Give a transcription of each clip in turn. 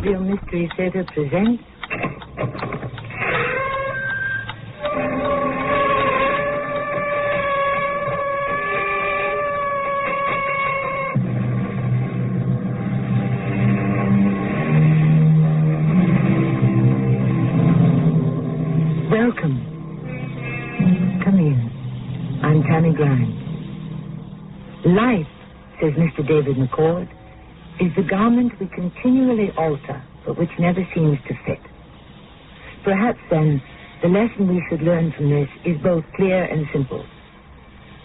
Radio Mystery Theater presents... Welcome. Come in. I'm Tammy Grimes. Life, says Mr. David McCord, is the garment we continually alter, but which never seems to fit. Perhaps, then, the lesson we should learn from this is both clear and simple.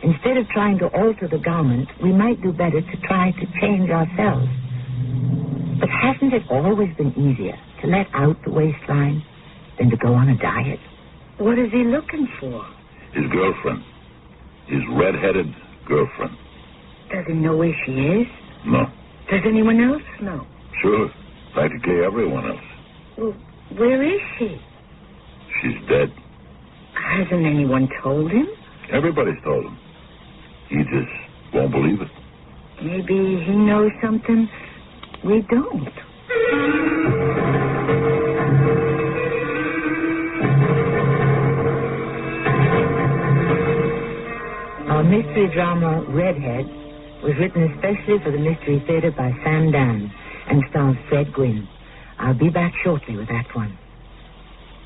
Instead of trying to alter the garment, we might do better to try to change ourselves. But hasn't it always been easier to let out the waistline than to go on a diet? What is he looking for? His girlfriend. His red-headed girlfriend. Does he know where she is? No. Does anyone else know? Sure. Practically everyone else. Well, where is she? She's dead. Hasn't anyone told him? Everybody's told him. He just won't believe it. Maybe he knows something we don't. Our mystery drama, Redhead, was written especially for the Mystery Theater by Sam Dan and stars Fred Gwynne. I'll be back shortly with Act One.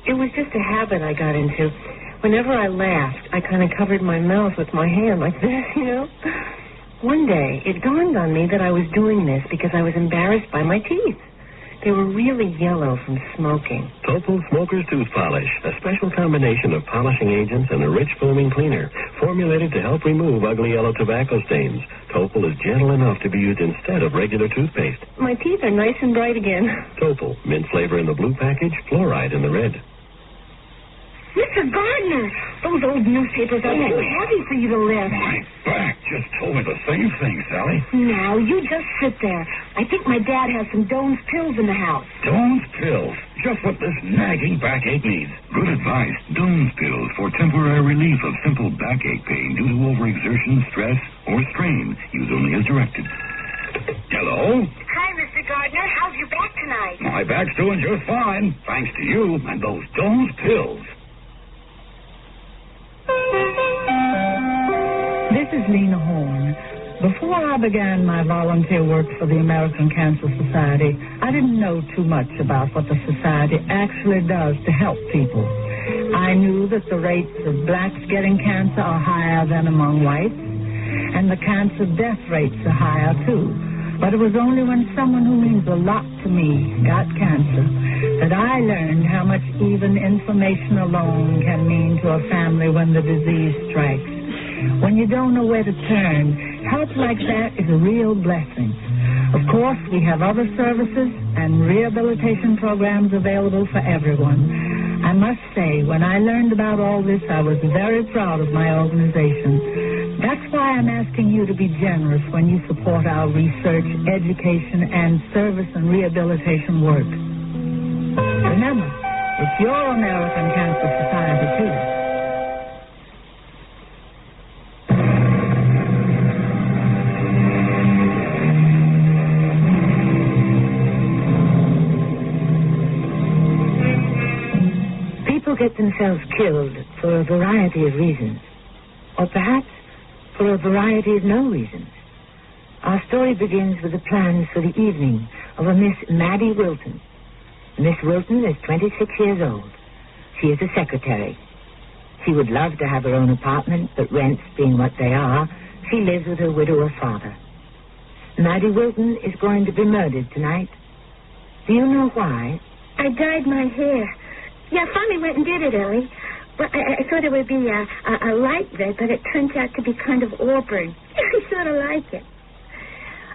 It was just a habit I got into. Whenever I laughed, I kind of covered my mouth with my hand like this, you know. One day, it dawned on me that I was doing this because I was embarrassed by my teeth. They were really yellow from smoking. Topol Smoker's Tooth Polish, a special combination of polishing agents and a rich foaming cleaner, formulated to help remove ugly yellow tobacco stains. Topol is gentle enough to be used instead of regular toothpaste. My teeth are nice and bright again. Topol, mint flavor in the blue package, fluoride in the red. Mr. Gardner, those old newspapers are too heavy for you to lift. My back just told me the same thing, Sally. Now, you just sit there. I think my dad has some Doan's pills in the house. Doan's pills. Just what this nagging backache needs. Good advice. Doan's pills for temporary relief of simple backache pain due to overexertion, stress, or strain. Use only as directed. Hello? Hi, Mr. Gardner. How's your back tonight? My back's doing just fine, thanks to you and those Doan's pills. This is Lena Horne. Before I began my volunteer work for the American Cancer Society, I didn't know too much about what the society actually does to help people. I knew that the rates of blacks getting cancer are higher than among whites, and the cancer death rates are higher too. But it was only when someone who means a lot to me got cancer that I learned how much even information alone can mean to a family when the disease strikes. When you don't know where to turn, help like that is a real blessing. Of course, we have other services and rehabilitation programs available for everyone. I must say, when I learned about all this, I was very proud of my organization. That's why I'm asking you to be generous when you support our research, education, and service and rehabilitation work. Remember, it's your American Cancer Society, too. People get themselves killed for a variety of reasons, or perhaps for a variety of no reasons. Our story begins with the plans for the evening of a Miss Maddie Wilton. Miss Wilton is 26 years old. She is a secretary. She would love to have her own apartment, but rents being what they are, she lives with her widower father. Maddie Wilton is going to be murdered tonight. Do you know why? I dyed my hair. Yeah, I finally went and did it, Ellie. Well, I thought it would be a light red, but it turns out to be kind of auburn. I sort of like it.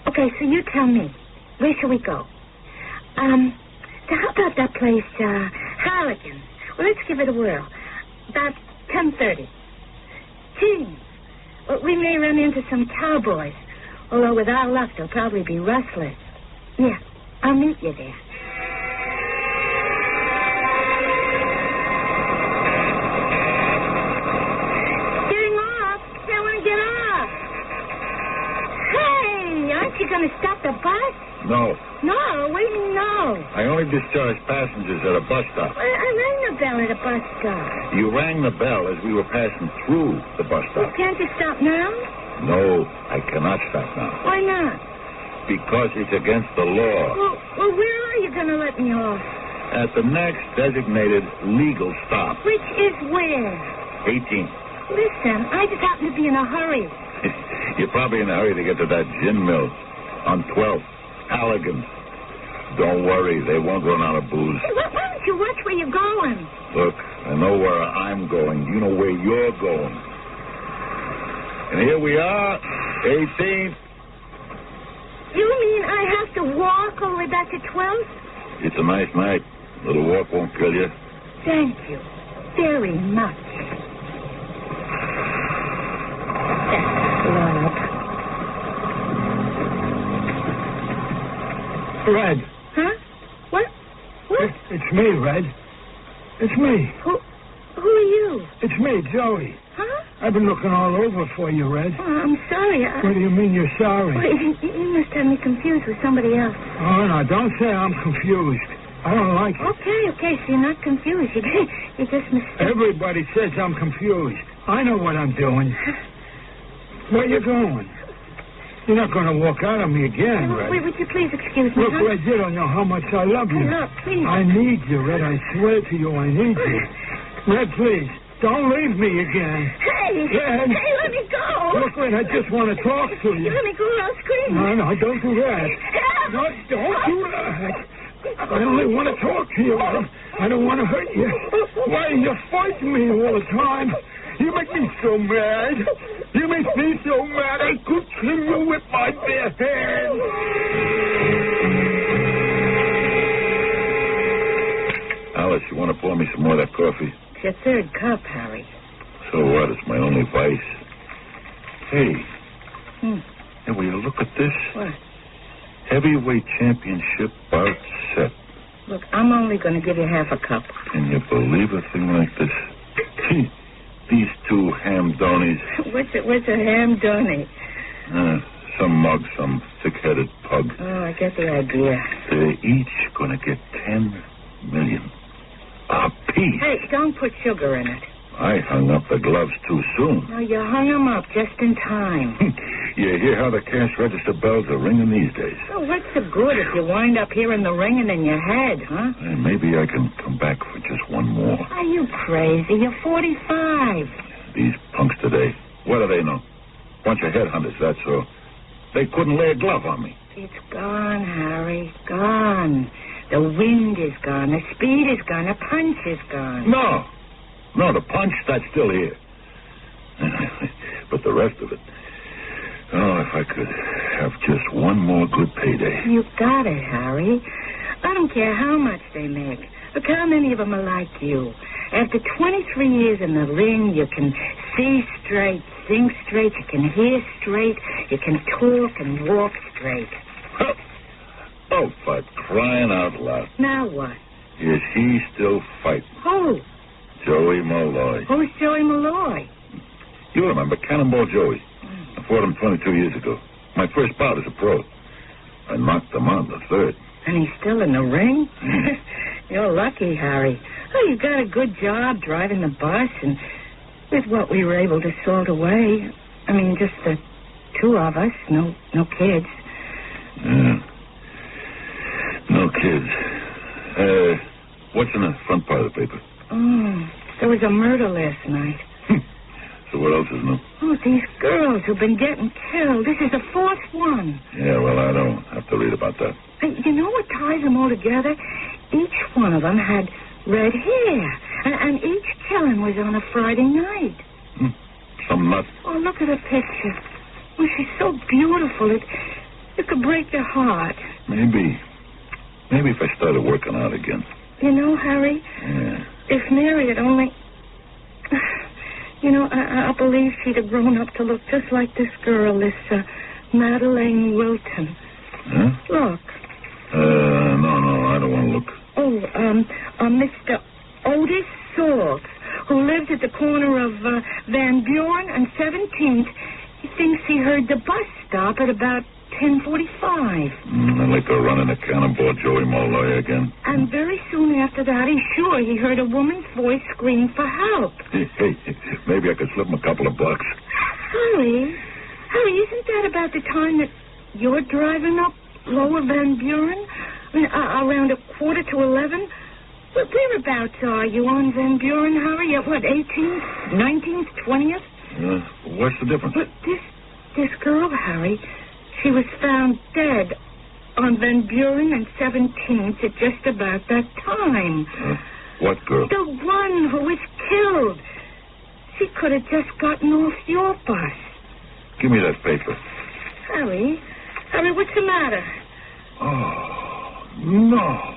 Okay, so you tell me. Where shall we go? So how about that place, Harrigan's? Well, let's give it a whirl. About 10:30. Gee, well, we may run into some cowboys. Although with our luck, they'll probably be rustlers. Yeah, I'll meet you there. going to stop the bus? No. No, what do you mean no? I only discharge passengers at a bus stop. I rang the bell at a bus stop. You rang the bell as we were passing through the bus Well, stop. can't you stop now? No, I cannot stop now. Why not? Because it's against the law. Well, where are you going to let me off? At the next designated legal stop. Which is where? 18. Listen, I just happen to be in a hurry. You're probably in a hurry to get to that gin mill on 12th, Halligan. Don't worry, they won't run out of booze. Hey, why don't you watch where you're going? Look, I know where I'm going. You know where you're going. And here we are, 18th. You mean I have to walk all the way back to 12th? It's a nice night. A little walk won't kill you. Thank you very much. Love. Red. Huh? What? It's me, Red. It's me. Who are you? It's me, Joey. Huh? I've been looking all over for you, Red. Oh, I'm sorry. What do you mean you're sorry? Well, you must have me confused with somebody else. Oh, no, don't say I'm confused. I don't like it. Okay, so you're not confused. You're just mistaken. Everybody says I'm confused. I know what I'm doing. Where you going? You're not going to walk out on me again, Red. Wait, would you please excuse me? Look, Red, you don't know how much I love you. Look, please. I need you, Red. I swear to you, I need you. Red, please, don't leave me again. Hey! Red. Hey, let me go! Look, Red, I just want to talk to you. Let me go, I'll scream. No, don't do that. Help! No, don't do that. I only want to talk to you. I don't want to hurt you. Why are you fighting me all the time? You make me so mad. You make me so mad I could kill you with my bare hands. Alice, you want to pour me some more of that coffee? It's your third cup, Harry. So what? It's my only vice. Hey. Hey, will you look at this? What? Heavyweight championship bout set. Look, I'm only going to give you half a cup. Can you believe a thing like this? These two ham donies. What's a ham donny? Some mug, some thick-headed pug. Oh, I get the idea. They're each going to get $10 million apiece. Hey, don't put sugar in it. I hung up the gloves too soon. No, you hung them up just in time. You hear how the cash register bells are ringing these days? Oh, what's the good if you wind up hearing the ringing in your head, huh? Hey, maybe I can come back for just one more. Are you crazy? You're 45. These punks today, what do they know? Bunch of headhunters, that's all. They couldn't lay a glove on me. It's gone, Harry. Gone. The wind is gone. The speed is gone. The punch is gone. No, the punch, that's still here. But the rest of it, if I could have just one more good payday. You got it, Harry. I don't care how much they make. Look how many of them are like you. After 23 years in the ring, you can see straight, think straight, you can hear straight, you can talk and walk straight. Oh, for crying out loud. Now what? Is he still fighting? Who? Joey Malloy. Who's Joey Malloy? You remember Cannonball Joey. I fought him 22 years ago. My first bout as a pro. I knocked him out in the third. And he's still in the ring? You're lucky, Harry. Oh, you got a good job driving the bus, and with what we were able to sort away. I mean, just the two of us, no kids. Yeah. No kids. What's in the front part of the paper? There was a murder last night. So what else is new? Oh, these girls who've been getting killed. This is the fourth one. Yeah, well, I don't have to read about that. You know what ties them all together? Each one of them had red hair, and each killing was on a Friday night. Some nut. Oh, look at her picture. Oh, she's so beautiful. It could break your heart. Maybe if I started working out again. You know, Harry? Yeah. If Mary had only... You know, I believe she'd have grown up to look just like this girl, this Madeleine Wilton. Huh? Look. No, I don't want to look. Oh, Mr. Otis Salt, who lives at the corner of Van Buren and 17th. He thinks he heard the bus stop at about 10:45. knife. I'd like to run in a cannonball Joey Malloy again. And very soon after that, he's sure he heard a woman's voice scream for help. Hey, maybe I could slip him a couple of bucks. Harry, isn't that about the time that you're driving up Lower Van Buren? I mean, around 11:15? Whereabouts are you on Van Buren, Harry? At what, 18th, 19th, 20th? What's the difference? But this girl, Harry, she was found dead on Van Buren and 17th at just about that time. What girl? The one who was killed. She could have just gotten off your bus. Give me that paper. Harry, what's the matter? Oh, no.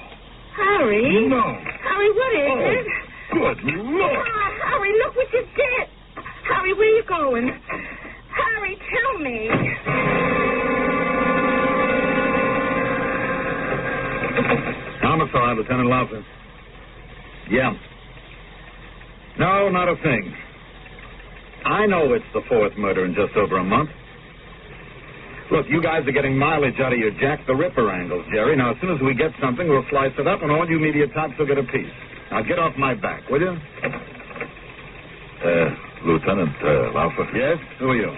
Harry? No. Harry, what is it? Good Lord. Harry, look what you did. Harry, where are you going? Harry, tell me. Homicide, Lieutenant Lawson. Yeah. No, not a thing. I know it's the fourth murder in just over a month. Look, you guys are getting mileage out of your Jack the Ripper angles, Jerry. Now, as soon as we get something, we'll slice it up, and all you media types will get a piece. Now, get off my back, will you? Lieutenant Laufer? Yes? Who are you?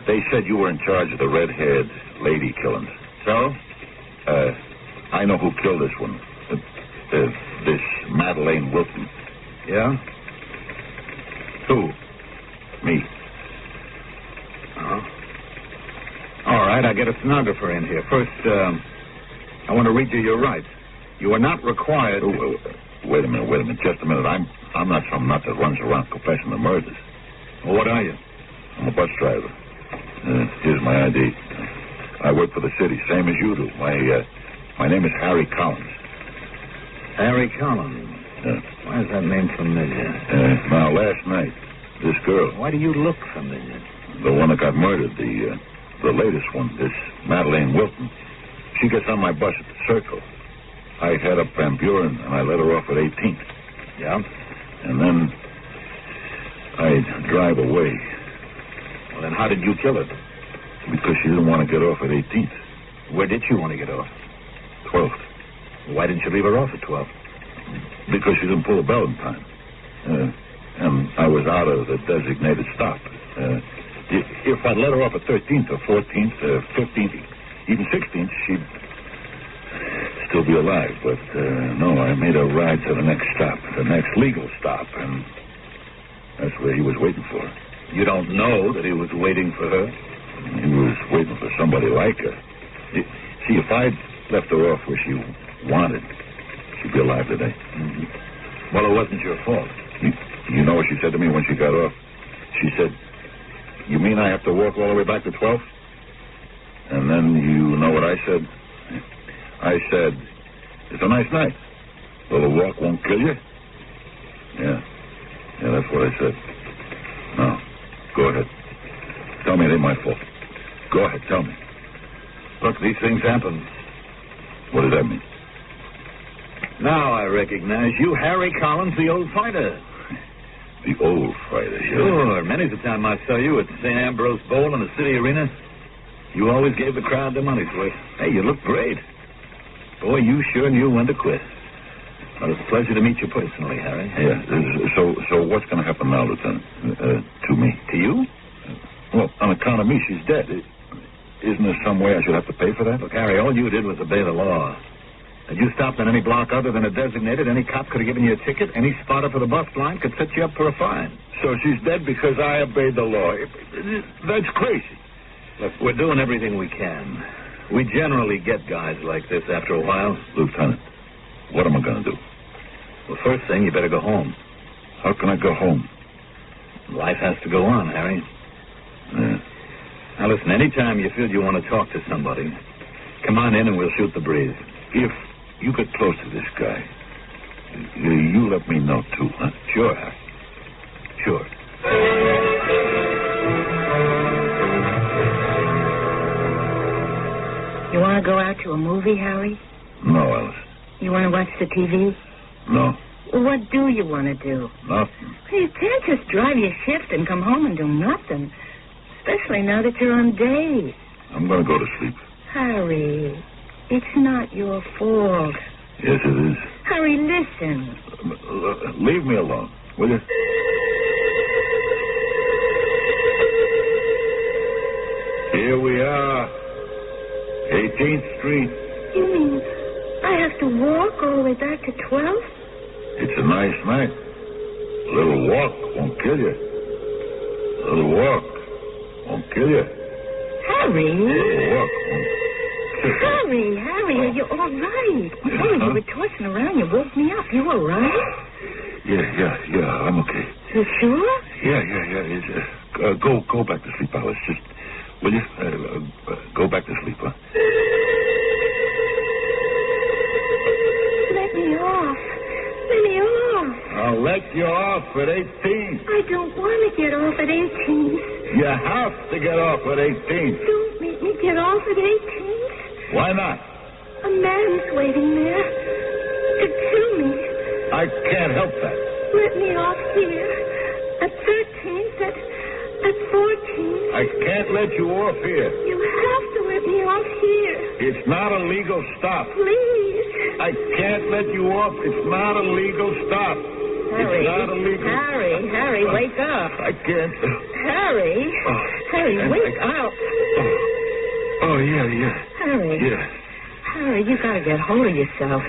They said you were in charge of the red-haired lady killings. So? I know who killed this one. This Madeleine Wilton. Yeah? Who? Me. Oh. All right, I'll get a stenographer in here. First, I want to read you your rights. You are not required to... Wait a minute. Just a minute. I'm not some nut that runs around confessing the murders. Well, what are you? I'm a bus driver. Here's my ID. I work for the city, same as you do. My name is Harry Collins. Harry Collins? Why is that name familiar? Now, last night, this girl... Why do you look familiar? The one that got murdered, the latest one, this Madeleine Wilton. She gets on my bus at the Circle. I head up Van Buren, and I let her off at 18th. Yeah? And then I drive away. Well, then how did you kill her? Because she didn't want to get off at 18th. Where did she want to get off? 12th. Why didn't you leave her off at 12th? Because she didn't pull the bell in time. And I was out of the designated stop. If I'd let her off at 13th or 14th, 15th, even 16th, she'd still be alive. But, no, I made her ride to the next stop, the next legal stop, and that's where he was waiting for her. You don't know that he was waiting for her? He was waiting for somebody like her. See, if I'd left her off where she wanted, she'd be alive today. Mm-hmm. Well, it wasn't your fault. You know what she said to me when she got off? She said, "You mean I have to walk all the way back to 12th?" And then you know what I said? I said, "It's a nice night. Well, the walk won't kill you?" Yeah, that's what I said. Now, go ahead. Tell me it ain't my fault. Go ahead, tell me. Look, these things happen. What does that mean? Now I recognize you, Harry Collins, the old fighter. The old fighter, yeah. Sure. Many's the time I saw you at St. Ambrose Bowl in the city arena. You always gave the crowd their money's worth. Hey, you look great. Boy, you sure knew when to quit. Well, it's a pleasure to meet you personally, Harry. Yeah. So what's going to happen now, Lieutenant? To me? To you? Well, on account of me, she's dead. Isn't there some way I should have to pay for that? Look, Harry, all you did was obey the law. Had you stopped on any block other than a designated, any cop could have given you a ticket. Any spotter for the bus line could set you up for a fine. So she's dead because I obeyed the law. That's crazy. Look, we're doing everything we can. We generally get guys like this after a while. Lieutenant, what am I going to do? Well, first thing, you better go home. How can I go home? Life has to go on, Harry. Yeah. Now, listen, anytime you feel you want to talk to somebody, come on in and we'll shoot the breeze. If you get close to this guy, you let me know, too, huh? Sure, Harry. Sure. You want to go out to a movie, Harry? No, Alice. You want to watch the TV? No. Well, what do you want to do? Nothing. You can't just drive your shift and come home and do nothing. Especially now that you're on days. I'm going to go to sleep. Harry, it's not your fault. Yes, it is. Harry, listen. Leave me alone, will you? Here we are. 18th Street. You mean I have to walk all the way back to 12th? It's a nice night. A little walk won't kill you. A little walk won't kill you. Harry? A little walk won't kill you. Harry, are you all right? Oh, you were tossing around. You woke me up. You all right? Yeah, I'm okay. You sure? Yeah. It's, go back to sleep, Alice. Just, will you? Go back to sleep, huh? Let me off. I'll let you off at 18. I don't want to get off at 18. You have to get off at 18. Don't make me get off at 18. Why not? A man's waiting there to kill me. I can't help that. Let me off here. At 13th, at 14th. I can't let you off here. You have to let me off here. It's not a legal stop. Please. I can't let you off. It's not a legal stop. Harry. It's not illegal. Harry, wake up. I can't. Harry, wake up. Oh, yeah. Harry. Yeah. Harry, you gotta get hold of yourself.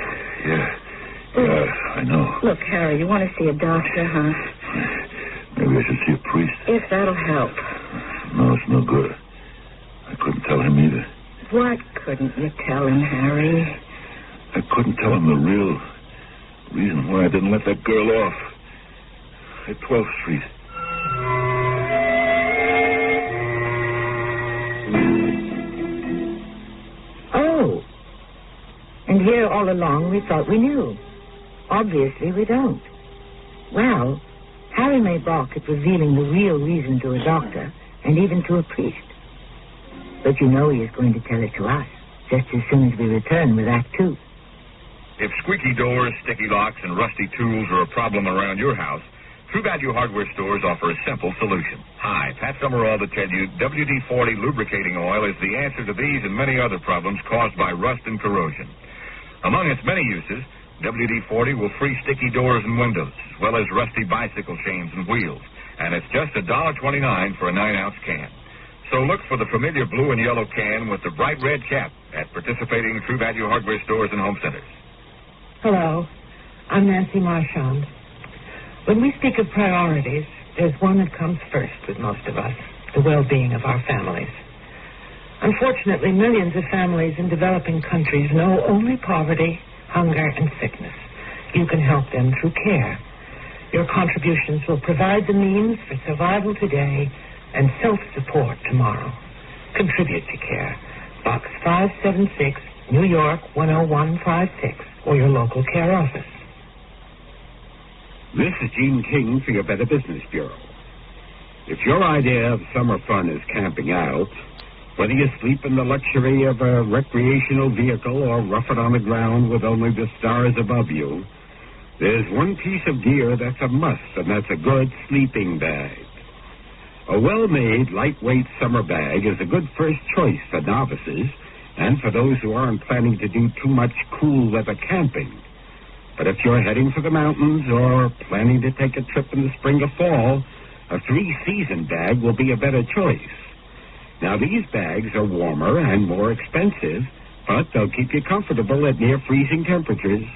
Yeah, I know. Look, Harry, you want to see a doctor, huh? Maybe I should see a priest. If that'll help. No, it's no good. I couldn't tell him either. What couldn't you tell him, Harry? I couldn't tell him the real reason why I didn't let that girl off at 12th Street. Oh. And here all along we thought we knew. Obviously we don't. Well, Harry may balk at revealing the real reason to a doctor and even to a priest. But you know he is going to tell it to us just as soon as we return with Act 2. If squeaky doors, sticky locks, and rusty tools are a problem around your house, True Value Hardware stores offer a simple solution. Hi, Pat Summerall to tell you WD-40 lubricating oil is the answer to these and many other problems caused by rust and corrosion. Among its many uses, WD-40 will free sticky doors and windows, as well as rusty bicycle chains and wheels. And it's just $1.29 for a 9-ounce can. So look for the familiar blue and yellow can with the bright red cap at participating True Value Hardware stores and home centers. Hello, I'm Nancy Marchand. When we speak of priorities, there's one that comes first with most of us, the well-being of our families. Unfortunately, millions of families in developing countries know only poverty, hunger, and sickness. You can help them through care. Your contributions will provide the means for survival today and self-support tomorrow. Contribute to CARE. Box 576, New York 10156, or your local CARE office. This is Gene King for your Better Business Bureau. If your idea of summer fun is camping out, whether you sleep in the luxury of a recreational vehicle or rough it on the ground with only the stars above you, there's one piece of gear that's a must, and that's a good sleeping bag. A well-made, lightweight summer bag is a good first choice for novices and for those who aren't planning to do too much cool weather camping. But if you're heading for the mountains or planning to take a trip in the spring or fall, a 3-season bag will be a better choice. Now, these bags are warmer and more expensive, but they'll keep you comfortable at near freezing temperatures.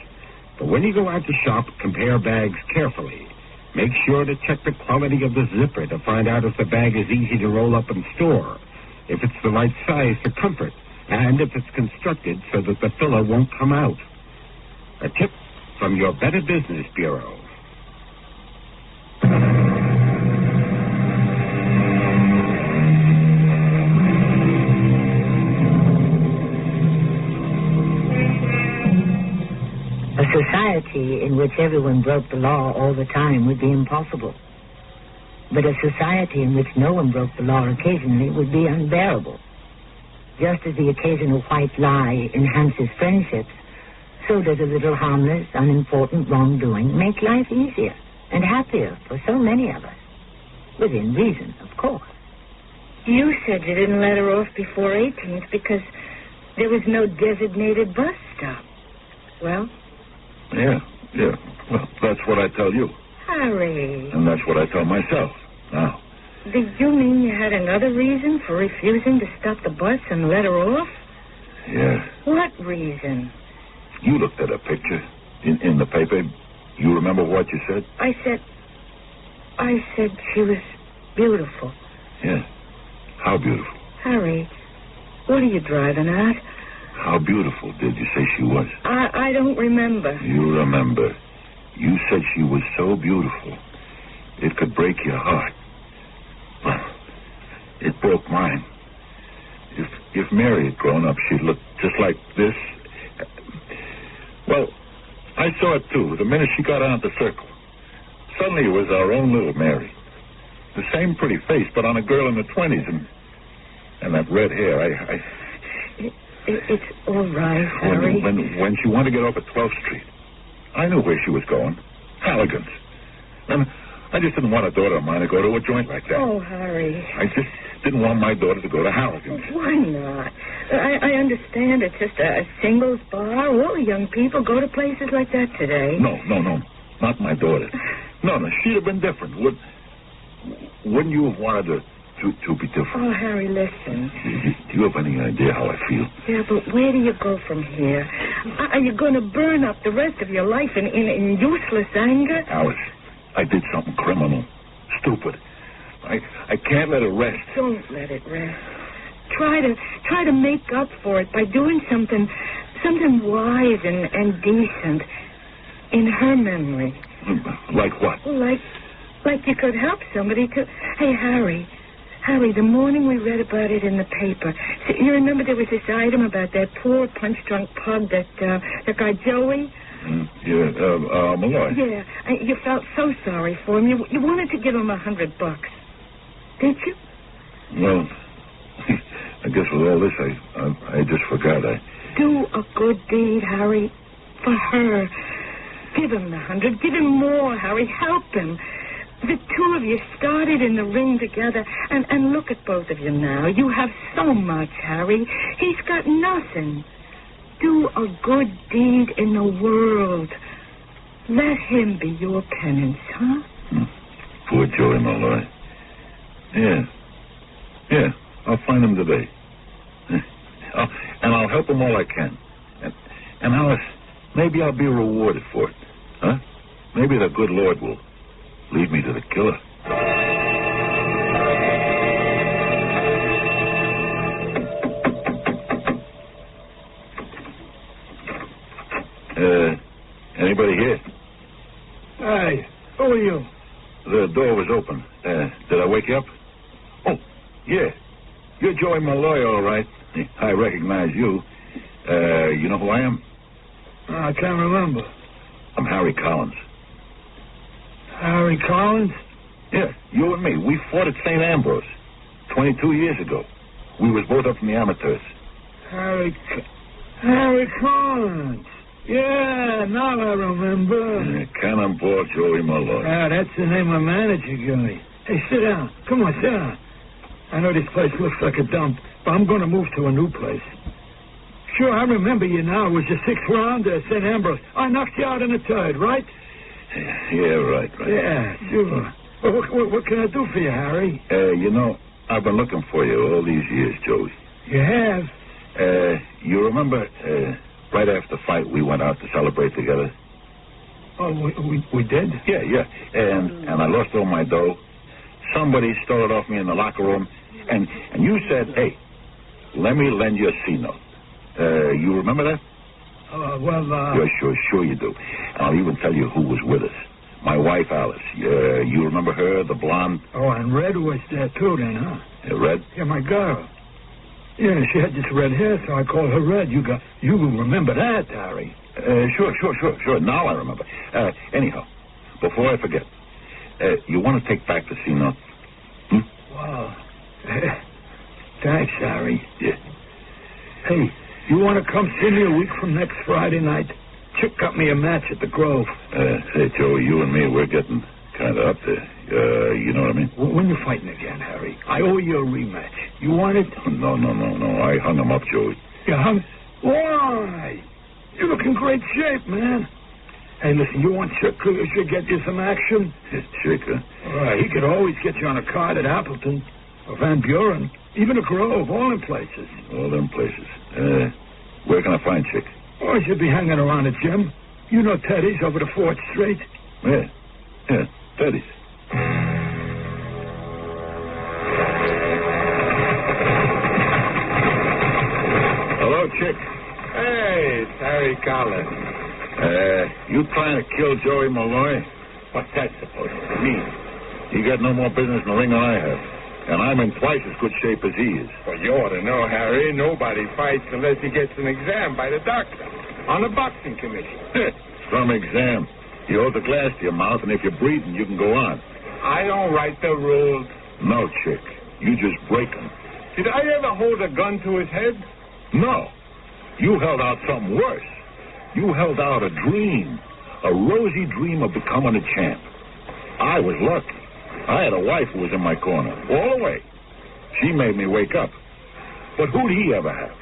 But when you go out to shop, compare bags carefully. Make sure to check the quality of the zipper to find out if the bag is easy to roll up and store, if it's the right size for comfort, and if it's constructed so that the filler won't come out. A tip from your Better Business Bureau. A society in which everyone broke the law all the time would be impossible. But a society in which no one broke the law occasionally would be unbearable. Just as the occasional white lie enhances friendships, so does a little harmless, unimportant wrongdoing make life easier and happier for so many of us. Within reason, of course. You said you didn't let her off before 18th because There was no designated bus stop. Well? Yeah. Well, that's what I tell you. Harry. And that's what I tell myself now. Do you mean you had another reason for refusing to stop the bus and let her off? Yeah. What reason? You looked at a picture in the paper. You remember what you said? I said she was beautiful. Yeah. How beautiful? Harry, what are you driving at? How beautiful did you say she was? I don't remember. You remember. You said she was so beautiful, it could break your heart. Well, it broke mine. If Mary had grown up, she'd look just like this. Well, I saw it, too, the minute she got on the circle. Suddenly it was our own little Mary. The same pretty face, but on a girl in the 20s, and that red hair. It's all right, Harry. When she wanted to get off at 12th Street, I knew where she was going. Halligan's. And I just didn't want a daughter of mine to go to a joint like that. Oh, Harry. I just didn't want my daughter to go to Halligan's. Why not? I understand it's just a singles bar. All young people go to places like that today. No. Not my daughter. No, she'd have been different. Wouldn't you have wanted her to be different? Oh, Harry, listen. Do you have any idea how I feel? Yeah, but where do you go from here? Are you going to burn up the rest of your life in useless anger? Alice, I did something criminal. Stupid. I can't let it rest. Don't let it rest. Try to make up for it by doing something wise and decent in her memory. Like what? Like you could help somebody to... Hey, Harry, the morning we read about it in the paper, you remember there was this item about that poor punch-drunk pug, that guy Joey? Malloy. Yeah, you felt so sorry for him. You wanted to give him $100. Did you? Well, I guess with all this, I just forgot. Do a good deed, Harry, for her. Give him the 100. Give him more, Harry. Help him. The two of you started in the ring together, and look at both of you now. You have so much, Harry. He's got nothing. Do a good deed in the world. Let him be your penance, huh? Poor Joey Malloy. Yeah, I'll find him today. And I'll help him all I can. And Alice, maybe I'll be rewarded for it. Huh? Maybe the good Lord will lead me to the killer. Anybody here? Hey, who are you? The door was open. Did I wake you up? Oh, yeah. You're Joey Malloy, all right. I recognize you. You know who I am? I can't remember. I'm Harry Collins. Harry Collins? Yeah, you and me. We fought at St. Ambrose 22 years ago. We was both up from the amateurs. Harry Collins. Yeah, now I remember. Cannonball Joey Malloy. Yeah, that's the name of manager guy. Hey, sit down. Come on, sit down. I know this place looks like a dump, but I'm going to move to a new place. Sure, I remember you now. It was your 6th round at St. Ambrose. I knocked you out in the 3rd, right? Yeah, right. Yeah, sure. Well, what can I do for you, Harry? You know, I've been looking for you all these years, Joey. You have? You remember, right after the fight, we went out to celebrate together? Oh, we did? Yeah. And I lost all my dough. Somebody stole it off me in the locker room. And you said, hey, let me lend you a C-note. You remember that? Yeah, sure you do. And I'll even tell you who was with us. My wife, Alice. You remember her, the blonde? Oh, and Red was there too then, huh? Red? Yeah, my girl. Yeah, she had this red hair, so I called her Red. You remember that, Harry? Sure. Now I remember. Anyhow, before I forget, you want to take back the C-note? Wow. Thanks, Harry. Yeah. Hey, you want to come see me a week from next Friday night? Chick got me a match at the Grove. Say, Joey, you and me, we're getting kind of up there. You know what I mean? When you fighting again, Harry? I owe you a rematch. You want it? No. I hung him up, Joey. Yeah, why? You look in great shape, man. Hey, listen, you want Chick to get you some action? Chick, huh? He could always get you on a card at Appleton or Van Buren, even a Grove, all them places. All them places. Where can I find Chick? Oh, he should be hanging around at Jim. You know Teddy's over to 4th Street. Yeah, Teddy's. Hello, Chick. Hey, it's Harry Collins. You trying to kill Joey Malloy? What's that supposed to mean? He got no more business in the ring than I have. And I'm in twice as good shape as he is. Well, you ought to know, Harry. Nobody fights unless he gets an exam by the doctor on the boxing commission. Some exam. You hold the glass to your mouth, and if you're breathing, you can go on. I don't write the rules. No, Chick. You just break them. Did I ever hold a gun to his head? No. You held out something worse. You held out a dream. A rosy dream of becoming a champ. I was lucky. I had a wife who was in my corner, all the way. She made me wake up. But who'd he ever have?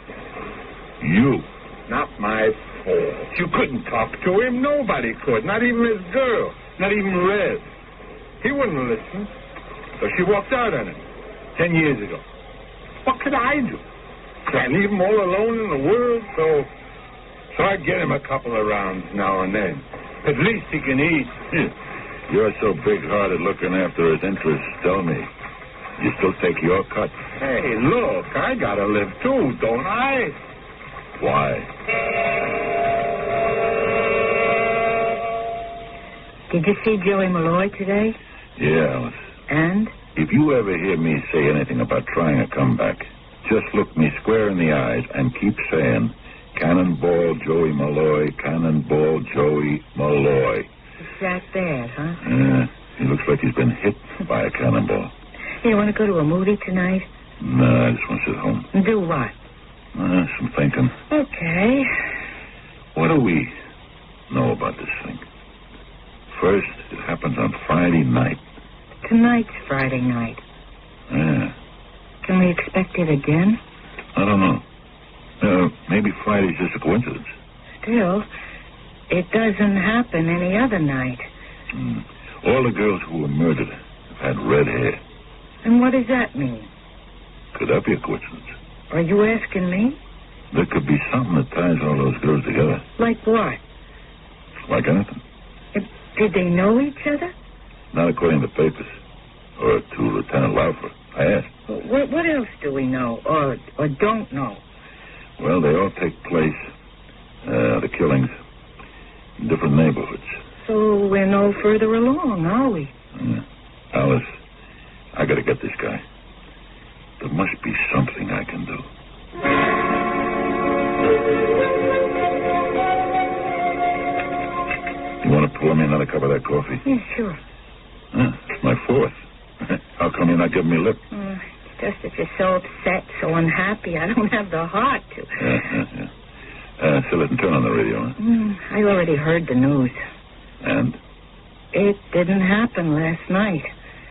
You. Not my fault. You couldn't talk to him. Nobody could. Not even his girl. Not even Red. He wouldn't listen. So she walked out on him 10 years ago. What could I do? Could I leave him all alone in the world? So I get him a couple of rounds now and then. At least he can eat. You're so big-hearted looking after his interests. Tell me, you still take your cut? Hey, look, I gotta live too, don't I? Why? Did you see Joey Malloy today? Yeah, Alice. And? If you ever hear me say anything about trying a comeback, just look me square in the eyes and keep saying, Cannonball Joey Malloy, Cannonball Joey Malloy. It's that bad, huh? Yeah, he looks like he's been hit by a cannonball. Hey, you want to go to a movie tonight? No, I just want to sit home. And do what? Some thinking. Okay. What do we know about this thing? First, it happens on Friday night. Tonight's Friday night. Yeah. Can we expect it again? I don't know. Maybe Friday's just a coincidence. Still, it doesn't happen any other night. All the girls who were murdered have had red hair. And what does that mean? Could that be a coincidence? Are you asking me? There could be something that ties all those girls together. Like what? Like anything. Did they know each other? Not according to papers. Or to Lieutenant Laufer. I asked. What else do we know or don't know? Well, they all take place, the killings, in different neighborhoods. So we're no further along, are we? Alice, I gotta get this guy. There must be something I can do. You want to pour me another cup of that coffee? Yeah, sure. It's my fourth. How come you're not giving me lip? It's just that you're so upset, so unhappy. I don't have the heart to. Yeah. So listen, turn on the radio, huh? I already heard the news. And? It didn't happen last night.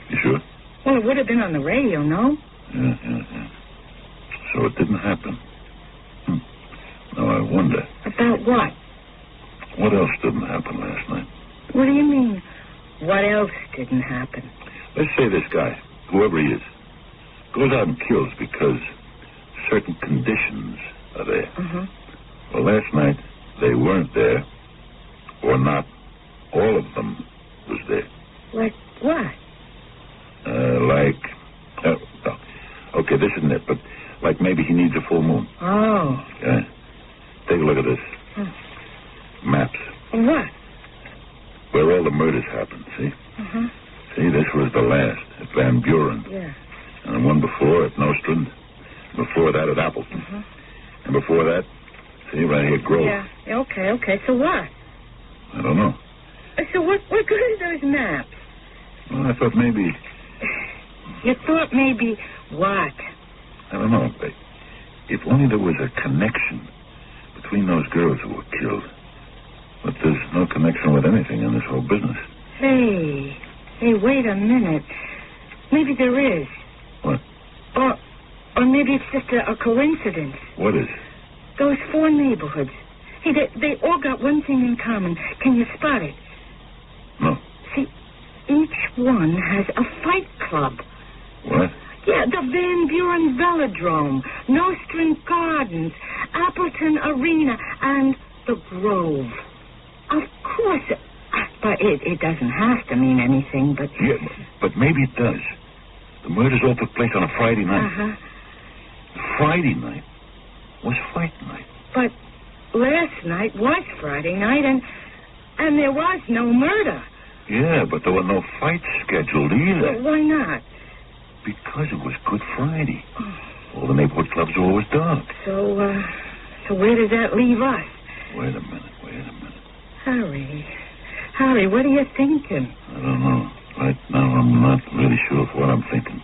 You sure? Well, it would have been on the radio, no? Yeah. So it didn't happen. Now I wonder. About what? What else didn't happen last night? What do you mean, what else didn't happen? Let's say this guy, whoever he is, goes out and kills because certain conditions are there. Well, last night, they weren't there, or not all of them was there. Like what? Okay, this isn't it, but like maybe he needs a full moon. Oh. Yeah. Take a look at this. Maps. What? Where all the murders happened, see? See, this was the last at Van Buren. Yeah. And the one before at Nostrand. Before that at Appleton. And before that, see, right here, Grove. Yeah, okay. So what? I don't know. So what good are those maps? Well, I thought maybe... You thought maybe what? I don't know. If only there was a connection between those girls who were killed. But there's no connection with anything in this whole business. Hey, wait a minute. Maybe there is. What? Or maybe it's just a coincidence. What is? Those 4 neighborhoods. Hey, they all got one thing in common. Can you spot it? No. See, each one has a fight club. What? Yeah, the Van Buren Velodrome, No String Gardens, Appleton Arena, and the Grove. Of course, but it doesn't have to mean anything, but... Yeah, but maybe it does. The murders all took place on a Friday night. Uh-huh. Friday night was fight night. But last night was Friday night, and there was no murder. Yeah, but there were no fights scheduled either. Well, why not? Because it was Good Friday. All the neighborhood clubs were always dark. So where does that leave us? Wait a minute. Harry, what are you thinking? I don't know. Right now, I'm not really sure of what I'm thinking.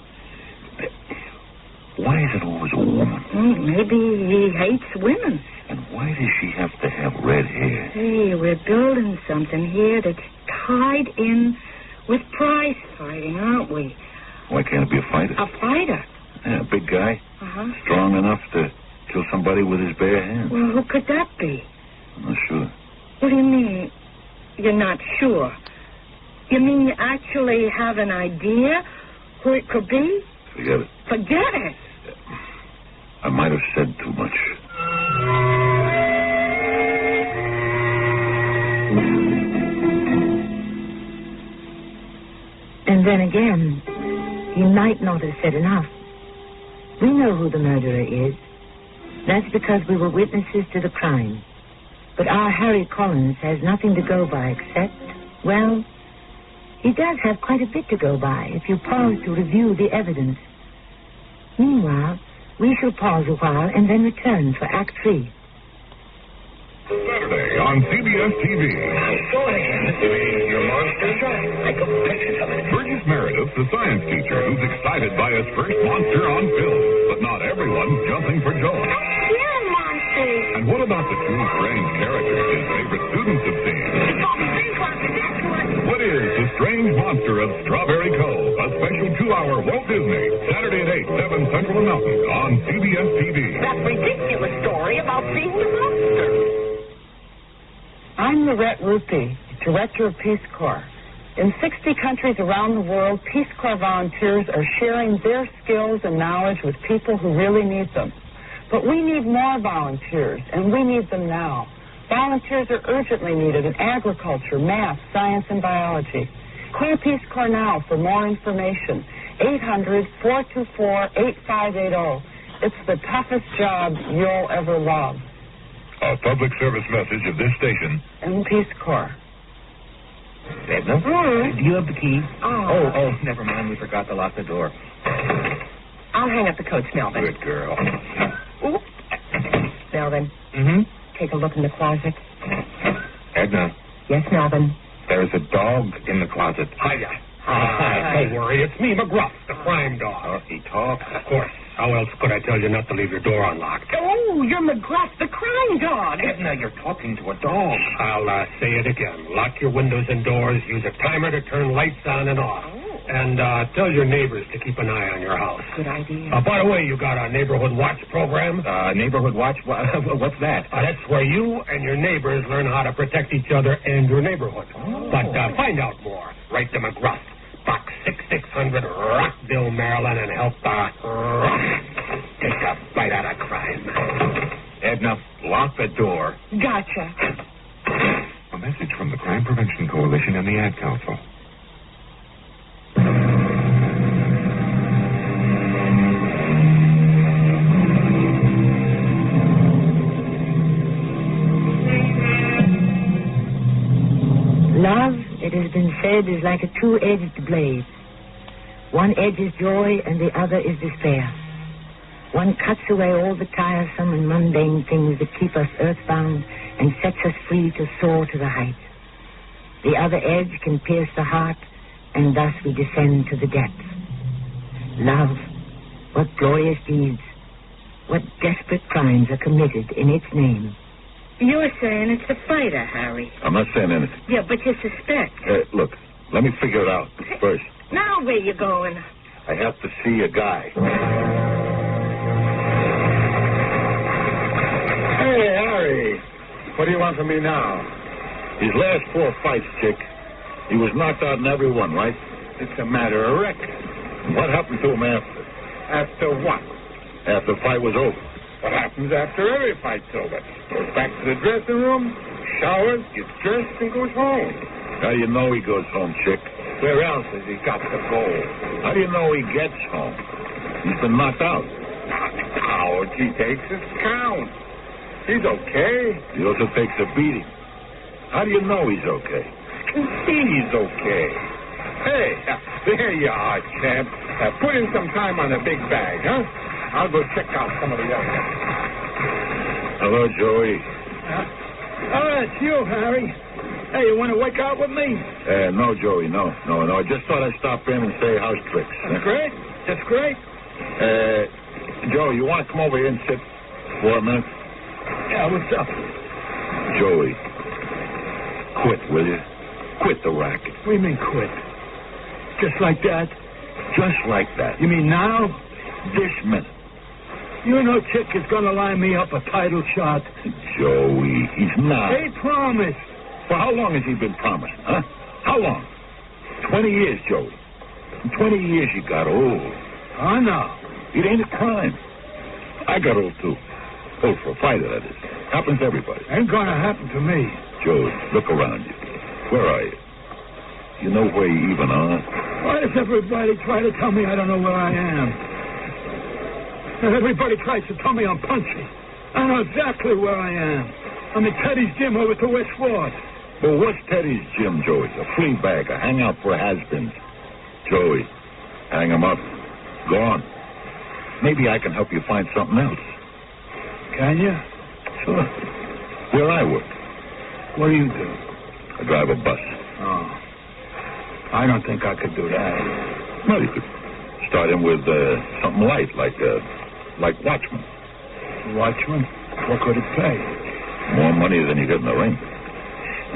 Why is it always a woman? Maybe he hates women. And why does she have to have red hair? Hey, we're building something here that's tied in with prize fighting, aren't we? Why can't it be a fighter? A fighter? Yeah, a big guy. Uh-huh. Strong enough to kill somebody with his bare hands. Well, who could that be? I'm not sure. What do you mean, you're not sure? You mean you actually have an idea who it could be? Forget it. Forget it? I might have said too much. And then again, he might not have said enough. We know who the murderer is. That's because we were witnesses to the crime. But our Harry Collins has nothing to go by except, well, he does have quite a bit to go by if you pause to review the evidence. Meanwhile, we shall pause a while and then return for Act 3. Saturday on CBS TV. Go ahead. Your monster? I go picture something. Burgess Meredith, the science teacher who's excited by his first monster on film. But not everyone's jumping for joy. You're a monster. And what about the two strange characters his favorite students have seen? What is The Strange Monster of Strawberry Cove? A special 2-hour Walt Disney. Saturday at 8, 7 Central and Mountain on CBS TV. That ridiculous story about seeing the monster. I'm Lorette Rupi, Director of Peace Corps. In 60 countries around the world, Peace Corps volunteers are sharing their skills and knowledge with people who really need them. But we need more volunteers, and we need them now. Volunteers are urgently needed in agriculture, math, science, and biology. Call Peace Corps now for more information. 800-424-8580. It's the toughest job you'll ever love. A public service message of this station And Peace Corps. Edna? Do you have the key? Oh, Never mind. We forgot to lock the door. I'll hang up the coats, Melvin. Good girl. Ooh. Melvin, Mm-hmm. take a look in the closet. Edna, Yes, Melvin. there's a dog in the closet. Hiya. Hi. Don't worry, it's me, McGruff, the crime dog. He talks. Of course. How else could I tell you not to leave your door unlocked? Oh, you're McGruff, the crime dog. Edna, you're talking to a dog. I'll say it again. Lock your windows and doors. Use a timer to turn lights on and off. And tell your neighbors to keep an eye on your house. Good idea. By the way, you got a neighborhood watch program? Neighborhood watch? What's that? That's where you and your neighbors learn how to protect each other and your neighborhood. But find out more. Write to McGruff, Box 6600, Rockville, Maryland, and help take a bite out of crime. Edna, lock the door. Gotcha. A message from the Crime Prevention Coalition and the Ad Council. Love, it has been said, is like a two-edged blade. One edge is joy and the other is despair. One cuts away all the tiresome and mundane things that keep us earthbound and sets us free to soar to the heights. The other edge can pierce the heart, and thus we descend to the depths. Love, what glorious deeds, what desperate crimes are committed in its name. You're saying it's a fighter, Harry. I'm not saying anything. Yeah, but you suspect. Look, let me figure it out first. Now where you going? I have to see a guy. What do you want from me now? His last 4 fights, Chick, he was knocked out in every one, right? It's a matter of record. What happened to him after? After what? After the fight was over. What happens after every fight's over? Goes back to the dressing room, showers, gets dressed, and goes home. How do you know he goes home, Chick? Where else has he got to go? How do you know he gets home? He's been knocked out. Out. He takes his count. He's okay. He also takes a beating. How do you know he's okay? He's okay. Hey, there you are, champ. Put in some time on the big bag, huh? I'll go check out some of the others. Hello, Joey. It's you, Harry. Hey, you want to wake out with me? No, Joey, no. I just thought I'd stop in and say house tricks. That's great. That's great. Joey, you want to come over here and sit for a minute? Yeah, what's up? Joey, quit, will you? Quit the racket. What do you mean quit? Just like that? Just like that. You mean now? This minute. You know Chick is going to line me up a title shot. Joey, he's not. He promised. For how long has he been promising, huh? How long? 20 years, Joey. In 20 years, you got old. I know. It ain't a crime. I got old, too. Old for a fighter, that is. Happens to everybody. Ain't going to happen to me. Joey, look around you. Where are you? You know where you even are? Why does everybody try to tell me I don't know where I am? Everybody tries to tell me I'm punchy. I know exactly where I am. I'm at Teddy's gym over to West 4th. Well, what's Teddy's gym, Joey? A flea bag, a hangout for has-beens. Joey, hang him up. Go on. Maybe I can help you find something else. Can you? Sure. Where I work. What do you do? I drive a bus. Oh. I don't think I could do that. Well, you could start in with something light, like watchman. Watchman? What could it pay? More money than you get in the ring.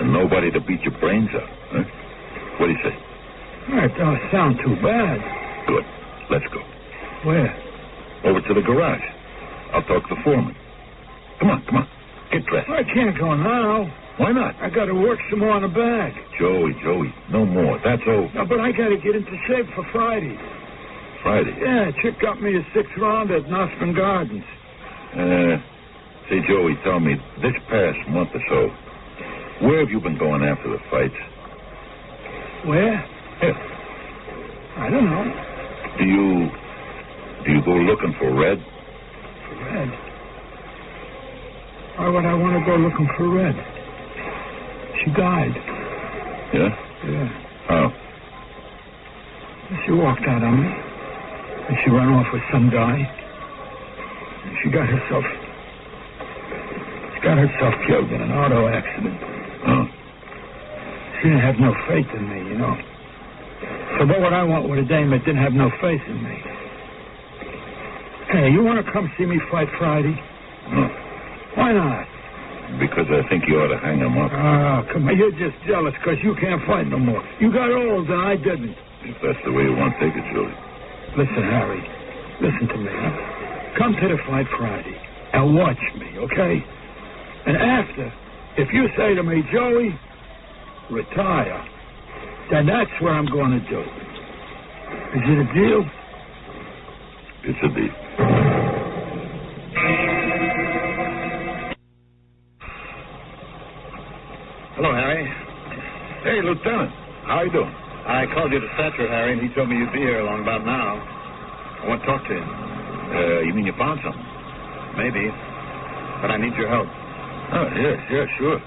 And nobody to beat your brains out. Huh? What do you say? That don't sound too bad. Good. Let's go. Where? Over to the garage. I'll talk to the foreman. Come on. Get dressed. I can't go now. Why not? I got to work some more on the bag. Joey, no more. That's over. No, but I got to get into shape for Friday. Friday? Yeah, Chick got me a 6th round at Nosman Gardens. Say, Joey, tell me, this past month or so, where have you been going after the fights? Where? Yeah. I don't know. Do you go looking for Red? For Red? Why would I want to go looking for Red? She died. Yeah? Yeah. How? She walked out on me. And she ran off with some guy. And she got herself killed in an auto accident. Huh? She didn't have no faith in me, you know. So what would I want with a dame that didn't have no faith in me? Hey, you want to come see me fight Friday? No. Why not? Because I think you ought to hang him up. Oh, come on. You're just jealous because you can't fight no more. You got old and I didn't. If that's the way you want to take it, Joey. Listen, Harry. Listen to me, huh? Come to the fight Friday and watch me, okay? And after, if you say to me, Joey, retire, then that's what I'm going to do. Is it a deal? It's a deal. Hello, Harry. Hey, Lieutenant. How you doing? I called you to Thatcher, Harry, and he told me you'd be here along about now. I want to talk to you. You mean you found something? Maybe. But I need your help. Oh, yeah, sure.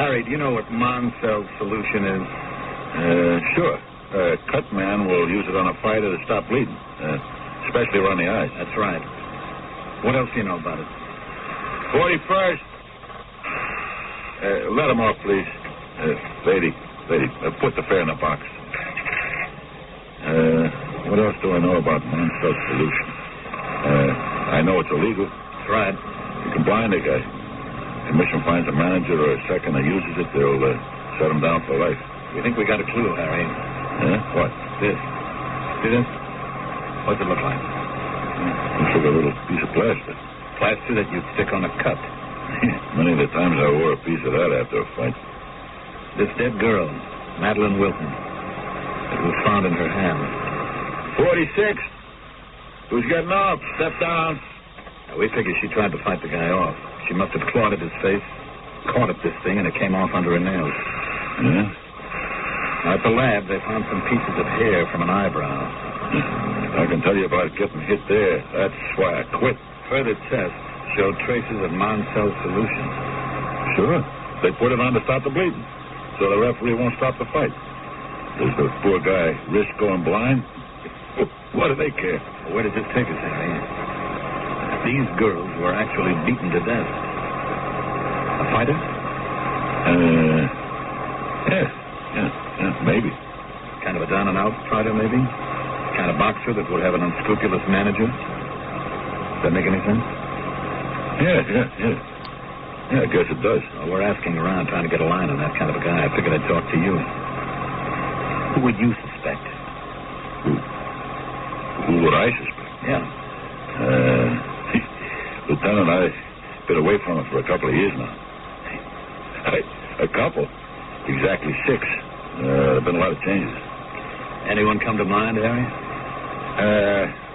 Harry, do you know what Monsell's solution is? Sure. Cut man will use it on a fighter to stop bleeding, especially around the eyes. That's right. What else do you know about it? 41st. Let him off, please. Lady, put the fare in the box. What else do I know about Monsell's solution? I know it's illegal. That's right. You can blind a guy. Commission finds a manager or a second that uses it, they'll set him down for life. We think we got a clue, Harry. What? This. See this? What's it look like? Looks like a little piece of plaster. Plaster that you'd stick on a cut. Many of the times I wore a piece of that after a fight. This dead girl, Madeline Wilton, it was found in her hand. 46. Who's getting up? Step down. Now, we figure she tried to fight the guy off. She must have clawed at his face, caught at this thing, and it came off under her nails. Yeah? At the lab, they found some pieces of hair from an eyebrow. I can tell you about getting hit there. That's why I quit. Further tests showed traces of Mansell solution. Sure. They put it on to stop the bleeding, so the referee won't stop the fight. Does the poor guy risk going blind? What do they care? Well, where does this take us, Henry? These girls were actually beaten to death. A fighter? Yeah, maybe. Kind of a down-and-out fighter, maybe? Kind of boxer that would have an unscrupulous manager? Does that make any sense? Yeah, I guess it does. Well, we're asking around, trying to get a line on that kind of a guy. I figured I'd talk to you. Who would you suspect? Who would I suspect? Yeah. Lieutenant, I've been away from it for a couple of years now. A couple? Exactly 6. There have been a lot of changes. Anyone come to mind, Harry?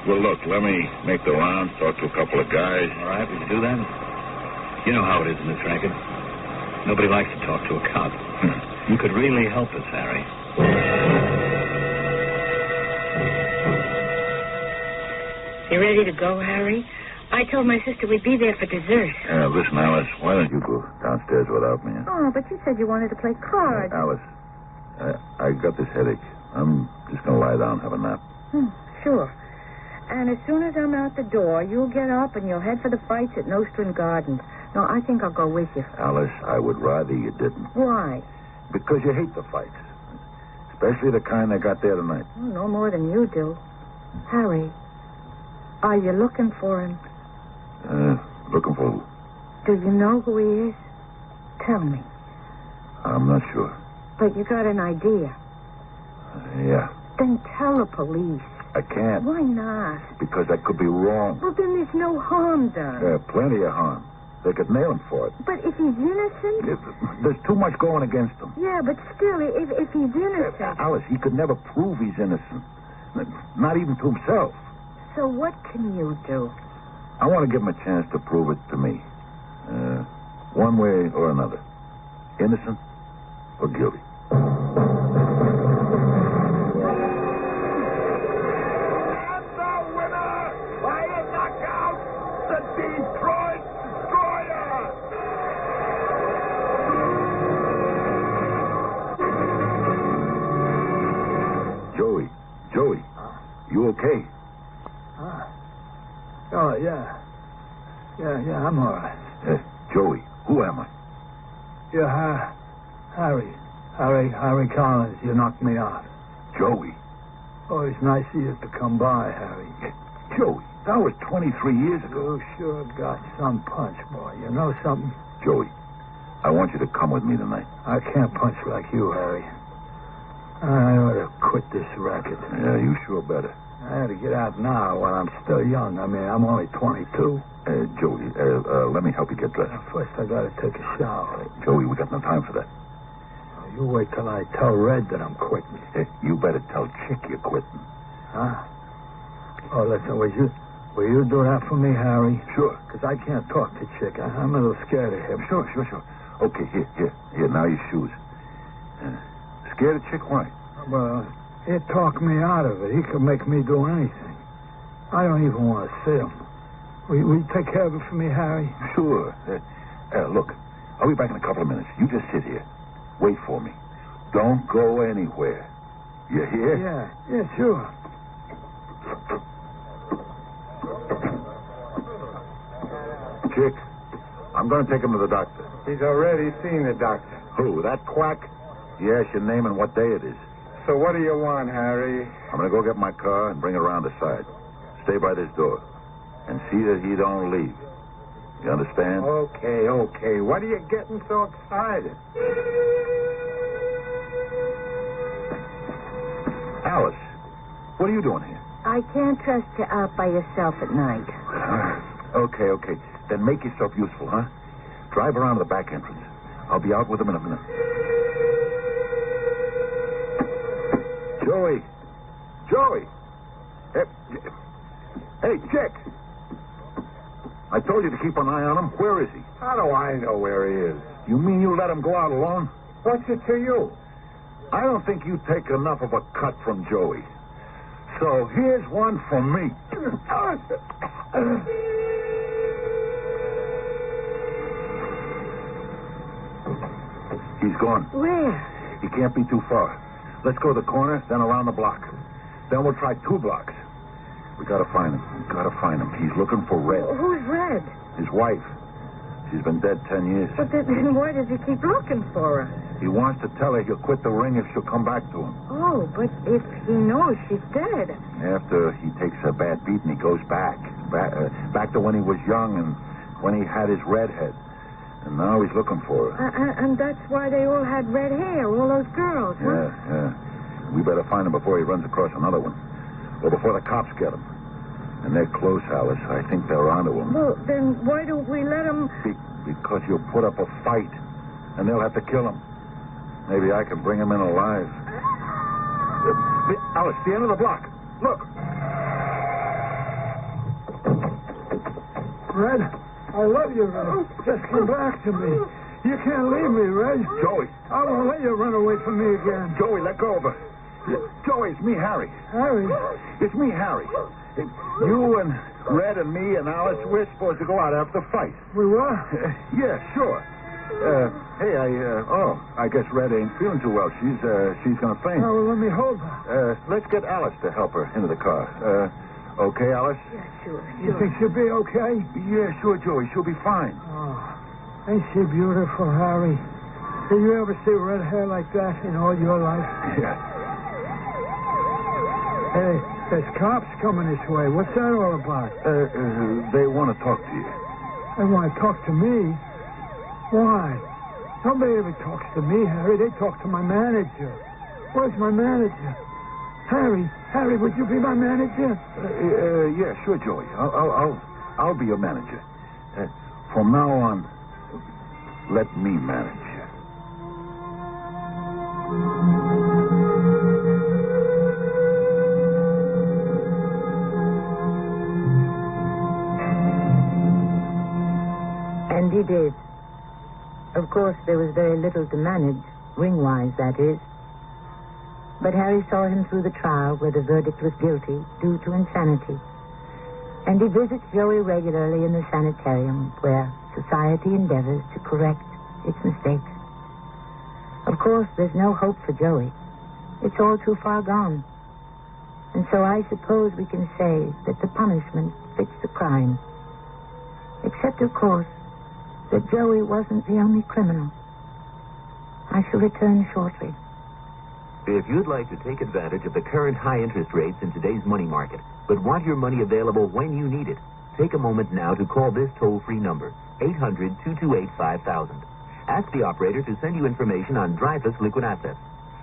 Well, look, let me make the rounds, talk to a couple of guys. All right, we can do that. You know how it is in this racket. Nobody likes to talk to a cop. You could really help us, Harry. You ready to go, Harry? I told my sister we'd be there for dessert. Listen, Alice, why don't you go downstairs without me? Oh, but you said you wanted to play cards. Alice, I got this headache. I'm just going to lie down and have a nap. Sure. And as soon as I'm out the door, you'll get up and you'll head for the fights at Nostrand Gardens. No, I think I'll go with you. Alice, I would rather you didn't. Why? Because you hate the fights. Especially the kind they got there tonight. Oh, no more than you do. Harry, are you looking for him? Looking for who? Do you know who he is? Tell me. I'm not sure. But you got an idea. Yeah. Then tell the police. I can't. Why not? Because I could be wrong. Well, then there's no harm done. Plenty of harm. They could nail him for it. But if he's innocent? There's too much going against him. Yeah, but still, if he's innocent... Alice, he could never prove he's innocent. Not even to himself. So what can you do? I want to give him a chance to prove it to me. One way or another. Innocent or guilty. Joey, you okay? Oh, yeah. Yeah, I'm all right. Joey, who am I? Yeah, Harry Collins. You knocked me out. Joey? Oh, it's nice of you to come by, Harry. Joey, that was 23 years ago. You sure got some punch, boy. You know something? Joey, I want you to come with me tonight. I can't punch like you, Harry. I ought to quit this racket. Yeah, you sure better. I had to get out now while I'm still young. I mean, I'm only 22. Joey, let me help you get dressed. First, I got to take a shower. Joey, we got no time for that. You wait till I tell Red that I'm quitting. You better tell Chick you're quitting. Huh? Oh, listen, will you do that for me, Harry? Sure. Because I can't talk to Chick. I'm a little scared of him. Sure. Okay, here, now your shoes. Scared of Chick? Why? Well, he'd talk me out of it. He could make me do anything. I don't even want to see him. Will you take care of it for me, Harry? Sure. Look, I'll be back in a couple of minutes. You just sit here. Wait for me. Don't go anywhere. You hear? Yeah, sure. Chick, I'm going to take him to the doctor. He's already seen the doctor. Who, that quack? He asked your name and what day it is. So what do you want, Harry? I'm going to go get my car and bring it around the side. Stay by this door. And see that he don't leave. You understand? Okay. What are you getting so excited? Alice, what are you doing here? I can't trust you out by yourself at night. Okay. Then make yourself useful, huh? Drive around to the back entrance. I'll be out with them in a minute. Joey! Joey! Hey, Chick! I told you to keep an eye on him. Where is he? How do I know where he is? You mean you let him go out alone? What's it to you? I don't think you take enough of a cut from Joey. So here's one from me. He's gone. Where? He can't be too far. Let's go to the corner, then around the block. Then we'll try 2 blocks. We gotta find him. He's looking for Red. Who's Red? His wife. She's been dead 10 years. But then why does he keep looking for her? He wants to tell her he'll quit the ring if she'll come back to him. Oh, but if he knows she's dead. After he takes a bad beating, he goes back to when he was young and when he had his red head. And now he's looking for her. And that's why they all had red hair, all those girls, huh? Yeah. We better find him before he runs across another one. Or before the cops get him. And they're close, Alice. I think they're onto him. Well, then why don't we let him... Because you'll put up a fight, and they'll have to kill him. Maybe I can bring him in alive. Alice, the end of the block. Look. Red, I love you, Red. Just come back to me. You can't leave me, Red. Joey. I won't let you run away from me again. Joey, let go of her. Joey, it's me, Harry. Harry? It's me, Harry. You and Red and me and Alice, we're supposed to go out after the fight. We were? Yeah, sure. Hey, I guess Red ain't feeling too well. She's gonna faint. Oh, well, let me hold her. Let's get Alice to help her into the car. Okay, Alice? Yeah, sure. You think she'll be okay? Yeah, sure, Joey. She'll be fine. Oh, ain't she beautiful, Harry? Did you ever see red hair like that in all your life? Yeah. Hey, there's cops coming this way. What's that all about? They want to talk to you. They want to talk to me? Why? Nobody ever talks to me, Harry. They talk to my manager. Where's my manager? Harry, would you be my manager? Yeah, sure, Joey. I'll be your manager. From now on, let me manage you. And he did. Of course, there was very little to manage, ring-wise, that is. But Harry saw him through the trial where the verdict was guilty due to insanity. And he visits Joey regularly in the sanitarium where society endeavors to correct its mistakes. Of course, there's no hope for Joey. It's all too far gone. And so I suppose we can say that the punishment fits the crime. Except, of course, that Joey wasn't the only criminal. I shall return shortly. If you'd like to take advantage of the current high interest rates in today's money market, but want your money available when you need it, take a moment now to call this toll-free number, 800-228-5000. Ask the operator to send you information on Dreyfus Liquid Assets.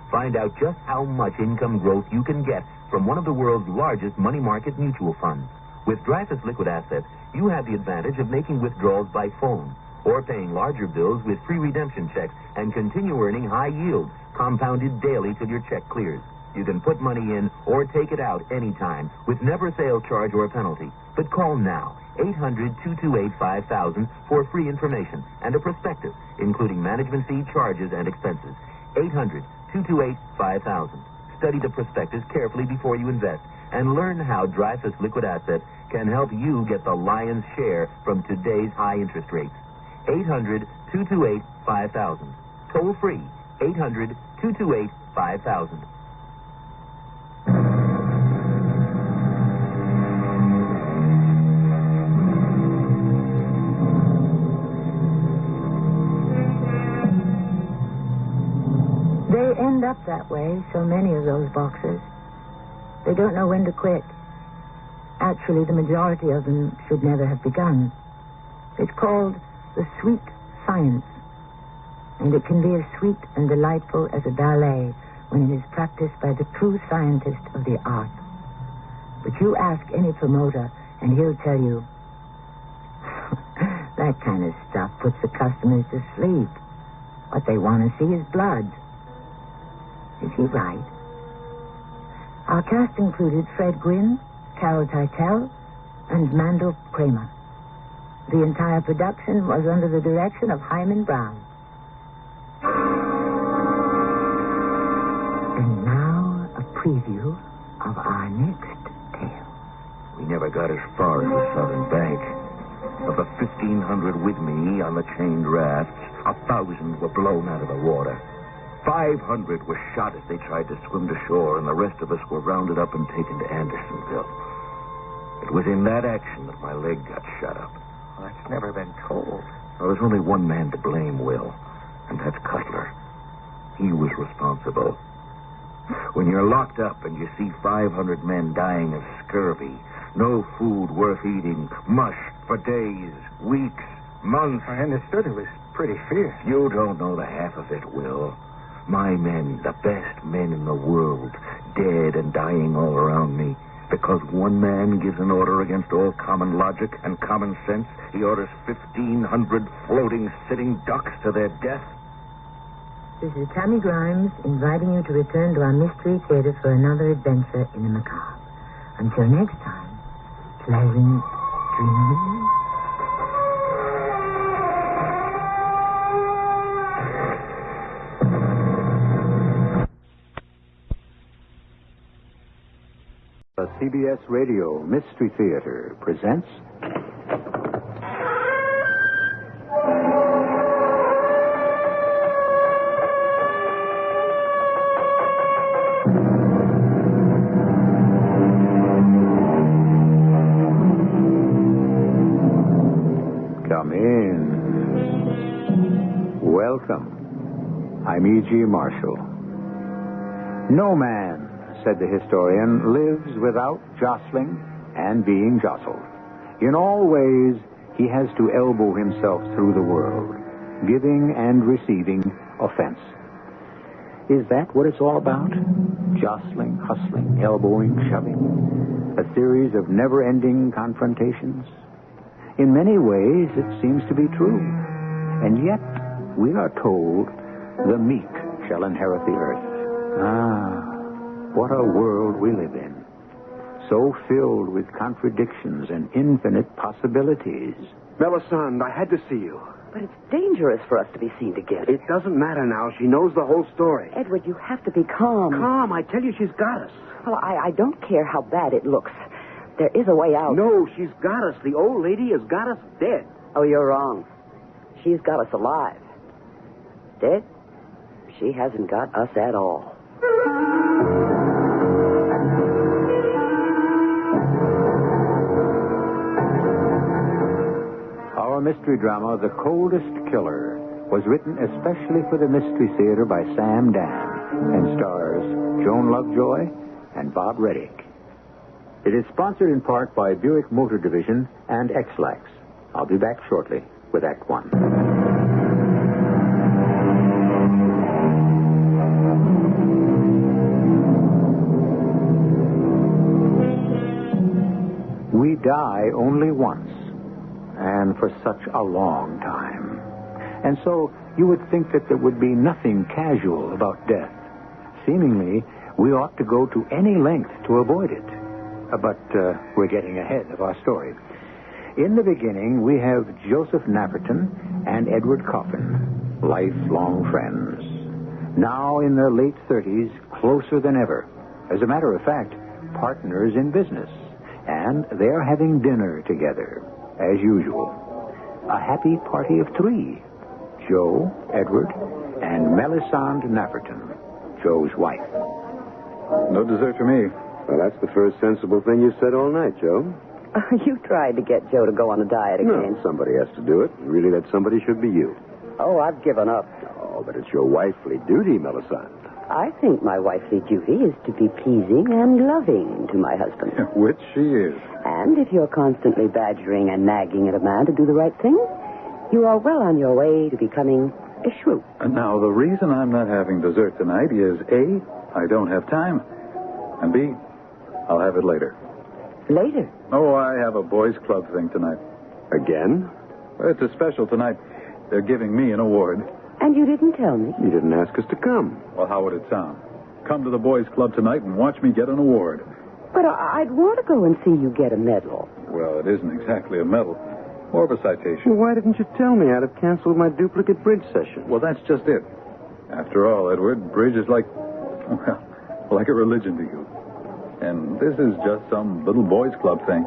Find out just how much income growth you can get from one of the world's largest money market mutual funds. With Dreyfus Liquid Assets, you have the advantage of making withdrawals by phone or paying larger bills with free redemption checks and continue earning high yield, compounded daily till your check clears. You can put money in or take it out anytime with never sales charge or penalty. But call now, 800-228-5000 for free information and a prospectus, including management fee, charges, and expenses. 800-228-5000. Study the prospectus carefully before you invest and learn how Dreyfus Liquid Assets can help you get the lion's share from today's high interest rates. 800-228-5000. Toll free, 800-228-5000. They end up that way, so many of those boxers. They don't know when to quit. Actually, the majority of them should never have begun. It's called the sweet science, and it can be as sweet and delightful as a ballet when it is practiced by the true scientist of the art. But you ask any promoter, and he'll tell you, That kind of stuff puts the customers to sleep. What they want to see is blood. Is he right? Our cast included Fred Gwynn, Carol Teitel, and Mandel Kramer. The entire production was under the direction of Hyman Brown. And now, a preview of our next tale. We never got as far as the southern bank. Of the 1,500 with me on the chained rafts, 1,000 were blown out of the water. 500 were shot as they tried to swim to shore, and the rest of us were rounded up and taken to Andersonville. It was in that action that my leg got shot up. Well, that's never been told. There was only one man to blame, Will, and that's Cutler. He was responsible. When you're locked up and you see 500 men dying of scurvy, no food worth eating, mush for days, weeks, months. I understood it was pretty fierce. You don't know the half of it, Will. My men, the best men in the world, dead and dying all around me. Because one man gives an order against all common logic and common sense, he orders 1,500 floating, sitting ducks to their death. This is Tammy Grimes inviting you to return to our Mystery Theater for another adventure in the macabre. Until next time, pleasant dreams. The CBS Radio Mystery Theater presents... Come in. Welcome. I'm E.G. Marshall. No man, said the historian, lives without jostling and being jostled. In all ways, he has to elbow himself through the world, giving and receiving offense. Is that what it's all about? Jostling, hustling, elbowing, shoving? A series of never-ending confrontations? In many ways, it seems to be true. And yet, we are told, the meek shall inherit the earth. What a world we live in. So filled with contradictions and infinite possibilities. Melisande, I had to see you. But it's dangerous for us to be seen together. It doesn't matter now. She knows the whole story. Edward, you have to be calm. Calm? I tell you, she's got us. Well, I don't care how bad it looks. There is a way out. No, she's got us. The old lady has got us dead. Oh, you're wrong. She's got us alive. Dead? She hasn't got us at all. Our mystery drama, The Coldest Killer, was written especially for the Mystery Theater by Sam Dan and stars Joan Lovejoy and Bob Reddick. It is sponsored in part by Buick Motor Division and X-Lax. I'll be back shortly with Act One. We die only once, and for such a long time. And so you would think that there would be nothing casual about death. Seemingly, we ought to go to any length to avoid it. But we're getting ahead of our story. In the beginning, we have Joseph Nafferton and Edward Coffin, lifelong friends. Now in their late 30s, closer than ever. As a matter of fact, partners in business. And they're having dinner together, as usual. A happy party of three. Joe, Edward, and Melisande Nafferton, Joe's wife. No dessert for me. Well, that's the first sensible thing you've said all night, Joe. You tried to get Joe to go on a diet again. No, somebody has to do it. Really, that somebody should be you. Oh, I've given up. Oh, but it's your wifely duty, Melisande. I think my wifely duty is to be pleasing and loving to my husband. Which she is. And if you're constantly badgering and nagging at a man to do the right thing, you are well on your way to becoming a shrew. Now, the reason I'm not having dessert tonight is, A, I don't have time, and B, I'll have it later. Later? Oh, I have a boys' club thing tonight. Again? Well, it's a special tonight. They're giving me an award. And you didn't tell me. You didn't ask us to come. Well, how would it sound? Come to the boys' club tonight and watch me get an award. But I'd want to go and see you get a medal. Well, it isn't exactly a medal. More of a citation. Well, why didn't you tell me? I'd have canceled my duplicate bridge session. Well, that's just it. After all, Edward, bridge is like a religion to you. And this is just some little boys' club thing.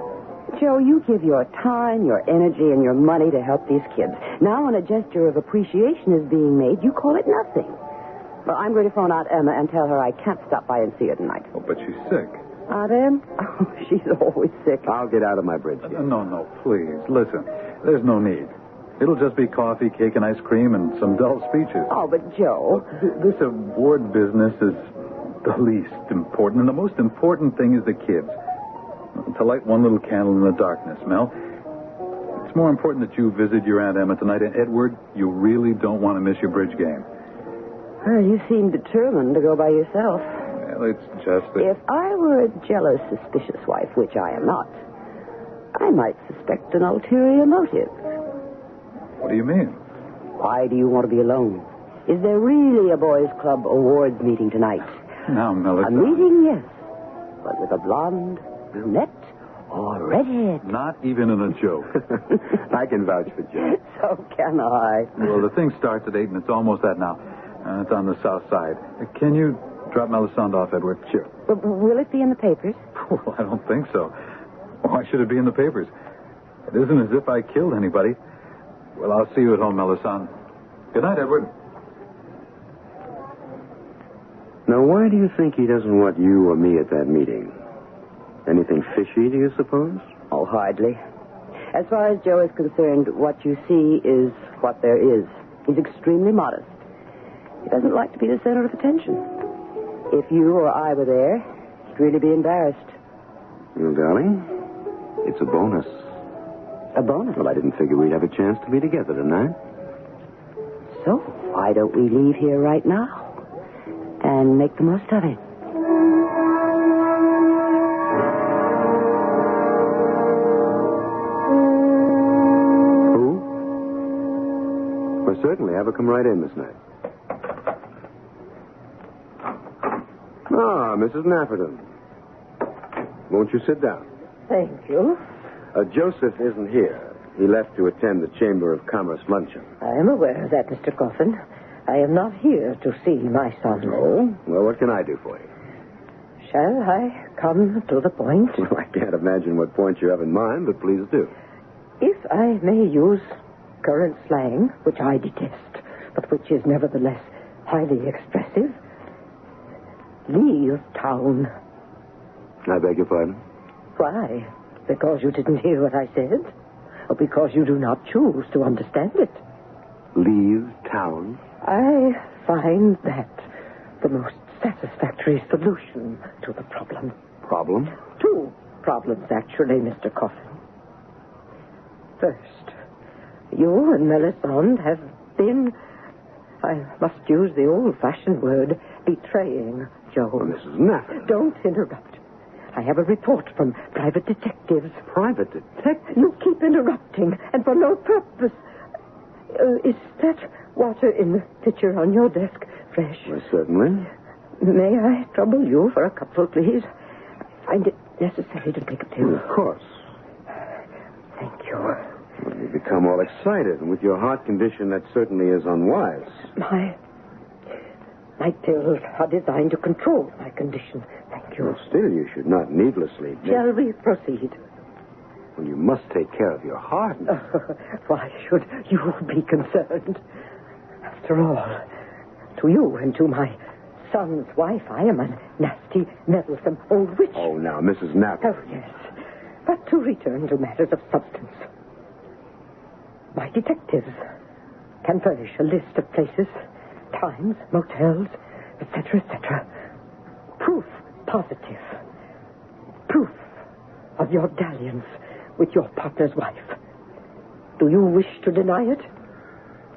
Joe, you give your time, your energy, and your money to help these kids. Now when a gesture of appreciation is being made, you call it nothing. Well, I'm going to phone Aunt Emma and tell her I can't stop by and see her tonight. Oh, but she's sick. Aunt Em? Oh, she's always sick. I'll get out of my bridge game. No, please. Listen, there's no need. It'll just be coffee, cake, and ice cream, and some dull speeches. Oh, but Joe... This award business is the least important, and the most important thing is the kids. To light one little candle in the darkness, Mel. It's more important that you visit your Aunt Emma tonight, and Edward, you really don't want to miss your bridge game. Well, you seem determined to go by yourself. Well, it's just that... If I were a jealous, suspicious wife, which I am not, I might suspect an ulterior motive. What do you mean? Why do you want to be alone? Is there really a boys' club awards meeting tonight? Now, Melody... A meeting, yes. But with a blonde, brunette, or redhead? Not even in a joke. I can vouch for Joe. So can I. Well, the thing starts at 8, and it's almost that now. It's on the south side. Can you drop Melisande off, Edward? Sure. Will it be in the papers? Well, I don't think so. Why should it be in the papers? It isn't as if I killed anybody. Well, I'll see you at home, Melisande. Good night, Edward. Now, why do you think he doesn't want you or me at that meeting? Anything fishy, do you suppose? Oh, hardly. As far as Joe is concerned, what you see is what there is. He's extremely modest. He doesn't like to be the center of attention. If you or I were there, he'd really be embarrassed. Well, darling, it's a bonus. A bonus? Well, I didn't figure we'd have a chance to be together tonight. So, why don't we leave here right now and make the most of it? Who? Well, certainly. Have her come right in, Miss Knight. Ah, Mrs. Nafferton. Won't you sit down? Thank you. Joseph isn't here. He left to attend the Chamber of Commerce luncheon. I am aware of that, Mr. Coffin. I am not here to see my son. Oh? Well, what can I do for you? Shall I come to the point? Well, I can't imagine what point you have in mind, but please do. If I may use current slang, which I detest, but which is nevertheless highly expressive, leave town. I beg your pardon? Why? Because you didn't hear what I said? Or because you do not choose to understand it? Leave town? I find that the most satisfactory solution to the problem. Problem? 2 problems, actually, Mr. Coffin. First, you and Melisande have been, I must use the old-fashioned word, betraying Joe. Oh, Mrs. Nafferton. Don't interrupt. I have a report from private detectives. Private detectives? You keep interrupting, and for no purpose. Is that water in the pitcher on your desk fresh? Well, certainly. May I trouble you for a cupful, please? I find it necessary to make a tea. Of course. Thank you. Well, you become all excited, and with your heart condition, that certainly is unwise. My pills are designed to control my condition. Thank you. Well, still, you should not needlessly... Shall we proceed? Well, you must take care of your heart. Why should you be concerned? After all, to you and to my son's wife, I am a nasty, meddlesome old witch. Oh, now, Mrs. Knapp. Oh, yes. But to return to matters of substance. My detectives can furnish a list of places, times, motels, etc., etc. Proof positive. Proof of your dalliance with your partner's wife. Do you wish to deny it?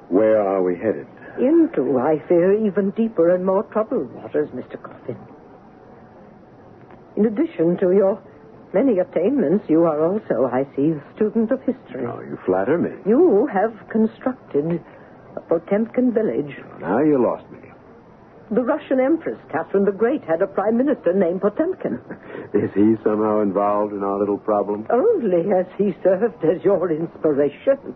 Where are we headed? Into, I fear, even deeper and more troubled waters, Mr. Coffin. In addition to your many attainments, you are also, I see, a student of history. Oh, you flatter me. You have constructed a Potemkin village. Now you lost me. The Russian Empress, Catherine the Great, had a prime minister named Potemkin. Is he somehow involved in our little problem? Only as he served as your inspiration.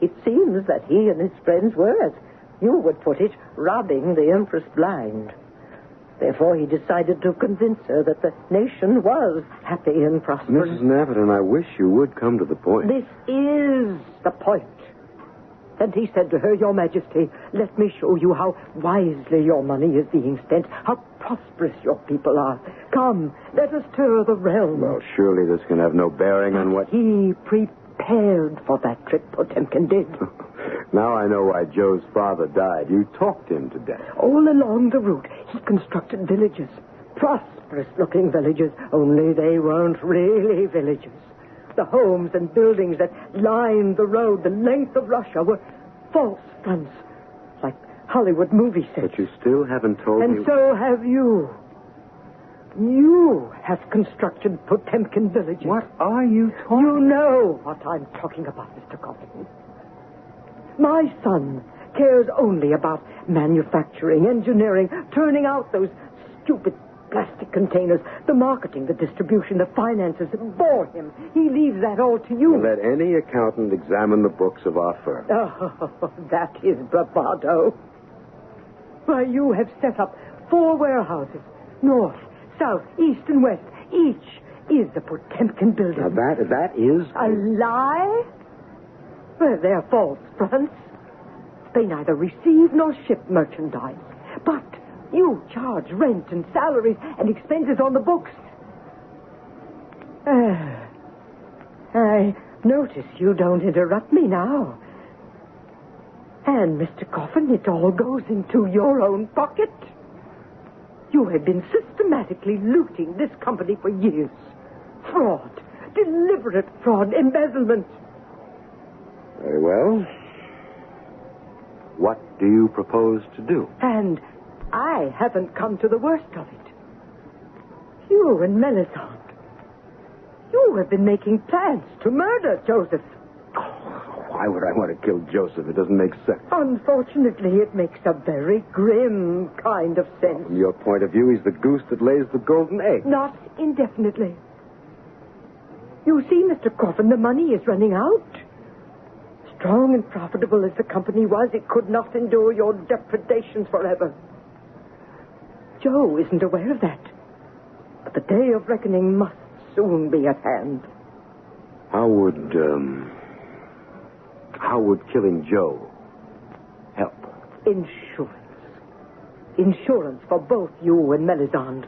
It seems that he and his friends were, as you would put it, robbing the Empress blind. Therefore, he decided to convince her that the nation was happy and prosperous. Mrs. Nafferton, I wish you would come to the point. This is the point. And he said to her, Your Majesty, let me show you how wisely your money is being spent, how prosperous your people are. Come, let us tour the realm. Well, surely this can have no bearing on what... He prepared for that trip, Potemkin did. Now I know why Joe's father died. You talked him to death. All along the route, he constructed villages. Prosperous-looking villages, only they weren't really villages. The homes and buildings that lined the road the length of Russia were false fronts, like Hollywood movie sets. But you still haven't told me... And so have you. You have constructed Potemkin villages. What are you talking... You know what I'm talking about, Mr. Coffin. My son cares only about manufacturing, engineering, turning out those stupid plastic containers, the marketing, the distribution, the finances. Bore him. He leaves that all to you. Let any accountant examine the books of our firm. Oh, that is bravado. Why, you have set up 4 warehouses, north, south, east, and west. Each is a Potemkin building. Now, that is... A lie? Well, they're false fronts. They neither receive nor ship merchandise. But you charge rent and salaries and expenses on the books. I notice you don't interrupt me now. And, Mr. Coffin, it all goes into your own pocket. You have been systematically looting this company for years. Fraud, deliberate fraud, embezzlement. Very well. What do you propose to do? And I haven't come to the worst of it. You and Melisande, you have been making plans to murder Joseph. Why would I want to kill Joseph? It doesn't make sense. Unfortunately, it makes a very grim kind of sense. From your point of view, he's the goose that lays the golden egg. Not indefinitely. You see, Mr. Coffin, the money is running out. Strong and profitable as the company was, it could not endure your depredations forever. Joe isn't aware of that. But the day of reckoning must soon be at hand. How would killing Joe help? Insurance. Insurance for both you and Melisande.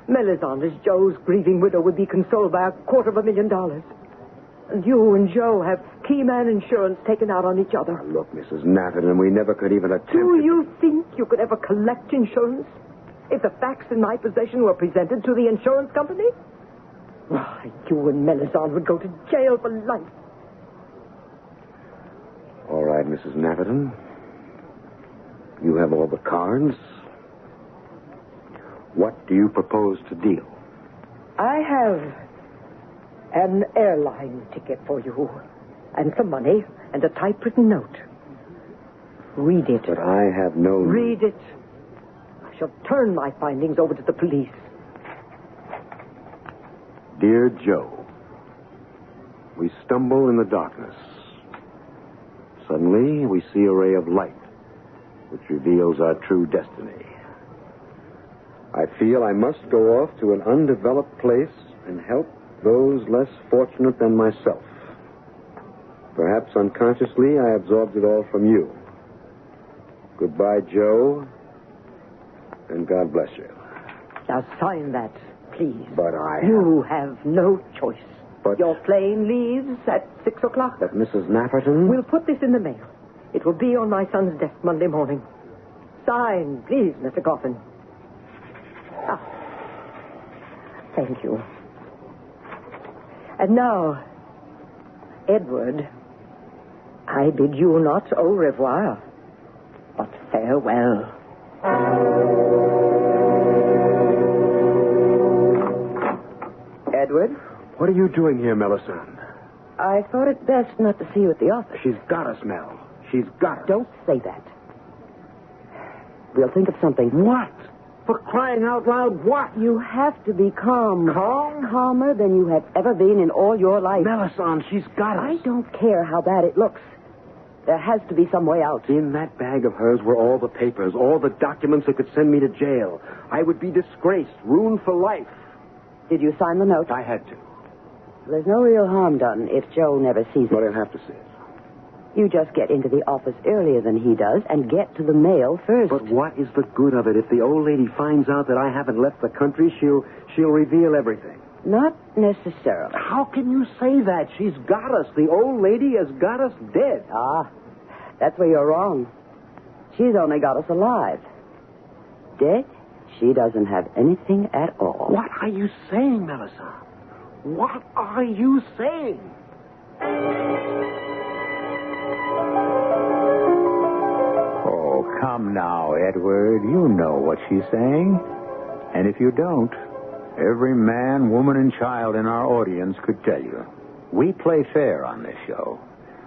Melisande, as Joe's grieving widow, would be consoled by $250,000. And you and Joe have key man insurance taken out on each other. Now, look, Mrs. Nafferton, we never could even attempt... Do you think you could ever collect insurance if the facts in my possession were presented to the insurance company? Why, you and Melisande would go to jail for life. All right, Mrs. Nafferton. You have all the cards. What do you propose to deal? I have an airline ticket for you, and some money, and a typewritten note. Read it. But I have no... Read it. I shall turn my findings over to the police. Dear Joe, we stumble in the darkness. Suddenly, we see a ray of light, which reveals our true destiny. I feel I must go off to an undeveloped place and help those less fortunate than myself. Perhaps unconsciously, I absorbed it all from you. Goodbye, Joe, and God bless you. Now sign that, please. But I... You have no choice. But... Your plane leaves at 6 o'clock. But Mrs. Nafferton... We'll put this in the mail. It will be on my son's desk Monday morning. Sign, please, Mr. Coffin. Ah. Thank you. And now, Edward, I bid you not au revoir, but farewell. Edward. What are you doing here, Melisande? I thought it best not to see you at the office. She's got us, Mel. She's got us. Don't say that. We'll think of something. What? For crying out loud, what? You have to be calm. Calm? Calmer than you have ever been in all your life. Melisande, she's got us. I don't care how bad it looks. There has to be some way out. In that bag of hers were all the papers, all the documents that could send me to jail. I would be disgraced, ruined for life. Did you sign the note? I had to. There's no real harm done if Joe never sees it. But I'll have to see it. You just get into the office earlier than he does and get to the mail first. But what is the good of it? If the old lady finds out that I haven't left the country, she'll reveal everything. Not necessarily. How can you say that? She's got us. The old lady has got us dead. Ah, that's where you're wrong. She's only got us alive. Dead, she doesn't have anything at all. What are you saying, Melisande? What are you saying? Oh, come now, Edward. You know what she's saying. And if you don't, every man, woman, and child in our audience could tell you. We play fair on this show.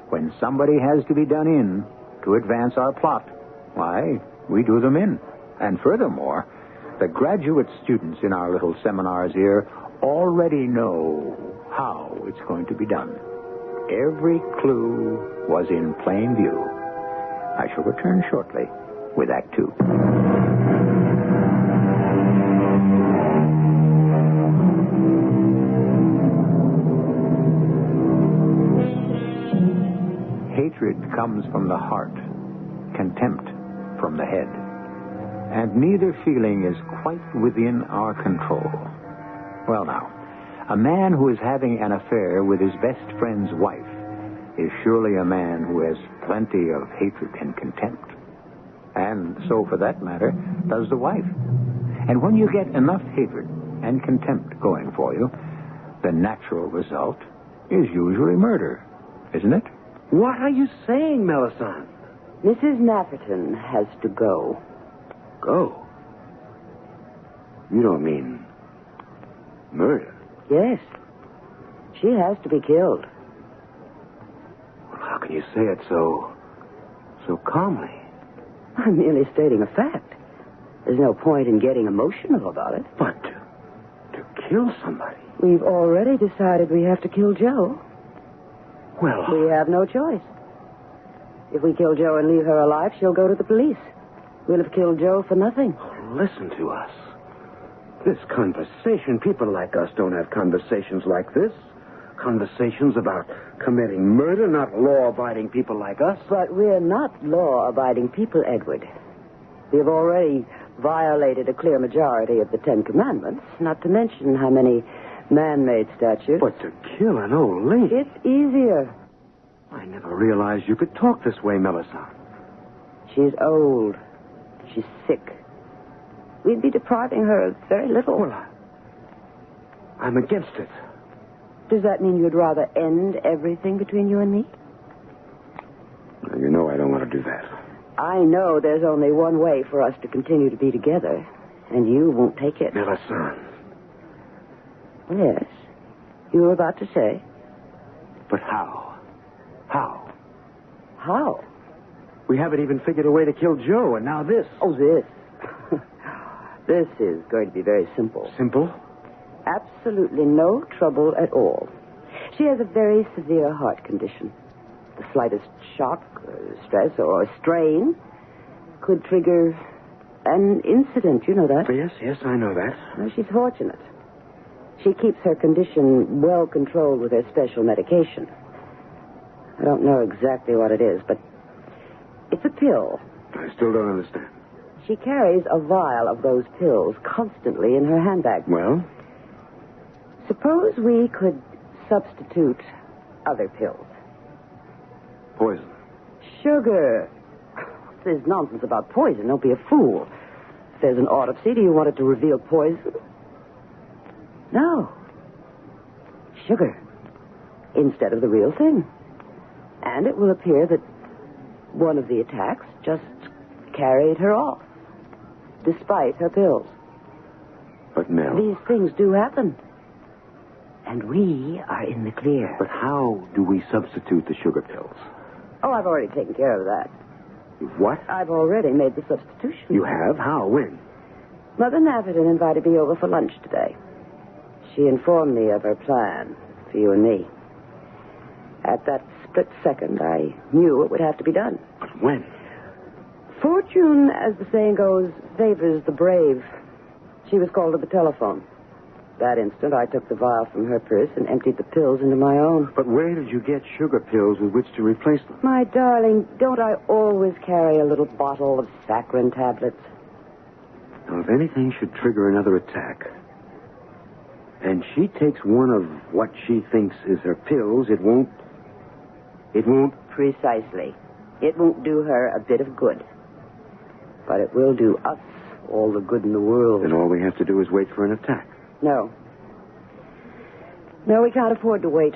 When somebody has to be done in to advance our plot, why, we do them in. And furthermore, the graduate students in our little seminars here already know how it's going to be done. Every clue was in plain view. I shall return shortly with Act Two. Hatred comes from the heart, contempt from the head. And neither feeling is quite within our control. Well, now, a man who is having an affair with his best friend's wife is surely a man who has plenty of hatred and contempt. And so, for that matter, does the wife. And when you get enough hatred and contempt going for you, the natural result is usually murder, isn't it? What are you saying, Melisande? Mrs. Nafferton has to go. Go? You don't mean murder? Yes. She has to be killed. Well, how can you say it so calmly? I'm merely stating a fact. There's no point in getting emotional about it. But to kill somebody? We've already decided we have to kill Joe. Well... We have no choice. If we kill Joe and leave her alive, she'll go to the police. We'll have killed Joe for nothing. Listen to us. This conversation, people like us don't have conversations like this. Conversations about committing murder, not law-abiding people like us. But we're not law-abiding people, Edward. We've already violated a clear majority of the Ten Commandments, not to mention how many man-made statutes. But to kill an old lady... It's easier. I never realized you could talk this way, Melisande. She's old. She's sick. We'd be depriving her of very little. Well, I'm against it. Does that mean you'd rather end everything between you and me? Well, you know I don't want to do that. I know there's only one way for us to continue to be together, and you won't take it. Melisande. Yes. You were about to say. But how? How? How? We haven't even figured a way to kill Joe, and now this. Oh, this. This is going to be very simple. Simple? Absolutely no trouble at all. She has a very severe heart condition. The slightest shock, or stress, or strain could trigger an incident. You know that? Yes, I know that. Well, she's fortunate. She keeps her condition well controlled with her special medication. I don't know exactly what it is, but it's a pill. I still don't understand. She carries a vial of those pills constantly in her handbag. Well? Suppose we could substitute other pills. Poison. Sugar. There's nonsense about poison. Don't be a fool. If there's an autopsy, do you want it to reveal poison? No. Sugar. Instead of the real thing. And it will appear that one of the attacks just carried her off, despite her pills. But, Mel... These things do happen. And we are in the clear. But how do we substitute the sugar pills? Oh, I've already taken care of that. What? I've already made the substitution. You have? How? When? Mother Nafferton invited me over for lunch today. She informed me of her plan for you and me. At that split second, I knew it would have to be done. But when? Fortune, as the saying goes, favors the brave. She was called to the telephone. That instant, I took the vial from her purse and emptied the pills into my own. But where did you get sugar pills with which to replace them? My darling, don't I always carry a little bottle of saccharin tablets? Now, if anything should trigger another attack, and she takes one of what she thinks is her pills, it won't... Precisely. It won't do her a bit of good. But it will do us all the good in the world. Then all we have to do is wait for an attack. No. No, we can't afford to wait.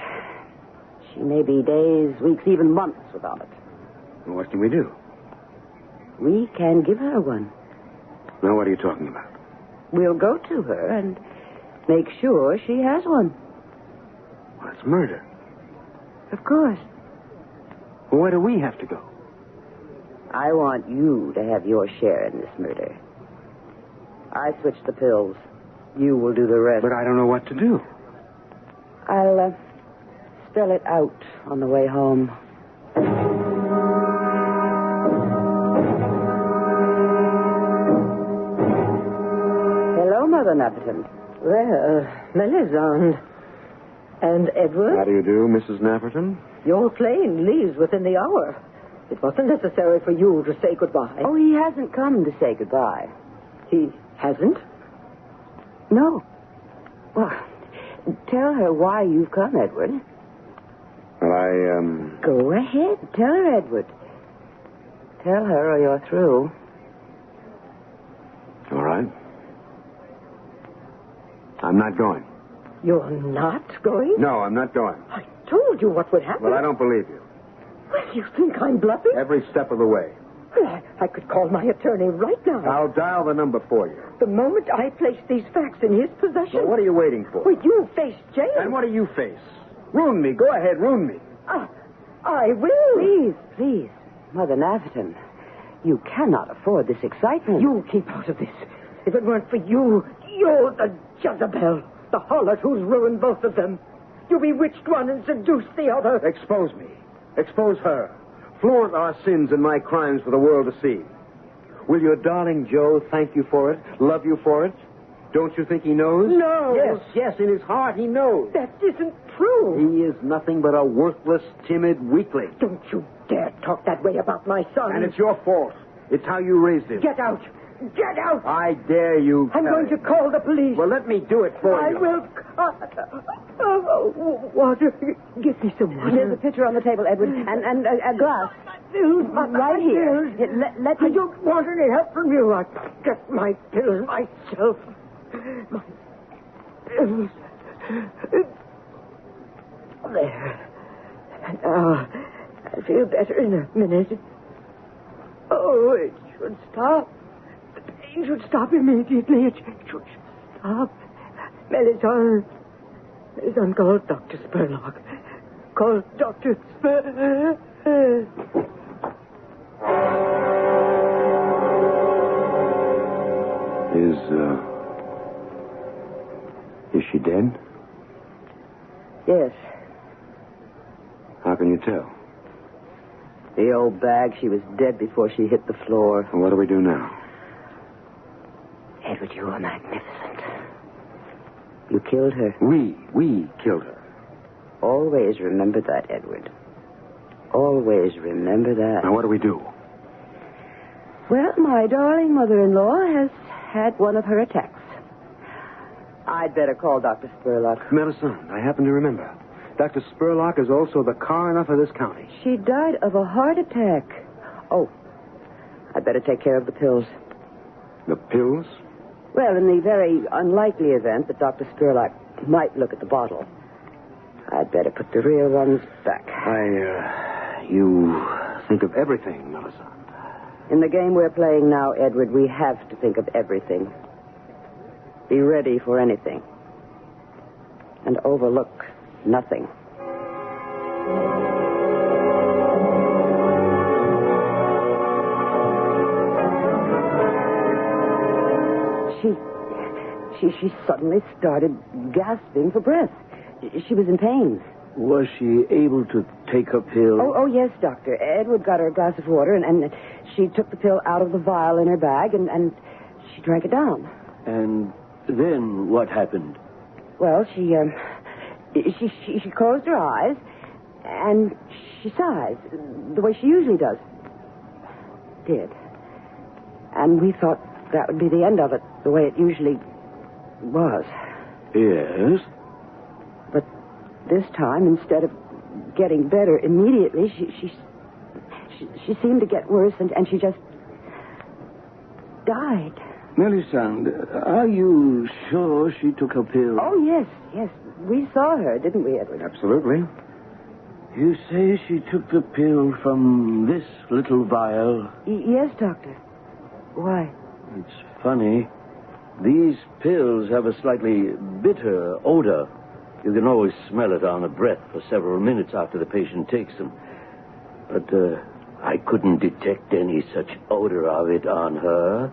She may be days, weeks, even months without it. Well, what can we do? We can give her one. Now, what are you talking about? We'll go to her and make sure she has one. Well, it's murder. Of course. Well, why do we have to go? I want you to have your share in this murder. I switched the pills. You will do the rest. But I don't know what to do. I'll spell it out on the way home. Hello, Mother Nafferton. Well, Melisande. And Edward? How do you do, Mrs. Nafferton? Your plane leaves within the hour. It wasn't necessary for you to say goodbye. Oh, he hasn't come to say goodbye. He hasn't? No. Well, tell her why you've come, Edward. Well, Go ahead. Tell her, Edward. Tell her or you're through. All right. I'm not going. You're not going? No, I'm not going. I told you what would happen. Well, I don't believe you. Well, you think I'm bluffing? Every step of the way. Well, I could call my attorney right now. I'll dial the number for you. The moment I place these facts in his possession... Well, what are you waiting for? Well, you face jail. And what do you face? Ruin me. Go ahead, ruin me. I will. Please, Mother Nafferton. You cannot afford this excitement. You keep out of this. If it weren't for you, you're the Jezebel. The harlot who's ruined both of them. You bewitched one and seduced the other. Expose me. Expose her. Flaunt our sins and my crimes for the world to see. Will your darling Joe thank you for it? Love you for it? Don't you think he knows? No. Yes, in his heart he knows. That isn't true. He is nothing but a worthless, timid weakling. Don't you dare talk that way about my son. And it's your fault. It's how you raised him. Get out. Get out. I dare you. I'm going to call the police. Well, let me do it for you. I will. Water. Give me some water. There's a pitcher on the table, Edward, and a glass. Right here. Let me... I don't want any help from you. I get my pills myself. My pills. There. Now, I feel better in a minute. Oh, it should stop. The pain should stop immediately. It should stop. Melisande, call Dr. Spurlock. Call Dr. Spurlock. Is she dead? Yes. How can you tell? The old bag, she was dead before she hit the floor. Well, what do we do now? Edward, you are magnificent. You killed her. We killed her. Always remember that, Edward. Always remember that. Now, what do we do? Well, my darling mother-in-law has had one of her attacks. I'd better call Dr. Spurlock. Melisande, I happen to remember. Dr. Spurlock is also the coroner for this county. She died of a heart attack. Oh, I'd better take care of the pills. The pills? Well, in the very unlikely event that Dr. Spurlock might look at the bottle, I'd better put the real ones back. You think of everything, Melisande. In the game we're playing now, Edward, we have to think of everything. Be ready for anything. and overlook nothing. She suddenly started gasping for breath. She was in pain. Was she able to take her pill? Oh, yes, Doctor. Edward got her a glass of water, and she took the pill out of the vial in her bag, and she drank it down. And then what happened? Well, she closed her eyes, and she sighed, the way she usually does. Did. And we thought that would be the end of it, the way it usually was. Yes? But this time, instead of getting better immediately, she seemed to get worse, and she just died. Melisande, are you sure she took her pill? Oh, yes. We saw her, didn't we, Edward? Absolutely. You say she took the pill from this little vial? Yes, Doctor. Why? It's funny. These pills have a slightly bitter odor. You can always smell it on the breath for several minutes after the patient takes them. But I couldn't detect any such odor of it on her.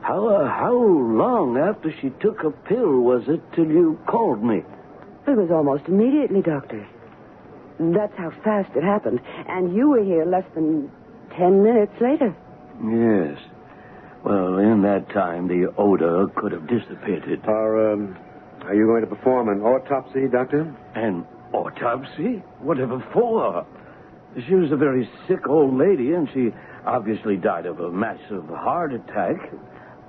How long after she took a pill was it till you called me? It was almost immediately, Doctor. That's how fast it happened. And you were here less than 10 minutes later. Yes. Well, in that time, the odor could have dissipated. Are you going to perform an autopsy, Doctor? An autopsy? Whatever for? She was a very sick old lady, and she obviously died of a massive heart attack.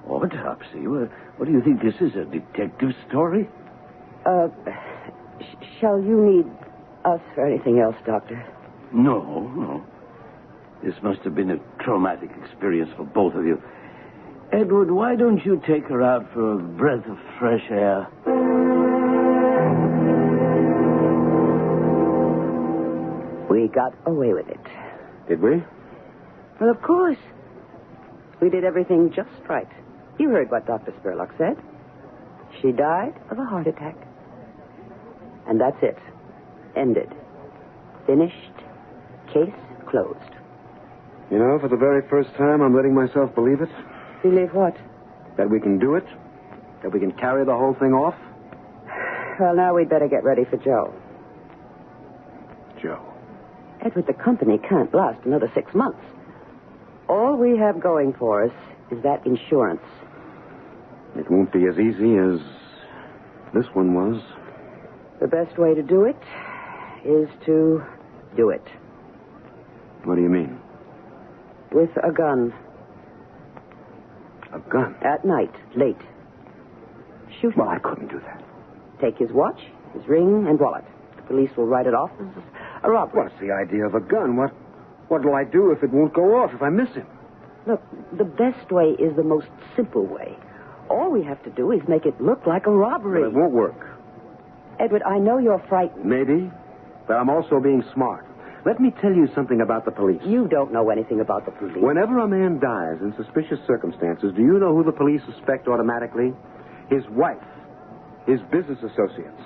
Autopsy? What do you think this is, a detective story? Shall you need us for anything else, Doctor? No. This must have been a traumatic experience for both of you. Edward, why don't you take her out for a breath of fresh air? We got away with it. Did we? Well, of course. We did everything just right. You heard what Dr. Spurlock said. She died of a heart attack. And that's it. Ended. Finished. Case closed. You know, for the very first time, I'm letting myself believe it. Believe what? That we can do it. That we can carry the whole thing off. Well, now we'd better get ready for Joe. Joe. Edward, the company can't last another 6 months. All we have going for us is that insurance. It won't be as easy as this one was. The best way to do it is to do it. What do you mean? With a gun. A gun? At night, late. Shoot him. Well, I couldn't do that. Take his watch, his ring, and wallet. The police will write it off as a robbery. What's the idea of a gun? What'll I do if it won't go off, if I miss him? Look, the best way is the most simple way. All we have to do is make it look like a robbery. But it won't work. Edward, I know you're frightened. Maybe, but I'm also being smart. Let me tell you something about the police. You don't know anything about the police. Whenever a man dies in suspicious circumstances, do you know who the police suspect automatically? His wife. His business associates.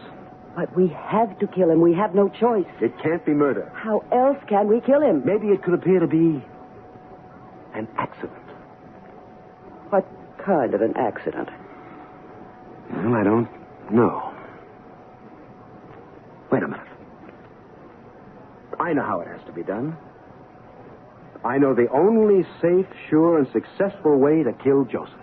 But we have to kill him. We have no choice. It can't be murder. How else can we kill him? Maybe it could appear to be an accident. What kind of an accident? Well, I don't know. Wait a minute. I know how it has to be done. I know the only safe, sure, and successful way to kill Joseph.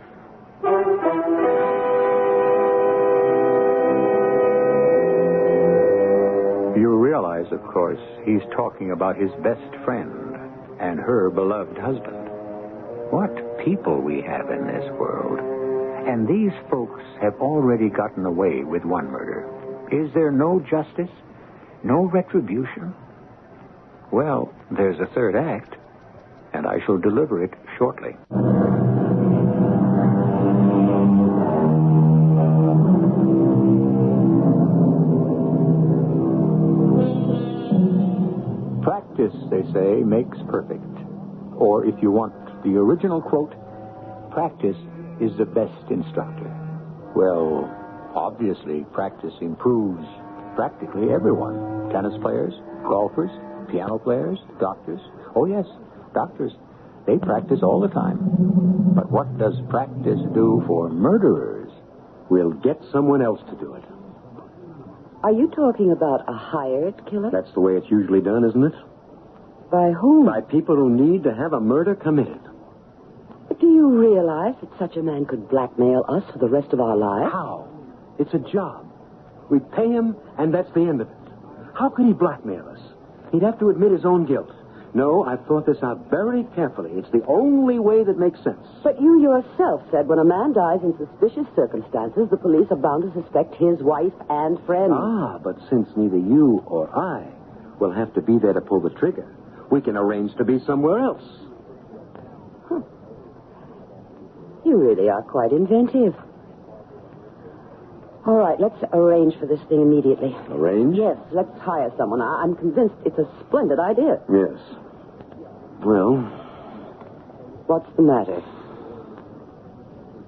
You realize, of course, he's talking about his best friend and her beloved husband. What people we have in this world. And these folks have already gotten away with one murder. Is there no justice? No retribution? Well, there's a third act, and I shall deliver it shortly. Practice, they say, makes perfect. Or if you want the original quote, practice is the best instructor. Well, Obviously, practice improves practically everyone. Tennis players, golfers, piano players, doctors. Oh, yes, doctors. They practice all the time. But what does practice do for murderers? We'll get someone else to do it. Are you talking about a hired killer? That's the way it's usually done, isn't it? By whom? By people who need to have a murder committed. Do you realize that such a man could blackmail us for the rest of our lives? How? It's a job. We pay him, and that's the end of it. How could he blackmail us? He'd have to admit his own guilt. No, I've thought this out very carefully. It's the only way that makes sense. But you yourself said when a man dies in suspicious circumstances, the police are bound to suspect his wife and friends. Ah, but since neither you or I will have to be there to pull the trigger, we can arrange to be somewhere else. You really are quite inventive. All right, let's arrange for this thing immediately. Arrange? Yes, let's hire someone. I'm convinced it's a splendid idea. Yes. Well... What's the matter?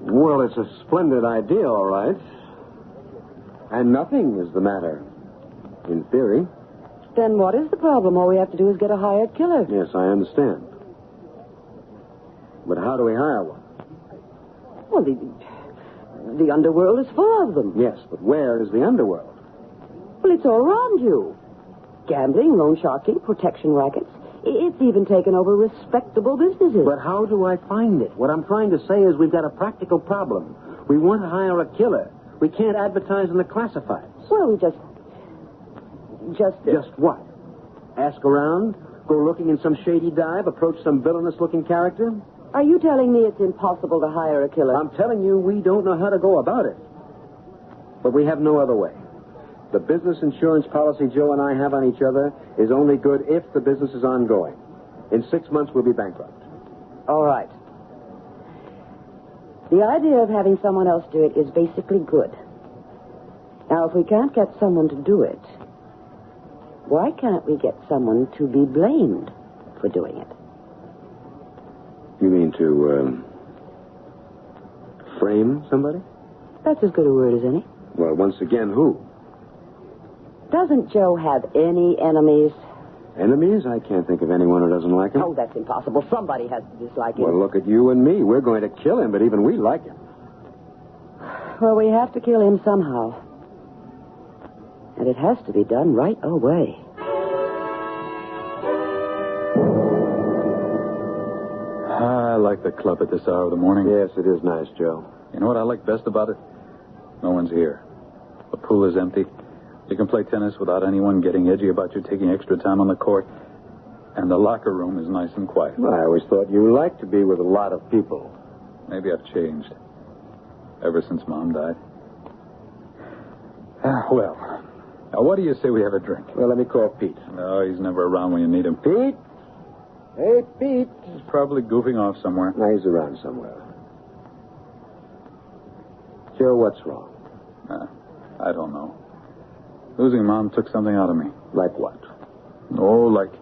Well, it's a splendid idea, all right. And nothing is the matter, in theory. Then what is the problem? All we have to do is get a hired killer. Yes, I understand. But how do we hire one? Well, the underworld is full of them. Yes, but where is the underworld? Well, it's all around you. Gambling, loan sharking, protection rackets. It's even taken over respectable businesses. But how do I find it? What I'm trying to say is we've got a practical problem. We want to hire a killer. We can't advertise in the classifieds. Well, just Just what? Ask around? Go looking in some shady dive? Approach some villainous-looking character? Are you telling me it's impossible to hire a killer? I'm telling you we don't know how to go about it. But we have no other way. The business insurance policy Joe and I have on each other is only good if the business is ongoing. In 6 months, we'll be bankrupt. All right. The idea of having someone else do it is basically good. Now, if we can't get someone to do it, why can't we get someone to be blamed for doing it? You mean to, frame somebody? That's as good a word as any. Well, once again, who? Doesn't Joe have any enemies? Enemies? I can't think of anyone who doesn't like him. Oh, that's impossible. Somebody has to dislike him. Well, look at you and me. We're going to kill him, but even we like him. Well, we have to kill him somehow. And it has to be done right away. I like the club at this hour of the morning. Yes, it is nice, Joe. You know what I like best about it? No one's here. The pool is empty. You can play tennis without anyone getting edgy about you taking extra time on the court. And the locker room is nice and quiet. Well, I always thought you liked to be with a lot of people. Maybe I've changed. Ever since Mom died. Well, now what do you say we have a drink? Well, let me call Pete. No, he's never around when you need him. Pete? Hey, Pete. He's probably goofing off somewhere. No, he's around somewhere. Joe, what's wrong? I don't know. Losing Mom took something out of me. Like what? Oh, like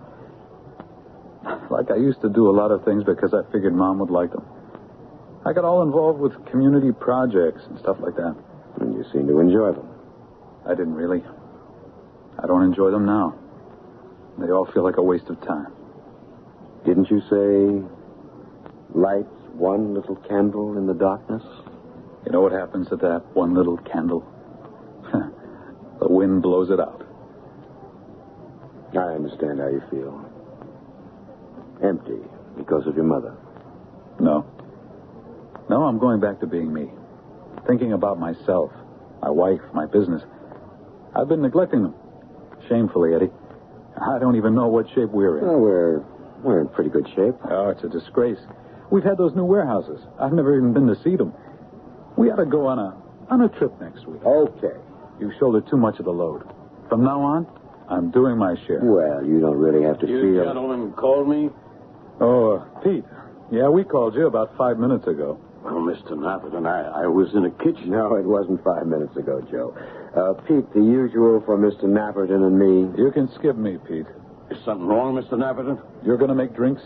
I used to do a lot of things because I figured Mom would like them. I got all involved with community projects and stuff like that. And you seem to enjoy them. I didn't really. I don't enjoy them now. They all feel like a waste of time. Didn't you say light one little candle in the darkness? You know what happens to that one little candle? The wind blows it out. I understand how you feel. Empty because of your mother. No, I'm going back to being me. Thinking about myself, my wife, my business. I've been neglecting them. Shamefully, Eddie. I don't even know what shape we're in. Well, we're in pretty good shape. Oh, it's a disgrace. We've had those new warehouses. I've never even been to see them. We ought to go on a trip next week. Okay. You shouldered too much of the load. From now on, I'm doing my share. Well, you don't really have to You feel... gentlemen called me? Oh, Pete. Yeah, we called you about 5 minutes ago. Well, Mr. Napperton, I was in the kitchen. No, it wasn't 5 minutes ago, Joe. Pete, the usual for Mr. Napperton and me. You can skip me, Pete. Is something wrong, Mr. Napperton? You're going to make drinks?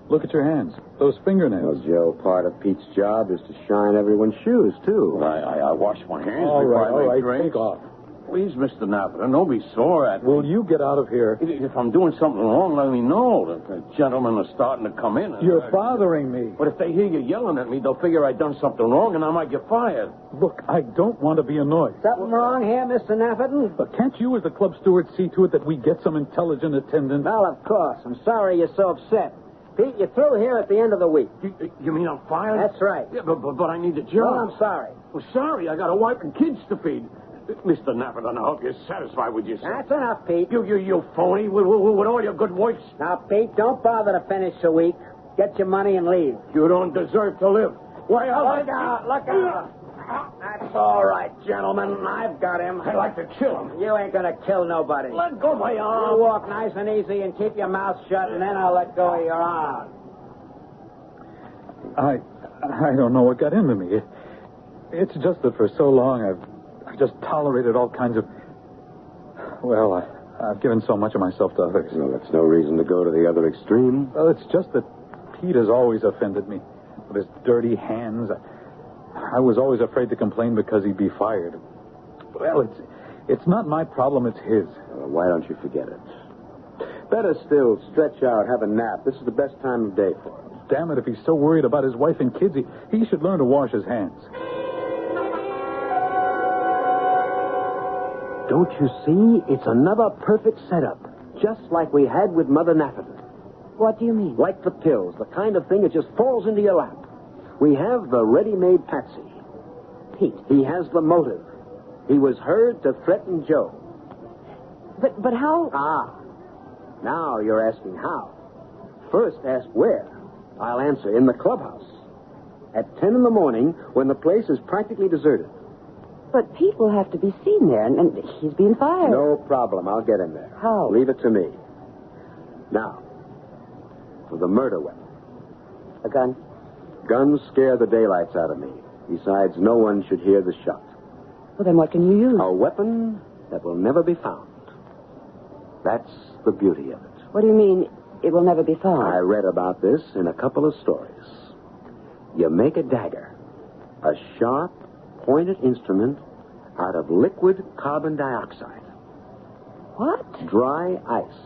Look at your hands. Those fingernails. Well, Joe, part of Pete's job is to shine everyone's shoes, too. Well, I wash my hands All before right, I all make right, drinks. take off. Please, Mr. Napperton, don't be sore at me. Will you get out of here? If I'm doing something wrong, let me know. The gentlemen are starting to come in. You're bothering me. But if they hear you yelling at me, they'll figure I've done something wrong and I might get fired. Look, I don't want to be annoyed. Something wrong here, Mr. Napperton? But can't you, as the club steward, see to it that we get some intelligent attendance? Well, of course. I'm sorry you're so upset. Pete, you're through here at the end of the week. You mean I'm fired? That's right. Yeah, but I need a job. Well, I'm sorry. Well, sorry, I got a wife and kids to feed. Mr. Napperton, I hope you're satisfied with yourself. That's enough, Pete. You phony, with all your good works. Now, Pete, don't bother to finish the week. Get your money and leave. You don't deserve to live. Why, Look out. That's all right, gentlemen. I've got him. I'd like to kill him. You ain't gonna kill nobody. Let go of my arm. You walk nice and easy and keep your mouth shut, and then I'll let go of your arm. I don't know what got into me. It's just that for so long I've just tolerated all kinds of... Well, I've given so much of myself to others. Well, that's no reason to go to the other extreme. Well, it's just that Pete has always offended me with his dirty hands. I was always afraid to complain because he'd be fired. Well, it's not my problem, it's his. Well, why don't you forget it? Better still, stretch out, have a nap. This is the best time of day for it. Damn it, if he's so worried about his wife and kids, he should learn to wash his hands. Don't you see? It's another perfect setup, just like we had with Mother Napperton. What do you mean? Like the pills, the kind of thing that just falls into your lap. We have the ready-made patsy. Pete. He has the motive. He was heard to threaten Joe. But how? Now you're asking how. First, ask where. I'll answer, in the clubhouse. At 10 in the morning, when the place is practically deserted. But Pete will have to be seen there, and he's being fired. No problem. I'll get him there. How? Leave it to me. Now, for the murder weapon. A gun? Guns scare the daylights out of me. Besides, no one should hear the shot. Well, then what can you use? A weapon that will never be found. That's the beauty of it. What do you mean, it will never be found? I read about this in a couple of stories. You make a dagger, a sharp, pointed instrument out of liquid carbon dioxide. What? Dry ice.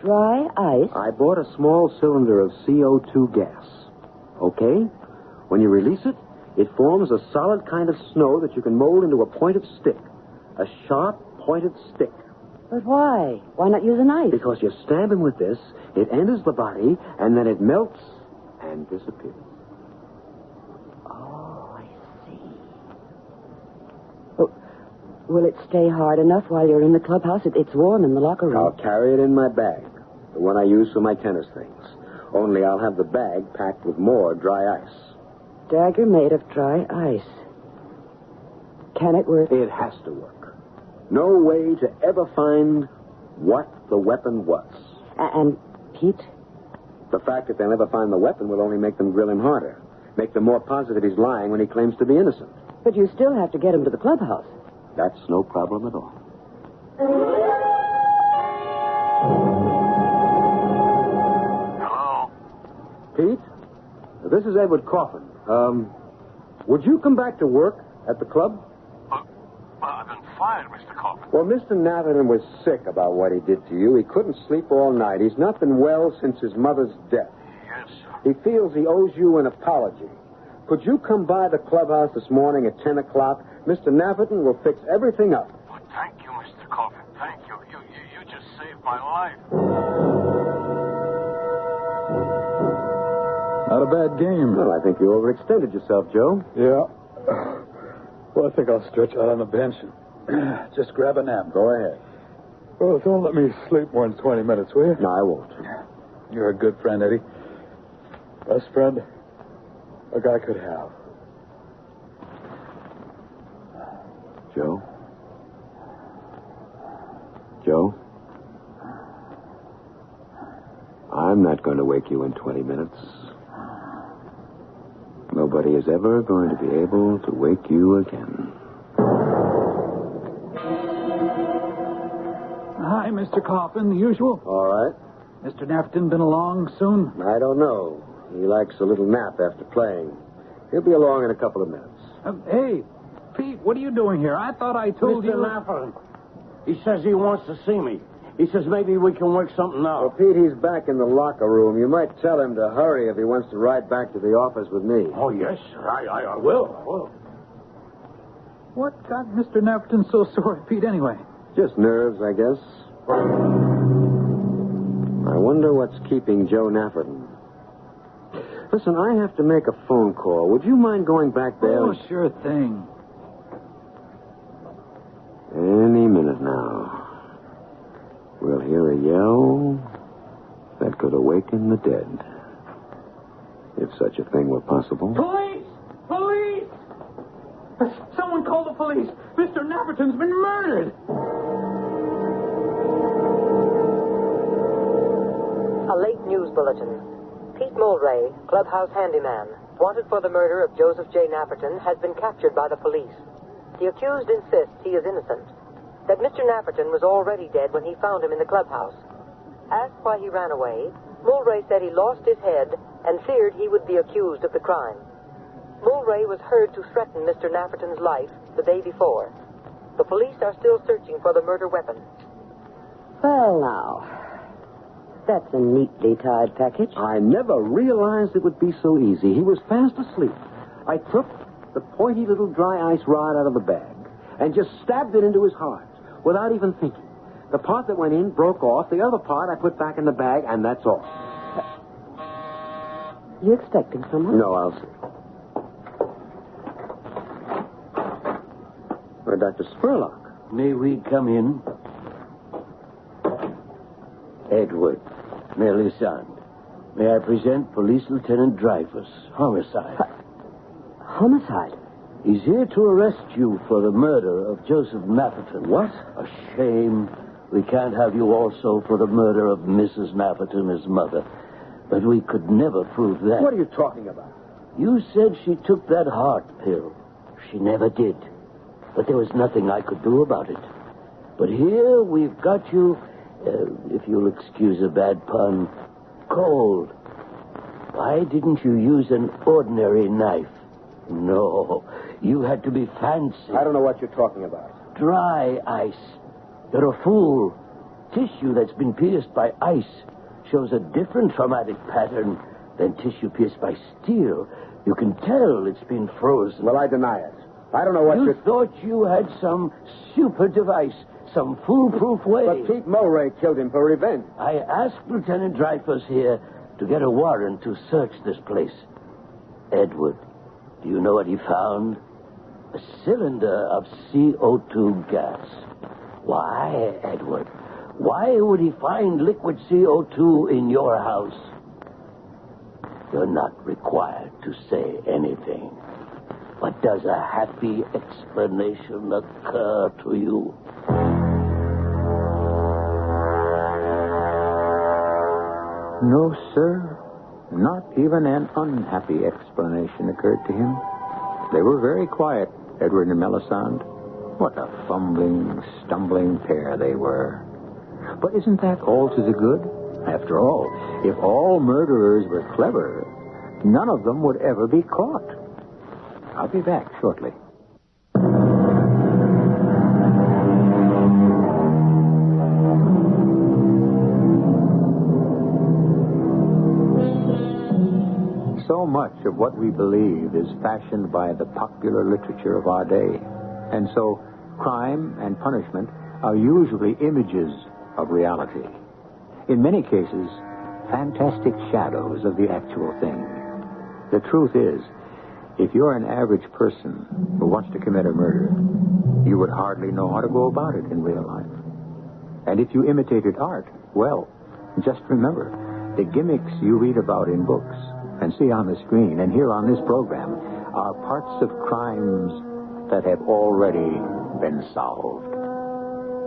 Dry ice? I bought a small cylinder of CO2 gas. Okay? When you release it, it forms a solid kind of snow that you can mold into a pointed stick. A sharp, pointed stick. But why? Why not use a knife? Because you stab him with this, it enters the body, and then it melts and disappears. Oh, I see. Oh, will it stay hard enough while you're in the clubhouse? It's warm in the locker room. I'll carry it in my bag, the one I use for my tennis things. Only I'll have the bag packed with more dry ice. Dagger made of dry ice. Can it work? It has to work. No way to ever find what the weapon was. And Pete? The fact that they'll never find the weapon will only make them grill him harder. Make them more positive he's lying when he claims to be innocent. But you still have to get him to the clubhouse. That's no problem at all. Hello? Pete? This is Edward Coffin. Would you come back to work at the club? I've been fired, Mr. Coffin. Well, Mr. Napperton was sick about what he did to you. He couldn't sleep all night. He's not been well since his mother's death. Yes, sir. He feels he owes you an apology. Could you come by the clubhouse this morning at 10 o'clock? Mr. Napperton will fix everything up. Well, thank you, Mr. Coffin. Thank you. You just saved my life. Not a bad game. Well, I think you overextended yourself, Joe. Yeah. Well, I think I'll stretch out on the bench and just grab a nap. Go ahead. Well, don't let me sleep more than 20 minutes, will you? No, I won't. You're a good friend, Eddie. Best friend a guy could have. Joe? Joe? I'm not going to wake you in 20 minutes. Nobody is ever going to be able to wake you again. Hi, Mr. Coffin, the usual. All right. Mr. Nafton been along soon? I don't know. He likes a little nap after playing. He'll be along in a couple of minutes. Hey, Pete, what are you doing here? I thought I told you... Mr. Nafton, he says he wants to see me. He says maybe we can work something out. Well, Pete, he's back in the locker room. You might tell him to hurry if he wants to ride back to the office with me. Oh, yes, I will. What got Mr. Nafton so sore, Pete, anyway? Just nerves, I guess. I wonder what's keeping Joe Nafferton. Listen, I have to make a phone call. Would you mind going back there? Oh, sure thing. Any minute now. We'll hear a yell that could awaken the dead. If such a thing were possible. Police! Police! Someone call the police. Mr. Nafferton's been murdered. A late news bulletin. Pete Mulray, clubhouse handyman, wanted for the murder of Joseph J. Nafferton, has been captured by the police. The accused insists he is innocent, that Mr. Nafferton was already dead when he found him in the clubhouse. Asked why he ran away, Mulray said he lost his head and feared he would be accused of the crime. Mulray was heard to threaten Mr. Nafferton's life the day before. The police are still searching for the murder weapon. Well, now, that's a neatly tied package. I never realized it would be so easy. He was fast asleep. I took the pointy little dry ice rod out of the bag and just stabbed it into his heart without even thinking. The part that went in broke off. The other part I put back in the bag, and that's all. You expecting someone? No, I'll see. Dr. Spurlock. May we come in? Edward, Melisande. May I present Police Lieutenant Dreyfus, homicide. Homicide? He's here to arrest you for the murder of Joseph Nafferton. What? A shame. We can't have you also for the murder of Mrs. Nafferton, his mother. But we could never prove that. What are you talking about? You said she took that heart pill. She never did. But there was nothing I could do about it. But here we've got you, if you'll excuse a bad pun, cold. Why didn't you use an ordinary knife? No, you had to be fancy. I don't know what you're talking about. Dry ice. You're a fool. Tissue that's been pierced by ice shows a different traumatic pattern than tissue pierced by steel. You can tell it's been frozen. Well, I deny it. I don't know what you thought you had some super device, some foolproof way. But Pete Mulray killed him for revenge. I asked Lieutenant Dreyfus here to get a warrant to search this place. Edward, do you know what he found? A cylinder of CO2 gas. Why, Edward? Why would he find liquid CO2 in your house? You're not required to say anything. But does a happy explanation occur to you? No, sir. Not even an unhappy explanation occurred to him. They were very quiet, Edward and Melisande. What a fumbling, stumbling pair they were. But isn't that all to the good? After all, if all murderers were clever, none of them would ever be caught. I'll be back shortly. So much of what we believe is fashioned by the popular literature of our day. And so crime and punishment are usually images of reality. In many cases, fantastic shadows of the actual thing. The truth is, if you're an average person who wants to commit a murder, you would hardly know how to go about it in real life. And if you imitated art, well, just remember, the gimmicks you read about in books and see on the screen and hear on this program are parts of crimes that have already been solved.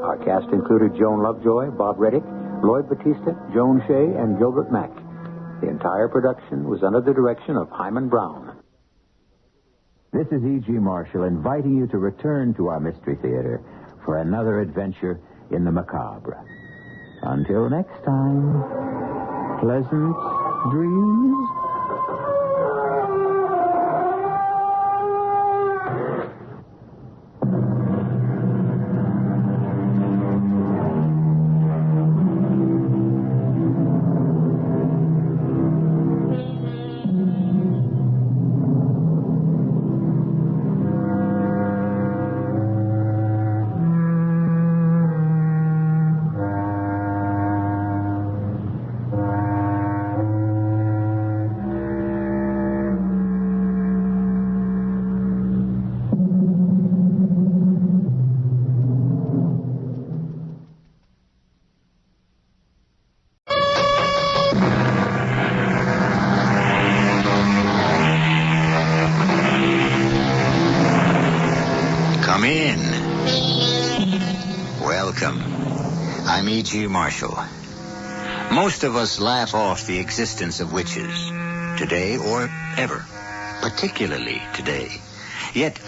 Our cast included Joan Lovejoy, Bob Reddick, Lloyd Batista, Joan Shea, and Gilbert Mack. The entire production was under the direction of Hyman Brown. This is E.G. Marshall inviting you to return to our Mystery Theater for another adventure in the macabre. Until next time... Pleasant dreams? Come in. Welcome. I'm E.G. Marshall. Most of us laugh off the existence of witches, today or ever, particularly today. Yet,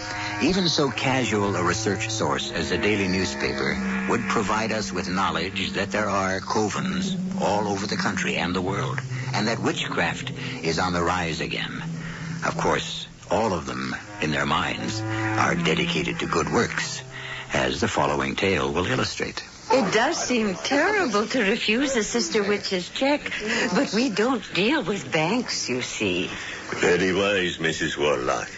even so casual a research source as a daily newspaper would provide us with knowledge that there are covens all over the country and the world, and that witchcraft is on the rise again. Of course, all of them, in their minds, are dedicated to good works, as the following tale will illustrate. It does seem terrible to refuse a sister witch's check, but we don't deal with banks, you see. Very wise, Mrs. Warlock.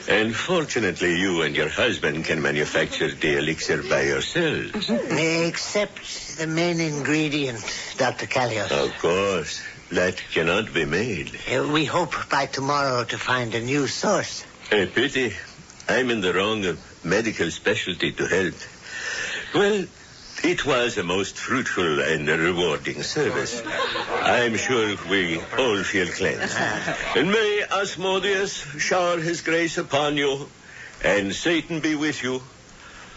And fortunately, you and your husband can manufacture the elixir by yourselves. Except the main ingredient, Dr. Callios. Of course. That cannot be made. We hope by tomorrow to find a new source. A pity. I'm in the wrong medical specialty to help. Well, it was a most fruitful and rewarding service. I'm sure we all feel cleansed. And may Asmodeus shower his grace upon you, and Satan be with you.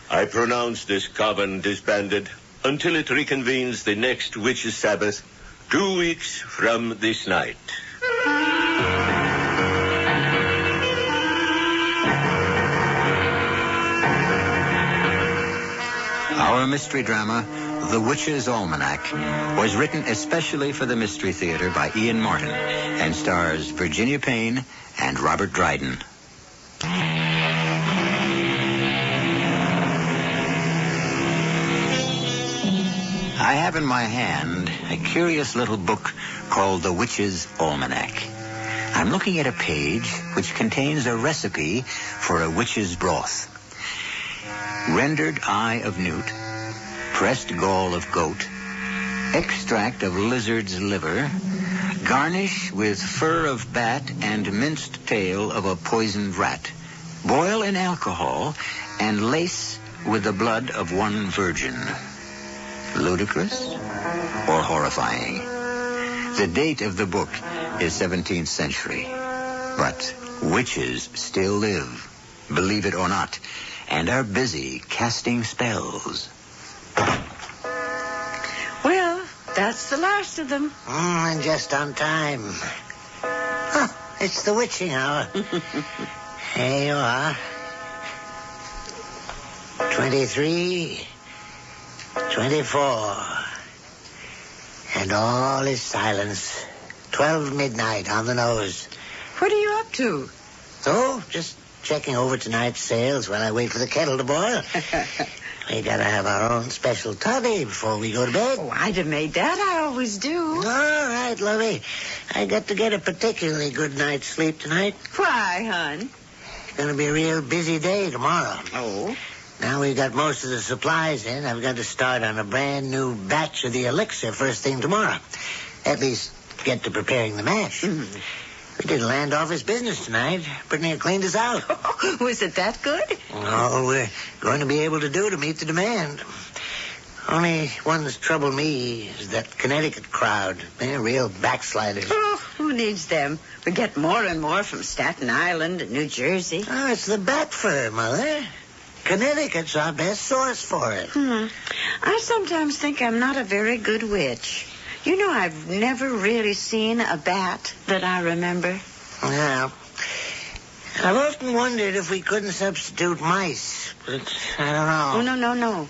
I pronounce this coven disbanded until it reconvenes the next witches' Sabbath, 2 weeks from this night. Our mystery drama, The Witch's Almanac, was written especially for the Mystery Theater by Ian Martin and stars Virginia Payne and Robert Dryden. I have in my hand a curious little book called The Witch's Almanac. I'm looking at a page which contains a recipe for a witch's broth. Rendered eye of newt, pressed gall of goat, extract of lizard's liver, garnish with fur of bat and minced tail of a poisoned rat. Boil in alcohol and lace with the blood of one virgin. Ludicrous or horrifying? The date of the book is 17th century. But witches still live, believe it or not, and are busy casting spells. Well, that's the last of them. And just on time. It's the witching hour. Here you are. 23, 24. And all is silence. 12 midnight on the nose. What are you up to? So, just checking over tonight's sales while I wait for the kettle to boil. We gotta have our own special toddy before we go to bed. Oh, I'd have made that. I always do. All right, lovey. I got to get a particularly good night's sleep tonight. Why, hon? It's gonna be a real busy day tomorrow. Oh? Now we've got most of the supplies in. I've got to start on a brand new batch of the elixir first thing tomorrow. At least get to preparing the mash. Mm-hmm. We did land office business tonight. Pretty near cleaned us out. Was it that good? All we're going to be able to do to meet the demand. Only one's trouble me is that Connecticut crowd. They're real backsliders. Oh, who needs them? We get more and more from Staten Island and New Jersey. Oh, it's the bat fur, Mother. Connecticut's our best source for it. I sometimes think I'm not a very good witch. You know, I've never really seen a bat that I remember. Yeah. I've often wondered if we couldn't substitute mice, but I don't know. Oh, no.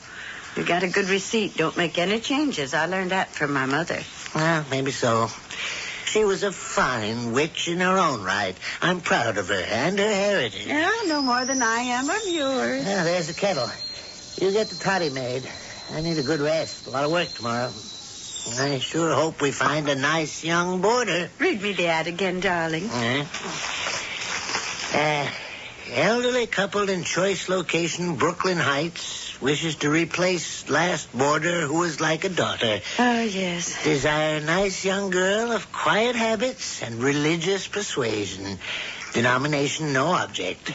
You got a good receipt. Don't make any changes. I learned that from my mother. Well, maybe so. She was a fine witch in her own right. I'm proud of her and her heritage. Yeah, no more than I am of yours. Yeah, there's the kettle. You get the toddy made. I need a good rest. A lot of work tomorrow. I sure hope we find a nice young boarder. Read me the ad again, darling. Elderly couple in choice location, Brooklyn Heights, wishes to replace last boarder who was like a daughter. Oh, yes. Desire nice young girl of quiet habits and religious persuasion. Denomination no object.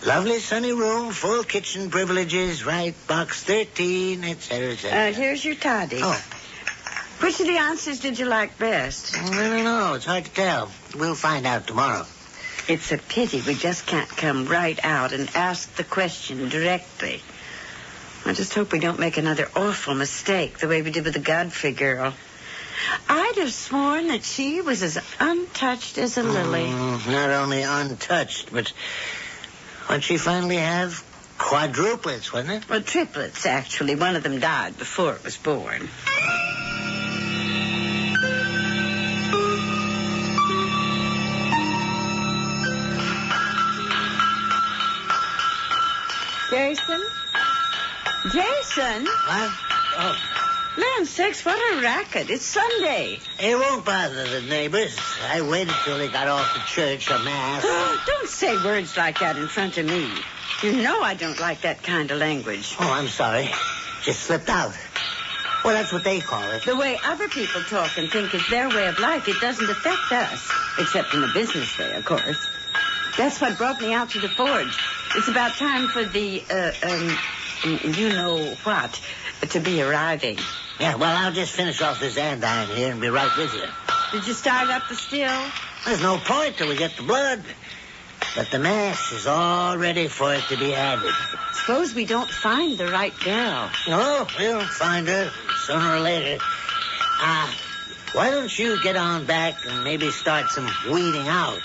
Lovely sunny room, full kitchen privileges, right, box 13, etc., etc. Here's your toddy. Oh. Which of the answers did you like best? I don't know. It's hard to tell. We'll find out tomorrow. It's a pity we just can't come right out and ask the question directly. I just hope we don't make another awful mistake the way we did with the Godfrey girl. I'd have sworn that she was as untouched as a lily. Not only untouched, but what'd she finally have? Quadruplets, wasn't it? Well, triplets, actually. One of them died before it was born. Jason? Jason? What? Oh. Land sakes, what a racket. It's Sunday. It won't bother the neighbors. I waited till they got off to church or mass. Oh, don't say words like that in front of me. You know I don't like that kind of language. Oh, I'm sorry. Just slipped out. Well, that's what they call it. The way other people talk and think is their way of life, it doesn't affect us. Except in the business way, of course. That's what brought me out to the forge. It's about time for the, you know what, to be arriving. Yeah, well, I'll just finish off this andiron here and be right with you. Did you start up the still? There's no point till we get the blood. But the mass is all ready for it to be added. Suppose we don't find the right girl. Oh, we'll find her sooner or later. Why don't you get on back and maybe start some weeding out?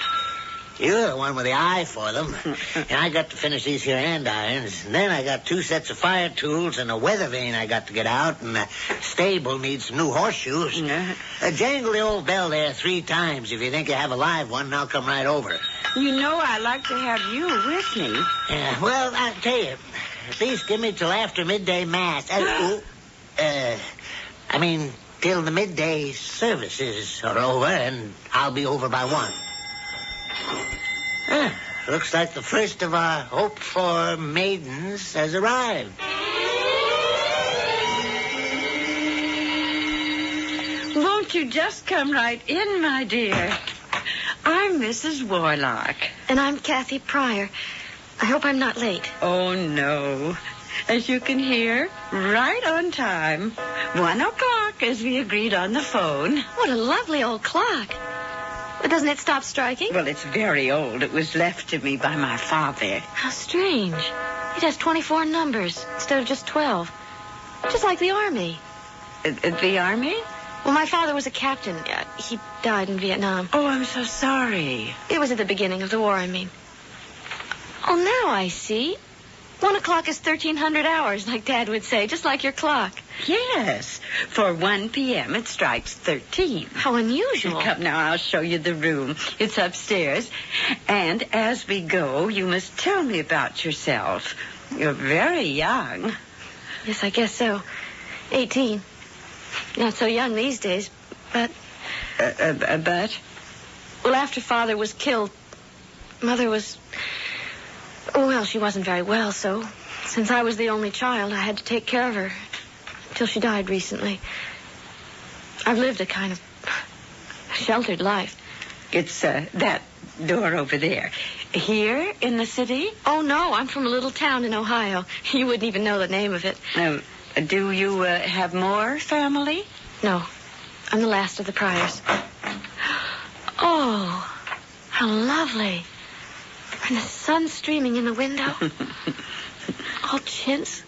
You're the one with the eye for them. And I got to finish these here andirons. And then I got 2 sets of fire tools and a weather vane I got to get out. And the stable needs some new horseshoes. Jangle the old bell there 3 times. If you think you have a live one, I'll come right over. You know I like to have you with me. Yeah, well, I'll tell you. At least give me till after midday mass. Till the midday services are over, and I'll be over by 1. Looks like the first of our hoped-for maidens has arrived. Won't you just come right in, my dear? I'm Mrs. Warlock. And I'm Kathy Pryor. I hope I'm not late. Oh, no. As you can hear, right on time. 1 o'clock, as we agreed on the phone. What a lovely old clock. But doesn't it stop striking? Well, it's very old. It was left to me by my father. How strange. It has 24 numbers instead of just 12. Just like the Army. The Army? Well, my father was a captain. He died in Vietnam. Oh, I'm so sorry. It was at the beginning of the war, I mean. Oh, now I see. 1 o'clock is 1,300 hours, like Dad would say, just like your clock. Yes. For 1 p.m., it strikes 13. How unusual. Come now, I'll show you the room. It's upstairs. And as we go, you must tell me about yourself. You're very young. Yes, I guess so. 18. Not so young these days, but... But? Well, after Father was killed, Mother was... Well, she wasn't very well, so since I was the only child, I had to take care of her until she died recently. I've lived a kind of sheltered life. It's that door over there. Here in the city? Oh, no, I'm from a little town in Ohio. You wouldn't even know the name of it. Do you have more family? No, I'm the last of the Pryors. Oh, how lovely. And the sun streaming in the window. All chintz.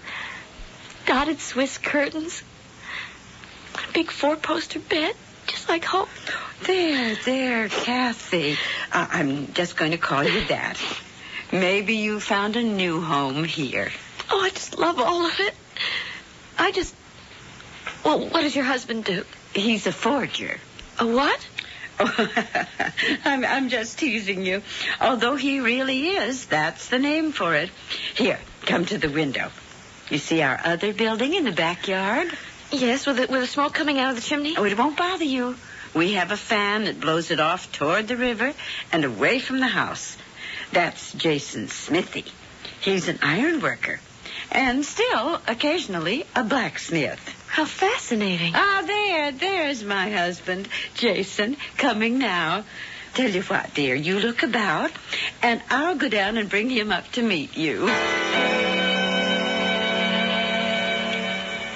Dotted Swiss curtains. A big 4-poster bed, just like home. There, Kathy. I'm just going to call you that. Maybe you found a new home here. Oh, I just love all of it. Well, what does your husband do? He's a forger. A what? I'm just teasing you. Although he really is, that's the name for it. Here, come to the window. You see our other building in the backyard? Yes, with the smoke coming out of the chimney? Oh, it won't bother you. We have a fan that blows it off toward the river and away from the house. That's Jason's smithy. He's an iron worker. And still, occasionally, a blacksmith. How fascinating. There's my husband, Jason, coming now. Tell you what, dear, you look about, and I'll go down and bring him up to meet you.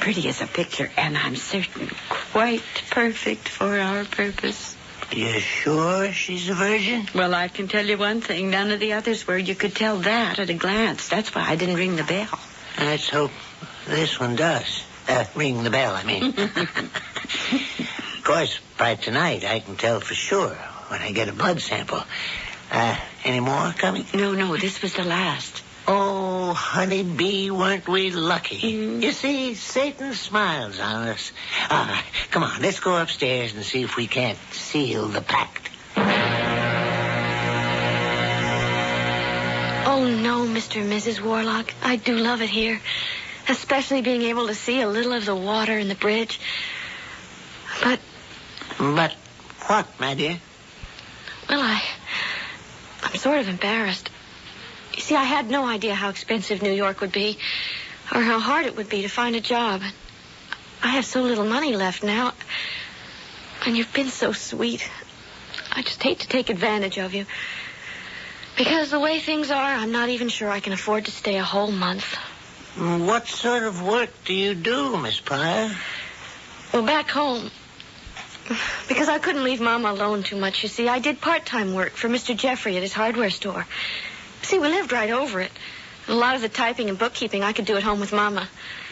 Pretty as a picture, and I'm certain quite perfect for our purpose. You sure she's a virgin? Well, I can tell you one thing. None of the others were. You could tell that at a glance. That's why I didn't ring the bell. Let's hope this one does. Ring the bell, I mean. Of course, by tonight, I can tell for sure when I get a blood sample. Any more coming? No, this was the last. Oh, honeybee, weren't we lucky? You see, Satan smiles on us. Come on, let's go upstairs and see if we can't seal the pact. Oh, no, Mr. and Mrs. Warlock. I do love it here. Especially being able to see a little of the water and the bridge. But what, my dear? Well, I'm sort of embarrassed. You see, I had no idea how expensive New York would be, or how hard it would be to find a job. I have so little money left now, and you've been so sweet. I just hate to take advantage of you. Because the way things are, I'm not even sure I can afford to stay a whole month. What sort of work do you do, Miss Pryor? Well, back home, because I couldn't leave Mama alone too much, you see, I did part-time work for Mr. Jeffrey at his hardware store. See, we lived right over it. And a lot of the typing and bookkeeping I could do at home with Mama.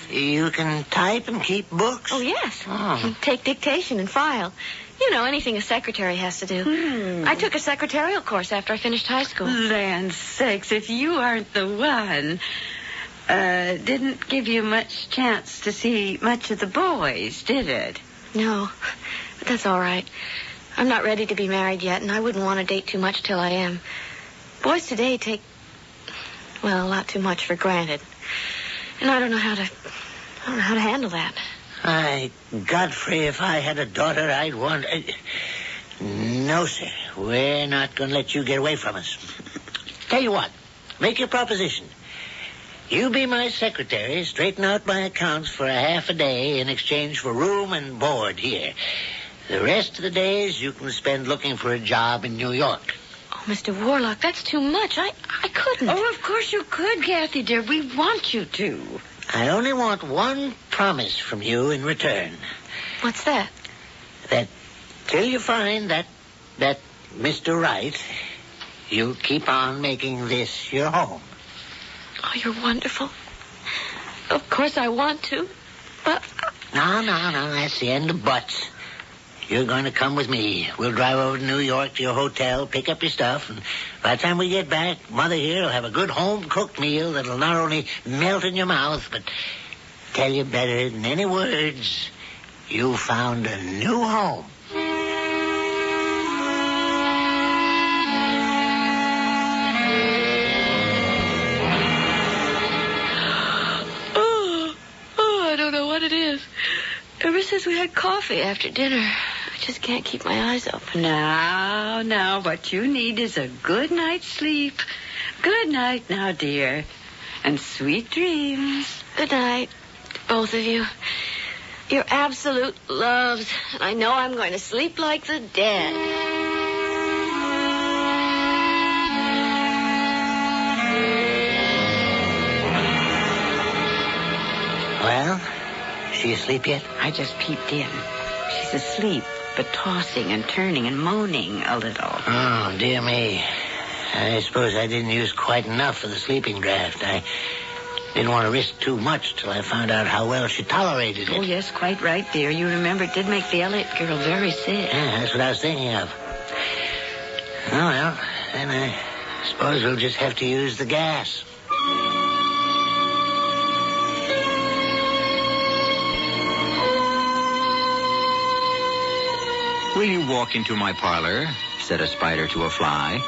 You can type and keep books? Oh, yes. And take dictation and file. You know, anything a secretary has to do. I took a secretarial course after I finished high school. Land sakes, if you aren't the one. Didn't give you much chance to see much of the boys, did it? No, but that's all right. I'm not ready to be married yet, and I wouldn't want to date too much till I am. Boys today take, well, a lot too much for granted. And I don't know how to handle that. Godfrey, if I had a daughter, I'd want... No, sir. We're not going to let you get away from us. Tell you what, make your proposition. You be my secretary, straighten out my accounts for a half a day in exchange for room and board here. The rest of the days you can spend looking for a job in New York. Oh, Mr. Warlock, that's too much. I couldn't. Oh, of course you could, Kathy, dear. We want you to. I only want one promise from you in return. What's that? That till you find that Mr. Right, you'll keep on making this your home. Oh, you're wonderful. Of course I want to, but... No, that's the end of buts. You're going to come with me. We'll drive over to New York to your hotel, pick up your stuff, and by the time we get back, Mother here will have a good home-cooked meal that'll not only melt in your mouth, but tell you better than any words, you found a new home. I don't know what it is. Ever since we had coffee after dinner, I just can't keep my eyes open. Now, what you need is a good night's sleep. Good night now, dear. And sweet dreams. Good night, both of you. You're absolute loves. And I know I'm going to sleep like the dead. Well, she asleep yet? I just peeped in. She's asleep, but tossing and turning and moaning a little. Oh, dear me. I suppose I didn't use quite enough for the sleeping draft. I didn't want to risk too much till I found out how well she tolerated it. Oh, yes, quite right, dear. You remember it did make the Elliott girl very sick. Yeah, that's what I was thinking of. Oh, well, then I suppose we'll just have to use the gas. Will you walk into my parlor? Said a spider to a fly.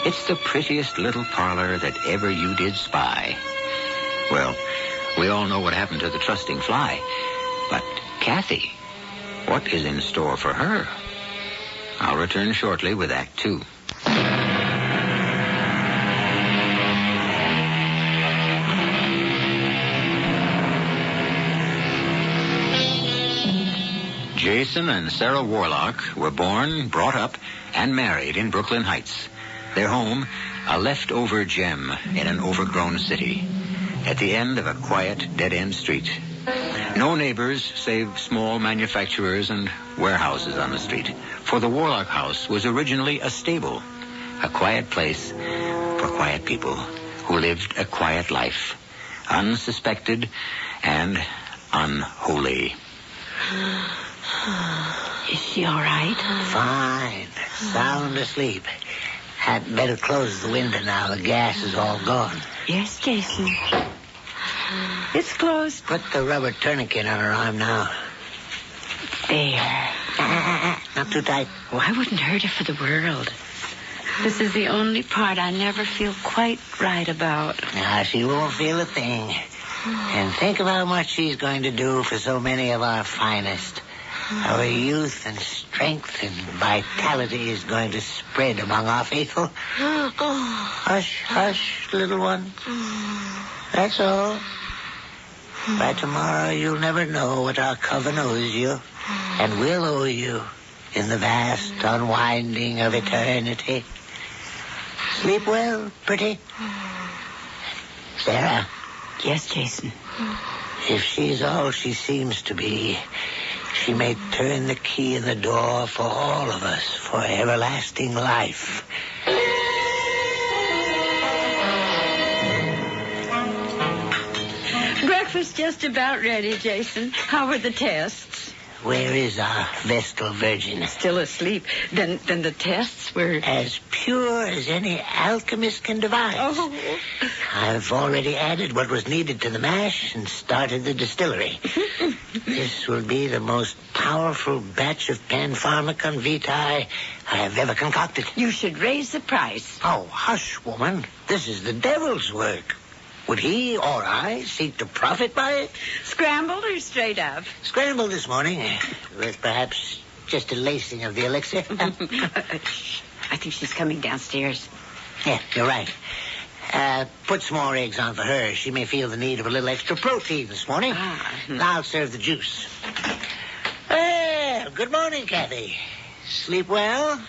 It's the prettiest little parlor that ever you did spy. Well, we all know what happened to the trusting fly. But Kathy, what is in store for her? I'll return shortly with Act 2. Jason and Sarah Warlock were born, brought up, and married in Brooklyn Heights. Their home, a leftover gem in an overgrown city, at the end of a quiet, dead-end street. No neighbors save small manufacturers and warehouses on the street, for the Warlock house was originally a stable, a quiet place for quiet people who lived a quiet life, unsuspected and unholy. Is she all right? Fine. Sound asleep. Had better close the window now. The gas is all gone. Yes, Jason. It's closed. Put the rubber tourniquet on her arm now. There. Not too tight. Oh, I wouldn't hurt her for the world. This is the only part I never feel quite right about. Now, she won't feel a thing. And think of how much she's going to do for so many of our finest. Our youth and strength and vitality is going to spread among our faithful. Hush, hush, little one. That's all. By tomorrow, you'll never know what our coven owes you and will owe you in the vast unwinding of eternity. Sleep well, pretty. Sarah. Yes, Jason. If she's all she seems to be, she may turn the key in the door for all of us for everlasting life. Breakfast just about ready, Jason. How were the tests? Where is our Vestal Virgin? Still asleep. Then the tests were... As pure as any alchemist can devise. Oh. I've already added what was needed to the mash and started the distillery. This will be the most powerful batch of Panpharmacon Vitae I have ever concocted. You should raise the price. Oh, hush, woman. This is the devil's work. Would he or I seek to profit by it? Scrambled or straight up? Scrambled this morning, with perhaps just a lacing of the elixir. I think she's coming downstairs. Yeah, you're right. Put some more eggs on for her. She may feel the need of a little extra protein this morning. I'll serve the juice. Well, good morning, Kathy. Sleep well?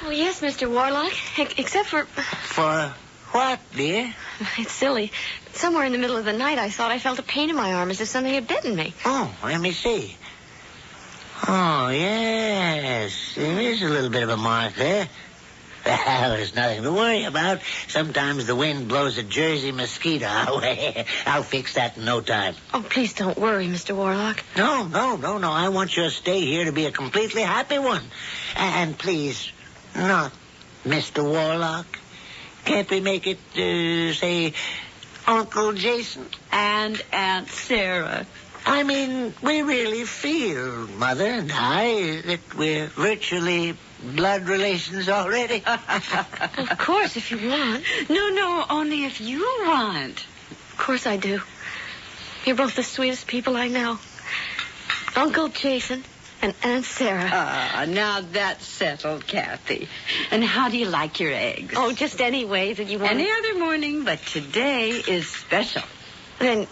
Oh, yes, Mr. Warlock. Except for... For what, dear? It's silly. Somewhere in the middle of the night, I thought I felt a pain in my arm as if something had bitten me. Oh, let me see. Oh, yes. There is a little bit of a mark there. Well, there's nothing to worry about. Sometimes the wind blows a Jersey mosquito our way. I'll fix that in no time. Oh, please don't worry, Mr. Warlock. No. I want your stay here to be a completely happy one. And please, not Mr. Warlock. Can't we make it, say, Uncle Jason? And Aunt Sarah. I mean, we really feel, Mother and I, that we're virtually blood relations already. Of course, if you want. No, only if you want. Of course I do. You're both the sweetest people I know. Uncle Jason and Aunt Sarah. Now that's settled, Kathy. And how do you like your eggs? Oh, just any way that you want. Any other morning, but today is special. Then,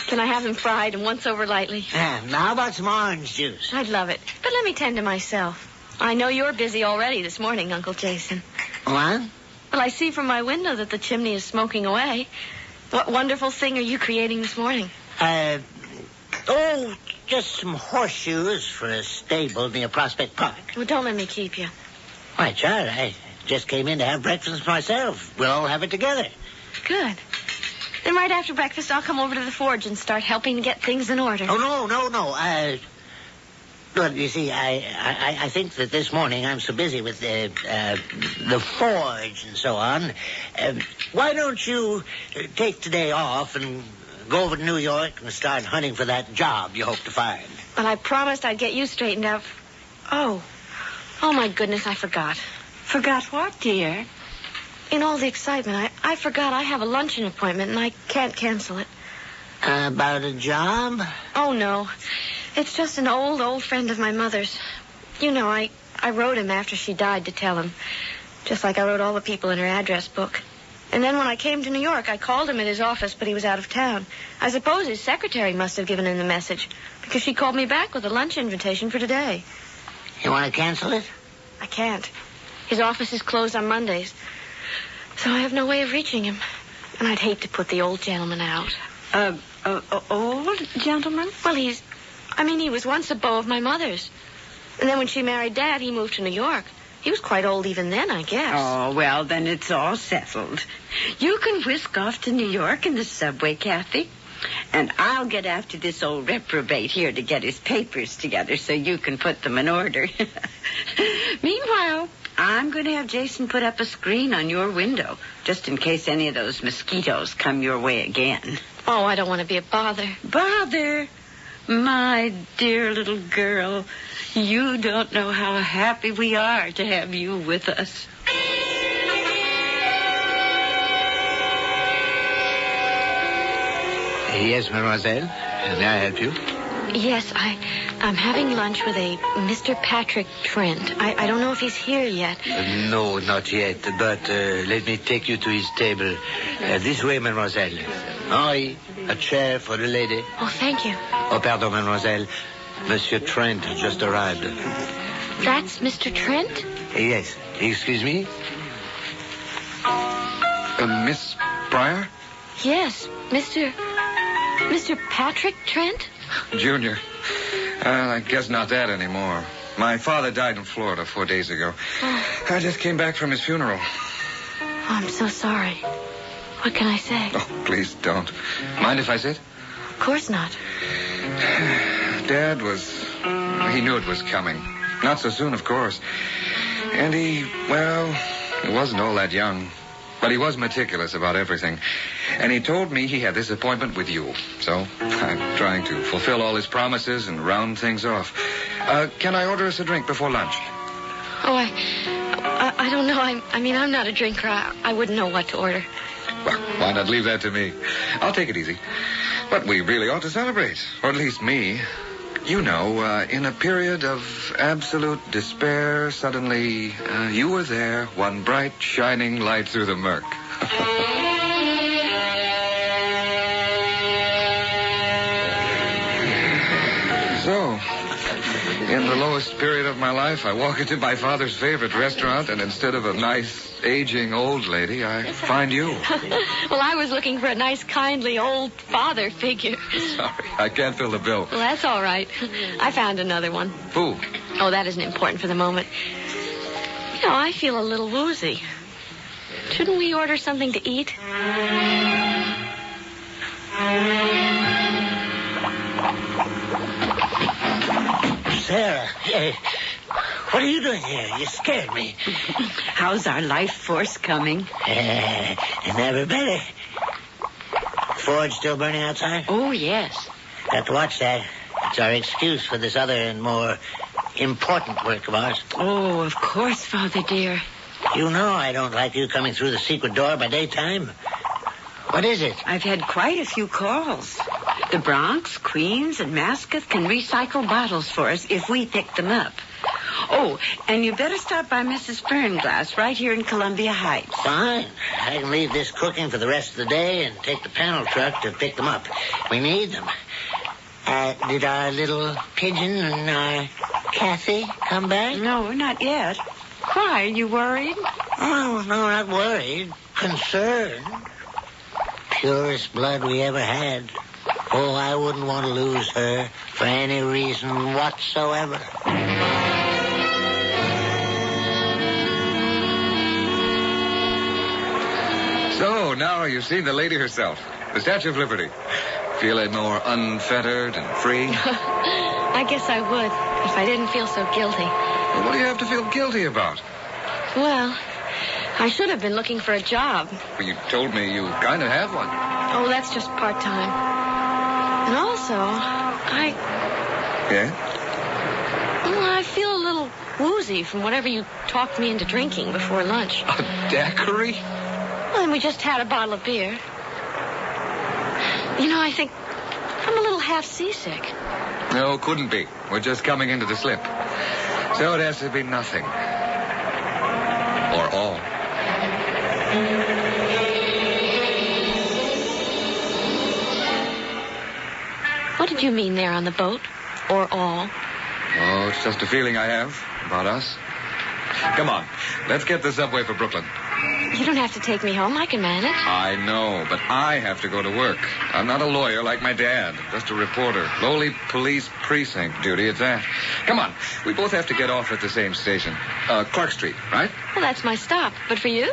can I have them fried and once over lightly? Now, how about some orange juice? I'd love it. But let me tend to myself. I know you're busy already this morning, Uncle Jason. What? Well, I see from my window that the chimney is smoking away. What wonderful thing are you creating this morning? Just some horseshoes for a stable near Prospect Park. Well, don't let me keep you. Why, child, I just came in to have breakfast myself. We'll all have it together. Good. Then right after breakfast, I'll come over to the forge and start helping to get things in order. Oh, no. But you see, I think that this morning I'm so busy with the forge and so on. Why don't you take today off and go over to New York and start hunting for that job you hope to find? Well, I promised I'd get you straightened out. Oh, Oh, my goodness, I forgot. Forgot what, dear? In all the excitement, I forgot I have a luncheon appointment, and I can't cancel it. About a job? Oh, no. It's just an old friend of my mother's. You know, I wrote him after she died to tell him. Just like I wrote all the people in her address book. And then when I came to New York, I called him at his office, but he was out of town. I suppose his secretary must have given him the message, because she called me back with a lunch invitation for today. You want to cancel it? I can't. His office is closed on Mondays. So I have no way of reaching him. And I'd hate to put the old gentleman out. Old gentleman? Well, he was once a beau of my mother's. And then when she married Dad, he moved to New York. He was quite old even then, I guess. Oh, well, then it's all settled. You can whisk off to New York in the subway, Kathy. And I'll get after this old reprobate here to get his papers together so you can put them in order. Meanwhile, I'm going to have Jason put up a screen on your window, just in case any of those mosquitoes come your way again. Oh, I don't want to be a bother. Bother? My dear little girl, you don't know how happy we are to have you with us. Yes, mademoiselle. May I help you? Yes, I'm having lunch with a Mr. Patrick Trent. I don't know if he's here yet. No, not yet. But let me take you to his table. This way, mademoiselle. Henri, a chair for the lady. Oh, thank you. Oh, pardon, mademoiselle. Monsieur Trent has just arrived. That's Mr. Trent? Yes. Excuse me? Miss Pryor? Yes, Mr. Patrick Trent? Junior. I guess not that anymore. My father died in Florida 4 days ago. I just came back from his funeral. Oh, I'm so sorry. What can I say? Oh, please don't. Mind if I sit? Of course not. Dad he knew it was coming. Not so soon, of course. And he wasn't all that young. But he was meticulous about everything. And he told me he had this appointment with you. So I'm trying to fulfill all his promises and round things off. Can I order us a drink before lunch? Oh, I don't know. I'm not a drinker. I wouldn't know what to order. Well, why not leave that to me? I'll take it easy. But we really ought to celebrate. Or at least me. You know, in a period of absolute despair, suddenly you were there, one bright, shining light through the murk. So, in the lowest period of my life, I walk into my father's favorite restaurant, and instead of a nice, aging old lady, I find you. Well, I was looking for a nice, kindly old father figure. Sorry, I can't fill the bill. Well, that's all right. I found another one. Who? Oh, that isn't important for the moment. You know, I feel a little woozy. Shouldn't we order something to eat? Sarah, what are you doing here? You scared me. How's our life force coming? Never better. Forge still burning outside? Oh, yes. Got to watch that. It's our excuse for this other and more important work of ours. Oh, of course, Father dear. You know I don't like you coming through the secret door by daytime. What is it? I've had quite a few calls. The Bronx, Queens, and Mascot can recycle bottles for us if we pick them up. Oh, and you better stop by Mrs. Fernglass right here in Columbia Heights. Fine. I can leave this cooking for the rest of the day and take the panel truck to pick them up. We need them. Did our little pigeon and our Kathy come back? No, not yet. Why, are you worried? Oh, no, not worried. Concerned. Purest blood we ever had. Oh, I wouldn't want to lose her for any reason whatsoever. So, now you've seen the lady herself, the Statue of Liberty. Feeling more unfettered and free? I guess I would, if I didn't feel so guilty. Well, what do you have to feel guilty about? Well, I should have been looking for a job. Well, you told me you kind of have one. Oh, that's just part-time. And also, Yeah? Well, I feel a little woozy from whatever you talked me into drinking before lunch. A daiquiri? Well, and we just had a bottle of beer. You know, I think I'm a little half seasick. No, couldn't be. We're just coming into the slip. So it has to be nothing. Or all. What did you mean there on the boat? Or all? Oh, it's just a feeling I have about us. Come on, let's get the subway for Brooklyn. You don't have to take me home. I can manage. I know, but I have to go to work. I'm not a lawyer like my dad, just a reporter. Lowly police precinct duty, it's that. Come on, we both have to get off at the same station. Clark Street, right? Well, that's my stop. But for you?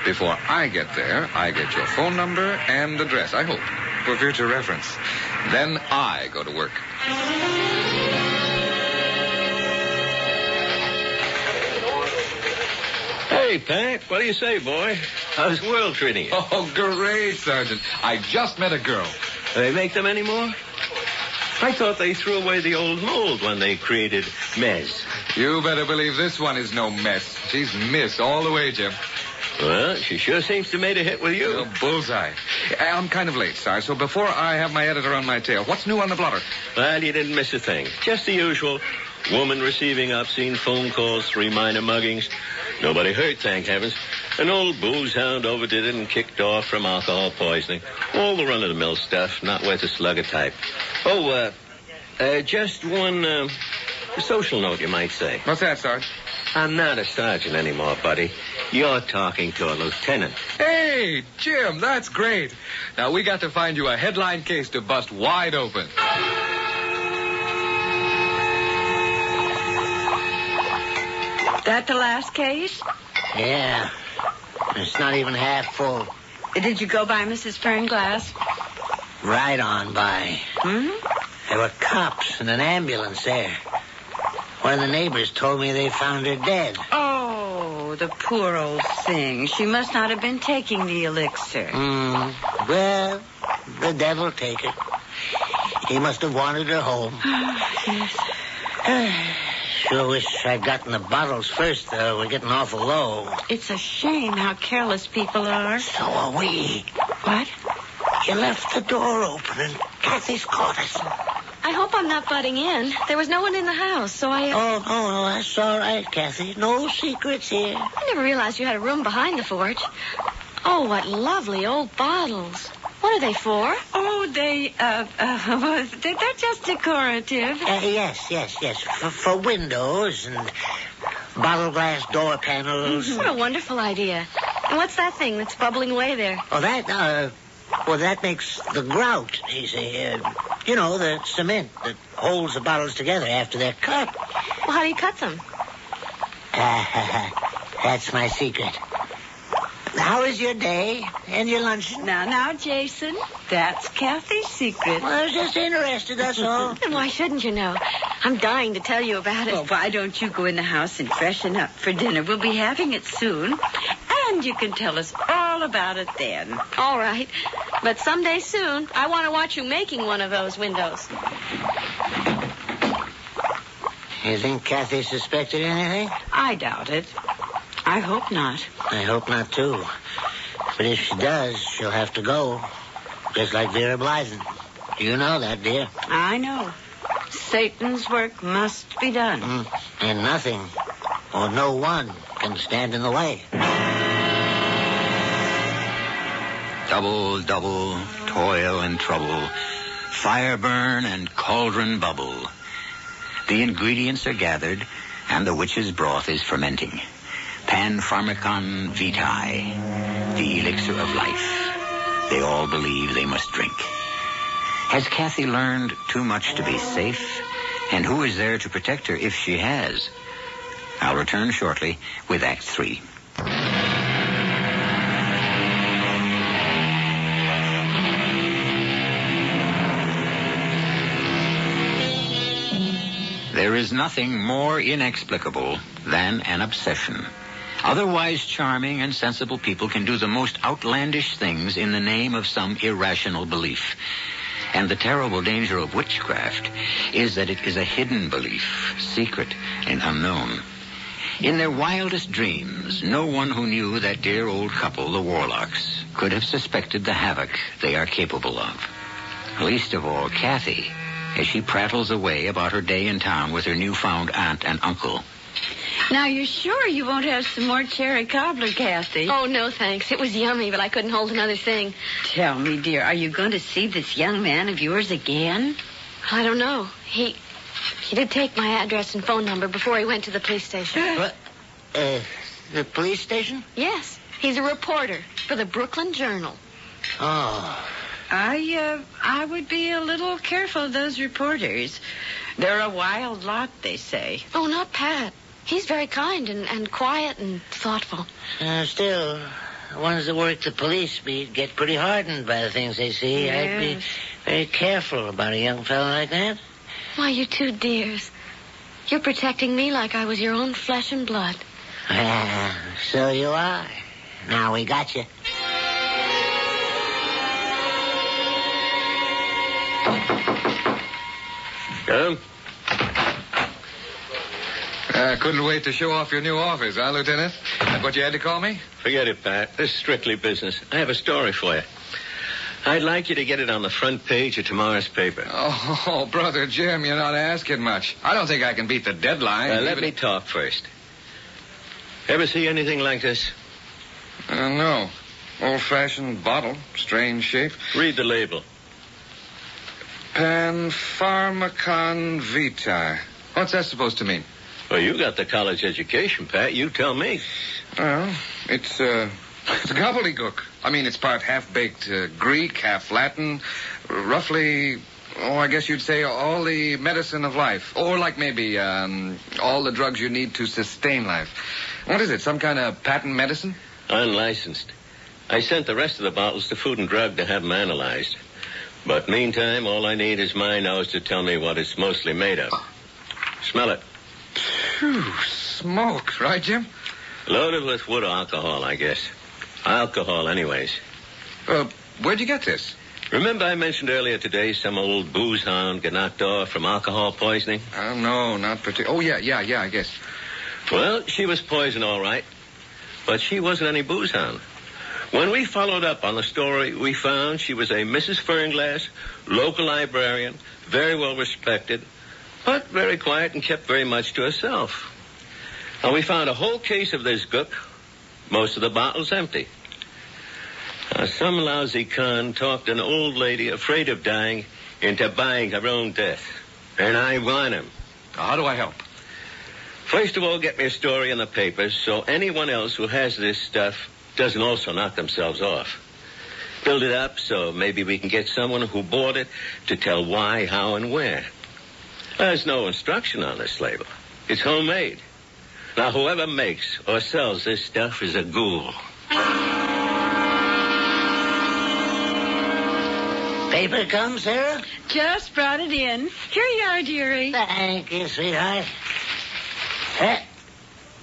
Before I get there, I get your phone number and address, I hope, for future reference. Then I go to work. Hey, Pat, what do you say, boy? How's the world treating you? Oh, great, Sergeant. I just met a girl. Do they make them anymore? I thought they threw away the old mold when they created Mez. You better believe this one is no mess. She's Miss all the way, Jim. Well, she sure seems to have made a hit with you. Oh, bullseye. I'm kind of late, Sarge, so before I have my editor on my tail, what's new on the blotter? Well, you didn't miss a thing. Just the usual. Woman receiving obscene phone calls, 3 minor muggings. Nobody hurt, thank heavens. An old booze hound overdid it and kicked off from alcohol poisoning. All the run-of-the-mill stuff, not worth a slug of type. Oh, just one social note, you might say. What's that, Sarge? I'm not a sergeant anymore, buddy. You're talking to a lieutenant. Hey, Jim, that's great. Now, we got to find you a headline case to bust wide open. That the last case? Yeah. It's not even half full. Did you go by Mrs. Fernglass? Right on by. There were cops and an ambulance there. One of the neighbors told me they found her dead. Oh, the poor old thing. She must not have been taking the elixir. Well, the devil take her. He must have wanted her home. Yes. Sure wish I'd gotten the bottles first, though. We're getting awful low. It's a shame how careless people are. So are we. What? You left the door open and Kathy's caught us. I hope I'm not butting in. There was no one in the house, so I... Oh, no, that's all right, Kathy. No secrets here. I never realized you had a room behind the forge. Oh, what lovely old bottles. What are they for? Oh, they're just decorative. Yes. For windows and bottle glass door panels. What a wonderful idea. And what's that thing that's bubbling away there? Oh, that makes the grout, you see. You know, the cement that holds the bottles together after they're cut. Well, how do you cut them? That's my secret. How is your day and your luncheon? Now, Jason, that's Kathy's secret. Well, I was just interested, that's all. Then why shouldn't you know? I'm dying to tell you about it. Well, why don't you go in the house and freshen up for dinner? We'll be having it soon. And you can tell us all about it then. All right. But someday soon, I want to watch you making one of those windows. You think Kathy suspected anything? I doubt it. I hope not. I hope not, too. But if she does, she'll have to go. Just like Vera Blythen. You know that, dear. I know. Satan's work must be done. And nothing, or no one, can stand in the way. Double, toil and trouble, fire burn and cauldron bubble. The ingredients are gathered, and the witch's broth is fermenting. Panpharmacon vitae, the elixir of life. They all believe they must drink. Has Kathy learned too much to be safe? And who is there to protect her if she has? I'll return shortly with Act 3. There is nothing more inexplicable than an obsession. Otherwise charming and sensible people can do the most outlandish things in the name of some irrational belief. And the terrible danger of witchcraft is that it is a hidden belief, secret and unknown. In their wildest dreams, no one who knew that dear old couple, the Warlocks, could have suspected the havoc they are capable of. Least of all, Kathy, as she prattles away about her day in town with her newfound aunt and uncle. Now, you're sure you won't have some more cherry cobbler, Kathy? Oh, no, thanks. It was yummy, but I couldn't hold another thing. Tell me, dear, are you going to see this young man of yours again? I don't know. He did take my address and phone number before he went to the police station. What? The police station? Yes. He's a reporter for the Brooklyn Journal. Oh. I would be a little careful of those reporters. They're a wild lot, they say. Oh, not Pat. He's very kind and quiet and thoughtful. Still, the ones that work the police beat get pretty hardened by the things they see. Yes. I'd be very careful about a young fellow like that. Why, you two dears. You're protecting me like I was your own flesh and blood. So you are. Now we got you. Come. Couldn't wait to show off your new office, huh, Lieutenant? That's what you had to call me? Forget it, Pat. This is strictly business. I have a story for you. I'd like you to get it on the front page of tomorrow's paper. Oh, Brother Jim, you're not asking much. I don't think I can beat the deadline. Let me talk first. Ever see anything like this? No. Old-fashioned bottle, strange shape. Read the label. Panpharmacon vitae. What's that supposed to mean? Well, you got the college education, Pat. You tell me. Well, it's gobbledygook. I mean, it's part half-baked Greek, half Latin. Roughly, I guess you'd say all the medicine of life. Or like maybe all the drugs you need to sustain life. What is it, some kind of patent medicine? Unlicensed. I sent the rest of the bottles to Food and Drug to have them analyzed. But meantime, all I need is my nose to tell me what it's mostly made of. Smell it. Phew, smoke, right, Jim? Loaded with wood alcohol, I guess. Alcohol, anyways. Where'd you get this? Remember I mentioned earlier today some old booze hound got knocked off from alcohol poisoning? No, not particularly. Oh, yeah, I guess. Well, she was poisoned, all right. But she wasn't any booze hound. When we followed up on the story, we found she was a Mrs. Fernglass, local librarian, very well respected, but very quiet and kept very much to herself. And we found a whole case of this gook, most of the bottles empty. Some lousy con talked an old lady afraid of dying into buying her own death. And I want him. How do I help? First of all, get me a story in the papers so anyone else who has this stuff doesn't also knock themselves off. Build it up so maybe we can get someone who bought it to tell why, how, and where. There's no instruction on this label. It's homemade. Now, whoever makes or sells this stuff is a ghoul. Paper come, Sarah? Just brought it in. Here you are, dearie. Thank you, sweetheart.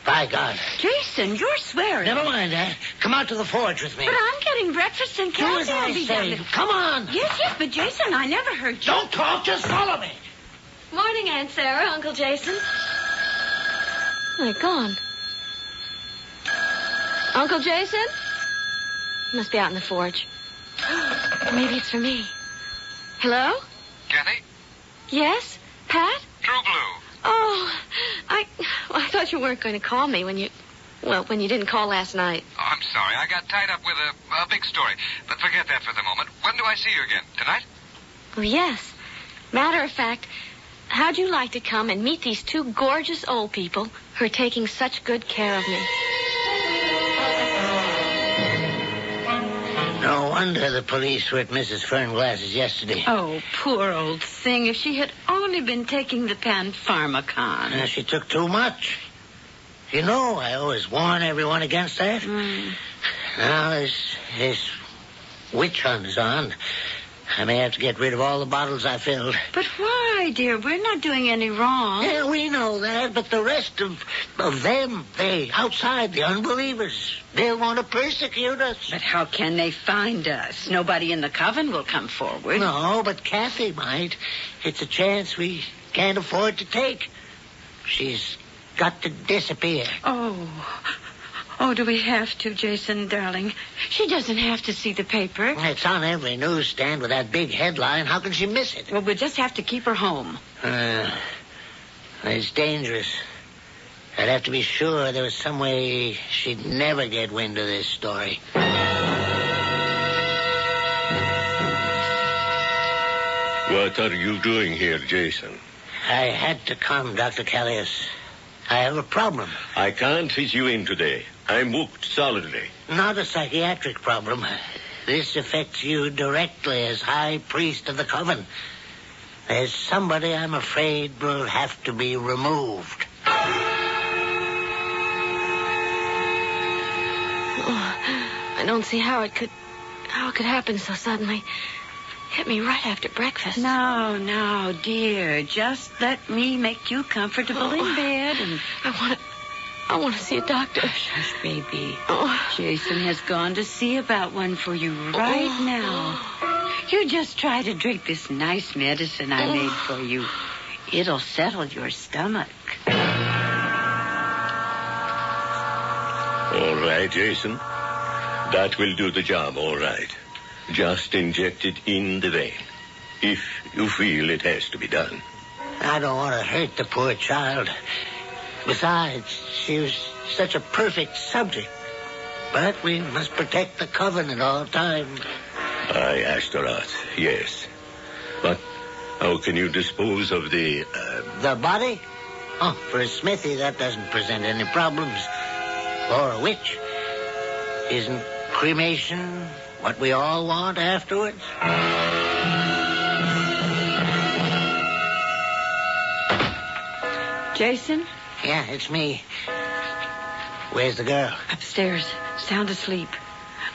By God. Jason, you're swearing. Never mind that. Come out to the forge with me. But I'm getting breakfast and Do as Kathy I will be say. down. Come on. Yes, but Jason, I never heard you. Don't talk, just follow me. Morning, Aunt Sarah, Uncle Jason. They're gone. Uncle Jason? He must be out in the forge. Maybe it's for me. Hello? Kathy? Yes? Pat? True Blue. Oh, I thought you weren't going to call me when you didn't call last night. Oh, I'm sorry. I got tied up with a big story. But forget that for the moment. When do I see you again? Tonight? Oh, yes. Matter of fact, how'd you like to come and meet these two gorgeous old people who are taking such good care of me? No wonder the police were at Mrs. Fernglass's yesterday. Oh, poor old thing. If she had only been taking the Panpharmacon. She took too much. You know, I always warn everyone against that. Now this witch hunt is on. I may have to get rid of all the bottles I filled. But why, dear? We're not doing any wrong. Yeah, we know that, but the rest of them, they outside, the unbelievers, they'll want to persecute us. But how can they find us? Nobody in the coven will come forward. No, but Kathy might. It's a chance we can't afford to take. She's got to disappear. Oh, do we have to, Jason, darling? She doesn't have to see the paper. It's on every newsstand with that big headline. How can she miss it? Well, we'll just have to keep her home. It's dangerous. I'd have to be sure there was some way she'd never get wind of this story. What are you doing here, Jason? I had to come, Dr. Callius. I have a problem. I can't fit you in today. I'm booked solidly. Not a psychiatric problem. This affects you directly as high priest of the coven. There's somebody I'm afraid will have to be removed. I don't see how it could happen so suddenly. Hit me right after breakfast. No, dear. Just let me make you comfortable in bed. And I want to see a doctor. Hush, baby. Jason has gone to see about one for you right now. You just try to drink this nice medicine I made for you. It'll settle your stomach. All right, Jason. That will do the job, all right. Just inject it in the vein, if you feel it has to be done. I don't want to hurt the poor child. Besides, she was such a perfect subject. But we must protect the coven at all times. I asked her out, yes. But how can you dispose of the... The body? Oh, for a smithy, that doesn't present any problems. Or a witch. Isn't cremation what we all want afterwards? Jason? Yeah, it's me. Where's the girl? Upstairs, sound asleep.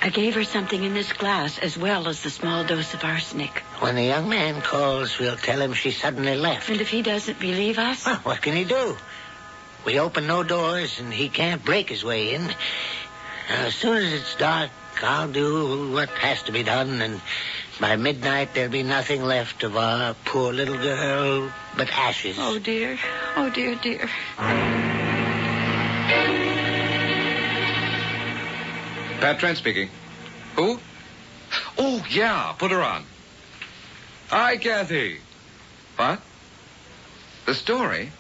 I gave her something in this glass as well as the small dose of arsenic. When the young man calls, we'll tell him she suddenly left. And if he doesn't believe us? Well, what can he do? We open no doors, and he can't break his way in. As soon as it's dark, I'll do what has to be done, and by midnight there'll be nothing left of our poor little girl but ashes. Oh, dear. Oh, dear, dear. Pat Trent speaking. Who? Oh, yeah, put her on. Hi, Kathy. What? The story?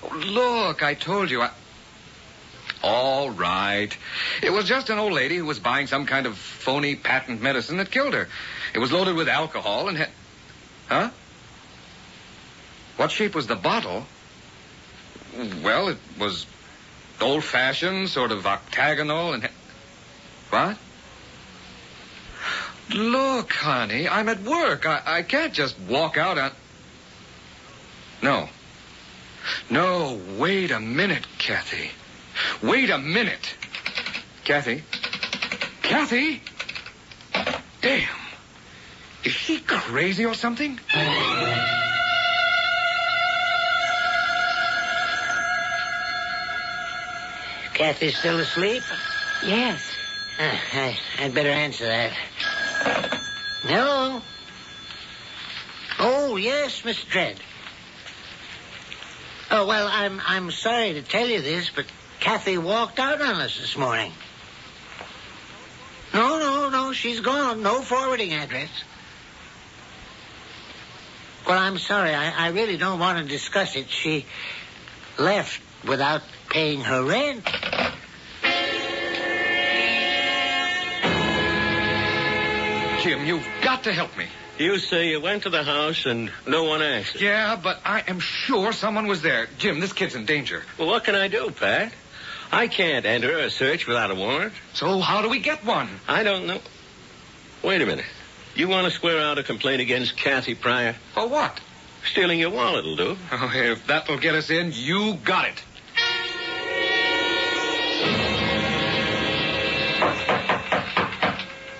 Oh, look, I told you. All right. It was just an old lady who was buying some kind of phony patent medicine that killed her. It was loaded with alcohol and had... Huh? What shape was the bottle? Well, it was old-fashioned, sort of octagonal and... What? Look, honey, I'm at work. I can't just walk out on... No, wait a minute, Kathy. Wait a minute. Kathy? Kathy? Damn. Is she crazy or something? Kathy's still asleep? Yes. I'd better answer that. Hello? Oh, yes, Mr. Trent. Oh, well, I'm sorry to tell you this, but Kathy walked out on us this morning. No, she's gone. No forwarding address. Well, I'm sorry. I really don't want to discuss it. She left without paying her rent. Jim, you've got to help me. You say you went to the house and no one asked. Yeah, but I am sure someone was there. Jim, this kid's in danger. Well, what can I do, Pat? I can't enter a search without a warrant. So how do we get one? I don't know. Wait a minute. You want to square out a complaint against Kathy Pryor? For what? Stealing your wallet will do. Oh, if that'll get us in, you got it.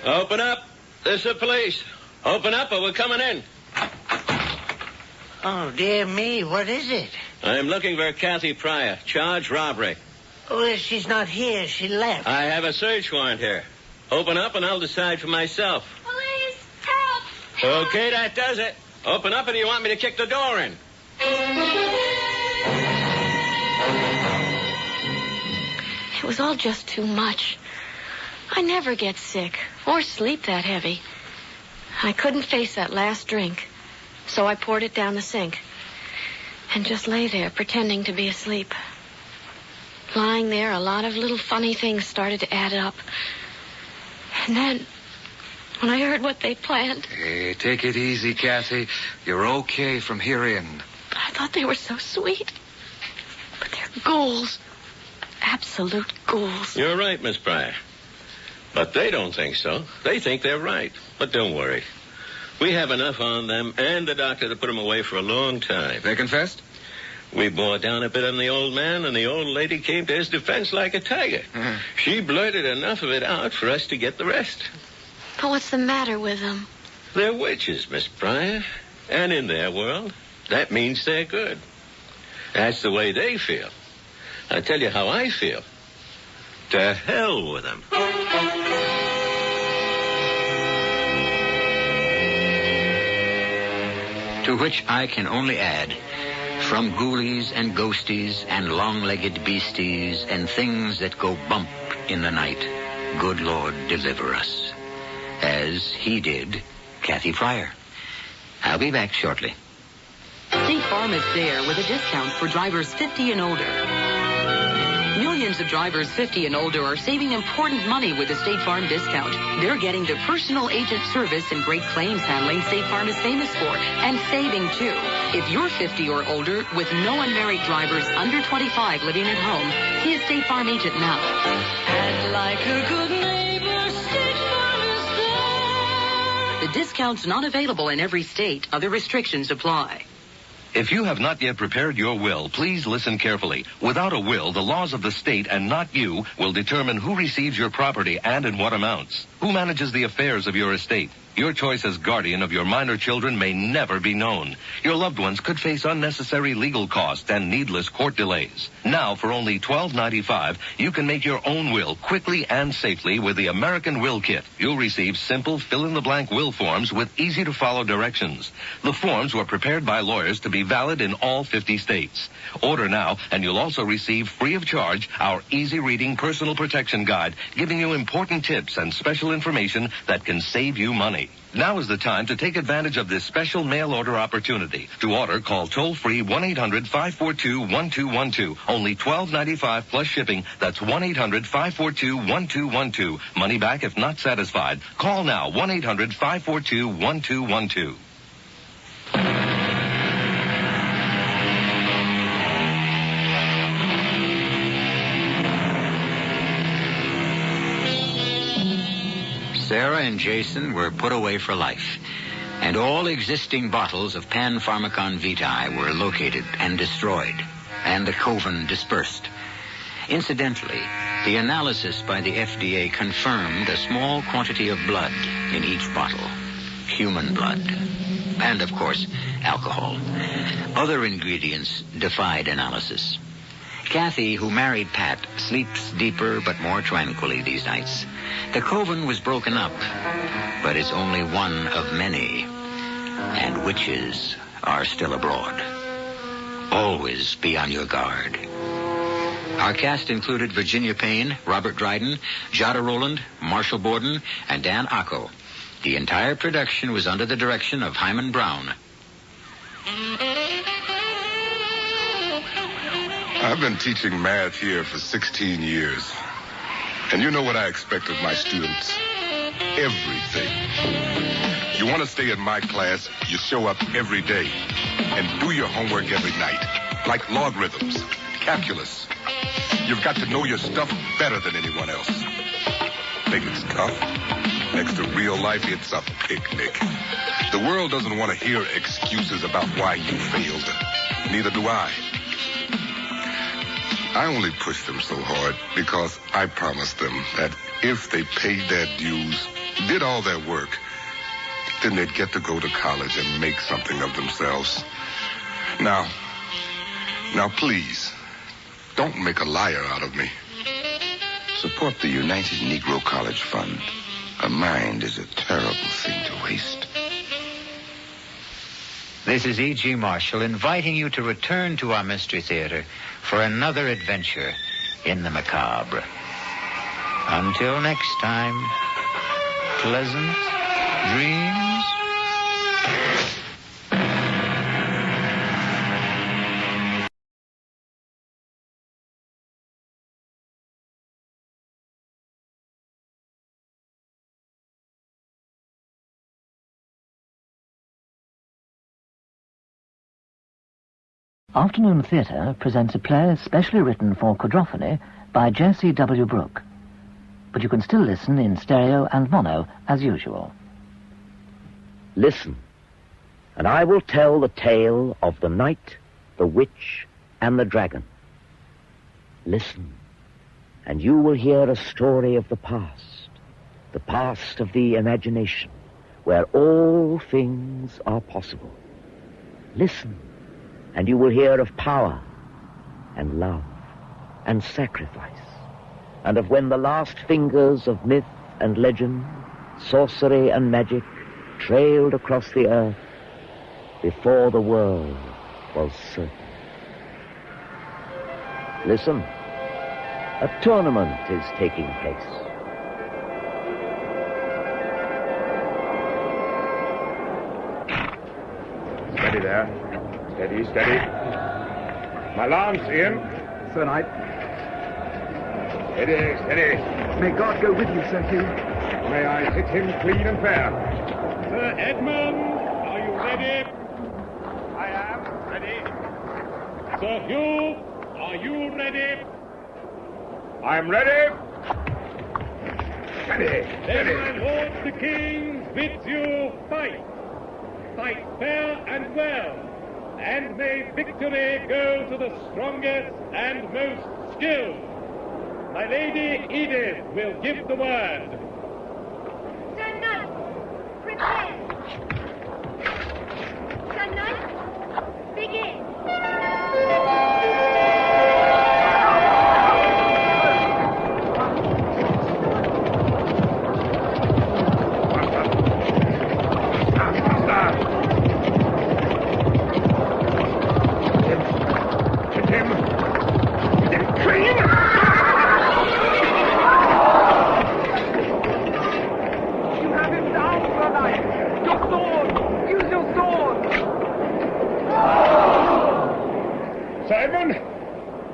Open up. This is the police. Open up or we're coming in. Oh, dear me, what is it? I'm looking for Kathy Pryor, charged robbery. Well, she's not here. She left. I have a search warrant here. Open up and I'll decide for myself. Police, help! Okay, that does it. Open up or do you want me to kick the door in? It was all just too much. I never get sick or sleep that heavy. I couldn't face that last drink, so I poured it down the sink and just lay there pretending to be asleep. Lying there, a lot of little funny things started to add up. And then, when I heard what they planned... Hey, take it easy, Kathy. You're okay from here in. I thought they were so sweet. But they're ghouls. Absolute ghouls. You're right, Miss Pryor. But they don't think so. They think they're right. But don't worry. We have enough on them and the doctor to put them away for a long time. They confessed? We bore down a bit on the old man, and the old lady came to his defense like a tiger. She blurted enough of it out for us to get the rest. But what's the matter with them? They're witches, Miss Pryor. And in their world, that means they're good. That's the way they feel. I'll tell you how I feel. To hell with them. To which I can only add, from ghoulies and ghosties and long-legged beasties and things that go bump in the night, good Lord deliver us. As he did Kathy Pryor. I'll be back shortly. State Farm is there with a discount for drivers 50 and older. Millions of drivers 50 and older are saving important money with the State Farm discount. They're getting the personal agent service and great claims handling State Farm is famous for, and saving too. If you're 50 or older with no unmarried drivers under 25 living at home, see a State Farm agent now. And like a good neighbor, State Farm is there. The discount's not available in every state. Other restrictions apply. If you have not yet prepared your will, please listen carefully. Without a will, the laws of the state and not you will determine who receives your property and in what amounts. Who manages the affairs of your estate? Your choice as guardian of your minor children may never be known. Your loved ones could face unnecessary legal costs and needless court delays. Now, for only $12.95, you can make your own will quickly and safely with the American Will Kit. You'll receive simple fill-in-the-blank will forms with easy-to-follow directions. The forms were prepared by lawyers to be valid in all 50 states. Order now, and you'll also receive free of charge our easy-reading personal protection guide, giving you important tips and special information that can save you money. Now is the time to take advantage of this special mail order opportunity. To order, call toll-free 1-800-542-1212. Only $12.95 plus shipping. That's 1-800-542-1212. Money back if not satisfied. Call now, 1-800-542-1212. Sarah and Jason were put away for life, and all existing bottles of Pan-Pharmacon Vitae were located and destroyed, and the coven dispersed. Incidentally, the analysis by the FDA confirmed a small quantity of blood in each bottle, human blood, and, of course, alcohol. Other ingredients defied analysis. Kathy, who married Pat, sleeps deeper but more tranquilly these nights. The coven was broken up, but it's only one of many, and witches are still abroad. Always be on your guard. Our cast included Virginia Payne, Robert Dryden, Jada Rowland, Marshall Borden, and Dan Acco. The entire production was under the direction of Hyman Brown. I've been teaching math here for 16 years. And you know what I expect of my students? Everything. You want to stay in my class, you show up every day and do your homework every night. Like logarithms, calculus. You've got to know your stuff better than anyone else. Think it's tough? Next to real life, it's a picnic. The world doesn't want to hear excuses about why you failed. Neither do I. I only pushed them so hard because I promised them that if they paid their dues, did all their work, Then they'd get to go to college and make something of themselves. Now, please, don't make a liar out of me. Support the United Negro College Fund. A mind is a terrible thing to waste. This is E.G. Marshall inviting you to return to our Mystery Theater for another adventure in the macabre. Until next time, pleasant dreams. Afternoon Theatre presents a play specially written for quadrophony by J.C. W. Brooke. But you can still listen in stereo and mono as usual. Listen, and I will tell the tale of the knight, the witch, and the dragon. Listen, and you will hear a story of the past of the imagination, where all things are possible. Listen, and you will hear of power and love and sacrifice, and of when the last fingers of myth and legend, sorcery and magic trailed across the earth before the world was certain. Listen, a tournament is taking place. Steady there. Steady, steady. My lance, Ian. Sir Knight. Steady, steady. May God go with you, Sir Hugh. May I hit him clean and fair. Sir Edmund, are you ready? I am ready. Sir Hugh, are you ready? I am ready. Steady, Then steady. my lord the king bids you fight. Fight fair and well. And may victory go to the strongest and most skilled. My Lady Edith will give the word. Sir Knight, prepare. Sir Knight, begin.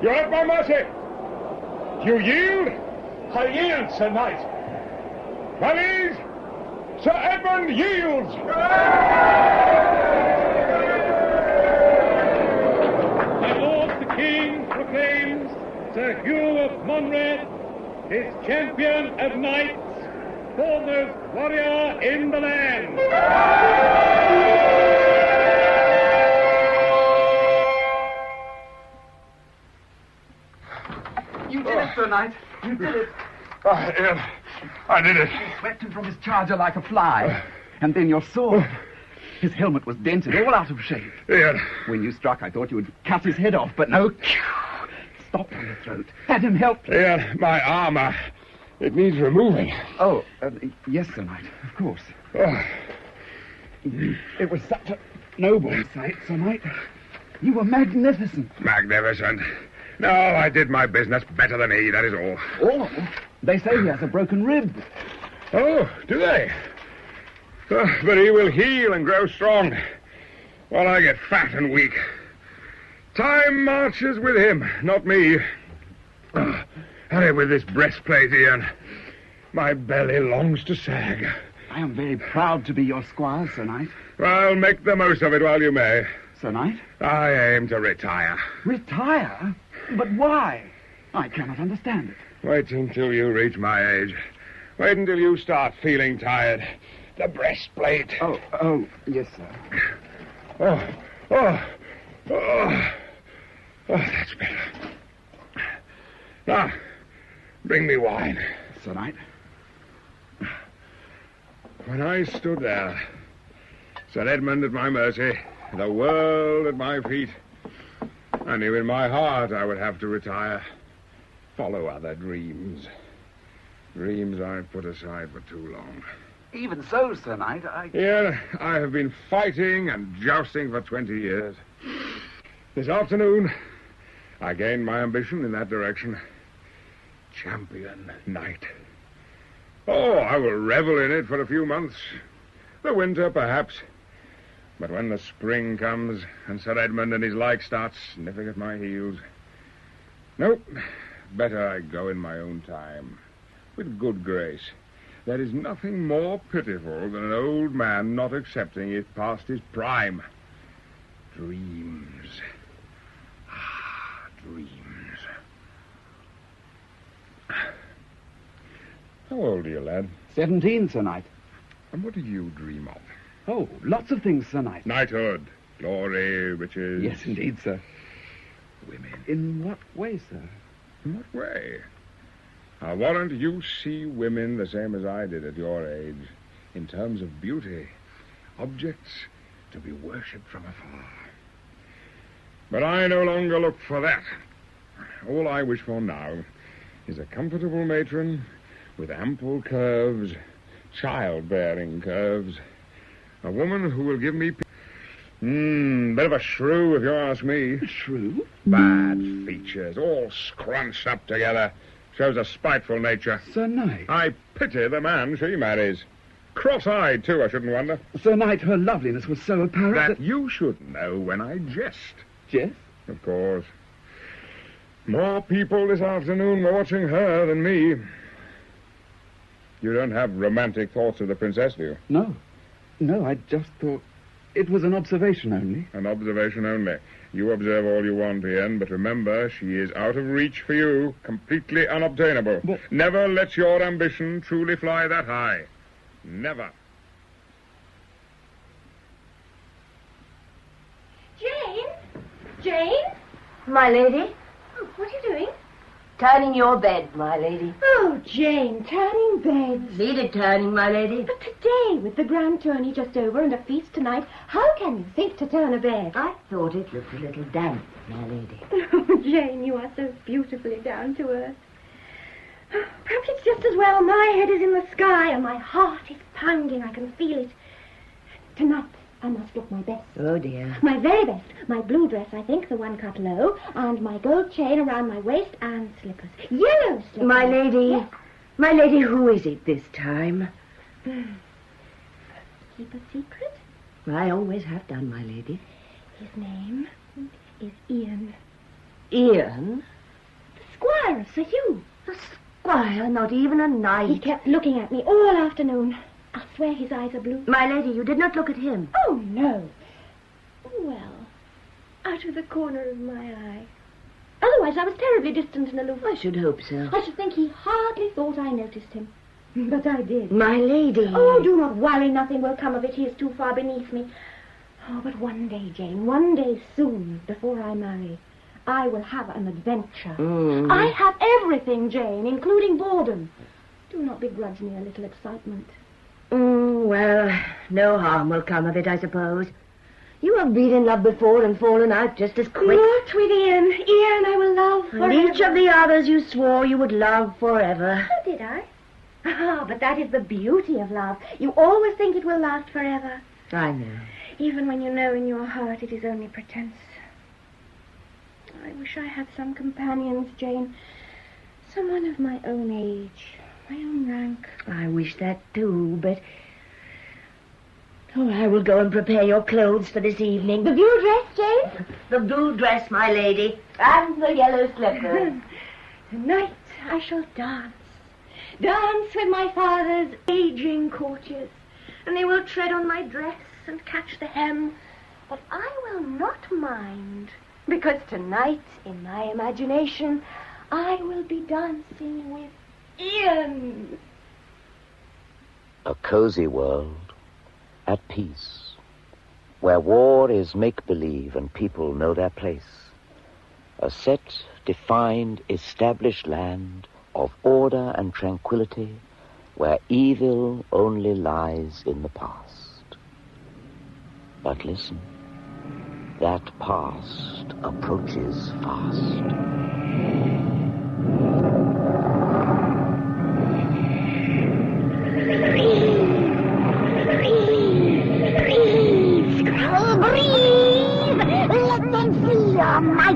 You're at my mercy. You yield? I yield, Sir Knight. My liege, Sir Edmund yields. My lord the king proclaims Sir Hugh of Monred his champion of knights, foremost warrior in the land. You did it, Sir Knight. You did it. I did it. You swept him from his charger like a fly. And then your sword. His helmet was dented, all out of shape. Ian. When you struck, I thought you would cut his head off, but no. Stopped in the throat. Had him helped. Ian, my armor. It needs removing. Oh, yes, Sir Knight, of course. It was such a noble sight, Sir Knight. You were magnificent. Magnificent. No, I did my business better than he, that is all. Oh, they say he has a broken rib. Oh, do they? But he will heal and grow strong, while I get fat and weak. Time marches with him, not me. Hurry with this breastplate, Ian. My belly longs to sag. I am very proud to be your squire, Sir Knight. Well, make the most of it while you may. Sir Knight? I aim to retire. Retire? But why? I cannot understand it. Wait until you reach my age. Wait until you start feeling tired. The breastplate. Oh, yes, sir. Oh, that's better. Now, bring me wine. Sir Knight? When I stood there, Sir Edmund at my mercy, the world at my feet. I knew in my heart I would have to retire. Follow other dreams. Dreams I've put aside for too long. Even so, Sir Knight, Here, I have been fighting and jousting for 20 years. This afternoon, I gained my ambition in that direction. Champion knight. Oh, I will revel in it for a few months. The winter, perhaps. But when the spring comes and Sir Edmund and his like start sniffing at my heels... Nope, better I go in my own time, with good grace. There is nothing more pitiful than an old man not accepting it past his prime. Dreams. Dreams. How old are you, lad? 17, Sir Knight. And what do you dream of? Oh, lots of things, Sir Knight. Knighthood, glory, riches. Yes, indeed, sir. Women. In what way, sir? In what way? I warrant you see women the same as I did at your age, in terms of beauty, objects to be worshipped from afar. But I no longer look for that. All I wish for now is a comfortable matron with ample curves, childbearing curves. A woman who will give me... bit of a shrew, if you ask me. A shrew? Bad features, all scrunched up together. Shows a spiteful nature. Sir Knight. I pity the man she marries. Cross-eyed, too, I shouldn't wonder. Sir Knight, her loveliness was so apparent that you should know when I jest. Jest? Of course. More people this afternoon were watching her than me. You don't have romantic thoughts of the princess, do you? No. No, I just thought it was an observation only. An observation only. You observe all you want, Ian, but remember, she is out of reach for you, completely unobtainable. But... Never let your ambition truly fly that high. Never. Jane? Jane? My lady? Oh, what are you doing? Turning your bed, my lady. Oh, Jane, turning beds. Needed turning, my lady. But today, with the grand tourney just over and a feast tonight, how can you think to turn a bed? I thought it looked a little damp, my lady. Oh, Jane, you are so beautifully down to earth. Perhaps it's just as well my head is in the sky and my heart is pounding. I can feel it. Tonight, I must look my best. Oh, dear. My very best. My blue dress, I think, the one cut low, and my gold chain around my waist, and slippers. Yellow slippers. My lady, yes. My lady, who is it this time? Keep a secret? I always have done, my lady. His name is Ian. Ian? The squire of Sir Hugh. The squire, not even a knight. He kept looking at me all afternoon. I swear his eyes are blue. My lady, you did not look at him. Oh, no. Well, out of the corner of my eye. Otherwise, I was terribly distant and aloof. I should hope so. I should think he hardly thought I noticed him. But I did. My lady. Oh, do not worry. Nothing will come of it. He is too far beneath me. Oh, but one day, Jane, one day soon, before I marry, I will have an adventure. I have everything, Jane, including boredom. Do not begrudge me a little excitement. Well, no harm will come of it, I suppose. You have been in love before and fallen out just as quick. Not with Ian. Ian I will love forever. And each of the others you swore you would love forever. Oh, did I? Ah, but that is the beauty of love. You always think it will last forever. I know. Even when you know in your heart it is only pretense. I wish I had some companions, Jane. Someone of my own age, my own rank. I wish that too, but... Oh, I will go and prepare your clothes for this evening. The blue dress, Jane? The blue dress, my lady, and the yellow slippers. Tonight I shall dance. Dance with my father's aging courtiers. And they will tread on my dress and catch the hem. But I will not mind. Because tonight, in my imagination, I will be dancing with Ian. A cozy world, at peace, where war is make-believe and people know their place. A set, defined, established land of order and tranquility, where evil only lies in the past. But listen, that past approaches fast. Breathe, Scroll, breathe! Let them see your might!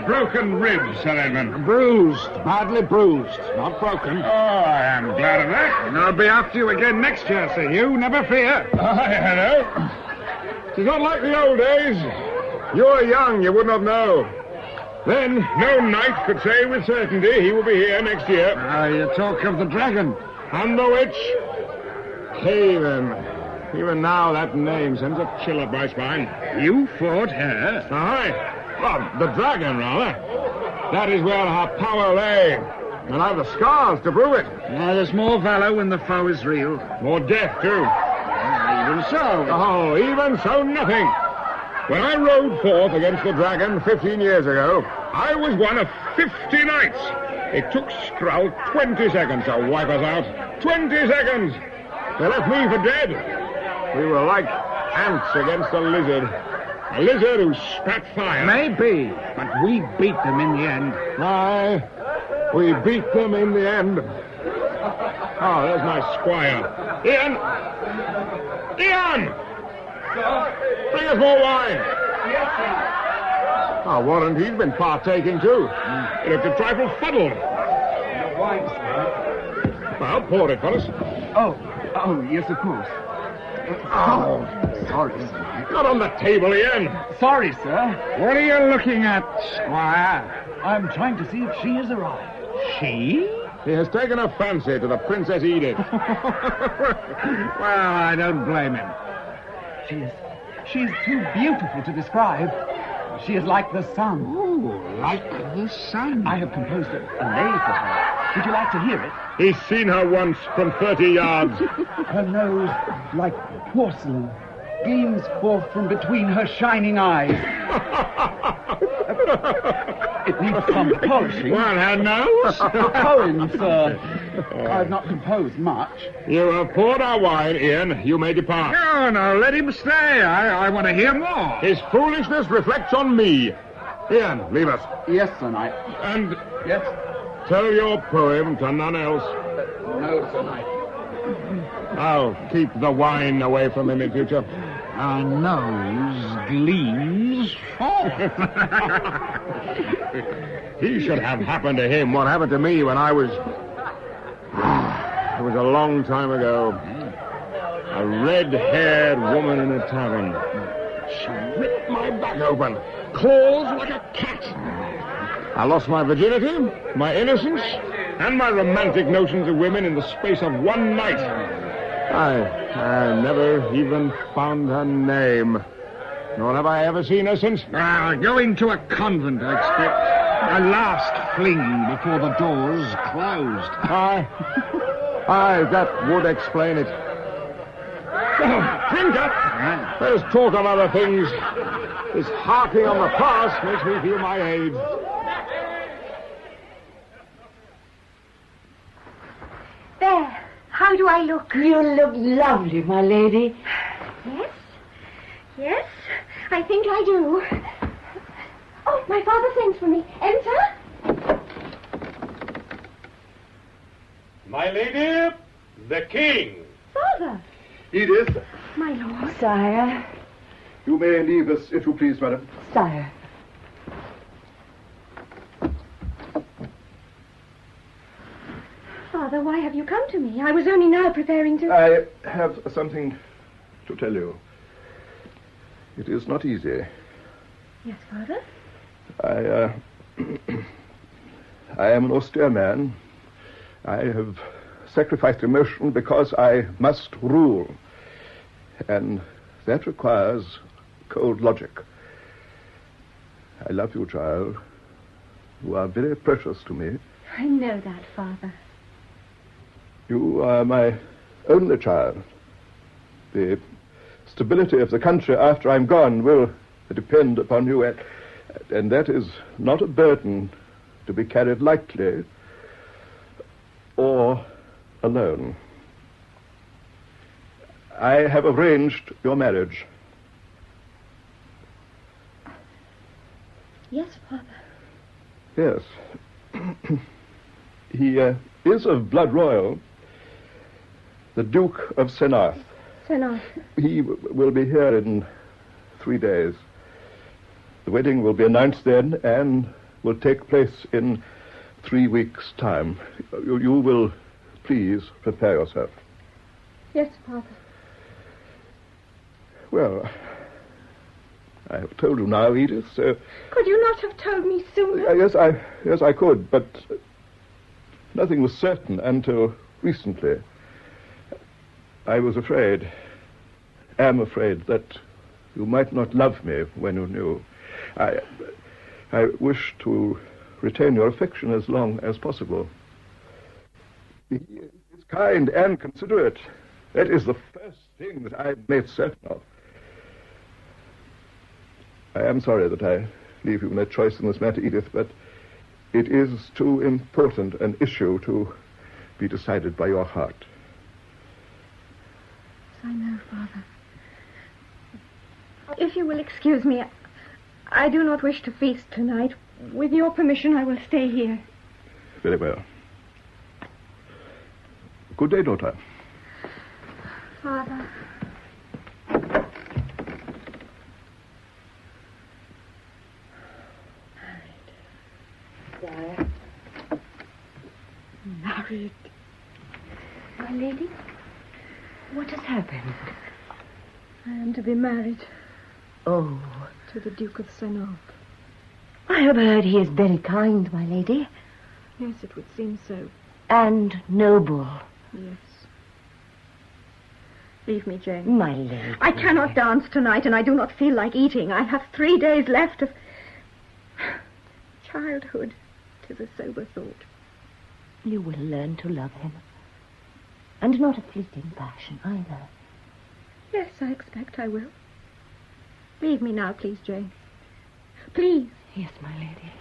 Broken rib, Sir Edmund. Bruised, badly bruised, not broken. Oh, I am glad of that. And I'll be after you again next year, Sir Hugh, never fear. I know. It's not like the old days. You were young, you would not know. Then, no knight could say with certainty he will be here next year. You talk of the dragon. And the witch. Haven. Even now, that name sends a chill up my spine. You fought her? Aye. Well, the dragon, rather. That is where her power lay. And I've the scars to prove it. There's more valor when the foe is real. More death, too. Even so. Oh, even so nothing. When I rode forth against the dragon 15 years ago, I was one of 50 knights. It took Skrull 20 seconds to wipe us out. 20 seconds. They left me for dead. We were like ants against a lizard. A lizard who spat fire. Maybe, but we beat them in the end. Aye, we beat them in the end. Oh, there's my squire. Ian! Ian! Bring us more wine. I'll warrant he's been partaking too. He looked a trifle fuddled. No wine, sir. Well, pour it for us. Oh, yes, of course. Oh, sorry, sir. Not on the table, Ian. Sorry, sir. What are you looking at, Squire? I'm trying to see if she has arrived. She? He has taken a fancy to the Princess Edith. Well, I don't blame him. She's too beautiful to describe. She is like the sun. Oh, like the sun. I have composed a lay for her. Would you like to hear it? He's seen her once from 30 yards. Her nose, like porcelain, gleams forth from between her shining eyes. It needs some polishing. What, her nose? Poem, sir. I've not composed much. You have poured our wine, Ian. You may depart. No, let him stay. I want to hear more. His foolishness reflects on me. Ian, leave us. Yes, Sir Knight. And... Yes? Tell your poem to none else. No, Sir Knight. I'll keep the wine away from him in future. Our nose gleams forth. He should have happened to him what happened to me when I was... It was a long time ago. A red-haired woman in a tavern. She ripped my back open. Claws like a cat. I lost my virginity, my innocence, and my romantic notions of women in the space of one night. I never even found her name. Nor have I ever seen her since. Going to a convent, I expect. A last fling before the doors closed. Aye, that would explain it. Drink up! Let us talk of other things. This harping on the past makes me feel my age. There. How do I look? You look lovely, my lady. Yes? Yes, I think I do. Oh, my father sends for me. Enter. My lady, the king. Father. Edith. My lord. Sire. You may leave us, if you please, madam. Sire. Father, why have you come to me? I was only now preparing to... I have something to tell you. It is not easy. Yes, Father? I am an austere man. I have sacrificed emotion because I must rule. And that requires cold logic. I love you, child. You are very precious to me. I know that, Father. You are my only child. The stability of the country after I'm gone will depend upon you, and that is not a burden to be carried lightly or alone. I have arranged your marriage. Yes, Father. Yes. He is of blood royal, the Duke of Senarth. Senarth. He will be here in 3 days. The wedding will be announced then and will take place in 3 weeks' time. You will please prepare yourself. Yes, Father. Well, I have told you now, Edith, so... Could you not have told me sooner? Yes, I could, but nothing was certain until recently. I was afraid, am afraid, that you might not love me when you knew. I wish to retain your affection as long as possible. He is kind and considerate. That is the first thing that I made certain of. I am sorry that I leave you no choice in this matter, Edith, but it is too important an issue to be decided by your heart. Yes, I know, Father. If you will excuse me, I do not wish to feast tonight. With your permission, I will stay here. Very well. Good day, daughter. Father. Sire. Married. My lady, what has happened? I am to be married. Oh. To the Duke of Senarth. I have heard he is very kind, my lady. Yes, it would seem so. And noble. Yes. Leave me, Jane. My lady. I cannot dance tonight, and I do not feel like eating. I have 3 days left of... childhood. 'Tis a sober thought. You will learn to love him. And not a fleeting passion, either. Yes, I expect I will. Leave me now, please, Jane. Please. Yes, my lady.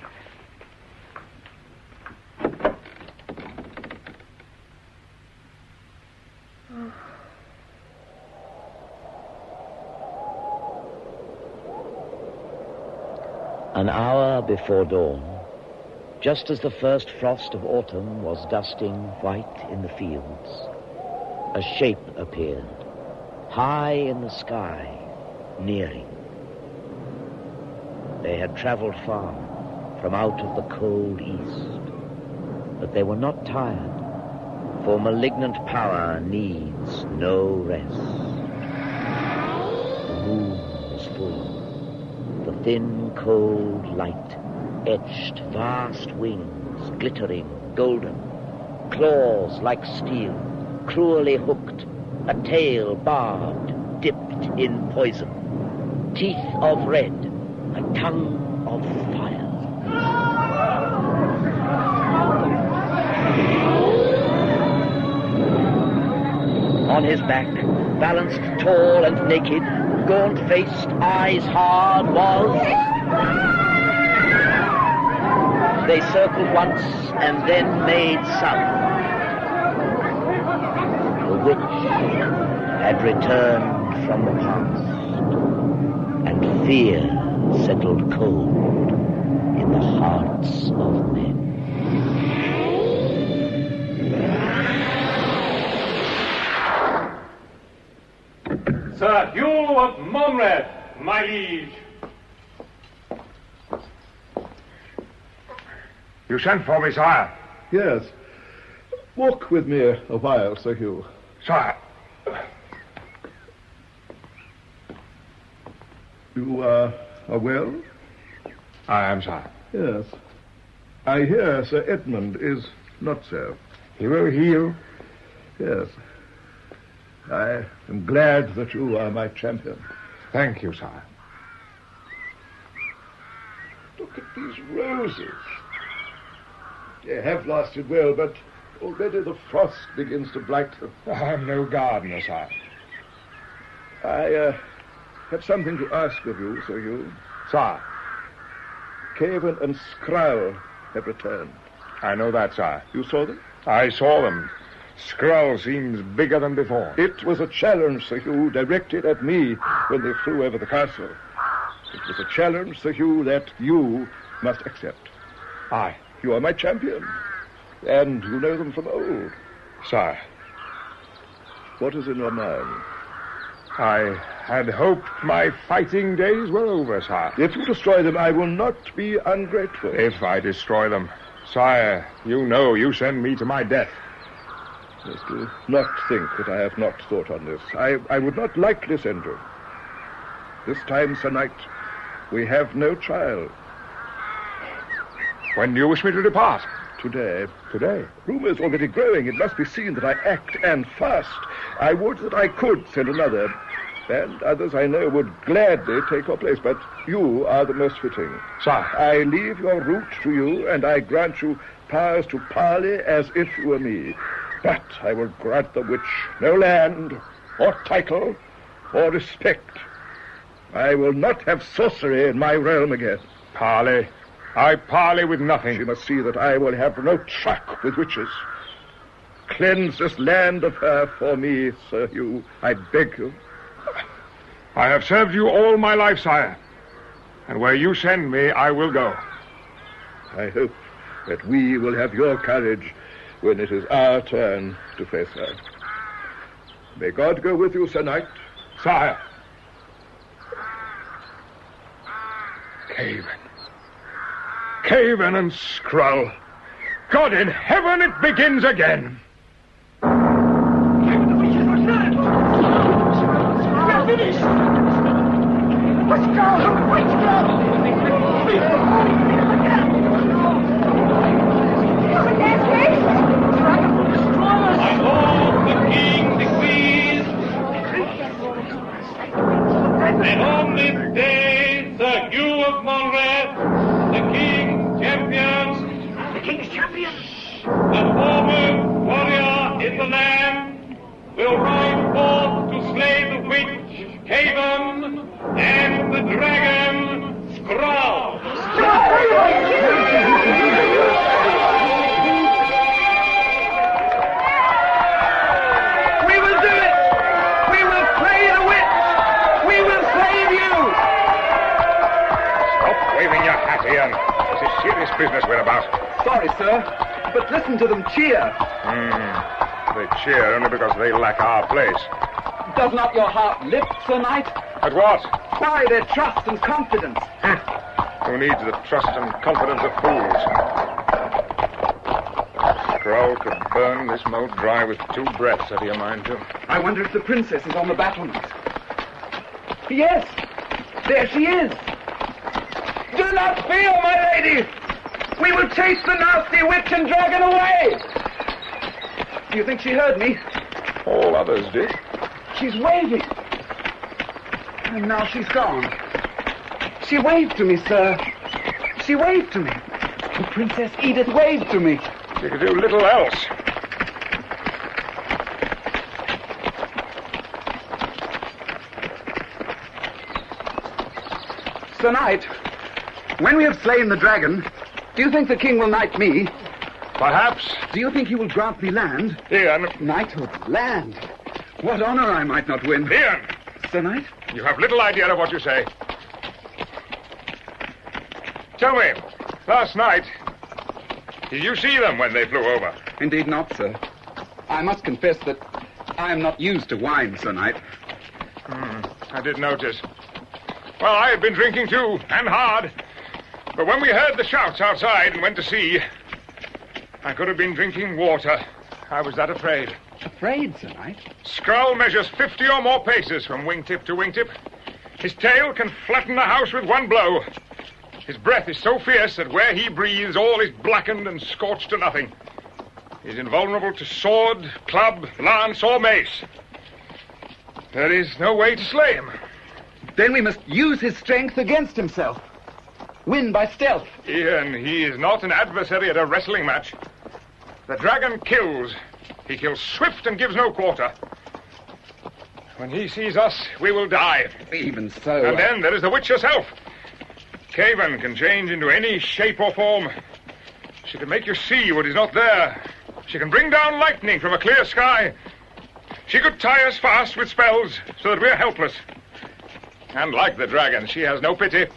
Oh. An hour before dawn, just as the first frost of autumn was dusting white in the fields, a shape appeared, high in the sky, nearing. They had traveled far from out of the cold east, but they were not tired, for malignant power needs no rest. The moon was full. The thin, cold light etched vast wings, glittering, golden, claws like steel, cruelly hooked, a tail barbed, dipped in poison, teeth of red, a tongue of fire. On his back, balanced tall and naked, gaunt-faced, eyes hard, was... They circled once and then made some. The witch had returned from the past, and fear settled cold in the hearts of men. Sir Hugh of Monred, my liege. You sent for me, sire? Yes. Walk with me a while, Sir Hugh. Sire. You are well? I am, sire. Yes. I hear Sir Edmund is not so. He will heal? Yes. I am glad that you are my champion. Thank you, sire. Look at these roses. They have lasted well, but Already the frost begins to blight them. I'm no gardener, sire. I have something to ask of you, Sir Hugh. Sire. Caven and Skrull have returned. I know that, sire. You saw them? I saw them. Skrull seems bigger than before. It was a challenge, Sir Hugh, directed at me when they flew over the castle. It was a challenge, Sir Hugh, that you must accept. Aye. You are my champion, and you know them from old. Sire. What is in your mind? I had hoped my fighting days were over, sire. If you destroy them, I will not be ungrateful. If I destroy them, sire, you know you send me to my death. Yes, do not think that I have not thought on this. I would not lightly send you. This time, Sir Knight, we have no trial. When do you wish me to depart? Today. Today? Rumor is already growing. It must be seen that I act and fast. I would that I could send another, and others I know would gladly take your place, but you are the most fitting. Sire. I leave your route to you, and I grant you powers to parley as if you were me. But I will grant the witch no land, or title, or respect. I will not have sorcery in my realm again. Parley? I parley with nothing. She must see that I will have no truck with witches. Cleanse this land of her for me, Sir Hugh. I beg you. I have served you all my life, sire. And where you send me, I will go. I hope that we will have your courage when it is our turn to face her. May God go with you, Sir Knight. Sire. Caven and Skrull. God in heaven, it begins again. We're finished. Let's go. Let's My lord, the king decrees that on this day, Sir Hugh of Monmouth, the king's champion, the foremost warrior in the land, will ride forth to slay the witch, Caven, and the dragon, Skrull. We will do it! We will slay the witch! We will save you! Stop waving your hat, Ian. This is serious business we're about. Sorry, sir, but listen to them cheer. They cheer only because they lack our place. Does not your heart lift, Sir Knight? At what? By their trust and confidence. Who needs the trust and confidence of fools? Skrull could burn this moat dry with 2 breaths, had he a mind to. I wonder if the princess is on the battlements. Yes, there she is. Do not fear, my lady. We will chase the nasty witch and dragon away. Do you think she heard me? All others did. She's waving. And now she's gone. She waved to me, sir. She waved to me. The Princess Edith waved to me. She could do little else. Sir Knight, when we have slain the dragon, do you think the king will knight me? Perhaps. Do you think he will grant me land? Ian. Knighthood, land. What honor I might not win. Ian. Sir Knight? You have little idea of what you say. Tell me, last night, did you see them when they flew over? Indeed not, sir. I must confess that I am not used to wine, Sir Knight. I did notice. Well, I had been drinking too, and hard. But when we heard the shouts outside and went to see, I could have been drinking water. I was that afraid. Afraid, Sir Knight? Skrull measures 50 or more paces from wingtip to wingtip. His tail can flatten a house with one blow. His breath is so fierce that where he breathes, all is blackened and scorched to nothing. He's invulnerable to sword, club, lance, or mace. There is no way to slay him. Then we must use his strength against himself. Win by stealth. Ian, he is not an adversary at a wrestling match. The dragon kills. He kills swift and gives no quarter. When he sees us, we will die. Even so. And then there is the witch herself. Caven can change into any shape or form. She can make you see what is not there. She can bring down lightning from a clear sky. She could tie us fast with spells so that we're helpless. And like the dragon, she has no pity.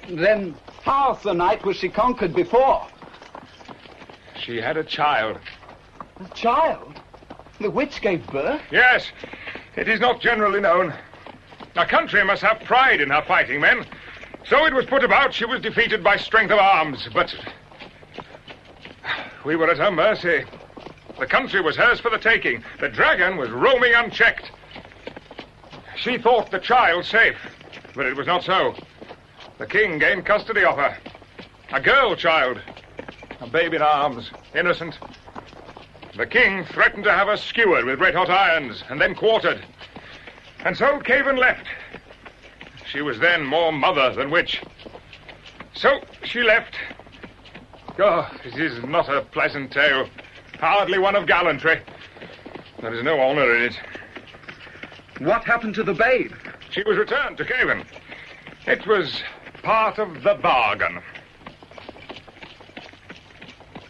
Then how, Sir Knight, was she conquered before? She had a child. A child? The witch gave birth? Yes. It is not generally known. A country must have pride in her fighting men. So it was put about she was defeated by strength of arms, but we were at her mercy. The country was hers for the taking. The dragon was roaming unchecked. She thought the child safe, but it was not so. The king gained custody of her. A girl child. A babe in arms. Innocent. The king threatened to have her skewered with red-hot irons and then quartered. And so Caven left. She was then more mother than witch. So she left. Oh, it is not a pleasant tale. Hardly one of gallantry. There is no honor in it. What happened to the babe? She was returned to Caven. It was part of the bargain.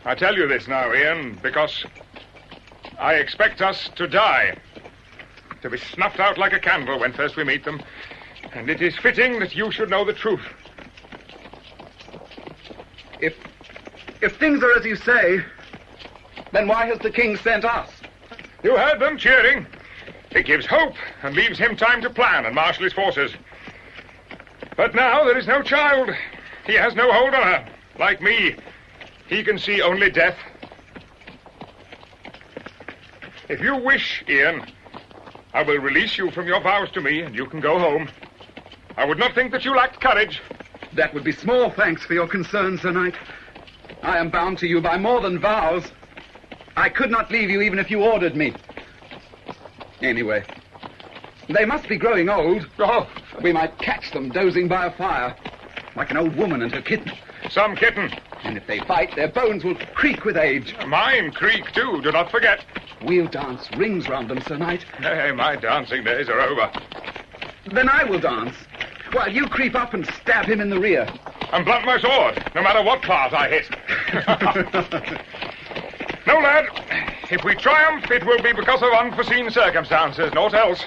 I tell you this now, Ian, because I expect us to die. To be snuffed out like a candle when first we meet them. And it is fitting that you should know the truth. If things are as you say, then why has the king sent us? You heard them cheering. It gives hope and leaves him time to plan and marshal his forces. But now there is no child. He has no hold on her. Like me, he can see only death. If you wish, Ian, I will release you from your vows to me and you can go home. I would not think that you lacked courage. That would be small thanks for your concern, Sir Knight. I am bound to you by more than vows. I could not leave you even if you ordered me. Anyway, they must be growing old. Oh. We might catch them dozing by a fire, like an old woman and her kitten. Some kitten. And if they fight, their bones will creak with age. Mine creak, too, do not forget. We'll dance rings round them, Sir Knight. Nay, my dancing days are over. Then I will dance, while you creep up and stab him in the rear. And blunt my sword, no matter what path I hit. No, lad. If we triumph, it will be because of unforeseen circumstances, naught else.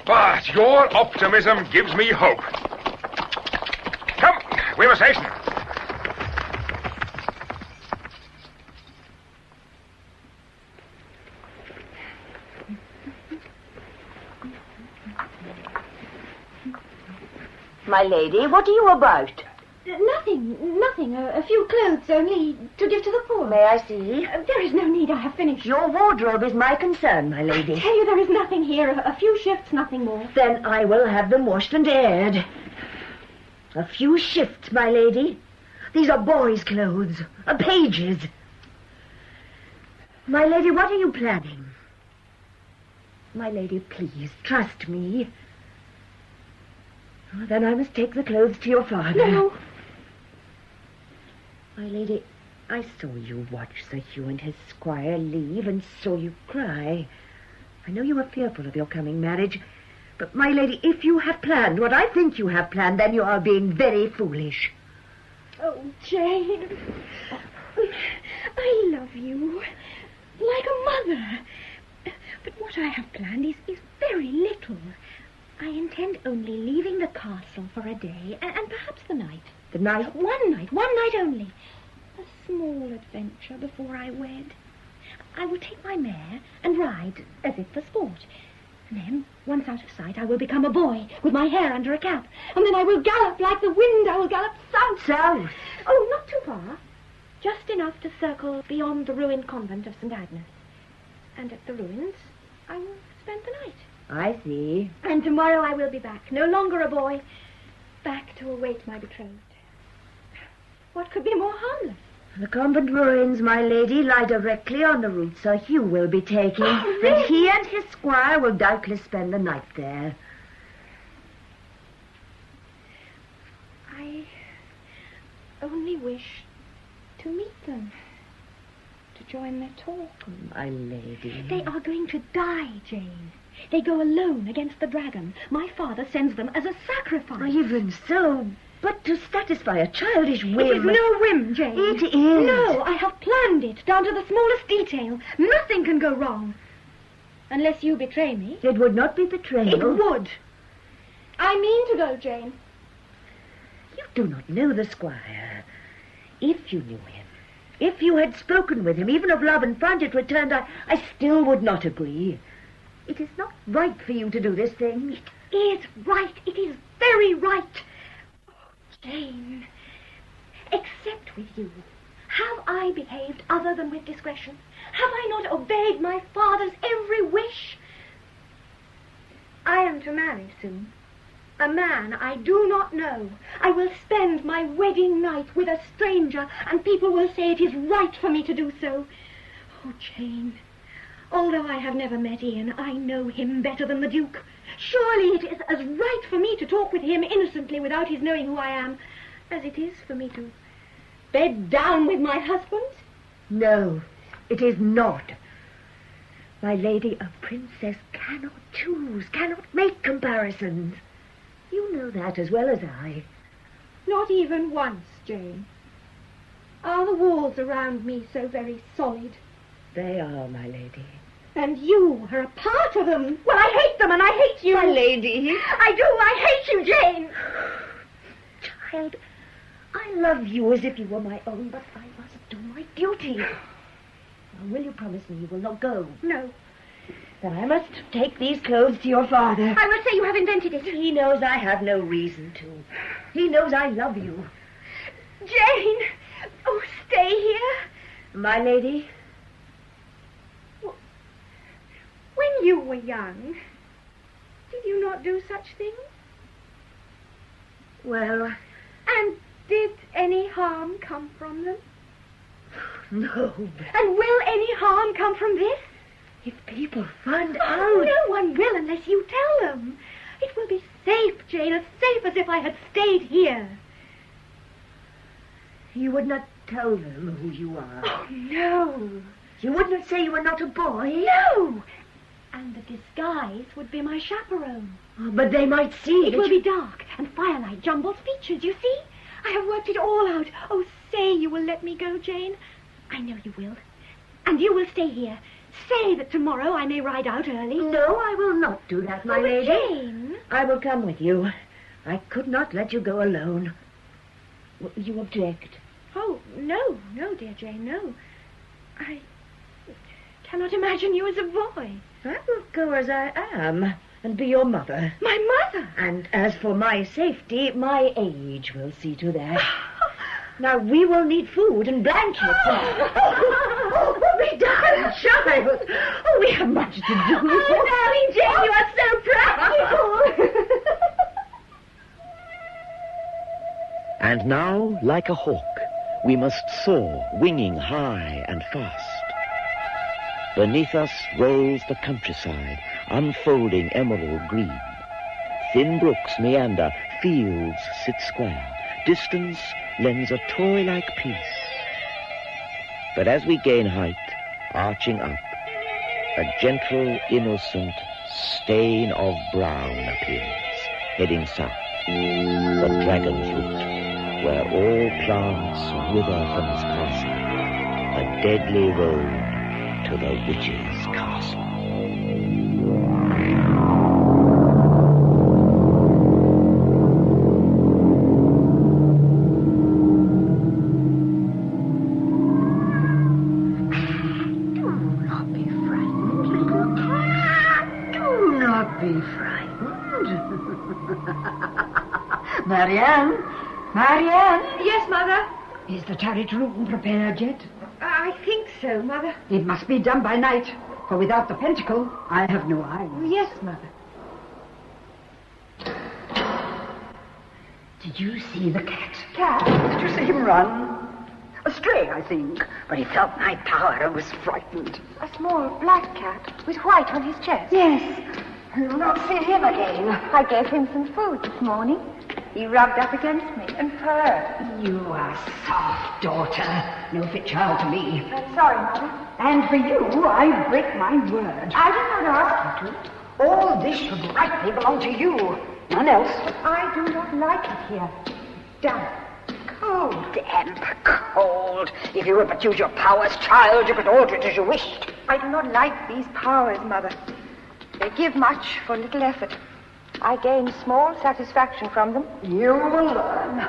But your optimism gives me hope. Come, we must hasten. My lady, what are you about? Nothing. A few clothes only to give to the poor. May I see? There is no need. I have finished. Your wardrobe is my concern, my lady. I tell you, there is nothing here. A few shifts, nothing more. Then I will have them washed and aired. A few shifts, my lady. These are boys' clothes. A page's. My lady, what are you planning? My lady, please, trust me. Oh, then I must take the clothes to your father. No. My lady, I saw you watch Sir Hugh and his squire leave and saw you cry. I know you were fearful of your coming marriage, but, my lady, if you have planned what I think you have planned, then you are being very foolish. Oh, Jane, I love you like a mother. But what I have planned is very little. I intend only leaving the castle for a day, and perhaps the night. The night? One night only. A small adventure before I wed. I will take my mare and ride as if for sport. And then, once out of sight, I will become a boy with my hair under a cap. And then I will gallop like the wind. I will gallop south. South? Oh, not too far. Just enough to circle beyond the ruined convent of St. Agnes. And at the ruins, I will spend the night. I see. And tomorrow I will be back, no longer a boy, back to await my betrothed. What could be more harmless? The convent ruins, my lady, lie directly on the route Sir Hugh will be taking. Oh, really? And he and his squire will doubtless spend the night there. I only wish to to meet them, to join their talk. My lady. They are going to die, Jane. They go alone against the dragon. My father sends them as a sacrifice. Even so, but to satisfy a childish whim. It is no whim, Jane. It is. No, I have planned it down to the smallest detail. Nothing can go wrong. Unless you betray me. It would not be betrayal. It would. I mean to go, Jane. You do not know the squire. If you knew him, if you had spoken with him, even of love and friendship returned, I still would not agree. It is not right for you to do this thing. It is right. It is very right. Oh, Jane, except with you, have I behaved other than with discretion? Have I not obeyed my father's every wish? I am to marry soon. A man I do not know. I will spend my wedding night with a stranger, and people will say it is right for me to do so. Oh, Jane, although I have never met Ian, I know him better than the Duke. Surely it is as right for me to talk with him innocently without his knowing who I am, as it is for me to bed down with my husband. No, it is not. My lady, a princess cannot choose, cannot make comparisons. You know that as well as I. Not even once, Jane. Are the walls around me so very solid? They are, my lady. And you are a part of them. Well, I hate them and I hate you. My lady. I do. I hate you, Jane. Child, I love you as if you were my own, but I must do my duty. Now, will you promise me you will not go? No. Then I must take these clothes to your father. I will say you have invented it. He knows I have no reason to. He knows I love you. Jane! Oh, stay here. My lady? When you were young, did you not do such things? Well... And did any harm come from them? No. And will any harm come from this? If people find out... No one will unless you tell them. It will be safe, Jane, as safe as if I had stayed here. You would not tell them who you are? Oh, no. You would not say you were not a boy? No. And the disguise would be my chaperone. Oh, but they might see it. It will be dark, and firelight jumbles features, you see? I have worked it all out. Oh, say you will let me go, Jane. I know you will. And you will stay here. Say that tomorrow I may ride out early. No, I will not do that, my lady. Jane. I will come with you. I could not let you go alone. You object? Oh, no, dear Jane, no. I cannot imagine you as a boy. I will go as I am and be your mother. My mother? And as for my safety, my age will see to that. Now, we will need food and blankets. Be done, child. Oh, we have much to do. Oh, darling Jane, you are so practical. And now, like a hawk, we must soar, winging high and fast. Beneath us rolls the countryside, unfolding emerald green. Thin brooks meander, fields sit square. Distance lends a toy-like peace. But as we gain height, arching up, a gentle, innocent stain of brown appears, heading south, the dragon's route, where all plants wither from its castle, a deadly road to the witch's castle. Marianne? Marianne? Yes, Mother? Is the turret room prepared yet? I think so, Mother. It must be done by night, for without the pentacle, I have no eyes. Yes, Mother. Did you see the cat? Cat? Did you see him run? A stray, I think. But he felt my power and was frightened. A small black cat with white on his chest. Yes. You'll not see him again. I gave him some food this morning. He rubbed up against me. and purr. You are soft, daughter. No fit child to me. I'm sorry, Mother. And for you, I break my word. I did not ask you to. All this should rightly belong to you. None else. But I do not like it here. Damp. Cold. Damp, cold. If you would but use your powers, child, you could order it as you wished. I do not like these powers, Mother. They give much for little effort. I gain small satisfaction from them. You will learn.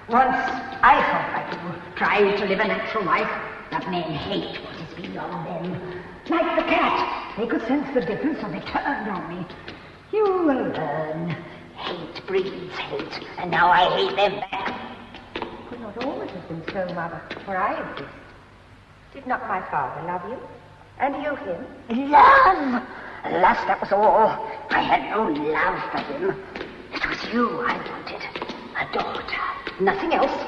Once I thought I could try to live a natural life, but men hate what is beyond them. Like the cat. They could sense the difference, so they turned on me. You will learn. Hate breeds hate, and now I hate them back. It could not always have been so, Mother, for I exist. Did not my father love you? And you him? Love! Alas, that was all. I had no love for him. It was you I wanted. A daughter. Nothing else.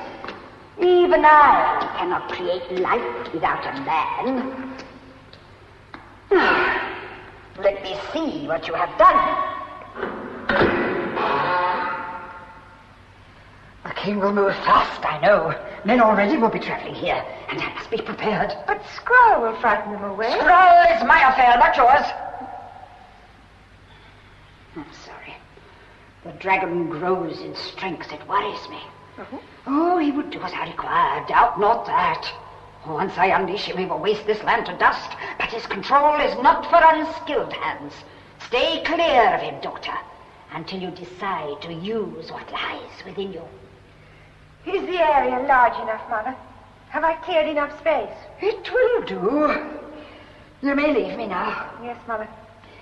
Even I cannot create life without a man. Let me see what you have done. The king will move fast, I know. Men already will be traveling here, and I must be prepared. But Skrull will frighten them away. Skrull is my affair, not yours. I'm sorry. The dragon grows in strength. It worries me. Oh, he would do as I require. Doubt not that. Once I unleash him, he will waste this land to dust. But his control is not for unskilled hands. Stay clear of him, daughter, until you decide to use what lies within you. Is the area large enough, Mother? Have I cleared enough space? It will do. You may leave me now. Yes, Mother.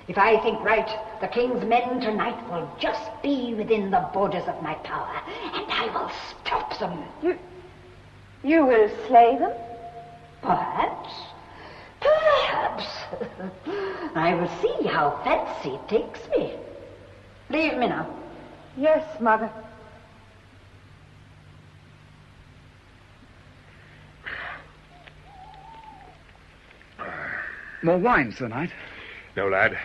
If I think right, the king's men tonight will just be within the borders of my power, and I will stop them. You will slay them? Perhaps. Perhaps. I will see how fancy takes me. Leave me now. Yes, Mother. More wine, Sir Knight? No, lad.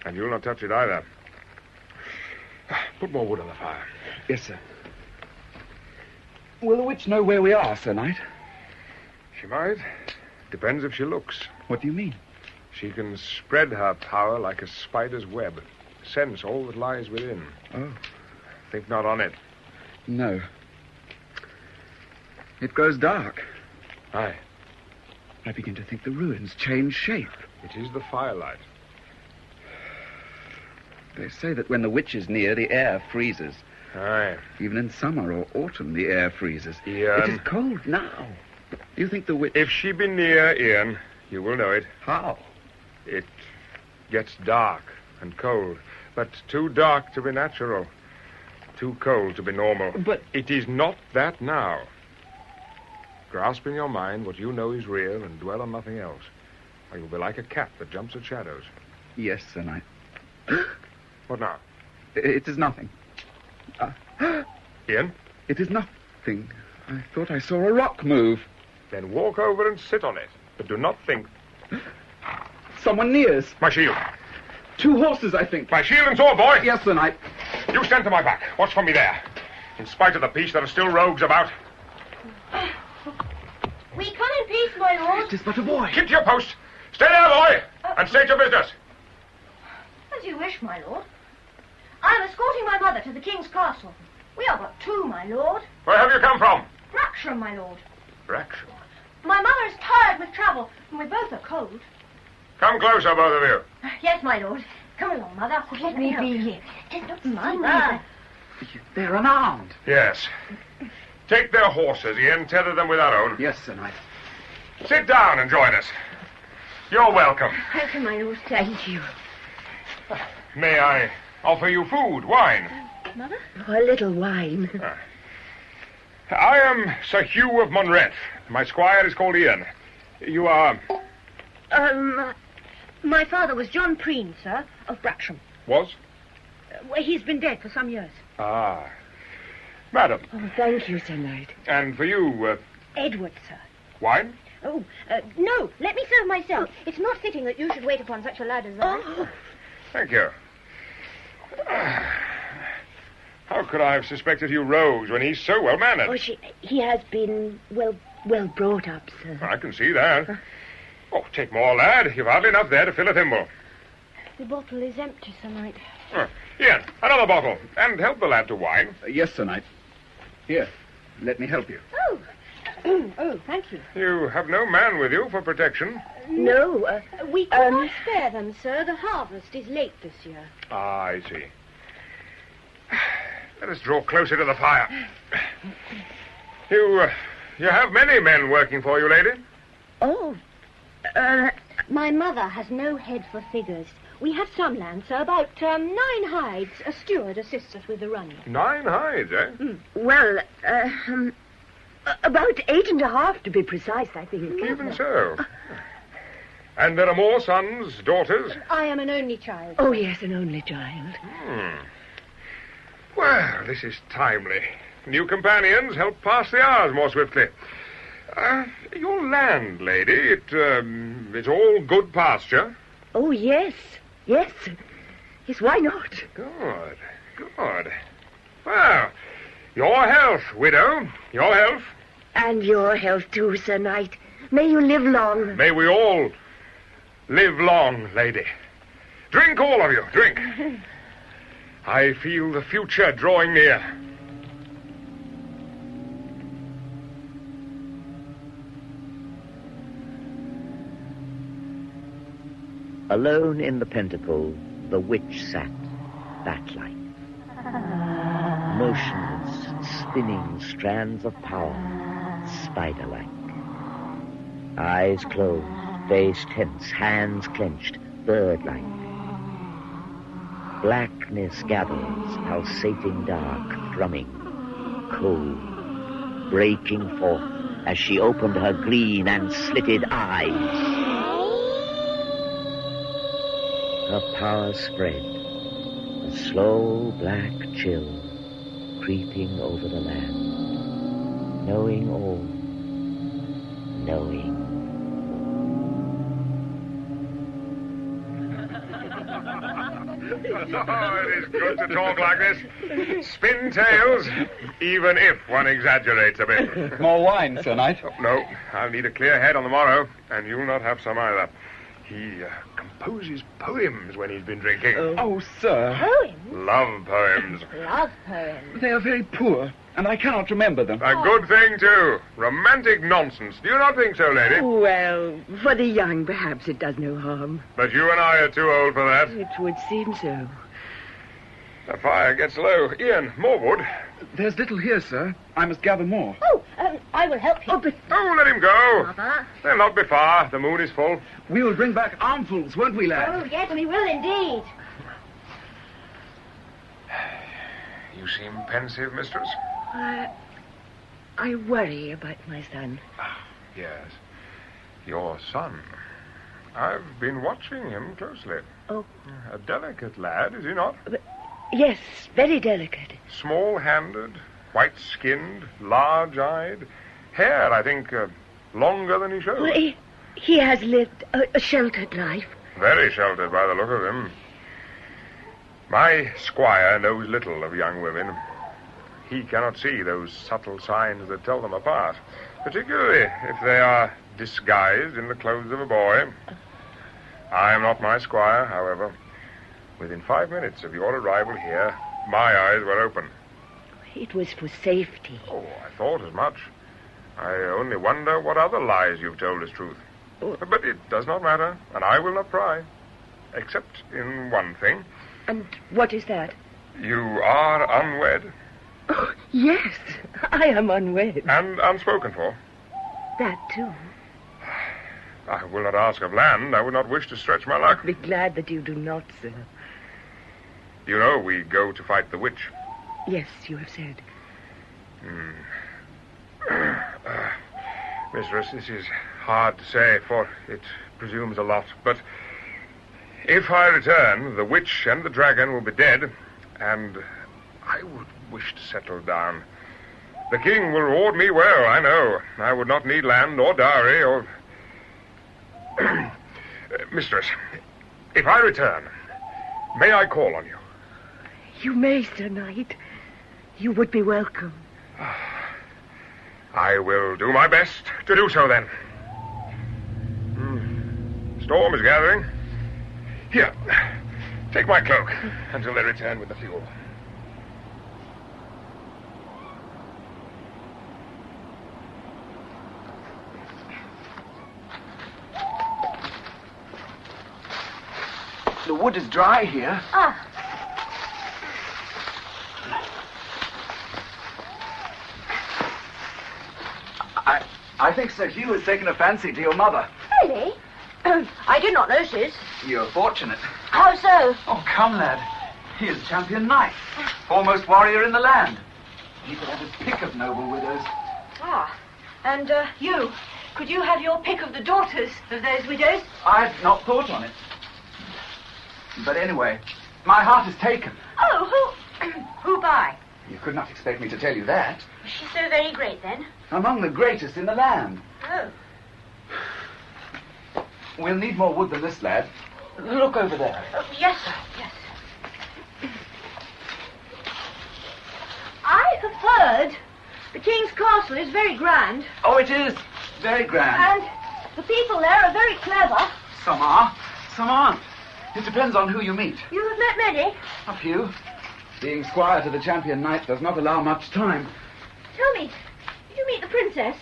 And you'll not touch it either. Put more wood on the fire. Yes, sir. Will the witch know where we are, Sir Knight? She might. Depends if she looks. What do you mean? She can spread her power like a spider's web. Sense all that lies within. Oh. Think not on it. No. It grows dark. Aye. I begin to think the ruins change shape. It is the firelight. They say that when the witch is near, the air freezes. Aye. Even in summer or autumn, the air freezes. Ian. It is cold now. Do you think the witch... If she be near, Ian, you will know it. How? It gets dark and cold, but too dark to be natural, too cold to be normal. But... It is not that now. Grasp in your mind what you know is real and dwell on nothing else, or you'll be like a cat that jumps at shadows. Yes, Sir Knight. What now? It is nothing. Ian? It is nothing. I thought I saw a rock move. Then walk over and sit on it, but do not think. Someone nears. My shield. 2 horses, I think. My shield and sword, boy. Yes, Sir Knight. You stand to my back. Watch for me there. In spite of the peace, there are still rogues about. We come in peace, my lord. It is but a boy. Keep to your post. Stay there, boy, and state your business. As you wish, my lord. I am escorting my mother to the king's castle. We are but 2, my lord. Where have you come from? Wraxham, my lord. Wraxham? My mother is tired with travel, and we both are cold. Come closer, both of you. Yes, my lord. Come along, mother. Let me be here. Tis not mother. They're unarmed. Yes. Take their horses, Ian. Tether them with our own. Yes, Sir Knight. Sit down and join us. You're welcome. Thank you, my lord. Thank you. May I offer you food, wine? Mother? Oh, a little wine. I am Sir Hugh of Monret. My squire is called Ian. You are... My father was John Preen, sir, of Wraxham. Was? He's been dead for some years. Ah. Madam. Oh, thank you, Sir Knight. And for you, Edward, sir. Wine? Oh, no. Let me serve myself. It's not fitting that you should wait upon such a lad as I. Thank you. How could I have suspected you rose when he's so well-mannered? Oh, he has been well brought up, sir. I can see that. Oh, take more, lad. You've hardly enough there to fill a thimble. The bottle is empty, Sir Knight. Ian, another bottle. And help the lad to wine. Yes, Sir Knight. Here, let me help you. Oh. Oh, thank you. You have no man with you for protection? No. We cannot spare them, sir. The harvest is late this year. Ah, I see. Let us draw closer to the fire. You have many men working for you, lady? Oh. My mother has no head for figures. We have some land, sir, about 9 hides. A steward assists us with the running. 9 hides, eh? Well, about 8.5 to be precise, I think. Even so. And there are more sons, daughters? I am an only child. Oh, yes, an only child. Well, this is timely. New companions help pass the hours more swiftly. Your land, lady, it's all good pasture? Oh, yes. Yes. Yes, why not? Good. Well, your health, widow. Your health. And your health, too, Sir Knight. May you live long. May we all live long, lady. Drink, all of you, drink. I feel the future drawing near. Alone in the pentacle, the witch sat, bat-like. Motionless, spinning strands of power, spider-like. Eyes closed, face tense, hands clenched, bird-like. Blackness gathers, pulsating dark, drumming, cold, breaking forth as she opened her green and slitted eyes. Her power spread, a slow black chill creeping over the land, knowing all, knowing. Oh, it is good to talk like this. Spin tales, even if one exaggerates a bit. More wine, Sir Knight? No, I'll need a clear head on the morrow, and you'll not have some either. He composes poems when he's been drinking. Oh, sir. Poems? Love poems. Love poems. They are very poor, and I cannot remember them. A good thing, too. Romantic nonsense. Do you not think so, lady? Well, for the young, perhaps it does no harm. But you and I are too old for that. It would seem so. The fire gets low. Ian, more wood. There's little here, sir. I must gather more. Oh, I will help you. Oh, but... Oh, let him go. Mother. They'll not be far. The moon is full. We will bring back armfuls, won't we, lad? Oh, yes, we will indeed. You seem pensive, mistress. I worry about my son. Yes. Your son. I've been watching him closely. Oh. A delicate lad, is he not? Yes, very delicate. Small-handed, white-skinned, large-eyed. Hair, I think, longer than he shows. Well, he has lived a sheltered life. Very sheltered by the look of him. My squire knows little of young women. He cannot see those subtle signs that tell them apart, particularly if they are disguised in the clothes of a boy. I am not my squire, however. Within 5 minutes of your arrival here, my eyes were open. It was for safety. Oh, I thought as much. I only wonder what other lies you've told as truth. Oh. But it does not matter, and I will not pry. Except in one thing. And what is that? You are unwed. Oh, yes, I am unwed. And unspoken for. That, too. I will not ask of land. I would not wish to stretch my luck. Be glad that you do not, sir. You know we go to fight the witch. Yes, you have said. Mistress, this is hard to say, for it presumes a lot. But if I return, the witch and the dragon will be dead, and I would wish to settle down. The king will reward me well, I know. I would not need land or dowry or... Mistress, if I return, may I call on you? You may, Sir Knight. You would be welcome. I will do my best to do so, then. Storm is gathering. Here, take my cloak until they return with the fuel. The wood is dry here. Ah. I think Sir Hugh has taken a fancy to your mother. Really? I did not notice. You're fortunate. How so? Oh, come, lad. He is champion knight. Foremost warrior in the land. He could have his pick of noble widows. Ah. And, you? Could you have your pick of the daughters of those widows? I'd not thought on it. But anyway, my heart is taken. Oh, who by? You could not expect me to tell you that. Was she so very great, then? Among the greatest in the land. Oh. We'll need more wood than this, lad. Look over there. Oh, yes, sir, yes. I have heard the King's Castle is very grand. Oh, it is. Very grand. And the people there are very clever. Some are, some aren't. It depends on who you meet. You have met many? A few. Being squire to the champion knight does not allow much time. Tell me, did you meet the princess?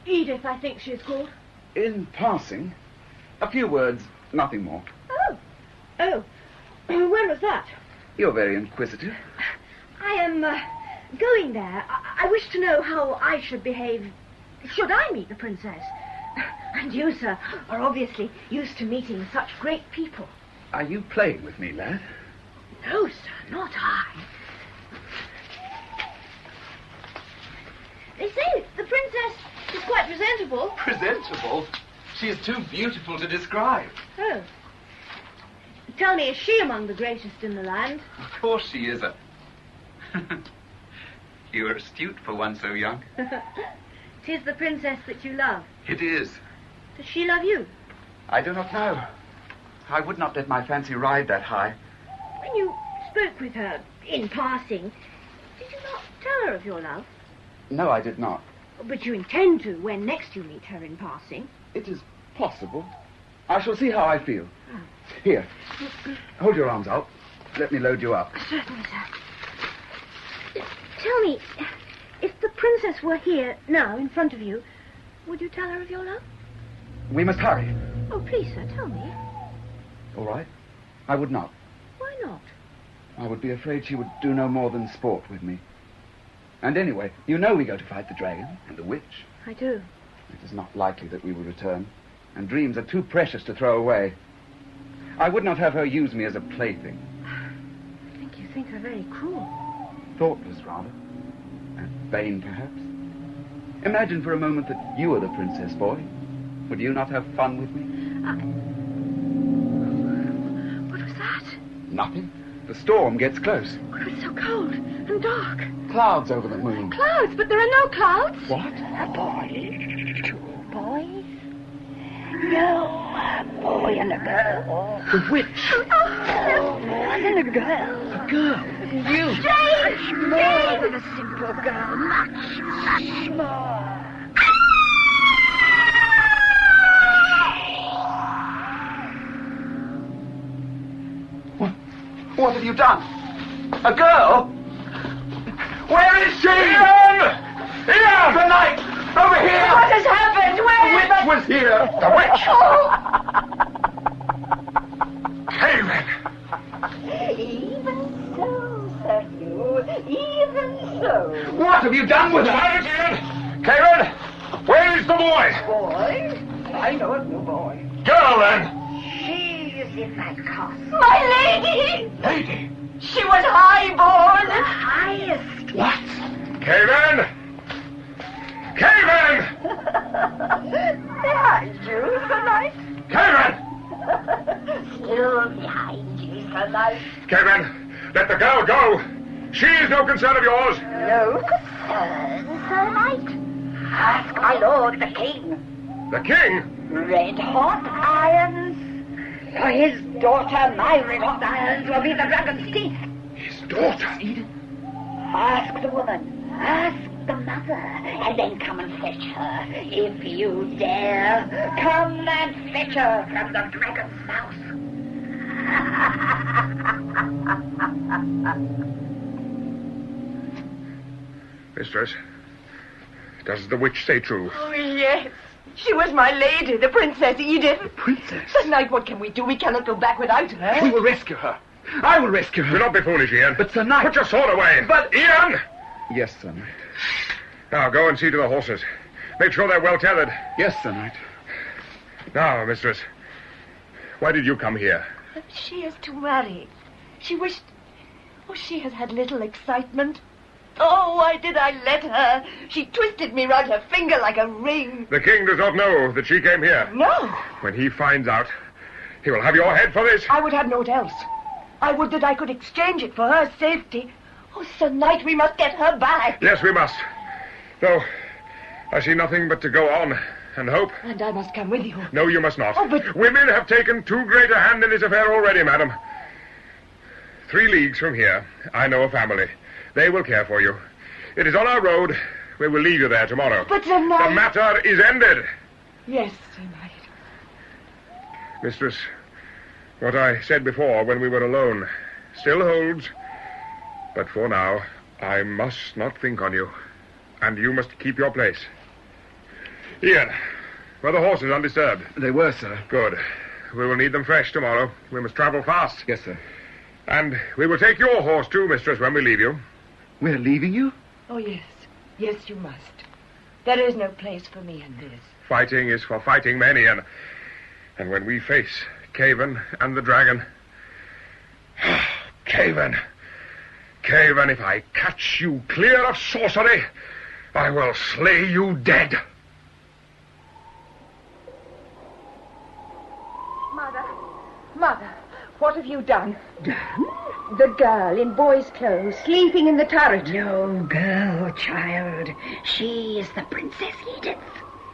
Edith, I think she is called. In passing, a few words, nothing more. Oh. When was that? You're very inquisitive. I am going there. I wish to know how I should behave should I meet the princess. And you, sir, are obviously used to meeting such great people. Are you playing with me, lad? No, sir, not I. They say the princess is quite presentable. Presentable? She is too beautiful to describe. Oh. Tell me, is she among the greatest in the land? Of course she is. You are astute for one so young. 'Tis the princess that you love. It is. Does she love you? I do not know. I would not let my fancy ride that high. When you spoke with her in passing, did you not tell her of your love? No, I did not. But you intend to when next you meet her in passing. It is possible. I shall see how I feel. Here, hold your arms out. Let me load you up. Certainly, sir. Tell me, if the princess were here now in front of you, would you tell her of your love? We must hurry. Oh, please, sir, tell me. All right. I would not. Why not? I would be afraid she would do no more than sport with me. And anyway, you know we go to fight the dragon and the witch. I do. It is not likely that we will return, and dreams are too precious to throw away. I would not have her use me as a plaything. I think you think her very cruel. Thoughtless, rather. And vain, perhaps. Imagine for a moment that you were the princess, boy. Would you not have fun with me? What was that? Nothing. The storm gets close. Oh, it's so cold and dark. Clouds over the moon. Clouds, but there are no clouds. What? A boy. 2 boys. No, a boy and a girl. The witch. Oh, and a girl. A girl. You. Jane! More than a simple girl. Much, much more. What have you done? A girl? Where is she? Ian! Ian! The knight! Over here! What has happened? Where? The witch was here! The witch! Oh. Haven! Even so, Sir Hugh. Even so. What have you done with her? Quiet, Ian! Caven, where is the boy? Boy? I know of no boy. Girl, then! She is in that castle. My lady! Lady! She was highborn. The highest. What? Caven! Caven! Behind you, Sir Knight. Caven! Still behind you, Sir Knight. Caven, let the girl go. She is no concern of yours. No concern, Sir Knight. Ask my lord, the king. The king? Red-hot irons. For his daughter, my red-hot irons will be the dragon's teeth. His daughter? Edith. Ask the woman. Ask the mother. And then come and fetch her. If you dare, come and fetch her from the dragon's mouth. Mistress, does the witch say true? Oh, yes. She was my lady, the Princess Edith. The Princess? Sir Knight, what can we do? We cannot go back without her. We will rescue her. I will rescue her. Do not be foolish, Ian. But Sir Knight... Put your sword away. But... Ian! Yes, Sir Knight. Now, go and see to the horses. Make sure they're well tethered. Yes, Sir Knight. Now, mistress, why did you come here? She is to marry. She wished... Oh, she has had little excitement. Oh, why did I let her? She twisted me round her finger like a ring. The king does not know that she came here. No. When he finds out, he will have your head for this. I would have naught else. I would that I could exchange it for her safety. Oh, Sir Knight, we must get her back. Yes, we must. Though, I see nothing but to go on and hope. And I must come with you. No, you must not. Oh, but... Women have taken too great a hand in this affair already, madam. 3 leagues from here, I know a family. They will care for you. It is on our road. We will leave you there tomorrow. But Sir Knight... The matter is ended. Yes, Sir Knight. Mistress, what I said before when we were alone still holds. But for now, I must not think on you. And you must keep your place. Ian, were the horses undisturbed? They were, sir. Good. We will need them fresh tomorrow. We must travel fast. Yes, sir. And we will take your horse, too, mistress, when we leave you. We're leaving you? Oh, yes. Yes, you must. There is no place for me in this. Fighting is for fighting men, Ian. And when we face Caven and the dragon... Caven, if I catch you clear of sorcery, I will slay you dead. Mother, what have you done? Done? The girl in boy's clothes, sleeping in the turret. No girl, child. She is the Princess Edith.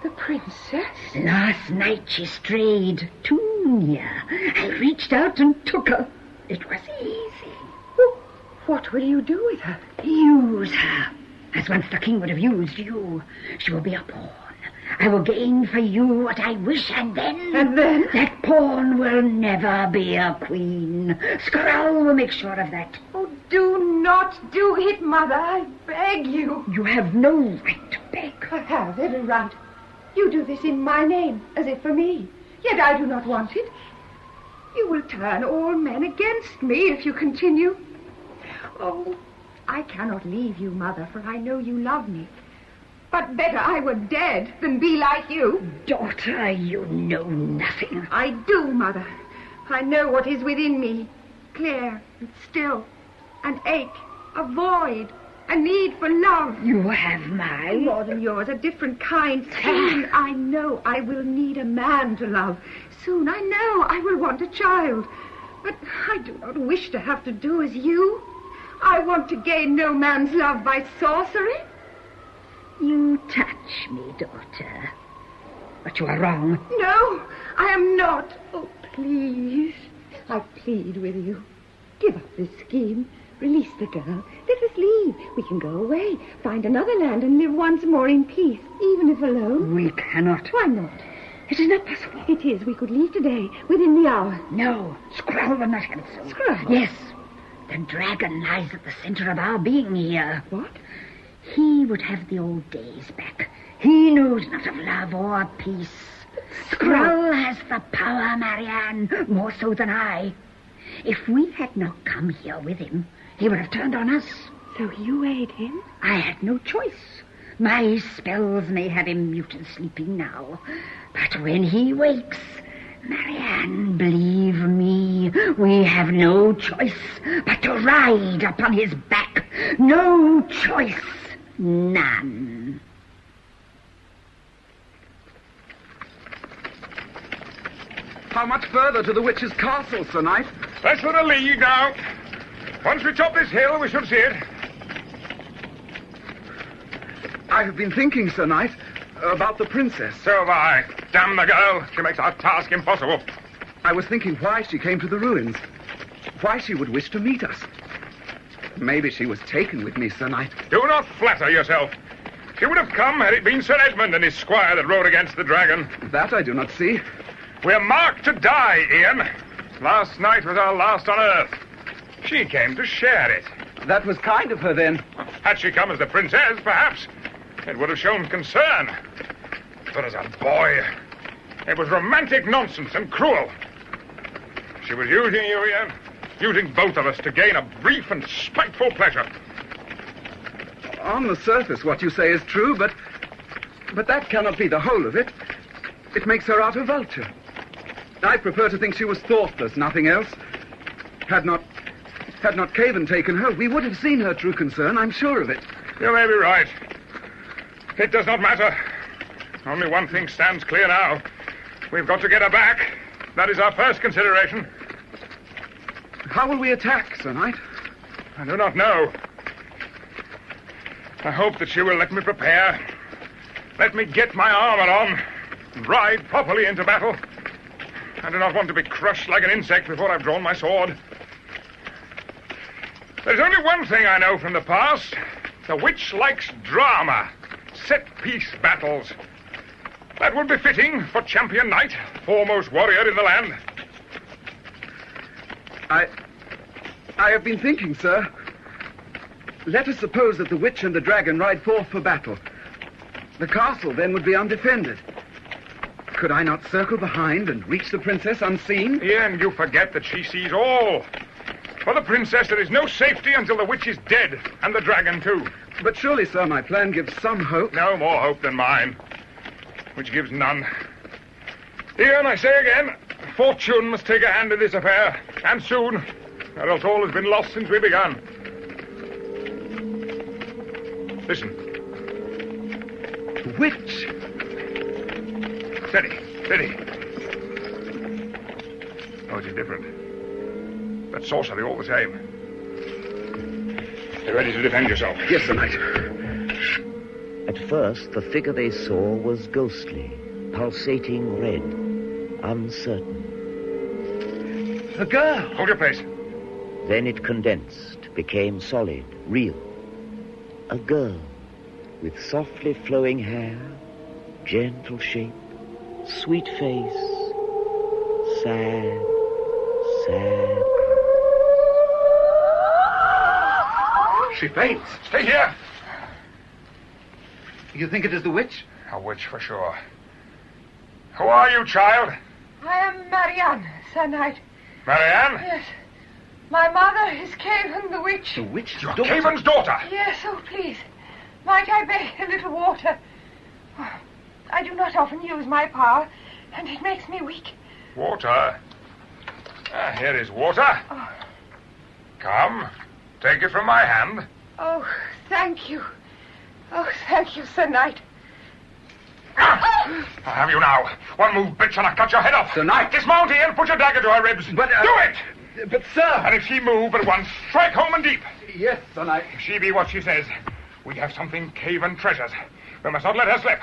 The princess? Last night she strayed too near. I reached out and took her. It was easy. What will you do with her? Use her, as once the king would have used you. She will be a pawn. I will gain for you what I wish, and then... And then? That pawn will never be a queen. Skrull will make sure of that. Oh, do not do it, Mother. I beg you. You have no right to beg. I have every right. You do this in my name, as if for me. Yet I do not want it. You will turn all men against me if you continue. Oh, I cannot leave you, Mother, for I know you love me. But better I were dead than be like you. Daughter, you know nothing. I do, Mother. I know what is within me. Clear and still. An ache, a void, a need for love. You have mine. More than yours, a different kind. Soon I know I will need a man to love. Soon I know I will want a child. But I do not wish to have to do as you. I want to gain no man's love by sorcery. You touch me, daughter. But you are wrong. No, I am not. Oh, please. I plead with you. Give up this scheme. Release the girl. Let us leave. We can go away, find another land, and live once more in peace, even if alone. We cannot. Why not? It is not possible. It is. We could leave today, within the hour. No, Skrull will not have it so. Skrull? Yes. The dragon lies at the center of our being here. What? He would have the old days back. He knows not of love or peace. Skrull has the power, Marianne, more so than I. If we had not come here with him, he would have turned on us. So you aid him? I had no choice. My spells may have him mute and sleeping now. But when he wakes, Marianne, believe me, we have no choice but to ride upon his back. No choice. None. How much further to the witch's castle, Sir Knight? Less than a league now. Once we top this hill, we should see it. I have been thinking, Sir Knight, about the princess. So have I. Damn the girl. She makes our task impossible. I was thinking why she came to the ruins. Why she would wish to meet us. Maybe she was taken with me, Sir Knight. Do not flatter yourself. She would have come had it been Sir Edmund and his squire that rode against the dragon. That I do not see. We're marked to die, Ian. Last night was our last on earth. She came to share it. That was kind of her, then. Had she come as the princess, perhaps, it would have shown concern. But as a boy, it was romantic nonsense and cruel. She was using you, Ian. Using both of us to gain a brief and spiteful pleasure. On the surface, what you say is true, but that cannot be the whole of it. It makes her out a vulture. I prefer to think she was thoughtless, nothing else. Had not Cavan taken her, we would have seen her true concern, I'm sure of it. You may be right. It does not matter. Only one thing stands clear now. We've got to get her back. That is our first consideration. How will we attack, Sir Knight? I do not know. I hope that she will let me prepare. Let me get my armor on and ride properly into battle. I do not want to be crushed like an insect before I've drawn my sword. There's only one thing I know from the past. The witch likes drama, set-piece battles. That would be fitting for champion knight, foremost warrior in the land. I have been thinking, sir. Let us suppose that the witch and the dragon ride forth for battle. The castle then would be undefended. Could I not circle behind and reach the princess unseen? Ian, you forget that she sees all. For the princess, there is no safety until the witch is dead, and the dragon too. But surely, sir, my plan gives some hope. No more hope than mine, which gives none. Ian, I say again, fortune must take a hand in this affair, and soon, or else all has been lost since we began. Listen. The witch. Steady, steady. Oh, it is different. But sorcery all the same. You're ready to defend yourself? Yes, Sir Knight. At first, the figure they saw was ghostly, pulsating red, uncertain. A girl! Hold your place. Then it condensed, became solid, real. A girl with softly flowing hair, gentle shape, sweet face, sad, sad. She faints. Stay here. You think it is the witch? A witch for sure. Who are you, child? I am Marianne, Sir Knight. Marianne? Yes. My mother is Cavan the witch. The witch? You're Cavan's daughter. Yes, oh, please. Might I beg a little water? Oh, I do not often use my power, and it makes me weak. Water? Here is water. Oh. Come, take it from my hand. Oh, thank you. Oh, thank you, Sir Knight. I have you now. One move, bitch, and I'll cut your head off. Sir Knight. Dismount here and put your dagger to her ribs. But, do it! But, sir... And if she move at once, strike home and deep. Yes, Sir Knight. If she be what she says, we have something Cavan treasures. We must not let her slip.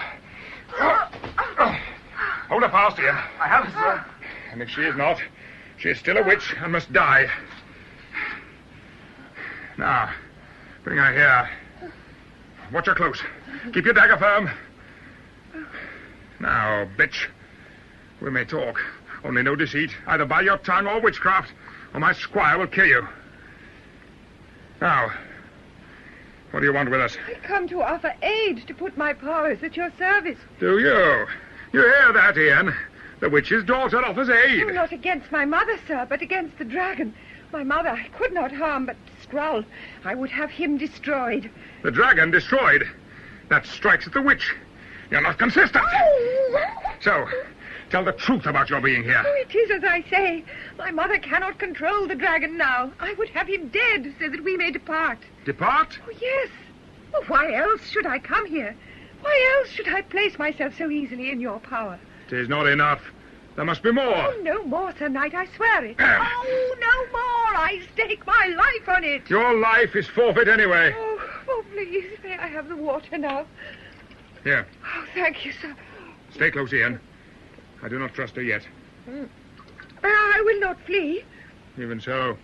Hold her fast, Ian. I have, sir. And if she is not, she is still a witch and must die. Now, bring her here. Watch her close. Keep your dagger firm. Now, bitch, we may talk. Only no deceit, either by your tongue or witchcraft, or my squire will kill you. Now, what do you want with us? I come to offer aid, to put my powers at your service. Do you? You hear that, Ian? The witch's daughter offers aid. Oh, not against my mother, sir, but against the dragon. My mother I could not harm, but Skrull, I would have him destroyed. The dragon destroyed? That strikes at the witch. You're not consistent. Oh! So, tell the truth about your being here. Oh, it is as I say. My mother cannot control the dragon now. I would have him dead so that we may depart. Depart? Oh, yes. Well, why else should I come here? Why else should I place myself so easily in your power? 'Tis not enough. There must be more. Oh, no more, Sir Knight, I swear it. Oh, no more. I stake my life on it. Your life is forfeit anyway. Oh, please, may I have the water now? Here. Oh, thank you, sir. Stay close, Ian. I do not trust her yet. I will not flee. Even so,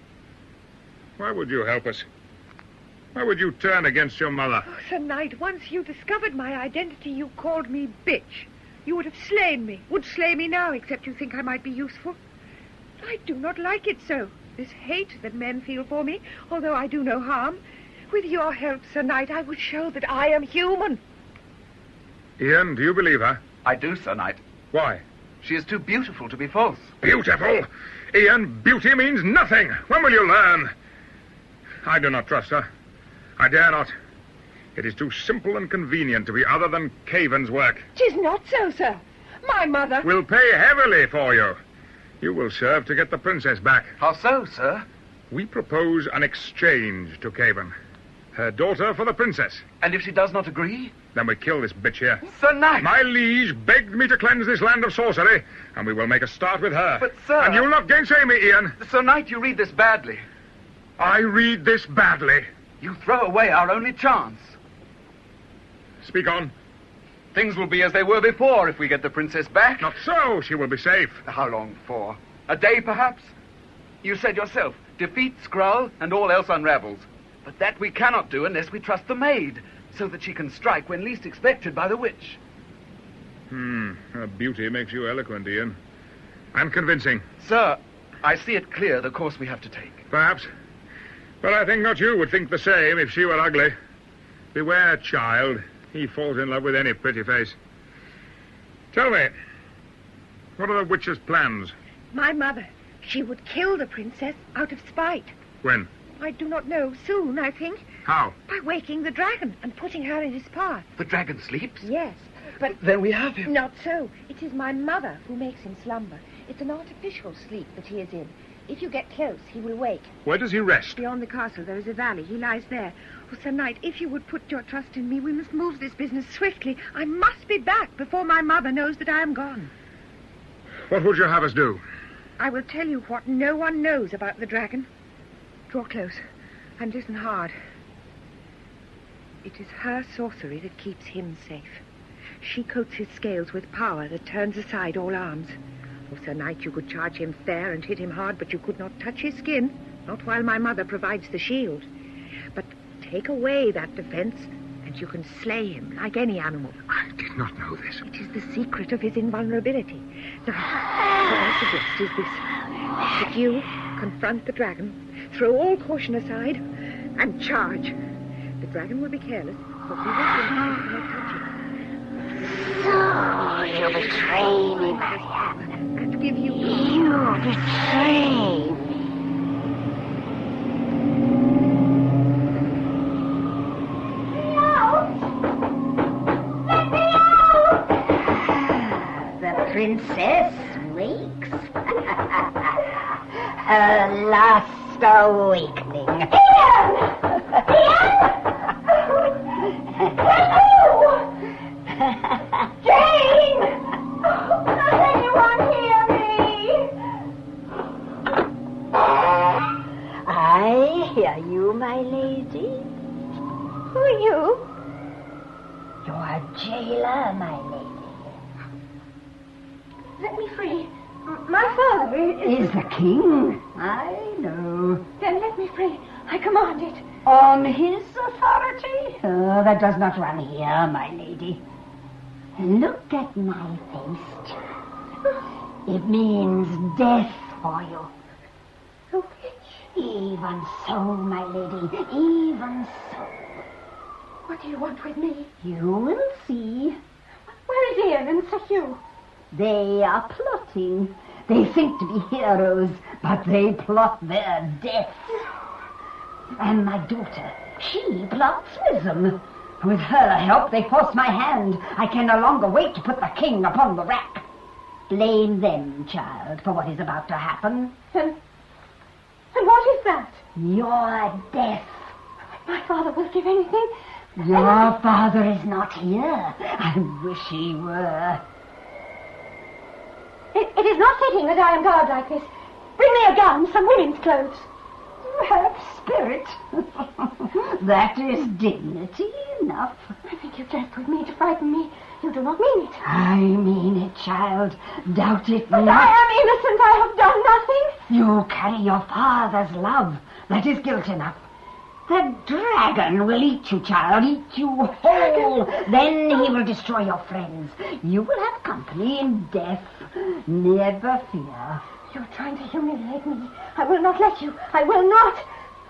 why would you help us? Why would you turn against your mother? Oh, Sir Knight, once you discovered my identity, you called me bitch. You would have slain me, would slay me now, except you think I might be useful. I do not like it so, this hate that men feel for me, although I do no harm. With your help, Sir Knight, I would show that I am human. Ian, do you believe her? I do, Sir Knight. Why? She is too beautiful to be false. Beautiful? Ian, beauty means nothing. When will you learn? I do not trust her. I dare not. It is too simple and convenient to be other than Caven's work. 'Tis not so, sir. My mother... Will pay heavily for you. You will serve to get the princess back. How so, sir? We propose an exchange to Caven. Her daughter for the princess. And if she does not agree? Then we kill this bitch here. Sir Knight! My liege begged me to cleanse this land of sorcery, and we will make a start with her. But, sir... And you'll not gainsay me, Ian. Sir Knight, you read this badly. I read this badly. You throw away our only chance. Speak on. Things will be as they were before if we get the princess back. Not so. She will be safe. How long for? A day, perhaps? You said yourself, defeat Skrull and all else unravels. But that we cannot do unless we trust the maid, so that she can strike when least expected by the witch. Her beauty makes you eloquent, Ian. And convincing. Sir, I see it clear the course we have to take. Perhaps. But I think not you would think the same if she were ugly. Beware, child. He falls in love with any pretty face. Tell me, what are the witch's plans? My mother. She would kill the princess out of spite. When? I do not know. Soon, I think. How? By waking the dragon and putting her in his path. The dragon sleeps? Yes, but... Then we have him. Not so. It is my mother who makes him slumber. It's an artificial sleep that he is in. If you get close, he will wake. Where does he rest? Beyond the castle, there is a valley. He lies there. Oh, Sir Knight, if you would put your trust in me, we must move this business swiftly. I must be back before my mother knows that I am gone. What would you have us do? I will tell you what no one knows about the dragon. Draw close and listen hard. It is her sorcery that keeps him safe. She coats his scales with power that turns aside all arms. Oh, Sir Knight, you could charge him fair and hit him hard, but you could not touch his skin, not while my mother provides the shield. But take away that defense, and you can slay him like any animal. I did not know this. It is the secret of his invulnerability. Now, what I suggest is this. That you confront the dragon, throw all caution aside, and charge. The dragon will be careless, but we will not touch him. So, you betray me, Marianne. And give you... You betray me. The princess wakes. Her last awakening. Ian! Hello! Jane! Does anyone hear me? I hear you, my lady. Who are you? Your jailer, my lady. Let me free. My father is the king. I know. Then let me free. I command it. On his authority? Oh, that does not run here, my lady. Look at my face. It means death for you. Oh, even so, my lady, even so. What do you want with me? You will see. Where is Ian and Sir Hugh? They are plotting. They think to be heroes, but they plot their death. And my daughter, she plots with them. With her help, they force my hand. I can no longer wait to put the king upon the rack. Blame them, child, for what is about to happen. And what is that? Your death. My father will give anything. Your father is not here. I wish he were. It is not fitting that I am garbed like this. Bring me a gun, some women's clothes. Have spirit. That is dignity enough. I think you jest with me to frighten me. You do not mean it. I mean it, child. Doubt it but not. I am innocent. I have done nothing. You carry your father's love. That is guilt enough. The dragon will eat you, child, eat you whole. Then he will destroy your friends. You will have company in death. Never fear. You're trying to humiliate me. I will not let you. I will not.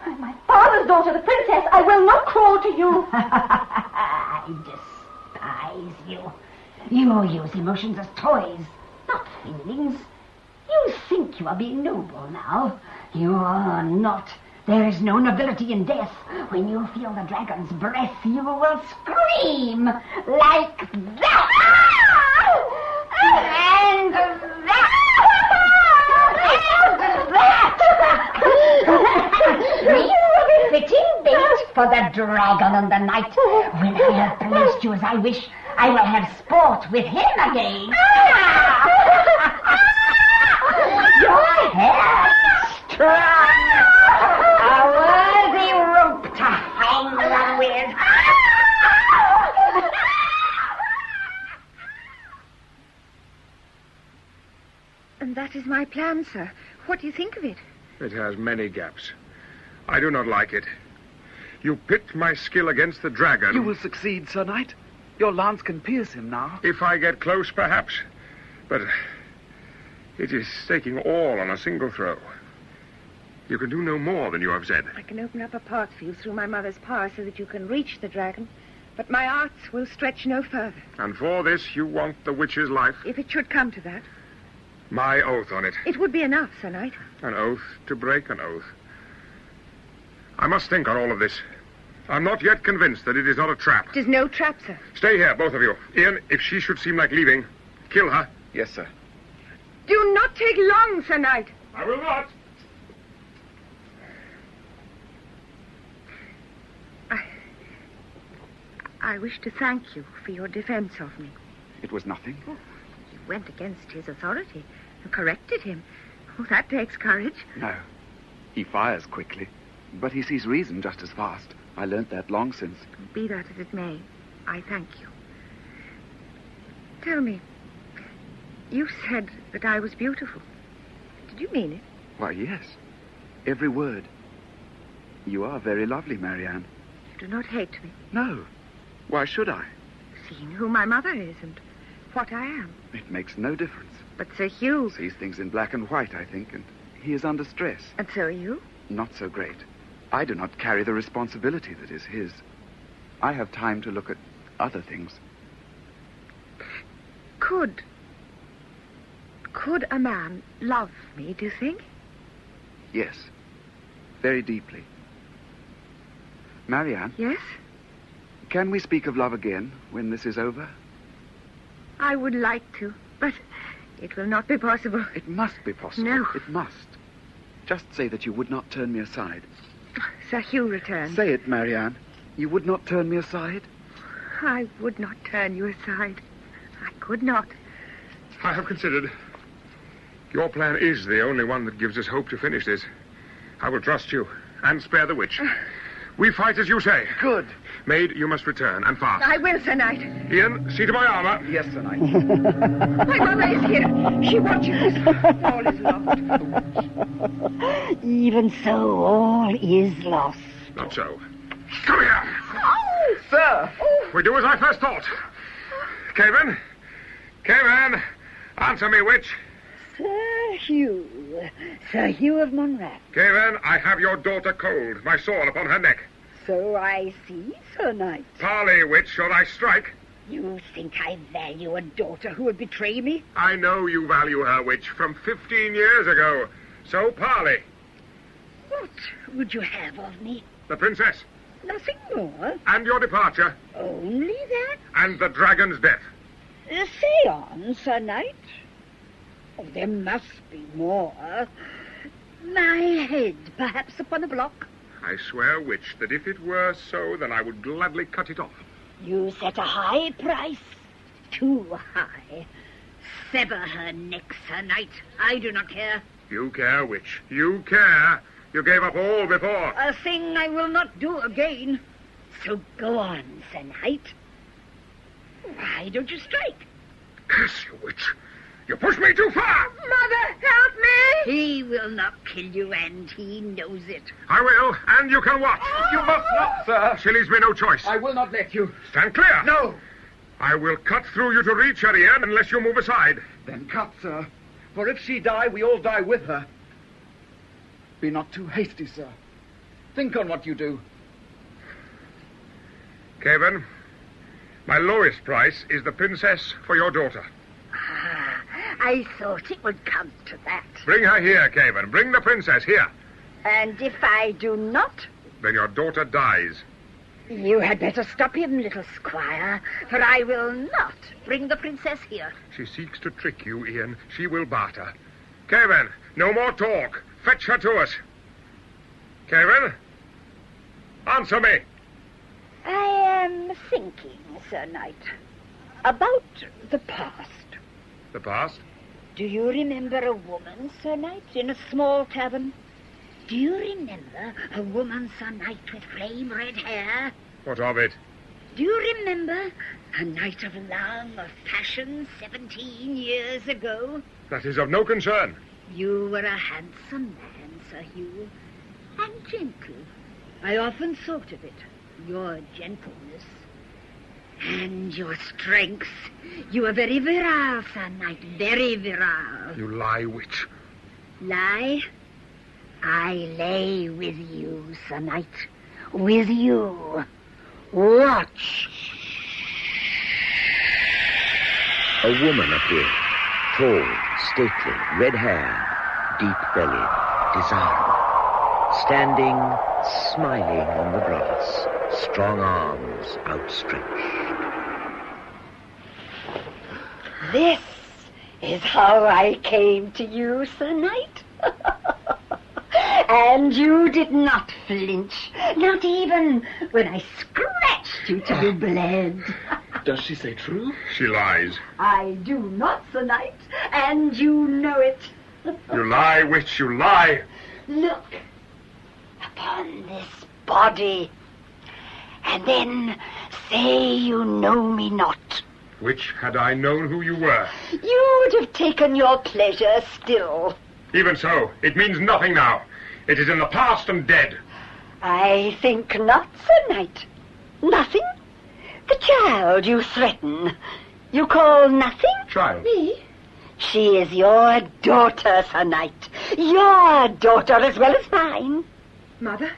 I'm my father's daughter, the princess. I will not crawl to you. I despise you. You use emotions as toys, not feelings. You think you are being noble now. You are not. There is no nobility in death. When you feel the dragon's breath, you will scream like that. And that. You will be fitting bait for the dragon on the night. When I have placed you as I wish, I will have sport with him again. Your hair is strong. A worthy rope to hang them with. And that is my plan, sir. What do you think of it? It has many gaps. I do not like it. You pit my skill against the dragon. You will succeed, Sir Knight. Your lance can pierce him now. If I get close, perhaps. But it is staking all on a single throw. You can do no more than you have said. I can open up a path for you through my mother's power so that you can reach the dragon. But my arts will stretch no further. And for this you want the witch's life? If it should come to that. My oath on it. It would be enough, Sir Knight. An oath to break an oath. I must think on all of this. I'm not yet convinced that it is not a trap. It is no trap, sir. Stay here, both of you. Ian, if she should seem like leaving, kill her. Yes, sir. Do not take long, Sir Knight. I will not. I wish to thank you for your defense of me. It was nothing. Oh, you went against his authority and corrected him. Oh, that takes courage. No. He fires quickly, but he sees reason just as fast. I learnt that long since. Be that as it may, I thank you. Tell me, you said that I was beautiful. Did you mean it? Why, yes. Every word. You are very lovely, Marianne. You do not hate me. No. Why should I? Seeing who my mother is and what I am. It makes no difference. But Sir Hugh... Sees things in black and white, I think, and he is under stress. And so are you? Not so great. I do not carry the responsibility that is his. I have time to look at other things. Could a man love me, do you think? Yes. Very deeply. Marianne? Yes? Can we speak of love again when this is over? I would like to, but it will not be possible. It must be possible. No. It must. Just say that you would not turn me aside. Sir Hugh returned. Say it, Marianne. You would not turn me aside? I would not turn you aside. I could not. I have considered. Your plan is the only one that gives us hope to finish this. I will trust you and spare the witch. We fight as you say. Good. Maid, you must return, and fast. I will, Sir Knight. Ian, see to my armor. Yes, Sir Knight. My mother is here. She watches. All is lost. Even so, all is lost. Not so. Come here. Oh, sir. We do as I first thought. Caven. Caven. Answer me, witch. Sir Hugh. Sir Hugh of Monrath. Caven, I have your daughter cold, my sword upon her neck. So I see, Sir Knight. Parley, witch, or I strike. You think I value a daughter who would betray me? I know you value her, witch, from 15 years ago. So parley. What would you have of me? The princess. Nothing more. And your departure. Only that? And the dragon's death. Say on, Sir Knight. Oh, there must be more. My head, perhaps, upon a block. I swear, witch, that if it were so, then I would gladly cut it off. You set a high price. Too high. Sever her neck, Sir Knight. I do not care. You care, witch. You care. You gave up all before. A thing I will not do again. So go on, Sir Knight. Why don't you strike? Curse you, witch. You push me too far. Mother, help me! He will not kill you, and he knows it. I will, and you can watch. You must not, sir. She leaves me no choice. I will not let you. Stand clear. No. I will cut through you to reach her, Ian, unless you move aside. Then cut, sir. For if she die, we all die with her. Be not too hasty, sir. Think on what you do. Cavan, my lowest price is the princess for your daughter. I thought it would come to that. Bring her here, Cavan. Bring the princess here. And if I do not, Then your daughter dies. you had better stop him, little squire, for I will not bring the princess here. She seeks to trick you, Ian. She will barter. Cavan, no more talk. Fetch her to us. Cavan, answer me. I am thinking, Sir Knight, about the past. The past? Do you remember a woman, Sir Knight, in a small tavern? Do you remember a woman, Sir Knight, with flame red hair? What of it? Do you remember a night of love, of passion, 17 years ago? That is of no concern. You were a handsome man, Sir Hugh, and gentle. I often thought of it, your gentleness. And your strength. You are very virile, Sir Knight, very virile. You lie, witch. Lie? I lay with you, Sir Knight. With you. Watch. A woman appeared, tall, stately, red hair, deep-bellied, desirable, standing, smiling on the grass, strong arms outstretched. This is how I came to you, Sir Knight. And you did not flinch, not even when I scratched you till you bled. Does she say true? She lies. I do not, Sir Knight, and you know it. You lie, witch, you lie. Look upon this body, and then say you know me not. Which, had I known who you were. You would have taken your pleasure still. Even so, it means nothing now. It is in the past and dead. I think not, Sir Knight. Nothing? The child you threaten, you call nothing? Child? Me? She is your daughter, Sir Knight. Your daughter as well as mine. Mother,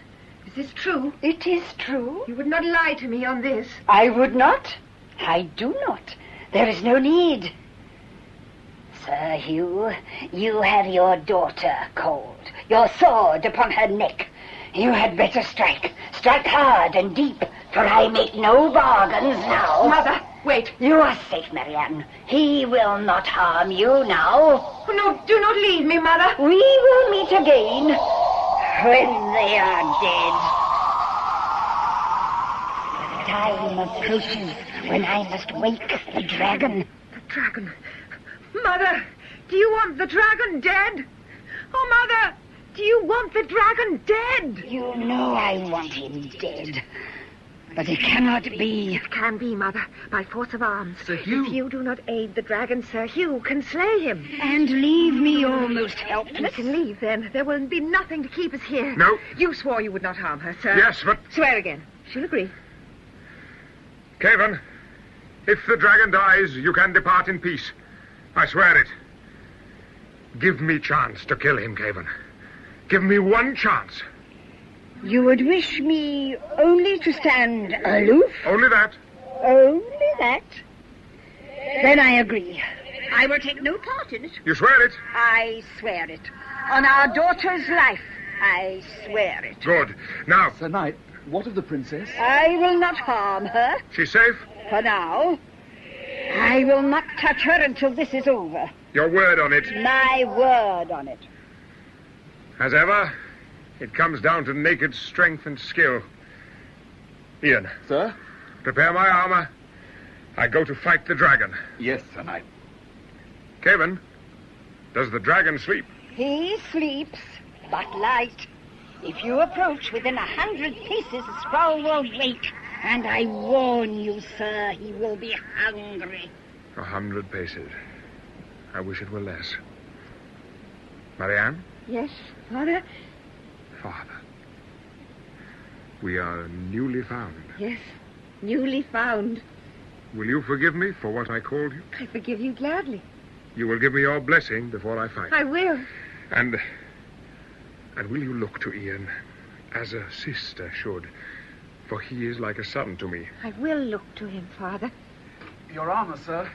is this true? It is true. You would not lie to me on this. I would not. I do not. There is no need. Sir Hugh, you have your daughter cold, your sword upon her neck. You had better strike. Strike hard and deep, for I make no bargains now. Mother, wait. You are safe, Marianne. He will not harm you now. Oh, no, do not leave me, Mother. We will meet again when they are dead. The time approaches when I must wake the dragon. The dragon. Mother, do you want the dragon dead? Oh, Mother, do you want the dragon dead? You know I want him dead. But it cannot be. It can be, Mother, by force of arms. Sir Hugh. If you do not aid the dragon, Sir Hugh can slay him. And leave me almost helpless. Let him leave, then. There will be nothing to keep us here. No. You swore you would not harm her, sir. Yes, but... Swear again. She'll agree. Cavan, if the dragon dies, you can depart in peace. I swear it. Give me chance to kill him, Cavan. Give me one chance. You would wish me only to stand aloof? Only that. Only that? Then I agree. I will take no part in it. You swear it? I swear it. On our daughter's life, I swear it. Good. Now... Sir Knight, what of the princess? I will not harm her. She's safe? For now. I will not touch her until this is over. Your word on it. My word on it. As ever, it comes down to naked strength and skill. Ian. Sir? Prepare my armor. I go to fight the dragon. Yes, Sir Knight. Cavan, does the dragon sleep? He sleeps, but light. If you approach within 100 paces, the scroll will wake. And I warn you, sir, he will be hungry. 100 paces. I wish it were less. Marianne? Yes, Father? Father. We are newly found. Yes, newly found. Will you forgive me for what I called you? I forgive you gladly. You will give me your blessing before I fight. I will. And will you look to Ian as a sister should? For he is like a son to me. I will look to him, Father. Your armor, sir.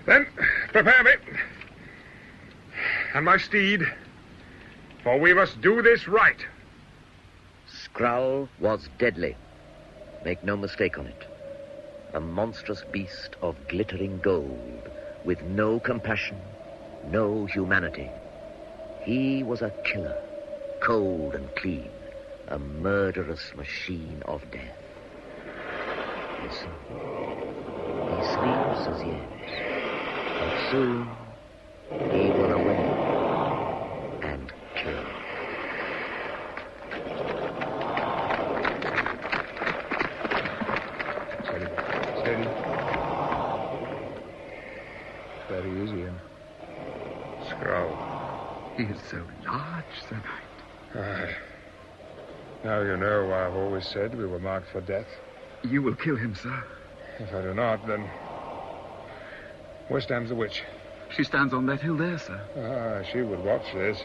Then, prepare me. And my steed. For we must do this right. Skrull was deadly. Make no mistake on it. A monstrous beast of glittering gold, with no compassion, no humanity. He was a killer, cold and clean, a murderous machine of death. Listen. He sleeps as yet, but soon he will awake and kill. Steady. There he is, Ian. Skrull. He is so large, Sir Knight. Now you know why I've always said we were marked for death. You will kill him, sir. If I do not, then... Where stands the witch? She stands on that hill there, sir. She would watch this.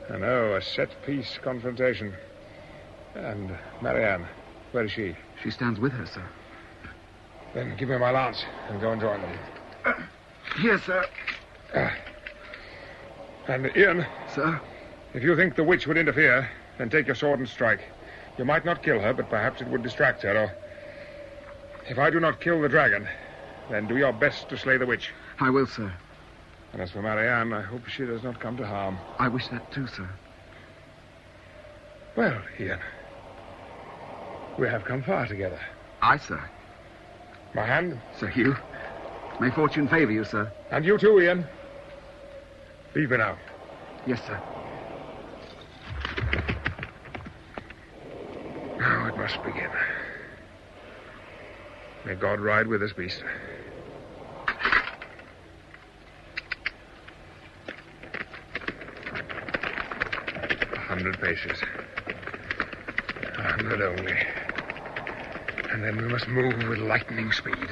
I know, a set-piece confrontation. And Marianne, where is she? She stands with her, sir. Then give me my lance and go and join them. Here, sir. And Ian. Sir? If you think the witch would interfere, then take your sword and strike. You might not kill her, but perhaps it would distract her, or... If I do not kill the dragon, then do your best to slay the witch. I will, sir. And as for Marianne, I hope she does not come to harm. I wish that too, sir. Well, Ian, we have come far together. Aye, sir. My hand? Sir Hugh. May fortune favor you, sir. And you too, Ian. Leave me now. Yes, sir. Now it must begin. May God ride with us, beast. 100 paces. 100 only. And then we must move with lightning speed.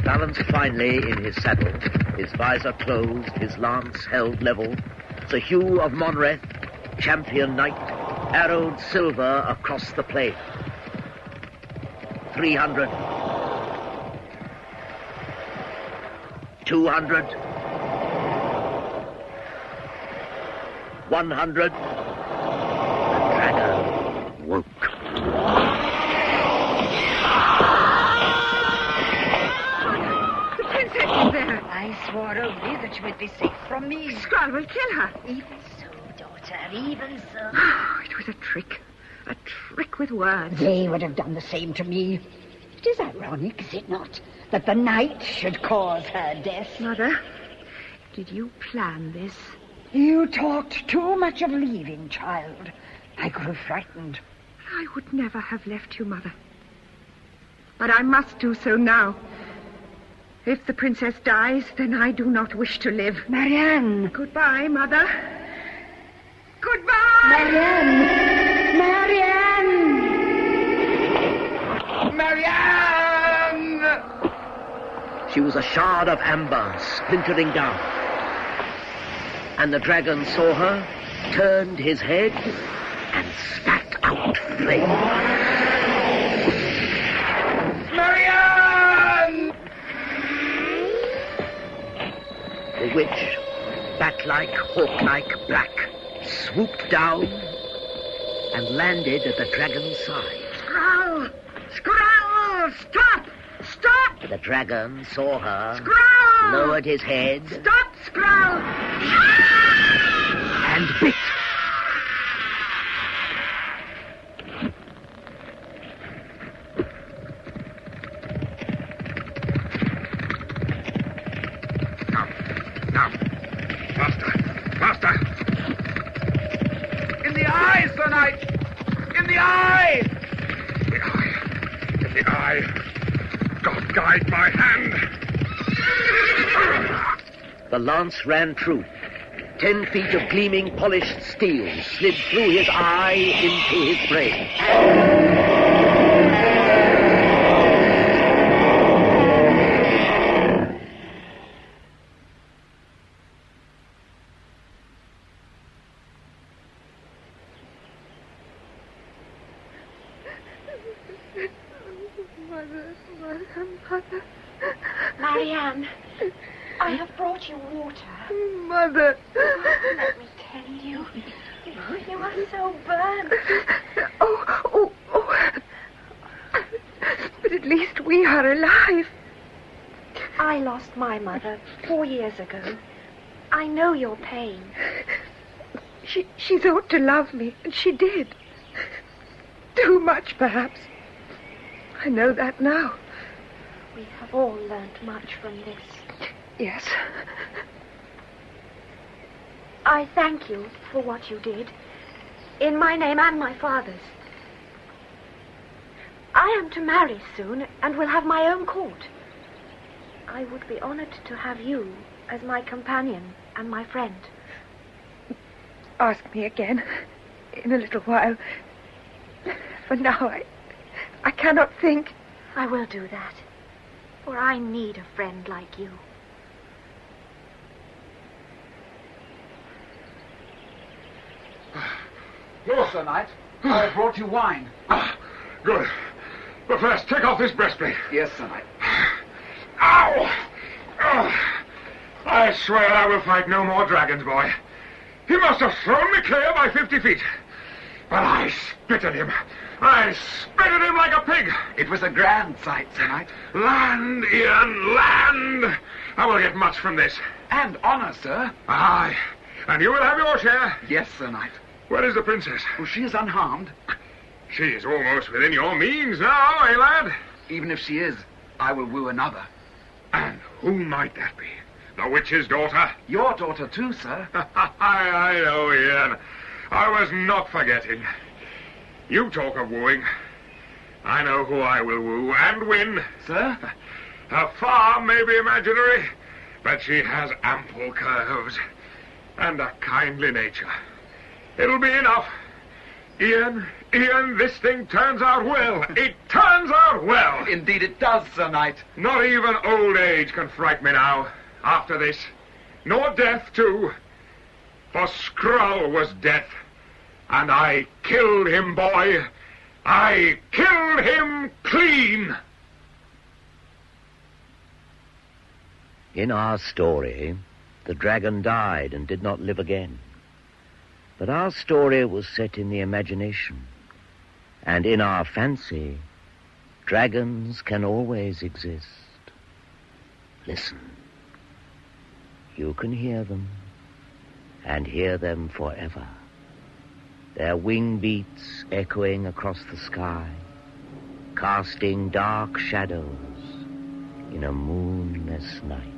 Balanced finely in his saddle, his visor closed, his lance held level, Sir Hugh of Monreth, champion knight, arrowed silver across the plain. 300. 200. 100. The dragon woke. The princess is there. I swore only that you would be safe from me. Skrull will kill her. Even so, daughter, even so. It was a trick. A trick with words. They would have done the same to me. It is ironic, is it not, that the knight should cause her death? Mother, did you plan this? You talked too much of leaving, child. I grew frightened. I would never have left you, Mother. But I must do so now. If the princess dies, then I do not wish to live. Marianne! Goodbye, Mother. Goodbye! Marianne! Marianne! Marianne! She was a shard of amber splintering down. And the dragon saw her, turned his head, and spat out flame. Marianne! The witch, bat-like, hawk-like, black, swooped down and landed at the dragon's side. Skrull! Skrull! Stop! Stop! The dragon saw her, Skrull! lowered his head, Stop, Skrull! and bit. Now. Faster. In the eye, Sir Knight! In the eye! In the eye. God guide my hand. The lance ran true. 10 feet of gleaming, polished steel slid through his eye into his brain. Mother. Marianne, I have brought you water. Mother. Let me tell you. You are so burnt. Oh. But at least we are alive. I lost my mother 4 years ago. I know your pain. She thought to love me, and she did. Too much, perhaps. I know that now. We have all learnt much from this. Yes. I thank you for what you did, in my name and my father's. I am to marry soon and will have my own court. I would be honored to have you as my companion and my friend. Ask me again in a little while. For now, I cannot think. I will do that, for I need a friend like you. Here, Sir Knight. I have brought you wine. Good. But first, take off this breastplate. Yes, Sir Knight. Ow! Oh. I swear I will fight no more dragons, boy. He must have thrown me clear by 50 feet. But I spit at him. I spit at him like a pig. It was a grand sight, Sir Knight. Land, Ian, land! I will get much from this. And honor, sir. Aye. And you will have your share. Yes, Sir Knight. Where is the princess? Oh, she is unharmed. She is almost within your means now, eh, lad? Even if she is, I will woo another. And who might that be? The witch's daughter? Your daughter, too, sir. I know, Ian. I was not forgetting. You talk of wooing. I know who I will woo and win. Sir? Her farm may be imaginary, but she has ample curves and a kindly nature. It'll be enough. Ian, this thing turns out well. It turns out well. Indeed it does, Sir Knight. Not even old age can fright me now, after this. Nor death, too. For Skrull was death. And I killed him, boy. I killed him clean. In our story, the dragon died and did not live again. But our story was set in the imagination. And in our fancy, dragons can always exist. Listen. You can hear them, and hear them forever. Their wing beats echoing across the sky, casting dark shadows in a moonless night.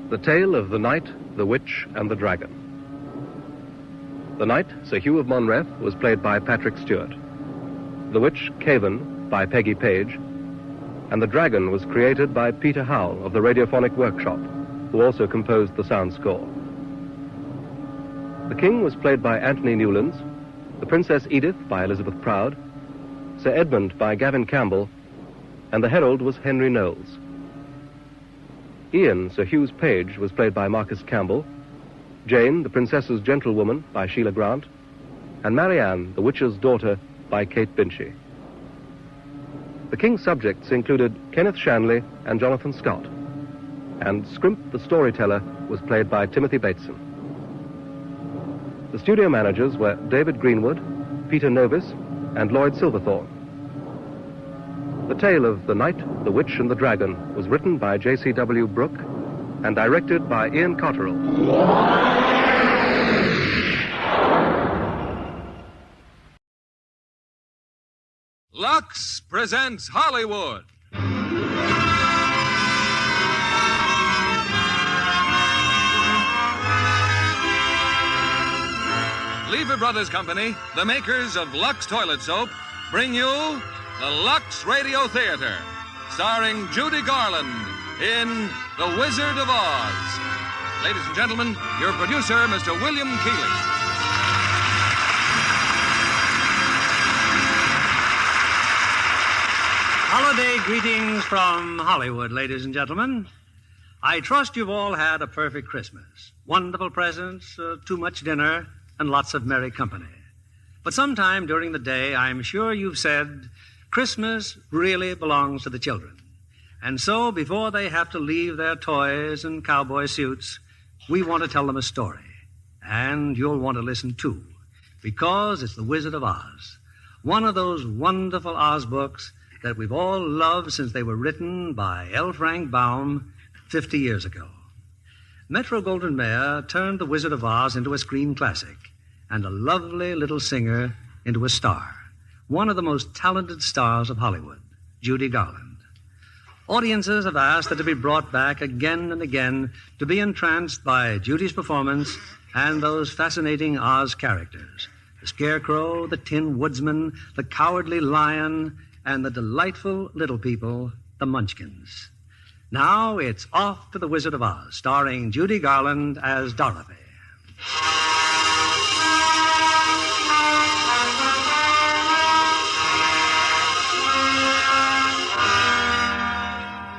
The Tale of the Knight, the Witch, and the Dragon. The Knight, Sir Hugh of Monreath, was played by Patrick Stewart. The Witch, Caven, by Peggy Page. And the Dragon was created by Peter Howell of the Radiophonic Workshop, who also composed the sound score. The King was played by Anthony Newlands, the Princess Edith by Elizabeth Proud, Sir Edmund by Gavin Campbell, and the Herald was Henry Knowles. Ian, Sir Hugh's page, was played by Marcus Campbell, Jane, the Princess's Gentlewoman, by Sheila Grant, and Marianne, the Witch's Daughter, by Kate Binchy. The King's subjects included Kenneth Shanley and Jonathan Scott, and Scrimp the Storyteller was played by Timothy Bateson. The studio managers were David Greenwood, Peter Novis, and Lloyd Silverthorne. The Tale of the Knight, the Witch, and the Dragon was written by J.C.W. Brooke and directed by Ian Cotterill. Lux presents Hollywood. Lever Brothers Company, the makers of Lux Toilet Soap, bring you the Lux Radio Theater, starring Judy Garland in The Wizard of Oz. Ladies and gentlemen, your producer, Mr. William Keighley. Holiday greetings from Hollywood, ladies and gentlemen. I trust you've all had a perfect Christmas. Wonderful presents, too much dinner, and lots of merry company. But sometime during the day, I'm sure you've said, Christmas really belongs to the children. And so, before they have to leave their toys and cowboy suits, we want to tell them a story. And you'll want to listen too, because it's The Wizard of Oz. One of those wonderful Oz books that we've all loved since they were written by L. Frank Baum 50 years ago. Metro-Goldwyn-Mayer turned The Wizard of Oz into a screen classic and a lovely little singer into a star. One of the most talented stars of Hollywood, Judy Garland. Audiences have asked that to be brought back again and again to be entranced by Judy's performance and those fascinating Oz characters. The Scarecrow, the Tin Woodsman, the Cowardly Lion, and the delightful little people, the Munchkins. Now it's off to The Wizard of Oz, starring Judy Garland as Dorothy.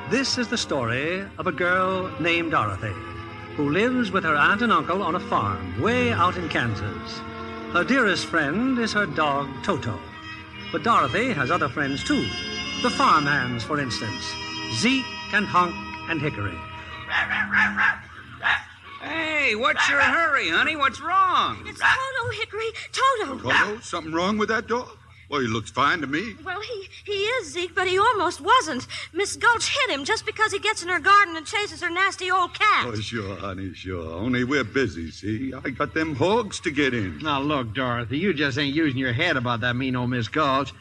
This is the story of a girl named Dorothy, who lives with her aunt and uncle on a farm way out in Kansas. Her dearest friend is her dog, Toto. But Dorothy has other friends, too. The farmhands, for instance. Zeke and Hunk and Hickory. Hey, what's your hurry, honey? What's wrong? It's Toto, Hickory. Toto. Toto? Something wrong with that dog? Well, he looks fine to me. Well, he is, Zeke, but he almost wasn't. Miss Gulch hit him just because he gets in her garden and chases her nasty old cat. Oh, sure, honey, sure. Only we're busy, see? I got them hogs to get in. Now, look, Dorothy, you just ain't using your head about that mean old Miss Gulch.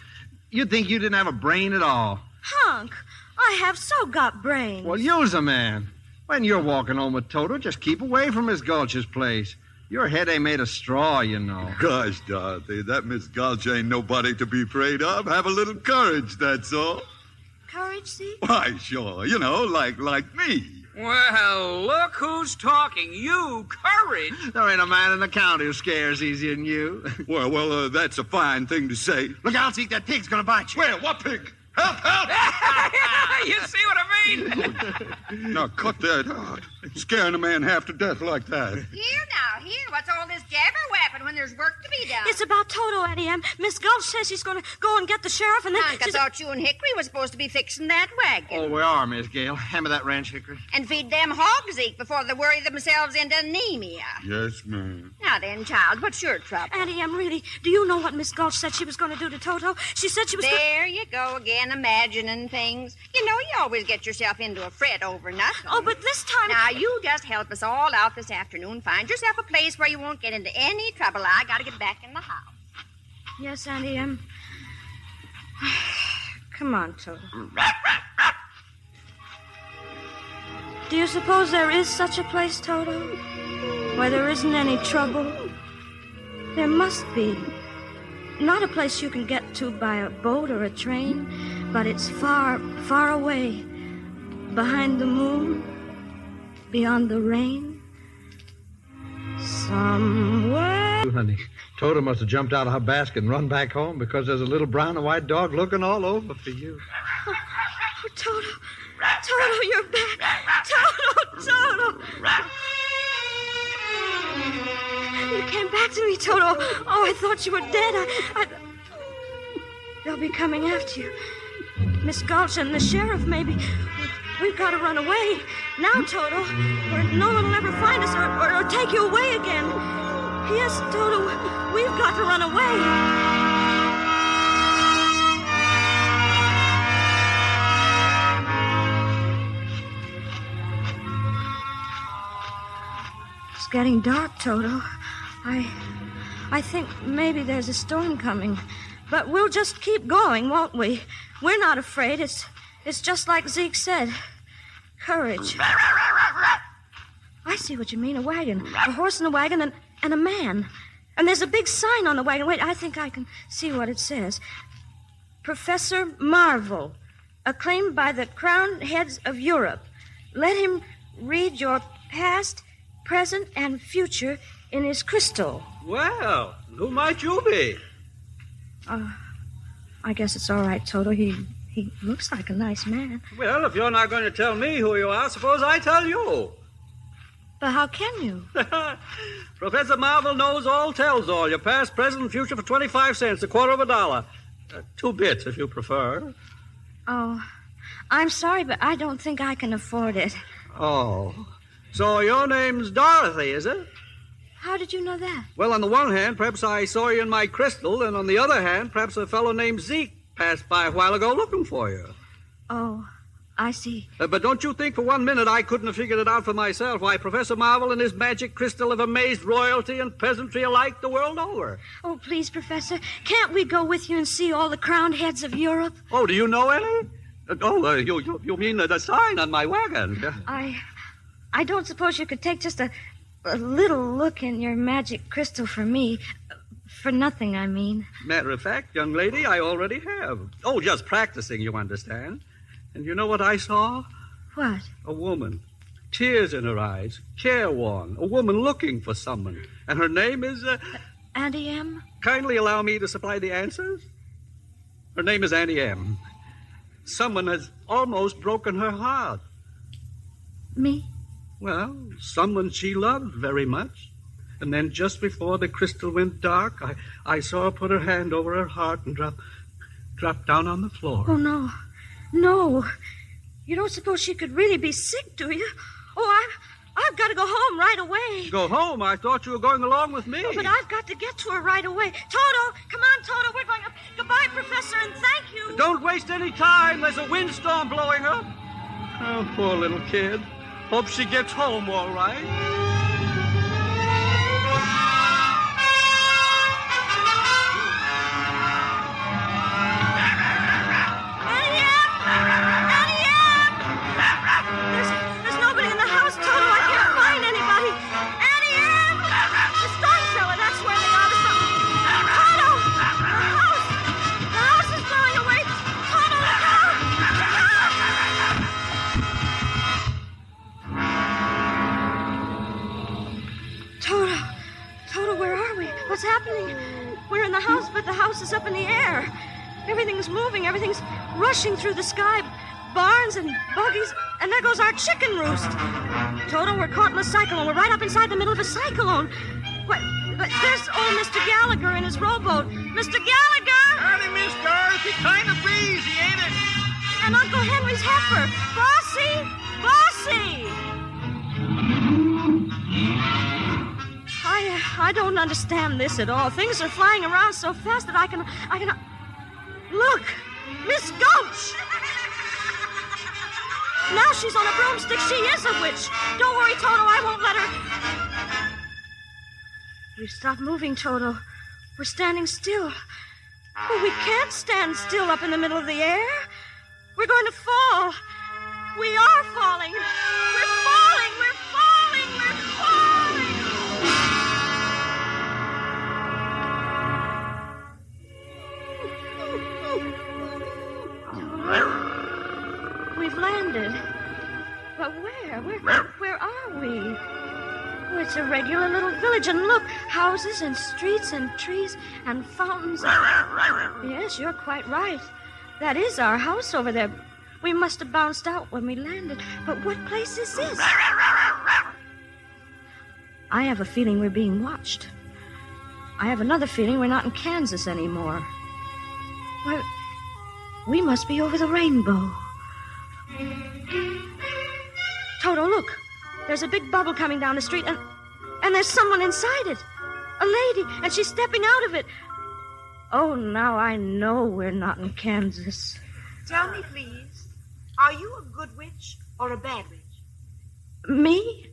You'd think you didn't have a brain at all. Hunk, I have so got brains. Well, use a man. When you're walking home with Toto, just keep away from Miss Gulch's place. Your head ain't made of straw, you know. Gosh, Dorothy, that Miss Gulch ain't nobody to be afraid of. Have a little courage, that's all. Courage, Zeke? Why, sure. You know, like me. Well, look who's talking. You, courage. There ain't a man in the county who scares easier than you. Well, that's a fine thing to say. Look out, Zeke, that pig's gonna bite you. Where? What pig? Help, help! You see what I mean? Now, cut that out. Scaring a man half to death like that. Here, what's all this jabber-wapping when there's work to be done? It's about Toto, Auntie Em. Miss Gulch says she's going to go and get the sheriff, and then... I thought you and Hickory was supposed to be fixing that wagon. Oh, we are, Miss Gale. Hammer that wrench, Hickory. And feed them hogs, Zeke, before they worry themselves into anemia. Yes, ma'am. Now then, child, what's your trouble? Auntie Em, really, do you know what Miss Gulch said she was going to do to Toto? She said she was... There you go again, imagining things. You know, you always get yourself into a fret over nothing. Oh, but this time... Now, you just help us all out this afternoon. Find yourself a place where you won't get into any trouble. I got to get back in the house. Yes, Auntie Em. Come on, Toto. Do you suppose there is such a place, Toto, where there isn't any trouble? There must be. Not a place you can get to by a boat or a train, but it's far, far away. Behind the moon, beyond the rain. Somewhere. Honey, Toto must have jumped out of her basket and run back home because there's a little brown and white dog looking all over for you. Oh, Toto. Toto, you're back. Toto. You came back to me, Toto. Oh, I thought you were dead. They'll be coming after you. Miss Gulch and the sheriff, maybe. We've got to run away. Now, Toto, where no one will ever find us or take you away again. Yes, Toto, we've got to run away. It's getting dark, Toto. I think maybe there's a storm coming. But we'll just keep going, won't we? We're not afraid. It's just like Zeke said. Courage. I see what you mean. A wagon. A horse and a wagon and a man. And there's a big sign on the wagon. Wait, I think I can see what it says. Professor Marvel. acclaimed by the crowned heads of Europe. Let him read your past, present, and future in his crystal. Well, who might you be? I guess it's all right, Toto. He looks like a nice man. Well, if you're not going to tell me who you are, suppose I tell you. But how can you? Professor Marvel knows all, tells all. Your past, present, and future for 25 cents, a quarter of a dollar. 2 bits, if you prefer. Oh, I'm sorry, but I don't think I can afford it. Oh, so your name's Dorothy, is it? How did you know that? Well, on the one hand, perhaps I saw you in my crystal, and on the other hand, perhaps a fellow named Zeke passed by a while ago looking for you. Oh, I see. But don't you think for 1 minute I couldn't have figured it out for myself, why Professor Marvel and his magic crystal have amazed royalty and peasantry alike the world over. Oh, please, Professor, can't we go with you and see all the crowned heads of Europe? Oh, do you know any? You mean the sign on my wagon? I don't suppose you could take just a little look in your magic crystal for me. For nothing, I mean. Matter of fact, young lady, I already have. Oh, just practicing, you understand. And you know what I saw? What? A woman. Tears in her eyes. Careworn. A woman looking for someone. And her name is... Auntie M? Kindly allow me to supply the answers. Her name is Auntie M. Someone has almost broken her heart. Me? Well, someone she loved very much. And then just before the crystal went dark, I saw her put her hand over her heart and drop down on the floor. Oh, no. No. You don't suppose she could really be sick, do you? Oh, I've got to go home right away. Go home? I thought you were going along with me. Oh, but I've got to get to her right away. Toto, come on, Toto. We're going up. Goodbye, Professor, and thank you. Don't waste any time. There's a windstorm blowing up. Oh, poor little kid. Hope she gets home all right. What's happening? We're in the house, but the house is up in the air. Everything's moving. Everything's rushing through the sky. Barns and buggies, and there goes our chicken roost. Toto, we're caught in a cyclone. We're right up inside the middle of a cyclone. What? But there's old Mr. Gallagher in his rowboat. Mr. Gallagher! Howdy, Miss Dorothy. Kind of breezy, ain't it? And Uncle Henry's heifer. Bossy! Bossy! I don't understand this at all. Things are flying around so fast that I can... Look! Miss Gulch! Now she's on a broomstick. She is a witch. Don't worry, Toto. I won't let her... We've stopped moving, Toto. We're standing still. Oh, we can't stand still up in the middle of the air. We're going to fall. We are falling. We're falling. We're falling. We're falling. We've landed. But where? Where are we? Oh, it's a regular little village, and look, houses and streets and trees and fountains. Yes, you're quite right. That is our house over there. We must have bounced out when we landed. But what place is this? I have a feeling we're being watched. I have another feeling we're not in Kansas anymore. Why, we must be over the rainbow. Toto, look. There's a big bubble coming down the street, and there's someone inside it. A lady, and she's stepping out of it. Oh, now I know we're not in Kansas. Tell me, please, are you a good witch or a bad witch? Me?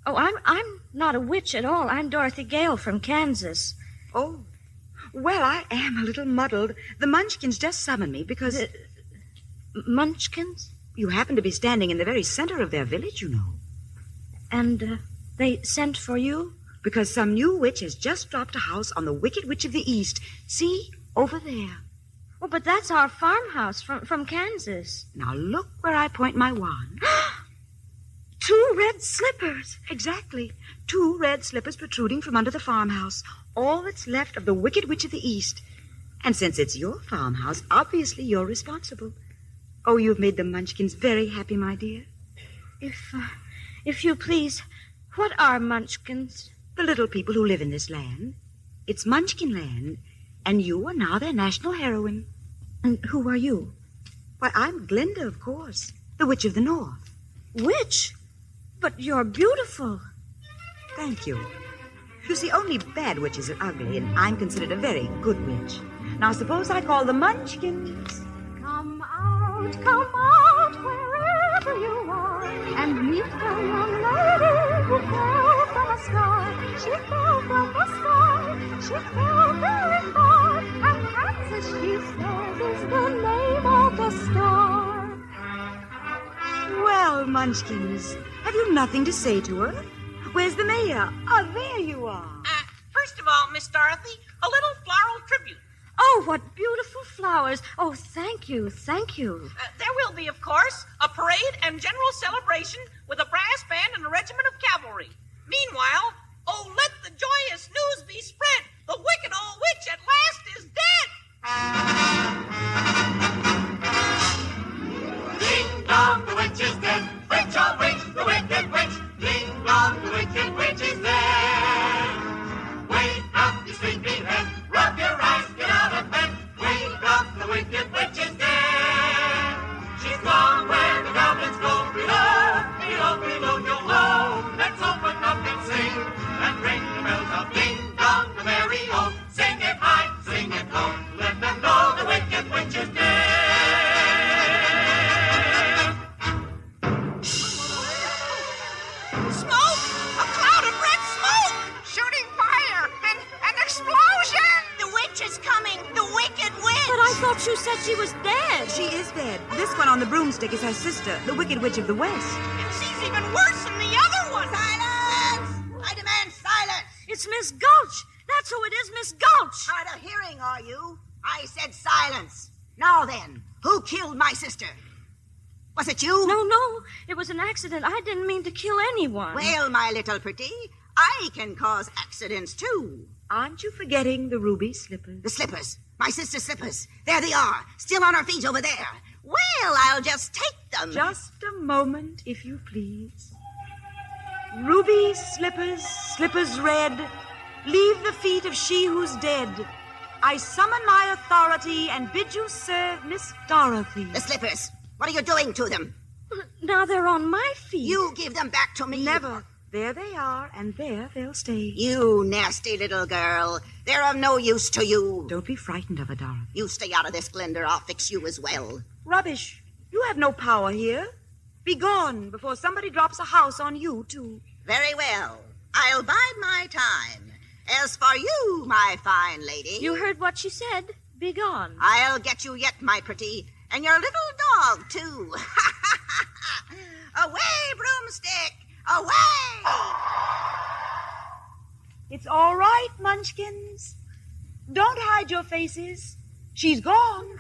Oh, I'm not a witch at all. I'm Dorothy Gale from Kansas. Oh, well, I am a little muddled. The Munchkins just summoned me because... Munchkins? You happen to be standing in the very center of their village, you know. And they sent for you? Because some new witch has just dropped a house on the Wicked Witch of the East. See? Over there. Oh, but that's our farmhouse from Kansas. Now look where I point my wand. 2 red slippers. Exactly. 2 red slippers protruding from under the farmhouse. All that's left of the Wicked Witch of the East. And since it's your farmhouse, obviously you're responsible. Oh, you've made the Munchkins very happy, my dear. If you please, what are Munchkins? The little people who live in this land. It's Munchkin land, and you are now their national heroine. And who are you? Why, I'm Glinda, of course, the Witch of the North. Witch? But you're beautiful. Thank you. You see, only bad witches are ugly, and I'm considered a very good witch. Now, suppose I call the Munchkins. Come out, wherever you are, and meet the young lady who fell from a star. She fell from the sky, she fell very far, and Kansas, she says, is the name of the star. Well, Munchkins, have you nothing to say to her? Where's the mayor? Oh, there you are. First of all, Miss Dorothy, a little floral tribute. Oh, what beautiful flowers. Oh, thank you, thank you. There will be, of course, a parade and general celebration with a brass band and a regiment of cavalry. Meanwhile, oh, let the joyous news be spread. The wicked old witch at last is dead. Ding dong, the witch is dead. Witch, oh witch, the wicked witch. Ding dong, the wicked witch is dead. Wake up, you sleeping head. Rub your eyes, get out of bed. Wake up, the wicked witch is dead. She's gone where the goblins go. Below, below, below, yo ho. Let's open up and sing and ring the bells of ding dong, the merry o. Sing it high, sing it low. Let them know the wicked witch is dead. Smoke! A cloud of red smoke! Shooting fire! An explosion! The witch is coming! The wicked witch! But I thought you said she was dead. She is dead. This one on the broomstick is her sister, the Wicked Witch of the West. And she's even worse than the other one! Silence! I demand silence! It's Miss Gulch. That's who it is, Miss Gulch. Hard of hearing, are you? I said silence. Now then, who killed my sister? Was it you? No. It was an accident. I didn't mean to kill anyone. Well, my little pretty, I can cause accidents, too. Aren't you forgetting the ruby slippers? The slippers. My sister's slippers. There they are, still on her feet over there. Well, I'll just take them. Just a moment, if you please. Ruby slippers, slippers red, leave the feet of she who's dead. I summon my authority and bid you serve Miss Dorothy. The slippers. What are you doing to them? Now they're on my feet. You give them back to me. Never. There they are, and there they'll stay. You nasty little girl. They're of no use to you. Don't be frightened of her, Dorothy. You stay out of this, Glinda. I'll fix you as well. Rubbish. You have no power here. Be gone before somebody drops a house on you, too. Very well. I'll bide my time. As for you, my fine lady... You heard what she said. Be gone. I'll get you yet, my pretty. And your little dog, too. Away, broomstick! Away! It's all right, Munchkins. Don't hide your faces. She's gone.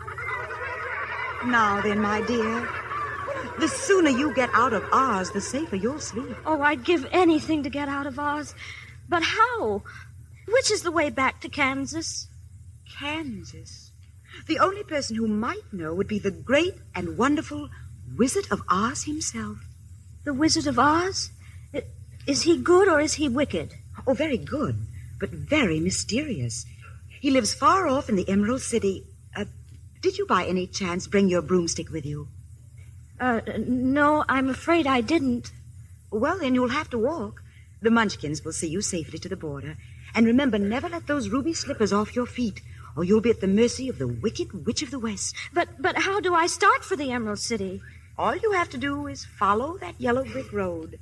Now then, my dear, the sooner you get out of Oz, the safer you'll sleep. Oh, I'd give anything to get out of Oz. But how? Which is the way back to Kansas? Kansas? The only person who might know would be the great and wonderful Wizard of Oz himself. The Wizard of Oz? Is he good or is he wicked? Oh, very good, but very mysterious. He lives far off in the Emerald City. Did you by any chance bring your broomstick with you? No, I'm afraid I didn't. Well, then you'll have to walk. The Munchkins will see you safely to the border. And remember, never let those ruby slippers off your feet, or you'll be at the mercy of the Wicked Witch of the West. But how do I start for the Emerald City? All you have to do is follow that yellow brick road.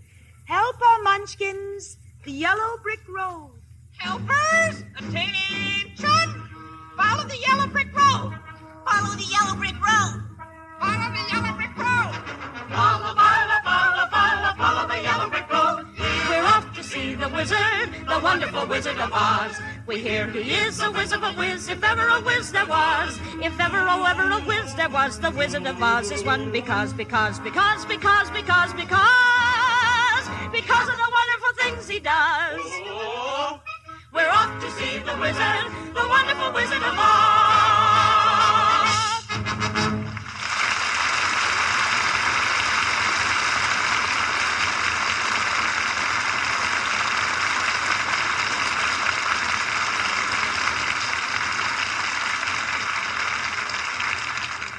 Help her, Munchkins! The yellow brick road. Helpers, attention! Follow the yellow brick road. Follow the yellow brick road. Follow the yellow brick road. Follow, follow, follow, follow, follow the yellow brick road. We're off to see the wizard, the wonderful Wizard of Oz. We hear he is a whiz of a whiz, if ever a whiz there was. If ever, oh, ever a whiz there was, the Wizard of Oz is one because of the wonderful things he does. We're off to see the wizard, the wonderful Wizard of Oz.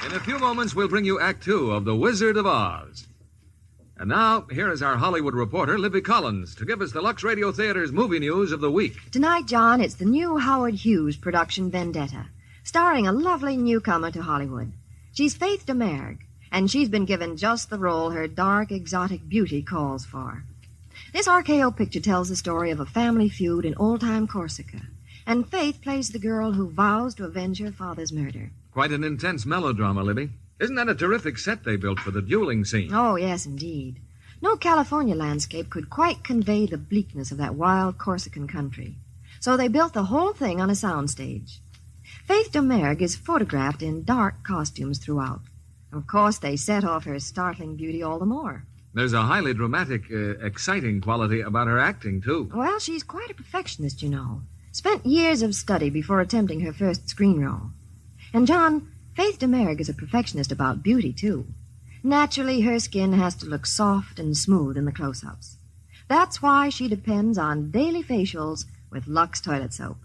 In a few moments, we'll bring you Act Two of The Wizard of Oz. And now, here is our Hollywood reporter, Libby Collins, to give us the Lux Radio Theater's movie news of the week. Tonight, John, it's the new Howard Hughes production Vendetta, starring a lovely newcomer to Hollywood. She's Faith DeMerg, and she's been given just the role her dark, exotic beauty calls for. This RKO picture tells the story of a family feud in old-time Corsica, and Faith plays the girl who vows to avenge her father's murder. Quite an intense melodrama, Libby. Isn't that a terrific set they built for the dueling scene? Oh, yes, indeed. No California landscape could quite convey the bleakness of that wild Corsican country. So they built the whole thing on a soundstage. Faith DeMerg is photographed in dark costumes throughout. Of course, they set off her startling beauty all the more. There's a highly dramatic, exciting quality about her acting, too. Well, she's quite a perfectionist, you know. Spent years of study before attempting her first screen role. And, John, Faith DeMerg is a perfectionist about beauty, too. Naturally, her skin has to look soft and smooth in the close-ups. That's why she depends on daily facials with Lux toilet soap.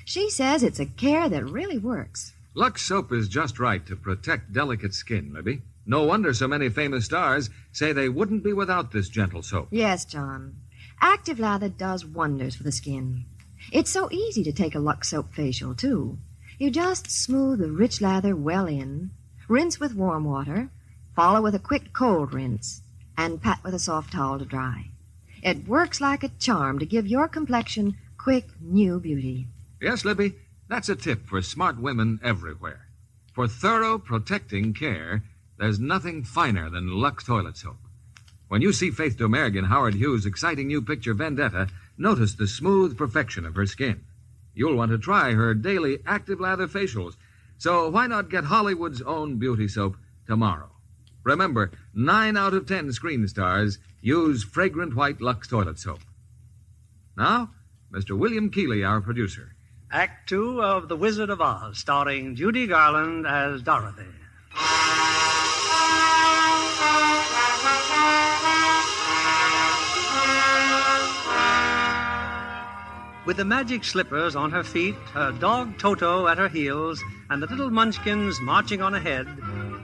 She says it's a care that really works. Lux soap is just right to protect delicate skin, Libby. No wonder so many famous stars say they wouldn't be without this gentle soap. Yes, John. Active lather does wonders for the skin. It's so easy to take a Lux soap facial, too. You just smooth the rich lather well in, rinse with warm water, follow with a quick cold rinse, and pat with a soft towel to dry. It works like a charm to give your complexion quick, new beauty. Yes, Libby, that's a tip for smart women everywhere. For thorough, protecting care, there's nothing finer than Lux toilet soap. When you see Faith DeMerg in Howard Hughes' exciting new picture Vendetta, notice the smooth perfection of her skin. You'll want to try her daily active lather facials. So why not get Hollywood's own beauty soap tomorrow? Remember, 9 out of 10 screen stars use fragrant white Lux toilet soap. Now, Mr. William Keeley, our producer. Act Two of The Wizard of Oz, starring Judy Garland as Dorothy. With the magic slippers on her feet, her dog Toto at her heels, and the little munchkins marching on ahead,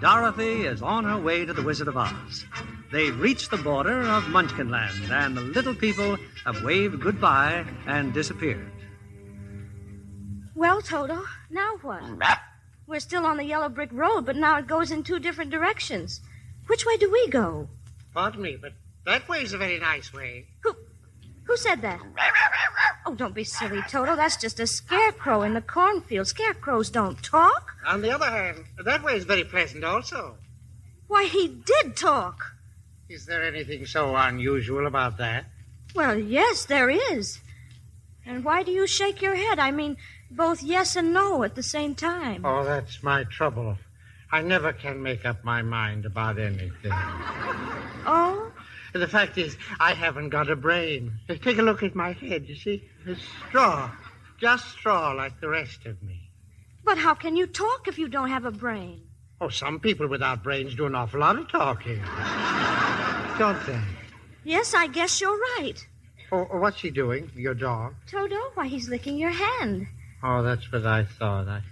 Dorothy is on her way to the Wizard of Oz. They've reached the border of Munchkinland, and the little people have waved goodbye and disappeared. Well, Toto, now what? We're still on the yellow brick road, but now it goes in 2 different directions. Which way do we go? Pardon me, but that way's a very nice way. Who said that? Oh, don't be silly, Toto. That's just a scarecrow in the cornfield. Scarecrows don't talk. On the other hand, that way is very pleasant also. Why, he did talk. Is there anything so unusual about that? Well, yes, there is. And why do you shake your head? I mean, both yes and no at the same time. Oh, that's my trouble. I never can make up my mind about anything. Oh? The fact is, I haven't got a brain. Take a look at my head, you see? It's straw. Just straw like the rest of me. But how can you talk if you don't have a brain? Oh, some people without brains do an awful lot of talking. Don't they? Yes, I guess you're right. Oh, what's he doing, your dog? Toto, why, he's licking your hand. Oh, that's what I thought.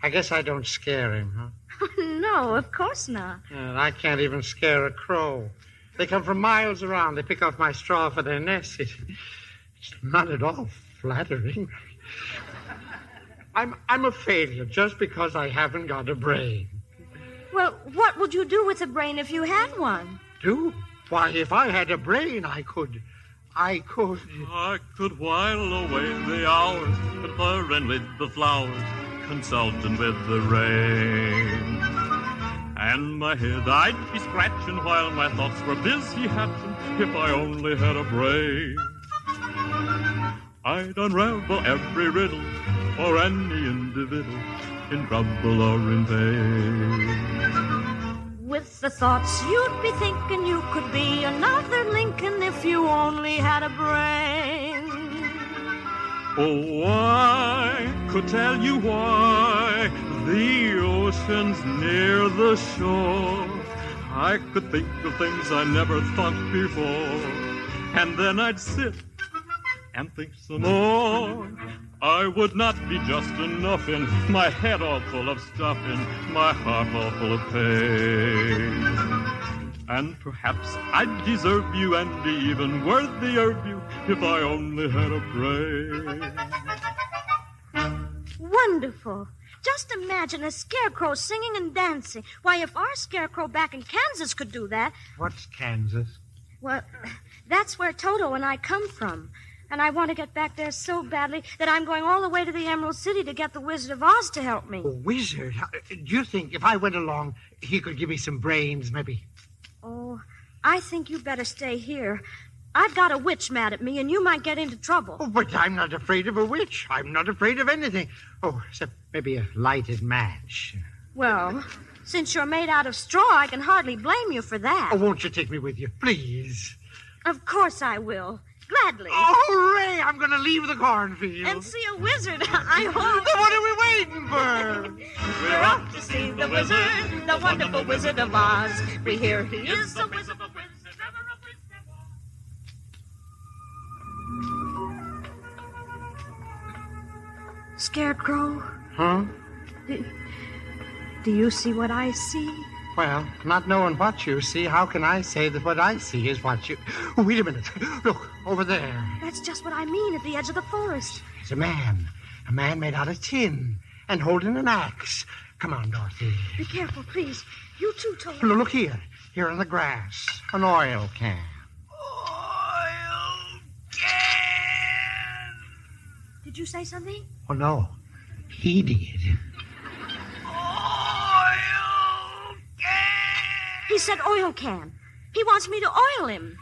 I guess I don't scare him, huh? No, of course not. I can't even scare a crow. They come from miles around. They pick off my straw for their nest. It's not at all flattering. I'm a failure just because I haven't got a brain. Well, what would you do with a brain if you had one? Do? Why, if I had a brain, I could I could while away the hours, confer and with the flowers, consulting with the rain. And my head I'd be scratching while my thoughts were busy hatching, if I only had a brain. I'd unravel every riddle for any individual in trouble or in pain. With the thoughts you'd be thinking you could be another Lincoln if you only had a brain. Oh, I could tell you why the ocean's near the shore. I could think of things I never thought before, and then I'd sit and think some more. I would not be just enough in my head all full of stuff, in my heart all full of pain. And perhaps I'd deserve you and be even worthier of you if I only had a brain. Wonderful. Just imagine a scarecrow singing and dancing. Why, if our scarecrow back in Kansas could do that... What's Kansas? Well, that's where Toto and I come from. And I want to get back there so badly that I'm going all the way to the Emerald City to get the Wizard of Oz to help me. A wizard? Do you think if I went along, he could give me some brains, maybe? Oh, I think you better stay here. I've got a witch mad at me, and you might get into trouble. Oh, but I'm not afraid of a witch. I'm not afraid of anything. Oh, except maybe a lighted match. Well, since you're made out of straw, I can hardly blame you for that. Oh, won't you take me with you, please? Of course I will. Gladly. Oh, hooray! I'm going to leave the cornfield. And see a wizard, I hope. Then what are we waiting for? We're off to see the wizard, the wonderful Wizard of Oz. We hear he is the wizard of Wizard. Scarecrow? Huh? Do you see what I see? Well, not knowing what you see, how can I say that what I see is what you... Oh, wait a minute. Look, over there. That's just what I mean, at the edge of the forest. It's a man made out of tin, and holding an axe. Come on, Dorothy. Be careful, please. You too, Toto. Look here on the grass, an oil can. Oil can! Did you say something? Oh, no. He did. He said oil can. He wants me to oil him.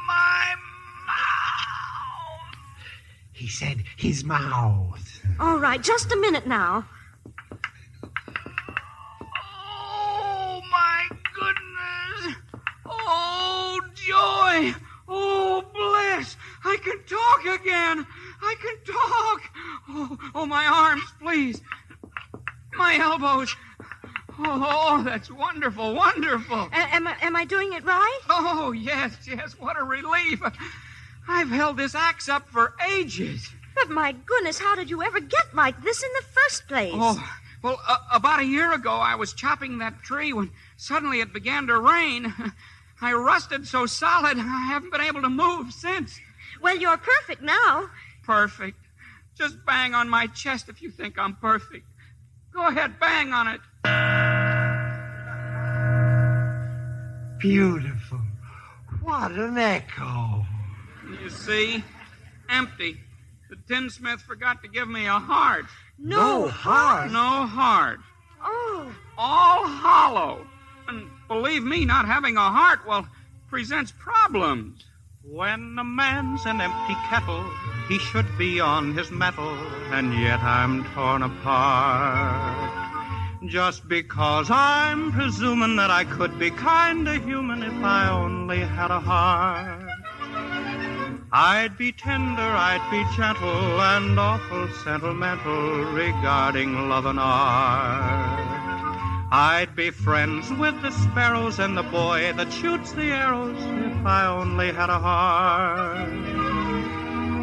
My mouth. He said his mouth. All right, just a minute now. Oh, my goodness. Oh, joy. Oh, bliss. I can talk again. I can talk. Oh, my arms, please. My elbows. Oh, that's wonderful, wonderful. Am I doing it right? Oh, yes, what a relief. I've held this axe up for ages. But my goodness, how did you ever get like this in the first place? Oh, well, about a year ago, I was chopping that tree when suddenly it began to rain. I rusted so solid, I haven't been able to move since. Well, you're perfect now. Perfect. Just bang on my chest if you think I'm perfect. Go ahead, bang on it. Beautiful. What an echo. You see? Empty. The tinsmith forgot to give me a heart. No heart? No heart. Oh. All hollow. And believe me, not having a heart, well, presents problems. When a man's an empty kettle, he should be on his mettle, and yet I'm torn apart. Just because I'm presuming that I could be kinda human if I only had a heart. I'd be tender, I'd be gentle, and awful sentimental regarding love and art. I'd be friends with the sparrows and the boy that shoots the arrows if I only had a heart.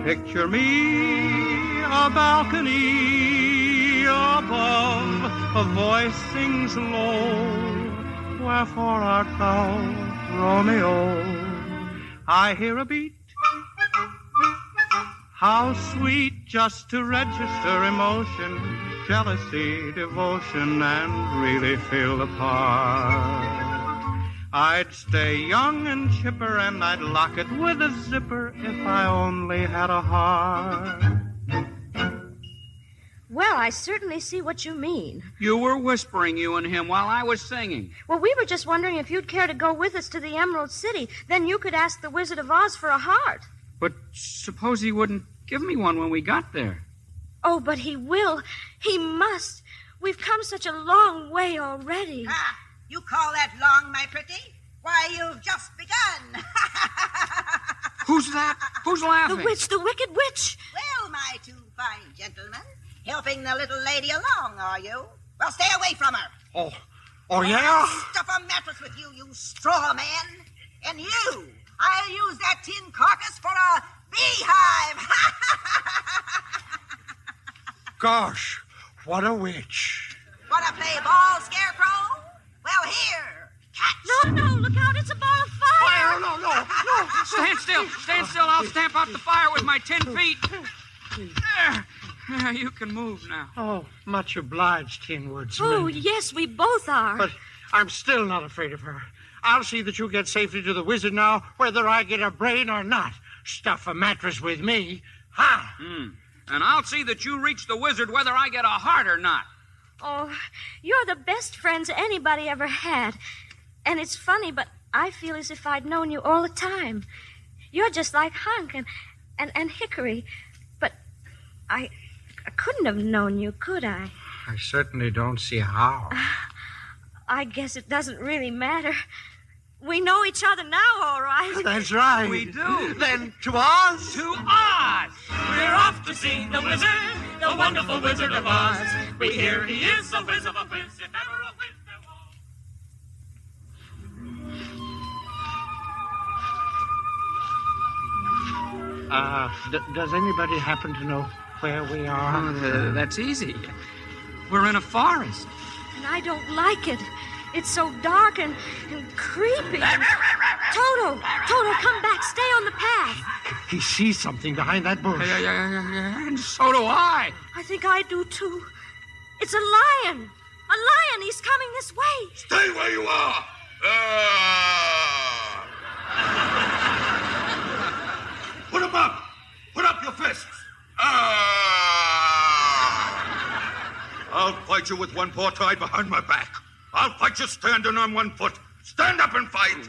Picture me, a balcony above, a voice sings low, wherefore art thou, Romeo? I hear a beat, how sweet just to register emotion, jealousy, devotion, and really feel the part. I'd stay young and chipper, and I'd lock it with a zipper if I only had a heart. Well, I certainly see what you mean. You were whispering, you and him, while I was singing. Well, we were just wondering if you'd care to go with us to the Emerald City. Then you could ask the Wizard of Oz for a heart. But suppose he wouldn't give me one when we got there. Oh, but he will. He must. We've come such a long way already. Ah, you call that long, my pretty? Why, you've just begun. Who's that? Who's laughing? The witch, the wicked witch. Well, my two fine gentlemen, helping the little lady along, are you? Well, stay away from her. Oh, yeah? Stuff a mattress with you, you straw man. And you, I'll use that tin carcass for a beehive. Gosh, what a witch. Want to play ball, Scarecrow? Well, here, catch. No, look out, it's a ball of fire. Fire, no. Stand still. I'll stamp out the fire with my 10 feet. There, you can move now. Oh, much obliged, Tin Woodsman. Oh, yes, we both are. But I'm still not afraid of her. I'll see that you get safely to the wizard now, whether I get a brain or not. Stuff a mattress with me. Ha! And I'll see that you reach the wizard whether I get a heart or not. Oh, you're the best friends anybody ever had. And it's funny, but I feel as if I'd known you all the time. You're just like Hunk and Hickory. But I couldn't have known you, could I? I certainly don't see how. I guess it doesn't really matter. We know each other now, all right. That's right. We do. Then to Oz? To Oz! We're off to see the wizard, the wonderful Wizard of Oz. We hear he is a whiz of a whiz, if ever a whiz there was. Does anybody happen to know where we are? That's easy. We're in a forest. And I don't like it. It's so dark and creepy. Toto, come back. Stay on the path. He sees something behind that bush. Yeah, and so do I. I think I do, too. It's a lion. A lion. He's coming this way. Stay where you are. Put him up. Put up your fists. I'll fight you with one paw tied behind my back. I'll fight you standing on one foot. Stand up and fight.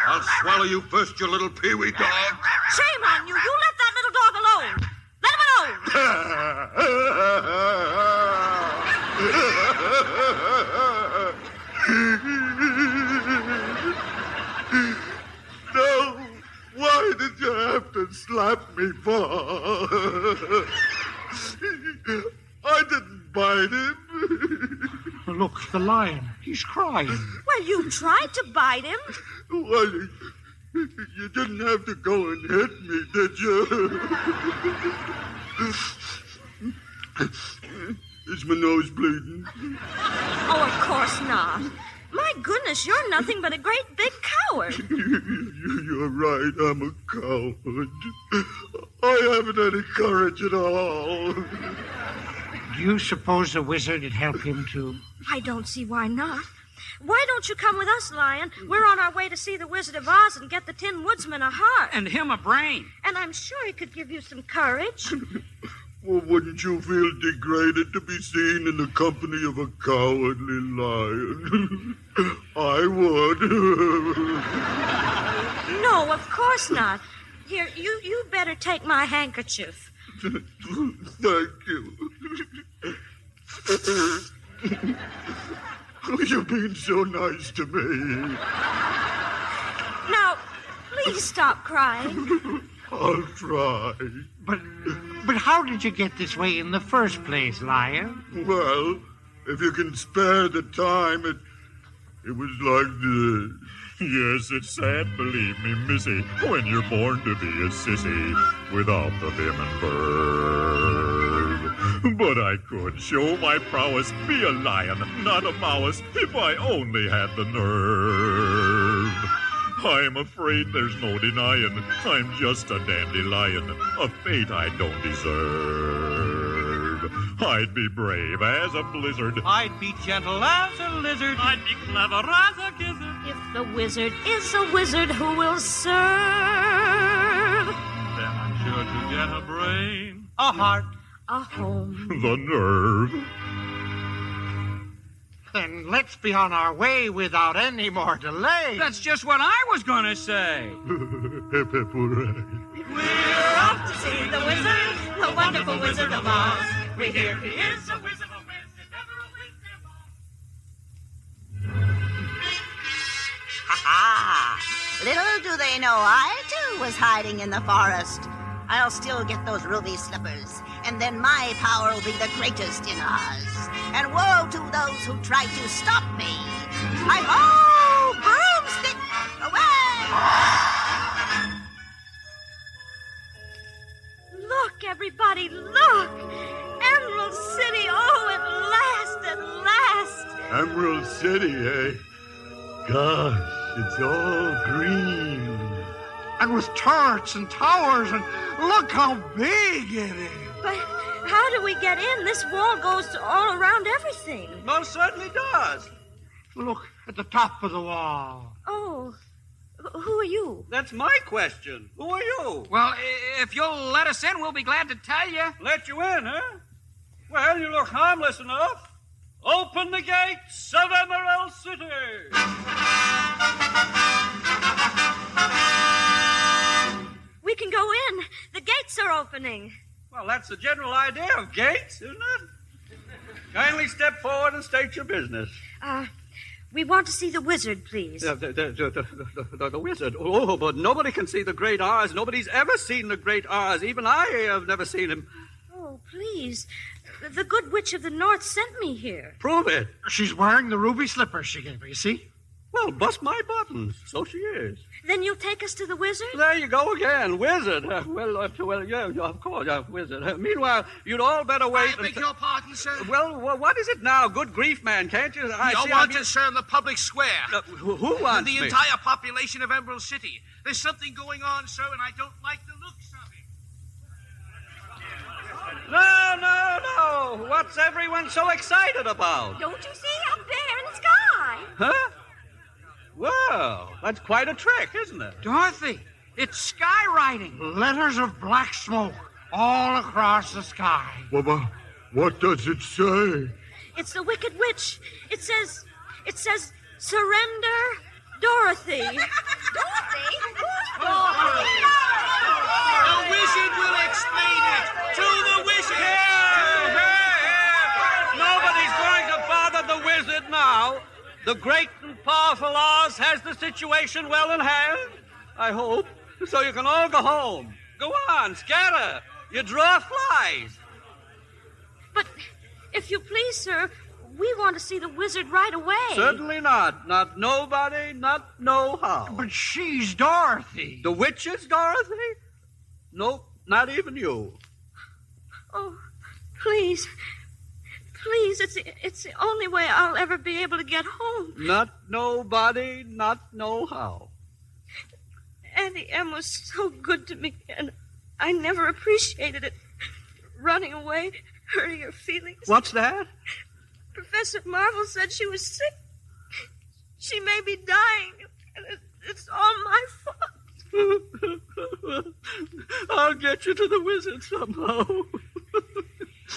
I'll swallow you first, you little peewee dog. Shame on you. You let that little dog alone. Let him alone. No. Why did you have to slap me for? I didn't bite him. Look, the lion. He's crying. Well, you tried to bite him. Well, you didn't have to go and hit me, did you? Is my nose bleeding? Oh, of course not. My goodness, you're nothing but a great big coward. You're right, I'm a coward. I haven't any courage at all. Do you suppose the wizard would help him to... I don't see why not. Why don't you come with us, Lion? We're on our way to see the Wizard of Oz and get the Tin Woodsman a heart. And him a brain. And I'm sure he could give you some courage. Well, wouldn't you feel degraded to be seen in the company of a cowardly lion? I would. No, of course not. Here, you better take my handkerchief. Thank you. You've been so nice to me. Now, please stop crying. I'll try. But how did you get this way in the first place, Lion? Well, if you can spare the time, it was like this. Yes, it's sad, believe me, missy, when you're born to be a sissy without the vim and verve. But I could show my prowess, be a lion, not a mouse, if I only had the nerve. I'm afraid there's no denying I'm just a dandelion, a fate I don't deserve. I'd be brave as a blizzard. I'd be gentle as a lizard. I'd be clever as a gizzard. If the wizard is a wizard who will serve, then I'm sure to get a brain, a heart, a home, the nerve. Then let's be on our way without any more delay. That's just what I was going to say. Hip, hip, hooray. We're off to see the wizard, the wonderful Wizard of Oz. We hear he is a wizard of Oz, never a wizard. Ha-ha! Little do they know I, too, was hiding in the forest. I'll still get those ruby slippers, and then my power will be the greatest in Oz. And woe to those who try to stop me. Hi-ho! Broomstick! Away! Look, everybody, look! Emerald City, oh, at last! Emerald City, eh? Gosh, it's all green. And with turrets and towers, and look how big it is. But how do we get in? This wall goes all around everything. Most certainly does. Look at the top of the wall. Oh, who are you? That's my question. Who are you? Well, if you'll let us in, we'll be glad to tell you. Let you in, huh? Well, you look harmless enough. Open the gates of Emerald City. We can go in. The gates are opening. Well, that's the general idea of gates, isn't it? Kindly step forward and state your business. We want to see the wizard, please. The wizard. Oh, but nobody can see the great Oz. Nobody's ever seen the great Oz. Even I have never seen him. Oh, please. The good witch of the north sent me here. Prove it. She's wearing the ruby slippers she gave me, you see? Well, bust my buttons. So she is. Then you'll take us to the wizard? There you go again. Wizard. Yeah, of course, wizard. Meanwhile, you'd all better wait. I beg your pardon, sir? Well, what is it now? Good grief, man, can't you? You're wanted, sir, in the public square. Who wants the me? entire population of Emerald City. There's something going on, sir, and I don't like the looks of it. No. What's everyone so excited about? Don't you see up there in the sky? Huh? Well, that's quite a trick, isn't it? Dorothy, it's skywriting. Letters of black smoke all across the sky. Well, what does it say? It's the Wicked Witch. It says, surrender, Dorothy. Dorothy? Who's Dorothy? The wizard will explain it. To the wizard. Here. Nobody's going to bother the wizard now. The great and powerful Oz has the situation well in hand, I hope, so you can all go home. Go on, scatter. You draw flies. But if you please, sir, we want to see the wizard right away. Certainly not. Not nobody, not no how. But she's Dorothy. The witch is Dorothy? Nope, not even you. Oh, please. Please, it's the only way I'll ever be able to get home. Not nobody, not no how. Auntie Em was so good to me, and I never appreciated it. Running away, hurting her feelings. What's that? Professor Marvel said she was sick. She may be dying, and it's all my fault. I'll get you to the wizard somehow.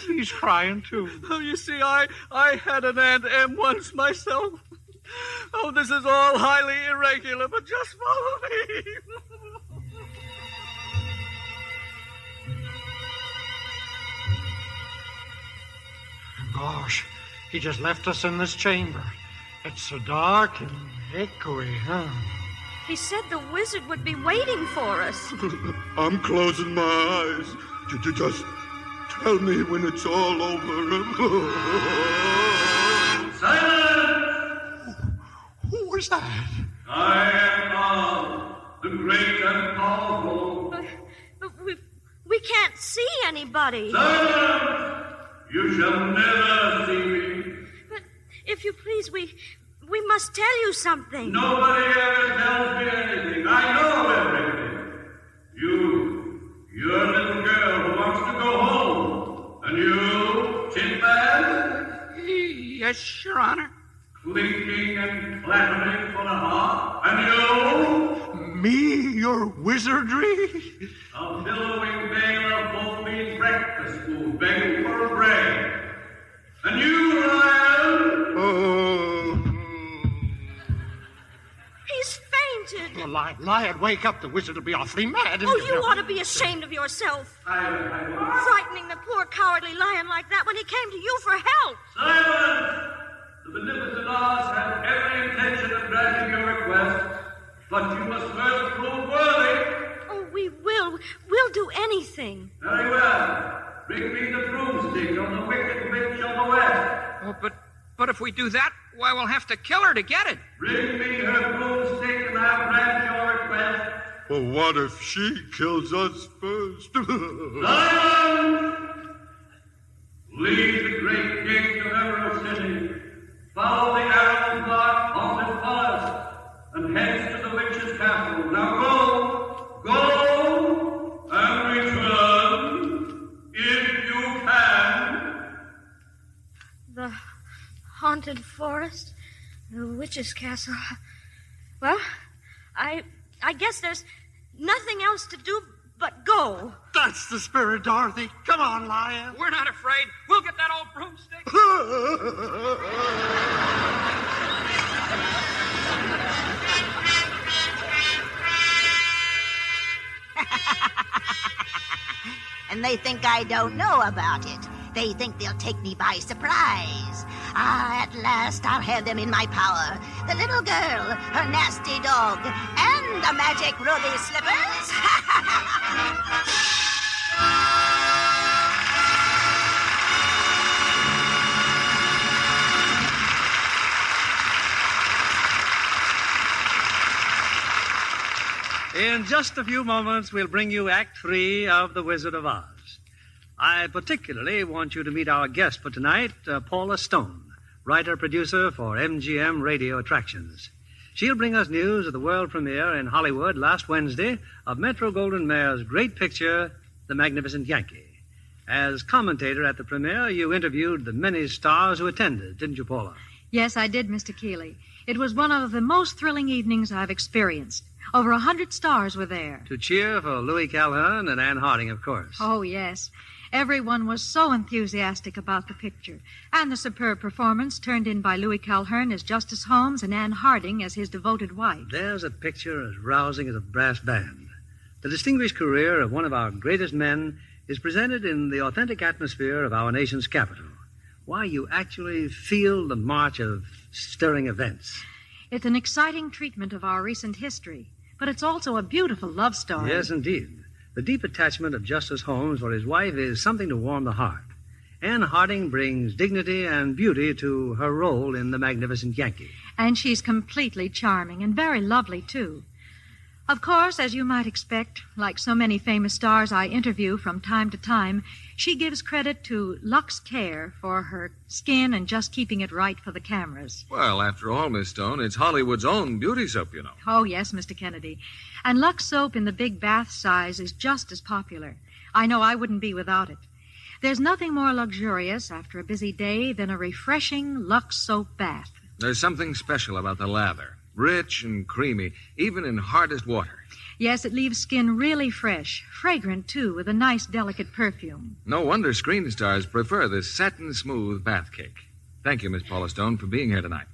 He's crying, too. Oh, you see, I had an Aunt Em once myself. Oh, this is all highly irregular, but just follow me. Gosh, he just left us in this chamber. It's so dark and echoey, huh? He said the wizard would be waiting for us. I'm closing my eyes. Just tell me when it's all over. Silence! Who was that? I am Oz, the great and powerful. But we can't see anybody. Silence! You shall never see me. But if you please, we must tell you something. Nobody ever tells me anything. I know everything. You're a little girl who wants to go home. And you, Tin Man? Yes, Your Honor. Clinking and clattering for the harp. And you? Me, your wizardry? A billowing bale of both means breakfast food, begging for a break. And you, Ryan? He's fainted. Lion, wake up. The wizard will be awfully mad. Oh, you ought to be ashamed of yourself. Frightening the poor cowardly lion like that when he came to you for help. Silence! The beneficent Oz have every intention of granting your request, but you must first prove worthy. Oh, we will. We'll do anything. Very well. Bring me the broomstick on the wicked witch of the west. Oh, but if we do that, why, we'll have to kill her to get it. Bring me her broomstick and I'll grant your request. Well, what if she kills us first? Silence! Leave the great gate of Emerald City. Follow the arrow-marked haunted forest and hence to the witch's castle. Now go, and return if you can. The haunted forest, the witch's castle. Well, I guess there's nothing else to do but go. That's the spirit, Dorothy. Come on, Lion. We're not afraid. We'll get that old broomstick. And they think I don't know about it. They think they'll take me by surprise. At last I'll have them in my power. The little girl, her nasty dog, and the magic ruby slippers. In just a few moments, we'll bring you Act 3 of The Wizard of Oz. I particularly want you to meet our guest for tonight, Paula Stone, writer-producer for MGM Radio Attractions. She'll bring us news of the world premiere in Hollywood last Wednesday of Metro-Goldwyn-Mayer's great picture, The Magnificent Yankee. As commentator at the premiere, you interviewed the many stars who attended, didn't you, Paula? Yes, I did, Mr. Keeley. It was one of the most thrilling evenings I've experienced. Over 100 stars were there. To cheer for Louis Calhoun and Anne Harding, of course. Oh, yes. Everyone was so enthusiastic about the picture. And the superb performance turned in by Louis Calhoun as Justice Holmes and Anne Harding as his devoted wife. There's a picture as rousing as a brass band. The distinguished career of one of our greatest men is presented in the authentic atmosphere of our nation's capital. Why, you actually feel the march of stirring events. It's an exciting treatment of our recent history, but it's also a beautiful love story. Yes, indeed. The deep attachment of Justice Holmes for his wife is something to warm the heart. Anne Harding brings dignity and beauty to her role in The Magnificent Yankee. And she's completely charming and very lovely, too. Of course, as you might expect, like so many famous stars I interview from time to time, she gives credit to Lux Care for her skin and just keeping it right for the cameras. Well, after all, Miss Stone, it's Hollywood's own beauty soap, you know. Oh, yes, Mr. Kennedy. And Lux soap in the big bath size is just as popular. I know I wouldn't be without it. There's nothing more luxurious after a busy day than a refreshing Lux soap bath. There's something special about the lather. Rich and creamy, even in hardest water. Yes, it leaves skin really fresh, fragrant, too, with a nice, delicate perfume. No wonder screen stars prefer this satin-smooth bath cake. Thank you, Miss Paula Stone, for being here tonight.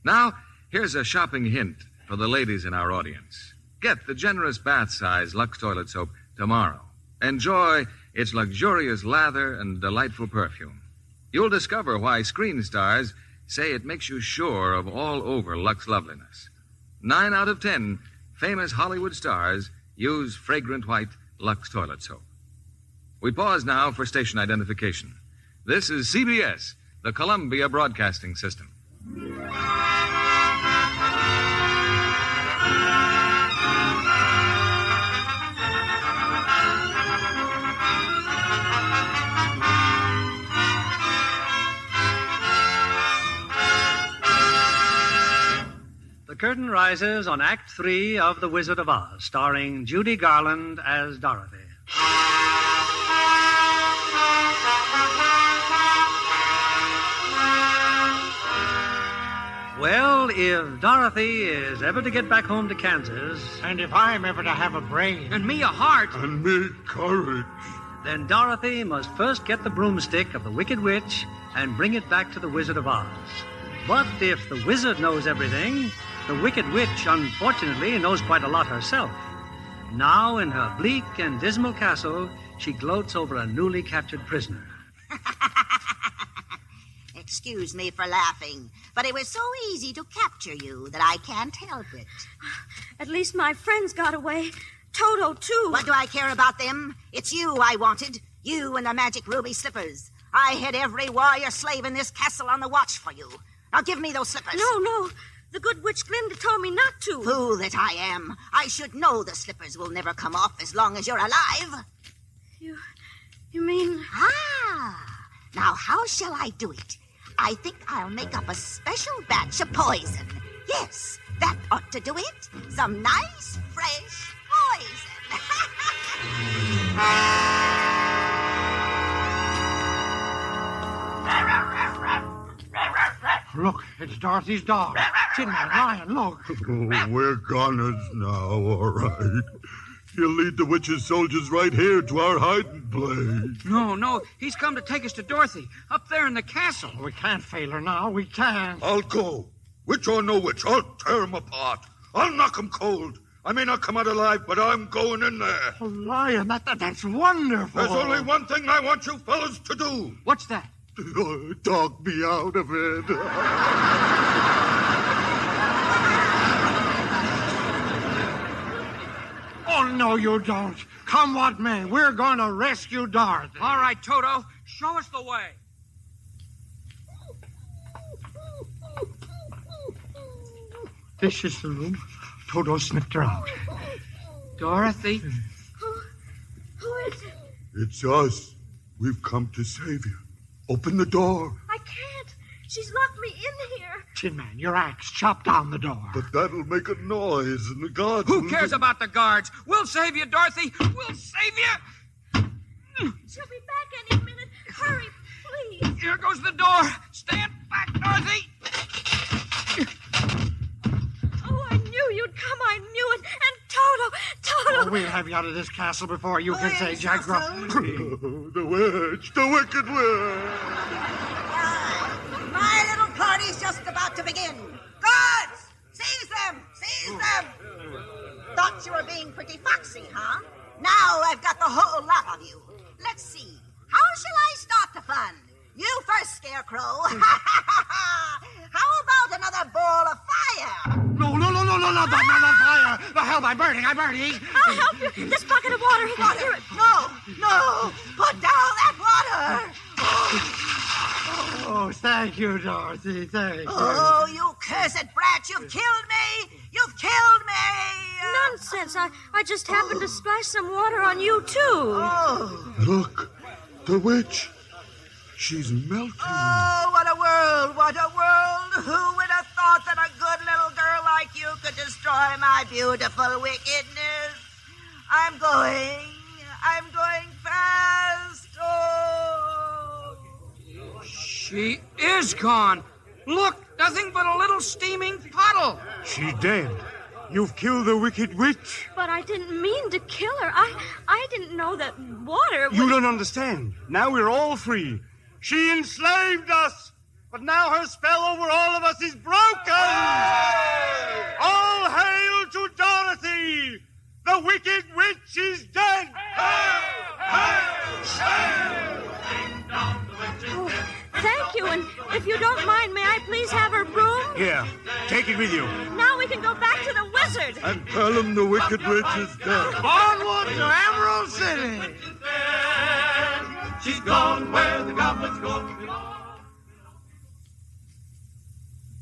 Now, here's a shopping hint for the ladies in our audience. Get the generous bath-size Lux toilet soap tomorrow. Enjoy its luxurious lather and delightful perfume. You'll discover why screen stars say it makes you sure of all-over Lux loveliness. 9 out of 10 famous Hollywood stars use fragrant white Lux toilet soap. We pause now for station identification. This is CBS, the Columbia Broadcasting System. The curtain rises on Act 3 of The Wizard of Oz, starring Judy Garland as Dorothy. Well, if Dorothy is ever to get back home to Kansas... And if I'm ever to have a brain... And me a heart... And me courage... Then Dorothy must first get the broomstick of the Wicked Witch and bring it back to the Wizard of Oz. But if the wizard knows everything, The Wicked Witch, unfortunately, knows quite a lot herself. Now, in her bleak and dismal castle, she gloats over a newly captured prisoner. Excuse me for laughing, but it was so easy to capture you that I can't help it. At least my friends got away. Toto, too. What do I care about them? It's you I wanted. You and the magic ruby slippers. I had every warrior slave in this castle on the watch for you. Now give me those slippers. No. The good witch Glinda told me not to. Fool that I am. I should know the slippers will never come off as long as you're alive. You mean... Now how shall I do it? I think I'll make up a special batch of poison. Yes, that ought to do it. Some nice, fresh poison. Look, it's Dorothy's dog. Tin Man, Lion, look. Oh, we're goners now, all right. He'll lead the witch's soldiers right here to our hiding place. No, he's come to take us to Dorothy, up there in the castle. We can't fail her now, we can't. I'll go. Witch or no witch, I'll tear him apart. I'll knock him cold. I may not come out alive, but I'm going in there. Oh, Lion, that's wonderful. There's only one thing I want you fellas to do. What's that? Talk me out of it. Oh, no, you don't. Come what may, we're going to rescue Dorothy. All right, Toto, show us the way. This is the room. Toto sniffed her out. Dorothy? Who is it? It's us. We've come to save you. Open the door. I can't. She's locked me in here. Tin Man, your axe, chop down the door. But that'll make a noise, and the guards... Who cares about the guards? We'll save you, Dorothy. We'll save you. She'll be back any minute. Hurry, please. Here goes the door. Stand back, Dorothy. Oh, I knew you'd come. I knew it. And Toto. Oh, we'll have you out of this castle before you can say Jack Gruff. The witch, the wicked witch. My little party's just about to begin. Guards! Seize them! Seize them! Thought you were being pretty foxy, huh? Now I've got the whole lot of you. Let's see. How shall I start the fun? You first, Scarecrow. How about another ball of fire? No, not fire. The hell, I'm burning. I'll help you. This bucket of water. Here. No. Put down that water. Oh, thank you, Dorothy. Thank you. Oh, you cursed brat. You've killed me. You've killed me. Nonsense. I just happened to splash some water on you, too. Oh. Look, the witch. She's melting. Oh, what a world, what a world. Who would have thought that a good little girl like you could destroy my beautiful wickedness? I'm going fast. Oh. She is gone. Look, nothing but a little steaming puddle. She's dead. You've killed the wicked witch. But I didn't mean to kill her. I didn't know that water would... You don't understand. Now we're all free. She enslaved us, but now her spell over all of us is broken. Hey! All hail to Dorothy! The wicked witch is dead! Oh, thank you, and if you don't mind, may I please have her broom? Here, take it with you. Now we can go back to the wizard. And tell him the wicked witch is dead. Onward to Emerald City! She's gone where the goblins go.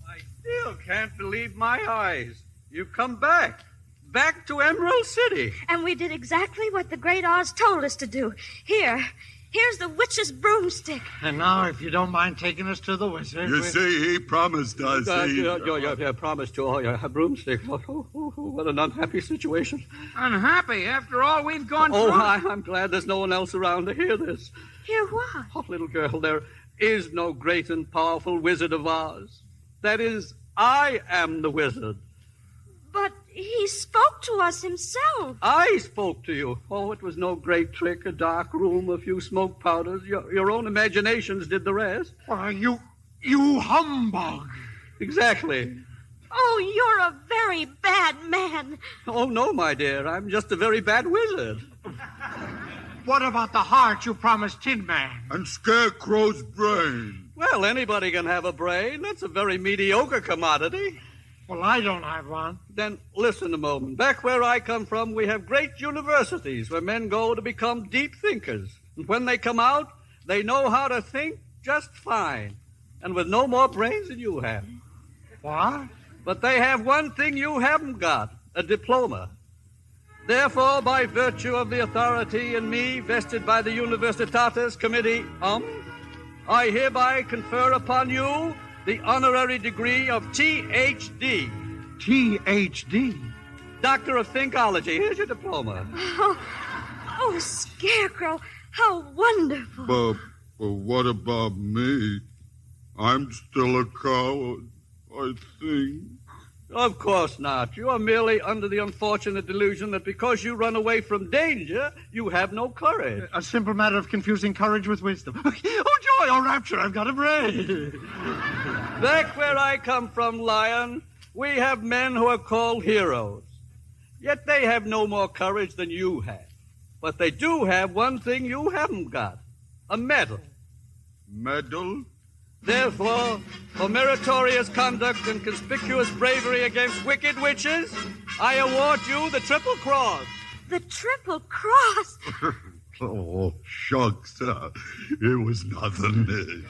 I still can't believe my eyes. You've come back. Back to Emerald City. And we did exactly what the Great Oz told us to do. Here's the witch's broomstick. And now, if you don't mind taking us to the wizard... You see, he promised us. Promised to a broomstick. Oh, what an unhappy situation. Unhappy after all we've gone through? Oh, I'm glad there's no one else around to hear this. Hear what? Oh, little girl, there is no great and powerful Wizard of Oz. That is, I am the wizard. But he spoke to us himself. I spoke to you. Oh, it was no great trick, a dark room, a few smoke powders. Your own imaginations did the rest. Why, you humbug. Exactly. Oh, you're a very bad man. Oh, no, my dear. I'm just a very bad wizard. What about the heart you promised Tin Man? And Scarecrow's brain. Well, anybody can have a brain. That's a very mediocre commodity. Well, I don't have one. Then listen a moment. Back where I come from, we have great universities where men go to become deep thinkers. And when they come out, they know how to think just fine. And with no more brains than you have. What? But they have one thing you haven't got, a diploma. Therefore, by virtue of the authority in me vested by the Universitatis Committee, I hereby confer upon you the honorary degree of Ph.D. Ph.D.? Doctor of Thinkology. Here's your diploma. Oh, Scarecrow, how wonderful. But what about me? I'm still a coward, I think. Of course not. You are merely under the unfortunate delusion that because you run away from danger, you have no courage. A simple matter of confusing courage with wisdom. Oh, joy, oh, rapture, I've got a brain. Back where I come from, Lion, we have men who are called heroes. Yet they have no more courage than you have. But they do have one thing you haven't got, a medal. Medal? Therefore, for meritorious conduct and conspicuous bravery against wicked witches, I award you the Triple Cross. The Triple Cross? Oh, shucks. It was nothing.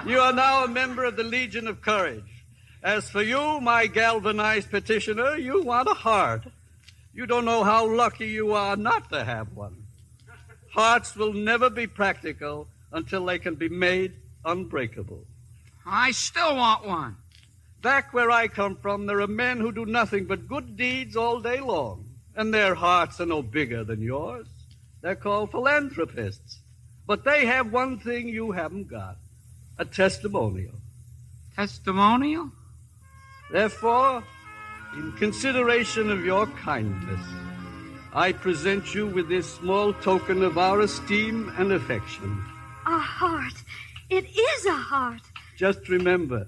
You are now a member of the Legion of Courage. As for you, my galvanized petitioner, you want a heart. You don't know how lucky you are not to have one. Hearts will never be practical until they can be made unbreakable. I still want one. Back where I come from, there are men who do nothing but good deeds all day long, and their hearts are no bigger than yours. They're called philanthropists. But they have one thing you haven't got, a testimonial. Testimonial? Therefore, in consideration of your kindness, I present you with this small token of our esteem and affection. A heart. It is a heart. Just remember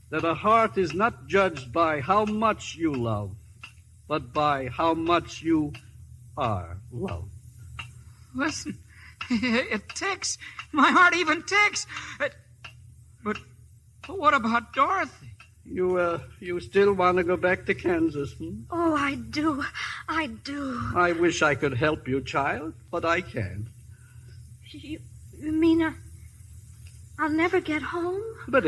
that a heart is not judged by how much you love, but by how much you are loved. Listen, it ticks. My heart even ticks. But what about Dorothy? You still want to go back to Kansas, Oh, I do. I do. I wish I could help you, child, but I can't. You mean I'll never get home? But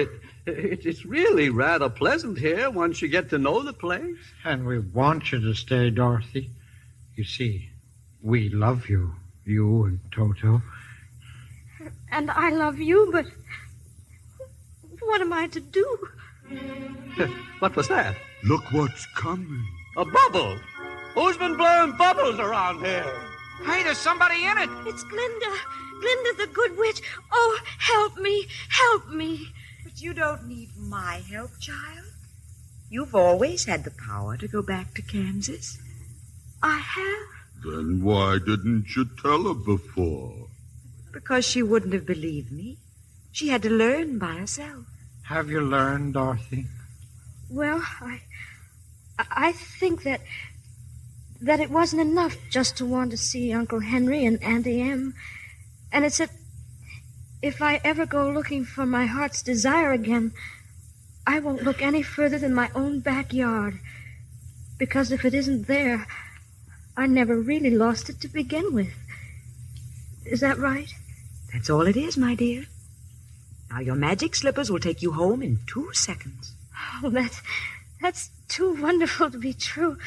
it's really rather pleasant here once you get to know the place. And we want you to stay, Dorothy. You see, we love you, you and Toto. And I love you, but what am I to do? What was that? Look what's coming. A bubble. Who's been blowing bubbles around here? Hey, there's somebody in it. It's Glinda. Glinda the Good Witch. Oh, help me. Help me. But you don't need my help, child. You've always had the power to go back to Kansas. I have? Then why didn't you tell her before? Because she wouldn't have believed me. She had to learn by herself. Have you learned, Dorothy? Well, I think that it wasn't enough just to want to see Uncle Henry and Auntie Em. And it's that if I ever go looking for my heart's desire again, I won't look any further than my own backyard. Because if it isn't there, I never really lost it to begin with. Is that right? That's all it is, my dear. Now, your magic slippers will take you home in 2 seconds. Oh, that's too wonderful to be true.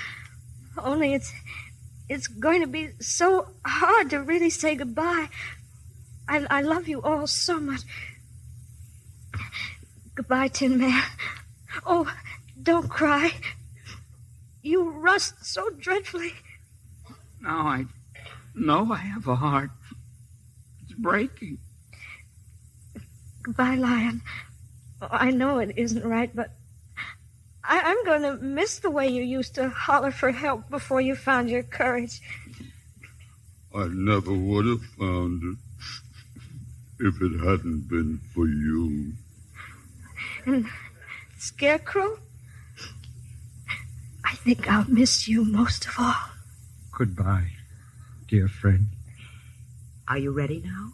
Only it's going to be so hard to really say goodbye. I love you all so much. Goodbye, Tin Man. Oh, don't cry. You rust so dreadfully. Now I know I have a heart. It's breaking. Goodbye, Lion. I know it isn't right, but I'm going to miss the way you used to holler for help before you found your courage. I never would have found it if it hadn't been for you. And Scarecrow? think I'll miss you most of all. Goodbye, dear friend. Are you ready now?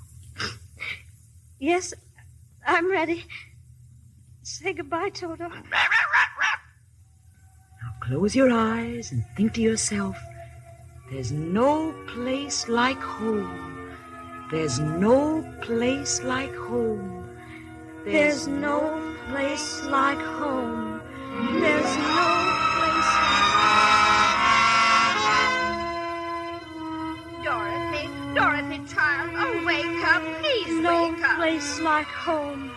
Yes, I'm ready. Say goodbye, Toto. Now close your eyes and think to yourself, there's no place like home. There's no place like home. There's no place like home. There's no place Dorothy, Dorothy, child, oh, wake up. Please no wake up. place like home.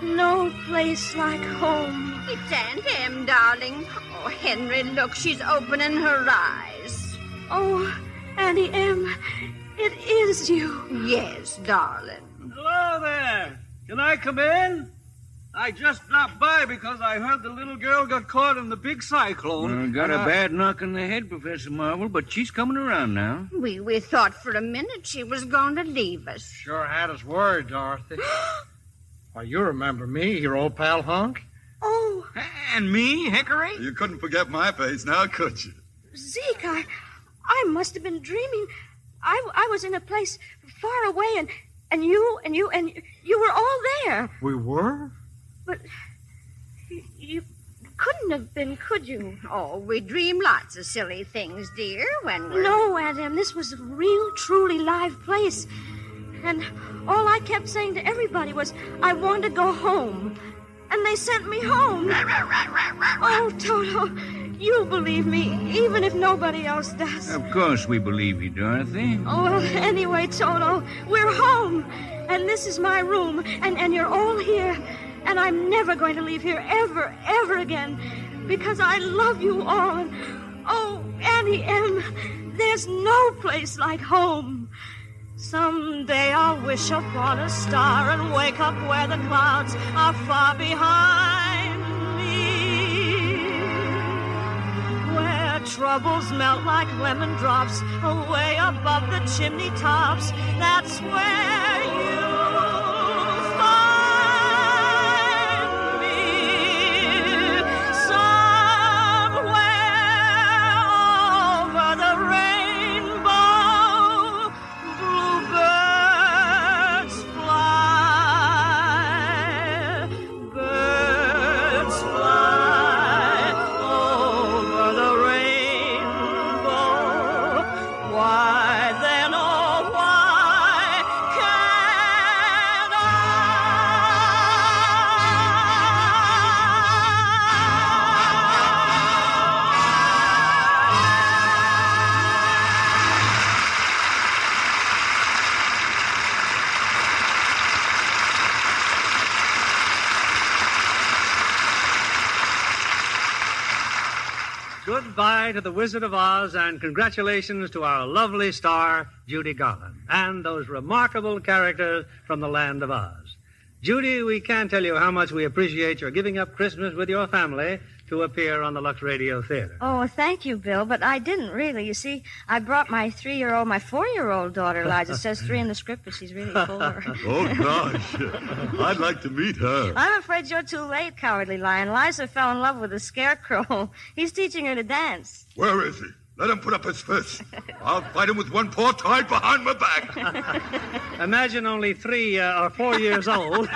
No place like home. It's Aunt Em, darling. Oh, Henry, look, she's opening her eyes. Oh, Auntie Em, it is you. Yes, darling. Hello there. Can I come in? I just dropped by because I heard the little girl got caught in the big cyclone. Got a bad knock on the head, Professor Marvel, but she's coming around now. We thought for a minute she was going to leave us. Sure had us worried, Dorothy. Why, you remember me, your old pal Hunk? Oh. And me, Hickory? You couldn't forget my face now, could you? Zeke, I must have been dreaming. I was in a place far away, and you were all there. We were? But you couldn't have been, could you? Oh, we dream lots of silly things, dear, when we're... No, Aunt Em, this was a real, truly live place. And all I kept saying to everybody was, I want to go home. And they sent me home. Oh, Toto, you believe me, even if nobody else does. Of course we believe you, Dorothy. Oh, well, anyway, Toto, we're home. And this is my room, and you're all here. And I'm never going to leave here ever, ever again, because I love you all. And, oh, Auntie Em, there's no place like home. Someday I'll wish upon a star and wake up where the clouds are far behind me, where troubles melt like lemon drops away above the chimney tops. That's where you'll find me, somewhere over the rainbow. Bluebirds fly over the rainbow. Why then, oh, why can't Goodbye to the Wizard of Oz, and congratulations to our lovely star, Judy Garland, and those remarkable characters from the land of Oz. Judy, we can't tell you how much we appreciate your giving up Christmas with your family to appear on the Lux Radio Theater. Oh, thank you, Bill, but I didn't really. You see, I brought my 4-year-old daughter, Eliza. It says 3 in the script, but she's really 4. Oh, gosh. I'd like to meet her. I'm afraid you're too late, Cowardly Lion. Liza fell in love with a scarecrow. He's teaching her to dance. Where is he? Let him put up his fist. I'll fight him with one paw tied behind my back. Imagine only 3 or 4 years old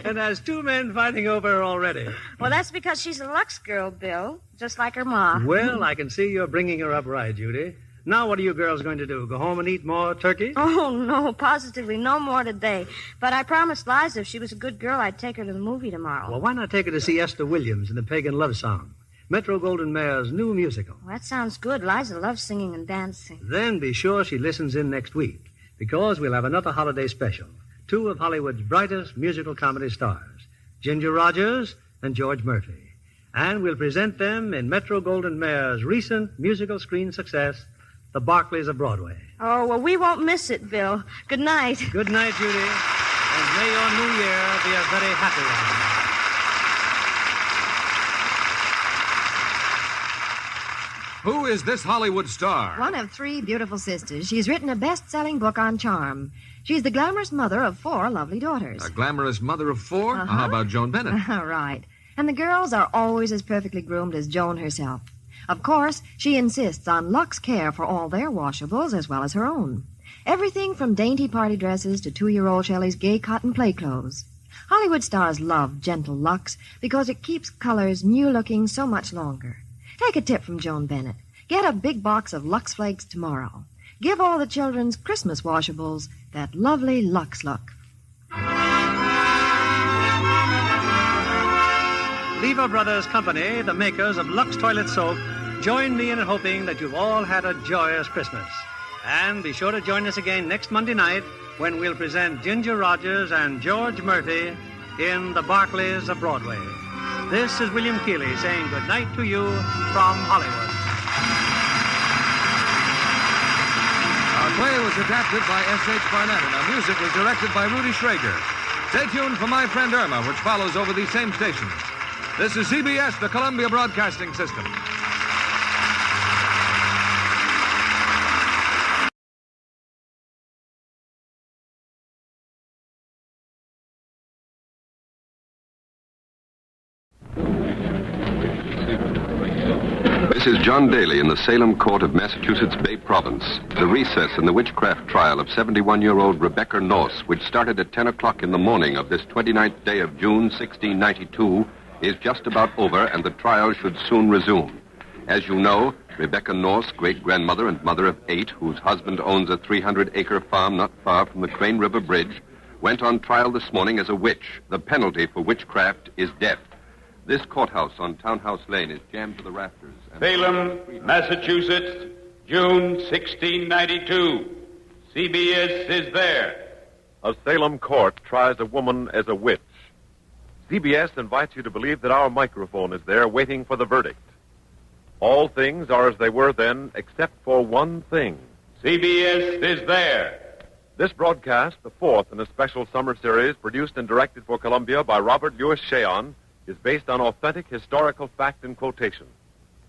and has 2 men fighting over her already. Well, that's because she's a Lux girl, Bill, just like her ma. Well, I can see you're bringing her up right, Judy. Now what are you girls going to do? Go home and eat more turkey? Oh, no, positively no more today. But I promised Liza if she was a good girl, I'd take her to the movie tomorrow. Well, why not take her to see Esther Williams in the Pagan Love Song? Metro-Goldwyn-Mayer's new musical. Well, that sounds good. Liza loves singing and dancing. Then be sure she listens in next week, because we'll have another holiday special. 2 of Hollywood's brightest musical comedy stars, Ginger Rogers and George Murphy. And we'll present them in Metro-Goldwyn-Mayer's recent musical screen success, The Barclays of Broadway. Oh, well, we won't miss it, Bill. Good night. Good night, Judy. And may your new year be a very happy one. Who is this Hollywood star? One of 3 beautiful sisters. She's written a best-selling book on charm. She's the glamorous mother of 4 lovely daughters. A glamorous mother of 4? Uh-huh. How about Joan Bennett? Right. And the girls are always as perfectly groomed as Joan herself. Of course, she insists on Lux care for all their washables as well as her own. Everything from dainty party dresses to 2-year-old Shelley's gay cotton play clothes. Hollywood stars love gentle Lux because it keeps colors new-looking so much longer. Take a tip from Joan Bennett. Get a big box of Lux Flakes tomorrow. Give all the children's Christmas washables that lovely Lux look. Lever Brothers Company, the makers of Lux Toilet Soap, join me in hoping that you've all had a joyous Christmas. And be sure to join us again next Monday night when we'll present Ginger Rogers and George Murphy in The Barclays of Broadway. This is William Keeley saying good night to you from Hollywood. Our play was adapted by S.H. Barnett, and our music was directed by Rudy Schrager. Stay tuned for My Friend Irma, which follows over these same stations. This is CBS, the Columbia Broadcasting System. This is John Daly in the Salem Court of Massachusetts Bay Province. The recess in the witchcraft trial of 71-year-old Rebecca Norse, which started at 10 o'clock in the morning of this 29th day of June, 1692, is just about over, and the trial should soon resume. As you know, Rebecca Norse, great-grandmother and mother of 8, whose husband owns a 300-acre farm not far from the Crane River Bridge, went on trial this morning as a witch. The penalty for witchcraft is death. This courthouse on Townhouse Lane is jammed to the rafters. Salem, Massachusetts, June 1692. CBS is there. A Salem court tries a woman as a witch. CBS invites you to believe that our microphone is there waiting for the verdict. All things are as they were then, except for one thing. CBS is there. This broadcast, the fourth in a special summer series produced and directed for Columbia by Robert Louis Cheon, is based on authentic historical fact and quotation.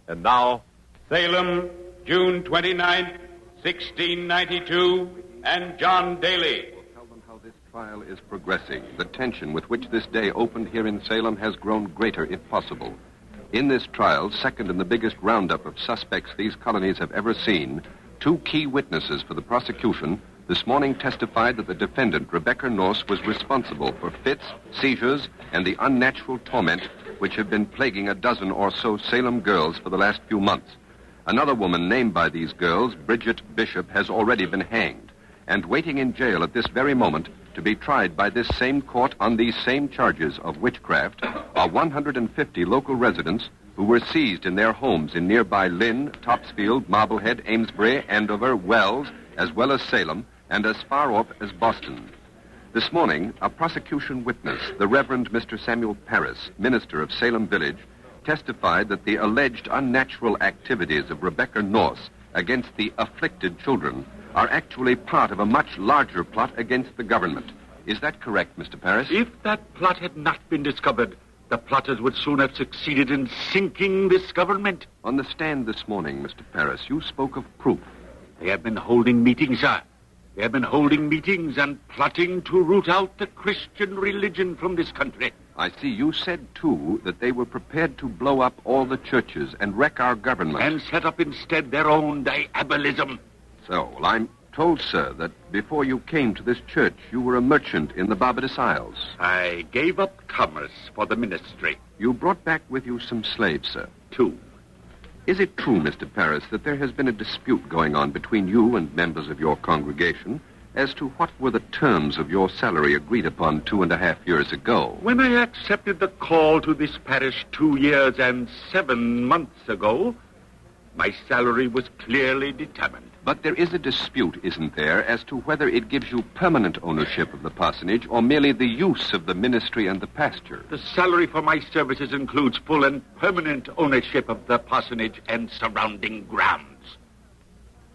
And now, Salem, June 29th, 1692, and John Daly. We'll tell them how this trial is progressing. The tension with which this day opened here in Salem has grown greater, if possible. In this trial, second in the biggest roundup of suspects these colonies have ever seen, 2 key witnesses for the prosecution this morning testified that the defendant, Rebecca Norse, was responsible for fits, seizures, and the unnatural torment which have been plaguing a dozen or so Salem girls for the last few months. Another woman named by these girls, Bridget Bishop, has already been hanged, and waiting in jail at this very moment to be tried by this same court on these same charges of witchcraft are 150 local residents who were seized in their homes in nearby Lynn, Topsfield, Marblehead, Amesbury, Andover, Wells, as well as Salem, and as far off as Boston. This morning, a prosecution witness, the Reverend Mr. Samuel Parris, minister of Salem Village, testified that the alleged unnatural activities of Rebecca Norse against the afflicted children are actually part of a much larger plot against the government. Is that correct, Mr. Parris? If that plot had not been discovered, the plotters would soon have succeeded in sinking this government. On the stand this morning, Mr. Parris, you spoke of proof. They have been holding meetings, sir. They have been holding meetings and plotting to root out the Christian religion from this country. I see. You said, too, that they were prepared to blow up all the churches and wreck our government. And set up instead their own diabolism. So, well, I'm told, sir, that before you came to this church, you were a merchant in the Barbados Isles. I gave up commerce for the ministry. You brought back with you some slaves, sir. 2. Is it true, Mr. Parris, that there has been a dispute going on between you and members of your congregation as to what were the terms of your salary agreed upon 2.5 years ago? When I accepted the call to this parish 2 years and 7 months ago, my salary was clearly determined. But there is a dispute, isn't there, as to whether it gives you permanent ownership of the parsonage or merely the use of the ministry and the pasture. The salary for my services includes full and permanent ownership of the parsonage and surrounding grounds.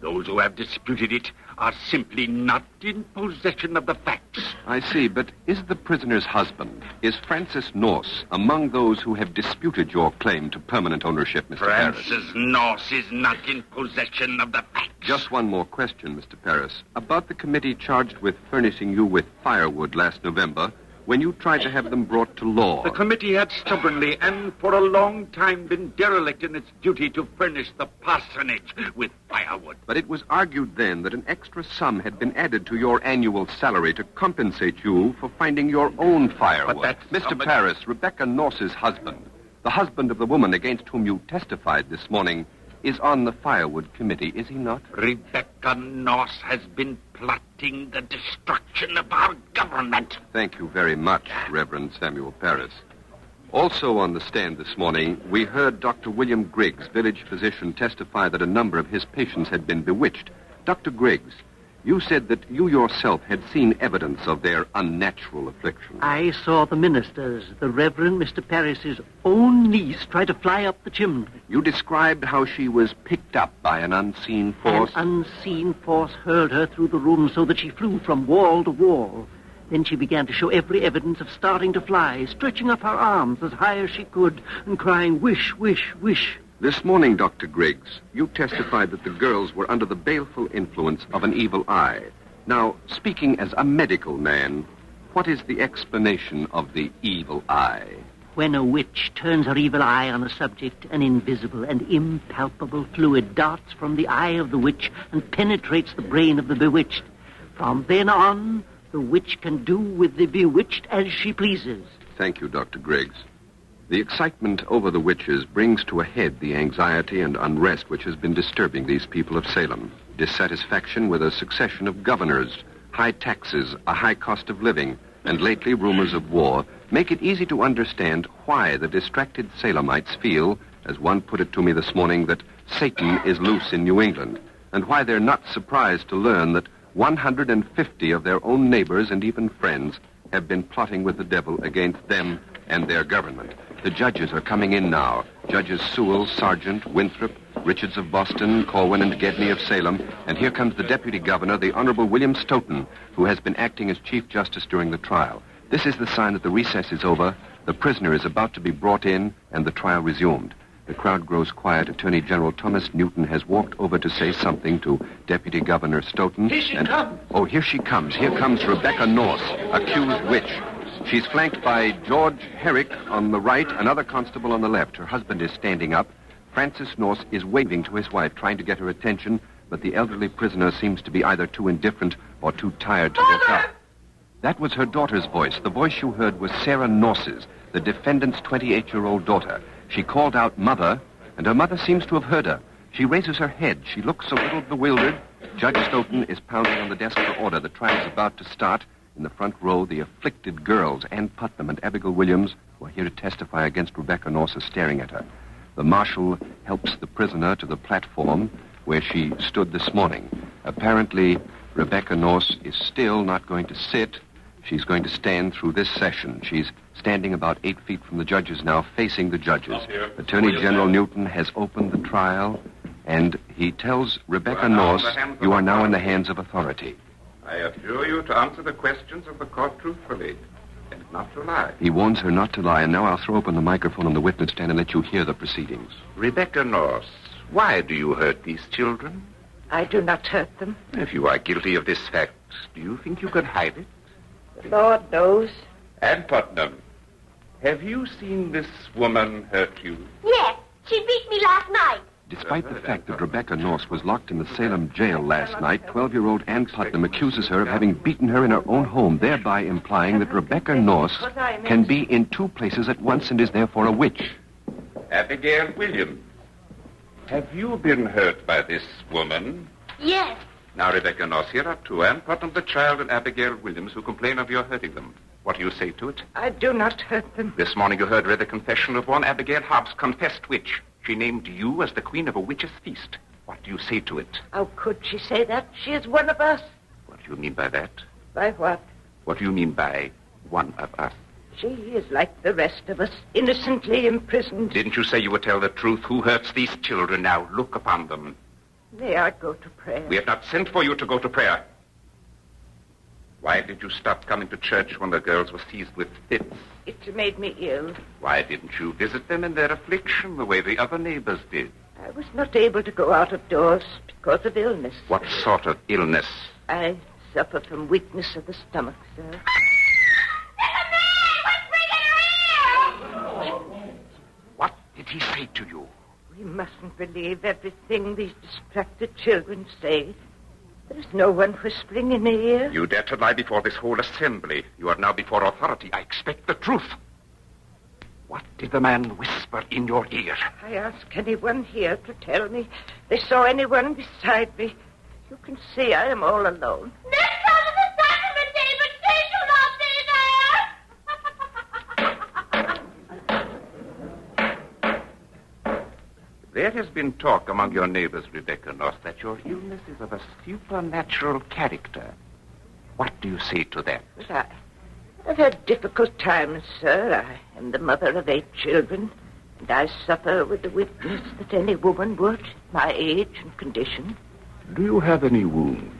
Those who have disputed it are simply not in possession of the facts. I see, but is the prisoner's husband, is Francis Norse, among those who have disputed your claim to permanent ownership, Mr. Parris? Francis Norse is not in possession of the facts. Just one more question, Mr. Parris. About the committee charged with furnishing you with firewood last November, when you tried to have them brought to law. The committee had stubbornly and for a long time been derelict in its duty to furnish the parsonage with firewood. But it was argued then that an extra sum had been added to your annual salary to compensate you for finding your own firewood. But that Mr. sum- Paris, Rebecca Norse's husband, the husband of the woman against whom you testified this morning, is on the firewood committee, is he not? Rebecca Norse has been plotting the destruction of our government. Thank you very much, Reverend Samuel Paris. Also on the stand this morning, we heard Dr. William Griggs, village physician, testify that a number of his patients had been bewitched. Dr. Griggs, you said that you yourself had seen evidence of their unnatural affliction. I saw the ministers, the Reverend Mr. Paris's own niece, try to fly up the chimney. You described how she was picked up by an unseen force. An unseen force hurled her through the room so that she flew from wall to wall. Then she began to show every evidence of starting to fly, stretching up her arms as high as she could and crying, wish, wish, wish. This morning, Dr. Griggs, you testified that the girls were under the baleful influence of an evil eye. Now, speaking as a medical man, what is the explanation of the evil eye? When a witch turns her evil eye on a subject, an invisible and impalpable fluid darts from the eye of the witch and penetrates the brain of the bewitched. From then on, the witch can do with the bewitched as she pleases. Thank you, Dr. Griggs. The excitement over the witches brings to a head the anxiety and unrest which has been disturbing these people of Salem. Dissatisfaction with a succession of governors, high taxes, a high cost of living, and lately rumors of war make it easy to understand why the distracted Salemites feel, as one put it to me this morning, that Satan is loose in New England, and why they're not surprised to learn that 150 of their own neighbors and even friends have been plotting with the devil against them and their government. The judges are coming in now. Judges Sewell, Sargent, Winthrop, Richards of Boston, Corwin, and Gedney of Salem. And here comes the deputy governor, the Honorable William Stoughton, who has been acting as Chief Justice during the trial. This is the sign that the recess is over, the prisoner is about to be brought in, and the trial resumed. The crowd grows quiet. Attorney General Thomas Newton has walked over to say something to Deputy Governor Stoughton. Here she comes. Oh, here she comes. Here comes Rebecca Norse, accused witch. She's flanked by George Herrick on the right, another constable on the left. Her husband is standing up. Francis Norse is waving to his wife, trying to get her attention, but the elderly prisoner seems to be either too indifferent or too tired to look up. That was her daughter's voice. The voice you heard was Sarah Norse's, the defendant's 28-year-old daughter. She called out, "Mother," and her mother seems to have heard her. She raises her head. She looks a little bewildered. Judge Stoughton is pounding on the desk for order. The trial is about to start. In the front row, the afflicted girls, Ann Putnam and Abigail Williams, who are here to testify against Rebecca Norse, are staring at her. The marshal helps the prisoner to the platform where she stood this morning. Apparently, Rebecca Norse is still not going to sit. She's going to stand through this session. She's standing about 8 feet from the judges now, facing the judges. Attorney General Newton has opened the trial, and he tells Rebecca Norse, "You are now in the hands of authority." I adjure you to answer the questions of the court truthfully and not to lie. He warns her not to lie, and now I'll throw open the microphone on the witness stand and let you hear the proceedings. Rebecca Norse, why do you hurt these children? I do not hurt them. If you are guilty of this fact, do you think you could hide it? The Lord knows. Ann Putnam, have you seen this woman hurt you? Yes, she beat me last night. Despite the fact that Rebecca Norse was locked in the Salem jail last night, 12-year-old Ann Putnam accuses her of having beaten her in her own home, thereby implying that Rebecca Norse can be in two places at once and is therefore a witch. Abigail Williams, have you been hurt by this woman? Yes. Now, Rebecca Norse, here are two, Ann Putnam, the child, and Abigail Williams, who complain of your hurting them. What do you say to it? I do not hurt them. This morning you heard read the confession of one Abigail Hobbs, confessed witch. She named you as the queen of a witch's feast. What do you say to it? How could she say that? She is one of us. What do you mean by that? By what? What do you mean by one of us? She is like the rest of us, innocently imprisoned. Didn't you say you would tell the truth? Who hurts these children now? Look upon them. They are go to prayer. We have not sent for you to go to prayer. Why did you stop coming to church when the girls were seized with fits? It made me ill. Why didn't you visit them in their affliction the way the other neighbors did? I was not able to go out of doors because of illness. What sort of illness? I suffer from weakness of the stomach, sir. he say to you? We mustn't believe everything these distracted children say. There is no one whispering in the ear. You dare to lie before this whole assembly. You are now before authority. I expect the truth. What did the man whisper in your ear? I ask anyone here to tell me they saw anyone beside me. You can see I am all alone. Next time is the sacrament day, but they do not be there. There has been talk among your neighbors, Rebecca Noss, that your illness is of a supernatural character. What do you say to that? Well, I've had difficult times, sir. I am the mother of 8 children, and I suffer with the weakness that any woman would, my age and condition. Do you have any wounds?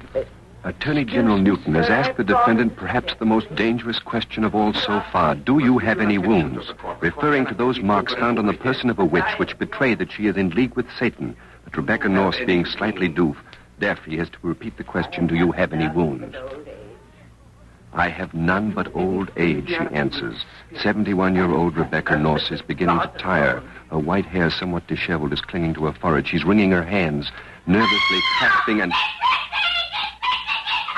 Attorney General Newton has asked the defendant perhaps the most dangerous question of all so far. Do you have any wounds? Referring to those marks found on the person of a witch which betray that she is in league with Satan. But Rebecca Noss, being slightly deaf, he has to repeat the question, do you have any wounds? I have none but old age, she answers. 71-year-old Rebecca Noss is beginning to tire. Her white hair, somewhat disheveled, is clinging to her forehead. She's wringing her hands, nervously clasping and...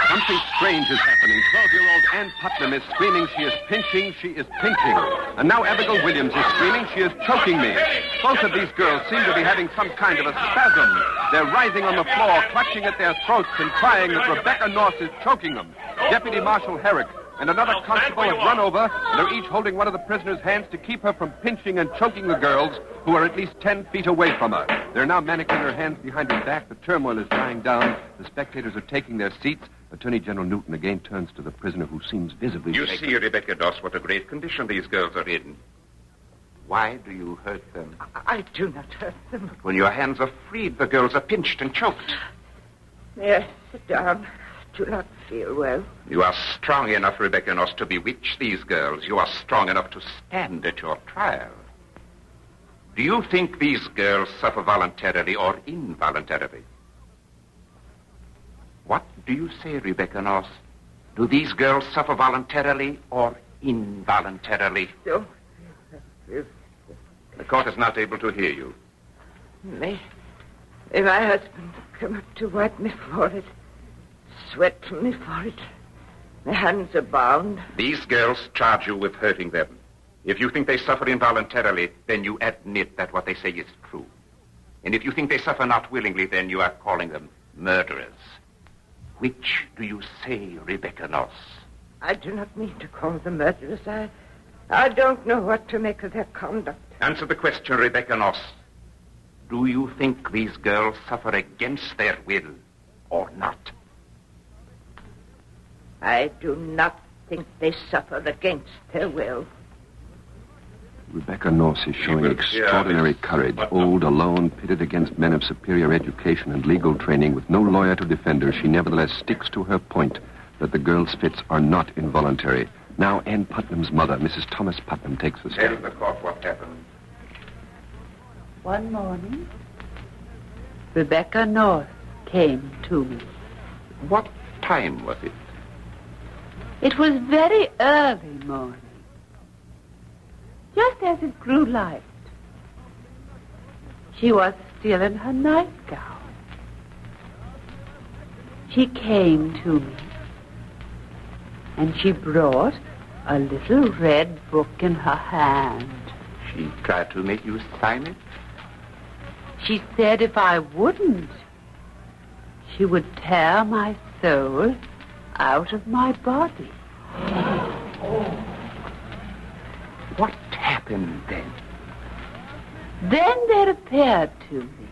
Something strange is happening. 12-year-old Ann Putnam is screaming. She is pinching. She is pinching. And now Abigail Williams is screaming. She is choking me. Both of these girls seem to be having some kind of a spasm. They're writhing on the floor, clutching at their throats and crying that Rebecca Noss is choking them. Deputy Marshal Herrick and another constable have run over and are each holding one of the prisoner's hands to keep her from pinching and choking the girls, who are at least 10 feet away from her. They're now manacling her hands behind her back. The turmoil is dying down. The spectators are taking their seats. Attorney General Newton again turns to the prisoner, who seems visibly... You see, Rebecca Noss, what a great condition these girls are in. Why do you hurt them? I do not hurt them. But when your hands are freed, the girls are pinched and choked. There, sit down. Do not feel well. You are strong enough, Rebecca Noss, to bewitch these girls. You are strong enough to stand at your trial. Do you think these girls suffer voluntarily or involuntarily? What do you say, Rebecca Noss? Do these girls suffer voluntarily or involuntarily? No. The court is not able to hear you. May my husband come up to wipe me forehead, sweat from me forehead. My hands are bound. These girls charge you with hurting them. If you think they suffer involuntarily, then you admit that what they say is true. And if you think they suffer not willingly, then you are calling them murderers. Which do you say, Rebecca Noss? I do not mean to call them murderers. I don't know what to make of their conduct. Answer the question, Rebecca Noss. Do you think these girls suffer against their will or not? I do not think they suffer against their will. Rebecca Noss is showing extraordinary courage. Old, alone, pitted against men of superior education and legal training, with no lawyer to defend her, she nevertheless sticks to her point that the girl's fits are not involuntary. Now Ann Putnam's mother, Mrs. Thomas Putnam, takes the Tell stand. the court what happened. One morning, Rebecca Noss came to me. What time was it? It was very early morning. Just as it grew light. She was still in her nightgown. She came to me, and she brought a little red book in her hand. She tried to make you sign it? She said if I wouldn't, she would tear my soul out of my body. What happened then? Then there appeared to me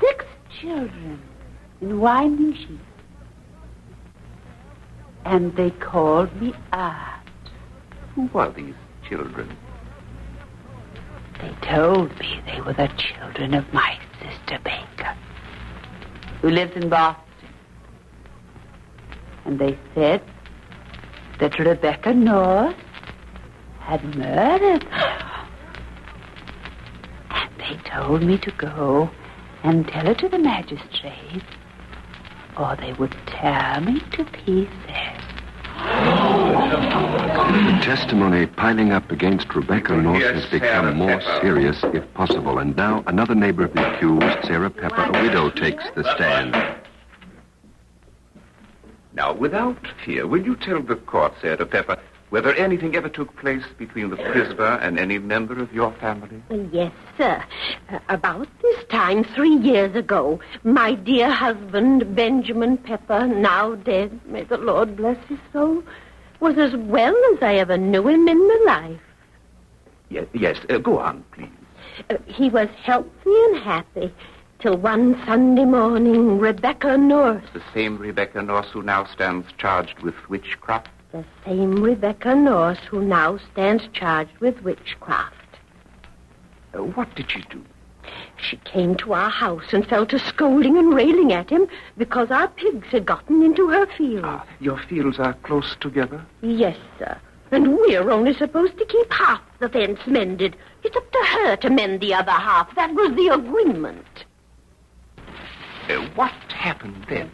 6 children in winding sheets. And they called me Aunt. Who were these children? They told me they were the children of my sister Baker, who lives in Boston. And they said that Rebecca Noss had murdered them. And they told me to go and tell it to the magistrate, or they would tear me to pieces. The testimony piling up against Rebecca North has become more serious, if possible. And now another neighbor of the accused, Sarah Pepper, a widow, takes the stand. Now, without fear, will you tell the court, Sarah Pepper, whether anything ever took place between the prisoner and any member of your family? Yes, sir. About this time, 3 years ago, my dear husband, Benjamin Pepper, now dead, may the Lord bless his soul, was as well as I ever knew him in my life. Yes, go on, please. He was healthy and happy till one Sunday morning, Rebecca North. The same Rebecca North who now stands charged with witchcraft? The same Rebecca North who now stands charged with witchcraft. What did she do? She came to our house and fell to scolding and railing at him because our pigs had gotten into her fields. Your fields are close together? Yes, sir. And we're only supposed to keep half the fence mended. It's up to her to mend the other half. That was the agreement. What happened then?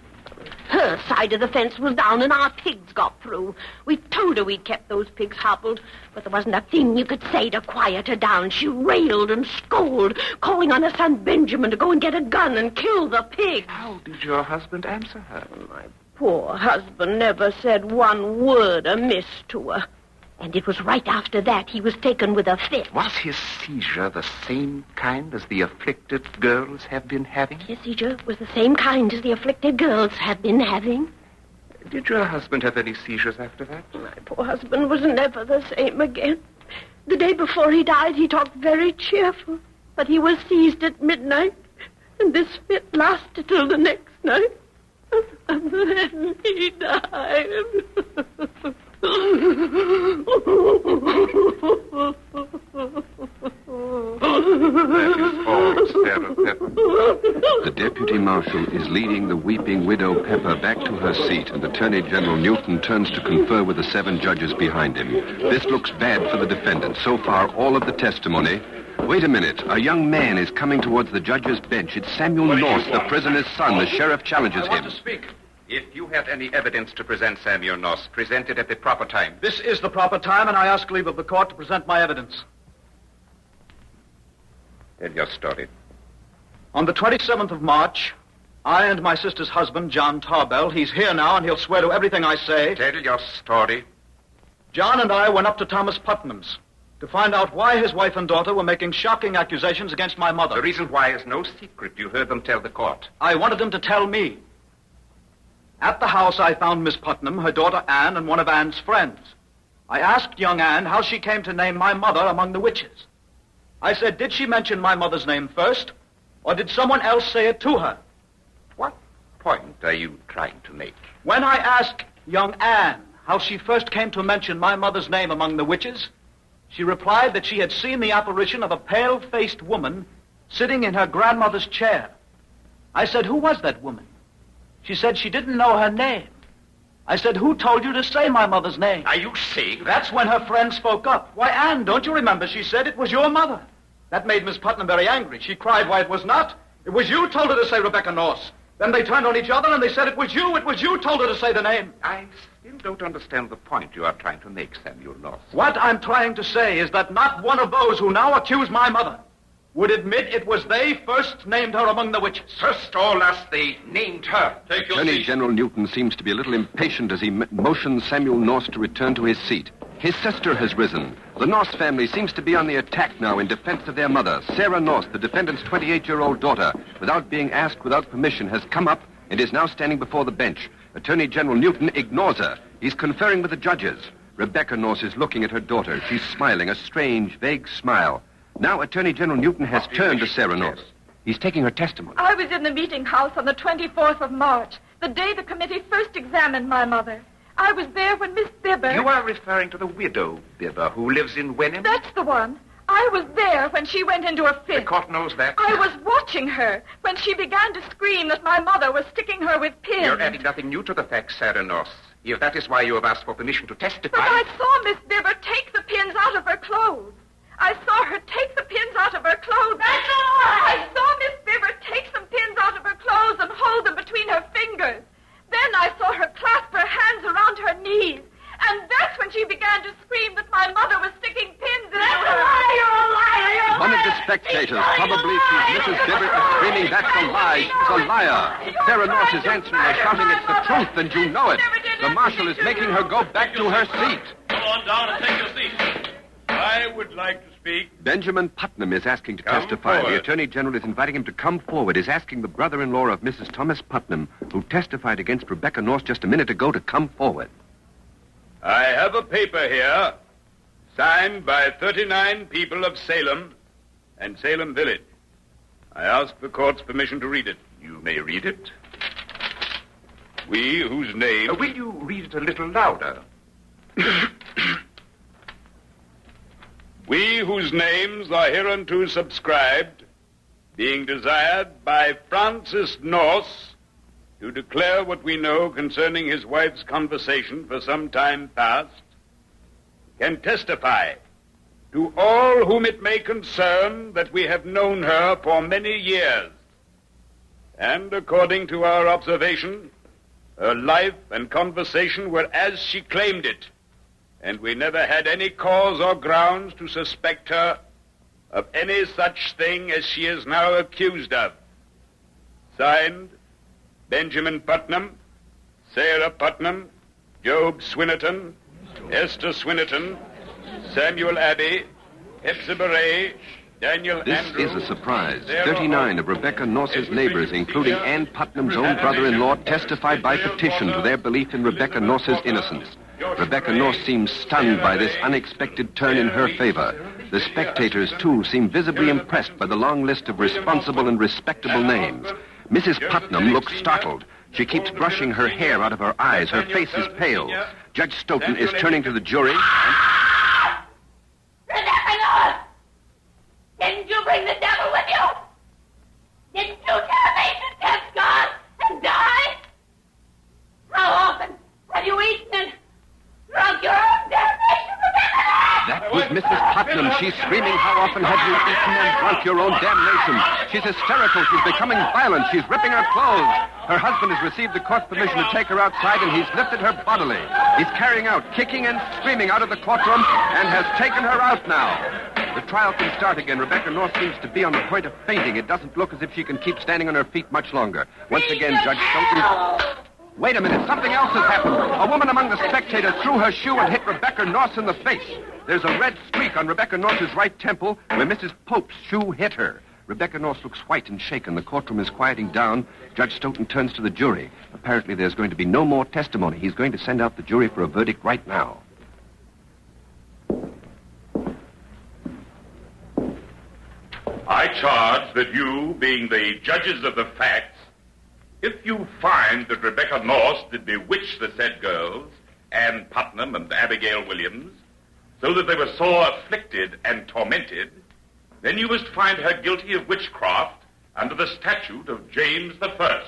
Her side of the fence was down and our pigs got through. We told her we'd kept those pigs hobbled, but there wasn't a thing you could say to quiet her down. She railed and scolded, calling on her son Benjamin to go and get a gun and kill the pigs. How did your husband answer her? My poor husband never said one word amiss to her. And it was right after that he was taken with a fit. Was his seizure the same kind as the afflicted girls have been having? His seizure was the same kind as the afflicted girls have been having. Did your husband have any seizures after that? My poor husband was never the same again. The day before he died, he talked very cheerful. But he was seized at midnight, and this fit lasted till the next night. And then he died. The deputy marshal is leading the weeping widow Pepper back to her seat, and Attorney General Newton turns to confer with the 7 judges behind him. This looks bad for the defendant. So far, all of the testimony. Wait a minute. A young man is coming towards the judge's bench. It's Samuel North, the prisoner's son. The sheriff challenges him. To speak. If you have any evidence to present, Samuel North, present it at the proper time. This is the proper time, and I ask leave of the court to present my evidence. Tell your story. On the 27th of March, I and my sister's husband, John Tarbell, he's here now, and he'll swear to everything I say. Tell your story. John and I went up to Thomas Putnam's to find out why his wife and daughter were making shocking accusations against my mother. The reason why is no secret. You heard them tell the court. I wanted them to tell me. At the house, I found Miss Putnam, her daughter Anne, and one of Anne's friends. I asked young Anne how she came to name my mother among the witches. I said, did she mention my mother's name first, or did someone else say it to her? What point are you trying to make? When I asked young Anne how she first came to mention my mother's name among the witches, she replied that she had seen the apparition of a pale-faced woman sitting in her grandmother's chair. I said, who was that woman? She said she didn't know her name. I said, who told you to say my mother's name? Are you saying? That's when her friend spoke up. Why, Anne, don't you remember? She said it was your mother. That made Miss Putnam very angry. She cried, why, it was not. It was you told her to say Rebecca North. Then they turned on each other and they said it was you told her to say the name. I still don't understand the point you are trying to make, Samuel North. What I'm trying to say is that not one of those who now accuse my mother would admit it was they first named her among the witches. First told us they named her. Take your Attorney seat. General Newton seems to be a little impatient as he motions Samuel North to return to his seat. His sister has risen. The North family seems to be on the attack now in defense of their mother. Sarah North, the defendant's 28-year-old daughter, without being asked, without permission, has come up and is now standing before the bench. Attorney General Newton ignores her. He's conferring with the judges. Rebecca North is looking at her daughter. She's smiling, a strange, vague smile. Now Attorney General Newton has turned to Sarah North. He's taking her testimony. I was in the meeting house on the 24th of March, the day the committee first examined my mother. I was there when Miss Bibber... You are referring to the widow Bibber who lives in Wenham? That's the one. I was there when she went into a fit. The court knows that. I was watching her when she began to scream that my mother was sticking her with pins. You're adding nothing new to the facts, Sarah North. If that is why you have asked for permission to testify... But I saw Miss Bibber take the pins out of her clothes. I saw her take the pins out of her clothes. That's all right. I saw Miss Bibber take some pins out of her clothes and hold them between her fingers. Then I saw her clasp her hands around her knees. And that's the spectators. Probably she's Mrs. Bibbert is screaming, "That's a lie. She's a liar." Sarah North is answering her, shouting, "It's the truth, and you know it." The marshal is making her go back to her seat. Come on down and take your seat. I would like to speak. Benjamin Putnam is asking to testify. forward. The Attorney General is inviting him to come forward, is asking the brother-in-law of Mrs. Thomas Putnam, who testified against Rebecca North just a minute ago, to come forward. I have a paper here, signed by 39 people of Salem and Salem Village. I ask the court's permission to read it. You may read it. We, whose name... Will you read it a little louder? We, whose names are hereunto subscribed, being desired by Francis Norse to declare what we know concerning his wife's conversation for some time past, can testify to all whom it may concern that we have known her for many years. And according to our observation, her life and conversation were as she claimed it, and we never had any cause or grounds to suspect her of any such thing as she is now accused of. Signed, Benjamin Putnam, Sarah Putnam, Job Swinnerton, Esther Swinnerton, Samuel Abbey, Hepzibah Ray, Daniel This Andrew, is a surprise. Sarah 39 of Rebecca Norse's neighbors, including Ann Putnam's own brother-in-law, testified by petition to their belief in Rebecca Norse's innocence. Rebecca Norse seems stunned by this unexpected turn in her favor. The spectators, too, seem visibly impressed by the long list of responsible and respectable names. Mrs. Putnam looks startled. She keeps brushing her hair out of her eyes. Her face is pale. Judge Stoughton is turning to the jury. Rebecca North! Didn't you bring the devil with you? Didn't you tell me to test God and die? How often have you eaten and drunk your own damnation, Rebecca North? That was Mrs. Putnam. She's screaming, "How often have you eaten and drunk your own damnation?" She's hysterical. She's becoming violent. She's ripping her clothes. Her husband has received the court's permission to take her outside, and he's lifted her bodily. He's carrying out, kicking and screaming out of the courtroom, and has taken her out now. The trial can start again. Rebecca North seems to be on the point of fainting. It doesn't look as if she can keep standing on her feet much longer. Once again, Judge Stoughton... Wait a minute. Something else has happened. A woman among the spectators threw her shoe and hit Rebecca North in the face. There's a red streak on Rebecca North's right temple where Mrs. Pope's shoe hit her. Rebecca North looks white and shaken. The courtroom is quieting down. Judge Stoughton turns to the jury. Apparently there's going to be no more testimony. He's going to send out the jury for a verdict right now. I charge that you, being the judges of the facts, if you find that Rebecca Norse did bewitch the said girls, Ann Putnam and Abigail Williams, so that they were sore afflicted and tormented, then you must find her guilty of witchcraft under the statute of James I.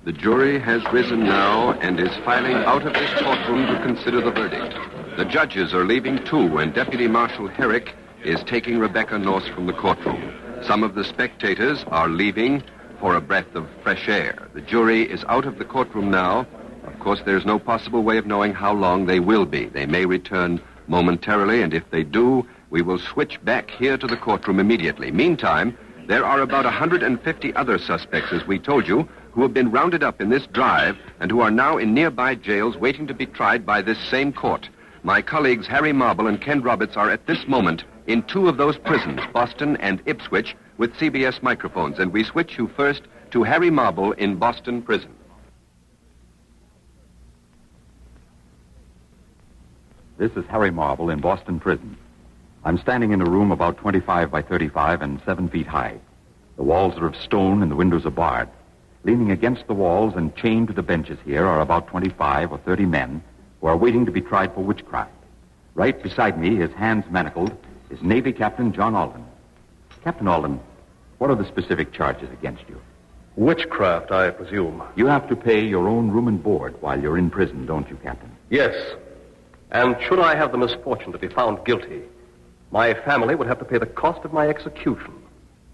The jury has risen now and is filing out of this courtroom to consider the verdict. The judges are leaving too, and Deputy Marshal Herrick is taking Rebecca Norse from the courtroom. Some of the spectators are leaving for a breath of fresh air. The jury is out of the courtroom now. Of course, there's no possible way of knowing how long they will be. They may return momentarily, and if they do, we will switch back here to the courtroom immediately. Meantime, there are about 150 other suspects, as we told you, who have been rounded up in this drive and who are now in nearby jails waiting to be tried by this same court. My colleagues Harry Marble and Ken Roberts are at this moment in two of those prisons, Boston and Ipswich, with CBS microphones, and we switch you first to Harry Marble in Boston Prison. This is Harry Marble in Boston Prison. I'm standing in a room about 25 by 35 and 7 feet high. The walls are of stone and the windows are barred. Leaning against the walls and chained to the benches here are about 25 or 30 men who are waiting to be tried for witchcraft. Right beside me, his hands manacled, is Navy Captain John Alden. Captain Alden, what are the specific charges against you? Witchcraft, I presume. You have to pay your own room and board while you're in prison, don't you, Captain? Yes. And should I have the misfortune to be found guilty, my family would have to pay the cost of my execution.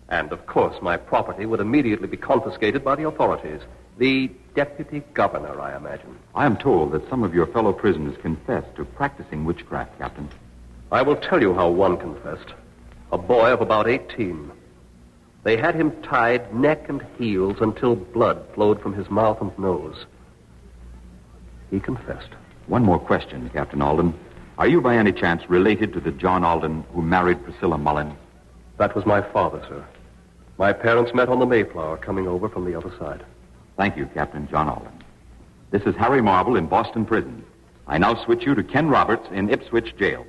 And, of course, my property would immediately be confiscated by the authorities. The deputy governor, I imagine. I am told that some of your fellow prisoners confessed to practicing witchcraft, Captain. I will tell you how one confessed. a boy of about 18. They had him tied neck and heels until blood flowed from his mouth and nose. He confessed. One more question, Captain Alden. Are you by any chance related to the John Alden who married Priscilla Mullen? That was my father, sir. My parents met on the Mayflower coming over from the other side. Thank you, Captain John Alden. This is Harry Marble in Boston Prison. I now switch you to Ken Roberts in Ipswich Jail.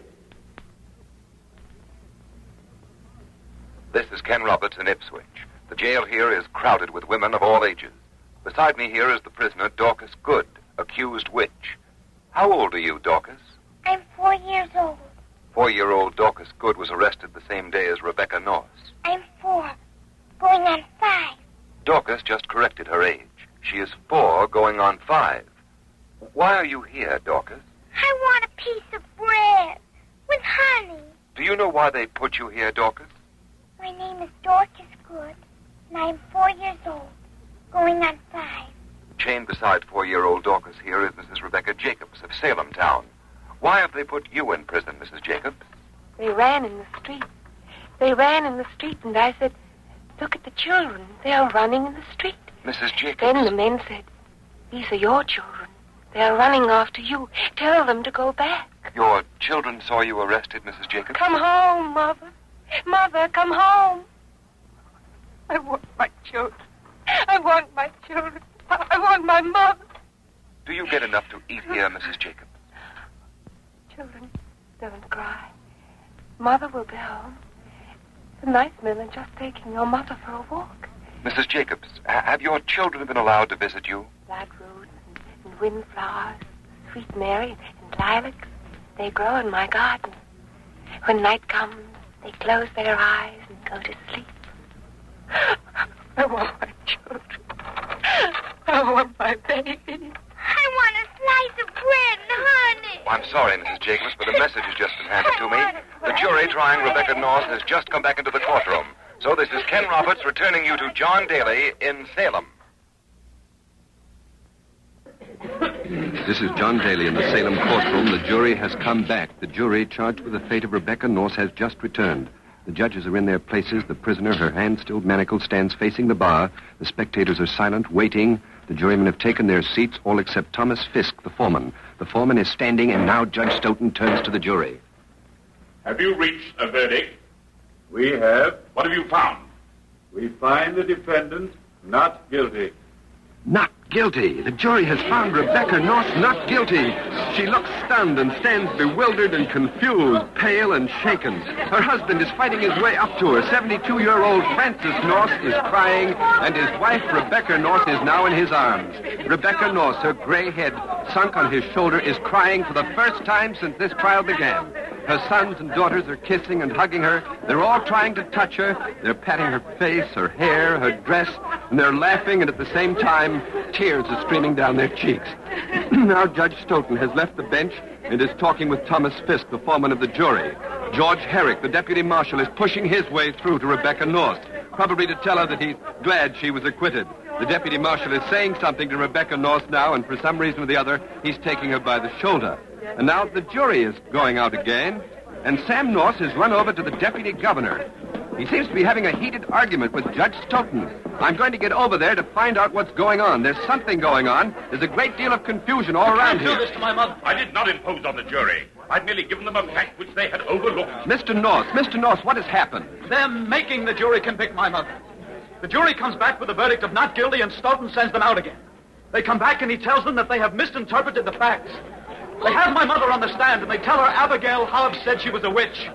This is Ken Roberts in Ipswich. The jail here is crowded with women of all ages. Beside me here is the prisoner, Dorcas Good, accused witch. How old are you, Dorcas? I'm 4 years old. 4-year-old Dorcas Good was arrested the same day as Rebecca Norse. I'm 4, going on 5. Dorcas just corrected her age. She is 4, going on 5. Why are you here, Dorcas? I want a piece of bread with honey. Do you know why they put you here, Dorcas? My name is Dorcas Good, and I'm 4 years old, going on 5. Chained beside 4-year-old Dorcas here is Mrs. Rebecca Jacobs of Salem Town. Why have they put you in prison, Mrs. Jacobs? They ran in the street. They ran in the street, and I said, look at the children. They are running in the street. Mrs. Jacobs. Then the men said, these are your children. They are running after you. Tell them to go back. Your children saw you arrested, Mrs. Jacobs? Come home, Mother. Mother, come home. I want my children. I want my children. I want my mother. Do you get enough to eat here, Mrs. Jacobs? Children, don't cry. Mother will be home. The nice men are just taking your mother for a walk. Mrs. Jacobs, have your children been allowed to visit you? Bloodroot and windflowers, sweet Mary and lilacs, they grow in my garden. When night comes, they close their eyes and go to sleep. I want my children. I want my baby. I want a slice of bread and honey. I'm sorry, Mrs. Jacobs, but a message has just been handed to me. The jury trying Rebecca North has just come back into the courtroom. So this is Ken Roberts returning you to John Daly in Salem. This is John Daly in the Salem courtroom. The jury has come back. The jury charged with the fate of Rebecca Norse has just returned. The judges are in their places. The prisoner, her hand still manacled, stands facing the bar. The spectators are silent, waiting. The jurymen have taken their seats, all except Thomas Fisk, the foreman. The foreman is standing, and now Judge Stoughton turns to the jury. Have you reached a verdict? We have. What have you found? We find the defendant not guilty. Not guilty. The jury has found Rebecca North not guilty. She looks stunned and stands bewildered and confused, pale and shaken. Her husband is fighting his way up to her. 72-year-old Francis North is crying, and his wife, Rebecca North, is now in his arms. Rebecca North, her gray head sunk on his shoulder, is crying for the first time since this trial began. Her sons and daughters are kissing and hugging her. They're all trying to touch her. They're patting her face, her hair, her dress, and they're laughing, and at the same time, tears are streaming down their cheeks. Now Judge Stoughton has left the bench and is talking with Thomas Fisk, the foreman of the jury. George Herrick, the deputy marshal, is pushing his way through to Rebecca North, probably to tell her that he's glad she was acquitted. The deputy marshal is saying something to Rebecca North now, and for some reason or the other, he's taking her by the shoulder. And now the jury is going out again, and Sam North has run over to the deputy governor. He seems to be having a heated argument with Judge Stoughton. I'm going to get over there to find out what's going on. There's something going on. There's a great deal of confusion all around here. Do this to my mother. I did not impose on the jury. I've merely given them a fact which they had overlooked. Mr. North, what has happened? They're making the jury convict my mother. The jury comes back with a verdict of not guilty, and Stoughton sends them out again. They come back, and he tells them that they have misinterpreted the facts. They have my mother on the stand, and they tell her Abigail Hobbs said she was a witch.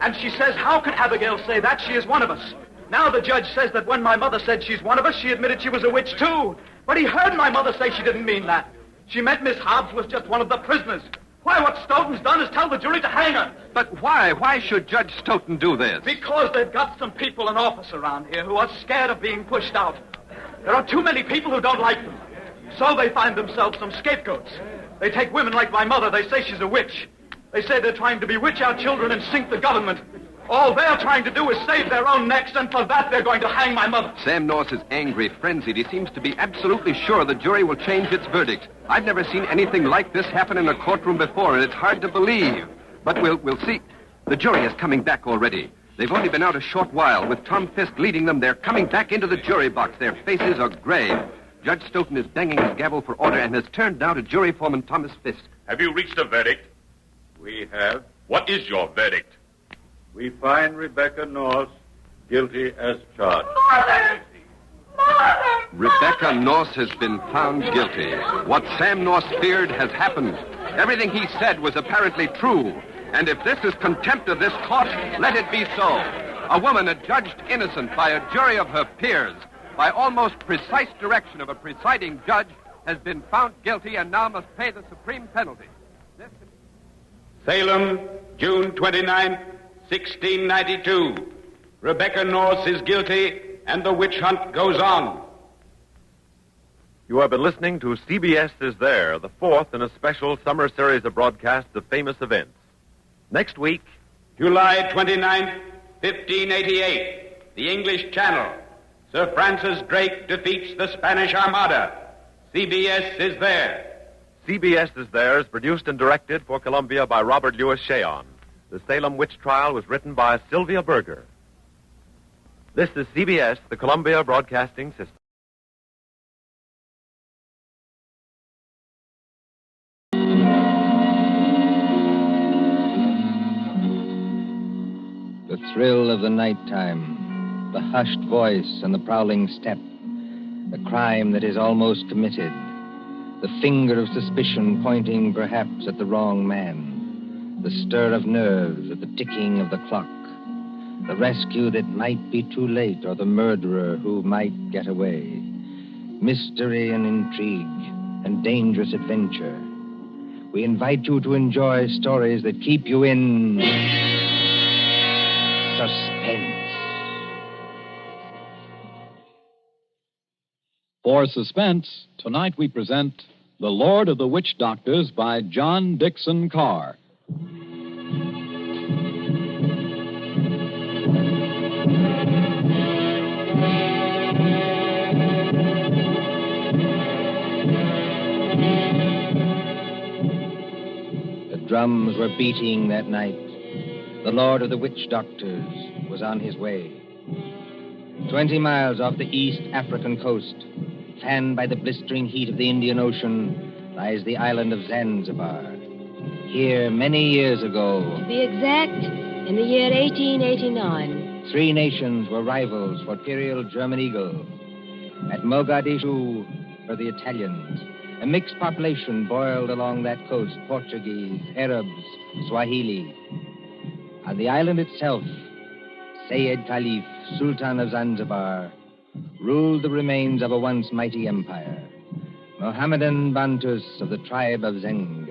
And she says, how can Abigail say that? She is one of us. Now the judge says that when my mother said she's one of us, she admitted she was a witch, too. But he heard my mother say she didn't mean that. She meant Miss Hobbs was just one of the prisoners. Why, what Stoughton's done is tell the jury to hang her. But why? Why should Judge Stoughton do this? Because they've got some people in office around here who are scared of being pushed out. There are too many people who don't like them. So they find themselves some scapegoats. They take women like my mother. They say she's a witch. They say they're trying to bewitch our children and sink the government. All they're trying to do is save their own necks, and for that they're going to hang my mother. Sam North is angry, frenzied. He seems to be absolutely sure the jury will change its verdict. I've never seen anything like this happen in a courtroom before, and it's hard to believe. But we'll see. The jury is coming back already. They've only been out a short while. With Tom Fisk leading them, they're coming back into the jury box. Their faces are grave. Judge Stoughton is banging his gavel for order and has turned now to jury foreman Thomas Fisk. Have you reached a verdict? We have. What is your verdict? We find Rebecca Norse guilty as charged. Mother! Mother! Rebecca Norse has been found guilty. What Sam Norse feared has happened. Everything he said was apparently true. And if this is contempt of this court, let it be so. A woman adjudged innocent by a jury of her peers, by almost precise direction of a presiding judge, has been found guilty and now must pay the supreme penalty. Salem, June 29, 1692. Rebecca Norse is guilty, and the witch hunt goes on. You have been listening to CBS Is There, the fourth in a special summer series of broadcasts of famous events. Next week, July 29, 1588, the English Channel. Sir Francis Drake defeats the Spanish Armada. CBS Is There. CBS Is There is produced and directed for Columbia by Robert Louis Cheon. The Salem Witch Trial was written by Sylvia Berger. This is CBS, the Columbia Broadcasting System. The thrill of the nighttime, the hushed voice and the prowling step, the crime that is almost committed, the finger of suspicion pointing perhaps at the wrong man, the stir of nerves at the ticking of the clock, the rescue that might be too late or the murderer who might get away, mystery and intrigue and dangerous adventure. We invite you to enjoy stories that keep you in suspense. For Suspense, tonight we present The Lord of the Witch Doctors by John Dixon Carr. The drums were beating that night. The Lord of the Witch Doctors was on his way. 20 miles off the East African coast, fanned by the blistering heat of the Indian Ocean, lies the island of Zanzibar. Here, many years ago, To be exact, in the year 1889. 3 nations were rivals for imperial German eagle. At Mogadishu were the Italians. A mixed population boiled along that coast, Portuguese, Arabs, Swahili. On the island itself, Sayed Khalif, Sultan of Zanzibar, ruled the remains of a once mighty empire. Mohammedan Bantus of the tribe of Zeng.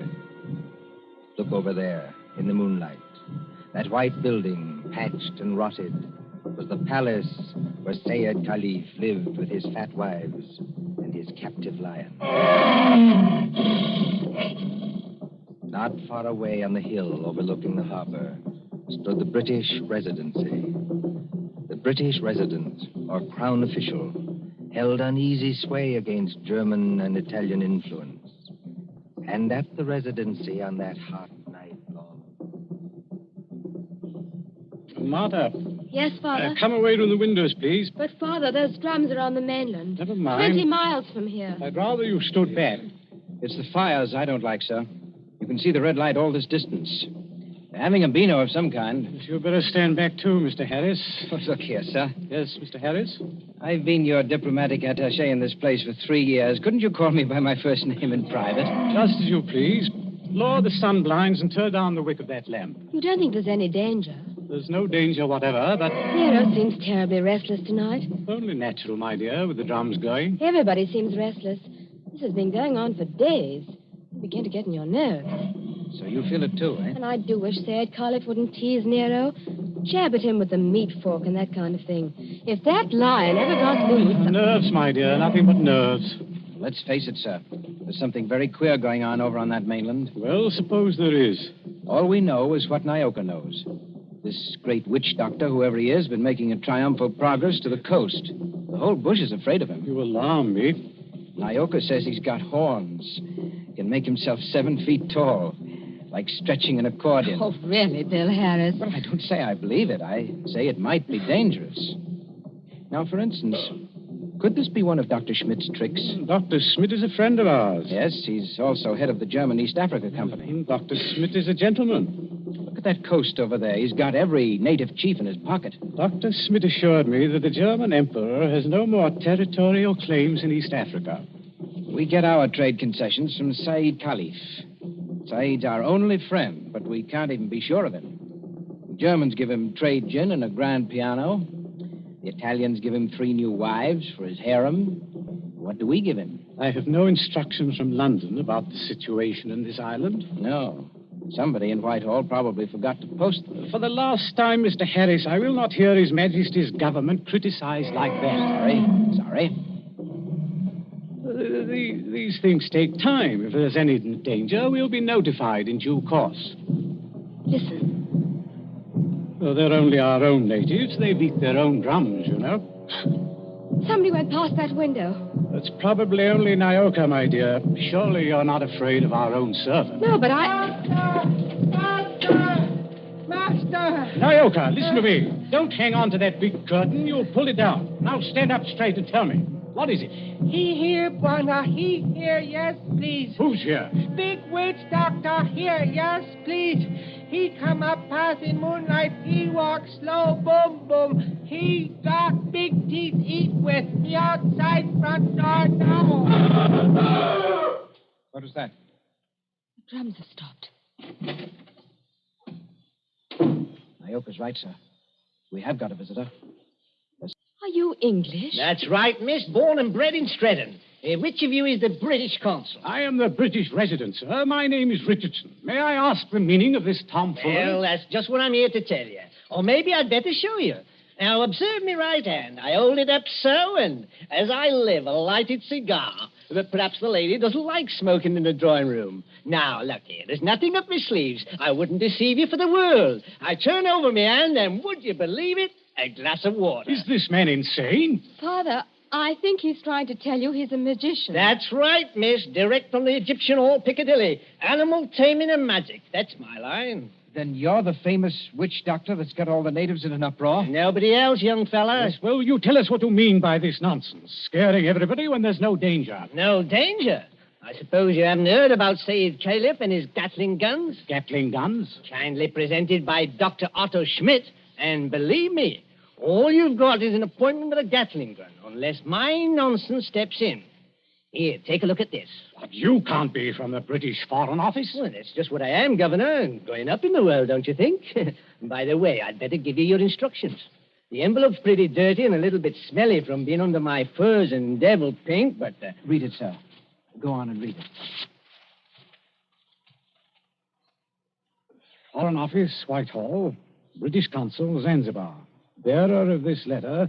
Look over there, in the moonlight. That white building, patched and rotted, was the palace where Sayed Khalif lived with his fat wives and his captive lion. Not far away on the hill overlooking the harbor stood the British Residency. The British resident, or crown official, held uneasy sway against German and Italian influence. And at the Residency on that hot night long. Martha. Yes, Father? Come away from the windows, please. But, Father, those drums are on the mainland. Never mind. 20 miles from here. I'd rather you stood back. It's the fires I don't like, sir. You can see the red light all this distance. They're having a beano of some kind. You better stand back, too, Mr. Harris. Look here, sir. Yes, Mr. Harris? I've been your diplomatic attaché in this place for 3 years. Couldn't you call me by my first name in private? Just as you please. Lower the sun blinds and turn down the wick of that lamp. You don't think there's any danger? There's no danger whatever, but... Nero seems terribly restless tonight. Only natural, my dear, with the drums going. Everybody seems restless. This has been going on for days. You begin to get in your nerves. So you feel it too, eh? And I do wish Sayed Khalif wouldn't tease Nero. Jab at him with the meat fork and that kind of thing. If that lion ever got loose... Nerves, my dear, nothing but nerves. Let's face it, sir. There's something very queer going on over on that mainland. Well, suppose there is. All we know is what Nyoka knows. This great witch doctor, whoever he is, been making a triumphal progress to the coast. The whole bush is afraid of him. You alarm me. Nyoka says he's got horns. He can make himself 7 feet tall. like stretching an accordion. Oh, really, Bill Harris? Well, I don't say I believe it. I say it might be dangerous. Now, for instance, could this be one of Dr. Schmidt's tricks? Dr. Schmidt is a friend of ours. Yes, he's also head of the German East Africa Company. Dr. Schmidt is a gentleman. Look at that coast over there. He's got every native chief in his pocket. Dr. Schmidt assured me that the German emperor has no more territorial claims in East Africa. We get our trade concessions from Said Khalif. Said's our only friend, but we can't even be sure of him. The Germans give him trade gin and a grand piano. The Italians give him 3 new wives for his harem. What do we give him? I have no instructions from London about the situation in this island. No. Somebody in Whitehall probably forgot to post them. For the last time, Mr. Harris, I will not hear His Majesty's government criticized like that. Sorry. These things take time. If there's any danger, we'll be notified in due course. Listen. Well, they're only our own natives. They beat their own drums, you know. Somebody went past that window. It's probably only Nyoka, my dear. Surely you're not afraid of our own servant. No, but I... Master! Nyoka, listen to me. Don't hang on to that big curtain. You'll pull it down. Now stand up straight and tell me. What is it? He here, Bwana. He here, yes, please. Who's here? Big witch doctor here, yes, please. He come up past in moonlight. He walk slow, boom, boom. He got big teeth eat with. He outside front door now. What was that? The drums have stopped. Nyoka's right, sir. We have got a visitor. Are you English? That's right, miss. Born and bred in Streatham. Which of you is the British consul? I am the British resident, sir. My name is Richardson. May I ask the meaning of this tomfoolery? Well, that's just what I'm here to tell you. Or maybe I'd better show you. Now, observe me right hand. I hold it up so, and as I live, a lighted cigar. But perhaps the lady doesn't like smoking in the drawing room. Now, look here. There's nothing up my sleeves. I wouldn't deceive you for the world. I turn over my hand, and would you believe it? A glass of water. Is this man insane? Father, I think he's trying to tell you he's a magician. That's right, miss. Direct from the Egyptian Hall, Piccadilly. Animal taming and magic. That's my line. Then you're the famous witch doctor that's got all the natives in an uproar? Nobody else, young fella. Yes, well, you tell us what you mean by this nonsense. Scaring everybody when there's no danger. No danger? I suppose you haven't heard about Said Caliph and his Gatling guns? Gatling guns? Kindly presented by Dr. Otto Schmidt. And believe me, all you've got is an appointment with a Gatling gun, unless my nonsense steps in. Here, take a look at this. But you can't be from the British Foreign Office. Well, that's just what I am, Governor, and going up in the world, don't you think? By the way, I'd better give you your instructions. The envelope's pretty dirty and a little bit smelly from being under my furs and devil paint, but... Read it, sir. Go on and read it. Foreign Office, Whitehall, British Consul, Zanzibar. Bearer of this letter,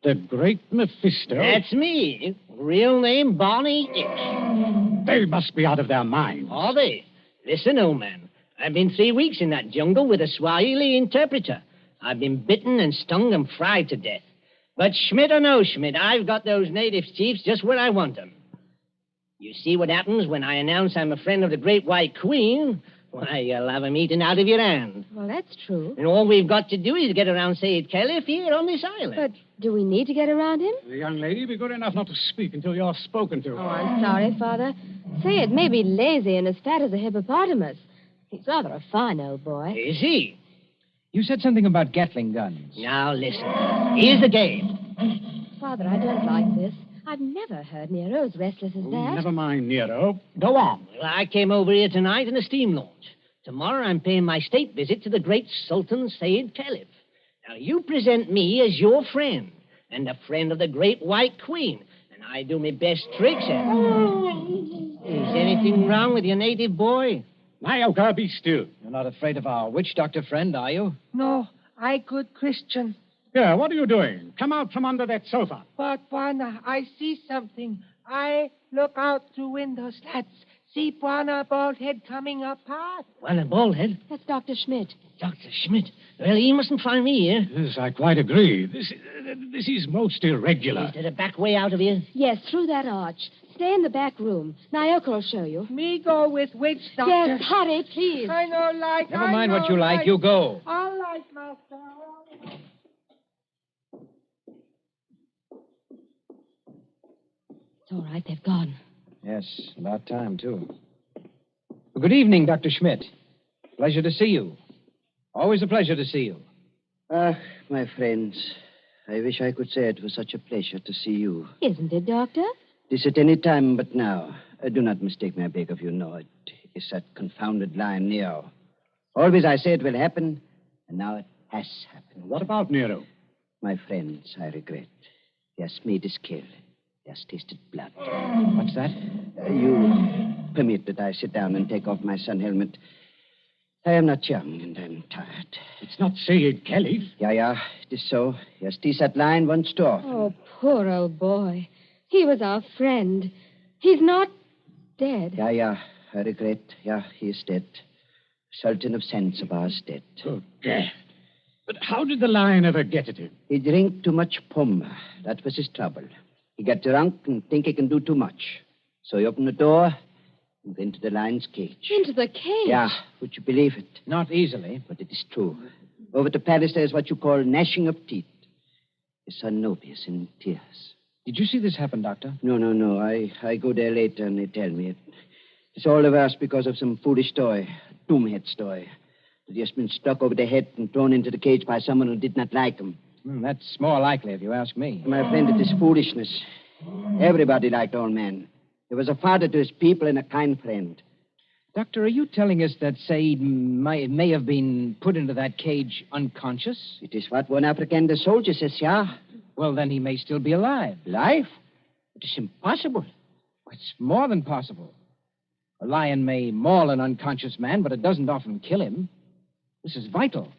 the Great Mephisto. That's me. Real name, Barney Hicks. They must be out of their minds. Are they? Listen, old man. I've been 3 weeks in that jungle with a Swahili interpreter. I've been bitten and stung and fried to death. But Schmidt or no Schmidt, I've got those native chiefs just where I want them. You see what happens when I announce I'm a friend of the Great White Queen? Why, you'll have 'em eaten out of your hand. Well, that's true. And all we've got to do is get around Said Caliph here on this island. But do we need to get around him? The young lady, be good enough not to speak until you're spoken to. Oh, I'm sorry, Father. Sayed may be lazy and as fat as a hippopotamus. He's rather a fine old boy. Is he? You said something about Gatling guns. Now, listen. Here's the game. Father, I don't like this. I've never heard Nero as restless as that. Never mind, Nero. Go on. Well, I came over here tonight in a steam launch. Tomorrow I'm paying my state visit to the great Sultan Said Caliph. Now, you present me as your friend and a friend of the Great White Queen, and I do my best tricks at it. Is anything wrong with your native boy? Nyoka, be still. You're not afraid of our witch doctor friend, are you? No, I good Christian. Here, what are you doing? Come out from under that sofa. But, Bwana, I see something. I look out through window slats. See Bwana Baldhead coming up, Pa? Well, a baldhead? That's Dr. Schmidt. Dr. Schmidt. Well, he mustn't find me here. Yes, I quite agree. This is most irregular. Is there a back way out of here? Yes, through that arch. Stay in the back room. Naoka will show you. Me go with which, Doctor? Yes, hurry, please. I know like. Never mind what you like. You go. All right, Master. It's all right. They've gone. Yes, about time, too. Well, good evening, Dr. Schmidt. Pleasure to see you. Always a pleasure to see you. Ah, my friends, I wish I could say it was such a pleasure to see you. Isn't it, Doctor? This at any time but now. Do not mistake me, I beg of you. No, it is that confounded lion, Nero. Always I say it will happen, and now it has happened. What about Nero? My friends, I regret. He has made his kill. He has tasted blood. What's that? You permit that I sit down and take off my sun helmet. I am not young, and I'm tired. It's not Sayyid Caliph. Yeah, it is so. He has teased that lion once too often. Oh, poor old boy. He was our friend. He's not dead. Yeah, I regret. Yeah, he is dead. Sultan of Zanzibar is dead. Oh, Gad. But how did the lion ever get at him? He drank too much puma. That was his trouble. He got drunk and think he can do too much. So he opened the door and went to the lion's cage. Into the cage? Yeah, would you believe it? Not easily. But it is true. Over to Paris, there's what you call gnashing of teeth. His son Nobi is in tears. Did you see this happen, Doctor? No. I go there later and they tell me. It's all the worse because of some foolish toy, a doomhead toy, that he has been struck over the head and thrown into the cage by someone who did not like him. That's more likely, if you ask me. My friend, it is foolishness. Everybody liked old man. He was a father to his people and a kind friend. Doctor, are you telling us that Said may have been put into that cage unconscious? It is what one African soldier says, yeah. Well, then he may still be alive. Alive? It is impossible. It's more than possible. A lion may maul an unconscious man, but it doesn't often kill him. This is vital.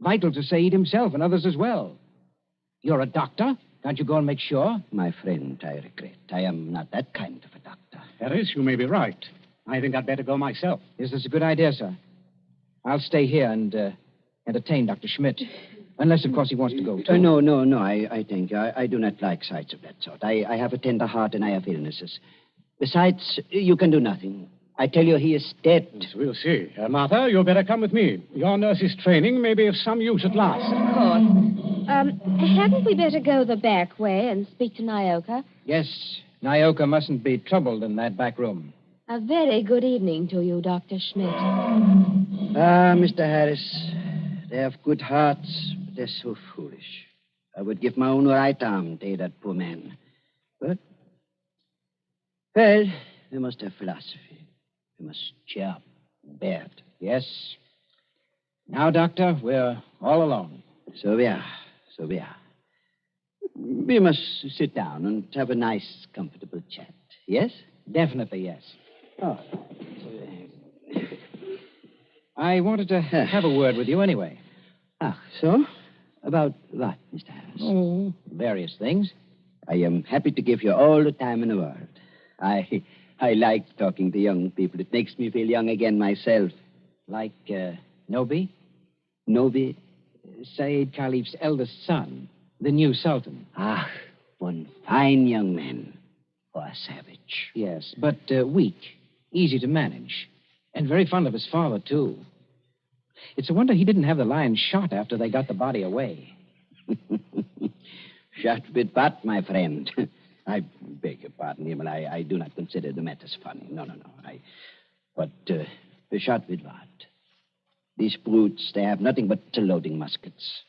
Vital to Said himself and others as well. You're a doctor. Can't you go and make sure? My friend, I regret. I am not that kind of a doctor. Harris, you may be right. I think I'd better go myself. Yes, that's a good idea, sir. I'll stay here and entertain Dr. Schmidt. Unless, of course, he wants to go, too. No. I think I do not like sights of that sort. I have a tender heart and I have illnesses. Besides, you can do nothing. I tell you, he is dead. Yes, we'll see. Martha, you'd better come with me. Your nurse's training may be of some use at last. Of course. Hadn't we better go the back way and speak to Naoka? Yes, Naoka mustn't be troubled in that back room. A very good evening to you, Dr. Schmidt. Ah, Mr. Harris, they have good hearts, but they're so foolish. I would give my own right arm to that poor man. But, well, we must have philosophy. We must cheer up, bear it. Yes. Now, Doctor, we're all alone. So we are. We must sit down and have a nice, comfortable chat. Yes? Definitely, yes. Oh. I wanted to have a word with you anyway. Ah, so? About what, Mr. Harris? Oh, various things. I am happy to give you all the time in the world. I like talking to young people. It makes me feel young again myself. Like Nobi? Nobi? Said Caliph's eldest son, the new Sultan. Ah, one fine young man. Or a savage. Yes, but weak, easy to manage. And very fond of his father, too. It's a wonder he didn't have the lion shot after they got the body away. Shot with what, my friend? I beg your pardon, Himmel. I do not consider the matters funny. No. But shot with what? These brutes, they have nothing but loading muskets.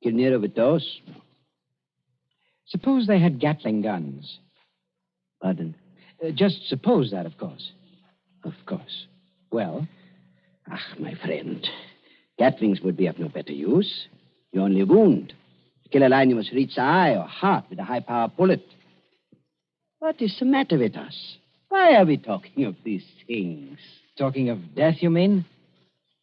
Kill Nero with those? No. Suppose they had Gatling guns. Pardon? Just suppose that, of course. Of course. Well? Ah, my friend. Gatlings would be of no better use. You only wound. To kill a lion, you must reach the eye or heart with a high-power bullet. What is the matter with us? Why are we talking of these things? Talking of death, you mean?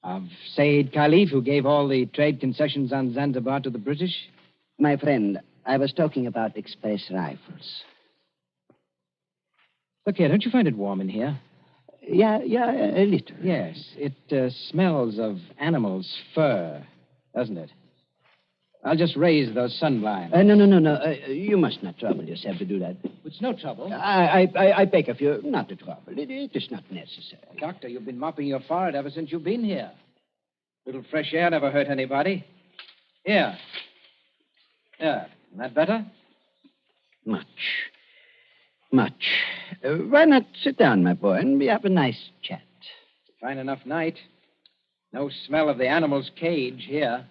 Of Said Caliph, who gave all the trade concessions on Zanzibar to the British? My friend, I was talking about express rifles. Look here, don't you find it warm in here? Yeah, a little. Yes, it smells of animal's fur, doesn't it? I'll just raise those sun blinds. No. You must not trouble yourself to do that. It's no trouble. I beg of you not to trouble. It is not necessary. Doctor, you've been mopping your forehead ever since you've been here. Little fresh air never hurt anybody. Here. Isn't that better? Much. Why not sit down, my boy, and we have a nice chat? Fine enough night. No smell of the animal's cage here.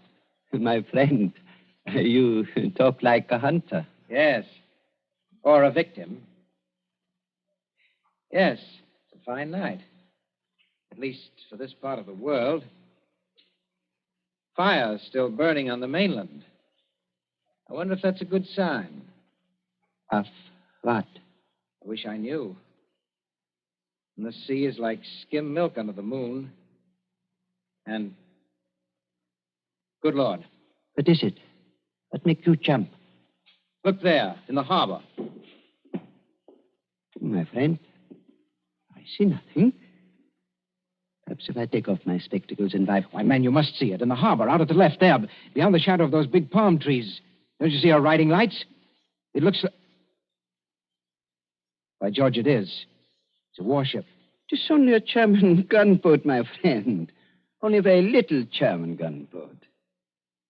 My friend, you talk like a hunter. Yes. Or a victim. Yes, it's a fine night. At least for this part of the world. Fire's still burning on the mainland. I wonder if that's a good sign. Of what? I wish I knew. And the sea is like skim milk under the moon. And... Good Lord. What is it? What makes you jump? Look there, in the harbor. My friend, I see nothing. Perhaps if I take off my spectacles and wipe... Why, man, you must see it. In the harbor, out at the left there, beyond the shadow of those big palm trees. Don't you see our riding lights? It looks like... By George, it is. It's a warship. It's only a German gunboat, my friend. Only a very little German gunboat.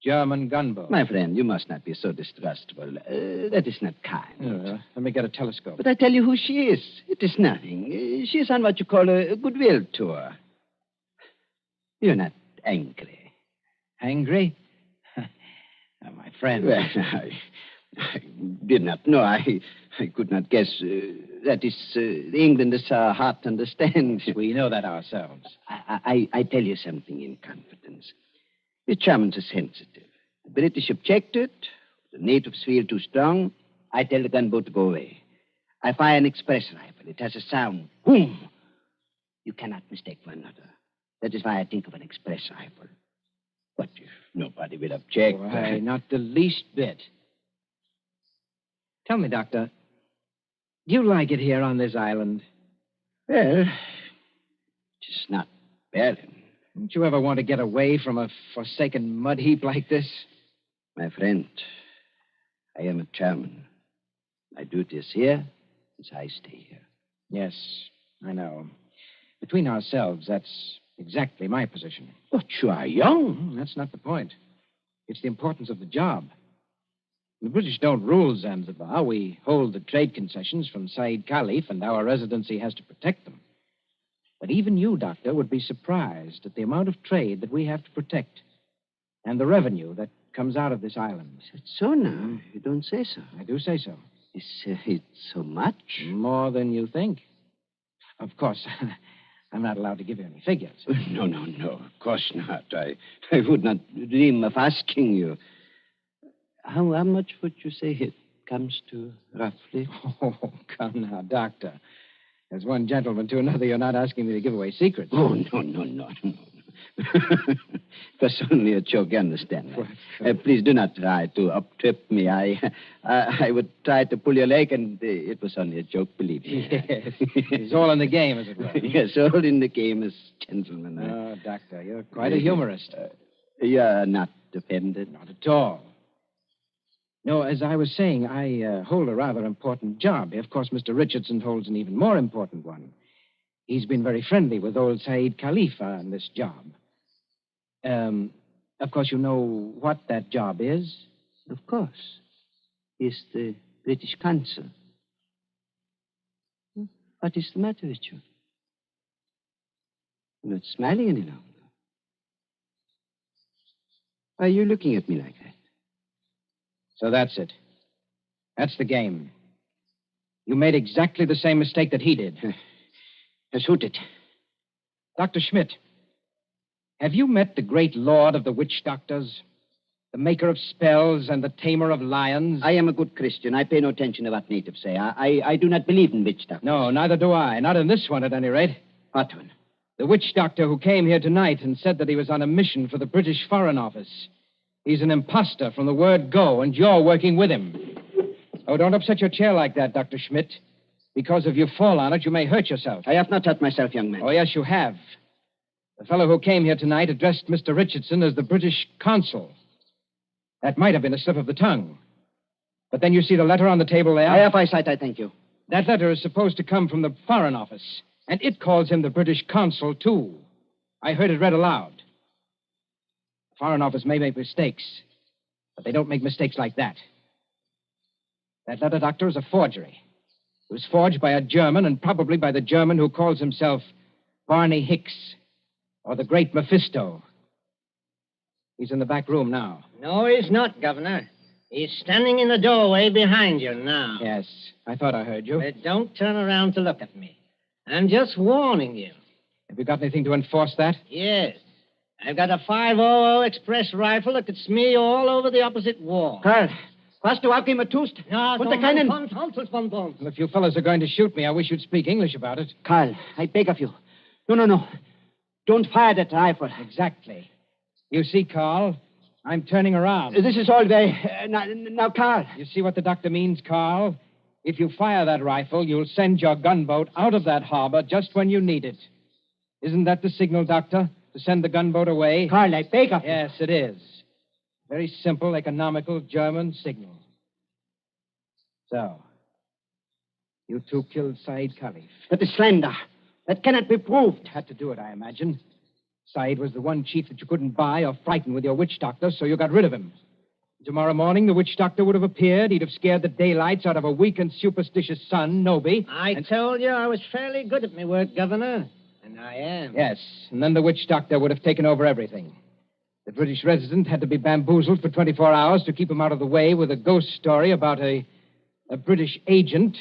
German gunboat? My friend, you must not be so distrustful. That is not kind. Let me get a telescope. But I tell you who she is. It is nothing. She is on what you call a goodwill tour. You're not angry. Angry? My friend. Well, I did not know. I could not guess. That is, England is our heart understands. We know that ourselves. I tell you something in confidence. The Germans are sensitive. The British objected. The natives feel too strong. I tell the gunboat to go away. I fire an express rifle. It has a sound. Boom! You cannot mistake one another. That is why I think of an express rifle. But if nobody will object... Why, not the least bit. Tell me, Doctor, do you like it here on this island? Well, just not barren. Don't you ever want to get away from a forsaken mud heap like this? My friend, I am a German. My duty is here, as I stay here. Yes, I know. Between ourselves, that's exactly my position. But you are young. That's not the point. It's the importance of the job. The British don't rule Zanzibar. We hold the trade concessions from Said Khalif, and our residency has to protect them. But even you, Doctor, would be surprised at the amount of trade that we have to protect and the revenue that comes out of this island. Is it so now? You don't say so. I do say so. Is it so much? More than you think. Of course, I'm not allowed to give you any figures. No. Of course not. I would not dream of asking you. How much would you say it comes to, roughly? Oh, come now, Doctor. As one gentleman to another, you're not asking me to give away secrets. Oh, no. It was only a joke, you understand? Please do not try to up-trip me. I would try to pull your leg, and it was only a joke, believe me. Yes. It's all in the game, as it were. Yes, all in the game as gentlemen. Oh, Doctor, you're quite a humorist. You're not offended? Not at all. No, as I was saying, I hold a rather important job. Of course, Mr. Richardson holds an even more important one. He's been very friendly with old Said Khalifa on this job. Of course, you know what that job is? Of course. He's the British consul. What is the matter with you? You're not smiling any longer. Why are you looking at me like that? So that's it. That's the game. You made exactly the same mistake that he did. Yes, who did? Dr. Schmidt, have you met the great lord of the witch doctors? The maker of spells and the tamer of lions? I am a good Christian. I pay no attention to what natives say. I do not believe in witch doctors. No, neither do I. Not in this one, at any rate. What one? The witch doctor who came here tonight and said that he was on a mission for the British Foreign Office. He's an imposter from the word go, and you're working with him. Oh, don't upset your chair like that, Dr. Schmidt. Because if you fall on it, you may hurt yourself. I have not hurt myself, young man. Oh, yes, you have. The fellow who came here tonight addressed Mr. Richardson as the British consul. That might have been a slip of the tongue. But then you see the letter on the table there? I have eyesight, I thank you. That letter is supposed to come from the Foreign Office, and it calls him the British consul, too. I heard it read aloud. The Foreign Office may make mistakes, but they don't make mistakes like that. That letter, Doctor, is a forgery. It was forged by a German, and probably by the German who calls himself Barney Hicks, or the Great Mephisto. He's in the back room now. No, he's not, Governor. He's standing in the doorway behind you now. Yes, I thought I heard you. But don't turn around to look at me. I'm just warning you. Have you got anything to enforce that? Yes. I've got a 500 express rifle that could smear you all over the opposite wall. Karl, hast du auch immer tust? Ja, Und keinen... Well, if you fellas are going to shoot me, I wish you'd speak English about it. Karl, I beg of you. No. Don't fire that rifle. Exactly. You see, Carl, I'm turning around. This is all very... now, Karl. You see what the doctor means, Carl? If you fire that rifle, you'll send your gunboat out of that harbor just when you need it. Isn't that the signal, Doctor? To send the gunboat away? Karl, I beg of you. Yes, it is. Very simple, economical German signal. So, you two killed Said Khalif. That is slander. That cannot be proved. Had to do it, I imagine. Said was the one chief that you couldn't buy or frighten with your witch doctor, so you got rid of him. Tomorrow morning, the witch doctor would have appeared. He'd have scared the daylights out of a weak and superstitious son, Noby. I told you I was fairly good at my work, Governor. And I am. Yes, and then the witch doctor would have taken over everything. The British resident had to be bamboozled for 24 hours to keep him out of the way with a ghost story about a British agent.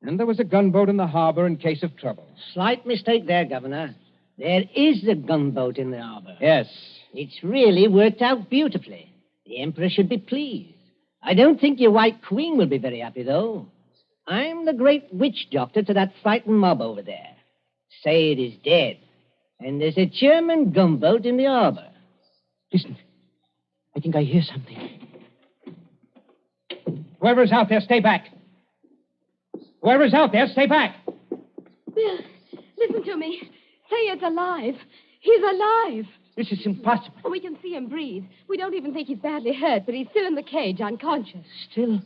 And there was a gunboat in the harbor in case of trouble. Slight mistake there, Governor. There is a gunboat in the harbor. Yes. It's really worked out beautifully. The Emperor should be pleased. I don't think your White Queen will be very happy, though. I'm the great witch doctor to that frightened mob over there. Said is dead. And there's a German gunboat in the harbor. Listen. I think I hear something. Whoever's out there, stay back. Whoever's out there, stay back. Bill, listen to me. Sayed's alive. He's alive. This is impossible. We can see him breathe. We don't even think he's badly hurt, but he's still in the cage, unconscious. Still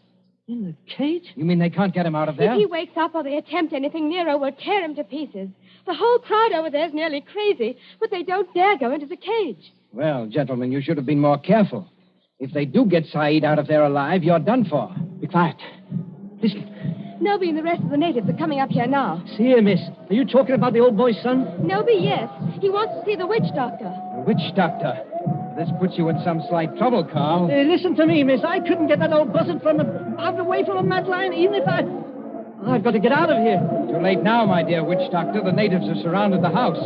in the cage? You mean they can't get him out of there? If he wakes up or they attempt anything, Nero will tear him to pieces. The whole crowd over there is nearly crazy, but they don't dare go into the cage. Well, gentlemen, you should have been more careful. If they do get Said out of there alive, you're done for. Be quiet. Listen. Noby and the rest of the natives are coming up here now. See here, miss. Are you talking about the old boy's son? Noby, yes. He wants to see the witch doctor. The witch doctor? This puts you in some slight trouble, Carl. Listen to me, miss. I couldn't get that old buzzard out away from him, that line, even if I've got to get out of here. Too late now, my dear witch doctor. The natives have surrounded the house.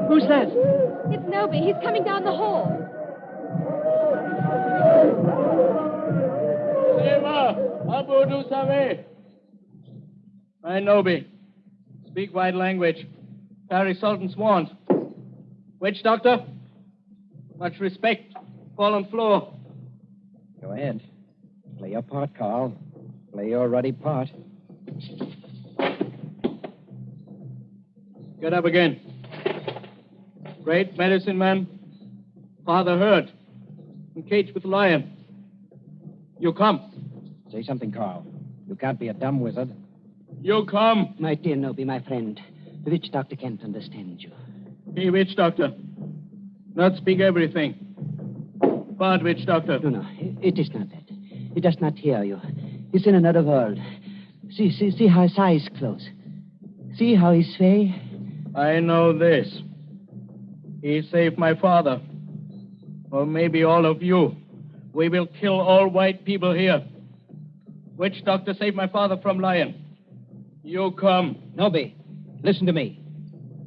Who's that? It's Noby. He's coming down the hall. Abu du Save. I Noby. Speak white language. Carry Sultan's wand. Witch doctor? Much respect. Fall on floor. Go ahead. Play your part, Carl. Play your ruddy part. Get up again. Great medicine man. Father heard. In cage with lion. You come. Say something, Carl. You can't be a dumb wizard. You come. My dear Noby, my friend. The witch doctor can't understand you. Hey, witch doctor. Not speak everything. Bad witch doctor. No. It is not that. He does not hear you. He's in another world. See how his eyes close. See how he sway. I know this. He saved my father. Or maybe all of you. We will kill all white people here. Witch doctor saved my father from lion. You come. Noby, listen to me.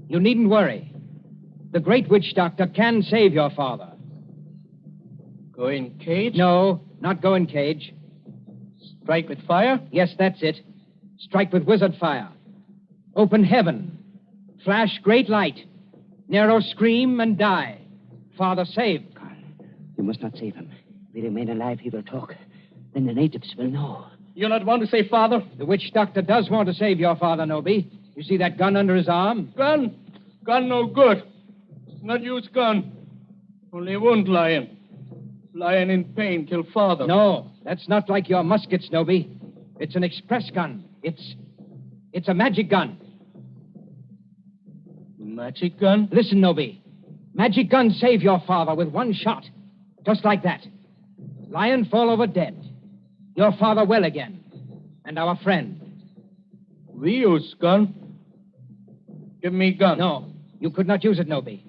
You needn't worry. The great witch doctor can save your father. Go in cage? No, not go in cage. Strike with fire? Yes, that's it. Strike with wizard fire. Open heaven. Flash great light. Nero scream and die. Father saved. Carl, you must not save him. If he remain alive, he will talk. Then the natives will know. You not want to save Father? The witch doctor does want to save your father, Noby. You see that gun under his arm? Gun? Gun no good. Not use gun. Only wound lion. Lion in pain kill father. No, that's not like your muskets, Noby. It's an express gun. It's a magic gun. Magic gun? Listen, Noby. Magic gun save your father with one shot. Just like that. Lion fall over dead. Your father well again. And our friend. We use gun. Give me gun. No, you could not use it, Noby.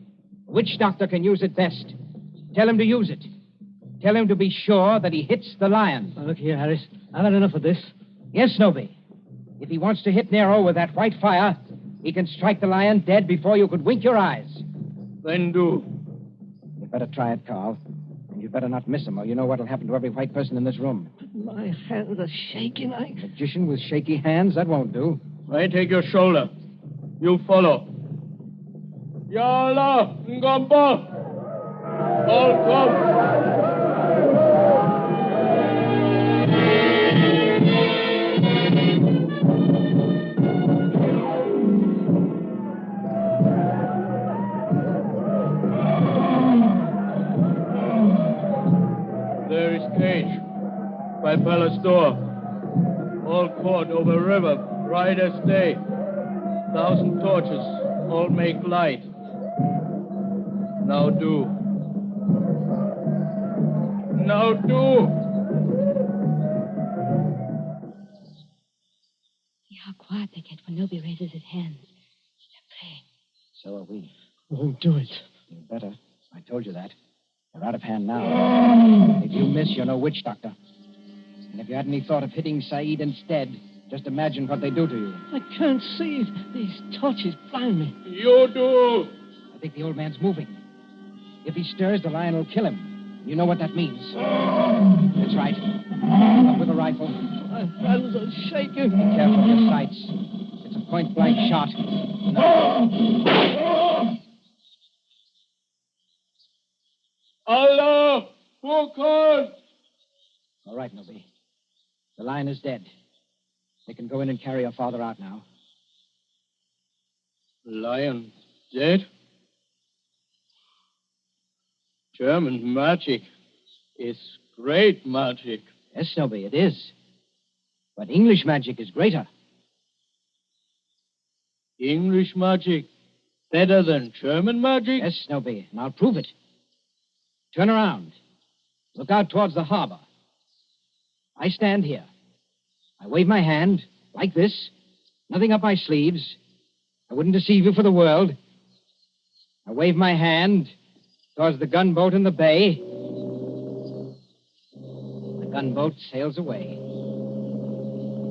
Witch doctor can use it best. Tell him to use it. Tell him to be sure that he hits the lion. Now, look here, Harris. I've had enough of this. Yes, Noby. If he wants to hit Nero with that white fire, he can strike the lion dead before you could wink your eyes. Then do. You'd better try it, Carl. And you'd better not miss him, or you know what'll happen to every white person in this room. My hands are shaking. Magician with shaky hands? That won't do. I take your shoulder. You follow. Yalla, Ngamba. All come. There is cage by palace door. All court over river, bright as day. 1,000 torches, all make light. Now do. Now do. See how quiet they get when Noby raises his hands. They're praying. So are we. Won't do it. You better. I told you that. They're out of hand now. If you miss, you're no witch doctor. And if you had any thought of hitting Saeed instead, just imagine what they do to you. I can't see. These torches blind me. You do. I think the old man's moving. If he stirs, the lion will kill him. You know what that means. That's right. Up with a rifle. My hands are shaking. Be careful of your sights. It's a point-blank shot. Allah! Wukon! All right, Noby. The lion is dead. They can go in and carry your father out now. Lion dead? German magic is great magic. Yes, Noby, it is. But English magic is greater. English magic better than German magic? Yes, Noby, and I'll prove it. Turn around. Look out towards the harbor. I stand here. I wave my hand, like this. Nothing up my sleeves. I wouldn't deceive you for the world. I wave my hand towards the gunboat in the bay. The gunboat sails away.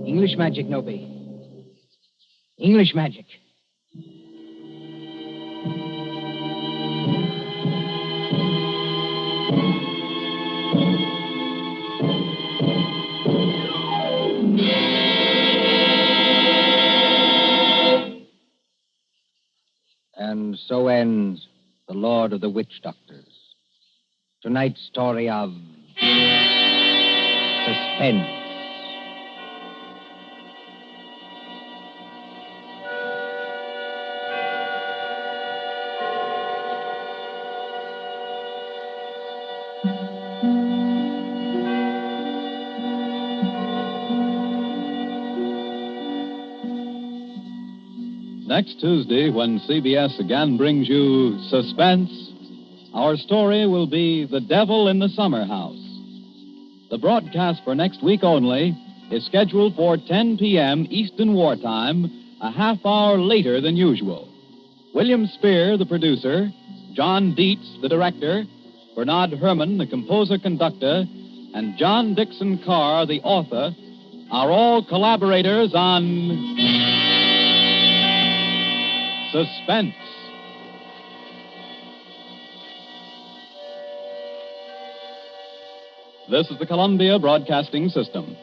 English magic, Noby. English magic. And so ends The Lord of the Witch Doctors. Tonight's story of suspense. Next Tuesday, when CBS again brings you Suspense, our story will be The Devil in the Summer House. The broadcast for next week only is scheduled for 10 p.m. Eastern Wartime, a half hour later than usual. William Spear, the producer, John Dietz, the director, Bernard Herrmann, the composer-conductor, and John Dixon Carr, the author, are all collaborators on Suspense. This is the Columbia Broadcasting System.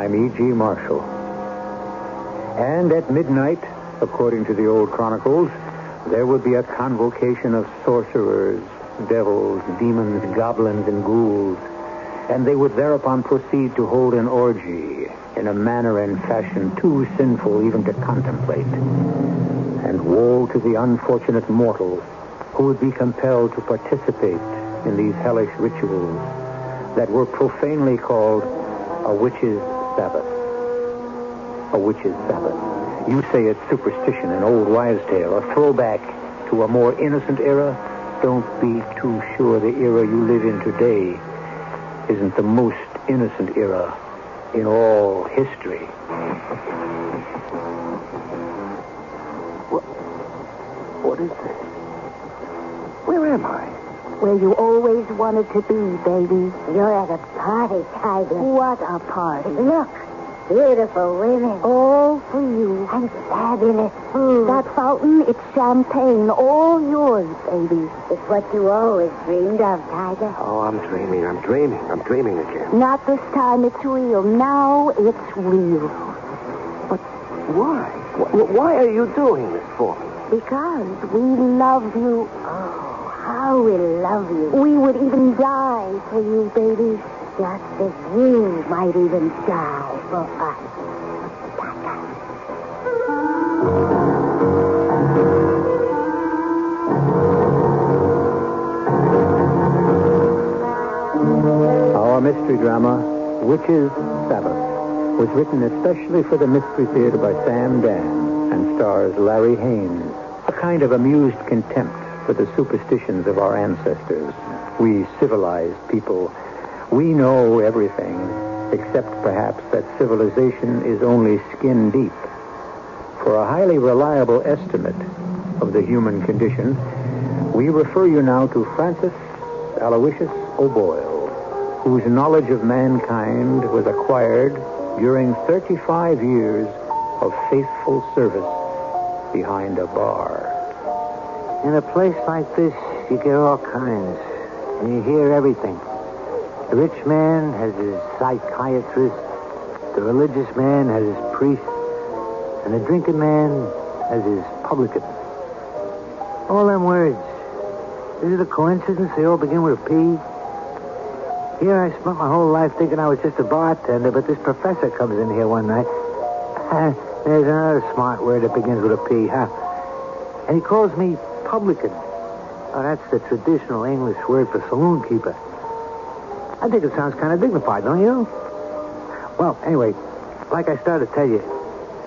I'm E.G. Marshall. And at midnight, according to the old chronicles, there would be a convocation of sorcerers, devils, demons, goblins, and ghouls, and they would thereupon proceed to hold an orgy in a manner and fashion too sinful even to contemplate. And woe to the unfortunate mortal who would be compelled to participate in these hellish rituals that were profanely called a witch's Sabbath. A witch's Sabbath. You say it's superstition, an old wives' tale, a throwback to a more innocent era. Don't be too sure the era you live in today isn't the most innocent era in all history. What is this? Where am I? Where you always wanted to be, baby. You're at a party, Tiger. What a party. Look, beautiful women. All for you. And fabulous food. That fountain, it's champagne. All yours, baby. It's what you always dreamed of, Tiger. Oh, I'm dreaming again. Not this time. It's real. Now it's real. But why? Why are you doing this for me? Because we love you. Oh, how we love you. We would even die for you, baby. Just as you might even die for us. Our mystery drama, Witch's Sabbath, was written especially for the Mystery Theater by Sam Dan and stars Larry Haynes, a kind of amused contempt for the superstitions of our ancestors. We civilized people, we know everything, except perhaps that civilization is only skin deep. For a highly reliable estimate of the human condition, we refer you now to Francis Aloysius O'Boyle, whose knowledge of mankind was acquired during 35 years of faithful service behind a bar. In a place like this, you get all kinds, and you hear everything. The rich man has his psychiatrist, the religious man has his priest, and the drinking man has his publican. All them words. Is it a coincidence they all begin with a P? Here I spent my whole life thinking I was just a bartender, but this professor comes in here one night. There's another smart word that begins with a P, huh? And he calls me publican. Oh, that's the traditional English word for saloon keeper. I think it sounds kind of dignified, don't you? Well, anyway, like I started to tell you,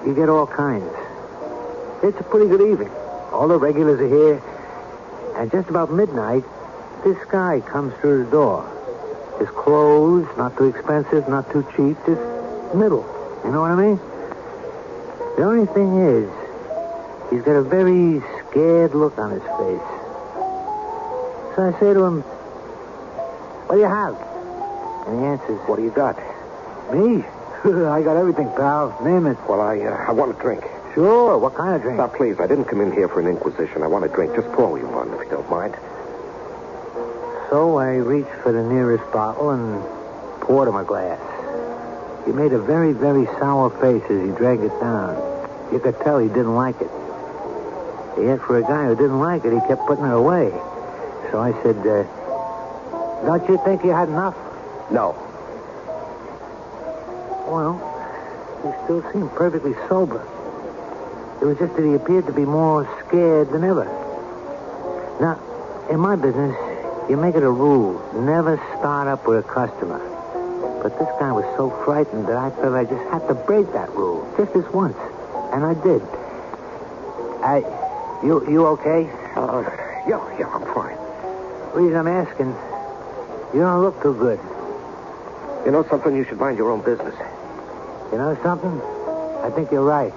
you get all kinds. It's a pretty good evening. All the regulars are here. And just about midnight, this guy comes through the door. His clothes, not too expensive, not too cheap, just middle. You know what I mean? The only thing is, he's got a very scared look on his face. So I say to him, what do you have? And he answers, what do you got? Me? I got everything, pal. Name it. Well, I want a drink. Sure. What kind of drink? Now, please, I didn't come in here for an inquisition. I want a drink. Just pour me one, if you don't mind. So I reached for the nearest bottle and poured him a glass. He made a very, very sour face as he drank it down. You could tell he didn't like it. Yet for a guy who didn't like it, he kept putting it away. So I said, don't you think you had enough? No. Well, he still seemed perfectly sober. It was just that he appeared to be more scared than ever. Now, in my business, you make it a rule, never start up with a customer. But this guy was so frightened that I felt I just had to break that rule, just this once. And I did. You okay? Yeah, I'm fine. The reason I'm asking, you don't look too good. You know something? You should mind your own business. You know something? I think you're right.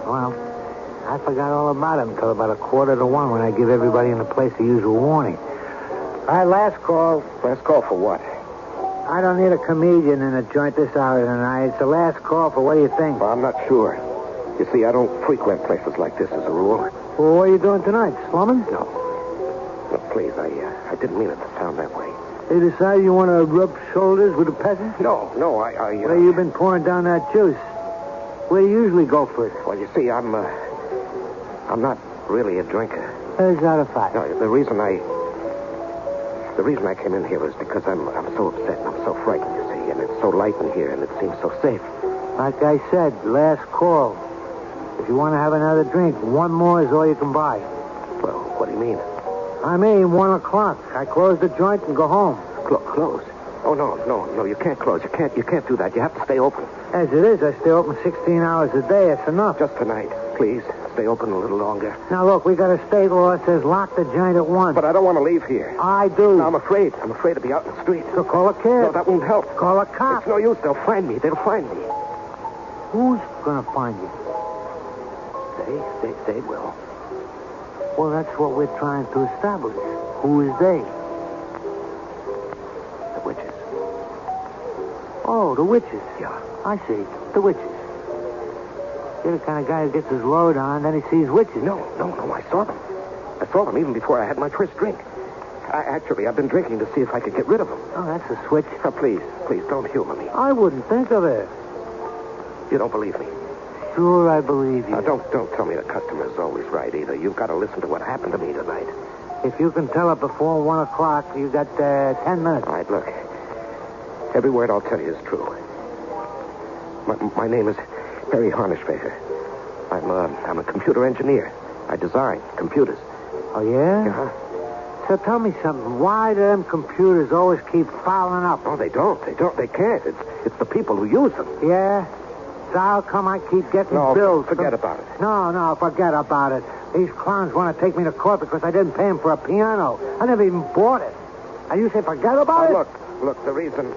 Well, I forgot all about it until about 1:45 when I give everybody in the place the usual warning. All right, last call. Last call for what? I don't need a comedian in a joint this hour of the night. It's the last call for what do you think? Well, I'm not sure. You see, I don't frequent places like this as a rule. Well, what are you doing tonight? Slumming? No, please, I didn't mean it to sound that way. You decided you want to rub shoulders with the peasants? No, I Well, you've been pouring down that juice. Where do you usually go first? Well, you see, I'm not really a drinker. Is that a fact? No, the reason I came in here is because I'm so upset and I'm so frightened, you see, and it's so light in here and it seems so safe. Like I said, last call. If you want to have another drink, one more is all you can buy. Well, what do you mean? I mean 1 o'clock. I close the joint and go home. Close? Oh, no, you can't close. You can't do that. You have to stay open. As it is, I stay open 16 hours a day. It's enough. Just tonight, please. Stay open a little longer. Now, look, we got a state law that says lock the joint at 1. But I don't want to leave here. I do. No, I'm afraid. I'm afraid to be out in the street. So call a cab. No, that won't help. Call a cop. It's no use. They'll find me. They'll find me. Who's going to find you? They will. Well, that's what we're trying to establish. Who is they? The witches. Oh, the witches. Yeah. I see. The witches. You're the kind of guy who gets his load on, then he sees witches. No. I saw them. I saw them even before I had my first drink. I've been drinking to see if I could get rid of them. Oh, that's a switch. Oh, please, don't humor me. I wouldn't think of it. You don't believe me? Sure, I believe you. Now, don't tell me the customer's always right either. You've got to listen to what happened to me tonight. If you can tell it before 1 o'clock, you got 10 minutes. All right, look. Every word I'll tell you is true. My name is Harry Harnischbecker. I'm a computer engineer. I design computers. Oh, yeah? Uh-huh. So tell me something. Why do them computers always keep fouling up? Oh, they don't. They can't. It's the people who use them. Yeah? So how come I keep getting bills? Forget about it. No, forget about it. These clowns want to take me to court because I didn't pay them for a piano. I never even bought it. And you say forget about it? Look, the reason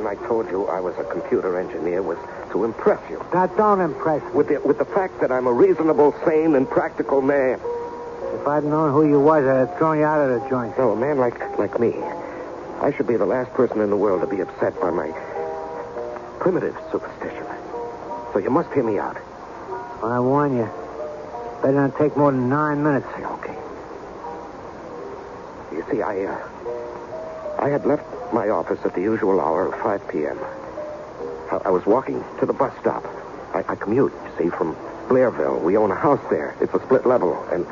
I told you I was a computer engineer was to impress you. That don't impress me. With the fact that I'm a reasonable, sane, and practical man. If I'd known who you was, I'd have thrown you out of the joint. No, a man like me. I should be the last person in the world to be upset by my primitive superstition. So you must hear me out. Well, I warn you. Better not take more than 9 minutes. Okay. You see, I had left my office at the usual hour of 5 p.m. I was walking to the bus stop. I commute, you see, from Blairville. We own a house there. It's a split level, and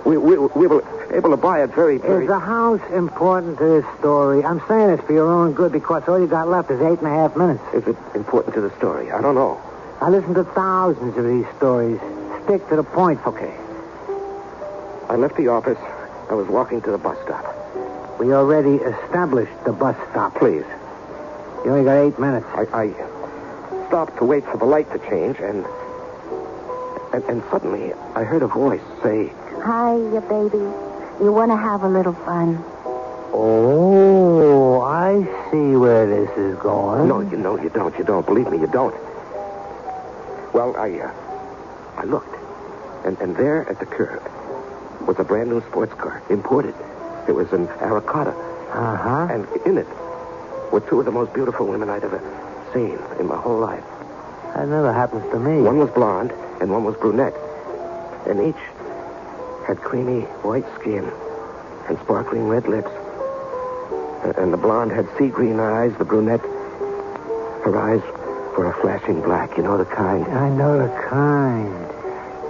we were able to buy it very... Is the house important to this story? I'm saying this for your own good because all you got left is 8.5 minutes. Is it important to the story? I don't know. I listen to thousands of these stories. Stick to the point. Okay. I left the office. I was walking to the bus stop. We already established the bus stop. Please. You only got 8 minutes. I stopped to wait for the light to change, and suddenly I heard a voice say... Hiya, baby. You want to have a little fun? Oh, I see where this is going. No, you don't. You don't. Believe me, you don't. Well, I looked, and there at the curb was a brand new sports car, imported. It was an Aracata. Uh-huh. And in it were two of the most beautiful women I'd ever seen in my whole life. That never happens to me. One was blonde, and one was brunette. And each had creamy white skin and sparkling red lips. And the blonde had sea green eyes. The brunette, her eyes were a flashing black. You know the kind? I know the kind.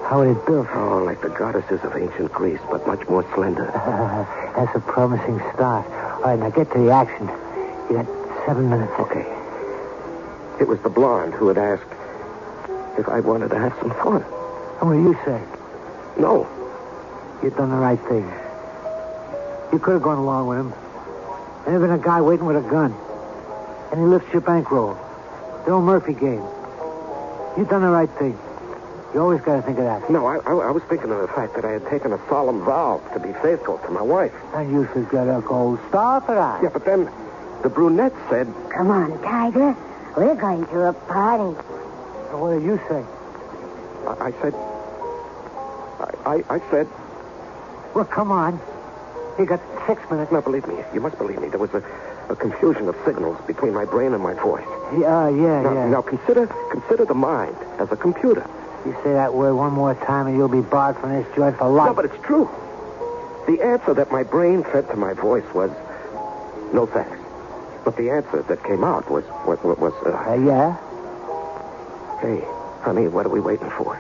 How would it built? Oh, like the goddesses of ancient Greece, but much more slender. That's a promising start. All right, now get to the action. You got 7 minutes. Okay. It was the blonde who had asked if I wanted to have some fun. And what do you say? No. You've done the right thing. You could have gone along with him. There'd been a guy waiting with a gun. And he lifts your bankroll. The old Murphy game. You've done the right thing. You always got to think of that. No, I was thinking of the fact that I had taken a solemn vow to be faithful to my wife. And you should get a gold star for that. Yeah, but then the brunette said... Come on, Tiger. We're going to a party. So what did you say? I said... Well, come on. You got 6 minutes. Now, believe me. You must believe me. There was a confusion of signals between my brain and my voice. Yeah. Now, consider the mind as a computer. You say that word one more time and you'll be barred from this joint for life. No, but it's true. The answer that my brain fed to my voice was No thanks. But the answer that came out was Yeah? Hey, honey, what are we waiting for?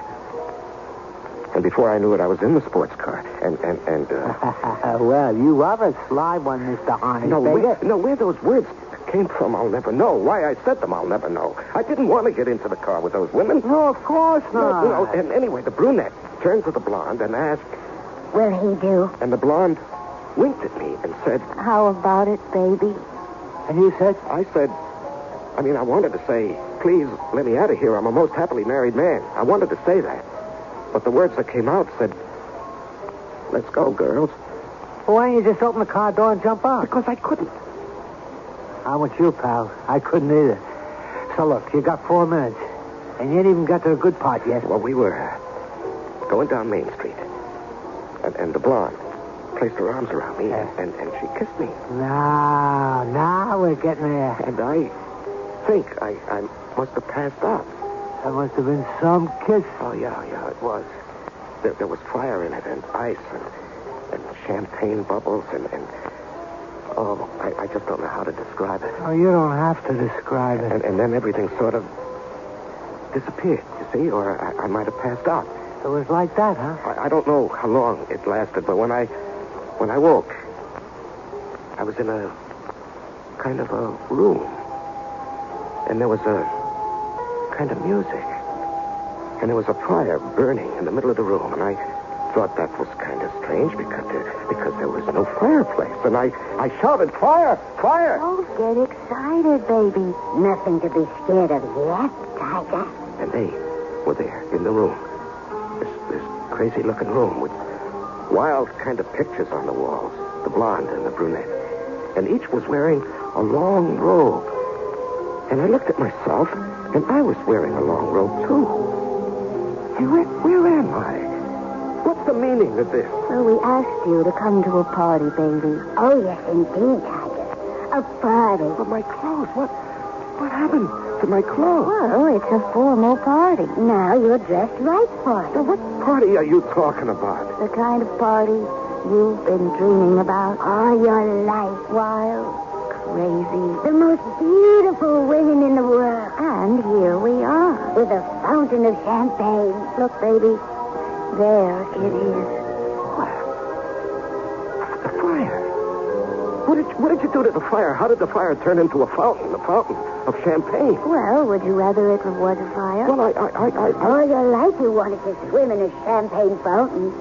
And before I knew it, I was in the sports car. Well, you are a sly one, Mr. Harness. Where those words came from, I'll never know. Why I said them, I'll never know. I didn't want to get into the car with those women. No, of course not. No, and anyway, the brunette turned to the blonde and asked... Will he do? And the blonde winked at me and said... How about it, baby? And you said? I said... I wanted to say, please let me out of here. I'm a most happily married man. I wanted to say that. But the words that came out said, let's go, girls. Well, why didn't you just open the car door and jump out? Because I couldn't. I'm with you, pal. I couldn't either. So, look, you got 4 minutes. And you ain't even got to the good part yet. Well, we were going down Main Street. And the blonde placed her arms around me, and she kissed me. Now we're getting there. And I think I must have passed out. That must have been some kiss. Oh, yeah, it was. There was fire in it, and ice, and champagne bubbles, and I just don't know how to describe it. Oh, you don't have to describe it. And then everything sort of disappeared, you see, or I might have passed out. It was like that, huh? I don't know how long it lasted, but when I woke, I was in a kind of a room, and there was a kind of music, and there was a fire burning in the middle of the room, and I thought that was kind of strange because there was no fireplace, and I shouted, fire, fire! Don't get excited, baby. Nothing to be scared of yet, Tiger. And they were there in the room, this crazy-looking room with wild kind of pictures on the walls, the blonde and the brunette, and each was wearing a long robe. And I looked at myself, and I was wearing a long robe, too. Hey, where am I? What's the meaning of this? Well, we asked you to come to a party, baby. Oh, yes, indeed, Tiger. A party. But my clothes, what happened to my clothes? Well, it's a formal party. Now you're dressed right for it. Now, what party are you talking about? The kind of party you've been dreaming about all your life. Wild, crazy, the most beautiful women in the world. And here we are, with a fountain of champagne. Look, baby, there it is. What? The fire. What did you do to the fire? How did the fire turn into a fountain of champagne? Well, would you rather it was a fire? Well, I... All your life you wanted to swim in a champagne fountain.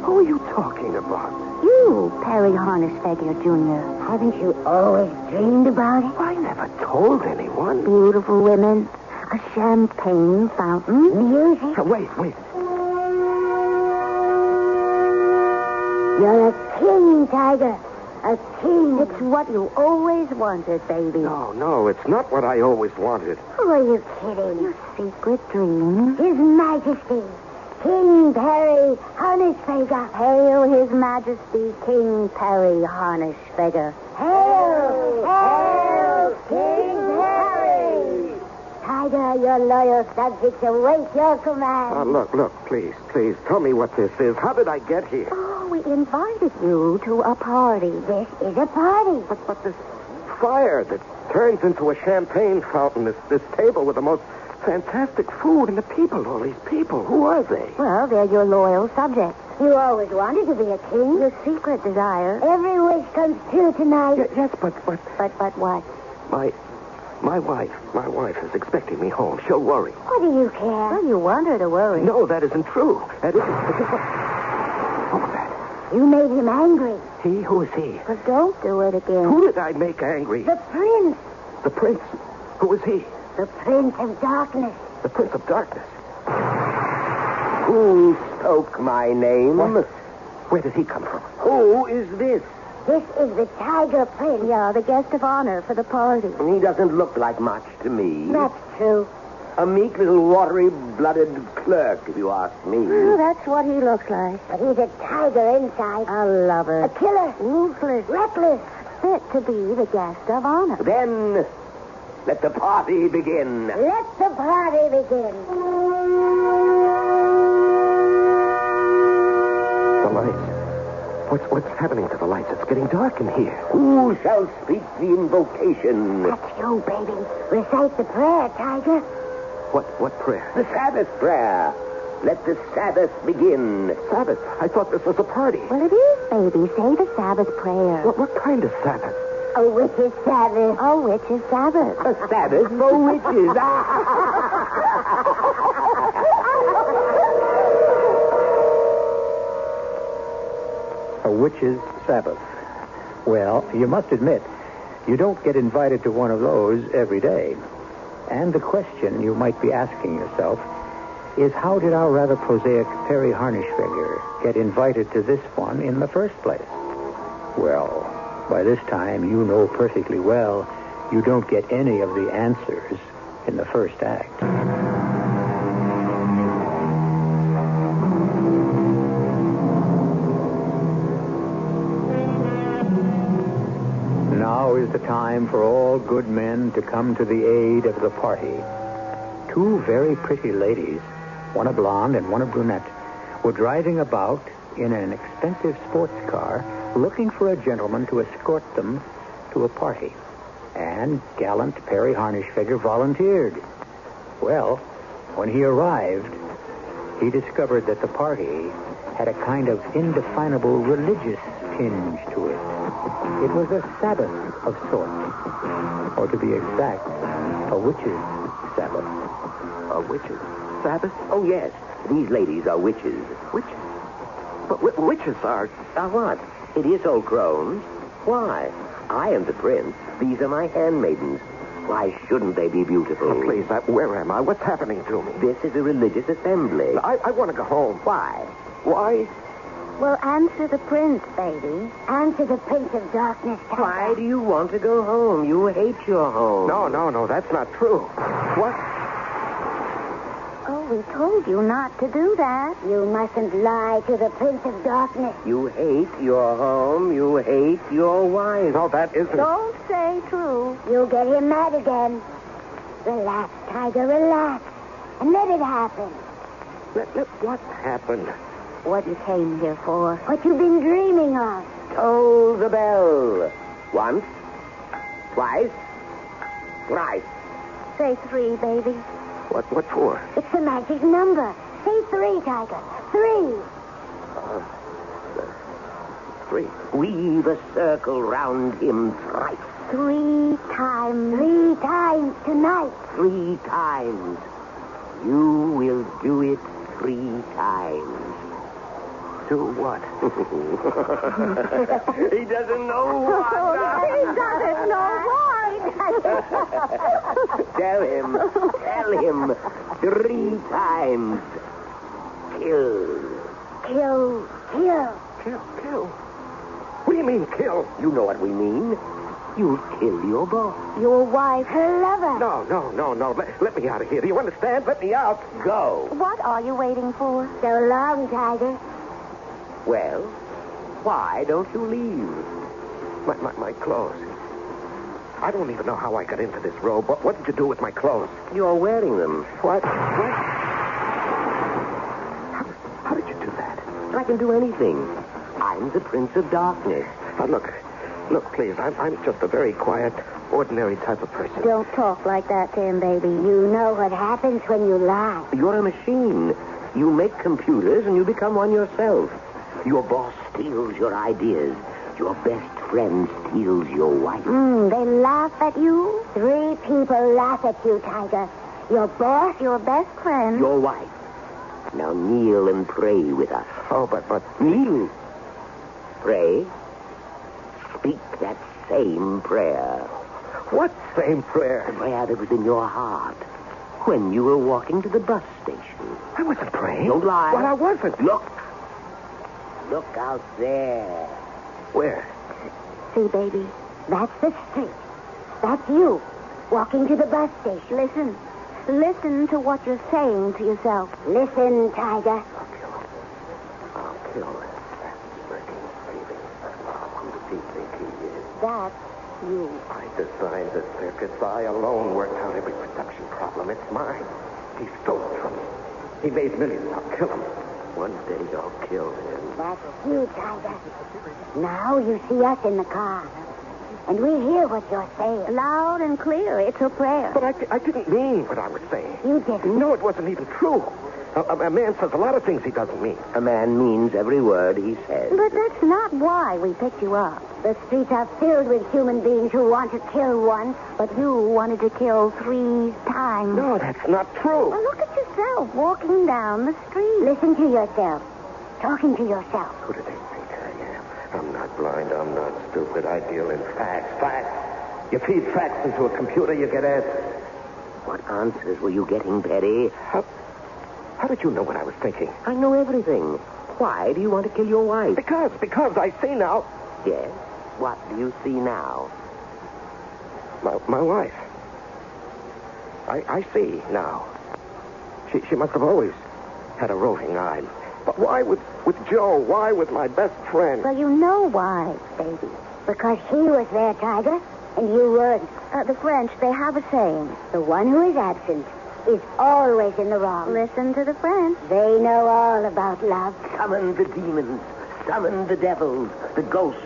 Who are you talking about? You, Perry Harnessfeger, Jr. Haven't you always dreamed about it? I never told anyone. Beautiful women, a champagne fountain, music. Wait. You're a king, Tiger. A king. It's what you always wanted, baby. No, it's not what I always wanted. Who are you kidding? Your secret dream. His Majesty, King Perry Harnessfeger. Hail His Majesty, King Perry Harnessfeger. Hail, King Perry! Tiger, your loyal subjects await your command. Look, please, tell me what this is. How did I get here? We invited you to a party. This is a party. But this fire that turns into a champagne fountain, this table with the most fantastic food, and the people, all these people, who are they? Well, they're your loyal subjects. You always wanted to be a king. Your secret desire. Every wish comes true tonight. Yes, but... But what? My wife is expecting me home. She'll worry. What do you care? Well, you want her to worry. No, that isn't true. That isn't... What was that? You made him angry. He? Who is he? But don't do it again. Who did I make angry? The prince. The prince? Who is he? The Prince of Darkness. The Prince of Darkness? Who spoke my name? What? Where did he come from? Who is this? This is the Tiger Prince. Yeah, the guest of honor for the party. He doesn't look like much to me. That's true. A meek little watery-blooded clerk, if you ask me. Well, that's what he looks like. But he's a tiger inside. A lover. A killer. Ruthless. Reckless. Fit to be the guest of honor. Then, let the party begin. Let the party begin. The lights. What's happening to the lights? It's getting dark in here. Who shall speak the invocation? That's you, baby. Recite the prayer, Tiger. What prayer? The Sabbath prayer. Let the Sabbath begin. Sabbath? I thought this was a party. Well, it is, baby. Say the Sabbath prayer. What kind of Sabbath? A witch's Sabbath. A witch's Sabbath. A Sabbath for witches. A witch's Sabbath. Well, you must admit, you don't get invited to one of those every day. And the question you might be asking yourself is, how did our rather prosaic Perry Harnish figure get invited to this one in the first place? Well, by this time, you know perfectly well you don't get any of the answers in the first act. Now is the time for all good men to come to the aid of the party. Two very pretty ladies, one a blonde and one a brunette, were driving about in an expensive sports car looking for a gentleman to escort them to a party. And gallant Perry Harnishfeger volunteered. Well, when he arrived, he discovered that the party had a kind of indefinable religious tinge to it. It was a Sabbath of sorts. Or to be exact, a witch's Sabbath. A witch's Sabbath? Oh, yes. These ladies are witches. Witches? But witches are... Are what? Hideous old crones? Why? I am the prince. These are my handmaidens. Why shouldn't they be beautiful? Oh, please, where am I? What's happening to me? This is a religious assembly. I want to go home. Why? Why? Well, answer the prince, baby. Answer the prince of darkness, Tiger. Why do you want to go home? You hate your home. No, that's not true. What? Oh, we told you not to do that. You mustn't lie to the prince of darkness. You hate your home. You hate your wife. No, that isn't... Don't say true. You'll get him mad again. Relax, Tiger, relax. And let it happen. What happened? What you came here for. What you've been dreaming of. Toll the bell. Once. Twice. Thrice. Say 3, baby. What for? It's the magic number. Say 3, Tiger. 3. 3. Weave a circle round him thrice. 3 times. 3 times tonight. 3 times. You will do it 3 times. Do what? He doesn't know what. He doesn't know why. Tell him 3 times. Kill. Kill. Kill? What do you mean, kill? You know what we mean. You kill your boss. Your wife, her lover. No. Let me out of here. Do you understand? Let me out. Go. What are you waiting for? So long, Tiger. Well, why don't you leave? My clothes. I don't even know how I got into this robe. What did you do with my clothes? You're wearing them. What? How did you do that? I can do anything. I'm the Prince of Darkness. Look, please. I'm just a very quiet, ordinary type of person. Don't talk like that to him, baby. You know what happens when you lie. You're a machine. You make computers and you become one yourself. Your boss steals your ideas. Your best friend steals your wife. They laugh at you. 3 people laugh at you, Tiger. Your boss, your best friend. Your wife. Now kneel and pray with us. Oh, but... Kneel. Pray. Speak that same prayer. What same prayer? The prayer that was in your heart when you were walking to the bus station. I wasn't praying. Don't lie. Well, I wasn't. Look out there. Where? See, baby, that's the street. That's you, walking to the bus station. Listen to what you're saying to yourself. Listen, Tiger. I'll kill that smirking, thieving who does he think he is? That's you. I designed this circus. I alone worked out every production problem. It's mine. He stole it from me. He made millions. I'll kill him. One day I'll kill him. That's you, Tiger. Now you see us in the car. And we hear what you're saying. Loud and clear. It's a prayer. But I didn't mean what I was saying. You didn't? No, it wasn't even true. A man says a lot of things he doesn't mean. A man means every word he says. But that's not why we picked you up. The streets are filled with human beings who want to kill once, but you wanted to kill 3 times. No, that's not true. Well, look at yourself walking down the street. Listen to yourself. Talking to yourself. Who do they think I am? I'm not blind. I'm not stupid. I deal in facts. Facts. You feed facts into a computer, you get answers. What answers were you getting, Betty? How did you know what I was thinking? I know everything. Why do you want to kill your wife? Because I see now. Yes? What do you see now? My wife. I see now. She must have always had a roving eye. But why with Joe? Why with my best friend? Well, you know why, baby. Because he was there, Tiger, and you weren't. The French, they have a saying. The one who is absent is always in the wrong. Listen to the French. They know all about love. Summon the demons. Summon the devils, the ghosts,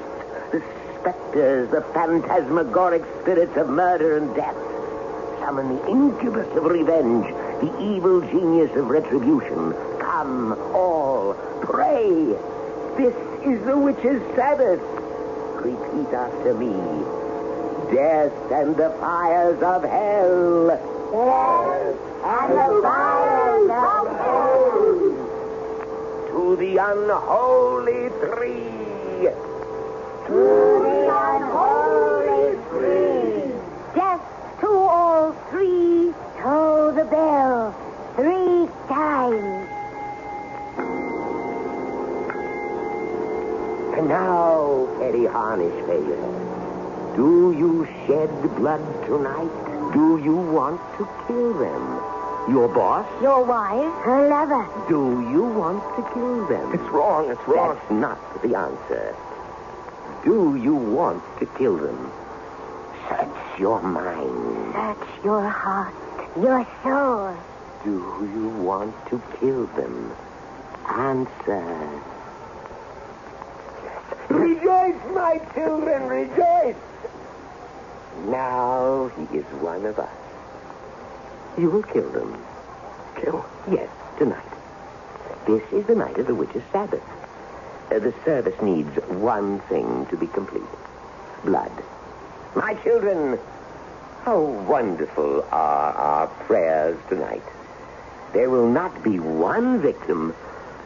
the specters, the phantasmagoric spirits of murder and death. Summon the incubus of revenge, the evil genius of retribution. Come, all, pray. This is the witch's Sabbath. Repeat after me. Death and the fires of hell. Death and the fires of hell. To the unholy three. To the unholy three. Death to all 3. Toll the bell 3 times. And now, Eddie Harnish Failure, do you shed blood tonight? Do you want to kill them? Your boss? Your wife? Her lover? Do you want to kill them? It's wrong. That's not the answer. Do you want to kill them? Search your mind. Search your heart. Your soul. Do you want to kill them? Answer. Rejoice, my children, rejoice! Now he is one of us. You will kill them. Kill? Yes, tonight. This is the night of the witch's Sabbath. The service needs one thing to be complete. Blood. My children, how wonderful are our prayers tonight. There will not be one victim,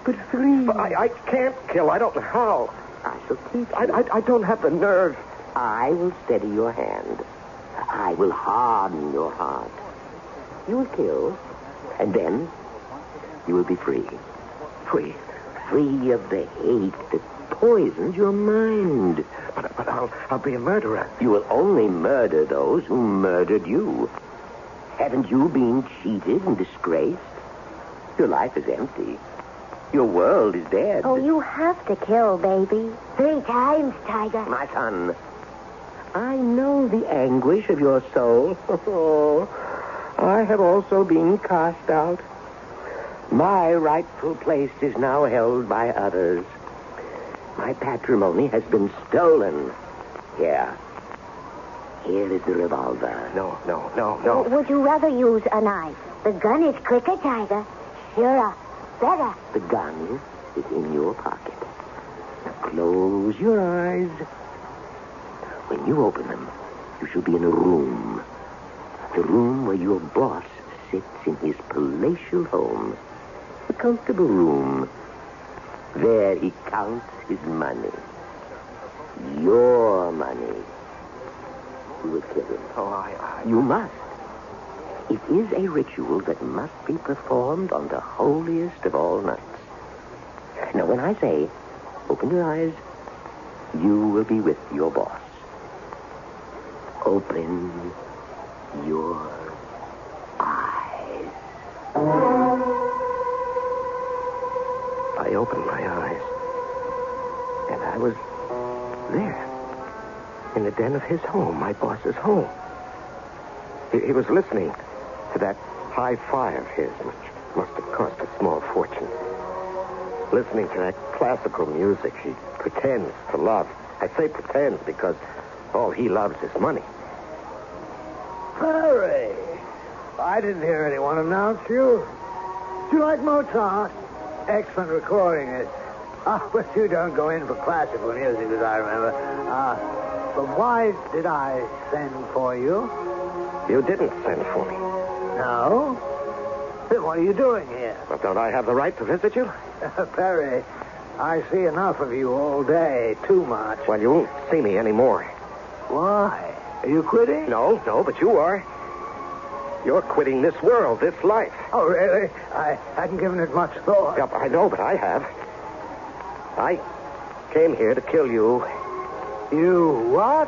but 3. But I can't kill. I don't know how. I shall teach you. I don't have the nerve. I will steady your hand. I will harden your heart. You will kill, and then you will be free. Free? Free of the hate that poisons your mind. But I'll be a murderer. You will only murder those who murdered you. Haven't you been cheated and disgraced? Your life is empty. Your world is dead. Oh, you have to kill, baby. 3 times, Tiger. My son, I know the anguish of your soul. I have also been cast out. My rightful place is now held by others. My patrimony has been stolen. Here is the revolver. No. Would you rather use a knife? The gun is quicker, Tiger. Surer. Better. The gun is in your pocket. Now close your eyes. When you open them, you shall be in a room. The room where your boss sits in his palatial home. A comfortable room. There he counts his money. Your money. You will kill him. You must. It is a ritual that must be performed on the holiest of all nights. Now, when I say, open your eyes, you will be with your boss. Open your eyes. I opened my eyes, and I was there, in the den of his home, my boss's home. He was listening to that high-fi of his, which must have cost a small fortune. listening to that classical music. He pretends to love. I say pretends because all he loves is money. Perry, I didn't hear anyone announce you. Do you like Mozart? Excellent recording it. But you don't go in for classical music, as I remember. But why did I send for you? You didn't send for me. No? Then what are you doing here? Well, don't I have the right to visit you? Perry, I see enough of you all day. Too much. Well, you won't see me anymore. Why? Are you quitting? No, but you are. You're quitting this world, this life. Oh, really? I hadn't given it much thought. Yep, I know, but I have. I came here to kill you. You what?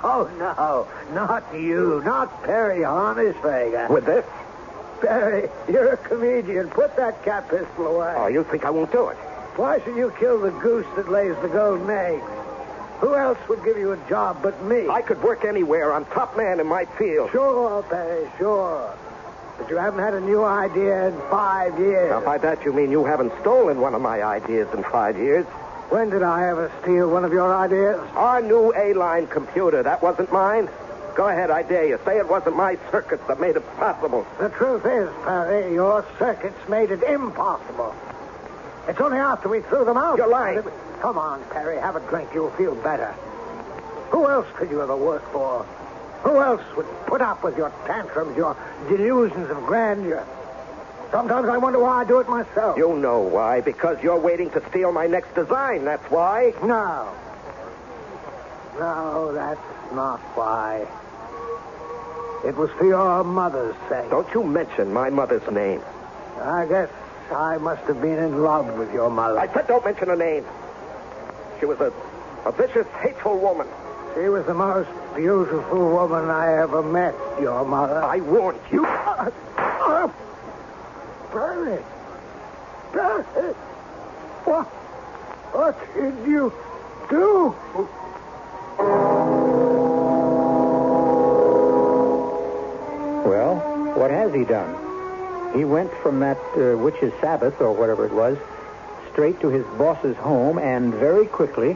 Oh, no. Not you. Not Perry Hornishfager. With this? Perry, you're a comedian. Put that cat pistol away. Oh, you think I won't do it? Why should you kill the goose that lays the golden eggs? Who else would give you a job but me? I could work anywhere. I'm top man in my field. Sure, Perry, sure. But you haven't had a new idea in 5 years. Now, by that you mean you haven't stolen one of my ideas in 5 years. When did I ever steal one of your ideas? Our new A-line computer. That wasn't mine. Go ahead, I dare you. Say it wasn't my circuits that made it possible. The truth is, Perry, your circuits made it impossible. It's only after we threw them out. You're lying. Come on, Perry, have a drink. You'll feel better. Who else could you ever work for? Who else would put up with your tantrums, your delusions of grandeur? Sometimes I wonder why I do it myself. You know why. Because you're waiting to steal my next design. That's why. No. No, that's not why. It was for your mother's sake. Don't you mention my mother's name. I guess I must have been in love with your mother. I said don't mention her name. She was a vicious, hateful woman. She was the most beautiful woman I ever met, your mother. I warned you. Perry. Perry. What did you do? Well, what has he done? He went from that witch's Sabbath, or whatever it was, straight to his boss's home, and very quickly,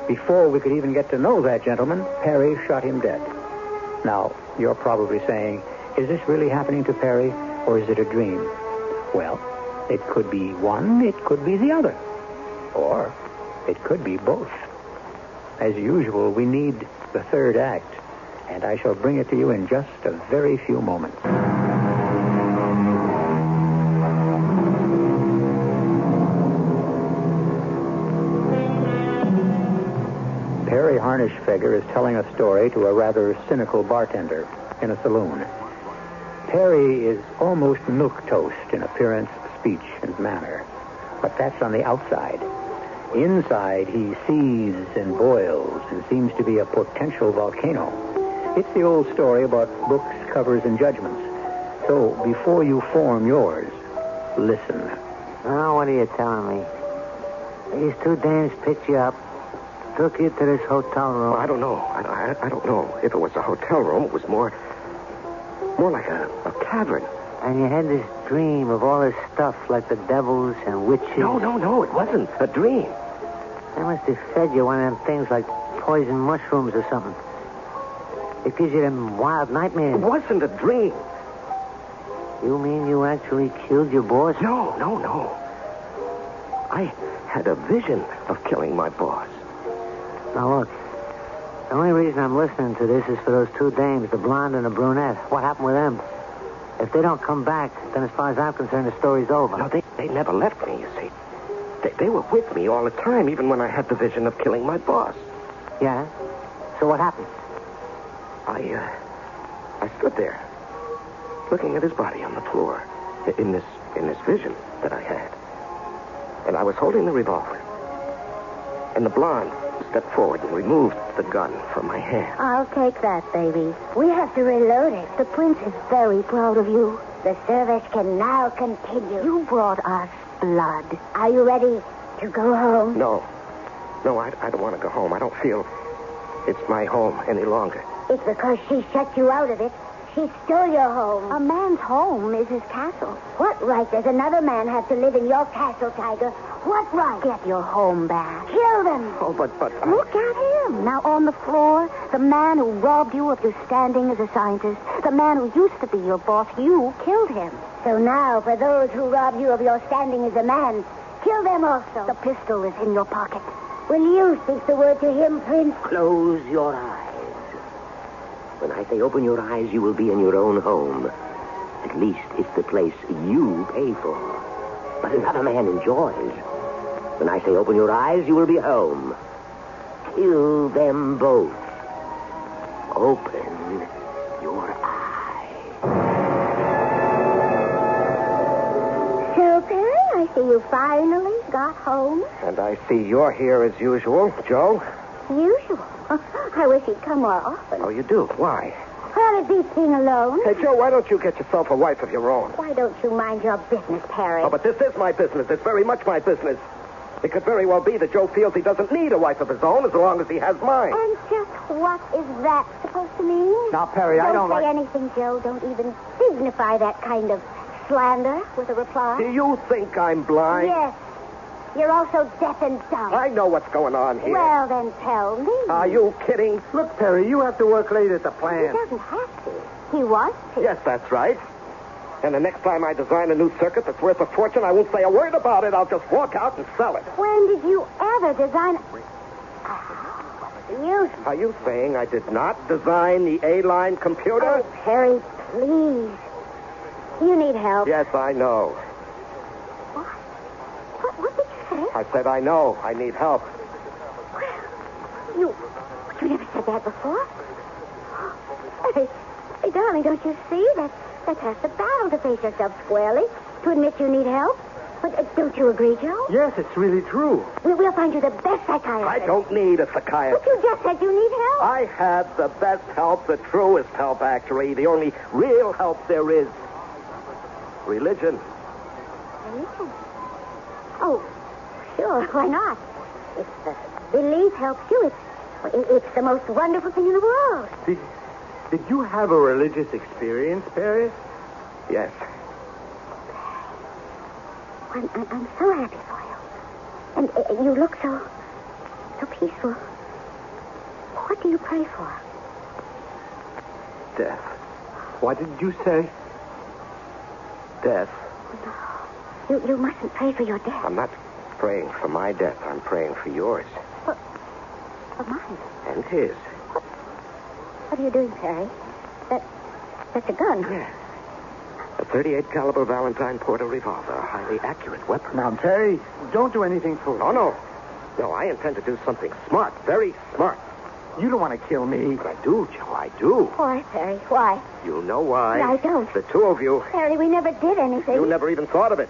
before we could even get to know that gentleman, Perry shot him dead. Now, you're probably saying, is this really happening to Perry, or is it a dream? Well, it could be one, it could be the other. Or it could be both. As usual, we need the third act, and I shall bring it to you in just a very few moments. Perry Harnischfeger is telling a story to a rather cynical bartender in a saloon. Perry is almost milquetoast in appearance, speech, and manner. But that's on the outside. Inside, he seethes and boils and seems to be a potential volcano. It's the old story about books, covers, and judgments. So, before you form yours, listen. Now, what are you telling me? These two dames picked you up, took you to this hotel room. Well, I don't know. I don't know. If it was a hotel room, it was more like a cavern. And you had this dream of all this stuff like the devils and witches. No. It wasn't a dream. They must have fed you one of them things like poison mushrooms or something. It gives you them wild nightmares. It wasn't a dream. You mean you actually killed your boss? No. I had a vision of killing my boss. Now, look. The only reason I'm listening to this is for those two dames, the blonde and the brunette. What happened with them? If they don't come back, then as far as I'm concerned, the story's over. No, they never left me, you see. They were with me all the time, even when I had the vision of killing my boss. Yeah? So what happened? I stood there, looking at his body on the floor, in this vision that I had. And I was holding the revolver. And the blonde stepped forward and removed the gun from my hand. I'll take that, baby. We have to reload it. The prince is very proud of you. The service can now continue. You brought us blood. Are you ready to go home? No, I don't want to go home. I don't feel it's my home any longer. It's because she shut you out of it. He stole your home. A man's home is his castle. What right does another man have to live in your castle, Tiger? What right? Get your home back. Kill them. Oh, but... Look at him. Now on the floor, the man who robbed you of your standing as a scientist, the man who used to be your boss, you killed him. So now, for those who robbed you of your standing as a man, kill them also. The pistol is in your pocket. Will you speak the word to him, Prince? Close your eyes. When I say open your eyes, you will be in your own home. At least it's the place you pay for. But another man enjoys. When I say open your eyes, you will be home. Kill them both. Open your eyes. So, Perry, I see you finally got home. And I see you're here as usual, Joe. Usual. I wish he'd come more often. Oh, you do? Why? Well, it beats being alone. Hey, Joe, why don't you get yourself a wife of your own? Why don't you mind your business, Perry? Oh, but this is my business. It's very much my business. It could very well be that Joe feels he doesn't need a wife of his own as long as he has mine. And just what is that supposed to mean? Now, Perry, I don't say like... anything, Joe. Don't even signify that kind of slander with a reply. Do you think I'm blind? Yes. You're also deaf and dumb. I know what's going on here. Well, then tell me. Are you kidding? Look, Perry, you have to work late at the He plant. doesn't have to. He wants to. Yes, that's right. And the next time I design a new circuit that's worth a fortune, I won't say a word about it. I'll just walk out and sell it. When did you ever design... You... Are you saying I did not design the A-line computer? Oh, Perry, please. You need help. Yes, I know. What did you say? I said I know. I need help. You never said that before. Hey, darling, don't you see? That's half the battle to face yourself squarely, to admit you need help. But don't you agree, Joe? Yes, it's really true. We'll find you the best psychiatrist. I don't need a psychiatrist. But you just said you need help. I have the best help, the truest help, actually. The only real help there is. Religion. Religion? Oh, sure, why not? If belief helps you, it's the most wonderful thing in the world. Did you have a religious experience, Perry? Yes. I'm so happy for you. And you look so peaceful. What do you pray for? Death. What did you say? Death. You mustn't pray for your death. I'm not praying for my death. I'm praying for yours. For mine? And his. What are you doing, Perry? That's a gun. Yeah. A .38 caliber Valentine Porter revolver, a highly accurate weapon. Now, Perry, don't do anything foolish. No. No, I intend to do something smart, very smart. You don't want to kill me. But I do, Joe, I do. Why, Perry? Why? You know why. I don't. The two of you. Perry, we never did anything. You never even thought of it.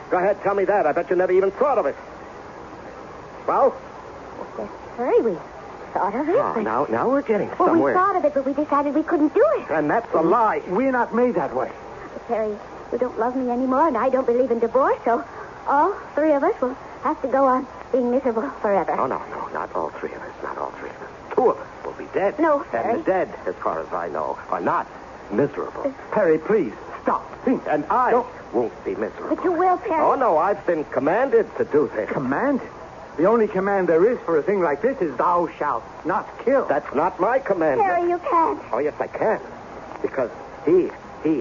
Go ahead, tell me that. I bet you never even thought of it. Well? Yes, Perry, we thought of it. Oh, now we're getting Well, somewhere. we thought of it, but we decided we couldn't do it. And that's a lie. We're not made that way. Perry, you don't love me anymore, and I don't believe in divorce, so all three of us will have to go on being miserable forever. Oh, no, not all three of us. Not all three of us. Two of us will be dead. No, Perry. And the dead, as far as I know, are not miserable. Perry, please, stop. Think. And I won't be miserable. But you will, Perry. Oh, no, I've been commanded to do this. Commanded? The only command there is for a thing like this is thou shalt not kill. That's not my command. Perry, you can't. Oh, yes, I can. Because he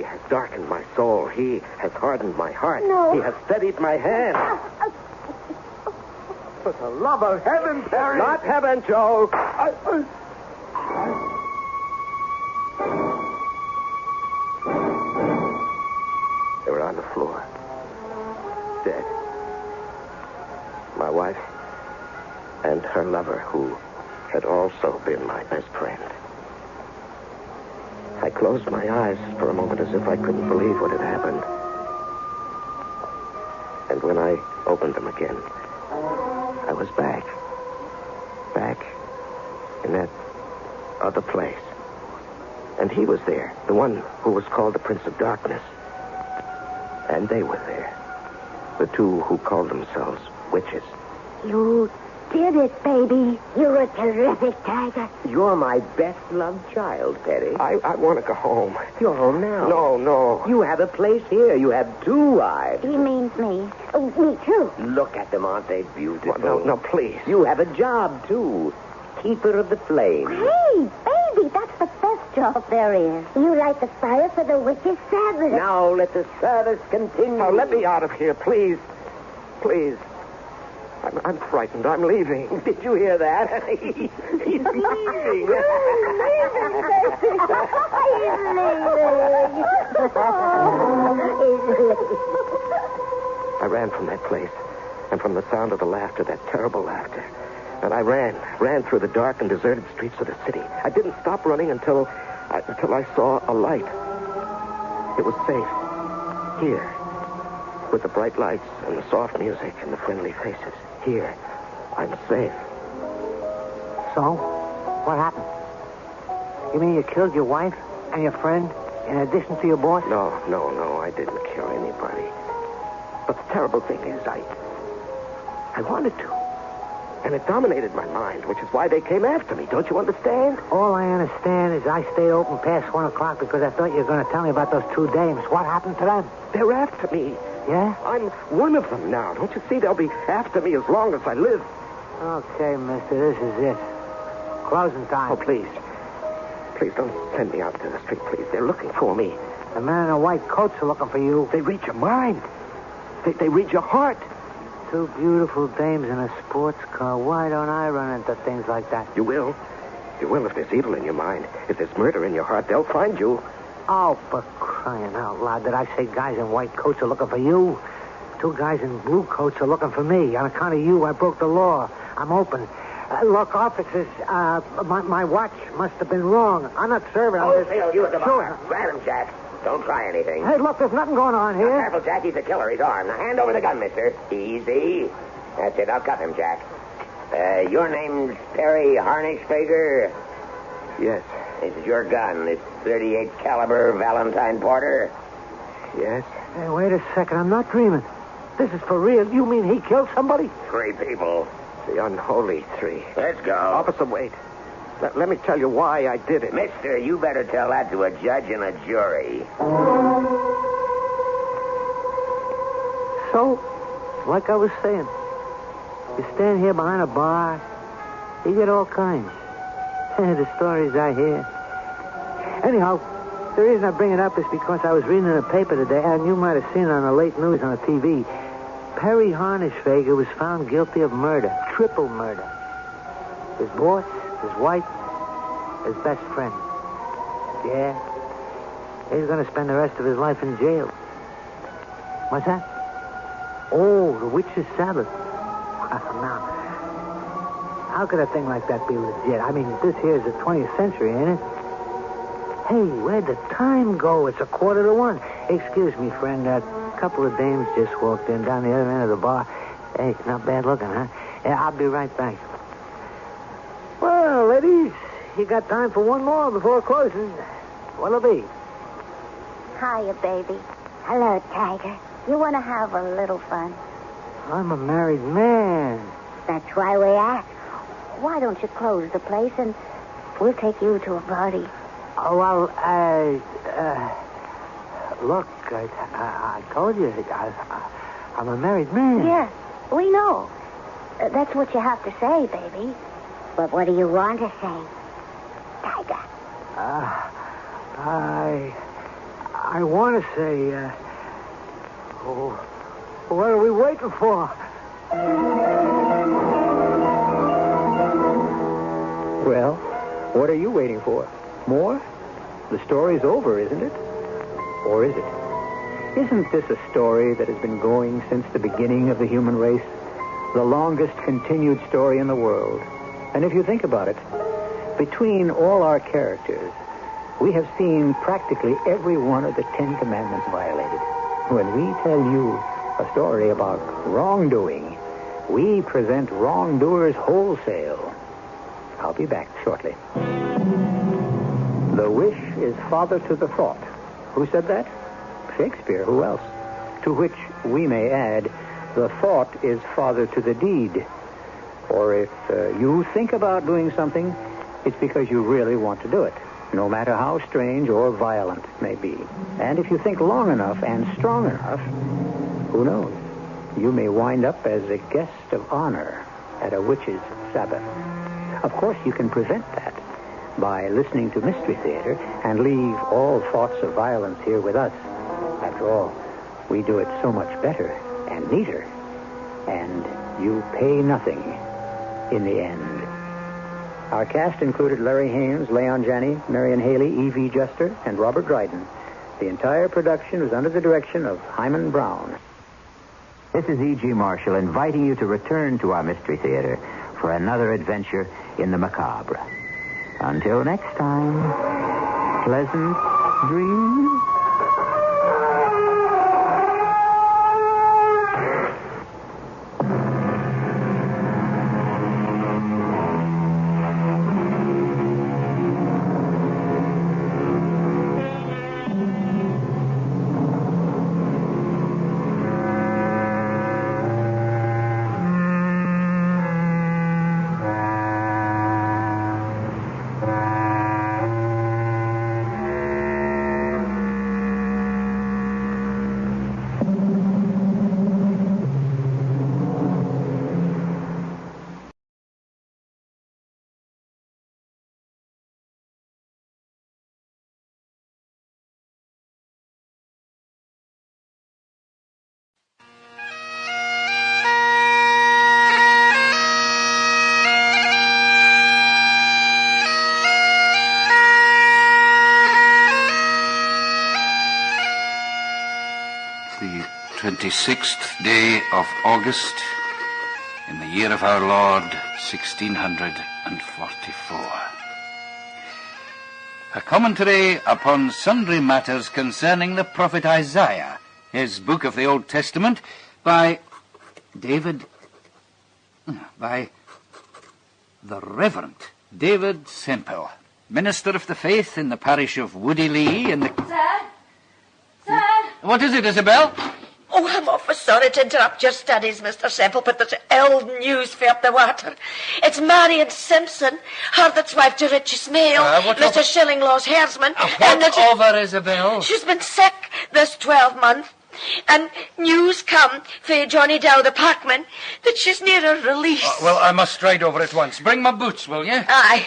has darkened my soul. He has hardened my heart. No. He has steadied my hand. For the love of heaven, Perry. Not heaven, Joe. They were on the floor. Dead. My wife and her lover, who had also been my best friend. I closed my eyes for a moment as if I couldn't believe what had happened. And when I opened them again, I was back. Back in that other place. And he was there, the one who was called the Prince of Darkness. And they were there, the two who called themselves witches. You did it, baby. You're a terrific tiger. You're my best-loved child, Perry. I want to go home. You're home now. No. You have a place here. You have 2 wives. He means me. Oh, me too. Look at them, aren't they beautiful? No, please. You have a job, too. Keeper of the flame. Hey, baby, that's the best job there is. You light the fire for the wicked service. Now let the service continue. Now, let me out of here, please. Please. I'm frightened. I'm leaving. Did you hear that? He's leaving. He's leaving. I ran from that place, and from the sound of the laughter, that terrible laughter. And I ran through the dark and deserted streets of the city. I didn't stop running until I saw a light. It was safe. Here. With the bright lights and the soft music and the friendly faces. Here. I'm safe. So? What happened? You mean you killed your wife and your friend in addition to your boss? No. I didn't kill anybody. But the terrible thing is, I wanted to. And it dominated my mind, which is why they came after me. Don't you understand? All I understand is I stayed open past 1 o'clock because I thought you were going to tell me about those 2 dames. What happened to them? They're after me. Yeah? I'm one of them now. Don't you see? They'll be after me as long as I live. Okay, mister, this is it. Closing time. Oh, please. Please don't send me out to the street, please. They're looking for me. The men in the white coats are looking for you. They read your mind. They read your heart. 2 beautiful dames in a sports car. Why don't I run into things like that? You will. You will if there's evil in your mind. If there's murder in your heart, they'll find you. Oh, for crying out loud. Did I say guys in white coats are looking for you? 2 guys in blue coats are looking for me. On account of you, I broke the law. I'm open. Look, officers, my watch must have been wrong. I'm not serving on this. Phil, you at the bar. Grab him, Jack. Don't try anything. Hey, look, there's nothing going on here. Careful, Jack. He's a killer. He's armed. Now, hand over the gun, mister. Easy. That's it. I'll cuff him, Jack. Your name's Perry Harnischfager? Yes. This is your gun, this .38 caliber Valentine Porter? Yes. Hey, wait a second. I'm not dreaming. This is for real. You mean he killed somebody? 3 people. The unholy 3. Let's go. Officer, wait. Let me tell you why I did it. Mister, you better tell that to a judge and a jury. So, like I was saying, you stand here behind a bar, you get all kinds. The stories I hear. Anyhow, the reason I bring it up is because I was reading in the paper today, and you might have seen it on the late news on the TV. Perry Harnischfager was found guilty of murder, triple murder. His boss, his wife, his best friend. Yeah. He's going to spend the rest of his life in jail. What's that? Oh, the witch's Sabbath. Now, how could a thing like that be legit? I mean, this here is the 20th century, ain't it? Hey, where'd the time go? It's 1:45. Excuse me, friend. A couple of dames just walked in down the other end of the bar. Hey, not bad looking, huh? Yeah, I'll be right back. Well, ladies, you got time for one more before closing. What'll it be? Hiya, baby. Hello, Tiger. You want to have a little fun? I'm a married man. That's why we asked. Why don't you close the place and we'll take you to a party? Oh, well, look, I told you, I'm a married man. Yeah, we know. That's what you have to say, baby. But what do you want to say, Tiger? I want to say, what are we waiting for? Well, what are you waiting for? More? The story's over, isn't it? Or is it? Isn't this a story that has been going since the beginning of the human race? The longest continued story in the world. And if you think about it, between all our characters, we have seen practically every one of the 10 Commandments violated. When we tell you a story about wrongdoing, we present wrongdoers wholesale. I'll be back shortly. The wish is father to the thought. Who said that? Shakespeare. Who else? To which we may add, the thought is father to the deed. Or if you think about doing something, it's because you really want to do it, no matter how strange or violent it may be. And if you think long enough and strong enough, who knows? You may wind up as a guest of honor at a witch's Sabbath. Of course, you can prevent that by listening to Mystery Theater and leave all thoughts of violence here with us. After all, we do it so much better and neater. And you pay nothing in the end. Our cast included Larry Haines, Leon Janney, Marion Haley, E.V. Juster, and Robert Dryden. The entire production was under the direction of Hyman Brown. This is E.G. Marshall inviting you to return to our Mystery Theater for another adventure in the macabre. Until next time, pleasant dreams. The 26th day of August in the year of our Lord, 1644. A commentary upon sundry matters concerning the prophet Isaiah, his book of the Old Testament, by the Reverend David Semple, minister of the faith in the parish of Woody Lee in the... Sir? What is it, Isabel? Oh, I'm awfully sorry to interrupt your studies, Mr. Semple, but there's ill news for up the water. It's Marion Simpson, her that's wife to Richie Smale, Mr. Shillinglaw's herdsman. What over, Isabel? She's been sick this 12 month. And news come for Johnny Dow, the parkman, that she's near her release. Well, I must ride over at once. Bring my boots, will you? Aye,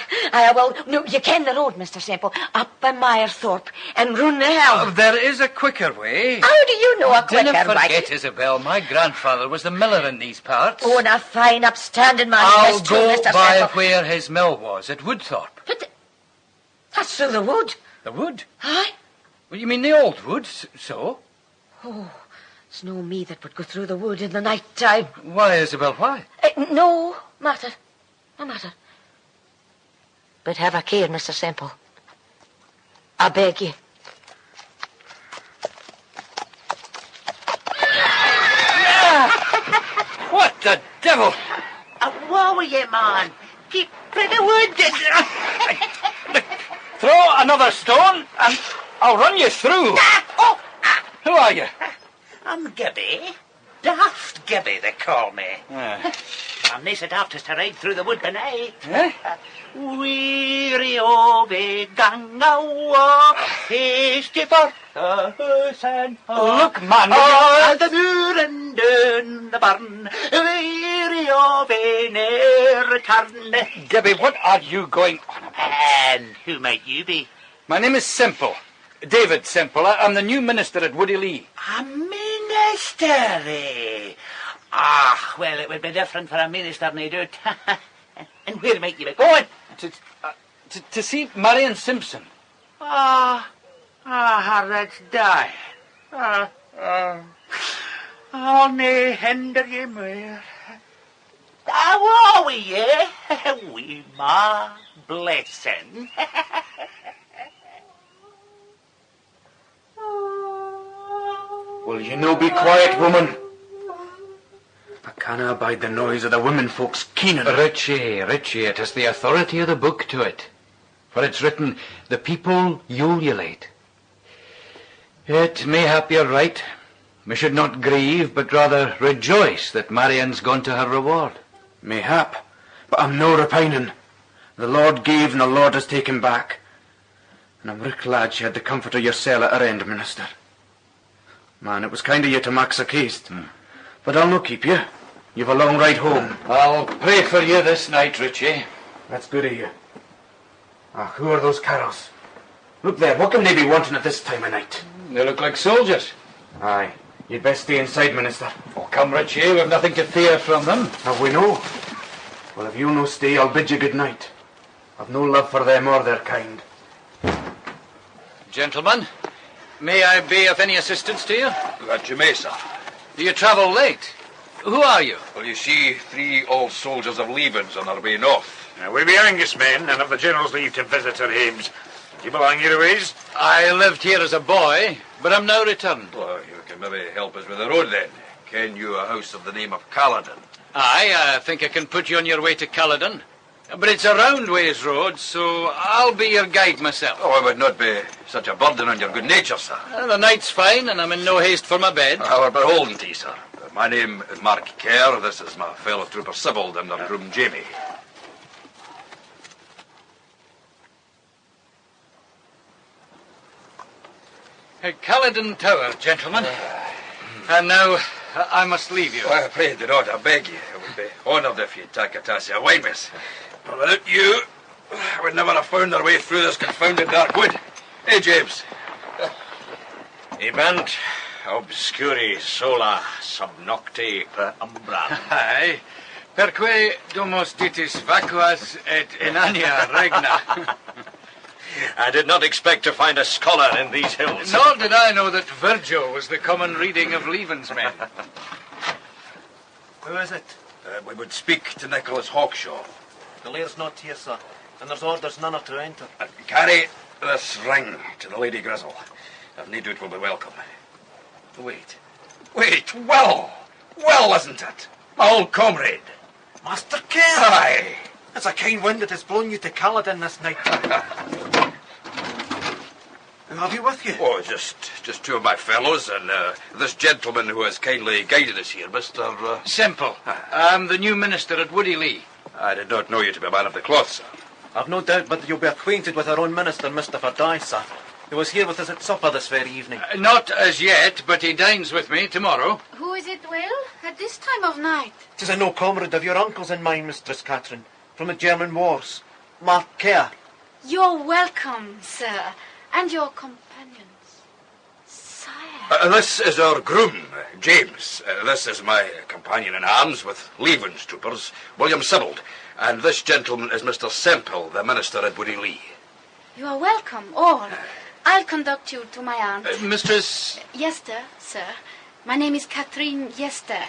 well, no, you ken the road, Mr. Semple, up by Meyerthorpe and round the hill. There is a quicker way. How do you know a quicker way? Don't forget, Isabel, my grandfather was the miller in these parts. Oh, and a fine, upstanding man. I'll Mr. go by Semple. where his mill was, at Woodthorpe. But that's through the wood. The wood? Aye. Well, you mean the old wood, so? Oh, it's no me that would go through the wood in the night time. Why, Isabel, why? No matter. No matter. But have a care, Mr. Semple. I beg you. What the devil? What were you, man? Keep in the wood. Throw another stone, and I'll run you through. Who are you? I'm Gibby. Daft Gibby, they call me. I'm nae so daft as to ride through the wood by night. Weary of a gang awa, hasty for the house and home. Look, man. All the moor and down the barn, weary of a ne'er return. Gibby, what are you going on about? And who might you be? My name is Semple. David Semple. I'm the new minister at Woody Lee. A minister, eh? Well, it would be different for a minister, no doubt. And where might you be going? To see Marion Simpson. Her that's dying. I'll nae hinder ye more. Woe wi' ye, wi' my blessing. Will you no be quiet, woman? I canna abide the noise of the women folks keening. Richie, it has the authority of the book to it. For it's written, the people ululate. Yet mayhap you're right. We should not grieve, but rather rejoice that Marion's gone to her reward. Mayhap. But I'm no repining. The Lord gave and the Lord has taken back. And I'm real glad she had the comfort of yourself at her end, Minister. Man, it was kind of you to max a case. But I'll no keep you. You've a long ride home. I'll pray for you this night, Richie. That's good of you. Ah, who are those carols? Look there, what can they be wanting at this time of night? They look like soldiers. Aye, you'd best stay inside, Minister. Oh, come, Richie, we've nothing to fear from them. Have we no? Well, if you no stay, I'll bid you good night. I've no love for them or their kind. Gentlemen, may I be of any assistance to you? That you may, sir. Do you travel late? Who are you? Well, you see, 3 old soldiers of Leavens on our way north. We be Angus men, and of the General's leave to visit her hames. Do you belong here a ways? I lived here as a boy, but I'm now returned. Well, you can maybe help us with the road, then. Ken you a house of the name of Caledon? Aye, I think I can put you on your way to Caledon. But it's a round ways road, so I'll be your guide myself. Oh, it would not be such a burden on your good nature, sir. The night's fine, and I'm in no haste for my bed. We're beholden to you, sir. My name is Mark Kerr. This is my fellow trooper Sibbald and their groom Jamie. Caledon Tower, gentlemen. And now, I must leave you. Well, pray do not, I beg you. I would be honoured if you'd take a tass of wine, miss. But without you, I would never have found our way through this confounded dark wood. Hey, James. Ebant obscuri sola sub nocte per umbra. Aye. Perque domos ditis vacuas et inania regna. I did not expect to find a scholar in these hills. Nor did I know that Virgil was the common reading of Leavens men. Who is it? We would speak to Nicholas Hawkshaw. The lair's not here, sir, and there's orders none are to enter. Carry this ring to the Lady Grizzle. If need it will be welcome. Wait, well, isn't it? My old comrade. Master Kerr! Aye. It's a kind wind that has blown you to Caledon this night. Who have you with you? Oh, just 2 of my fellows, and this gentleman who has kindly guided us here, Mr. Semple. I'm the new minister at Woody Lee. I did not know you to be a man of the cloth, sir. I've no doubt but you'll be acquainted with our own minister, Mr. Fordyce, sir. He was here with us at supper this very evening. Not as yet, but he dines with me tomorrow. Who is it, Will? At this time of night? 'Tis a no comrade of your uncle's and mine, Mistress Catherine, from the German wars. Mark Kerr. You're welcome, sir, and your companions. Sire. This is our groom, James. This is my companion in arms with Leavens troopers, William Sibbald. And this gentleman is Mr. Semple, the minister at Woody Lee. You are welcome, all. I'll conduct you to my aunt. Mistress... Yester, sir. My name is Catherine Yester.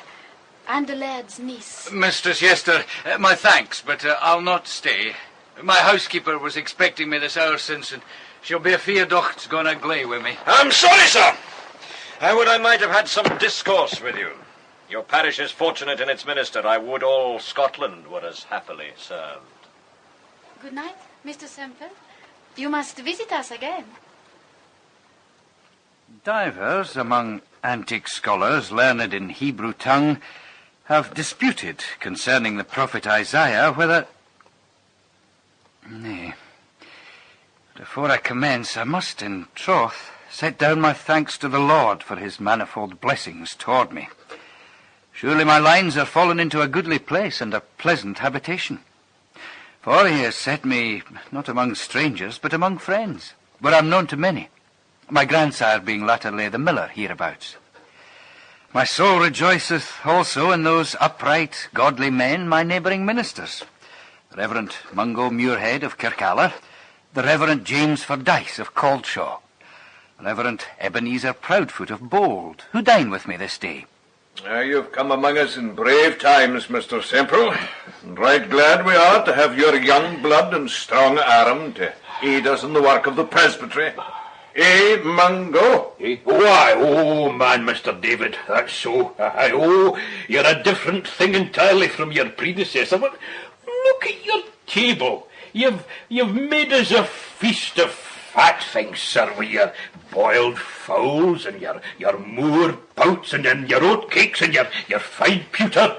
I'm the laird's niece. Mistress Yester, my thanks, but I'll not stay. My housekeeper was expecting me this hour since, and she'll be afeard ocht's gonna gley with me. I'm sorry, sir. I would I might have had some discourse with you. Your parish is fortunate in its minister. I would all Scotland were as happily served. Good night, Mr. Semple. You must visit us again. Divers among antique scholars learned in Hebrew tongue have disputed concerning the prophet Isaiah whether... Nay, before I commence, I must, in troth, set down my thanks to the Lord for his manifold blessings toward me. Surely my lines are fallen into a goodly place and a pleasant habitation. For he has set me not among strangers, but among friends, where I'm known to many, my grandsire being latterly the miller hereabouts. My soul rejoiceth also in those upright, godly men, my neighbouring ministers, the Reverend Mungo Muirhead of Kirkalla, the Reverend James Fordyce of Caldshaw, the Reverend Ebenezer Proudfoot of Bold, who dine with me this day. You've come among us in brave times, Mr. Semple, and right glad we are to have your young blood and strong arm to aid us in the work of the presbytery. Eh, Mungo? Why, man, Mr. David, that's so. You're a different thing entirely from your predecessor. But look at your table. You've made us a feast of fat things, sir, with your boiled fowls and your moor pouts and your oat cakes and your fine pewter.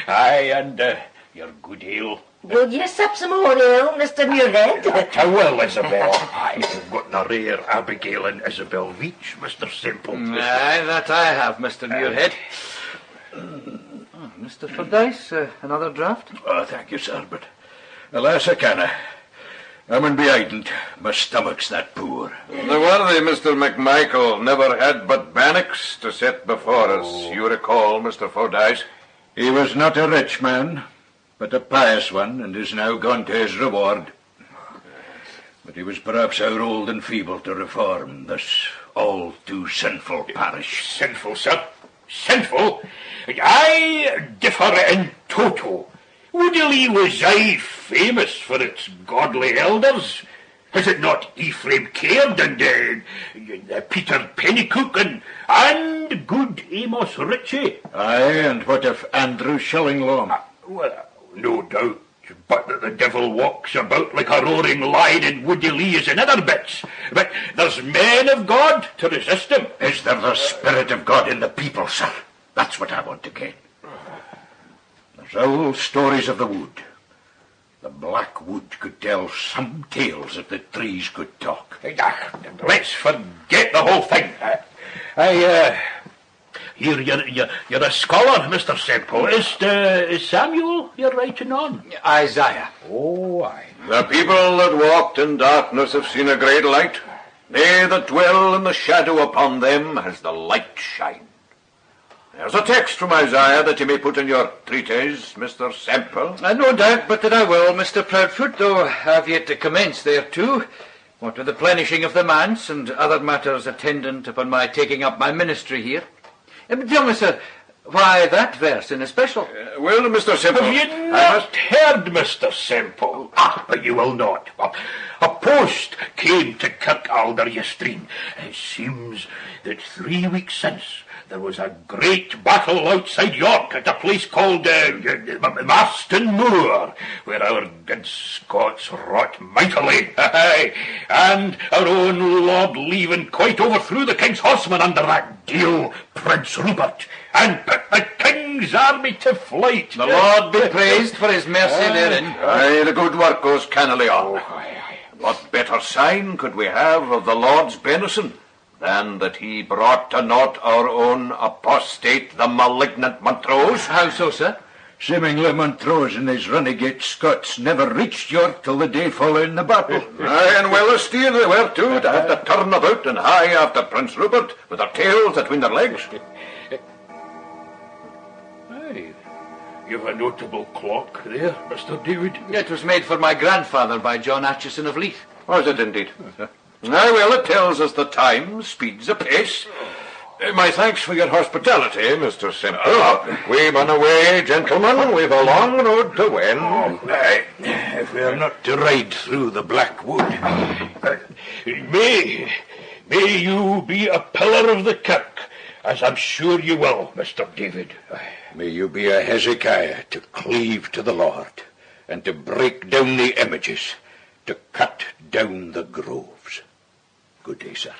Aye, and your good ale. Will you sup some more ale, Mr. Muirhead? How well, Isabel. I've got a rare Abigail and Isabel Veach, Mr. Semple. Aye, that I have, Mr. Muirhead. Mr. Fordyce, another draught? Oh, thank you, sir, but alas, I canna. I'm in behind. My stomach's that poor. The worthy Mr. McMichael never had but bannocks to set before us, you recall, Mr. Fordyce. He was not a rich man, but a pious one, and is now gone to his reward. But he was perhaps our old and feeble to reform this all too sinful parish. Sinful, sir? Sinful? I differ in toto. Woodley was aye famous for its godly elders. Is it not Ephraim Caird and Peter Pennycook and good Amos Ritchie? Aye, and what of Andrew Shillinglaw? Well, no doubt, but that the devil walks about like a roaring lion in Woodley and other bits. But there's men of God to resist him. Is there the Spirit of God in the people, sir? That's what I want to get. There's old stories of the wood. The black wood could tell some tales if the trees could talk. Let's forget the whole thing. You're a scholar, Mr. Semple. Is Samuel you're writing on? Isaiah. Oh, aye. The people that walked in darkness have seen a great light. They that dwell in the shadow upon them has the light shined. There's a text from Isaiah that you may put in your treatise, Mr. Semple. No doubt but that I will, Mr. Proudfoot, though I have yet to commence thereto. What with the plenishing of the manse and other matters attendant upon my taking up my ministry here. Tell me, sir, why that verse in especial? Well, Mr. Semple... Have you not heard, Mr. Semple? But you will not. A post came to Kirkalder yestreen. It seems that 3 weeks since there was a great battle outside York at a place called Marston Moor, where our good Scots wrought mightily, and our own Lord Leven quite overthrew the king's horsemen under that deal, Prince Rupert, and put the king's army to flight. The Lord be praised for his mercy therein. Aye, the good work goes cannily on. What better sign could we have of the Lord's benison than that he brought to naught our own apostate, the malignant Montrose? How so, sir? Seemingly Montrose and his renegade Scots never reached York till the day following the battle. Aye, and well a steer they were too, to have to turn about and hie after Prince Rupert with their tails atween their legs. Aye, you've a notable clock there, Mr. David. It was made for my grandfather by John Atchison of Leith. Was it indeed? Aye, well, it tells us the time speeds apace. My thanks for your hospitality, Mr. Semple. We mun away, gentlemen. We've a long road to wend. If we're not to ride through the Black Wood, may you be a pillar of the kirk, as I'm sure you will, Mr. David. May you be a Hezekiah to cleave to the Lord, and to break down the images, to cut down the groves. Good day, sir.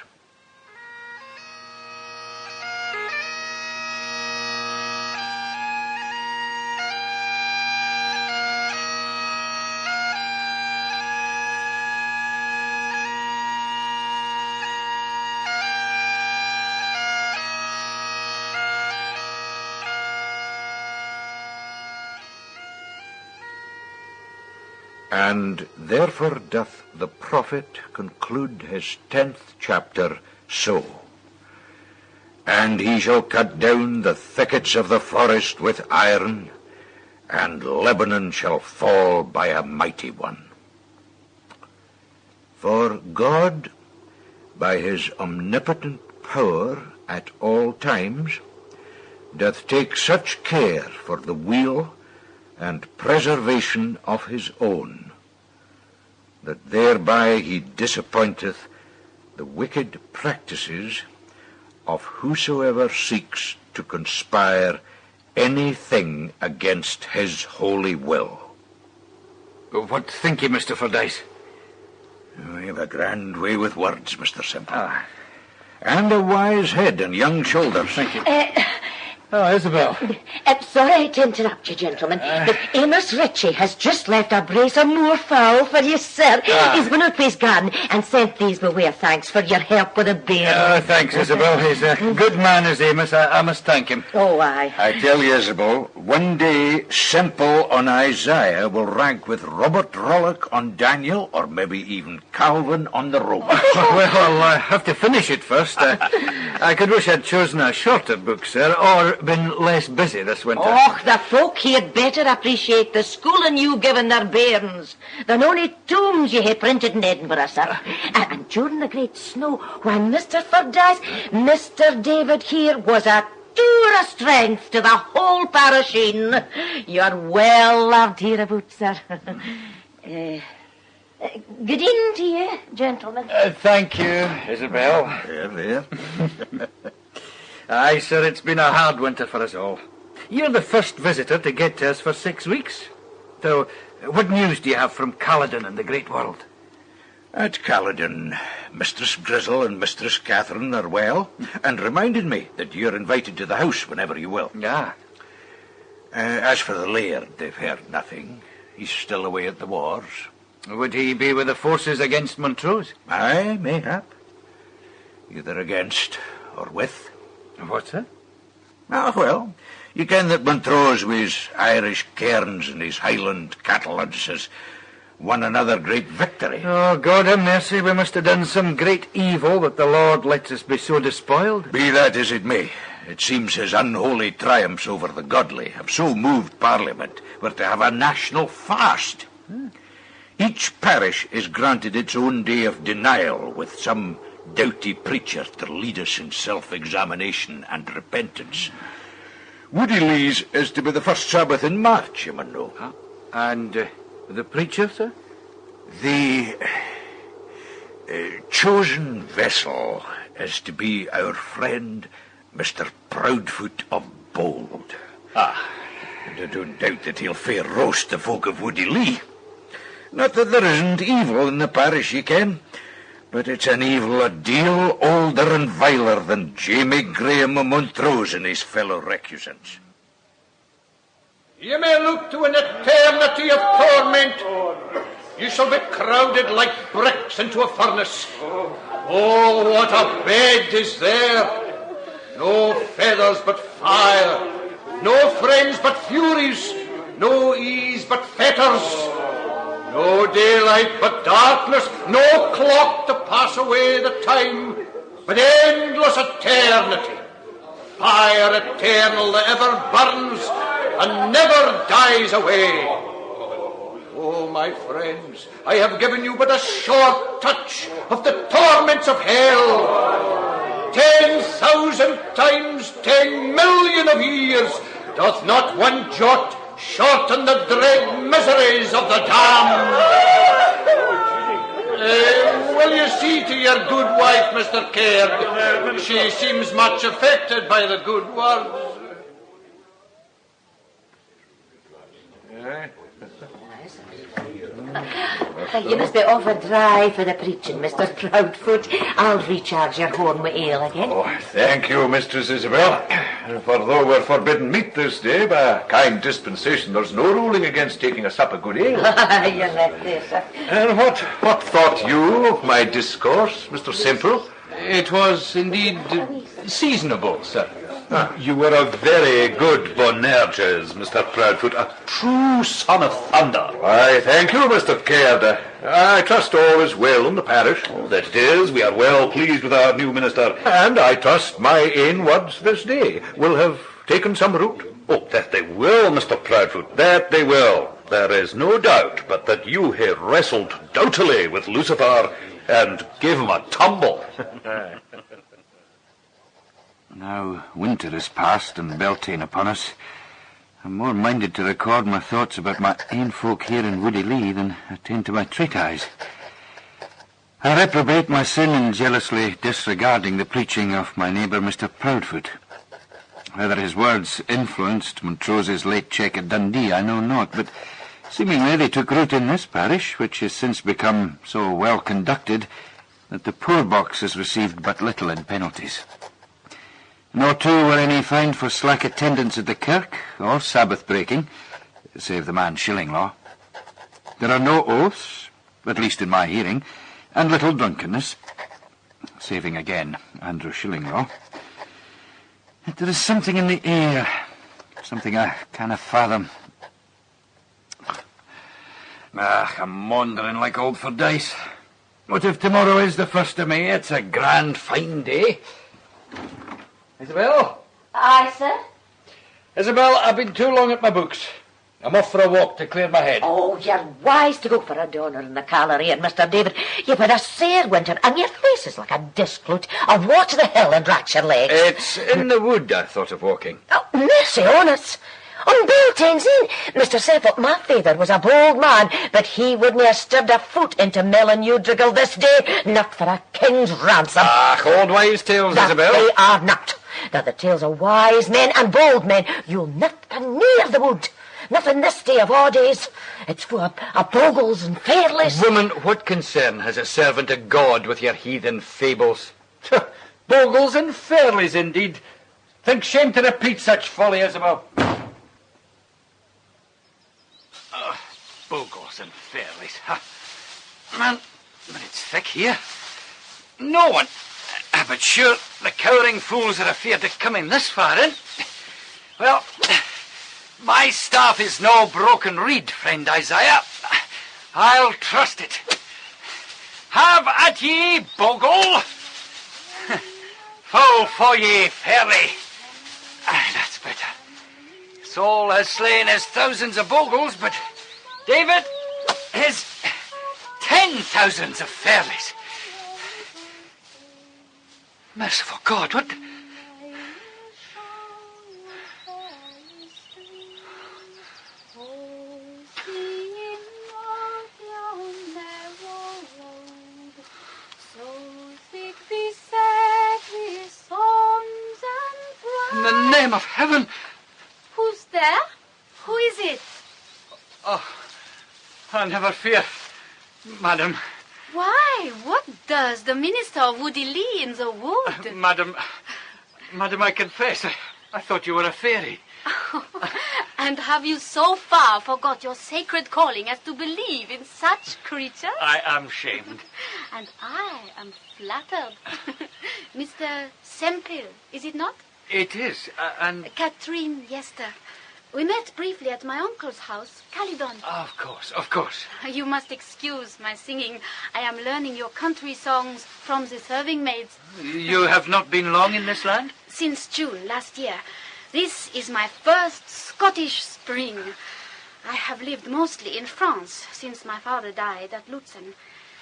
And therefore doth the prophet conclude his 10th chapter so. And he shall cut down the thickets of the forest with iron, and Lebanon shall fall by a mighty one. For God, by his omnipotent power at all times, doth take such care for the weal and preservation of his own, that thereby he disappointeth the wicked practices of whosoever seeks to conspire anything against his holy will. What think you, Mr. Fordyce? We have a grand way with words, Mr. Semple. And a wise head and young shoulders. Thank you. Oh, Isabel. Sorry to interrupt you, gentlemen, but Amos Ritchie has just left a brace of moorfowl for you, sir. He's been up his garden and sent these by way of thanks for your help with the bear. Thanks, Isabel. He's a good man, is Amos. I must thank him. Oh, aye. I tell you, Isabel, one day Semple on Isaiah will rank with Robert Rollock on Daniel, or maybe even Calvin on the rope. Well, I'll have to finish it first. I could wish I'd chosen a shorter book, sir, or been less busy this winter. Oh, the folk here'd better appreciate the schooling you given their bairns than only tombs you had printed in Edinburgh, sir. And during the great snow, when Mr. Fordyce, Mr. David here was a tour of strength to the whole parish. You're well loved hereabouts, sir. Good evening to you, gentlemen. Thank you, Isabel. There. Aye, sir, it's been a hard winter for us all. You're the first visitor to get to us for 6 weeks. So, what news do you have from Caledon and the great world? At Caledon, Mistress Grizzle and Mistress Catherine are well, and reminded me that you're invited to the house whenever you will. Ah. As for the laird, they've heard nothing. He's still away at the wars. Would he be with the forces against Montrose? Aye, mayhap. Either against or with. What's that? Well, you ken that Montrose with his Irish cairns and his Highland catalogs has won another great victory. Oh, God have mercy, we must have done some great evil that the Lord lets us be so despoiled. Be that as it may, it seems his unholy triumphs over the godly have so moved Parliament we're to have a national fast. Each parish is granted its own day of denial, with some doughty preacher to lead us in self-examination and repentance. Woody Lee's is to be the first Sabbath in March, you may know. And the preacher, sir? The chosen vessel is to be our friend, Mr. Proudfoot of Bold. And I don't doubt that he'll fair roast the folk of Woody Lee. Not that there isn't evil in the parish, ye ken, but it's an evil a deal older and viler than Jamie Graham of Montrose and his fellow recusants. You may look to an eternity of torment. You shall be crowded like bricks into a furnace. Oh, what a bed is there! No feathers but fire, no friends but furies, no ease but fetters. No daylight but darkness, no clock to pass away the time, but endless eternity. Fire eternal that ever burns and never dies away. Oh, my friends, I have given you but a short touch of the torments of hell. 10,000 times 10 million of years doth not one jot shorten the dread miseries of the damned. Will you see to your good wife, Mr. Caird? She seems much affected by the good words. You must be over dry for the preaching, Mr. Proudfoot. I'll recharge your horn with ale again. Thank you, Mistress Isabel. For though we're forbidden meat this day by a kind dispensation, there's no ruling against taking a sup of good ale. You let this. And what thought you of my discourse, Mr. Semple? It was indeed seasonable, sir. You were a very good Bonerges, Mr. Proudfoot, a true son of thunder. Why, thank you, Mr. Caird. I trust all is well in the parish. Oh, that it is. We are well pleased with our new minister. And I trust my ain words this day will have taken some root. Oh, that they will, Mr. Proudfoot, that they will. There is no doubt but that you have wrestled doughtily with Lucifer and gave him a tumble. Now winter is past and Beltane upon us. I'm more minded to record my thoughts about my ain folk here in Woody Lee than attend to my treatise. I reprobate my sin in jealously disregarding the preaching of my neighbour Mr. Proudfoot. Whether his words influenced Montrose's late check at Dundee, I know not, but seemingly they took root in this parish, which has since become so well conducted that the poor box has received but little in penalties. No two were any fined for slack attendance at the kirk or Sabbath breaking, save the man shilling law. There are no oaths, at least in my hearing, and little drunkenness, saving again Andrew Shillinglaw. Yet there is something in the air, something I cannot fathom. I'm wandering like old Fordyce. What if tomorrow is the 1st of May? It's a grand fine day. Isabel? Aye, sir? Isabel, I've been too long at my books. I'm off for a walk to clear my head. Oh, you're wise to go for a donor in the Callery, Mr. David. You've had a sair winter, and your face is like a disc-flute. I've watched the hill and racked your legs. It's in the wood I thought of walking. Oh, mercy on us. On Beltane's Inn, Mr. Semple, my father was a bold man, but he wouldn't have stirred a foot into Melon-Udrigal this day, not for a king's ransom. Old wives' tales, That Isabel. they are not. They're the tales of wise men and bold men. You'll not come near the wood. Not in this day of our days. It's full of bogles and fairlies. Woman, what concern has a servant of God with your heathen fables? Bogles and fairlies, indeed. Think shame to repeat such folly, Isabel. Bogles and fairlies. Man, but it's thick here. No one. But sure, the cowering fools are afeard of coming this far in. Well, my staff is no broken reed, friend Isaiah. I'll trust it. Have at ye, bogle. Full for ye, fairly. That's better. Saul has slain his thousands of bogles, but David his 10,000s of fairlies. Merciful God, what... In the name of heaven... Who's there? Who is it? Oh, I never fear, madam. Why? What does the minister of Woody Lee in the wood? Madam, I confess, I thought you were a fairy. And have you so far forgot your sacred calling as to believe in such creatures? I am shamed. And I am flattered. Mr. Semple, is it not? It is, and... Catherine Yester. We met briefly at my uncle's house, Caledon. Of course. You must excuse my singing. I am learning your country songs from the serving maids. You have not been long in this land? Since June last year. This is my first Scottish spring. I have lived mostly in France since my father died at Lutzen.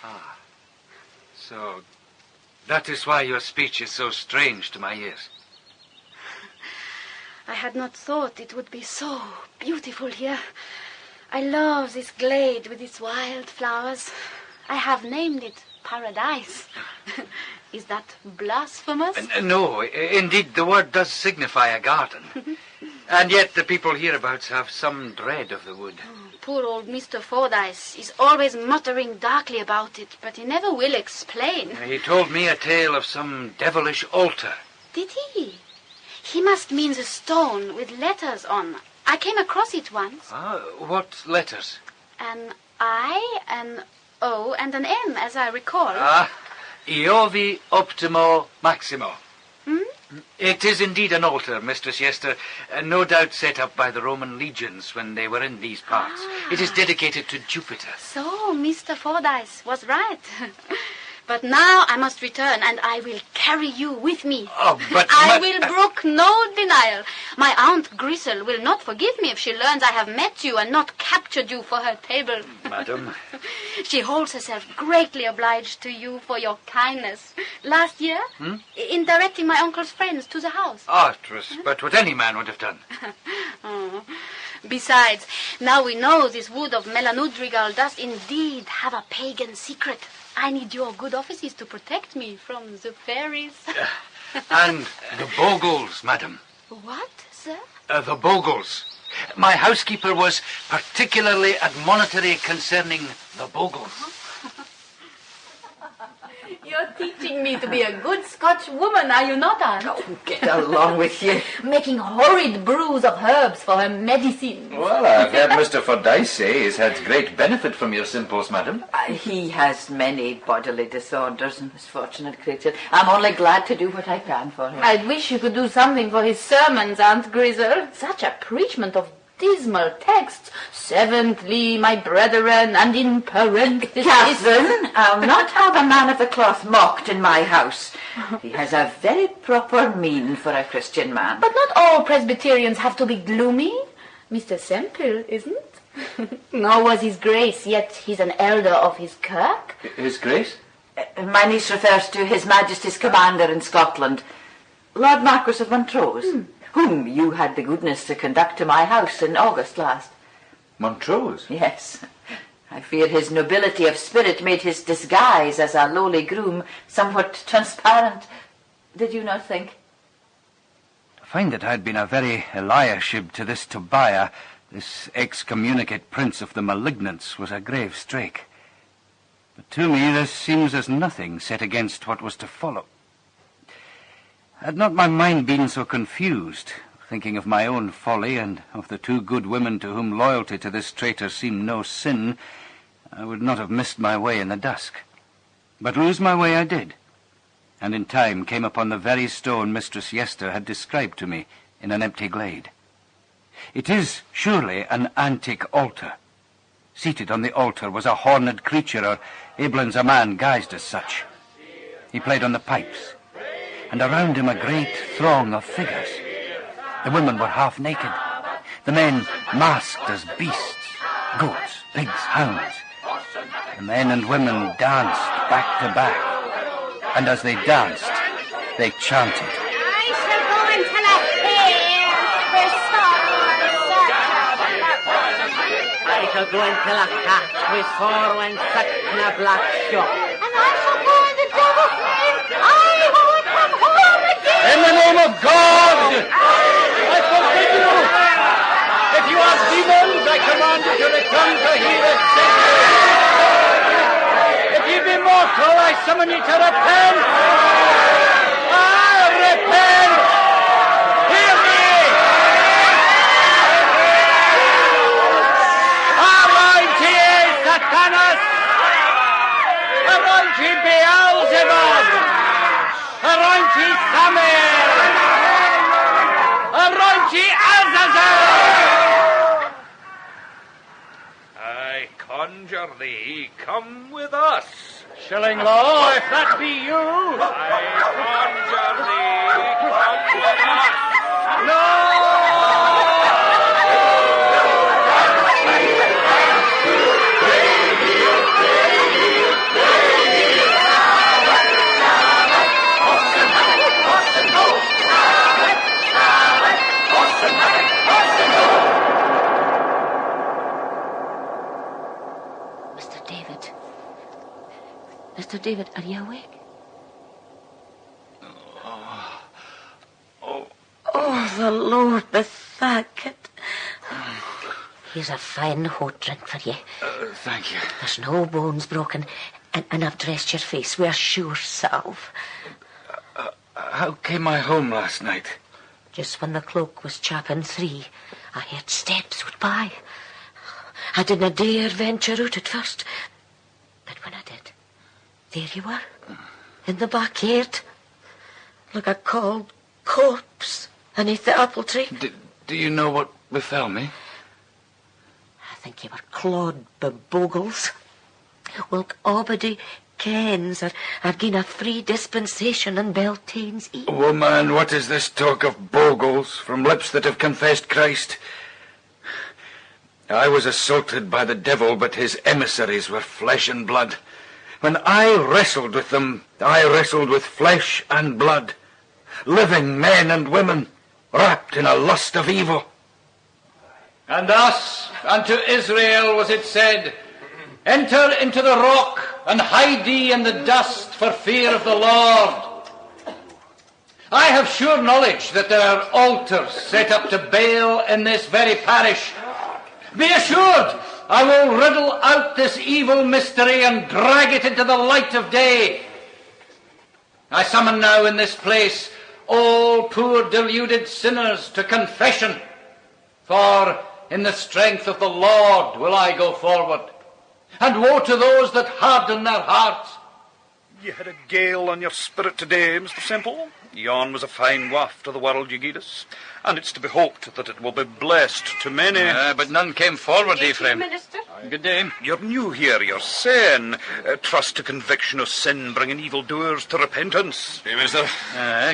Ah, so that is why your speech is so strange to my ears. I had not thought it would be so beautiful here. I love this glade with its wild flowers. I have named it Paradise. Is that blasphemous? No, indeed, the word does signify a garden. And yet the people hereabouts have some dread of the wood. Poor old Mr. Fordyce is always muttering darkly about it, but he never will explain. He told me a tale of some devilish altar. Did he? He must mean the stone with letters on. I came across it once. What letters? An I, an O, and an M, as I recall. Iovi Optimo Maximo. Hmm? It is indeed an altar, Mistress Yester, no doubt set up by the Roman legions when they were in these parts. It is dedicated to Jupiter. So, Mr. Fordyce was right. But now I must return, and I will carry you with me. But I will brook no denial. My Aunt Grisel will not forgive me if she learns I have met you and not captured you for her table. Madam. She holds herself greatly obliged to you for your kindness. Last year, in directing my uncle's friends to the house. It was but what any man would have done. Besides, now we know this wood of Melon-Udrigal does indeed have a pagan secret. I need your good offices to protect me from the fairies. And the bogles, madam. What, sir? The bogles. My housekeeper was particularly admonitory concerning the bogles. You're teaching me to be a good Scotch woman, are you not, Aunt? Oh, get along with you. Making horrid brews of herbs for her medicine. Well, I've heard Mr. Fordyce say he's had great benefit from your simples, madam. He has many bodily disorders, misfortunate creature. I'm only glad to do what I can for him. I wish you could do something for his sermons, Aunt Grizzle. Such a preachment of dismal texts. Seventhly, my brethren, and in parentheses... Catherine, I'll not have a man of the cloth mocked in my house. He has a very proper mien for a Christian man. But not all Presbyterians have to be gloomy. Mr. Semple isn't. Nor was his grace, yet he's an elder of his kirk. His grace? My niece refers to His Majesty's commander in Scotland, Lord Marquis of Montrose, whom you had the goodness to conduct to my house in August last. Montrose? Yes. I fear his nobility of spirit made his disguise as a lowly groom somewhat transparent. Did you not think? I find that I'd been a very Eliashib to this Tobiah. This excommunicate prince of the malignants was a grave strake. But to me this seems as nothing set against what was to follow. Had not my mind been so confused, thinking of my own folly and of the two good women to whom loyalty to this traitor seemed no sin, I would not have missed my way in the dusk. But lose my way I did, and in time came upon the very stone Mistress Yester had described to me in an empty glade. It is surely an antique altar. Seated on the altar was a horned creature, or Abelins a man guised as such. He played on the pipes, and around him a great throng of figures. The women were half naked, the men masked as beasts, goats, pigs, hounds. The men and women danced back to back, and as they danced, they chanted. I shall go until I hear the sorrow and search. I shall go until a cat with sorrow and such in a black shop. And I shall go in the devil's name. I will come home again. In the name of God, I forbid you. If you are demons, I command you to return to here at If you be mortal, I summon you to repent. Repent. Hear me. Around ye, Satanas. Around ye, Beelzebub. Around ye, Samuel. Around ye, Azazel. I conjure thee, come with us. Shilling Law, if that be you. I conjure thee, come with us. No! Mr. David, are you awake? Oh, the Lord be thanked. Here's a fine hot drink for you. Thank you. There's no bones broken, and I've dressed your face with a sure salve. How came I home last night? Just when the clock was chapping 3, I heard steps went by. I didn't dare venture out at first, but when I did, there you were, in the backyard, like a cold corpse beneath the apple tree. Do you know what befell me? I think you were clawed by bogles. Well, Obady kens I've given a free dispensation in Beltane's Eve. Woman, what is this talk of bogles from lips that have confessed Christ? I was assaulted by the devil, but his emissaries were flesh and blood. When I wrestled with them, I wrestled with flesh and blood, living men and women, wrapped in a lust of evil. And thus unto Israel was it said, Enter into the rock, and hide thee in the dust for fear of the Lord. I have sure knowledge that there are altars set up to Baal in this very parish. Be assured, I will riddle out this evil mystery and drag it into the light of day. I summon now in this place all poor deluded sinners to confession, for in the strength of the Lord will I go forward. And woe to those that harden their hearts. You had a gale on your spirit today, Mr. Semple. Yon was a fine waft to the world you gave us, and it's to be hoped that it will be blessed to many. But none came forward, Ephraim. Minister. Good day. You're new here, you're saying. Trust to conviction of sin, bringing evildoers to repentance. Hey, Minister.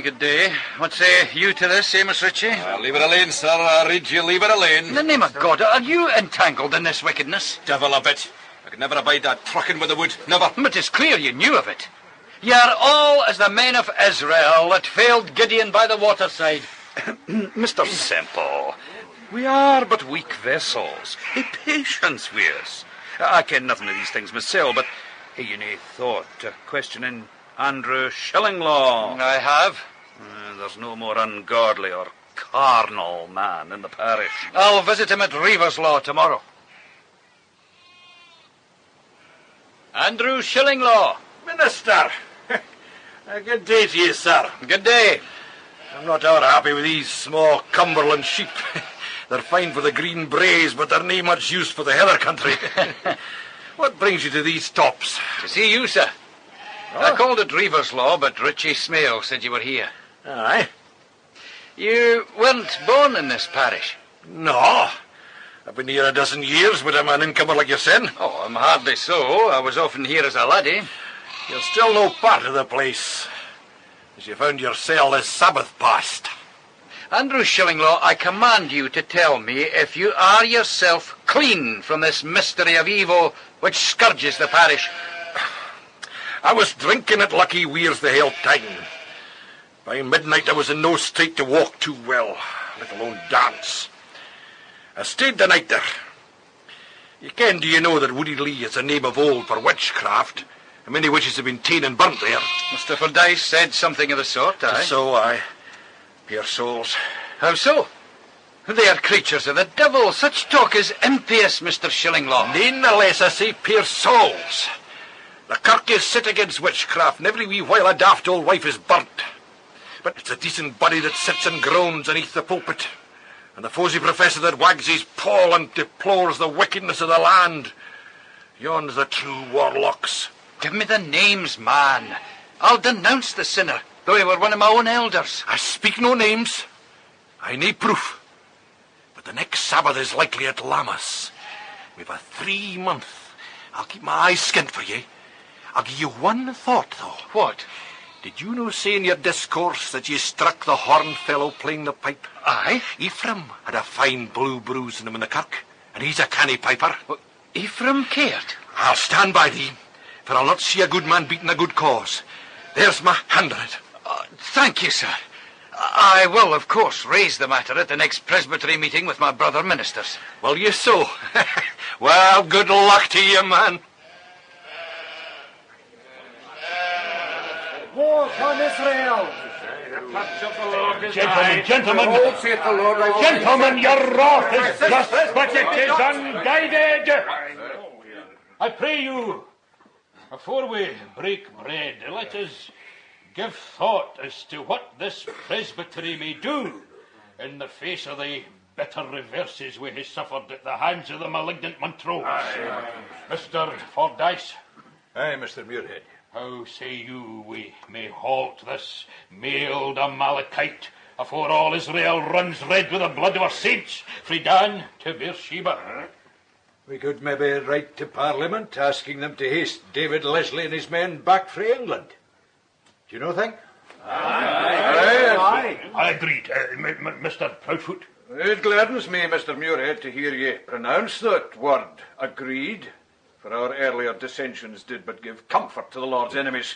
Good day. What say you to this, Amos Ritchie? Leave it alone, sir. I read you, leave it alone. In the name of God, are you entangled in this wickedness? Devil a bit. I could never abide that trucking with the wood. Never. But it's clear you knew of it. Ye are all as the men of Israel that failed Gideon by the waterside. Mr. Semple, we are but weak vessels. Patience with us. I ken nothing of these things myself, but hey, you nae thought of questioning Andrew Shillinglaw? I have. There's no more ungodly or carnal man in the parish. I'll visit him at Reeverslaw tomorrow. Andrew Shillinglaw. Minister! Good day to you, sir. Good day. I'm not over happy with these small Cumberland sheep. They're fine for the green braes, but they're nae much use for the heather country. What brings you to these tops? To see you, sir. I called at Reeverslaw, but Ritchie Smale said you were here. Aye. You weren't born in this parish? No. I've been here a dozen years, but I'm an incomer like yourself. Oh, I'm hardly so. I was often here as a laddie. You're still no part of the place, as you found yourself this Sabbath past. Andrew Shillinglaw, I command you to tell me if you are yourself clean from this mystery of evil which scourges the parish. I was drinking at Lucky Weir's the whole time. By midnight I was in no state to walk too well, let alone dance. I stayed the night there. Do you know that Woody Lee is a name of old for witchcraft? And many witches have been ta'en and burnt there. Mr. Fordyce said something of the sort, aye? So, aye. Poor souls. How so? They are creatures of the devil. Such talk is impious, Mr. Shillinglaw. None the less I say poor souls. The kirk is set against witchcraft, and every wee while a daft old wife is burnt. But it's a decent body that sits and groans beneath the pulpit, and the fosy professor that wags his poll and deplores the wickedness of the land. Yon's the true warlocks. Give me the names, man. I'll denounce the sinner, though he were one of my own elders. I speak no names. I nae proof. But the next Sabbath is likely at Lammas. We've a 3 month. I'll keep my eyes skint for ye. I'll give you one thought, though. What? Did you no say in your discourse that ye struck the horn fellow playing the pipe? Aye. Ephraim had a fine blue bruise in him in the kirk, and he's a canny piper. Well, Ephraim cared? I'll stand by thee, for I'll not see a good man beating a good cause. There's my hand on it. Thank you, sir. I will, of course, raise the matter at the next presbytery meeting with my brother ministers. Will you so? Well, good luck to you, man. Walk on Israel! Gentlemen, your wrath is just, but it is unguided. I pray you, before we break bread, let us give thought as to what this presbytery may do in the face of the bitter reverses we have suffered at the hands of the malignant Montrose. Mr. Fordyce. Aye, Mr. Muirhead. How say you we may halt this mailed Amalekite afore all Israel runs red with the blood of our saints, frae Dan to Beersheba? We could maybe write to Parliament asking them to haste David Leslie and his men back frae England. Do you know think? Aye. I agreed, Mr. Proudfoot. It gladdens me, Mr. Muirhead, to hear ye pronounce that word, agreed. For our earlier dissensions did but give comfort to the Lord's enemies.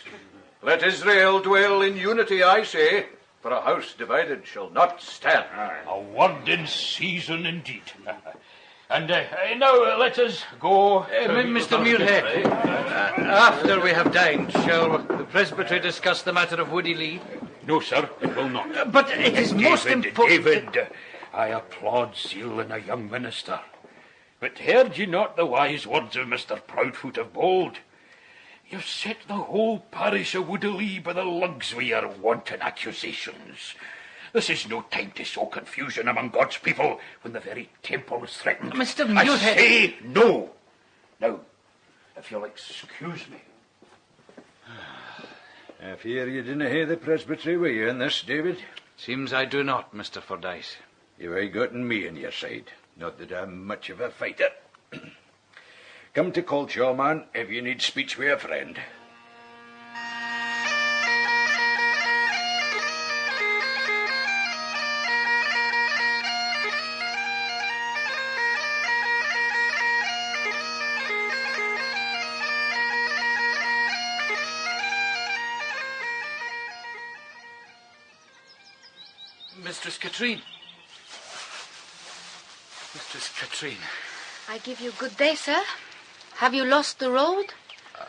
Let Israel dwell in unity, I say, for a house divided shall not stand. A word in season indeed. And now let us go. Mr. Muirhead, after we have dined, shall the presbytery discuss the matter of Woody Lee? No, sir, it will not. But it is most important. David, I applaud zeal in a young minister. But heard ye not the wise words of Mr. Proudfoot of Bold? You've set the whole parish a woodily by the lugs with your wanton accusations. This is no time to sow confusion among God's people when the very temple is threatened. Mr. I Muirhead... say no. Now, if you'll excuse me. I fear you didn't hear the presbytery, were you, in this, David? Seems I do not, Mr. Fordyce. You've gotten me on your side. Not that I'm much of a fighter. Come to Coltshaw, man, if you need speech with a friend. Mistress Katrine. Mistress Katrine. I give you good day, sir. Have you lost the road?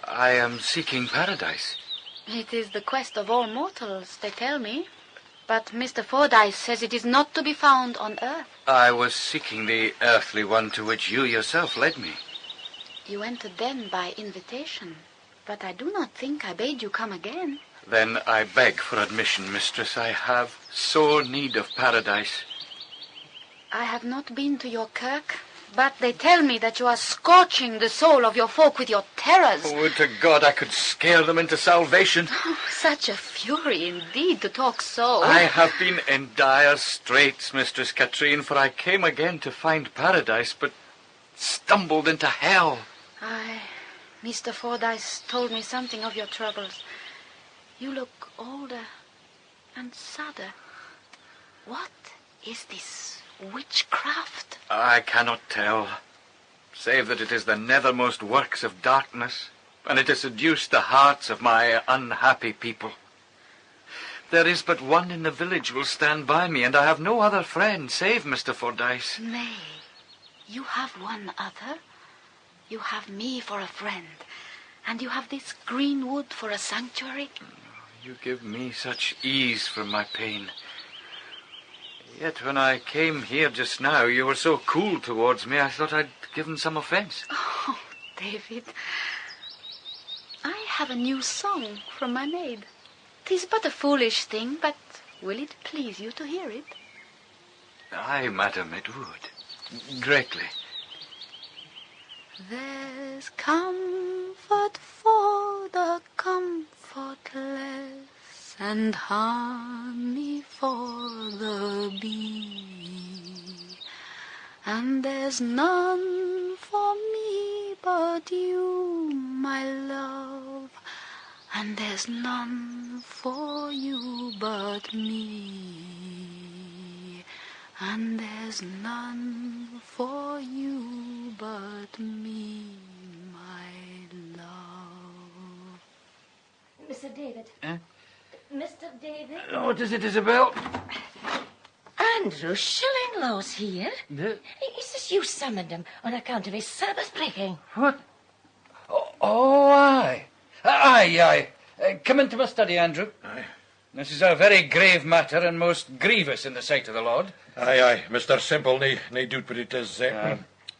I am seeking paradise. It is the quest of all mortals, they tell me. But Mr. Fordyce says it is not to be found on earth. I was seeking the earthly one to which you yourself led me. You entered then by invitation, but I do not think I bade you come again. Then I beg for admission, mistress. I have sore need of paradise. I have not been to your kirk, but they tell me that you are scorching the soul of your folk with your terrors. Oh, would to God I could scare them into salvation. Oh, such a fury indeed to talk so. I have been in dire straits, Mistress Katrine, for I came again to find paradise, but stumbled into hell. Aye, Mr. Fordyce told me something of your troubles. You look older and sadder. What is this witchcraft? I cannot tell, save that it is the nethermost works of darkness, and it has seduced the hearts of my unhappy people. There is but one in the village will stand by me, and I have no other friend save Mr. Fordyce. Nay, you have one other. You have me for a friend, and you have this green wood for a sanctuary. You give me such ease from my pain. Yet when I came here just now, you were so cool towards me, I thought I'd given some offense. Oh, David, I have a new song from my maid. 'Tis but a foolish thing, but will it please you to hear it? Aye, madam, it would. Greatly. There's comfort for the comfortless, and honey for the bee, and there's none for me but you, my love, and there's none for you but me, and there's none for you but me, my love. Mr. David. Eh? Mr. David. What is it, Isabel? Andrew Shillinglow's here. Is this you summoned him on account of his Sabbath breaking? What? Oh, aye. Aye. Come into my study, Andrew. Aye. This is a very grave matter and most grievous in the sight of the Lord. Aye. Mr. Simple, nae doubt but it is.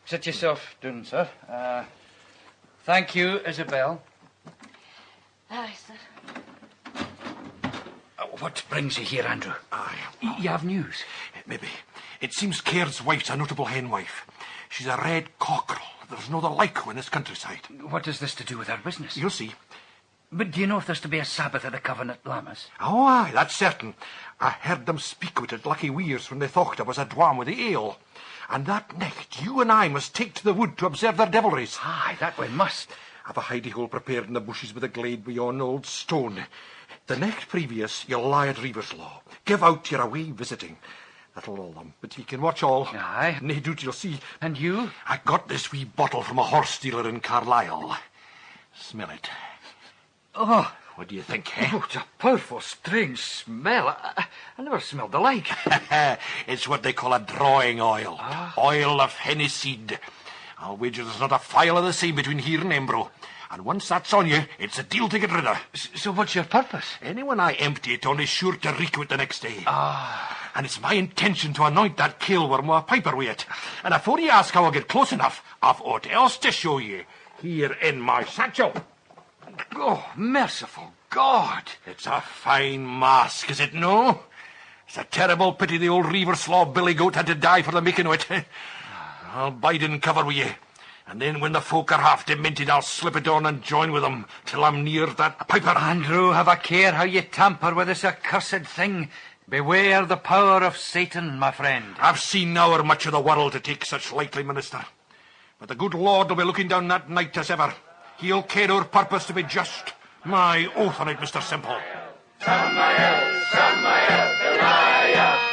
Sit yourself down, sir. Thank you, Isabel. Aye, sir. What brings you here, Andrew? Aye. You have news? Maybe. It seems Caird's wife's a notable hen wife. She's a red cockerel. There's no the like in this countryside. What has this to do with our business? You'll see. But do you know if there's to be a Sabbath at the Covenant Lammas? Oh, aye, that's certain. I heard them speak of it at Lucky Weir's when they thought I was a dwarm with the ale. And that night, you and I must take to the wood to observe their devilries. Aye, that we must. I've a hidey-hole prepared in the bushes with a glade beyond old stone. The night previous, you'll lie at Reever's Law. Give out you're away visiting. That'll lull them, but you can watch all. Aye. Nae doubt you'll see. And you? I got this wee bottle from a horse dealer in Carlisle. Smell it. Oh. What do you think, eh? Oh, it's a powerful, strange smell. I never smelled the like. It's what they call a drawing oil. Oil of henny seed. I'll wager there's not a phial of the same between here and Embro. And once that's on you, it's a deal to get rid of. So what's your purpose? Anyone I empty it on is sure to reek with the next day. And it's my intention to anoint that killworm with a piper with it. And afore you ask how I get close enough, I've aught else to show you. Here in my satchel. Oh, merciful God. It's a fine mask, is it no? It's a terrible pity the old Reaver Slaw Billy Goat had to die for the making of it. I'll bide in cover with ye. And then when the folk are half demented, I'll slip it on and join with them till I'm near that piper. Andrew, have a care how you tamper with this accursed thing. Beware the power of Satan, my friend. I've seen now or much of the world to take such lightly, minister. But the good Lord will be looking down that night as ever. He'll care our purpose to be just. My oath on it, Mr. Simple. Samael, Goliath,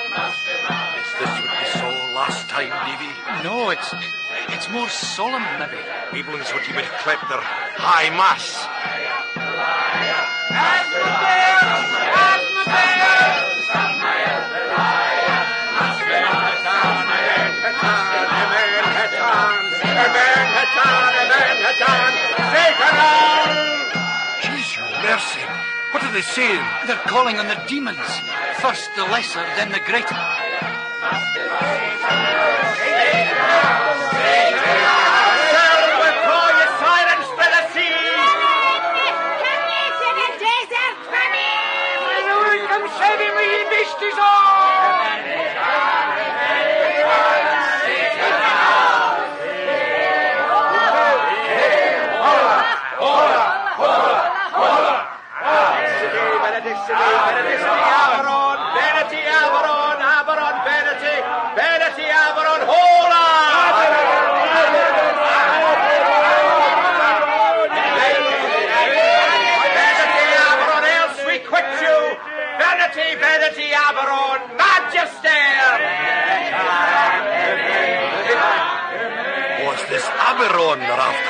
Is this what you saw last time, Davy? No, it's more solemn, maybe. Even is what you would clap their high mass. Jeez, mercy. What are they saying? They're calling on the demons. First the lesser, then the greater.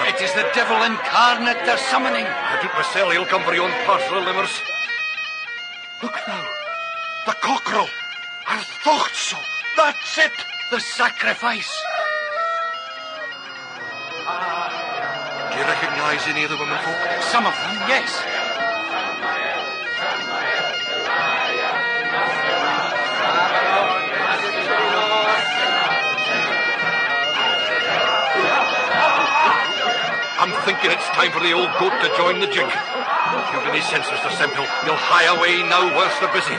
It is the devil incarnate they're summoning. I took myself, he'll come for your own parcel of livers. Look now, the cockerel. I thought so. That's it. The sacrifice. Do you recognize any of the women folk? Some of them, yes. I'm thinking it's time for the old goat to join the jig. If you've any sense, Mr. Semple, you'll hie away now whilst they're busy.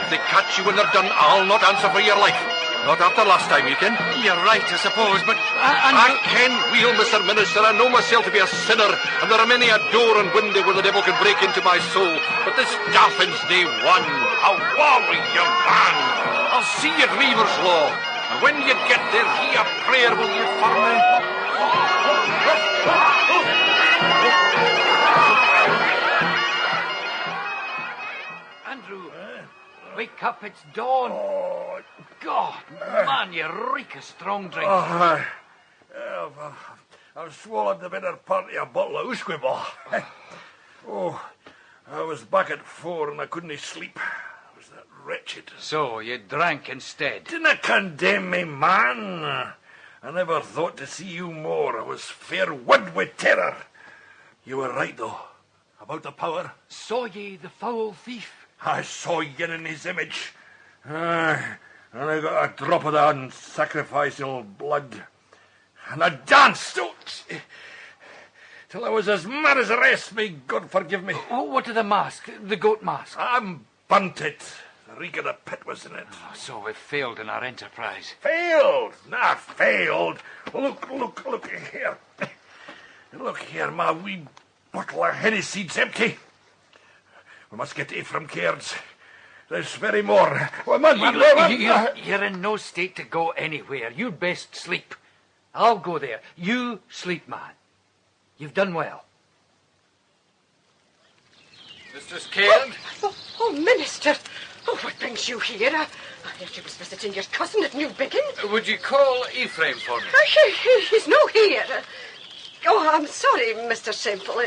If they catch you when they're done, I'll not answer for your life. Not after last time, you ken. You're right, I suppose, but... I ken well, Mr. Minister. I know myself to be a sinner, and there are many a door and window where the devil can break into my soul. But this Daffin's day one. A warrior man. I'll see you at Reaver's Law. And when you get there, hear a prayer, will you, for me? Andrew, wake up, it's dawn. Oh, God, man, you reek of strong drink. I've swallowed the better part of a bottle of Usquiball. I was back at 4 and I couldn't sleep. I was that wretched. So, you drank instead? Dinna condemn me, man. I never thought to see you more. I was fair wood with terror. You were right, though, about the power. Saw ye the foul thief? I saw yen in his image. And I got a drop of that in sacrificial blood. And I danced till I was as mad as the rest. May God forgive me. Oh, what of the mask? The goat mask? I'm burnt it. The reek of the pit was in it. Oh, so we've failed in our enterprise. Failed? Not failed. Look here. Look here, my wee bottle of Hennessy's empty. We must get Ephraim Cairds. There's very more. You're in no state to go anywhere. You'd best sleep. I'll go there. You sleep, man. You've done well. Mistress Caird? Oh, Minister. Oh, what brings you here? I heard you was visiting your cousin at New Biggin. Would you call Ephraim for me? He's no here. Oh, I'm sorry, Mr. Semple.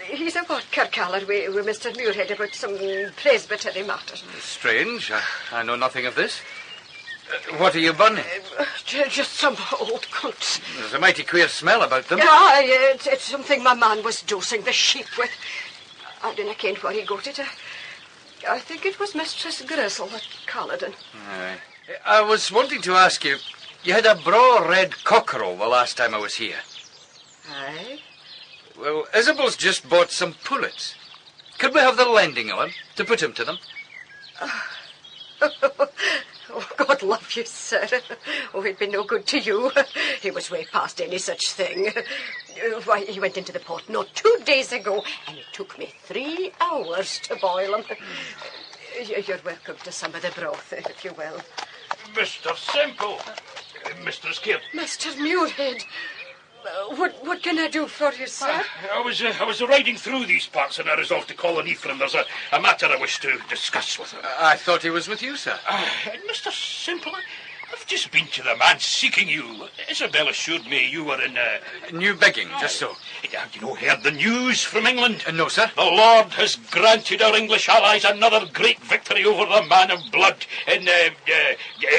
He's about Kirkcallar with Mr. Muirhead about some presbytery matters. Strange. I know nothing of this. What are you burning? Just some old cunts. There's a mighty queer smell about them. It's something my man was dosing the sheep with. I dinna ken where he got it. I think it was Mistress Grizzle at Culloden. I was wanting to ask you, you had a braw red cockerel the last time I was here. Aye. Well, Isabel's just bought some pullets. Could we have the landing on to put him to them? Oh, God love you, sir. Oh, he'd been no good to you. He was way past any such thing. Why, he went into the pot not 2 days ago, and it took me 3 hours to boil him. You're welcome to some of the broth, if you will. Mr. Semple. Mr. Skip. Mr. Muirhead. What can I do for you, sir? I was riding through these parts and I resolved to call on Ephraim. There's a matter I wish to discuss with him. I thought he was with you, sir. Mr. Semple, I've just been to the man seeking you. Isabel assured me you were in... New begging, just so. Have you heard the news from England? No, sir. The Lord has granted our English allies another great victory over the Man of Blood in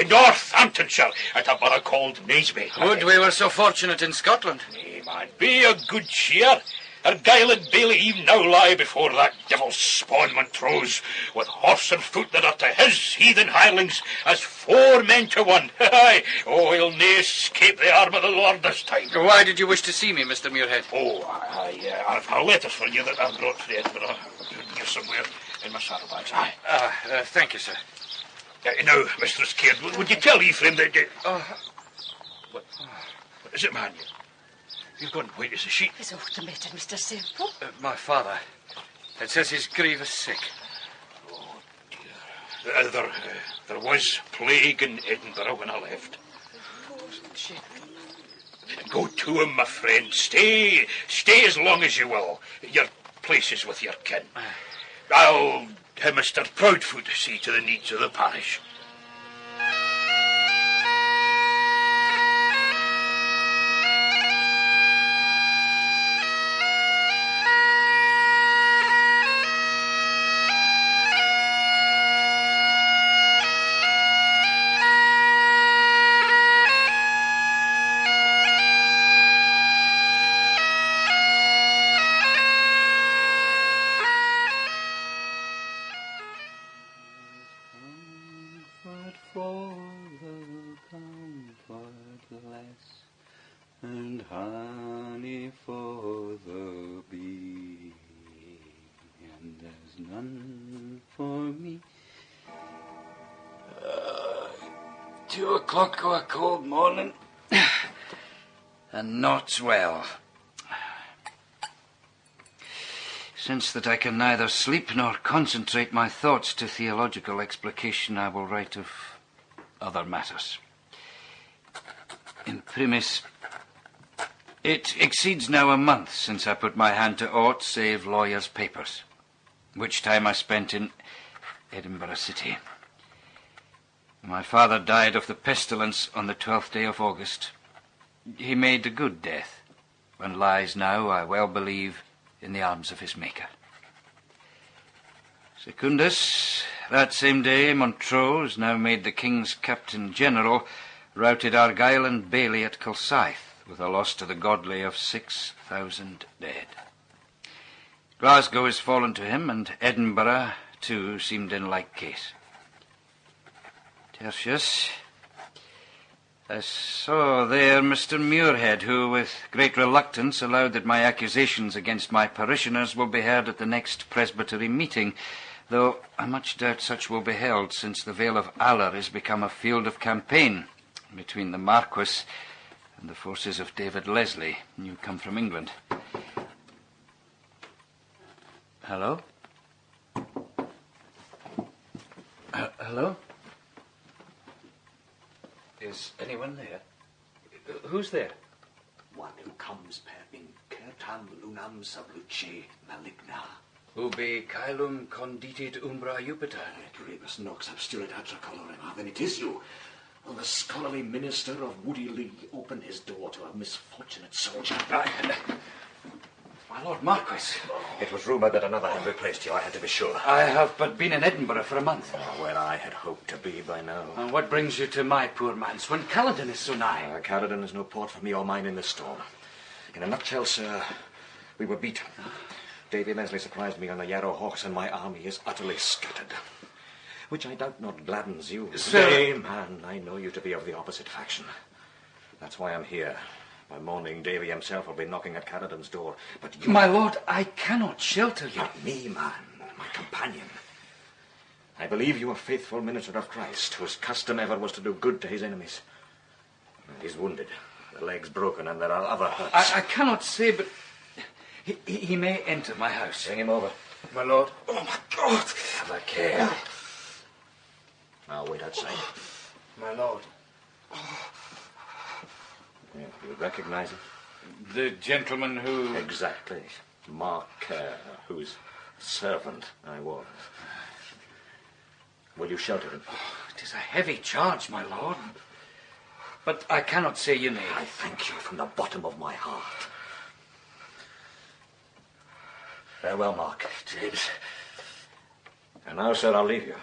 Northamptonshire at a borough called Naseby. Would we were so fortunate in Scotland. Nay, man, be of good cheer. Argyll and Bailey even now lie before that devil's spawn Montrose, with horse and foot that are to his heathen hirelings as 4 men to 1. Oh, he'll nae escape the arm of the Lord this time. Why did you wish to see me, Mr. Muirhead? Oh, I've a letter for you that I've brought from Edinburgh. Here somewhere in my saddlebags. Thank you, sir. Now, Mistress Caird, would you tell Ephraim that... What is it, man? You've gone white as a sheet. Is aught the matter, Mr. Semple? My father. It says he's grievous sick. Oh, dear. There was plague in Edinburgh when I left. Go to him, my friend. Stay as long as you will. Your place is with your kin. I'll have Mr. Proudfoot see to the needs of the parish. And honey for the bee, and there's none for me. 2 o'clock of a cold morning, and not well. Since that I can neither sleep nor concentrate my thoughts to theological explication, I will write of other matters. In primis, it exceeds now a month since I put my hand to aught save lawyers' papers, which time I spent in Edinburgh City. My father died of the pestilence on the 12th day of August. He made a good death, and lies now, I well believe, in the arms of his Maker. Secundus, that same day, Montrose, now made the King's Captain General, routed Argyll and Bailey at Kilsyth, with a loss to the godly of 6,000 dead. Glasgow is fallen to him, and Edinburgh, too, seemed in like case. Tertius, I saw there Mr. Muirhead, who, with great reluctance, allowed that my accusations against my parishioners will be heard at the next presbytery meeting, though I much doubt such will be held, since the Vale of Aller is become a field of campaign between the Marquess and the forces of David Leslie, new come from England. Hello? Hello? Is anyone there? Who's there? One who comes per incertam lunam subluce maligna. Ubi caelum conditit umbra Jupiter. Et rebus nox abstulit atra colorem. Then it is you. Will the scholarly minister of Woody Lee open his door to a misfortunate soldier? My Lord Marquess. It was rumoured that another had replaced you. I had to be sure. I have but been in Edinburgh for a month. Where I had hoped to be by now. And what brings you to my poor manse when Caledon is so nigh? Caledon is no port for me or mine in this storm. In a nutshell, sir, we were beat. Davy Leslie surprised me on the Yarrow Hawks, and my army is utterly scattered. Which I doubt not gladdens you. Sir. Nay, man, I know you to be of the opposite faction. That's why I'm here, By morning, Davy himself will be knocking at Caledon's door. But you... My lord, I cannot shelter you. Not me, man. My companion. I believe you a faithful minister of Christ, whose custom ever was to do good to his enemies. He's wounded. The leg's broken, and there are other hurts. I cannot say, but he may enter my house. Bring him over. My lord. Oh, my God! Have a care. I'll wait outside. My lord. Yeah, you recognize him? The gentleman who... Exactly. Mark Kerr, whose servant I was. Will you shelter him? It is a heavy charge, my lord. But I cannot say you nay. I thank you from the bottom of my heart. Farewell, Mark. James. And now, sir, I'll leave you.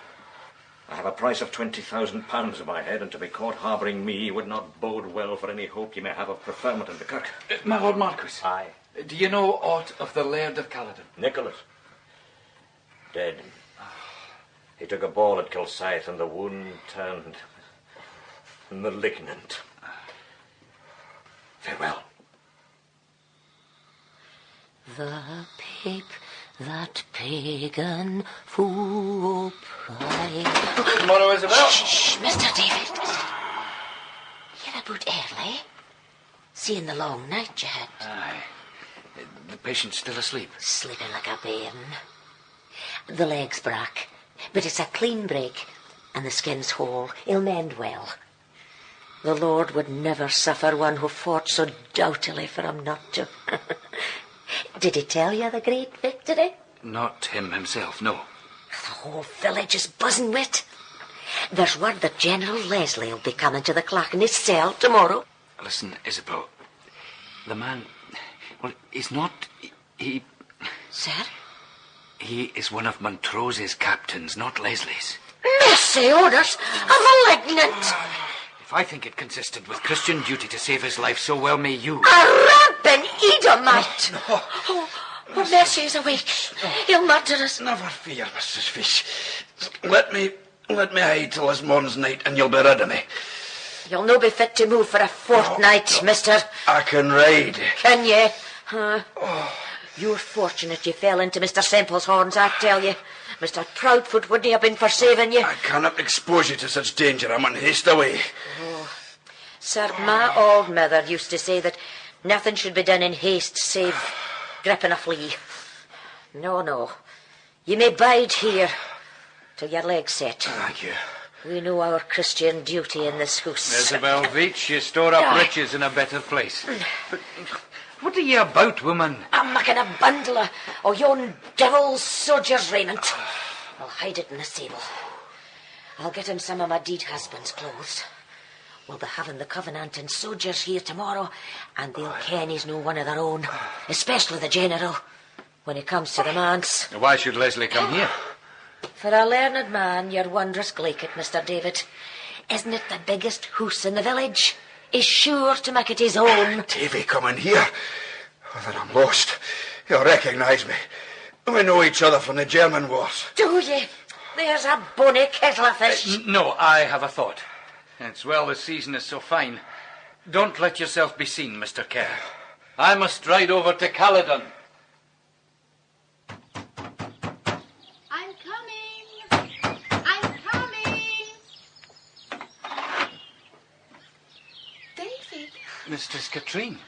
I have a price of £20,000 on my head, and to be caught harbouring me would not bode well for any hope you may have of preferment in the kirk. My Lord Marquis. Aye. Do you know aught of the Laird of Caledon? Nicholas. Dead. He took a ball at Kilsyth, and the wound turned malignant. Farewell. The Pope, that pagan fool. Tomorrow, Isabel. Shh, Mr. David. You're about early. Seeing the long night you had. Aye. The patient's still asleep. Sleeping like a bairn. The leg's brack, but it's a clean break, and the skin's whole. He'll mend well. The Lord would never suffer one who fought so doughtily for him not to. Did he tell you the great victory? Not him himself, no. The whole village is buzzing with. There's word that General Leslie will be coming to the clock in his cell tomorrow. Listen, Isabel. The man... Well, he's not... He... Sir? He is one of Montrose's captains, not Leslie's. Mercy orders! A malignant! If I think it consistent with Christian duty to save his life, so well may you. A rampant Edomite! No. Oh, Mercy is awake. He'll murder us. Never fear, Mrs. Fish. Let me hide till this morning's night, and you'll be rid of me. You'll no be fit to move for a fortnight, mister. I can ride. Can ye? You're fortunate you fell into Mr. Semple's horns, I tell you. Mr. Proudfoot wouldn't have been for saving you. I cannot expose you to such danger. I'm in haste away. Oh. Sir, my old mother used to say that nothing should be done in haste save gripping a flea. No. You may bide here till your leg's set. Thank you. We know our Christian duty in this house. Isabel Veitch, you store up riches in a better place. But what are you about, woman? I'm making a bundle of yon devil's soldier's raiment. I'll hide it in the stable. I'll get in some of my deed husband's clothes. We'll be having the Covenanting soldiers here tomorrow, and they'll ken he's no one of their own, especially the General, when he comes to the manse. Why should Leslie come here? For a learned man, you're wondrous glaikit, Mr. David. Isn't it the biggest hoose in the village? He's sure to make it his own. Davy coming here? Oh, then I'm lost. He'll recognise me. We know each other from the German wars. Do ye? There's a bonny kettle of fish. No, I have a thought. It's well the season is so fine. Don't let yourself be seen, Mr. Kerr. I must ride over to Caledon. I'm coming. David. Mistress Katrine,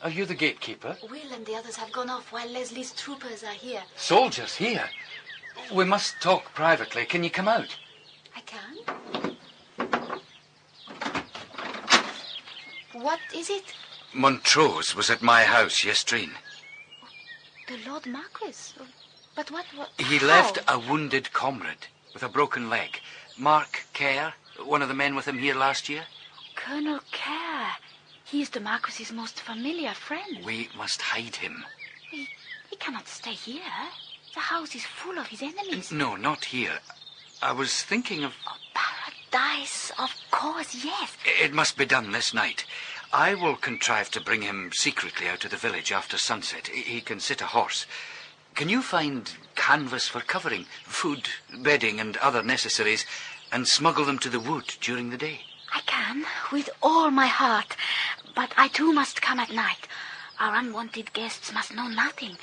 are you the gatekeeper? Will and the others have gone off while Leslie's troopers are here. Soldiers here? We must talk privately. Can you come out? I can. What is it? Montrose was at my house yestreen. The Lord Marquis? But what He how? left a wounded comrade with a broken leg. Mark Kerr, one of the men with him here last year. Colonel Kerr. He is the Marquis's most familiar friend. We must hide him. He cannot stay here. The house is full of his enemies. No, not here. I was thinking of... Paradise, of course, yes. It must be done this night. I will contrive to bring him secretly out of the village after sunset. He can sit a horse. Can you find canvas for covering, food, bedding, and other necessaries, and smuggle them to the wood during the day? I can, with all my heart. But I too must come at night. Our unwanted guests must know nothing.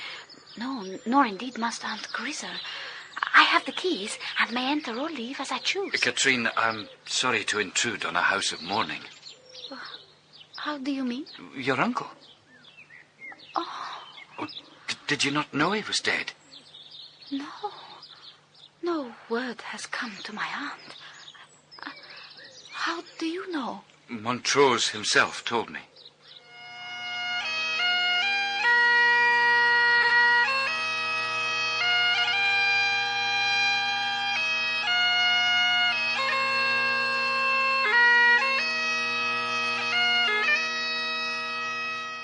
No, nor indeed must Aunt Grisel. I have the keys and may enter or leave as I choose. Katrine, I'm sorry to intrude on a house of mourning. How do you mean? Your uncle. Oh. Did you not know he was dead? No. No word has come to my aunt. How do you know? Montrose himself told me.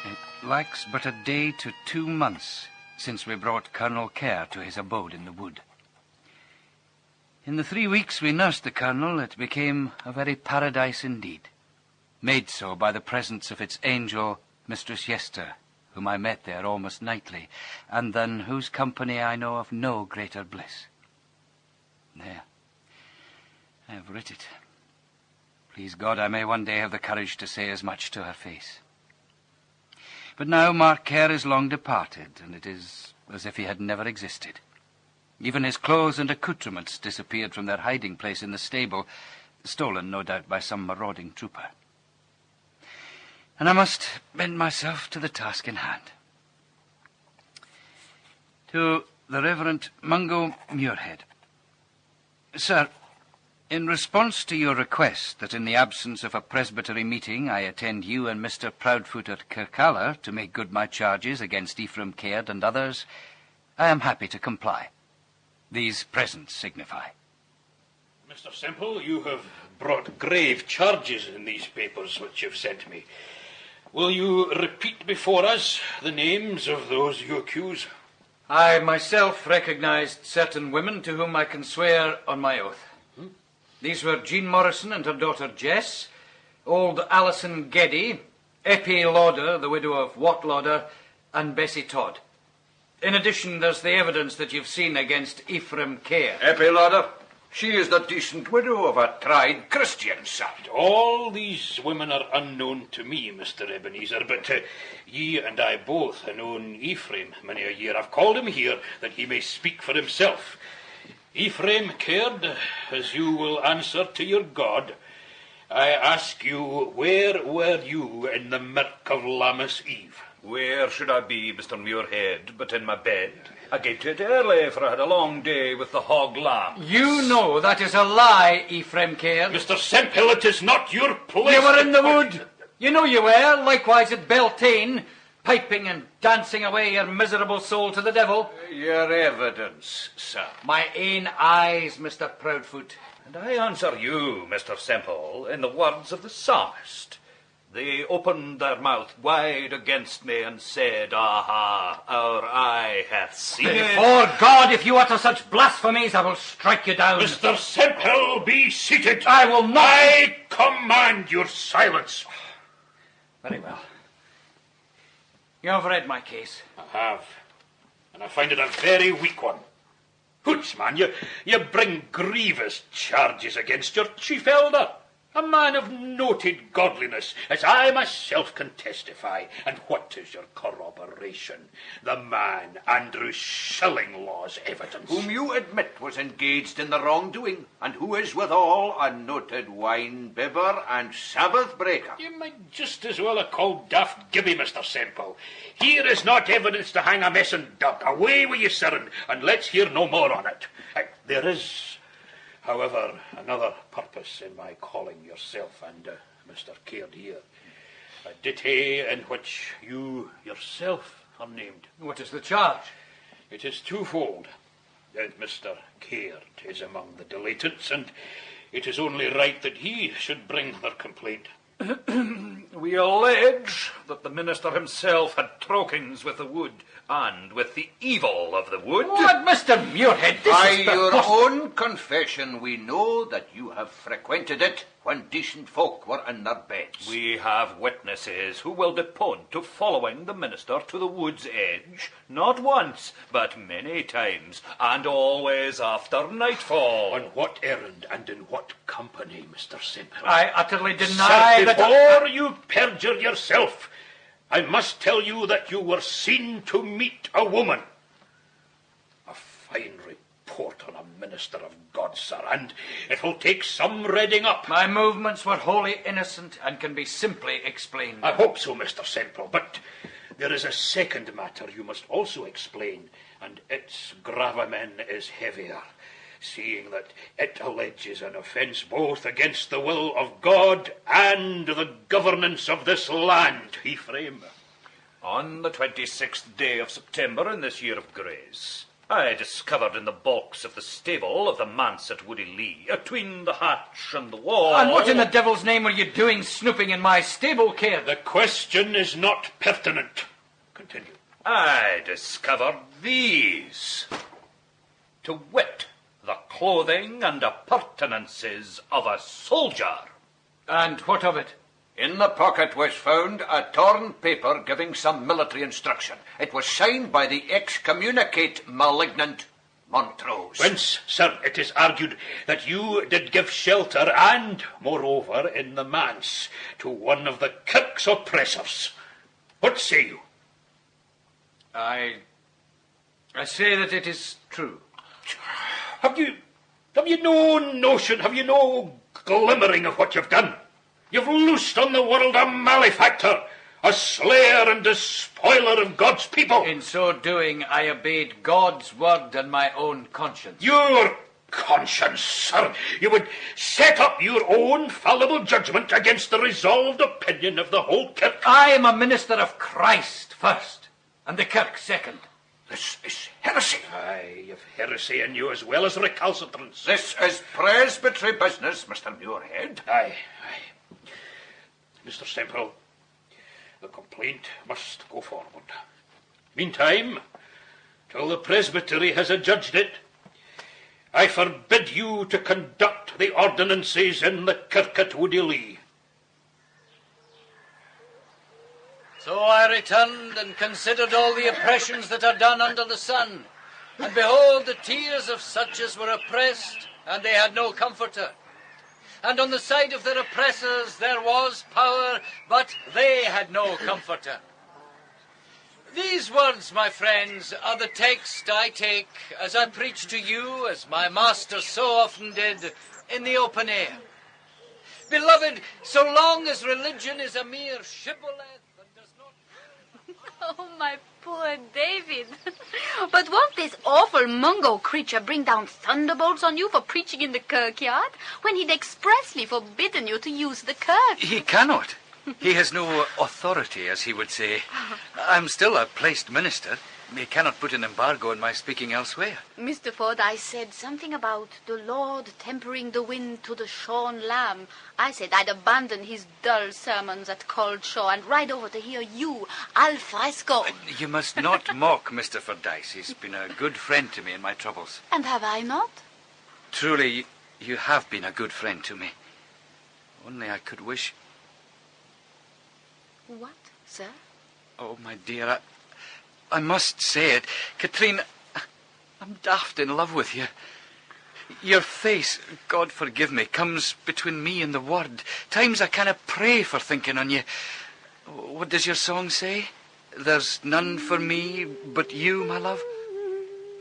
It lacks but a day to 2 months since we brought Colonel Kerr to his abode in the wood. In the 3 weeks we nursed the Colonel, it became a very paradise indeed, made so by the presence of its angel, Mistress Yester, whom I met there almost nightly, and than whose company I know of no greater bliss. There, I have writ it. Please God, I may one day have the courage to say as much to her face. But now Mark Kerr is long departed, and it is as if he had never existed. Even his clothes and accoutrements disappeared from their hiding place in the stable, stolen, no doubt, by some marauding trooper. And I must bend myself to the task in hand. To the Reverend Mungo Muirhead. Sir, in response to your request that in the absence of a presbytery meeting I attend you and Mr. Proudfoot at Kirkalla to make good my charges against Ephraim Caird and others, I am happy to comply. These presents signify. Mr. Semple, you have brought grave charges in these papers which you've sent me. Will you repeat before us the names of those you accuse? I myself recognized certain women to whom I can swear on my oath. These were Jean Morrison and her daughter Jess, old Alison Geddy, Eppie Lauder, the widow of Wat Lauder, and Bessie Todd. In addition, there's the evidence that you've seen against Ephraim Caird. Eppie Lauder, she is the decent widow of a tried Christian, sir. All these women are unknown to me, Mr. Ebenezer, but ye and I both have known Ephraim many a year. I've called him here that he may speak for himself. Ephraim Caird, as you will answer to your God, I ask you, where were you in the murk of Lammas Eve? Where should I be, Mr. Muirhead, but in my bed? I gave to it early, for I had a long day with the hog lamb. You know that is a lie, Ephraim Caird. Mr. Semple, it is not your place. You were in the wood. You know you were, likewise at Beltane, piping and dancing away your miserable soul to the devil. Your evidence, sir. My ain eyes, Mr. Proudfoot. And I answer you, Mr. Semple, in the words of the psalmist. They opened their mouth wide against me and said, Aha, our eye hath seen it. Before God, if you utter such blasphemies, I will strike you down. Mr. Semple, be seated. I will not. I command your silence. Very well. You have read my case. I have, and I find it a very weak one. Hoots, man, you bring grievous charges against your chief elder, a man of noted godliness, as I myself can testify. And what is your corroboration? The man Andrew Shillinglaw's evidence. Whom you admit was engaged in the wrongdoing, and who is withal a noted wine-bibber and Sabbath breaker. You might just as well have called Daft Gibby, Mr. Semple. Here is not evidence to hang a mess and duck. Away with you, sir, and let's hear no more on it. There is, however, another purpose in my calling yourself and Mr. Caird here. A ditty in which you yourself are named. What is the charge? It is twofold. That Mr. Caird is among the delatants, and it is only right that he should bring their complaint. We allege that the minister himself had trokings with the wood and with the evil of the wood. What, Mr. Muirhead? By your own confession, we know that you have frequented it when decent folk were in their beds. We have witnesses who will depone to following the minister to the wood's edge, not once, but many times, and always after nightfall. On what errand and in what company, Mr. Semple? I utterly deny Sir, that... before you perjure yourself, I must tell you that you were seen to meet a woman. A fine report on a minister of God, sir, and it'll take some reading up. My movements were wholly innocent and can be simply explained. I hope so, Mr. Semple, but there is a second matter you must also explain, and its gravamen is heavier, seeing that it alleges an offence both against the will of God and the governance of this land. Ephraim. On the 26th day of September in this year of grace, I discovered in the balks of the stable of the manse at Woody Lee, atween the hatch and the wall... And what in the devil's name were you doing snooping in my stable, Care? The question is not pertinent. Continue. I discovered these. To wit, the clothing and appurtenances of a soldier. And what of it? In the pocket was found a torn paper giving some military instruction. It was signed by the excommunicate malignant Montrose. Whence, sir, it is argued that you did give shelter and, moreover, in the manse, to one of the Kirk's oppressors. What say you? I say that it is true. Have you no notion, have you no glimmering of what you've done? You've loosed on the world a malefactor, a slayer and despoiler of God's people. In so doing, I obeyed God's word and my own conscience. Your conscience, sir? You would set up your own fallible judgment against the resolved opinion of the whole Kirk? I am a minister of Christ first, and the Kirk second. This is heresy. Aye, you've heresy in you as well as recalcitrance. This is presbytery business, Mr. Muirhead. Aye. Mr. Semple, the complaint must go forward. Meantime, till the presbytery has adjudged it, I forbid you to conduct the ordinances in the kirk at Woody Lee. So I returned and considered all the oppressions that are done under the sun. And behold, the tears of such as were oppressed, and they had no comforter. And on the side of their oppressors there was power, but they had no comforter. These words, my friends, are the text I take as I preach to you, as my master so often did, in the open air. Beloved, so long as religion is a mere shibboleth, Oh, my poor David. But won't this awful Mungo creature bring down thunderbolts on you for preaching in the kirkyard when he'd expressly forbidden you to use the kirk? He cannot. He has no authority, as he would say. I'm still a placed minister. He cannot put an embargo on my speaking elsewhere. Mr. Fordyce said something about the Lord tempering the wind to the shorn lamb. I said I'd abandon his dull sermons at Cold Shore and ride over to hear you, al fresco. You must not mock Mr. Fordyce. He's been a good friend to me in my troubles. And have I not? Truly, you have been a good friend to me. Only I could wish... What, sir? Oh, my dear, I must say it. Katrine, I'm daft in love with you. Your face, God forgive me, comes between me and the word. Times I canna pray for thinking on you. What does your song say? There's none for me but you, my love.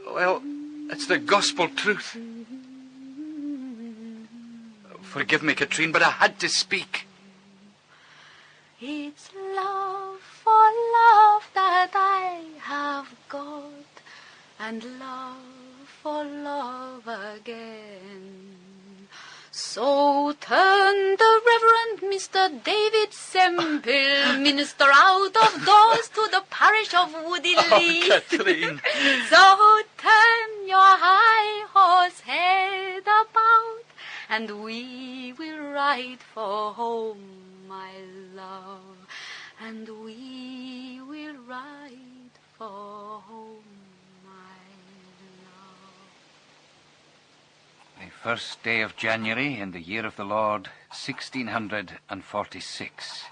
Well, it's the gospel truth. Forgive me, Katrine, but I had to speak. It's love for love that I have got, and love for love again. So turn the Reverend Mr. David Semple, minister out of doors to the parish of Woody Lee. Oh, Katrine. So turn your high horse head about, and we will ride for home, my love, and we will ride for home, my love. I 1st day of January in the year of the Lord, 1646.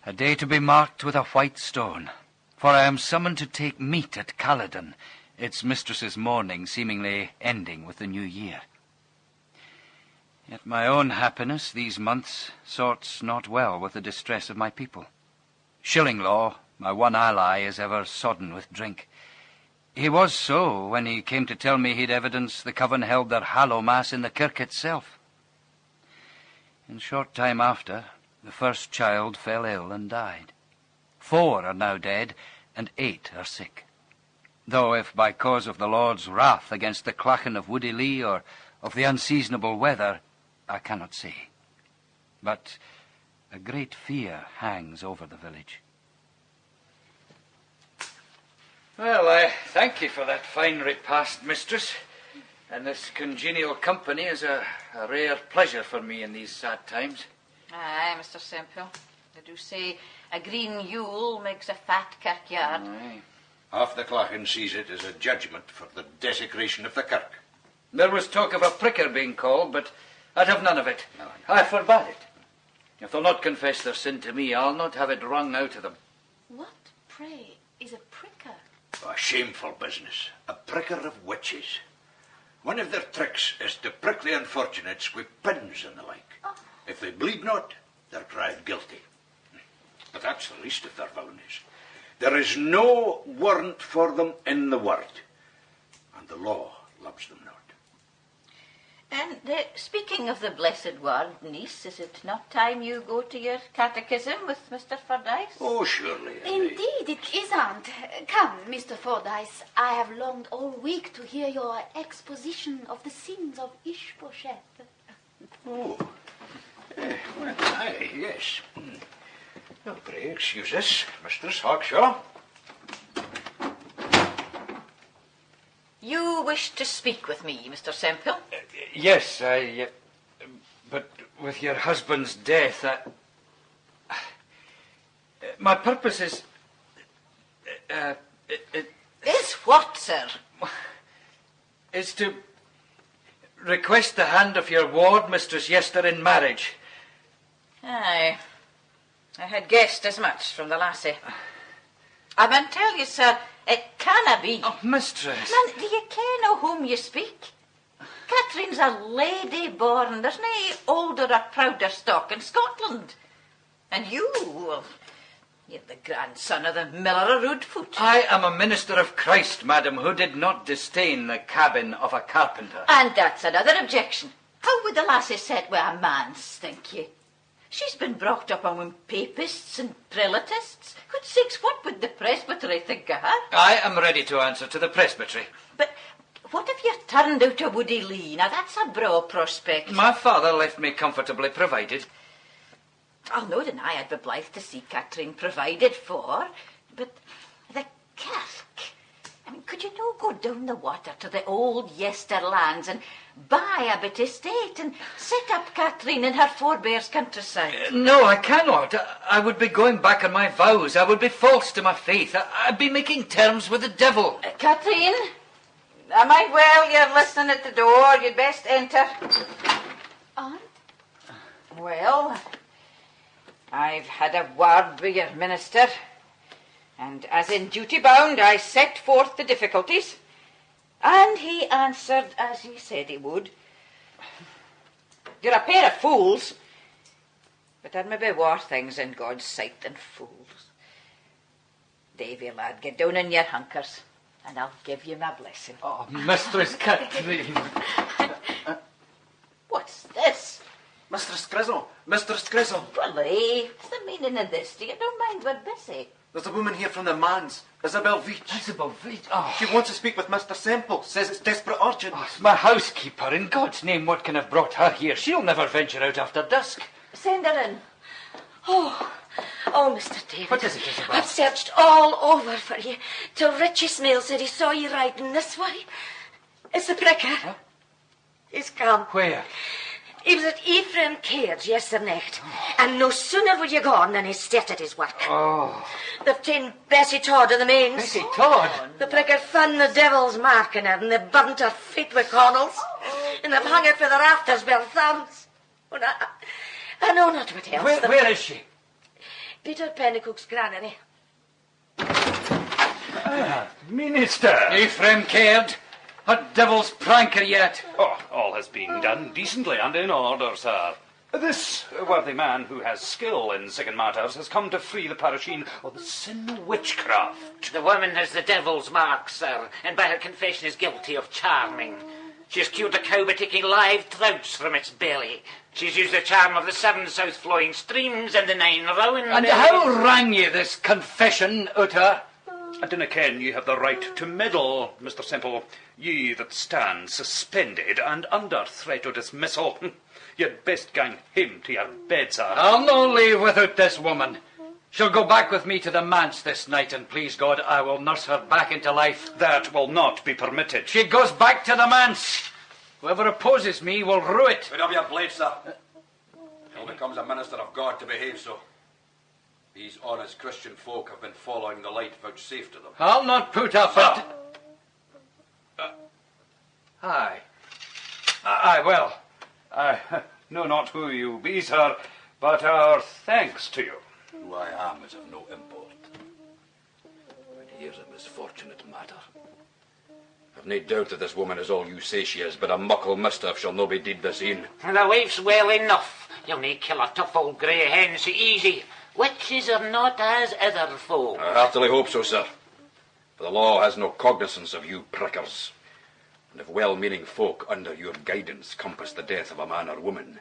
A day to be marked with a white stone, for I am summoned to take meat at Caledon, its mistress's mourning seemingly ending with the new year. Yet my own happiness these months sorts not well with the distress of my people. Shillinglaw, my one ally, is ever sodden with drink. He was so when he came to tell me he'd evidence the coven held their hallow mass in the kirk itself. In short time after, the first child fell ill and died. 4 are now dead, and 8 are sick. Though if by cause of the Lord's wrath against the clachan of Woody Lee or of the unseasonable weather, I cannot say. But a great fear hangs over the village. Well, I thank you for that fine repast, mistress. And this congenial company is a rare pleasure for me in these sad times. Aye, Mr. Semple. They do say a green Yule makes a fat kirkyard. Aye. Half the clachan sees it as a judgment for the desecration of the kirk. There was talk of a pricker being called, but I'd have none of it. No. I forbade it. If they'll not confess their sin to me, I'll not have it wrung out of them. What, pray, is a pricker? A shameful business. A pricker of witches. One of their tricks is to prick the unfortunates with pins and the like. Oh. If they bleed not, they're cried guilty. But that's the least of their villainies. There is no warrant for them in the word, and the law loves them not. And speaking of the blessed word, niece, is it not time you go to your catechism with Mr. Fordyce? Oh, surely. Indeed, it is, Aunt. Come, Mr. Fordyce. I have longed all week to hear your exposition of the sins of Ishbosheth. Oh. Well, aye, yes. Well, pray excuse us, Mistress Hawkshaw. You wish to speak with me, Mr. Semple? Yes, but with your husband's death, my purpose is... Is what, sir? Is to request the hand of your ward, Mistress Yester, in marriage. Aye. I had guessed as much from the lassie. I mun tell you, sir, it canna be. Oh, mistress. Man, do you ken o whom you speak? Catherine's a lady born. There's nae older or prouder stock in Scotland. And you, well, you're the grandson of the miller of Roodfoot. I am a minister of Christ, madam, who did not disdain the cabin of a carpenter. And that's another objection. How would the lassie set with a man's, think ye? She's been brought up among papists and prelatists. Good sakes, what would the presbytery think of her? I am ready to answer to the presbytery. But what if you're turned out of Woody Lee? Now, that's a braw prospect. My father left me comfortably provided. I'll no deny I'd be blithe to see Catherine provided for, but the kirk... I mean, could you no go down the water to the old Yester lands and buy a bit estate and set up Catherine in her forebears' countryside? No, I cannot. I would be going back on my vows. I would be false to my faith. I'd be making terms with the devil. Catherine, I mind well you're listening at the door. You'd best enter. Aunt? Well, I've had a word with your minister. And as in duty bound, I set forth the difficulties, and he answered as he said he would. You're a pair of fools, but there may be worse things in God's sight than fools. Davy, lad, get down in your hunkers, and I'll give you my blessing. Oh, Mistress Catherine. What's this? Mistress Grizzle! Mistress Grizzle! Well, what's the meaning of this? Do you don't mind we're busy? There's a woman here from the manse, Isabel Veach. Isabel Veach? Oh. She wants to speak with Mr. Semple. Says it's desperate urgent. Oh, it's my housekeeper. In God's name, what can have brought her here? She'll never venture out after dusk. Send her in. Oh, Mr. David. What is it, Isabel? I've searched all over for you, till Richie Smale said he saw you riding this way. It's the pricker. Huh? He's come. Where? He was at Ephraim Cairds yesternight, and no sooner were you gone than he started his work. Oh. They've taken Bessie Todd of the mains. Bessie Todd? The pricker found the devil's mark in her, and they burnt her feet with cornels. and they've hung it for the rafters by the thumbs. And I know not what else. Where is she? Peter Pennycook's granary. Minister! Ephraim Caird, a devil's pranker yet. Oh, all has been done decently and in order, sir. This worthy man who has skill in sick matters has come to free the parisheen of the sin of witchcraft. The woman has the devil's mark, sir, and by her confession is guilty of charming. She has cured the cow by taking live trouts from its belly. She's used the charm of the 7 south-flowing streams and the 9 rowan And bellies. how rang ye this confession out her? I dinna ken ye have the right to meddle, Mr. Semple. Ye that stand suspended and under threat of dismissal. You'd best gang him to your bed, sir. I'll no leave without this woman. She'll go back with me to the manse this night, and please God, I will nurse her back into life. That will not be permitted. She goes back to the manse. Whoever opposes me will rue it. Put up your blade, sir. Till becomes a minister of God to behave so. These honest Christian folk have been following the light vouchsafed to them. I'll not put up it. Aye. Well, I know not who you be, sir, but our thanks to you. Who I am is of no import. But here's a misfortunate matter. I've no doubt that this woman is all you say she is, but a muckle mischief shall no be did this e'en. And the wife's well enough. You'll need kill a tough old grey hen so easy. Witches are not as other folk. I heartily hope so, sir. For the law has no cognizance of you prickers. And if well-meaning folk under your guidance compass the death of a man or woman,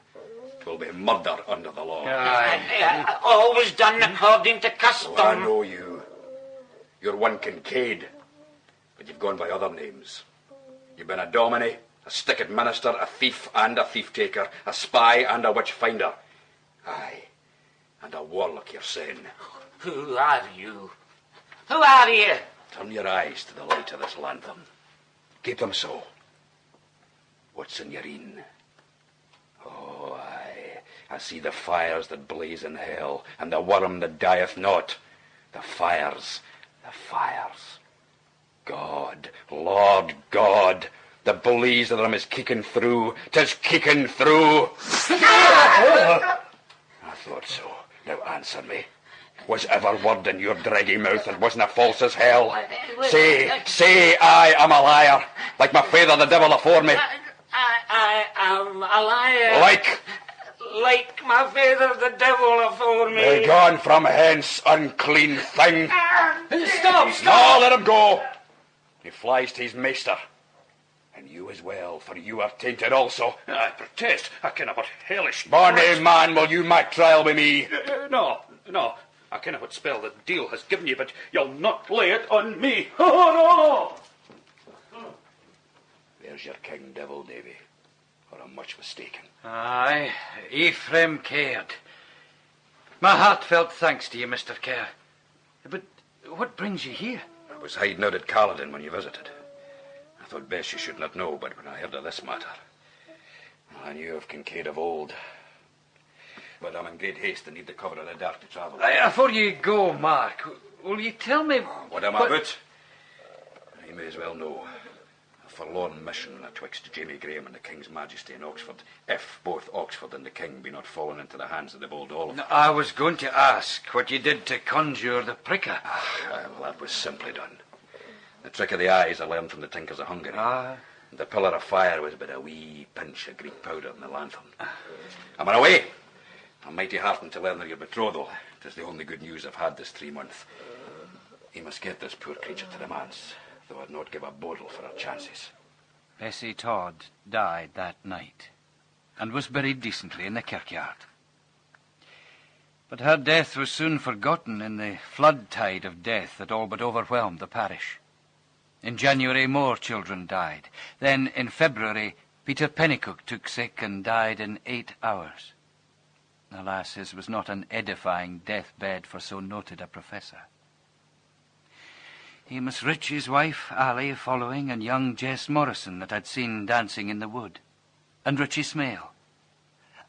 'twill be murder under the law. Always done according to custom. Oh, I know you. You're one Kincaid, but you've gone by other names. You've been a dominie, a stickit minister, a thief and a thief-taker, a spy and a witch-finder. Aye, and a warlock you're saying. Who are you? Who are you? Turn your eyes to the light of this lantern. Keep them so. What's in your een? Oh, aye. I see the fires that blaze in hell, and the worm that dieth not. The fires. God, Lord God, the blaze of them is kicking through. 'Tis kicking through. I thought so. Now answer me. Was ever word in your draggy mouth that wasn't false as hell? Say I am a liar, like my father the devil afore me. I am a liar. Like my father the devil afore me. Begone from hence, unclean thing. Stop! No, let him go. He flies to his maester. And you as well, for you are tainted also. I protest, I ken what hellish... Bonny man, will you make trial with me? No. I ken what spell the deal has given you, but you'll not lay it on me. Oh, no! There's your king devil, Davy. Or I'm much mistaken. Aye, Ephraim Caird. My heartfelt thanks to you, Mr. Kerr. But what brings you here? I was hiding out at Carladon when you visited. I thought best you should not know, but when I heard of this matter, I knew of Kincaid of old. But I'm in great haste and need the cover of the dark to travel. Before you go, Mark, will you tell me... What am I about? You may as well know. A forlorn mission atwixt Jamie Graham and the King's Majesty in Oxford, if both Oxford and the King be not fallen into the hands of the bold Olaf. No, I was going to ask what you did to conjure the pricker. Well, that was simply done. The trick of the eyes I learned from the Tinkers of Hungary. And the pillar of fire was but a wee pinch of Greek powder in the lanthorn. I'm on away. I'm mighty heartened to learn of your betrothal. It is the only good news I've had this 3 months. He must get this poor creature to the manse, though I'd not give a bodle for her chances. Bessie Todd died that night and was buried decently in the kirkyard. But her death was soon forgotten in the flood tide of death that all but overwhelmed the parish. In January, more children died. Then, in February, Peter Pennycook took sick and died in 8 hours. Alas, his was not an edifying deathbed for so noted a professor. Amos Ritchie's wife, Ally, following, and young Jess Morrison that I'd seen dancing in the wood, and Ritchie Smale.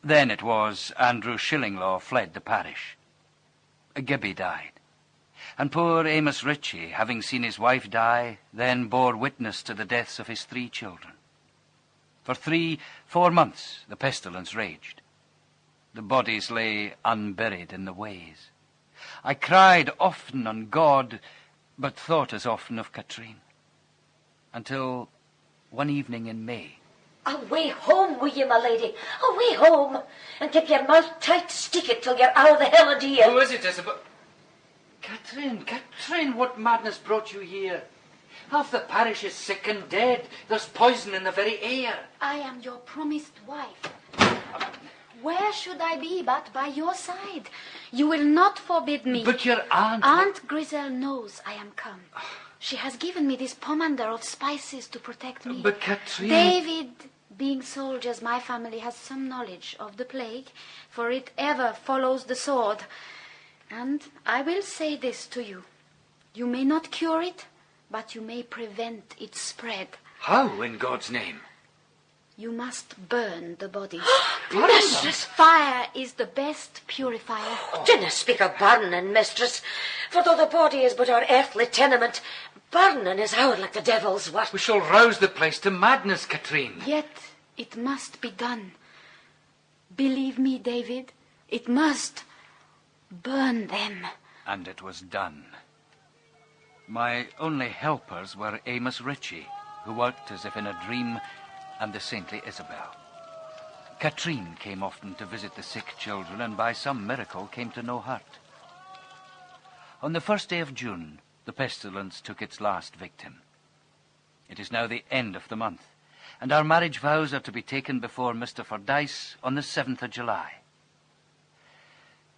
Then it was Andrew Shillinglaw fled the parish. Gibby died, and poor Amos Ritchie, having seen his wife die, then bore witness to the deaths of his 3 children. For 3-4 months the pestilence raged. The bodies lay unburied in the ways. I cried often on God, but thought as often of Katrine. Until one evening in May. Away home with you, my lady. Away home. And keep your mouth tight, stick it till you're out of the hell of here. Who is it, Isabel? Katrine, what madness brought you here? Half the parish is sick and dead. There's poison in the very air. I am your promised wife. Where should I be but by your side? You will not forbid me. But your aunt... Aunt Grisel knows I am come. She has given me this pomander of spices to protect me. But Katrine... David, being soldiers, my family has some knowledge of the plague, for it ever follows the sword. And I will say this to you. You may not cure it, but you may prevent its spread. How, in God's name? You must burn the bodies. Mistress! Fire is the best purifier. Dinna speak of burning, mistress. For though the body is but our earthly tenement, burning is out like the devil's work. We shall rouse the place to madness, Katrine. Yet it must be done. Believe me, David, it must. Burn them. And it was done. My only helpers were Amos Ritchie, who worked as if in a dream, and the saintly Isabel. Katrine came often to visit the sick children, and by some miracle came to no hurt. On the first day of June, the pestilence took its last victim. It is now the end of the month, and our marriage vows are to be taken before Mr. Fordyce on the 7th of July.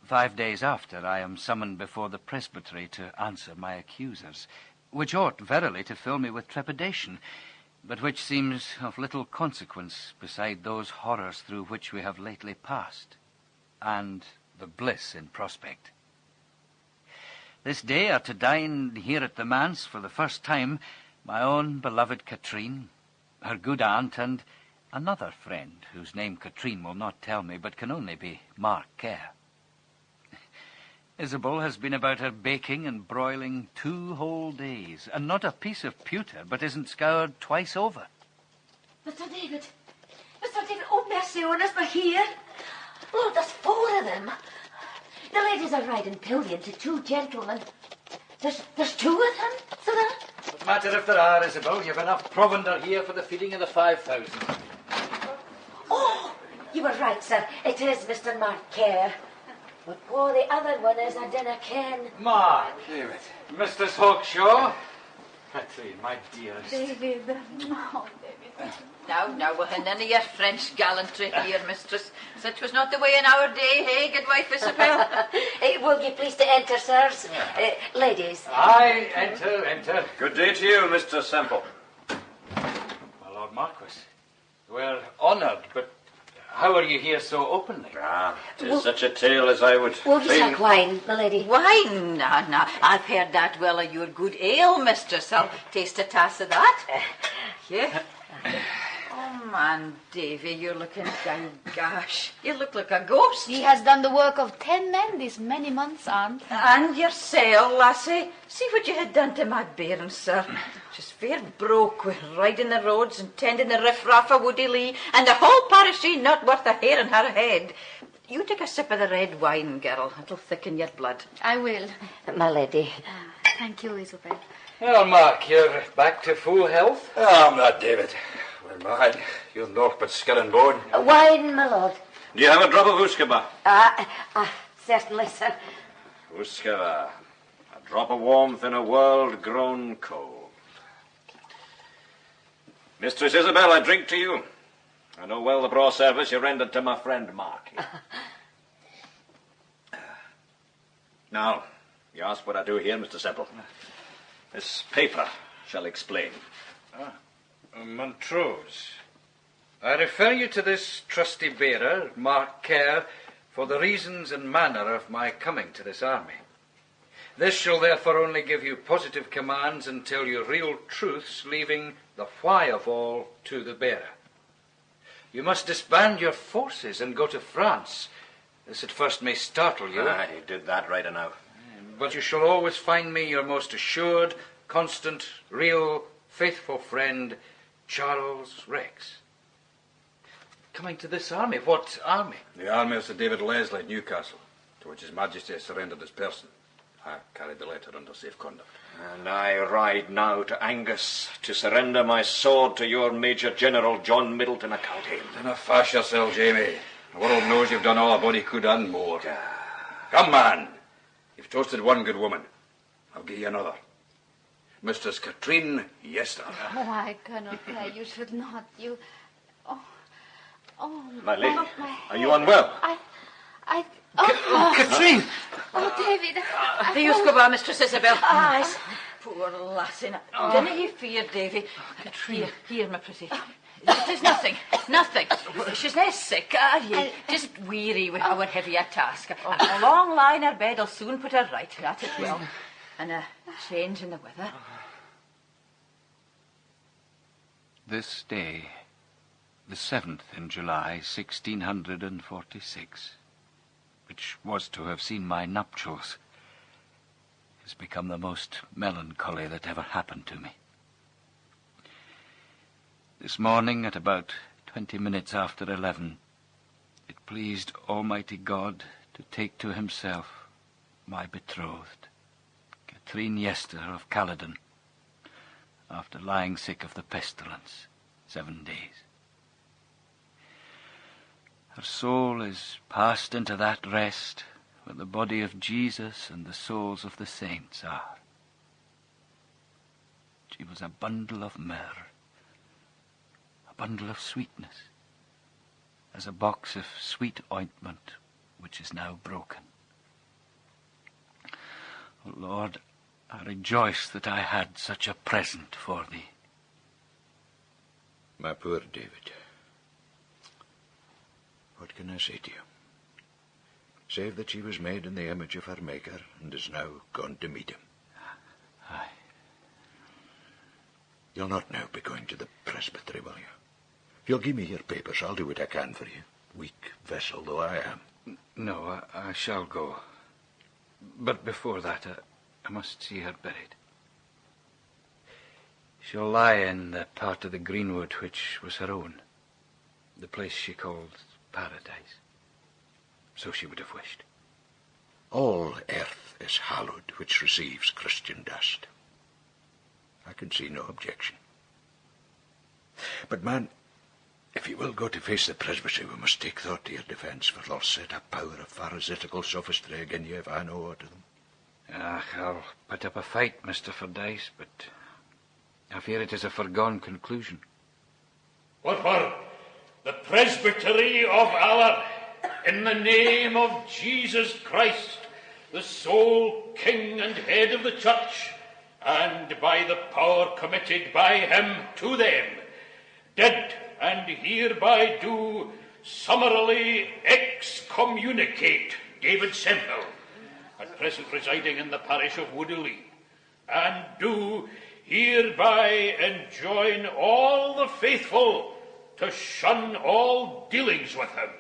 5 days after, I am summoned before the presbytery to answer my accusers, which ought verily to fill me with trepidation, but which seems of little consequence beside those horrors through which we have lately passed, and the bliss in prospect. This day are to dine here at the manse for the first time my own beloved Katrine, her good aunt, and another friend, whose name Katrine will not tell me, but can only be Mark Kerr. Isabel has been about her baking and broiling 2 whole days, and not a piece of pewter but isn't scoured twice over. Mr. David, oh mercy on us, they're here. Lord, there's 4 of them. The ladies are riding pillion to 2 gentlemen. There's 2 of them, so there. What matter if there are, Isabel? You've enough provender here for the feeding of the 5,000. Oh, you were right, sir. It is Mr. Mark Kerr. But who the other one is, I dinna ken. Mark. David. Mistress Hawkshaw. Katrine, my dearest. David. Oh, David. Now, we'll have none of your French gallantry here, mistress. Such was not the way in our day, hey, good wife Isabel? Will you please to enter, sirs? Ladies. Aye, enter. Good day to you, Mr. Semple. My Lord Marquis, we're honoured, but how are you here so openly? Tis such a tale as I would Will you take wine, my lady? Wine? No. I've heard that well of your good ale, mistress. I'll taste a tass of that. Yeah. Oh, man, Davy, you're looking... Gosh, you look like a ghost. He has done the work of 10 men these many months, aunt. And yourself, lassie. See what you had done to my bairns, sir. Just fair broke with riding the roads and tending the riff-raff of Woody Lee, and the whole parish not worth a hair in her head. You take a sip of the red wine, girl. It'll thicken your blood. I will. My lady. Thank you, Isabel. Well, Mark, you're back to full health? I'm not, David. Well, man, you're naught but skin and bone. Wine, my lord. Do you have a drop of Uskaba? Certainly, sir. Uskaba, a drop of warmth in a world grown cold. Mistress Isabel, I drink to you. I know well the braw service you rendered to my friend Mark. Now, you ask what I do here, Mr. Semple. This paper shall explain. Montrose. I refer you to this trusty bearer, Mark Kerr, for the reasons and manner of my coming to this army. This shall therefore only give you positive commands and tell you real truths, leaving the why of all to the bearer. You must disband your forces and go to France. This at first may startle you. You did that right enough. But you shall always find me your most assured, constant, real, faithful friend, Charles Rex. Coming to this army? What army? The army of Sir David Leslie at Newcastle, to which His Majesty has surrendered his person. I carried the letter under safe conduct. And I ride now to Angus to surrender my sword to your Major General John Middleton of County. Dinna fash yourself, Jamie. The world knows you've done all a body could and more. Come, man. You've toasted one good woman. I'll give you another. Mistress Katrine Yester. Oh, I cannot play. You should not. You... Oh, My lady, my are you unwell? Katrine! Oh, David. The use go by, Mistress Isabel. Eyes. Poor lassie. Dinna ye fear, Davy. Here, my pretty. It is nothing. She's not sick, are ye? Just weary with our heavy task. A long lie in her bed'll soon put her right. That it will. And a change in the weather. This day, the 7th in July, 1646, which was to have seen my nuptials, has become the most melancholy that ever happened to me. This morning, at about 20 minutes after 11, it pleased Almighty God to take to himself my betrothed, Katrine Yester of Caledon, after lying sick of the pestilence 7 days. Her soul is passed into that rest where the body of Jesus and the souls of the saints are. She was a bundle of myrrh, a bundle of sweetness, as a box of sweet ointment which is now broken. O Lord, I rejoice that I had such a present for thee. My poor David, what can I say to you? Save that she was made in the image of her Maker and is now gone to meet him. Aye. You'll not now be going to the presbytery, will you? If you'll give me your papers, I'll do what I can for you, weak vessel though I am. No, I shall go. But before that, I must see her buried. She'll lie in the part of the greenwood which was her own, the place she called paradise. So she would have wished. All earth is hallowed which receives Christian dust. I can see no objection. But, man, if you will go to face the presbytery, we must take thought to your defence, for they'll set a power of pharisaical sophistry again you if I know aught of them. I'll put up a fight, Mr. Fordyce, but I fear it is a foregone conclusion. What for? The presbytery of our, in the name of Jesus Christ, the sole King and head of the church, and by the power committed by him to them, did and hereby do summarily excommunicate David Semple, at present residing in the parish of Woodley, and do hereby enjoin all the faithful to shun all dealings with him,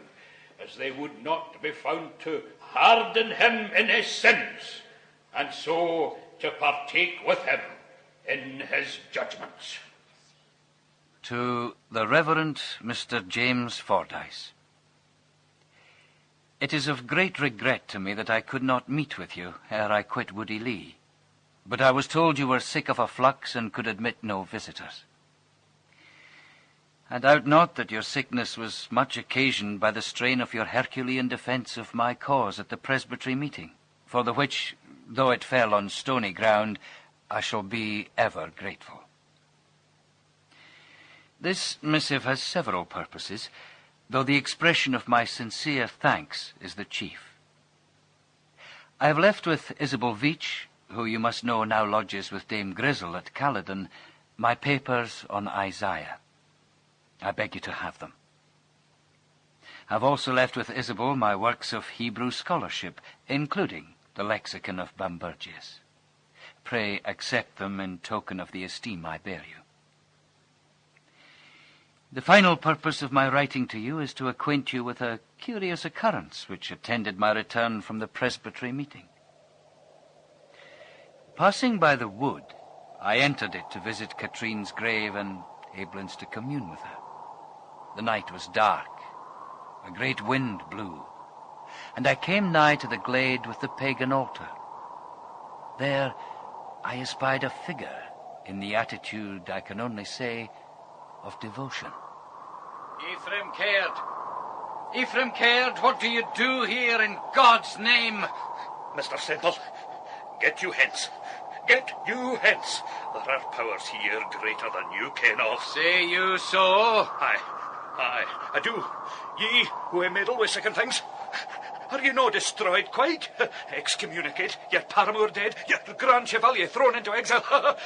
as they would not be found to harden him in his sins, and so to partake with him in his judgments. To the Reverend Mr. James Fordyce. It is of great regret to me that I could not meet with you ere I quit Woody Lee, but I was told you were sick of a flux and could admit no visitors. I doubt not that your sickness was much occasioned by the strain of your Herculean defence of my cause at the presbytery meeting, for the which, though it fell on stony ground, I shall be ever grateful. This missive has several purposes, though the expression of my sincere thanks is the chief. I have left with Isabel Veitch, who you must know now lodges with Dame Grizzle at Caledon, my papers on Isaiah. I beg you to have them. I have also left with Isabel my works of Hebrew scholarship, including the lexicon of Bambergius. Pray accept them in token of the esteem I bear you. The final purpose of my writing to you is to acquaint you with a curious occurrence which attended my return from the presbytery meeting. Passing by the wood, I entered it to visit Katrine's grave and Aiblins to commune with her. The night was dark, A great wind blew, and I came nigh to the glade with the pagan altar. There I espied a figure in the attitude, I can only say, of devotion. Ephraim Caird! Ephraim Caird, what do you do here in God's name? Mr. Semple, get you hence. Get you hence. There are powers here greater than you ken of. Say you so? Aye, I do. Ye who meddle with second things. Are you no destroyed quite? Excommunicate, your paramour dead, your grand chevalier thrown into exile.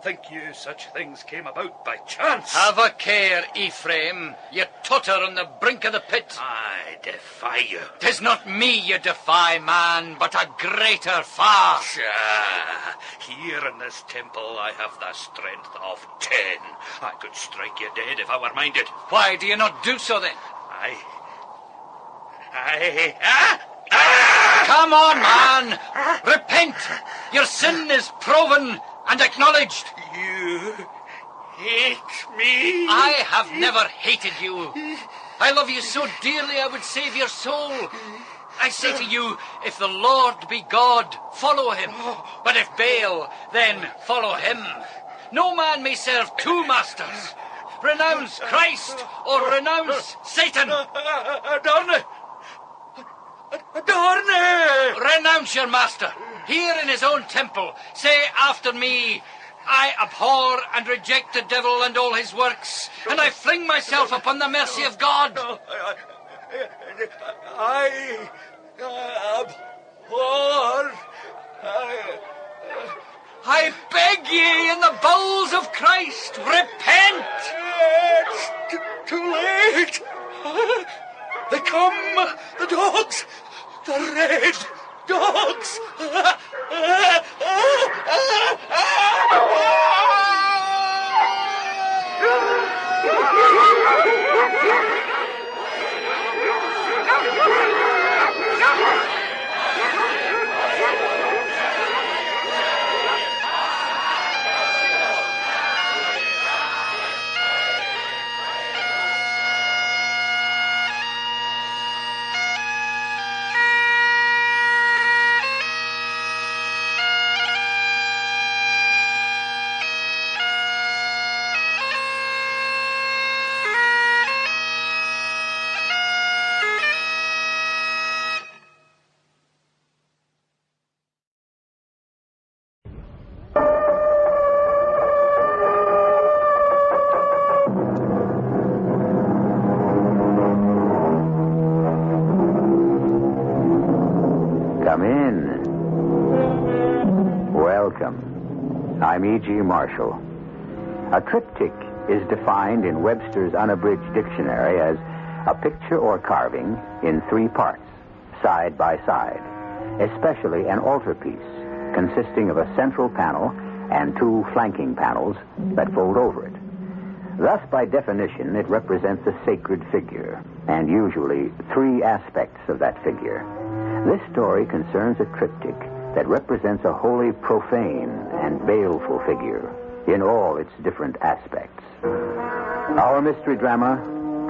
Think you such things came about by chance? Have a care, Ephraim. You totter on the brink of the pit. I defy you. 'Tis not me you defy, man, but a greater far. Pshaw. Here in this temple I have the strength of 10. I could strike you dead if I were minded. Why do you not do so then? Come on, man! Repent! Your sin is proven and acknowledged. You hate me? I have never hated you. I love you so dearly I would save your soul. I say to you, if the Lord be God, follow him. But if Baal, then follow him. No man may serve two masters. Renounce Christ or renounce Satan. Adorne! Renounce your master. Here in his own temple, say after me, I abhor and reject the devil and all his works, and I fling myself upon the mercy of God. I abhor. I beg ye in the bowels of Christ, repent! It's too late. They come, the dogs, the red dogs. Come in. Welcome. I'm E.G. Marshall. A triptych is defined in Webster's Unabridged Dictionary as a picture or carving in 3 parts, side by side, especially an altarpiece consisting of a central panel and 2 flanking panels that fold over it. Thus, by definition, it represents a sacred figure, and usually 3 aspects of that figure. This story concerns a triptych that represents a wholly profane and baleful figure in all its different aspects. Our mystery drama,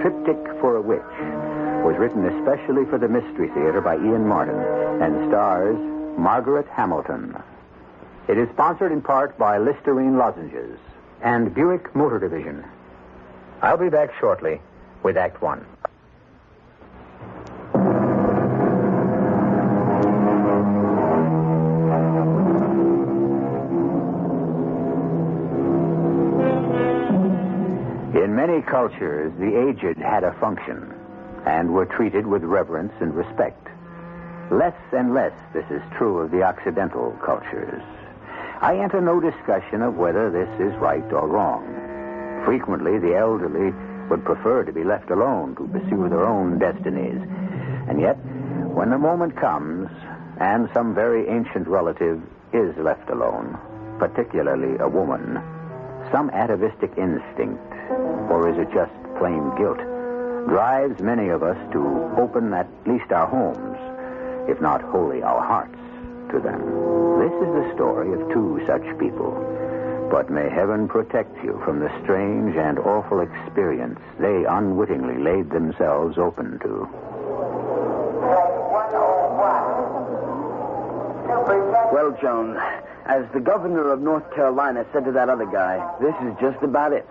Triptych for a Witch, was written especially for the Mystery Theater by Ian Martin and stars Margaret Hamilton. It is sponsored in part by Listerine Lozenges and Buick Motor Division. I'll be back shortly with Act 1. In many cultures, the aged had a function and were treated with reverence and respect. Less and less this is true of the Occidental cultures. I enter no discussion of whether this is right or wrong. Frequently, the elderly would prefer to be left alone to pursue their own destinies. And yet, when the moment comes and some very ancient relative is left alone, particularly a woman, some atavistic instinct, or is it just plain guilt, drives many of us to open at least our homes, if not wholly our hearts, to them. This is the story of 2 such people, But may heaven protect you from the strange and awful experience they unwittingly laid themselves open to. Well, Joan, as the governor of North Carolina said to that other guy, this is just about it.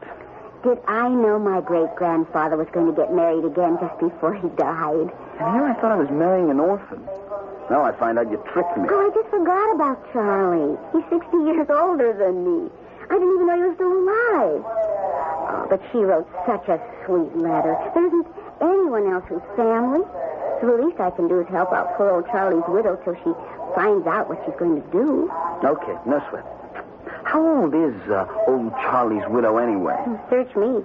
Did I know my great-grandfather was going to get married again just before he died? And here I thought I was marrying an orphan. Now I find out you tricked me. Oh, I just forgot about Charlie. He's 60 years older than me. I didn't even know he was still alive. Oh, but she wrote such a sweet letter. There isn't anyone else who's family. So the least I can do is help out poor old Charlie's widow till she finds out what she's going to do. Okay, no sweat. How old is old Charlie's widow anyway? Search me.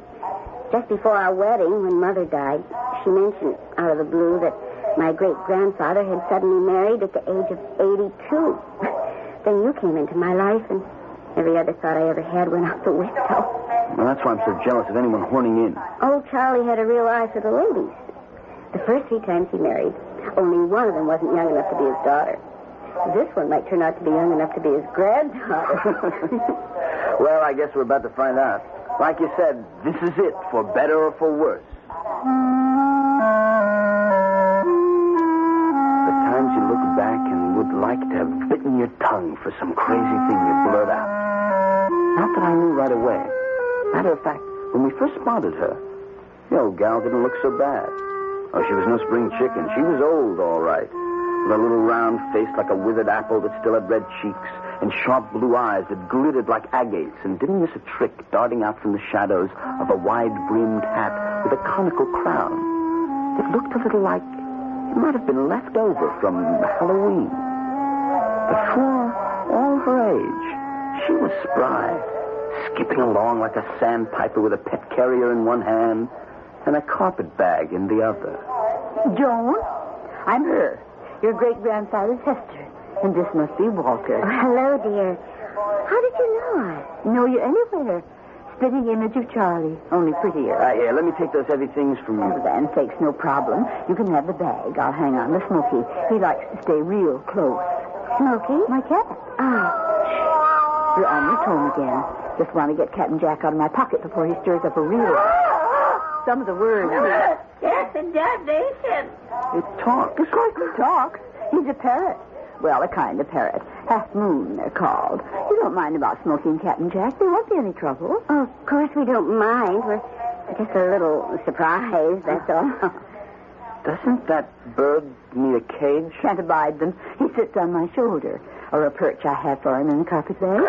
Just before our wedding, when Mother died, she mentioned out of the blue that my great-grandfather had suddenly married at the age of 82. Then you came into my life, and every other thought I ever had went out the window. Well, that's why I'm so jealous of anyone horning in. Old Charlie had a real eye for the ladies. The first 3 times he married, only one of them wasn't young enough to be his daughter. This one might turn out to be young enough to be his granddaughter. Well, I guess we're about to find out. Like you said, this is it, for better or for worse. The times you look back and would like to have bitten your tongue for some crazy thing you blurt out. Not that I knew right away. Matter of fact, when we first spotted her, the old gal didn't look so bad. Oh, she was no spring chicken. She was old, all right. With a little round face like a withered apple that still had red cheeks, and sharp blue eyes that glittered like agates, and didn't miss a trick darting out from the shadows of a wide-brimmed hat with a conical crown. It looked a little like it might have been left over from Halloween. But for all her age, she was spry, skipping along like a sandpiper with a pet carrier in one hand and a carpet bag in the other. Joan, I'm her. Your great-grandfather's Hester. And this must be Walter. Oh, hello, dear. How did you know us? Know you anywhere. Spitting image of Charlie, only prettier. Here, let me take those heavy things from you. Oh, then, takes no problem. You can have the bag. I'll hang on to Smokey. He likes to stay real close. Smokey? My cat. Oh. You're almost home again. Just want to get Captain Jack out of my pocket before he stirs up a real... Some of the words... That's a damnation. It talks. Of course it talks. He's a parrot. Well, a kind of parrot. Half moon, they're called. You don't mind about smoking Captain Jack. There won't be any trouble. Oh, of course we don't mind. We're just a little surprised, that's all. Doesn't that bird need a cage? Can't abide them. He sits on my shoulder. Or a perch I have for him in the carpet bag.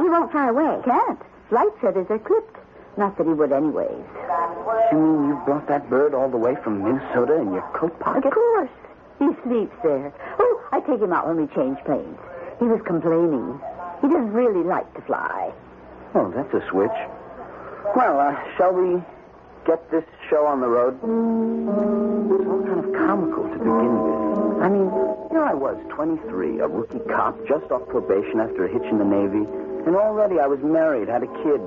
He won't fly away. Can't. Flight feathers are clipped. Not that he would anyways. You mean you brought that bird all the way from Minnesota in your coat pocket? Of course. He sleeps there. Oh, I take him out when we change planes. He was complaining. He doesn't really like to fly. Oh, that's a switch. Well, shall we get this show on the road? It's all kind of comical to begin with. I mean, here I was, 23, a rookie cop, just off probation after a hitch in the Navy, and already I was married, had a kid.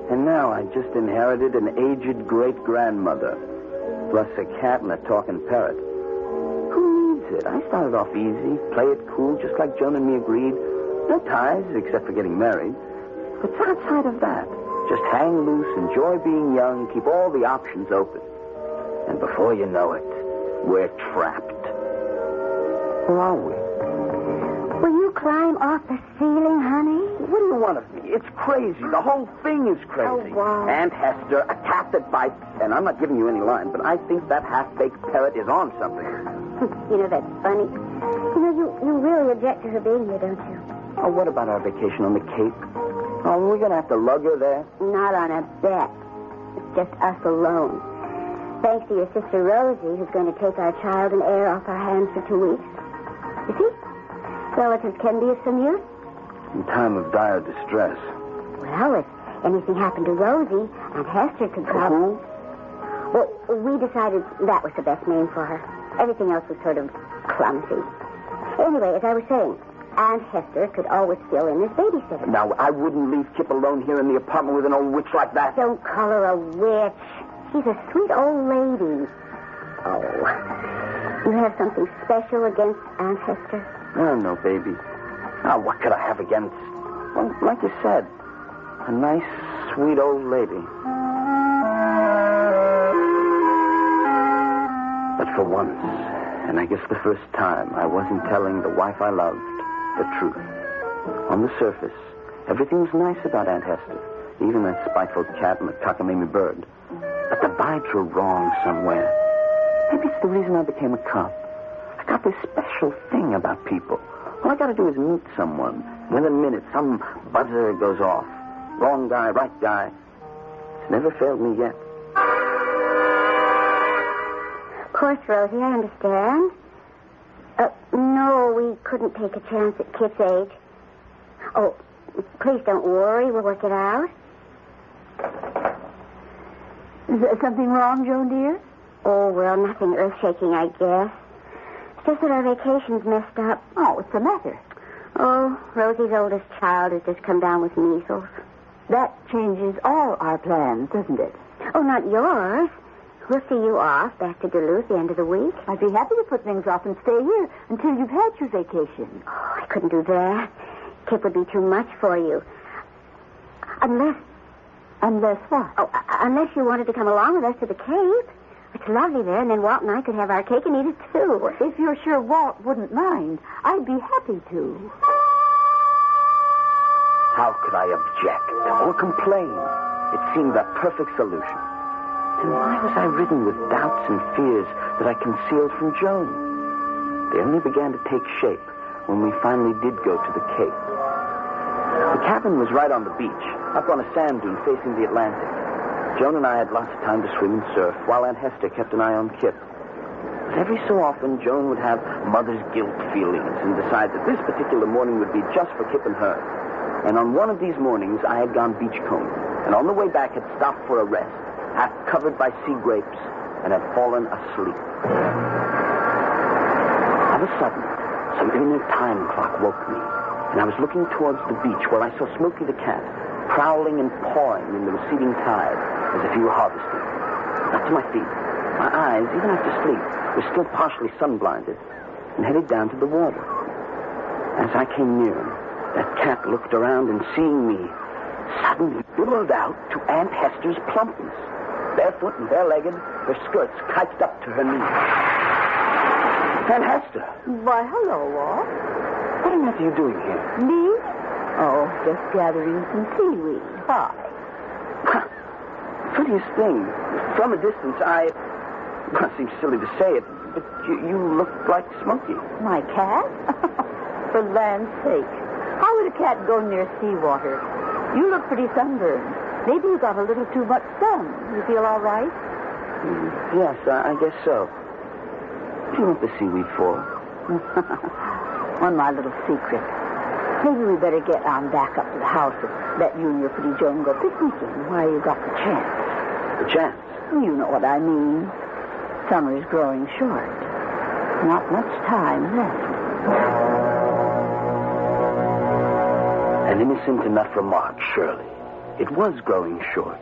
And now I just inherited an aged great-grandmother, plus a cat and a talking parrot. Who needs it? I started off easy, play it cool, just like Joan and me agreed. No ties, except for getting married. But outside of that, just hang loose, enjoy being young, keep all the options open. And before you know it, we're trapped. Or are we? Will you climb off the ceiling, honey? What do you want of me? It's crazy. The whole thing is crazy. Oh, wow. Aunt Hester, a cat that bites, and I'm not giving you any line, but I think that half-baked parrot is on something. You know, that's funny. You know, you really object to her being here, don't you? Oh, what about our vacation on the Cape? Oh, we're going to have to lug her there? Not on a bet. It's just us alone. Thanks to your sister Rosie, who's going to take our child and heir off our hands for 2 weeks. You see? Relatives can be of some use. In time of dire distress. Well, if anything happened to Rosie, Aunt Hester could probably... Who? Well, we decided that was the best name for her. Everything else was sort of clumsy. Anyway, as I was saying, Aunt Hester could always fill in as babysitter. Now, I wouldn't leave Kip alone here in the apartment with an old witch like that. Don't call her a witch. She's a sweet old lady. Oh, you have something special against Aunt Hester? Oh, no, baby. Now, what could I have against... Well, like you said, A nice, sweet old lady. But for once, and I guess the first time, I wasn't telling the wife I loved the truth. On the surface, everything was nice about Aunt Hester, even that spiteful cat and the cockamamie bird. But the vibes were wrong somewhere. Maybe it's the reason I became a cop. I got this special thing about people. All I got to do is meet someone. Within a minute, some buzzer goes off. Wrong guy, right guy. It's never failed me yet. Of course, Rosie, I understand. No, we couldn't take a chance at Kit's age. Oh, please don't worry. We'll work it out. Is there something wrong, Joan, dear? Oh, well, nothing earth-shaking, I guess. It's just that our vacation's messed up. Oh, what's the matter? Oh, Rosie's oldest child has just come down with measles. That changes all our plans, doesn't it? Oh, not yours. We'll see you off back to Duluth the end of the week. I'd be happy to put things off and stay here until you've had your vacation. Oh, I couldn't do that. Kip would be too much for you. Unless what? Oh, unless you wanted to come along with us to the Cape. It's lovely there, and then Walt and I could have our cake and eat it, too. If you're sure Walt wouldn't mind, I'd be happy to. How could I object or complain? It seemed the perfect solution. Then why was I ridden with doubts and fears that I concealed from Joan? They only began to take shape when we finally did go to the Cape. The cabin was right on the beach, up on a sand dune facing the Atlantic. Joan and I had lots of time to swim and surf, while Aunt Hester kept an eye on Kip. But every so often, Joan would have mother's guilt feelings and decide that this particular morning would be just for Kip and her. And on one of these mornings, I had gone beachcombing, and on the way back had stopped for a rest, half covered by sea grapes, and had fallen asleep. Of a sudden, some inner time clock woke me, and I was looking towards the beach where I saw Smokey the cat prowling and pawing in the receding tide as if he were harvesting. Got to my feet. My eyes, even after sleep, were still partially sun-blinded, and headed down to the water. As I came near him, that cat looked around and, seeing me, suddenly billowed out to Aunt Hester's plumpness. Barefoot and bare-legged, her skirts kiked up to her knees. Aunt Hester! Why, hello, Walt. What on earth are you doing here? Me? Oh, just gathering some seaweed. Why? Prettiest thing. From a distance, well, it seems silly to say it, but you look like Smokey. My cat? For land's sake. How would a cat go near seawater? You look pretty sunburned. Maybe you got a little too much sun. You feel all right? Yes, I guess so. What do you want the seaweed for? One my little secret. Maybe we better get on back up to the house and let you and your pretty Joan go picnicking while you got the chance. The chance? You know what I mean. Summer is growing short. Not much time left. An innocent enough remark, surely. It was growing short,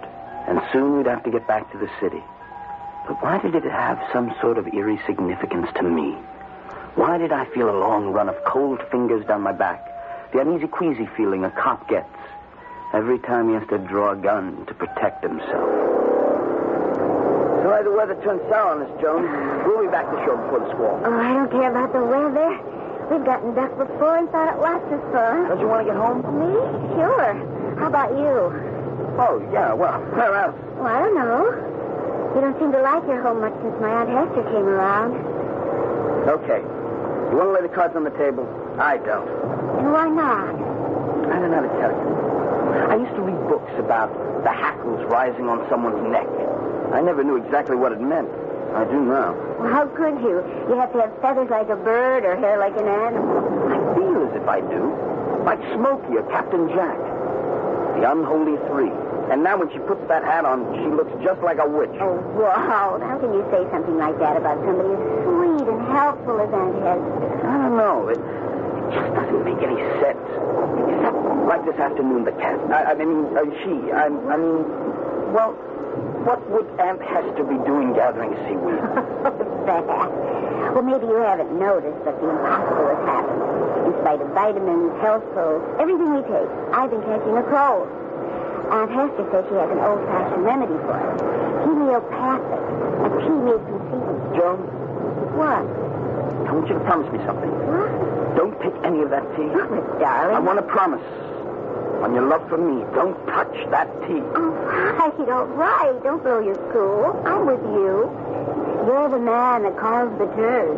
and soon we'd have to get back to the city. But why did it have some sort of eerie significance to me? Why did I feel a long run of cold fingers down my back? The uneasy-queasy feeling a cop gets every time he has to draw a gun to protect himself. Sorry the weather turned sour on us, Joan. We'll be back to shore before the squall. Oh, I don't care about the weather. We've gotten duck before and thought it lots of fun. Don't you want to get home? Me? Sure. How about you? Oh, yeah, well, where else? Well, I don't know. You don't seem to like your home much since my Aunt Hester came around. Okay. You want to lay the cards on the table? I don't. And why not? I don't know how to tell you. I used to read books about the hackles rising on someone's neck. I never knew exactly what it meant. I do now. Well, how could you? You have to have feathers like a bird or hair like an animal. I feel as if I do. Like Smokey or Captain Jack. The unholy three. And now when she puts that hat on, she looks just like a witch. Oh, wow. How can you say something like that about somebody as sweet and helpful as Aunt Hester? I don't know. It just doesn't make any sense. Except like this afternoon, the cat. Well, what would Aunt Hester be doing gathering seaweed? That. Well, maybe you haven't noticed, but the impossible has happened. In spite of vitamins, health pills, everything we take, I've been catching a cold. Aunt Hester says she has an old-fashioned remedy for it. Homeopathic. A tea made from seaweed. Joan? What? I want you to promise me something. What? Don't pick any of that tea. Oh, but darling. I want to promise. On your love for me, don't touch that tea. All right. Don't blow your cool. I'm with you. You're the man that calls the turn.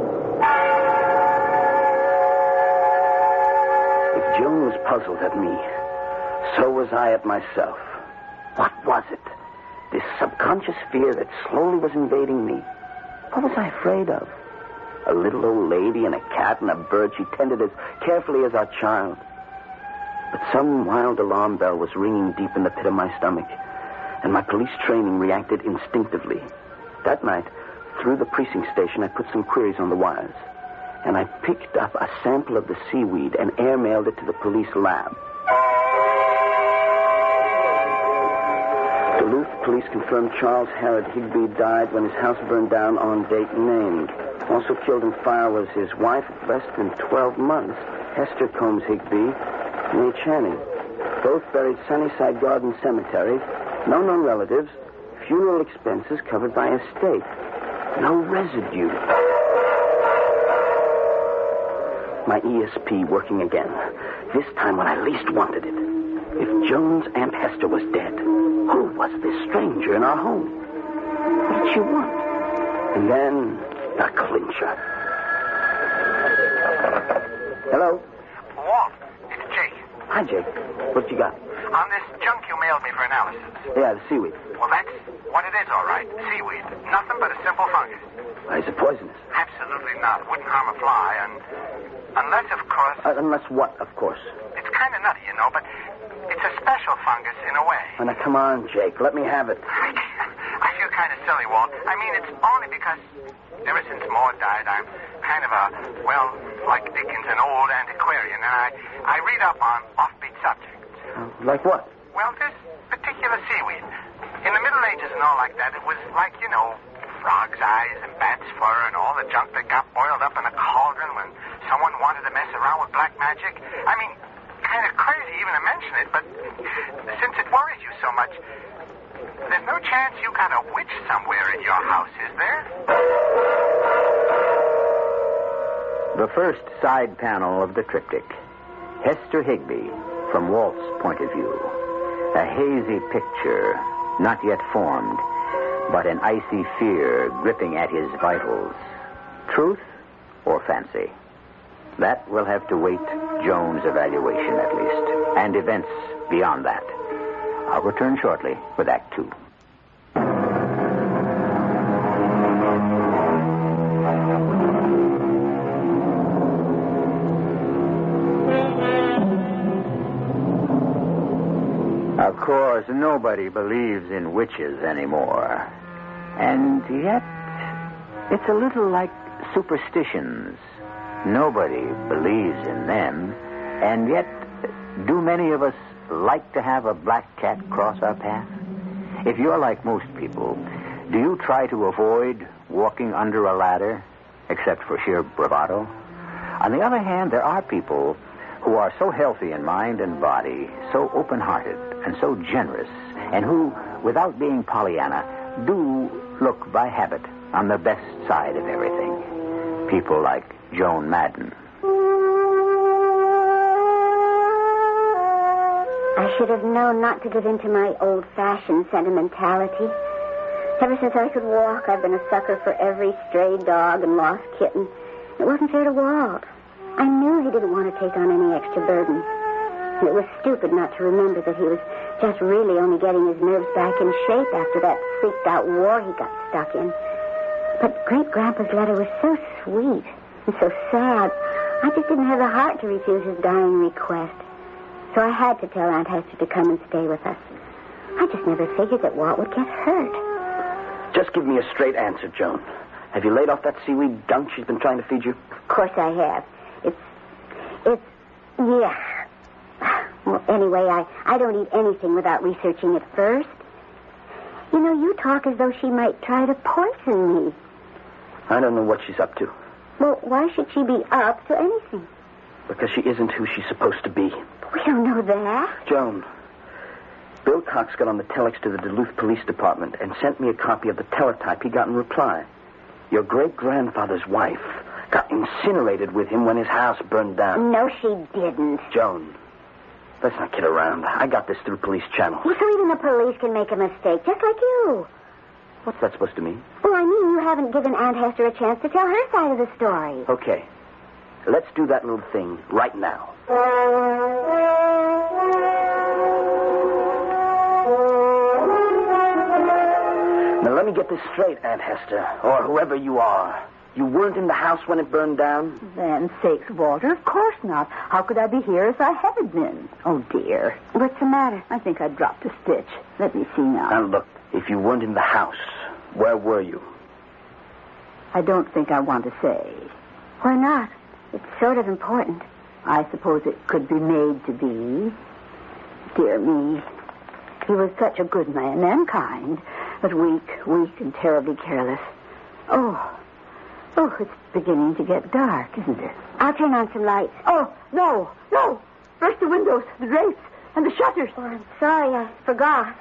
If Joan was puzzled at me, so was I at myself. What was it? This subconscious fear that slowly was invading me. What was I afraid of? A little old lady and a cat and a bird she tended as carefully as our child. But some wild alarm bell was ringing deep in the pit of my stomach, and my police training reacted instinctively. That night, through the precinct station, I put some queries on the wires, and I picked up a sample of the seaweed and airmailed it to the police lab. Duluth police confirmed Charles Harrod Higby died when his house burned down on date named. Also killed in fire was his wife of less than 12 months, Hester Combs Higby, May Channing. Both buried Sunnyside Garden Cemetery. No known relatives. Funeral expenses covered by estate. No residue. My ESP working again. This time when I least wanted it. If Joan's Aunt Hester was dead, who was this stranger in our home? What did she want? And then, the clincher. Hello? Walt, it's Jake. Hi, Jake. What you got? On this junk you mailed me for analysis. Yeah, the seaweed. Well, that's what it is, all right. Seaweed. Nothing but a simple fungus. Is it poisonous? Absolutely not. Wouldn't harm a fly, and unless, of course... Unless what, of course? It's kind of nutty, you know, but it's a special fungus in a way. Oh, now, come on, Jake. Let me have it. I feel kind of silly, Walt. I mean, it's only because ever since Maud died, I'm kind of a, well, like Dickens, an old antiquarian, and I read up on offbeat subjects. Like what? Well, this particular seaweed. In the Middle Ages and all like that, it was like, you know, frog's eyes and bat's fur and all the junk that got boiled up in a cauldron when someone wanted to mess around with black magic. I mean, kind of crazy even to mention it, but since it worries you so much, there's no chance you got a witch somewhere in your house, is there? The first side panel of the triptych. Hester Higby, from Walt's point of view. A hazy picture, not yet formed, but an icy fear gripping at his vitals. Truth or fancy? That will have to wait Joan's evaluation, at least, and events beyond that. I'll return shortly with Act 2. Of course, nobody believes in witches anymore. And yet, it's a little like superstitions. Nobody believes in them. And yet, do many of us like to have a black cat cross our path? If you're like most people, do you try to avoid walking under a ladder, except for sheer bravado? On the other hand, there are people who are so healthy in mind and body, so open-hearted and so generous, and who, without being Pollyanna, do look by habit on the best side of everything. People like Joan Madden. I should have known not to give in to my old-fashioned sentimentality. Ever since I could walk, I've been a sucker for every stray dog and lost kitten. It wasn't fair to Walt. I knew he didn't want to take on any extra burden. And it was stupid not to remember that he was just really only getting his nerves back in shape after that freaked-out war he got stuck in. But Great-Grandpa's letter was so sweet and so sad. I just didn't have the heart to refuse his dying request. So I had to tell Aunt Hester to come and stay with us. I just never figured that Walt would get hurt. Just give me a straight answer, Joan. Have you laid off that seaweed gunk she's been trying to feed you? Of course I have. Yeah. Well, anyway, I don't eat anything without researching it first. You know, you talk as though she might try to poison me. I don't know what she's up to. Well, why should she be up to anything? Because she isn't who she's supposed to be. We don't know that. Joan, Bill Cox got on the telex to the Duluth Police Department and sent me a copy of the teletype he got in reply. Your great-grandfather's wife got incinerated with him when his house burned down. No, she didn't. Joan, let's not kid around. I got this through police channels. Well, so even the police can make a mistake, just like you. What's that supposed to mean? Well, I mean you haven't given Aunt Hester a chance to tell her side of the story. Okay. Let's do that little thing right now. Now, let me get this straight, Aunt Hester, or whoever you are. You weren't in the house when it burned down? Then, sakes, Walter, of course not. How could I be here if I had been? Oh, dear. What's the matter? I think I dropped a stitch. Let me see now. Now, look, if you weren't in the house, where were you? I don't think I want to say. Why not? It's sort of important. I suppose it could be made to be. Dear me. He was such a good man and kind, but weak and terribly careless. Oh, it's beginning to get dark, isn't it? I'll turn on some lights. Oh, no. First the windows, the drapes, and the shutters. Oh, I'm sorry, I forgot.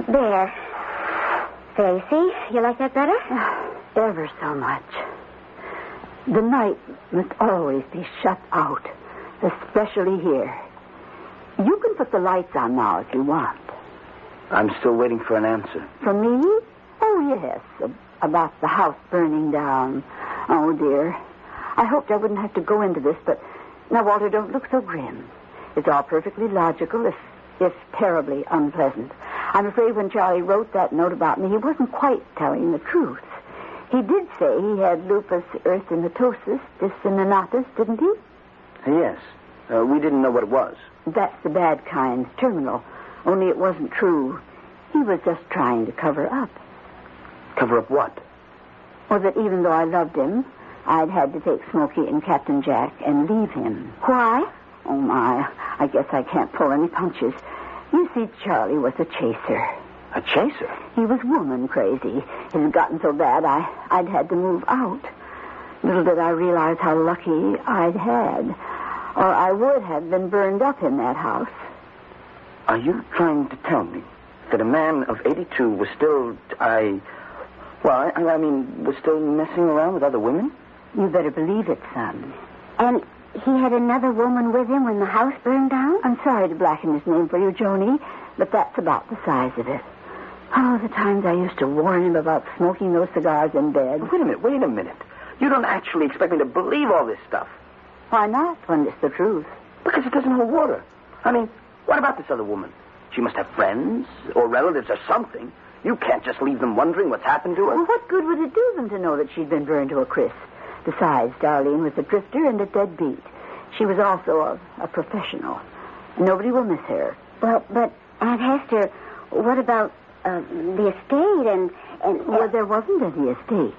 There. There, you see? You like that better? Ever so much. The night must always be shut out, especially here. You can put the lights on now if you want. I'm still waiting for an answer. From me? Oh, yes. About the house burning down. Oh, dear. I hoped I wouldn't have to go into this, but... Now, Walter, don't look so grim. It's all perfectly logical, if terribly unpleasant. I'm afraid when Charlie wrote that note about me, he wasn't quite telling the truth. He did say he had lupus erythematosus disseminatus, didn't he? Yes. We didn't know what it was. That's the bad kind, terminal. Only it wasn't true. He was just trying to cover up. Cover up what? Well, that even though I loved him, I'd had to take Smokey and Captain Jack and leave him. Why? Oh, my. I guess I can't pull any punches. You see, Charlie was a chaser. A chaser? He was woman crazy. It had gotten so bad I'd had to move out. Little did I realize how lucky I'd had, or I would have been burned up in that house. Are you trying to tell me that a man of 82 was still, was still messing around with other women? You better believe it, son. And he had another woman with him when the house burned down? I'm sorry to blacken his name for you, Joni, but that's about the size of it. Oh, the times I used to warn him about smoking those cigars in bed. Wait a minute. You don't actually expect me to believe all this stuff. Why not, when it's the truth? Because it doesn't hold water. I mean, what about this other woman? She must have friends or relatives or something. You can't just leave them wondering what's happened to her. Well, what good would it do them to know that she'd been burned to a crisp? Besides, Darlene was a drifter and a deadbeat. She was also a professional. Nobody will miss her. Well, but, Aunt Hester, what about the estate and... Well, there wasn't any estate.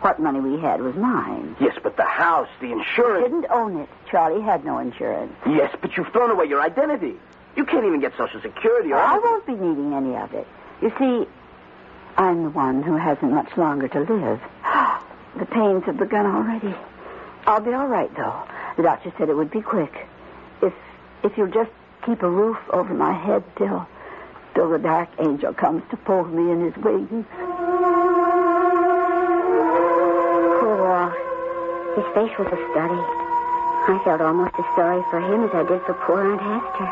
What money we had was mine. Yes, but the house, the insurance... I didn't own it. Charlie had no insurance. Yes, but you've thrown away your identity. You can't even get Social Security or... I won't be needing any of it. You see, I'm the one who hasn't much longer to live. The pains have begun already. I'll be all right, though. The doctor said it would be quick. If you'll just keep a roof over my head till the dark angel comes to fold me in his wings. Poor Walt. His face was a study. I felt almost as sorry for him as I did for poor Aunt Hester.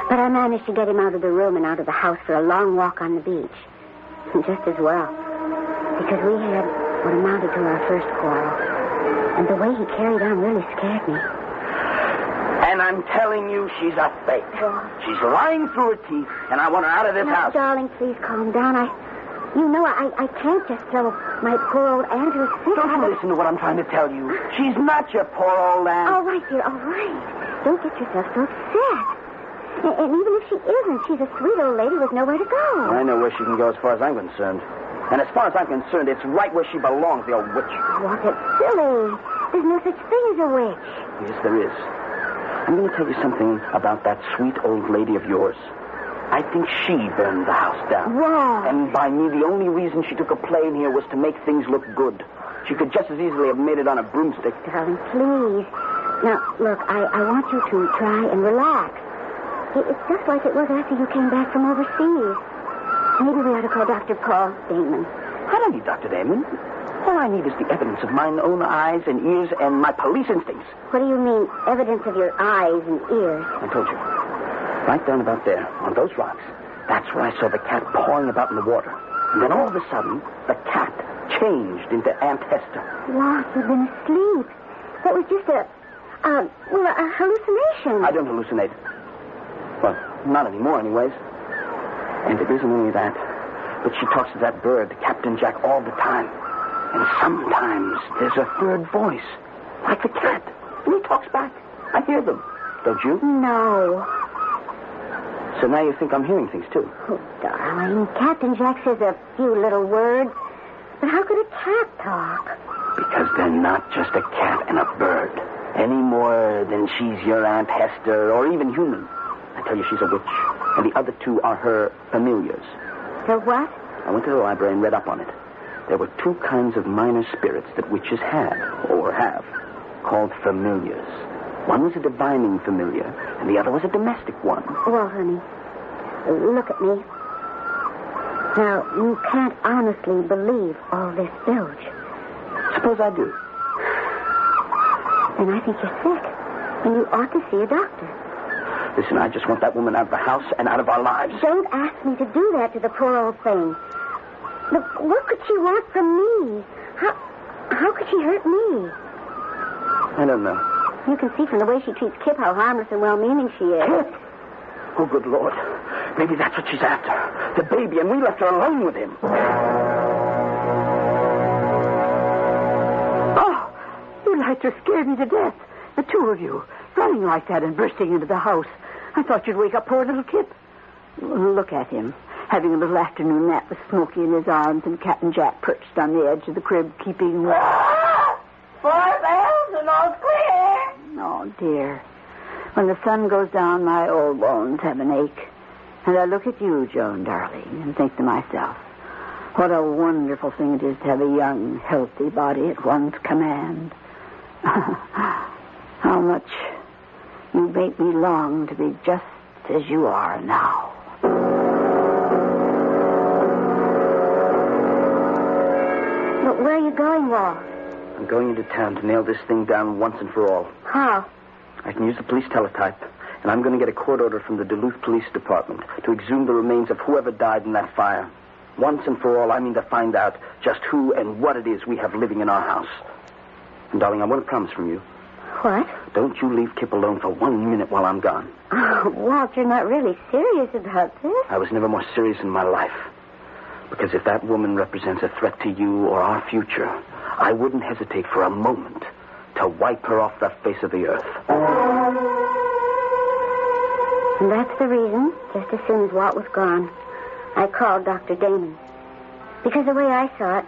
But I managed to get him out of the room and out of the house for a long walk on the beach. Just as well. Because we had what amounted to our first quarrel. And the way he carried on really scared me. And I'm telling you, she's a fake. She's lying through her teeth, and I want her out of this house. Darling, please calm down. I can't just throw my poor old aunt who's sick. Don't you listen to what I'm trying to tell you. She's not your poor old aunt. All right, dear, all right. Don't get yourself so upset. And even if she isn't, she's a sweet old lady with nowhere to go. I know where she can go as far as I'm concerned. And as far as I'm concerned, it's right where she belongs, the old witch. What? It's silly. There's no such thing as a witch. Yes, there is. I'm going to tell you something about that sweet old lady of yours. I think she burned the house down. Wow. And by me, the only reason she took a plane here was to make things look good. She could just as easily have made it on a broomstick. Darling, please. Now, look, I want you to try and relax. It's just like it was after you came back from overseas. Maybe we ought to call Dr. Paul Damon. I don't need Dr. Damon. All I need is the evidence of mine own eyes and ears and my police instincts. What do you mean, evidence of your eyes and ears? I told you. Right down about there, on those rocks. That's where I saw the cat pawing about in the water. And then all of a sudden, the cat changed into Aunt Hester. Walt, you've been asleep. That was just a hallucination. I don't hallucinate. Well, not anymore, anyways. And it isn't only that, but she talks to that bird, Captain Jack, all the time. And sometimes there's a third voice, like the cat. And he talks back. I hear them. Don't you? No. So now you think I'm hearing things, too? Oh, darling, Captain Jack says a few little words. But how could a cat talk? Because they're not just a cat and a bird. Any more than she's your Aunt Hester or even human. I tell you, she's a witch. And the other two are her familiars. Her what? I went to the library and read up on it. There were two kinds of minor spirits that witches had, or have, called familiars. One was a divining familiar, and the other was a domestic one. Well, honey, look at me. Now, you can't honestly believe all this bilge. Suppose I do. Then I think you're sick, and you ought to see a doctor. Listen, I just want that woman out of the house and out of our lives. Don't ask me to do that to the poor old thing. Look, what could she want from me? How could she hurt me? I don't know. You can see from the way she treats Kip how harmless and well-meaning she is. Kip? Oh, good Lord. Maybe that's what she's after. The baby, and we left her alone with him. Oh, you lights are scared me to death. The two of you, running like that and bursting into the house. I thought you'd wake up poor little Kip. Look at him, having a little afternoon nap with Smokey in his arms and Captain Jack perched on the edge of the crib, keeping... 4 bells and all's clear. Oh, dear. When the sun goes down, my old bones have an ache. And I look at you, Joan, darling, and think to myself, what a wonderful thing it is to have a young, healthy body at one's command. How much you make me long to be just as you are now. But where are you going, Walt? I'm going into town to nail this thing down once and for all. How? I can use the police teletype, and I'm going to get a court order from the Duluth Police Department to exhume the remains of whoever died in that fire. Once and for all, I mean to find out just who and what it is we have living in our house. And, darling, I want a promise from you. What? Don't you leave Kip alone for 1 minute while I'm gone. Oh, Walt, you're not really serious about this. I was never more serious in my life. Because if that woman represents a threat to you or our future, I wouldn't hesitate for a moment to wipe her off the face of the earth. And that's the reason, just as soon as Walt was gone, I called Dr. Damon. Because the way I saw it,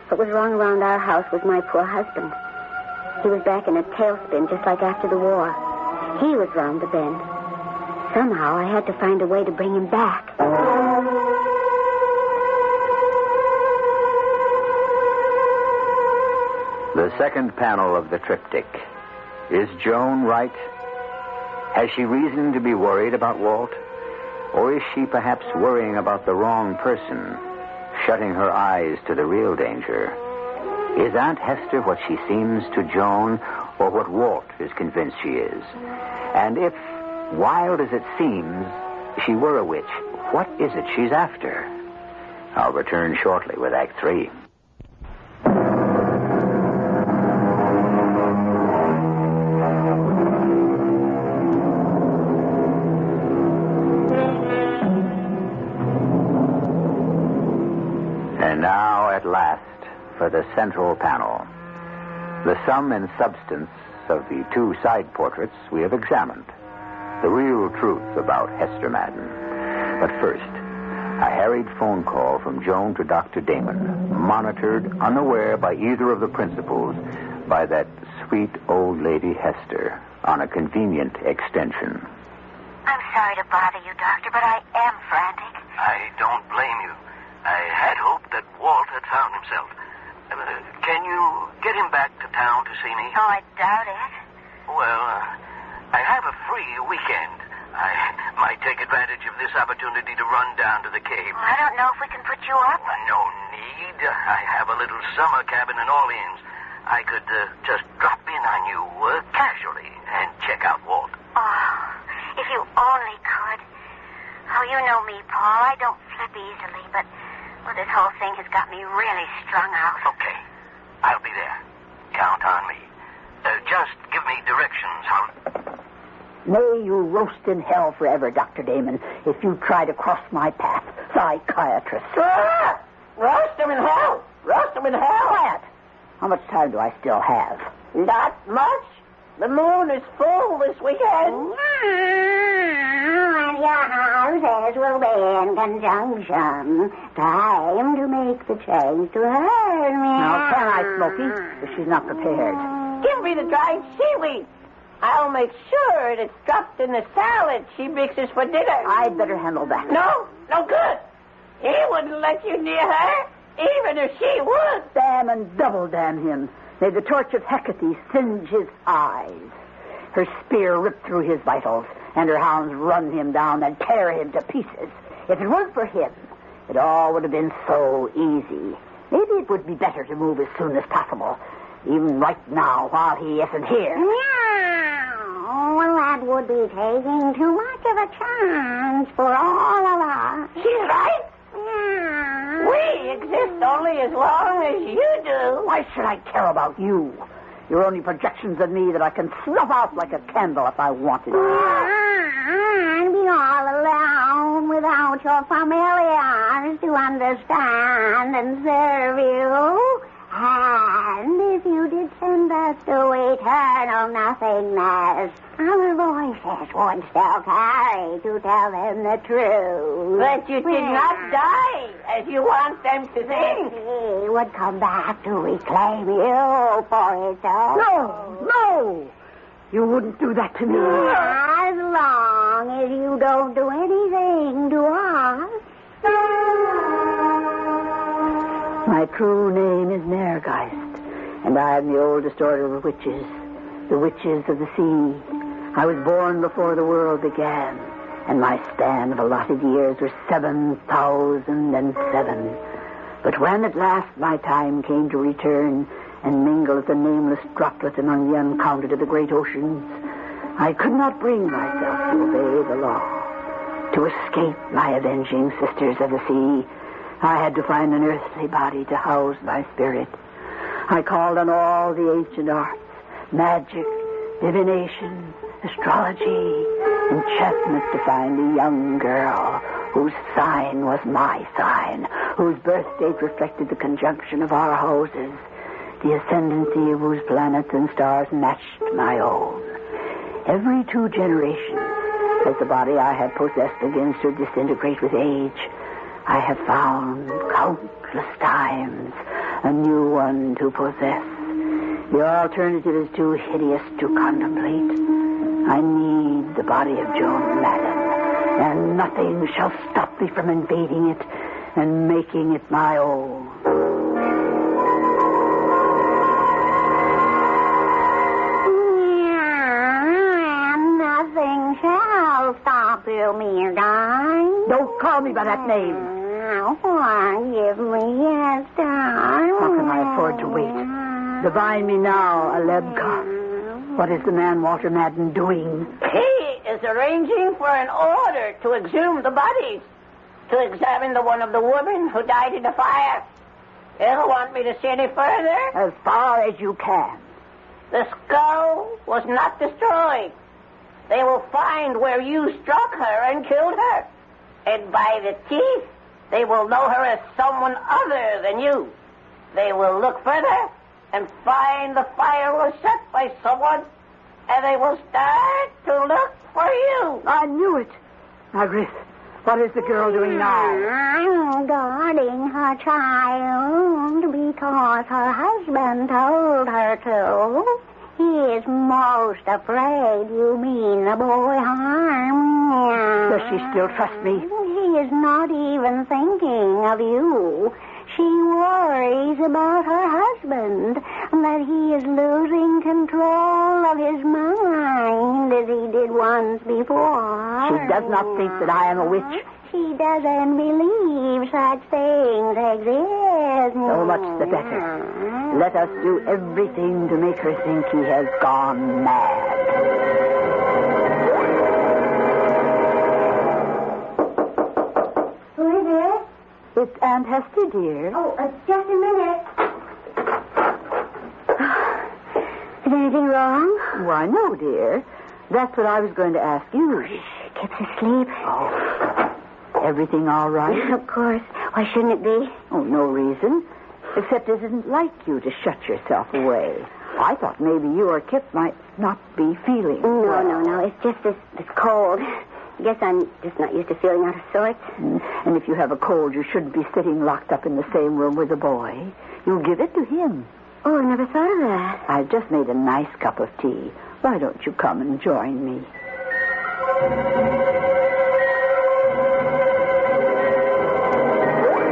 what was wrong around our house was my poor husband. He was back in a tailspin just like after the war. He was round the bend. Somehow I had to find a way to bring him back. The second panel of the triptych. Is Joan right? Has she reason to be worried about Walt? Or is she perhaps worrying about the wrong person, shutting her eyes to the real danger? Is Aunt Hester what she seems to Joan, or what Walt is convinced she is? And if, wild as it seems, she were a witch, what is it she's after? I'll return shortly with Act 3. And now, at last, for the central panel. The sum and substance of the two side portraits we have examined. The real truth about Hester Madden. But first, a harried phone call from Joan to Dr. Damon, monitored, unaware by either of the principals, by that sweet old lady Hester, on a convenient extension. I'm sorry to bother you, Doctor, but I am frantic. I don't blame you. I had hoped that Walt had found himself. Can you get him back to town to see me? Oh, I doubt it. Well, I have a free weekend. I might take advantage of this opportunity to run down to the cave. I don't know if we can put you up. No need. I have a little summer cabin in Orleans. I could just drop in on you casually and check out Walt. Oh, if you only could. Oh, you know me, Paul. I don't flip easily, but this whole thing has got me really strung out. Okay. I'll be there. Count on me. Just give me directions. May you roast in hell forever, Dr. Damon, if you try to cross my path, psychiatrist. Roast him in hell. Roast him in hell. Quiet. How much time do I still have? Not much. The moon is full this weekend. And your houses will be in conjunction. Time to make the change to her. Now, can I, Smokey? If she's not prepared. Give me the dried seaweed. I'll make sure it's dropped in the salad she mixes for dinner. I'd better handle that. No good. He wouldn't let you near her, even if she would. Damn and double damn him. May the torch of Hecate singe his eyes. Her spear ripped through his vitals, and her hounds run him down and tear him to pieces. If it weren't for him, it all would have been so easy. Maybe it would be better to move as soon as possible, even right now while he isn't here. Well, that would be taking too much of a chance for all of us. She's right. We exist only as long as you do. Why should I care about you? You're only projections of me that I can snuff out like a candle if I wanted to. And be all alone without your familiars to understand and serve you. And if you did send us to eternal nothingness, our voices would still carry to tell them the truth. But you did not die, as you want them to think. He would come back to reclaim you for his own. No! You wouldn't do that to me. As long as you don't do anything to us. My true name is Nergeist, and I am the oldest order of witches, the witches of the sea. I was born before the world began, and my span of allotted years was 7,007. But when at last my time came to return and mingle as a nameless droplet among the uncounted of the great oceans, I could not bring myself to obey the law. To escape my avenging sisters of the sea, I had to find an earthly body to house my spirit. I called on all the ancient arts, magic, divination, astrology, enchantment to find a young girl whose sign was my sign, whose birth date reflected the conjunction of our houses, the ascendancy of whose planets and stars matched my own. Every 2 generations, as the body I had possessed begins to disintegrate with age, I have found countless times a new one to possess. The alternative is too hideous to contemplate. I need the body of Joan Madden, and nothing shall stop me from invading it and making it my own. Nothing shall stop you, mere guy. Don't call me by that name. Forgive me, yes, darling. How can I afford to wait? Divine me now, Alebka. What is the man Walter Madden doing? He is arranging for an order to exhume the bodies, to examine the one of the woman who died in the fire. You want me to see any further? As far as you can. The skull was not destroyed. They will find where you struck her and killed her. And by the teeth, they will know her as someone other than you. They will look further and find the fire was set by someone, and they will start to look for you. I knew it. Margaret, what is the girl doing now? I'm guarding her child because her husband told her to. He is most afraid you mean the boy harm. Does she still trust me? He is not even thinking of you. She worries about her husband, that he is losing control of his mind as he did once before. She does not think that I am a witch. She doesn't believe such things exist. So much the better. Let us do everything to make her think he has gone mad. Who is it? It's Aunt Hester, dear. Oh, just a minute. Is anything wrong? Why, no, dear. That's what I was going to ask you. Kip's asleep. Oh. Everything all right? Of course. Why shouldn't it be? Oh, no reason. Except it isn't like you to shut yourself away. I thought maybe you or Kip might not be feeling well. No. It's just this cold. I guess I'm just not used to feeling out of sorts. And if you have a cold, you shouldn't be sitting locked up in the same room with a boy. You'll give it to him. Oh, I never thought of that. I've just made a nice cup of tea. Why don't you come and join me?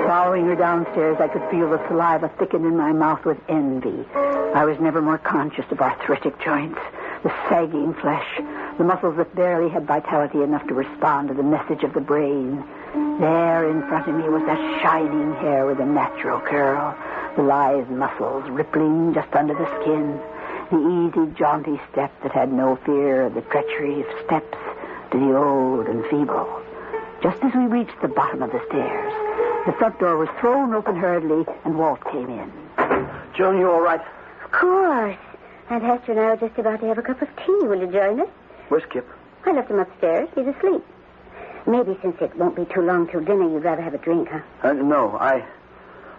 Following her downstairs, I could feel the saliva thicken in my mouth with envy. I was never more conscious of arthritic joints, the sagging flesh, the muscles that barely had vitality enough to respond to the message of the brain. There in front of me was that shining hair with a natural curl, the lithe muscles rippling just under the skin, the easy, jaunty step that had no fear of the treachery of steps to the old and feeble. Just as we reached the bottom of the stairs, the front door was thrown open hurriedly, and Walt came in. Joan, you all right? Of course. Aunt Hester and I were just about to have a cup of tea. Will you join us? Where's Kip? I left him upstairs. He's asleep. Maybe since it won't be too long till dinner, you'd rather have a drink, huh? No, I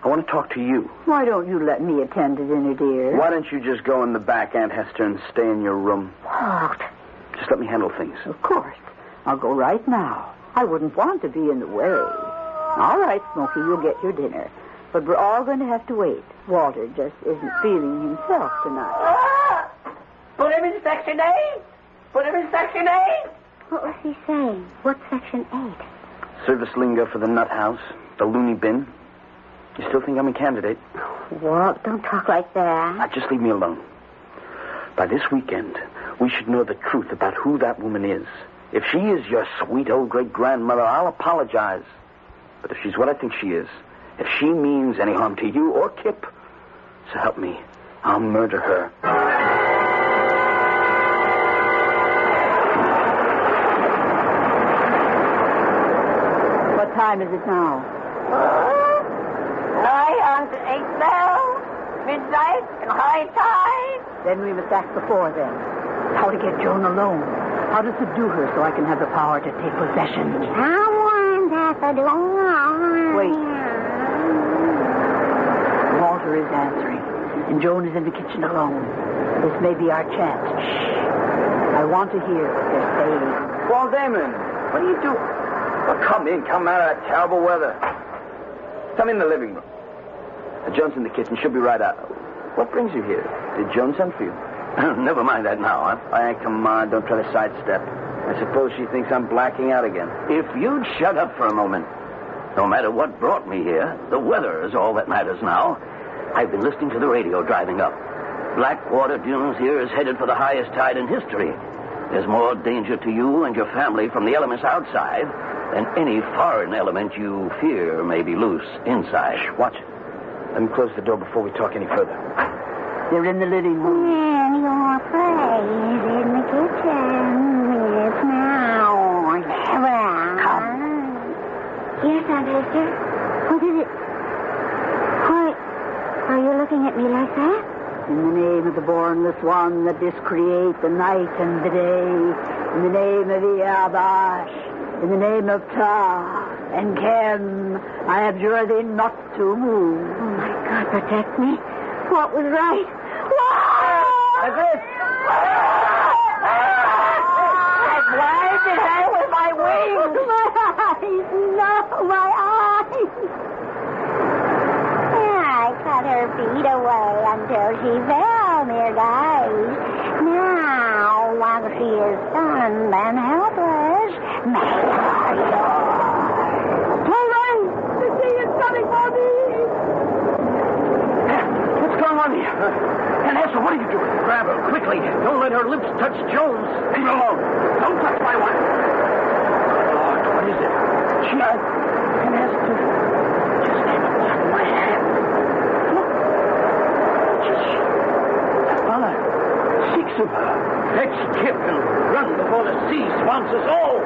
want to talk to you. Why don't you let me attend to dinner, dear? Why don't you just go in the back, Aunt Hester, and stay in your room? Walt. Just let me handle things. Of course. I'll go right now. I wouldn't want to be in the way. All right, Smokey, you'll get your dinner. But we're all going to have to wait. Walter just isn't feeling himself tonight. Put him in Section 8. Put him in Section 8. What was he saying? What's Section 8? Service lingo for the nut house, the loony bin. You still think I'm a candidate? Walt, don't talk like that. Just leave me alone. By this weekend, we should know the truth about who that woman is. If she is your sweet old great-grandmother, I'll apologize. But if she's what I think she is, if she means any harm to you or Kip, so help me, I'll murder her. What time is it now? Nigh on to 8 bells, midnight, and high tide. Then we must act before then. How to get Joan alone. How to subdue her so I can have the power to take possession. Someone's at the door. Wait. Walter is answering, and Joan is in the kitchen alone. This may be our chance. Shh. I want to hear what they're saying. Walt Damon, what are you doing? Well, come in. Come out of that terrible weather. Come in the living room. Joan's in the kitchen. She'll be right out. What brings you here? Did Joan send for you? Never mind that now, huh? Come on. Don't try to sidestep. I suppose she thinks I'm blacking out again. If you'd shut up for a moment. No matter what brought me here, the weather is all that matters now. I've been listening to the radio driving up. Blackwater Dunes here is headed for the highest tide in history. There's more danger to you and your family from the elements outside than any foreign element you fear may be loose inside. Shh, watch it. Let me close the door before we talk any further. They're in the living room. And your place in the kitchen. Yes, now or never. Come. Yes, Aunt Hester. What is it? Why are you looking at me like that? In the name of the bornless one that does create the night and the day, in the name of Iabash, in the name of Ptah and Kem, I abjure thee not to move. Oh, my God, protect me. What was right? That's it. I blinded her with my wings. My eyes, no, my eyes. I cut her feet away until she fell, dear guys. Now, while she is stunned and helpless, make her yours. Hold on! The sea is coming for me! on me. And Hester, what are you doing? Grab her, quickly. Don't let her lips touch Jones. Leave her alone. Don't touch my wife. Good Lord, what is it? And Hester just came apart in my hand. Look. That fella. 6 of her. Let's skip and run before the sea swamps us all.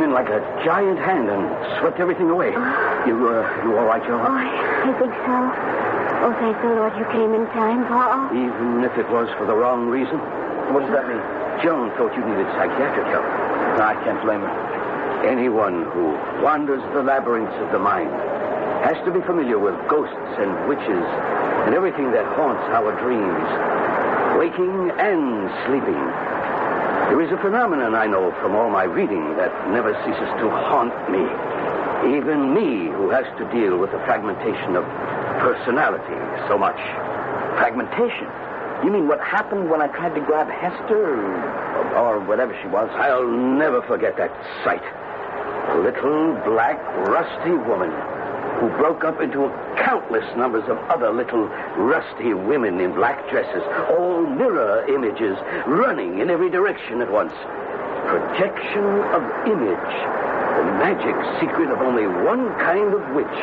Like a giant hand and swept everything away. You all right, Joe? Oh, I think so. Oh, thank the Lord you came in time, Pa. Even if it was for the wrong reason? What does that mean? Joan thought you needed psychiatric help. I can't blame her. Anyone who wanders the labyrinths of the mind has to be familiar with ghosts and witches and everything that haunts our dreams, waking and sleeping. There is a phenomenon I know from all my reading that never ceases to haunt me. Even me, who has to deal with the fragmentation of personality so much. Fragmentation? You mean what happened when I tried to grab Hester or whatever she was? I'll never forget that sight. A little, black, rusty woman who broke up into countless numbers of other little, rusty women in black dresses, all mirror images, running in every direction at once. Projection of image. The magic secret of only one kind of witch.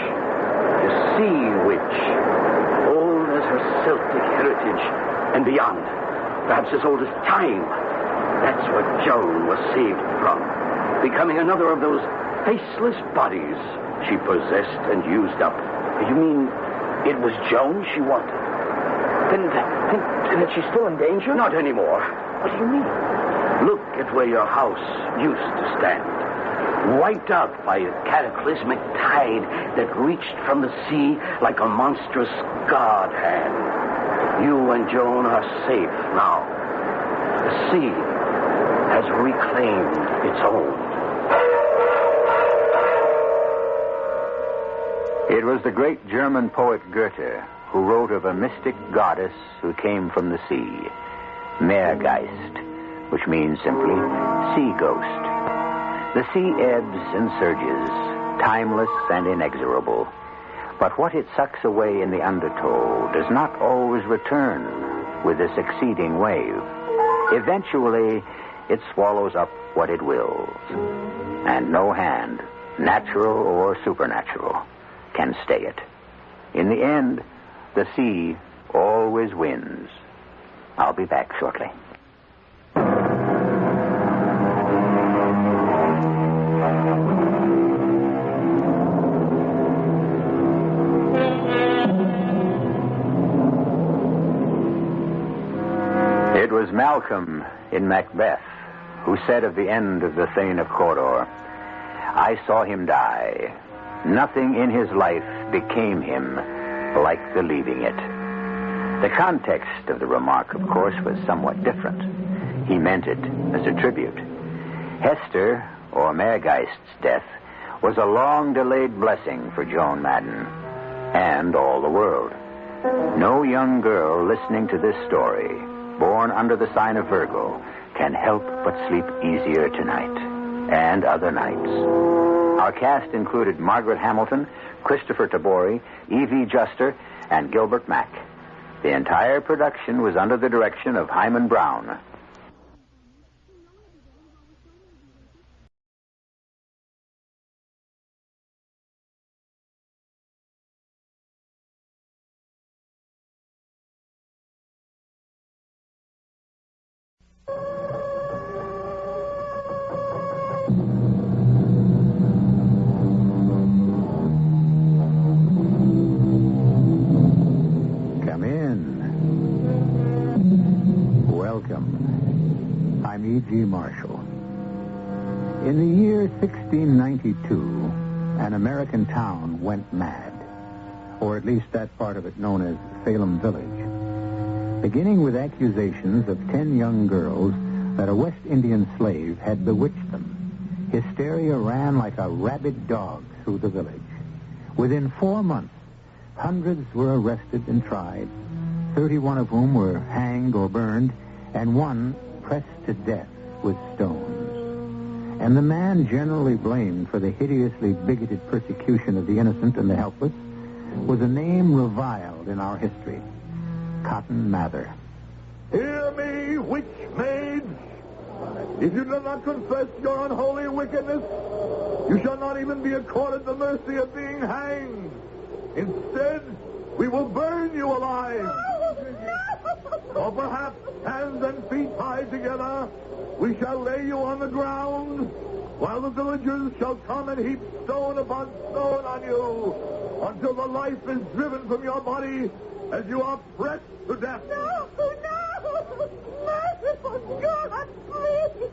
The sea witch. Old as her Celtic heritage and beyond. Perhaps as old as time. That's what Joan was saved from. Becoming another of those faceless bodies she possessed and used up. You mean it was Joan she wanted? Then that she's still in danger? Not anymore. What do you mean? Look at where your house used to stand. Wiped out by a cataclysmic tide that reached from the sea like a monstrous god hand. You and Joan are safe now. The sea has reclaimed its own. It was the great German poet Goethe who wrote of a mystic goddess who came from the sea, Meergeist, which means simply sea ghost. The sea ebbs and surges, timeless and inexorable. But what it sucks away in the undertow does not always return with the succeeding wave. Eventually, it swallows up what it wills. And no hand, natural or supernatural, can stay it. In the end, the sea always wins. I'll be back shortly. It was Malcolm in Macbeth who said of the end of the Thane of Cawdor, "I saw him die. Nothing in his life became him like the leaving it." The context of the remark, of course, was somewhat different. He meant it as a tribute. Hester, or Meergeist's death, was a long-delayed blessing for Joan Madden and all the world. No young girl listening to this story, born under the sign of Virgo, can help but sleep easier tonight and other nights. Our cast included Margaret Hamilton, Christopher Tabori, E.V. Juster, and Gilbert Mack. The entire production was under the direction of Hyman Brown. Marshall. In the year 1692, an American town went mad, or at least that part of it known as Salem Village, beginning with accusations of 10 young girls that a West Indian slave had bewitched them. Hysteria ran like a rabid dog through the village. Within 4 months, hundreds were arrested and tried, 31 of whom were hanged or burned, and one pressed to death with stones. And the man generally blamed for the hideously bigoted persecution of the innocent and the helpless was a name reviled in our history, Cotton Mather. Hear me, witch maids. If you do not confess your unholy wickedness, you shall not even be accorded the mercy of being hanged. Instead, we will burn you alive. Or perhaps, hands and feet tied together, we shall lay you on the ground, while the villagers shall come and heap stone upon stone on you, until the life is driven from your body as you are pressed to death. No! Merciful God, please!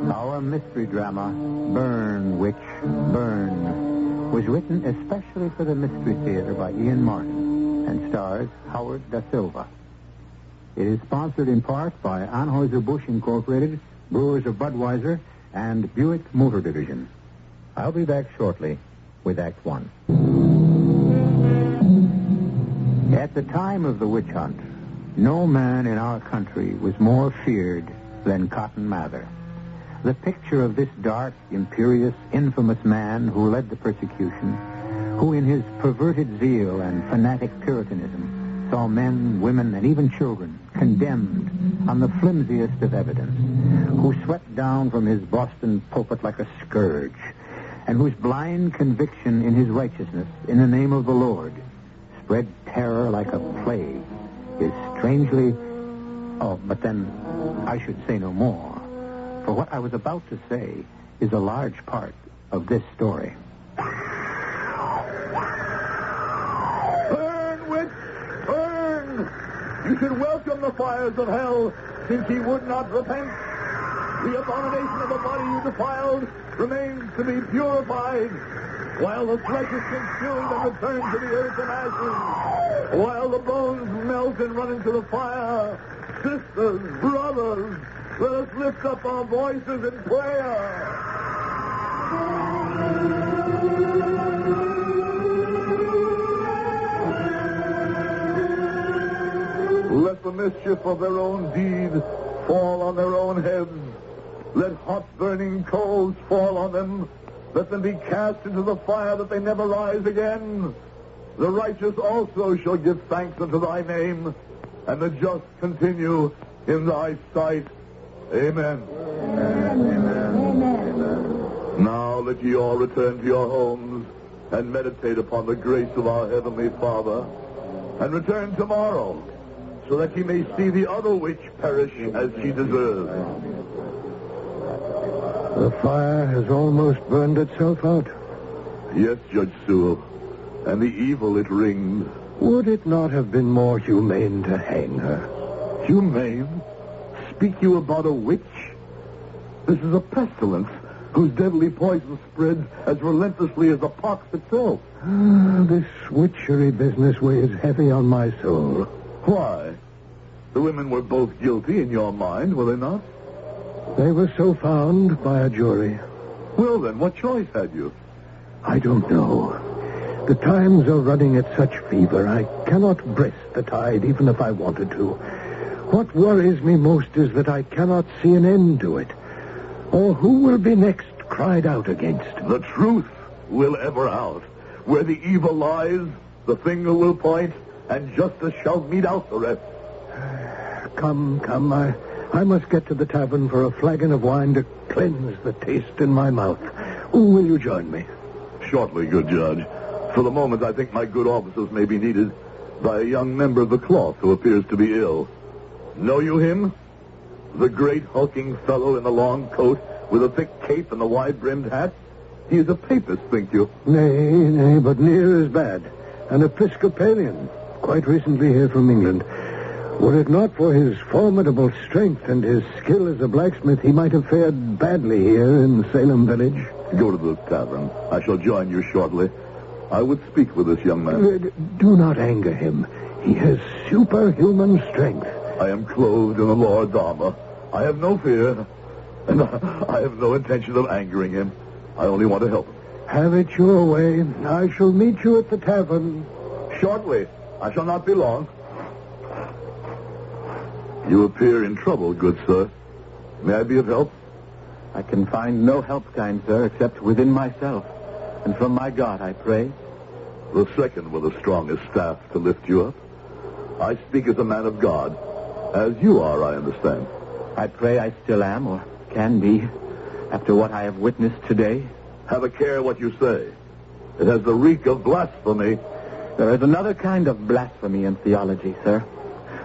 Our mystery drama, Burn, Witch, Burn, was written especially for the Mystery Theater by Ian Martin and stars Howard Da Silva. It is sponsored in part by Anheuser-Busch Incorporated, Brewers of Budweiser, and Buick Motor Division. I'll be back shortly with Act One. At the time of the witch hunt, no man in our country was more feared than Cotton Mather. The picture of this dark, imperious, infamous man who led the persecution, who in his perverted zeal and fanatic Puritanism saw men, women, and even children condemned on the flimsiest of evidence, who swept down from his Boston pulpit like a scourge, and whose blind conviction in his righteousness in the name of the Lord spread terror like a plague, is strangely... Oh, but then I should say no more, for what I was about to say is a large part of this story. Burn, witch, burn! You should welcome the fires of hell, since ye would not repent. The abomination of the body you defiled remains to be purified, while the flesh is consumed and returned to the earth in ashes, while the bones melt and run into the fire. Sisters, brothers, let us lift up our voices in prayer. Let the mischief of their own deed fall on their own heads. Let hot burning coals fall on them. Let them be cast into the fire that they never rise again. The righteous also shall give thanks unto thy name, and the just continue in thy sight. Amen. Amen. Now let ye all return to your homes and meditate upon the grace of our Heavenly Father, and return tomorrow, so that ye may see the other witch perish as she deserves. The fire has almost burned itself out. Yes, Judge Sewell, and the evil it wringed. Would it not have been more humane to hang her? Humane? Speak you about a witch? This is a pestilence whose deadly poison spreads as relentlessly as the pox itself. This witchery business weighs heavy on my soul. Why? The women were both guilty in your mind, were they not? They were so found by a jury. Well, then, what choice had you? I don't know. The times are running at such fever, I cannot breast the tide even if I wanted to. What worries me most is that I cannot see an end to it, or who will be next cried out against. The truth will ever out. Where the evil lies, the finger will point, and justice shall mete out the rest. Come, I must get to the tavern for a flagon of wine to cleanse the taste in my mouth. Will you join me? Shortly, good judge. For the moment, I think my good offices may be needed by a young member of the cloth who appears to be ill. Know you him? The great hulking fellow in the long coat with a thick cape and the wide-brimmed hat? He is a papist, think you? Nay, but near as bad. An Episcopalian, quite recently here from England. Were it not for his formidable strength and his skill as a blacksmith, he might have fared badly here in Salem village. Go to the tavern. I shall join you shortly. I would speak with this young man. Do not anger him. He has superhuman strength. I am clothed in the Lord's armor. I have no fear, and I have no intention of angering him. I only want to help him. Have it your way. I shall meet you at the tavern. Shortly. I shall not be long. You appear in trouble, good sir. May I be of help? I can find no help, kind sir, except within myself. And from my God, I pray. The second with the strongest staff to lift you up. I speak as a man of God. As you are, I understand. I pray I still am, or can be, after what I have witnessed today. Have a care what you say. It has the reek of blasphemy. There is another kind of blasphemy in theology, sir.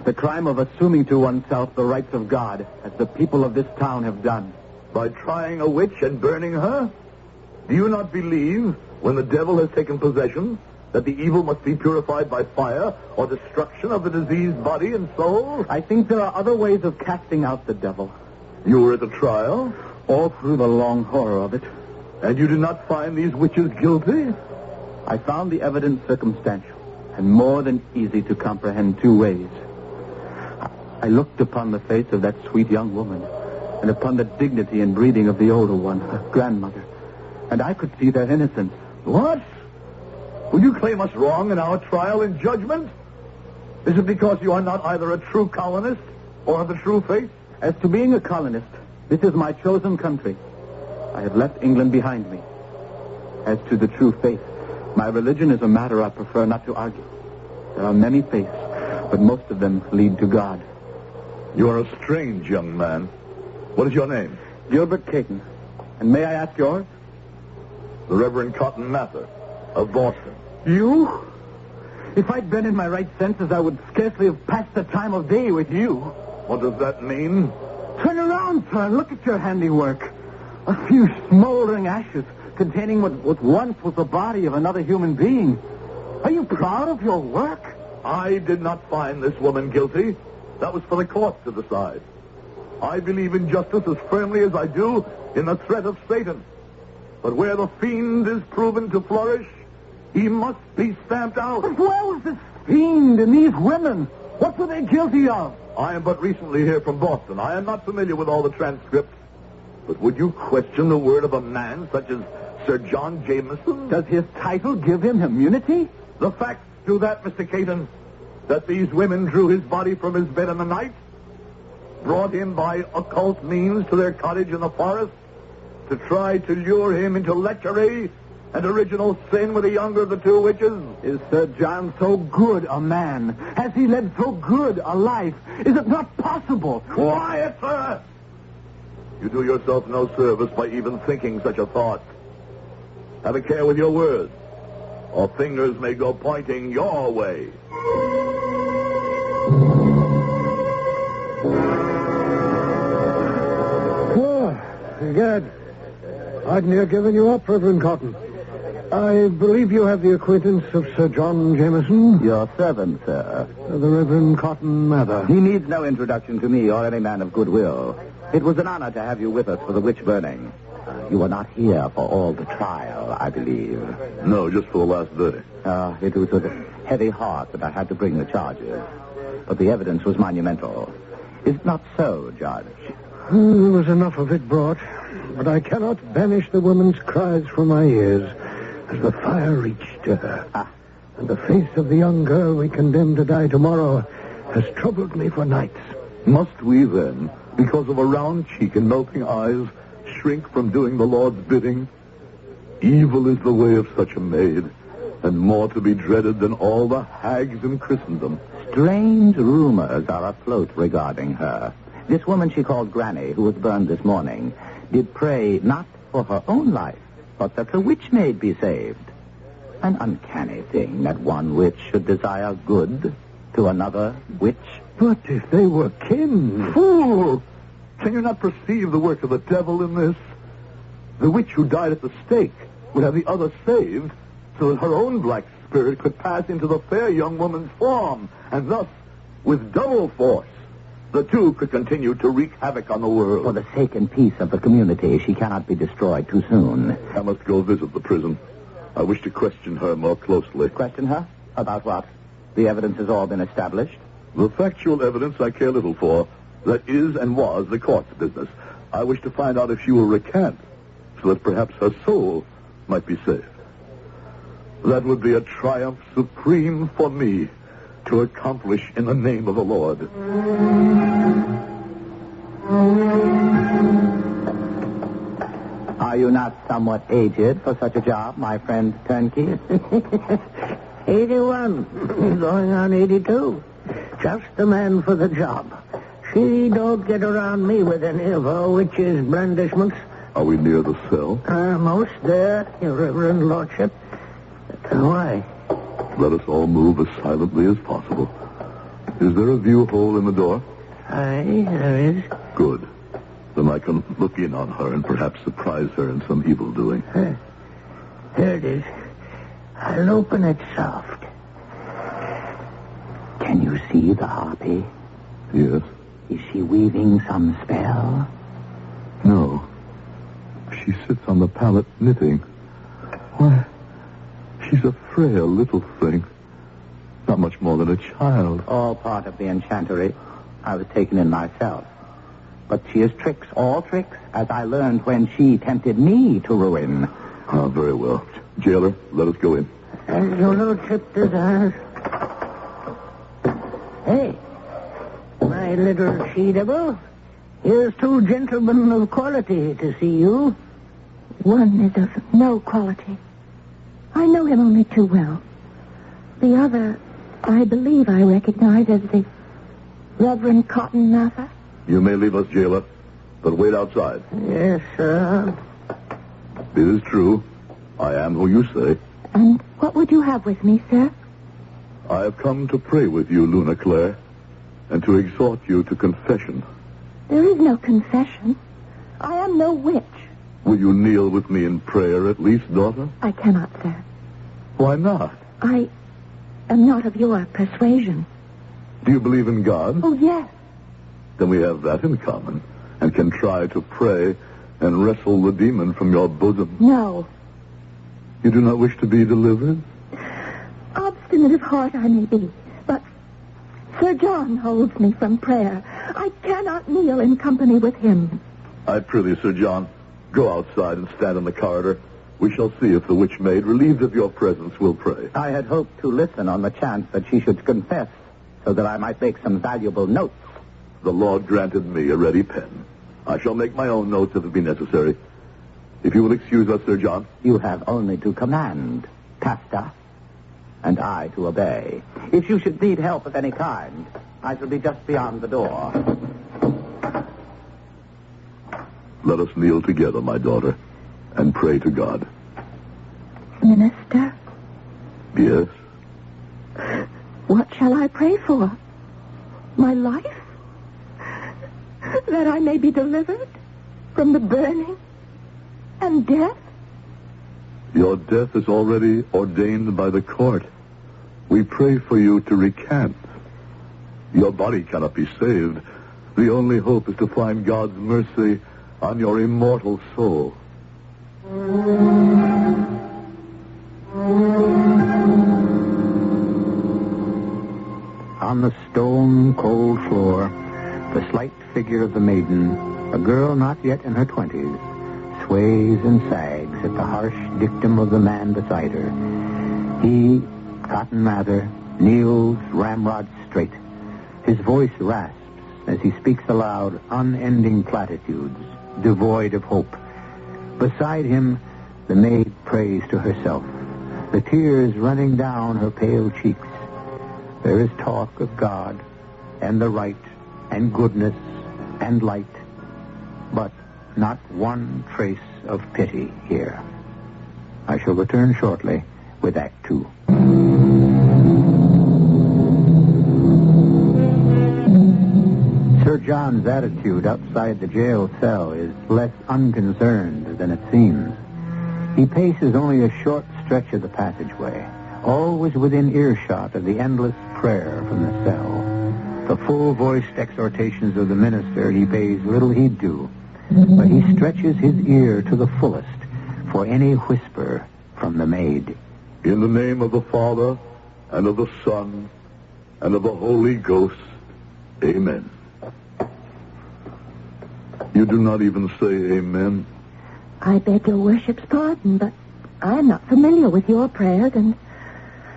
The crime of assuming to oneself the rights of God, as the people of this town have done. By trying a witch and burning her? Do you not believe, when the devil has taken possession, that the evil must be purified by fire or destruction of the diseased body and soul? I think there are other ways of casting out the devil. You were at the trial? All through the long horror of it. And you did not find these witches guilty? I found the evidence circumstantial and more than easy to comprehend two ways. I looked upon the face of that sweet young woman and upon the dignity and breeding of the older one, her grandmother, and I could see their innocence. What? Will you claim us wrong in our trial and judgment? Is it because you are not either a true colonist or of the true faith? As to being a colonist, this is my chosen country. I have left England behind me. As to the true faith, my religion is a matter I prefer not to argue. There are many faiths, but most of them lead to God. You are a strange young man. What is your name? Gilbert Caton. And may I ask yours? The Reverend Cotton Mather of Boston. You? If I'd been in my right senses, I would scarcely have passed the time of day with you. What does that mean? Turn around, sir, and look at your handiwork. A few smoldering ashes containing what once was the body of another human being. Are you proud of your work? I did not find this woman guilty. That was for the court to decide. I believe in justice as firmly as I do in the threat of Satan. But where the fiend is proven to flourish, he must be stamped out. But where was this fiend and these women? What were they guilty of? I am but recently here from Boston. I am not familiar with all the transcripts. But would you question the word of a man such as Sir John Jameson? Does his title give him immunity? The facts do that, Mr. Caton. That these women drew his body from his bed in the night, brought him by occult means to their cottage in the forest, to try to lure him into lechery and original sin with the younger of the two witches. Is Sir John so good a man? Has he led so good a life? Is it not possible? Quiet, sir! You do yourself no service by even thinking such a thought. Have a care with your words, or fingers may go pointing your way. Egad, I'd near given you up, Reverend Cotton. I believe you have the acquaintance of Sir John Jameson? Your servant, sir. The Reverend Cotton Mather. He needs no introduction to me or any man of goodwill. It was an honor to have you with us for the witch burning. You were not here for all the trial, I believe. No, just for the last day. It was with a heavy heart that I had to bring the charges. But the evidence was monumental. Is it not so, Judge? There was enough of it brought, but I cannot banish the woman's cries from my ears as the fire reached to her. And the face of the young girl we condemn to die tomorrow has troubled me for nights. Must we then, because of a round cheek and melting eyes, shrink from doing the Lord's bidding? Evil is the way of such a maid, and more to be dreaded than all the hags in Christendom. Strange rumors are afloat regarding her. This woman she called Granny, who was burned this morning, did pray not for her own life, but that the witch maid be saved. An uncanny thing that one witch should desire good to another witch. But if they were kin... Fool! Can you not perceive the work of the devil in this? The witch who died at the stake would have the other saved so that her own black spirit could pass into the fair young woman's form, and thus, with double force, the two could continue to wreak havoc on the world. For the sake and peace of the community, she cannot be destroyed too soon. I must go visit the prison. I wish to question her more closely. Question her? About what? The evidence has all been established. The factual evidence I care little for. That is and was the court's business. I wish to find out if she will recant, so that perhaps her soul might be saved. That would be a triumph supreme for me to accomplish in the name of the Lord. Are you not somewhat aged for such a job, my friend Turnkey? 81, going on 82. Just the man for the job. She don't get around me with any of her witch's blandishments. Are we near the cell? Almost there, Your Reverend Lordship. Why? Let us all move as silently as possible. Is there a view hole in the door? Aye, there is. Good. Then I can look in on her and perhaps surprise her in some evil doing. There it is. I'll open it soft. Can you see the harpy? Yes. Is she weaving some spell? No. She sits on the pallet knitting. Why, she's a frail little thing. Not much more than a child. All part of the enchantery. I was taken in myself. But she is tricks, all tricks, as I learned when she tempted me to ruin. Ah, very well. Jailer, let us go in. As your Lordship desires. Hey, my little she-devil. Here's two gentlemen of quality to see you. One is of no quality. I know him only too well. The other, I believe I recognize as the Reverend Cotton Mather. You may leave us, jailer, but wait outside. Yes, sir. It is true. I am who you say. And what would you have with me, sir? I have come to pray with you, Luna Claire, and to exhort you to confession. There is no confession. I am no witch. Will you kneel with me in prayer at least, daughter? I cannot, sir. Why not? I am not of your persuasion. Do you believe in God? Oh, yes. Then we have that in common, and can try to pray and wrestle the demon from your bosom. No. You do not wish to be delivered? Obstinate of heart I may be, but Sir John holds me from prayer. I cannot kneel in company with him. I prithee, Sir John, go outside and stand in the corridor. We shall see if the witch maid, relieved of your presence, will pray. I had hoped to listen on the chance that she should confess, so that I might make some valuable notes. The Lord granted me a ready pen. I shall make my own notes if it be necessary. If you will excuse us, Sir John. You have only to command, Pasta, and I to obey. If you should need help of any kind, I shall be just beyond the door. Let us kneel together, my daughter, and pray to God. Minister? Yes? What shall I pray for? My life? That I may be delivered from the burning and death? Your death is already ordained by the court. We pray for you to recant. Your body cannot be saved. The only hope is to find God's mercy on your immortal soul. On the stone cold floor, the slight figure of the maiden, a girl not yet in her 20s, sways and sags at the harsh dictum of the man beside her. He, Cotton Mather, kneels ramrod straight. His voice rasps as he speaks aloud unending platitudes, devoid of hope. Beside him, the maid prays to herself, the tears running down her pale cheeks. There is talk of God and the right and goodness and light, but not one trace of pity here. I shall return shortly with Act 2. Sir John's attitude outside the jail cell is less unconcerned than it seems. He paces only a short stretch of the passageway, always within earshot of the endless prayer from the cell. The full-voiced exhortations of the minister he pays little heed to, but he stretches his ear to the fullest for any whisper from from the maid. In the name of the Father, and of the Son, and of the Holy Ghost. Amen. You do not even say amen. I beg your worship's pardon, but I am not familiar with your prayers, and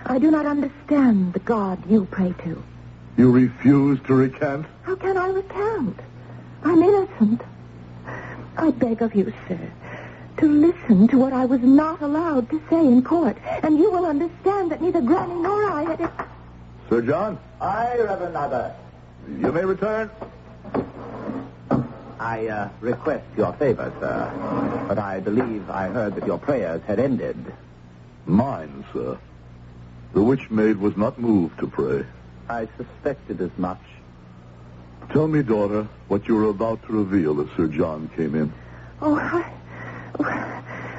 I do not understand the God you pray to. You refuse to recant? How can I recant? I'm innocent. I beg of you, sir, to listen to what I was not allowed to say in court, and you will understand that neither Granny nor I had... Sir John? Aye, Reverend Mother. You may return. I request your favor, sir, but I believe I heard that your prayers had ended. Mine, sir. The witch maid was not moved to pray. I suspected as much. Tell me, daughter, what you were about to reveal as Sir John came in.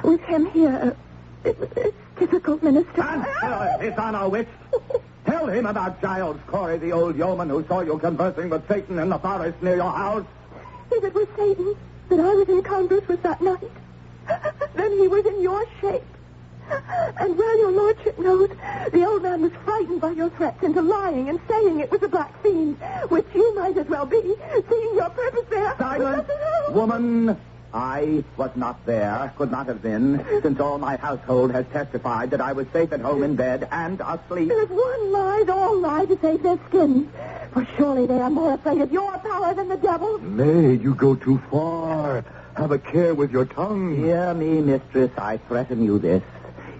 With him here, it's difficult, Minister. His honor, witch. Tell him about Giles Corey, the old yeoman who saw you conversing with Satan in the forest near your house. If it was Satan that I was in converse with that night, then he was in your shape. And well, your lordship knows, the old man was frightened by your threats into lying and saying it was a black fiend, which you might as well be, seeing your purpose there. Silence, woman. I was not there, could not have been, since all my household has testified that I was safe at home in bed and asleep. If one lies, all lie to save their skins. For surely they are more afraid of your power than the devil's. Maid, you go too far. Have a care with your tongue. Hear me, mistress, I threaten you this.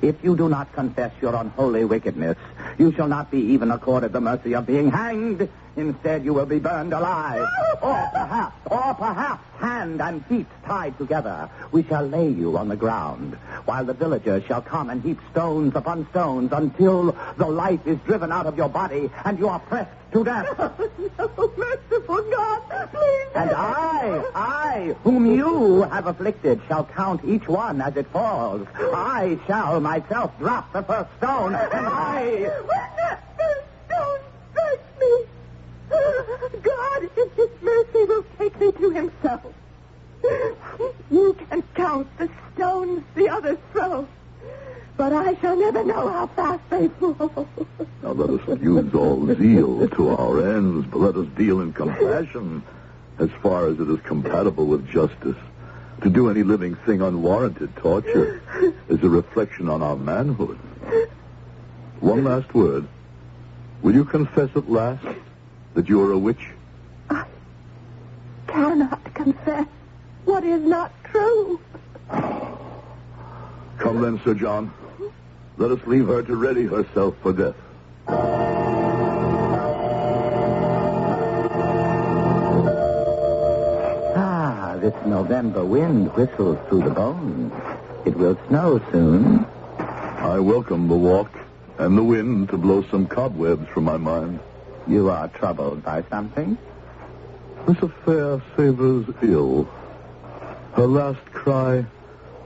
If you do not confess your unholy wickedness, you shall not be even accorded the mercy of being hanged. Instead, you will be burned alive. Or perhaps, hand and feet tied together, we shall lay you on the ground, while the villagers shall come and heap stones upon stones until the life is driven out of your body and you are pressed to death. No, merciful God, please. And I, whom you have afflicted, shall count each one as it falls. I shall myself drop the first stone, and I... When that first stone strikes me, God in his mercy will take me to himself. You can count the stones the others throw, but I shall never know how fast they fall. Now let us use all zeal to our ends, but let us deal in compassion as far as it is compatible with justice. To do any living thing unwarranted torture is a reflection on our manhood. One last word. Will you confess at last that you are a witch? I cannot confess what is not true. Come then, Sir John. Let us leave her to ready herself for death. This November wind whistles through the bones. It will snow soon. I welcome the walk and the wind to blow some cobwebs from my mind. You are troubled by something? This affair savors ill. Her last cry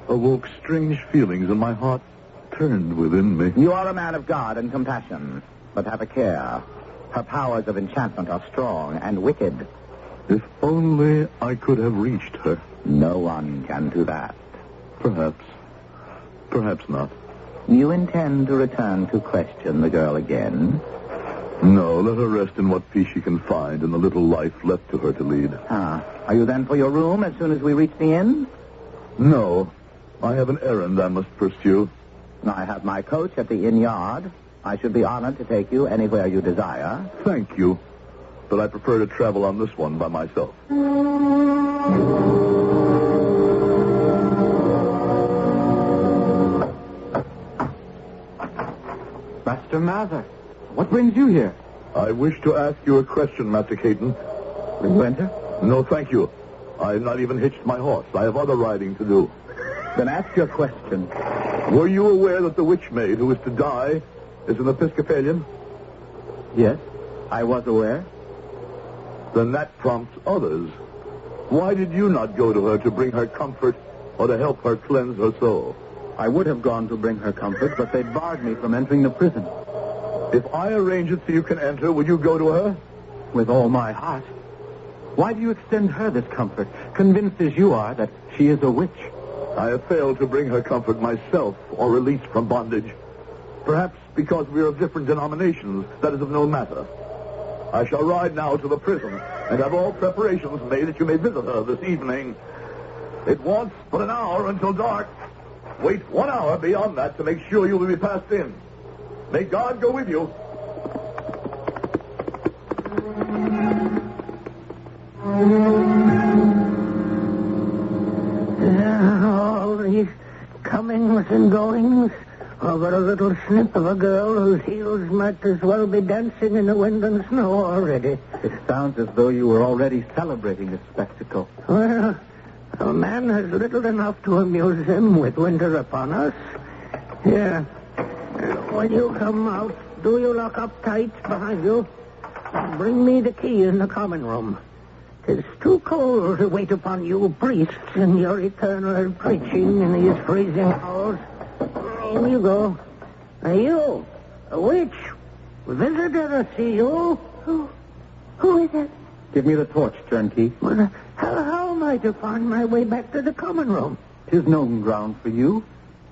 awoke strange feelings, and my heart turned within me. You are a man of God and compassion, but have a care. Her powers of enchantment are strong and wicked. If only I could have reached her. No one can do that. Perhaps. Perhaps not. You intend to return to question the girl again? No, let her rest in what peace she can find in the little life left to her to lead. Are you then for your room as soon as we reach the inn? No. I have an errand I must pursue. I have my coach at the inn yard. I should be honored to take you anywhere you desire. Thank you. But I prefer to travel on this one by myself. Master Mather, what brings you here? I wish to ask you a question, Master Caton. Will you enter? No, thank you. I have not even hitched my horse. I have other riding to do. Then ask your question. Were you aware that the witch maid who is to die is an Episcopalian? Yes, I was aware. Then that prompts others. Why did you not go to her to bring her comfort or to help her cleanse her soul? I would have gone to bring her comfort, but they barred me from entering the prison. If I arrange it so you can enter, will you go to her? With all my heart. Why do you extend her this comfort, convinced as you are that she is a witch? I have failed to bring her comfort myself or release from bondage. Perhaps because we are of different denominations, that is of no matter. I shall ride now to the prison and have all preparations made that you may visit her this evening. It wants but an hour until dark. Wait 1 hour beyond that to make sure you will be passed in. May God go with you. All these comings and goings over a little snip of a girl whose heels might as well be dancing in the wind and snow already. It sounds as though you were already celebrating this spectacle. Well, a man has little enough to amuse him with winter upon us. Here, when you come out, do you lock up tight behind you? And bring me the key in the common room. 'Tis too cold to wait upon you priests in your eternal preaching in these freezing hours. In you go. You, a witch, visitor to see you. Who is it? Give me the torch, turnkey. Well, how am I to find my way back to the common room? 'Tis known ground for you.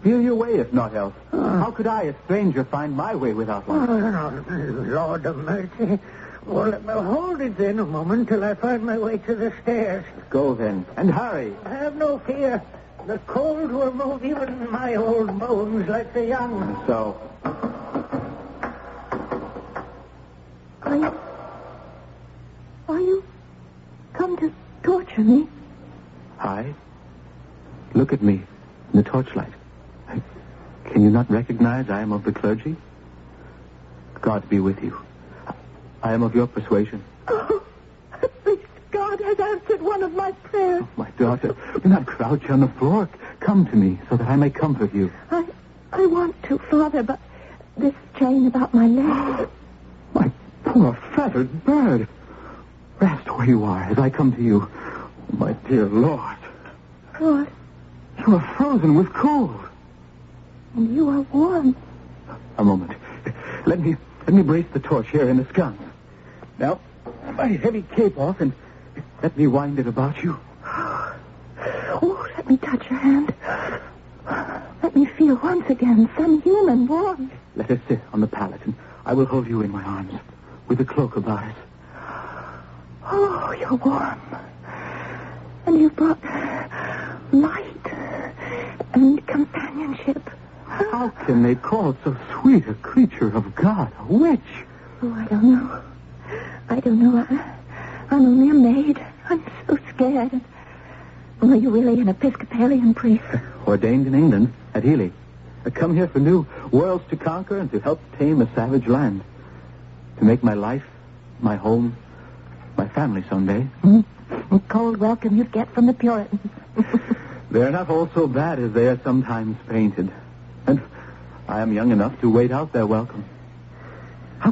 Feel your way, if not else. How could I, a stranger, find my way without one? Oh, Lord of mercy. Well, hold it then a moment till I find my way to the stairs. Go then, and hurry. Have no fear. The cold will move even my old bones like the young. So? Are you come to torture me? I? Look at me in the torchlight. Can you not recognize I am of the clergy? God be with you. I am of your persuasion. Oh, at least God has answered one of my prayers. Oh, my daughter, do not crouch on the floor. Come to me so that I may comfort you. I want to, Father, but this chain about my leg. My poor fettered bird. Rest where you are as I come to you. Oh, my dear Lord. What? You are frozen with cold. And you are warm. A moment. Let me brace the torch here in the sconce. Now, my heavy cape off, and let me wind it about you. Oh, let me touch your hand. Let me feel once again some human warmth. Let us sit on the pallet, and I will hold you in my arms with the cloak about us. Oh, you're warm. And you've brought light and companionship. How can they call so sweet a creature of God a witch? Oh, I don't know. I'm only a maid. I'm so scared. Well, are you really an Episcopalian priest? Ordained in England at Ely. I come here for new worlds to conquer and to help tame a savage land. To make my life, my home, my family someday. A cold welcome you'd get from the Puritans. They're not all so bad as they are sometimes painted. And I am young enough to wait out their welcome. How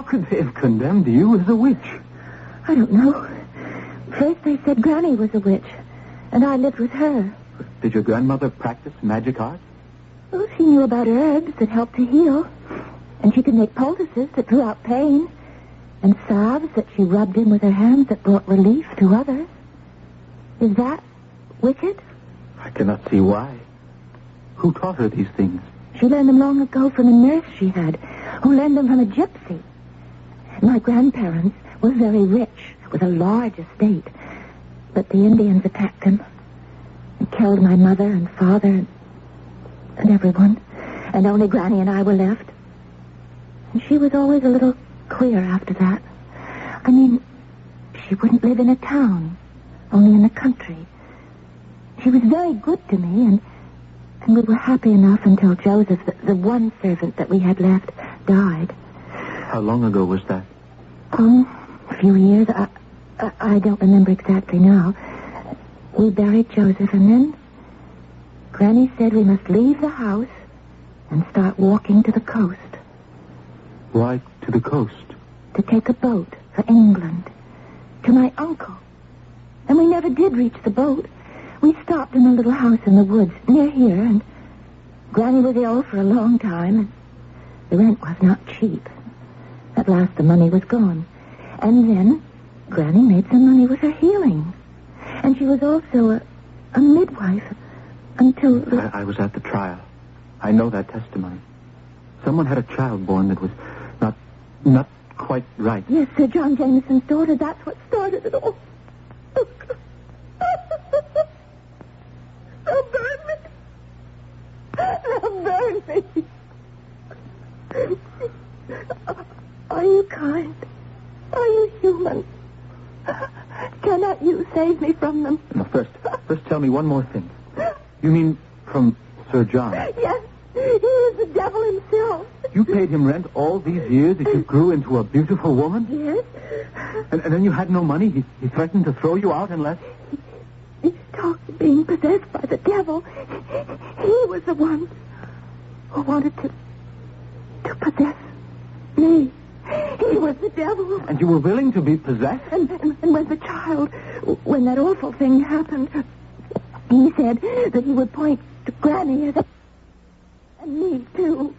could they have condemned you as a witch? I don't know. First they said Granny was a witch, and I lived with her. Did your grandmother practice magic art? Well, she knew about herbs that helped to heal, and she could make poultices that drew out pain, and salves that she rubbed in with her hands that brought relief to others. Is that wicked? I cannot see why. Who taught her these things? She learned them long ago from a nurse she had, who learned them from a gypsy. My grandparents were very rich, with a large estate, but the Indians attacked them and killed my mother and father and everyone, and only Granny and I were left. And she was always a little queer after that. I mean, she wouldn't live in a town, only in the country. She was very good to me, and we were happy enough until Joseph, the one servant that we had left, died. How long ago was that? Oh, a few years. I don't remember exactly now. We buried Joseph, and then Granny said we must leave the house and start walking to the coast. Why to the coast? To take a boat for England, to my uncle. And we never did reach the boat. We stopped in a little house in the woods near here, and Granny was ill for a long time, and the rent was not cheap. At last the money was gone. And then Granny made some money with her healing. And she was also a midwife until... I was at the trial. I know that testimony. Someone had a child born that was not quite right. Yes, Sir John Jameson's daughter. That's what started it all. They'll burn me. They'll burn me. Are you kind? Are you human? Cannot you save me from them? No, first tell me one more thing. You mean from Sir John? Yes. He is the devil himself. You paid him rent all these years that you grew into a beautiful woman? Yes. And then you had no money? He threatened to throw you out unless... He talked of being possessed by the devil. He was the one who wanted to possess me. He was the devil. And you were willing to be possessed? And when the child, when that awful thing happened, he said that he would point to Granny and me, too.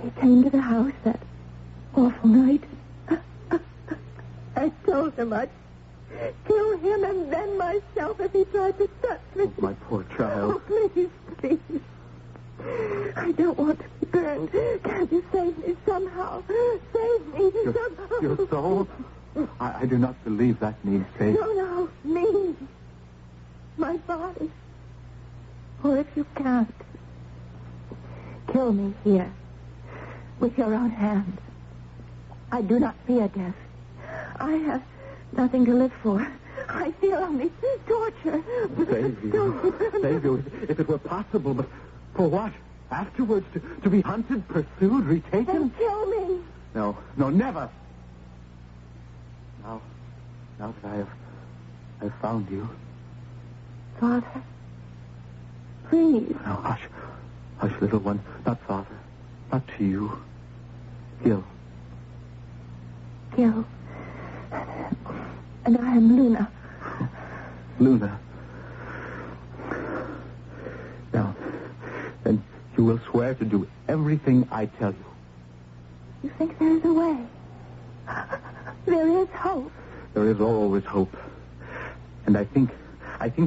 He came to the house that awful night. I told him I'd kill him and then myself if he tried to touch me. Oh, my poor child. Oh, please. I don't want to be burned. Can't you save me somehow? Save me somehow. Your soul? I do not believe that needs saving. No, me. My body. Or if you can't, kill me here with your own hands. I do not fear death. I have nothing to live for. I feel only torture. Save you, if it were possible, but for what? Afterwards, to be hunted, pursued, retaken? Then kill me. No, never. Now that I have found you. Father, please. No, hush, little one. Not Father. Not to you. Gil. And I am Luna. Luna. Now, then you will swear to do everything I tell you. You think there is a way? There is hope. There is always hope. And I think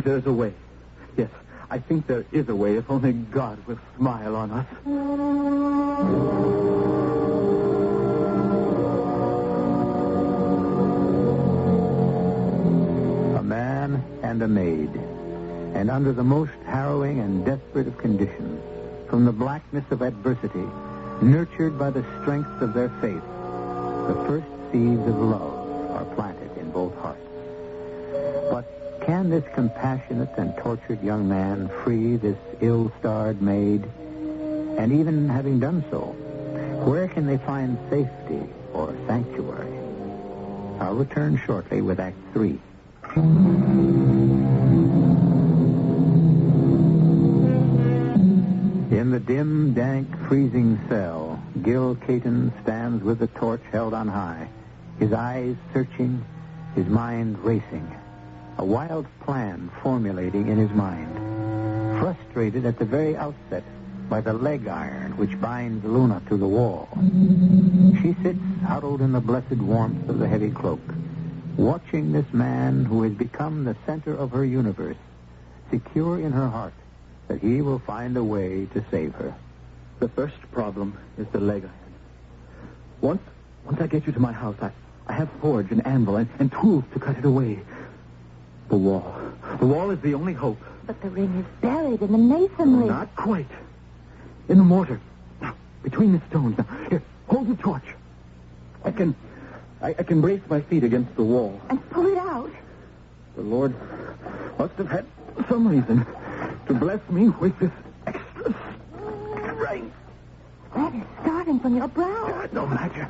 there's a way. Yes, I think there is a way if only God will smile on us. A man and a maid. And under the most harrowing and desperate of conditions, from the blackness of adversity, nurtured by the strength of their faith, the first seeds of love are planted in both hearts. But can this compassionate and tortured young man free this ill-starred maid? And even having done so, where can they find safety or sanctuary? I'll return shortly with Act 3. In the dim, dank, freezing cell, Gil Caton stands with the torch held on high, his eyes searching, his mind racing, a wild plan formulating in his mind, frustrated at the very outset by the leg iron which binds Luna to the wall. She sits huddled in the blessed warmth of the heavy cloak, watching this man who has become the center of her universe, secure in her heart that he will find a way to save her. The first problem is the leg iron. Once I get you to my house, I have forge and anvil and tools to cut it away. The wall. The wall is the only hope. But the ring is buried in the masonry. Not quite. In the mortar. Now, between the stones. Now, here, hold the torch. I can brace my feet against the wall. And pull it out. The Lord must have had some reason to bless me with this extra strength. That is starting from your brow. No matter.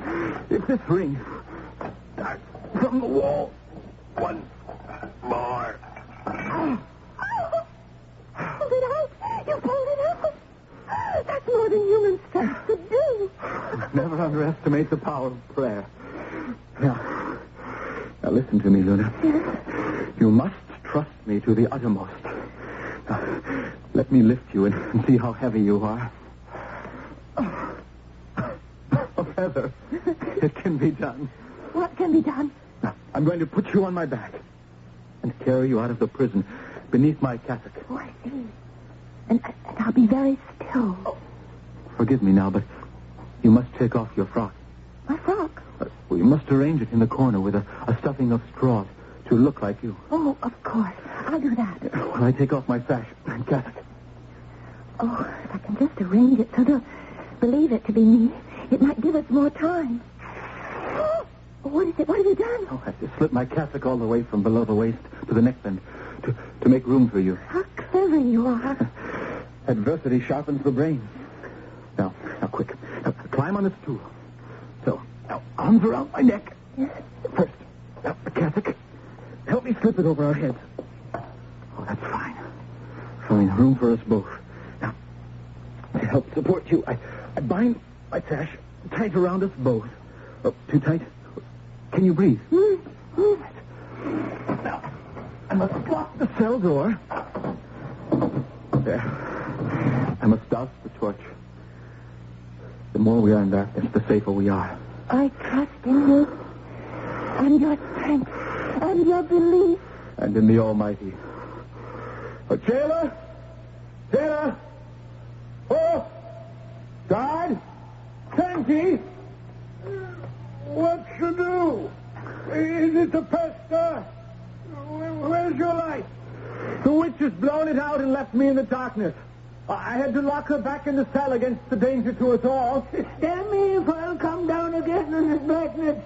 If this ring starts from the wall once more. Pulled it out. You pulled it out. That's more than human strength could do. Never underestimate the power of prayer. Now listen to me, Luna. Yes? You must trust me to the uttermost. Now, let me lift you and see how heavy you are. A feather. It can be done. What can be done? Now, I'm going to put you on my back and carry you out of the prison. beneath my cassock. Oh, I see. And I'll be very still. Oh. Forgive me now, but you must take off your frock. My frock? Well, you must arrange it in the corner with a stuffing of straw to look like you. Oh, of course. I'll do that. While I take off my sash and cassock. Oh, if I can just arrange it so they'll believe it to be me, it might give us more time. Oh, what is it? What have you done? Oh, I have to slip my cassock all the way from below the waist to the neckband to make room for you. How clever you are. Adversity sharpens the brain. Now, quick. Now, climb on this stool. So, now, arms around my neck. Yes. First, now, the cassock. Help me slip it over our heads. Oh, that's fine. Fine. Room for us both. Now, to help support you, I bind my sash tight around us both. Oh, too tight? Can you breathe? Now, I must lock the cell door. There. I must douse the torch. The more we are in darkness, the safer we are. I trust in you, and your strength, and your belief. And in the Almighty. Jailer! Jailer! Oh! Guard! Sentry! What to do? Is it the pester? Where's your light? The witch has blown it out and left me in the darkness. I had to lock her back in the cell against the danger to us all. Stand me if I'll come down again in this darkness.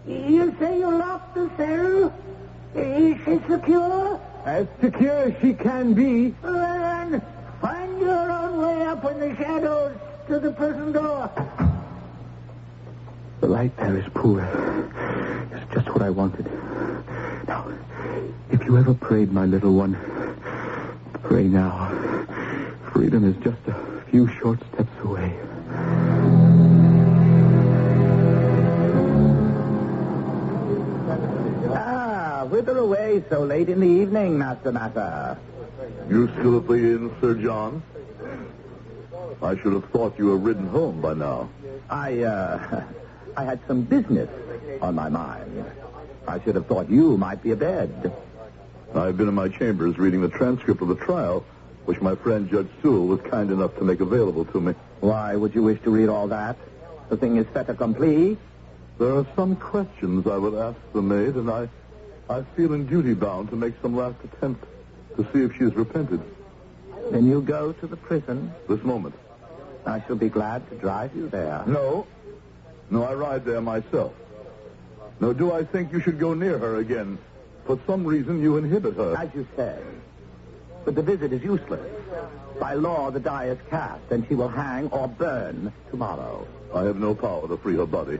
You say you locked the cell? Is she secure? As secure as she can be. Well, then, find your own way up in the shadows to the prison door. The light there is poor. It's just what I wanted. Now, if you ever prayed, my little one, pray now. Freedom is just a few short steps away. Whither away so late in the evening, Master Matter? You still at the inn, Sir John? I should have thought you were ridden home by now. I had some business on my mind. I should have thought you might be abed. I've been in my chambers reading the transcript of the trial, which my friend Judge Sewell was kind enough to make available to me. Why would you wish to read all that? The thing is fait accompli. There are some questions I would ask the maid, and I feel in duty bound to make some last attempt to see if she has repented. Then you go to the prison? This moment. I shall be glad to drive you there. No, I ride there myself. Nor do I think you should go near her again. For some reason, you inhibit her. As you said. But the visit is useless. By law, the die is cast, and she will hang or burn tomorrow. I have no power to free her body.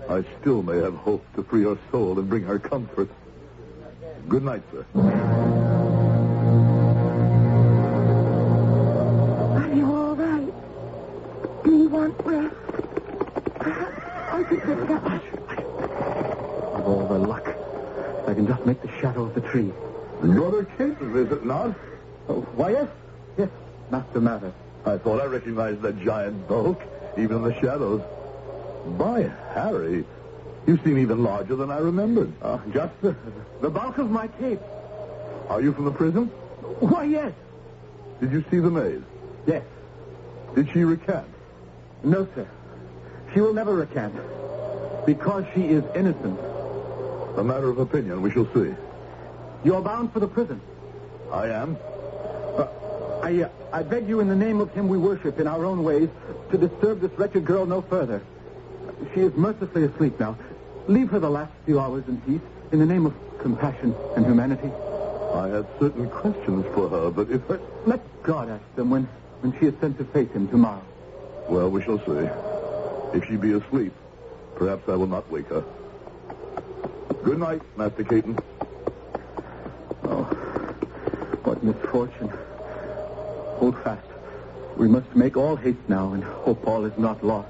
I still may have hope to free her soul and bring her comfort. Good night, sir. Are you all right? Do you want rest? I think we've got... Of all the luck. I can just make the shadow of the tree. Brother Caton, is it not? Oh, why, yes. Yes, Master Matter. I thought I recognized that giant bulk, even in the shadows. By Harry, you seem even larger than I remembered. Just the bulk of my cape. Are you from the prison? Why, yes. Did you see the maid? Yes. Did she recant? No, sir. She will never recant. Because she is innocent. A matter of opinion, we shall see. You're bound for the prison. I am. I beg you in the name of him we worship in our own ways to disturb this wretched girl no further. She is mercifully asleep now. Leave her the last few hours in peace in the name of compassion and humanity. I have certain questions for her, but if I... Let God ask them when she is sent to face him tomorrow. Well, we shall see. If she be asleep, perhaps I will not wake her. Good night, Master Caton. Oh, what misfortune. Hold fast. We must make all haste now and hope all is not lost.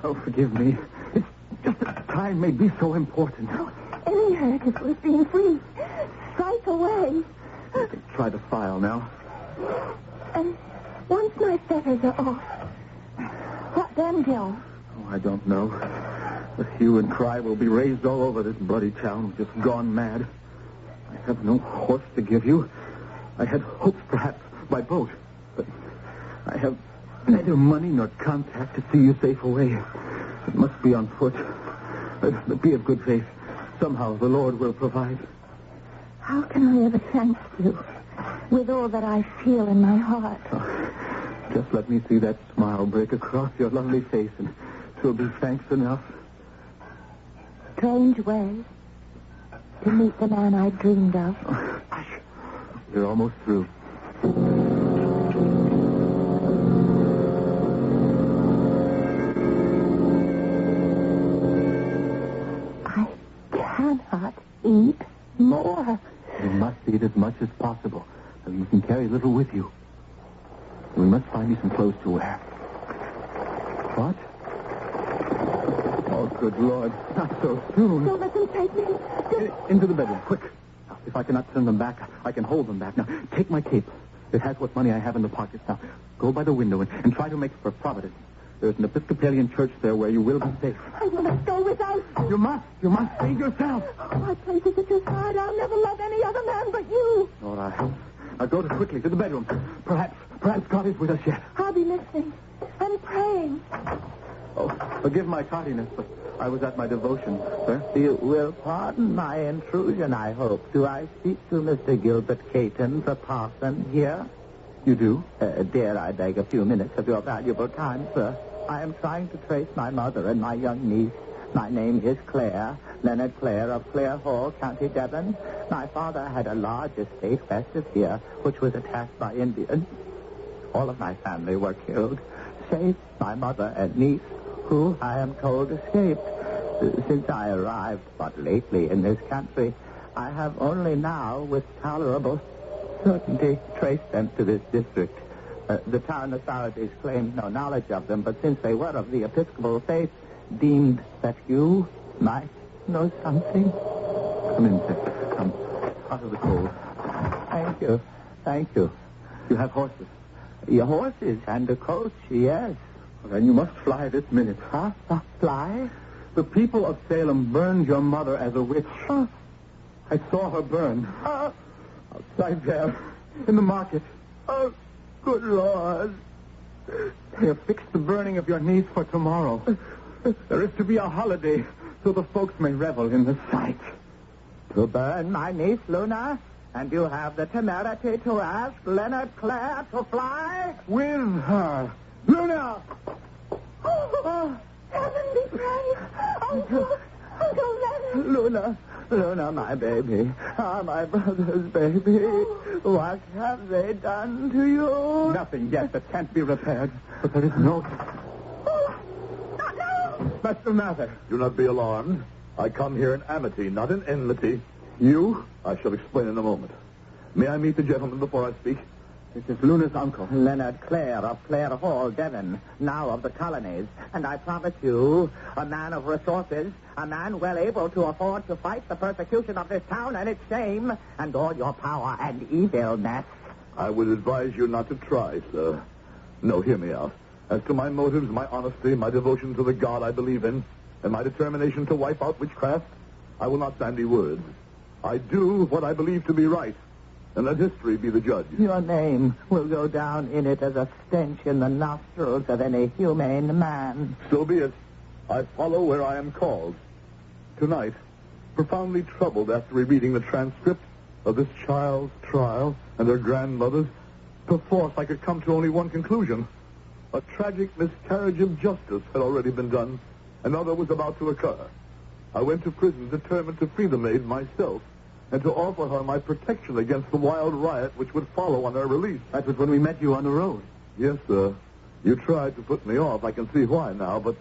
Oh, forgive me. It's just that time may be so important. Oh, any hurt is worth being free. Strike away. Try the file now. And once my fetters are off, what then, Joe? Oh, I don't know. The hue and cry will be raised all over this bloody town, just gone mad. I have no horse to give you. I had hopes, perhaps, by boat. But I have neither money nor contact to see you safe away. It must be on foot. But be of good faith. Somehow the Lord will provide. How can I ever thank you with all that I feel in my heart? Oh, just let me see that smile break across your lovely face, and 'twill be thanks enough. Strange way to meet the man I dreamed of. Oh, hush. You're almost through. I cannot eat more. You must eat as much as possible, so you can carry little with you. We must find you some clothes to wear. What? Oh, good Lord, not so soon. Don't let them take me. Into the bedroom, quick. Now, if I cannot turn them back, I can hold them back. Now, take my cape. It has what money I have in the pockets. Now, go by the window and try to make for Providence. There's an Episcopalian church there where you will be safe. I will not go without you. You must save yourself. Oh, my place is at your side. I'll never love any other man but you. All right. Now go quickly to the bedroom. Perhaps God is with us yet. I'll be listening and praying. Oh, forgive my tardiness, but I was at my devotion, sir. You will pardon my intrusion, I hope. Do I speak to Mr. Gilbert Caton, the parson, here? You do? Dare I beg a few minutes of your valuable time, sir? I am trying to trace my mother and my young niece. My name is Clare, Leonard Clare of Clare Hall, County Devon. My father had a large estate west of here, which was attacked by Indians. All of my family were killed, save my mother and niece, who, I am told, escaped. Since I arrived but lately in this country, I have only now, with tolerable certainty, traced them to this district. The town authorities claimed no knowledge of them, but since they were of the Episcopal faith, deemed that you might know something. Come in, sir. Come. Out of the cold. Thank you. You have horses? Your horses and a coach, yes. Well, then you must fly this minute. Huh? Fly? The people of Salem burned your mother as a witch. Huh? I saw her burn. Outside there, in the market. Oh, good Lord. They have fixed the burning of your niece for tomorrow. There is to be a holiday, so the folks may revel in the sight. To burn my niece, Luna? And you have the temerity to ask Leonard Clare to fly? With her. Luna! Oh, heaven be praised. Uncle Leonard. Luna, my baby. My brother's baby. What have they done to you? Nothing yet that can't be repaired. But there is no... Not now. What's the matter? Do not be alarmed. I come here in amity, not in enmity. You? I shall explain in a moment. May I meet the gentleman before I speak? This is Luna's uncle. Leonard Clare of Clare Hall, Devon, now of the colonies. And I promise you, a man of resources, a man well able to afford to fight the persecution of this town and its shame, and all your power and evilness. I would advise you not to try, sir. No, hear me out. As to my motives, my honesty, my devotion to the God I believe in, and my determination to wipe out witchcraft, I will not bandy words. I do what I believe to be right, and let history be the judge. Your name will go down in it as a stench in the nostrils of any humane man. So be it. I follow where I am called. Tonight, profoundly troubled after rereading the transcript of this child's trial and her grandmother's, perforce I could come to only one conclusion. A tragic miscarriage of justice had already been done. Another was about to occur. I went to prison determined to free the maid myself and to offer her my protection against the wild riot which would follow on her release. That was when we met you on the road. Yes, sir. You tried to put me off. I can see why now, but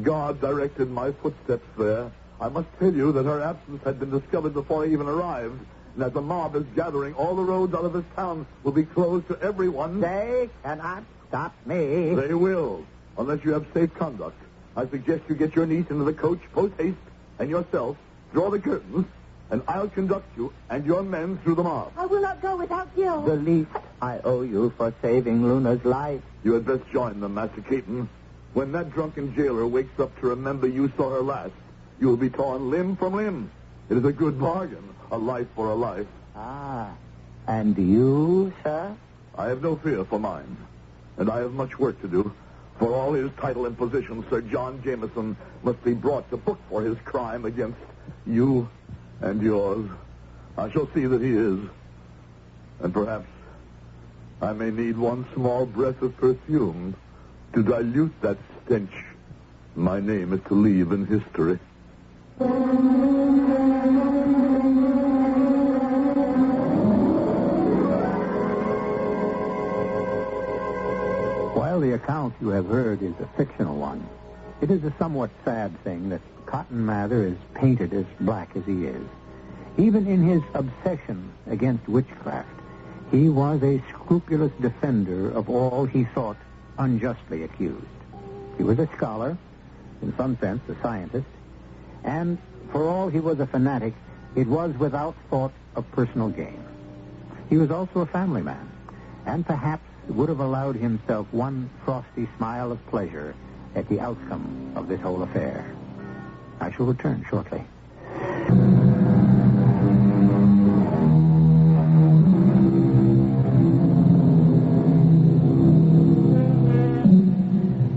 God directed my footsteps there. I must tell you that her absence had been discovered before I even arrived, and as the mob is gathering, all the roads out of this town will be closed to everyone. They cannot stop me. They will, unless you have safe conduct. I suggest you get your niece into the coach post-haste, and yourself draw the curtains, and I'll conduct you and your men through the mob. I will not go without Gil. The least I owe you for saving Luna's life. You had best join them, Master Caton. When that drunken jailer wakes up to remember you saw her last, you will be torn limb from limb. It is a good bargain, a life for a life. Ah, and you, sir? I have no fear for mine, and I have much work to do. For all his title and position, Sir John Jameson must be brought to book for his crime against you and yours. I shall see that he is. And perhaps I may need one small breath of perfume to dilute that stench. My name is to leave in history. While the account you have heard is a fictional one, it is a somewhat sad thing that Cotton Mather is painted as black as he is. Even in his obsession against witchcraft, he was a scrupulous defender of all he thought unjustly accused. He was a scholar, in some sense a scientist, and for all he was a fanatic, it was without thought of personal gain. He was also a family man, and perhaps would have allowed himself one frosty smile of pleasure at the outcome of this whole affair. I shall return shortly.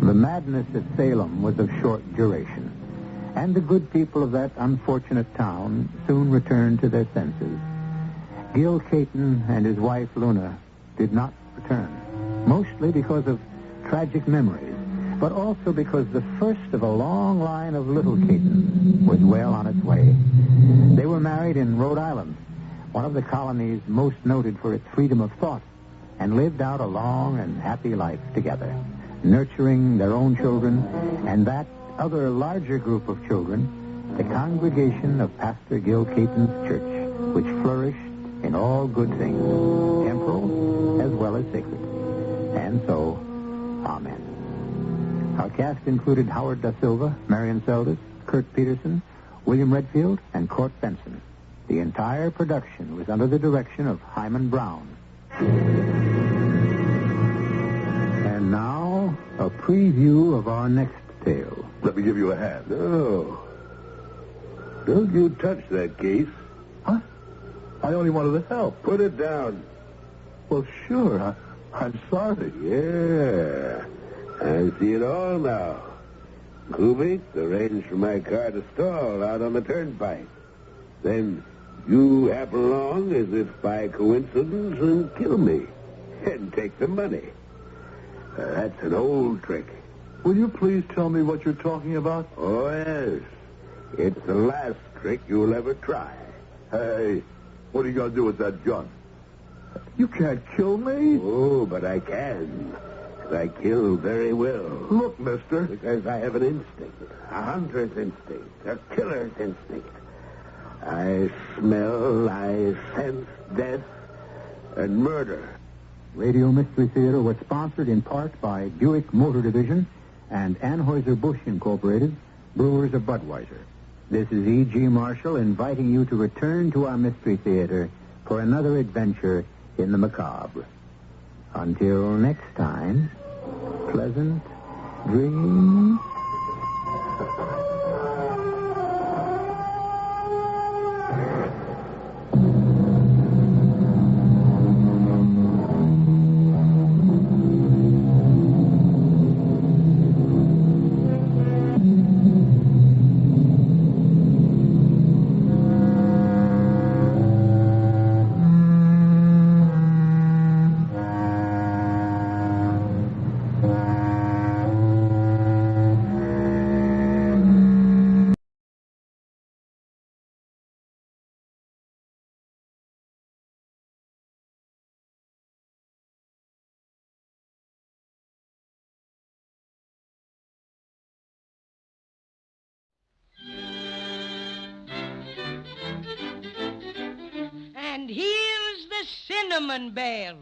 The madness at Salem was of short duration, and the good people of that unfortunate town soon returned to their senses. Gil Caton and his wife Luna did not return, mostly because of tragic memories, but also because the first of a long line of little Catons was well on its way. They were married in Rhode Island, one of the colonies most noted for its freedom of thought, and lived out a long and happy life together, nurturing their own children and that other larger group of children, the congregation of Pastor Gil Caton's church, which flourished in all good things, temporal as well as sacred. And so, amen. Our cast included Howard Da Silva, Marion Seldes, Kurt Peterson, William Redfield, and Court Benson. The entire production was under the direction of Hyman Brown. And now, a preview of our next tale. Let me give you a hand. No. Don't you touch that case. Huh? I only wanted to help. Put it down. Well, sure. I'm sorry. Yeah. I see it all now. Kubik arranged for my car to stall out on the turnpike. Then you happen along as if by coincidence and kill me. And take the money. That's an old trick. Will you please tell me what you're talking about? Oh, yes. It's the last trick you'll ever try. Hey, what are you going to do with that gun? You can't kill me. Oh, but I can. I kill very well. Look, mister. Because I have an instinct. A hunter's instinct. A killer's instinct. I smell, I sense death and murder. Radio Mystery Theater was sponsored in part by Buick Motor Division and Anheuser-Busch Incorporated, Brewers of Budweiser. This is E.G. Marshall inviting you to return to our Mystery Theater for another adventure in the macabre. Until next time, pleasant dreams. And here's the cinnamon bear.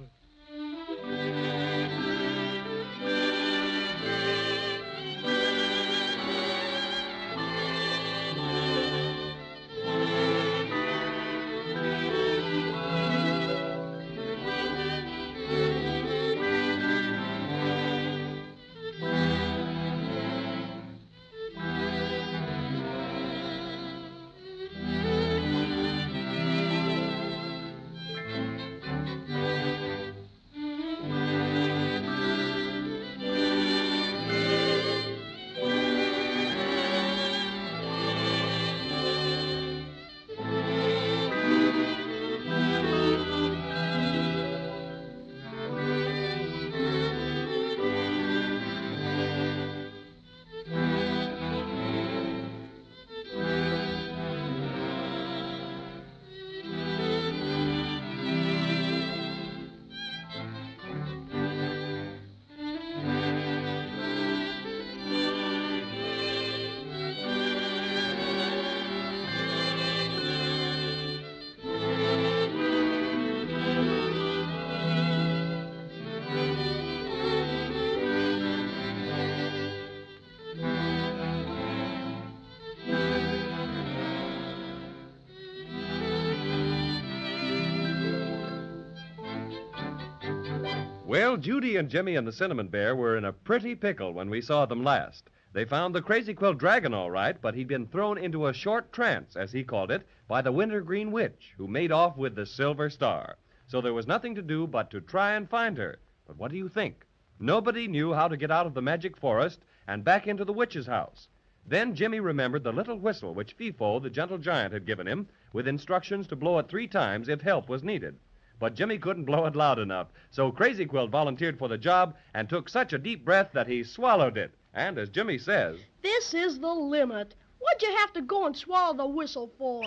Well, Judy and Jimmy and the Cinnamon Bear were in a pretty pickle when we saw them last. They found the Crazy Quilt Dragon all right, but he'd been thrown into a short trance, as he called it, by the Wintergreen Witch, who made off with the Silver Star. So there was nothing to do but to try and find her. But what do you think? Nobody knew how to get out of the magic forest and back into the witch's house. Then Jimmy remembered the little whistle which Fee-Fo, the gentle giant, had given him, with instructions to blow it 3 times if help was needed. But Jimmy couldn't blow it loud enough, so Crazy Quilt volunteered for the job and took such a deep breath that he swallowed it. And as Jimmy says, "This is the limit. What'd you have to go and swallow the whistle for?"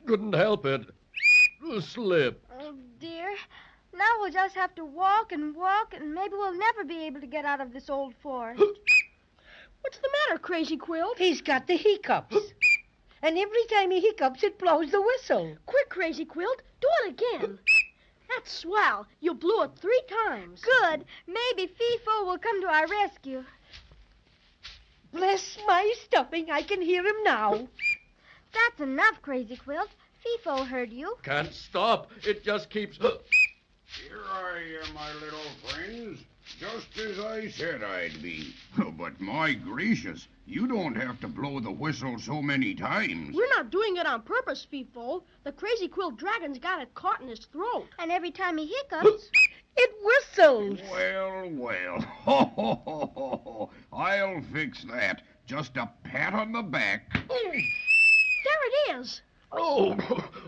Couldn't help it. Slip. Oh, dear. Now we'll just have to walk, and maybe we'll never be able to get out of this old forest. What's the matter, Crazy Quilt? He's got the hiccups. And every time he hiccups, it blows the whistle. Quick, Crazy Quilt, do it again. That's swell. You blew it 3 times. Good. Maybe Fee-Fo will come to our rescue. Bless my stuffing, I can hear him now. That's enough, Crazy Quilt. Fee-Fo heard you. Can't stop. It just keeps... Here I am, my little friends. Just as I said I'd be. But my gracious, you don't have to blow the whistle so many times. We're not doing it on purpose, Fee-Fo. The Crazy Quilt Dragon's got it caught in his throat. And every time he hiccups... it whistles. Well. Ho, ho, ho, ho, ho. I'll fix that. Just a pat on the back. There it is. Oh,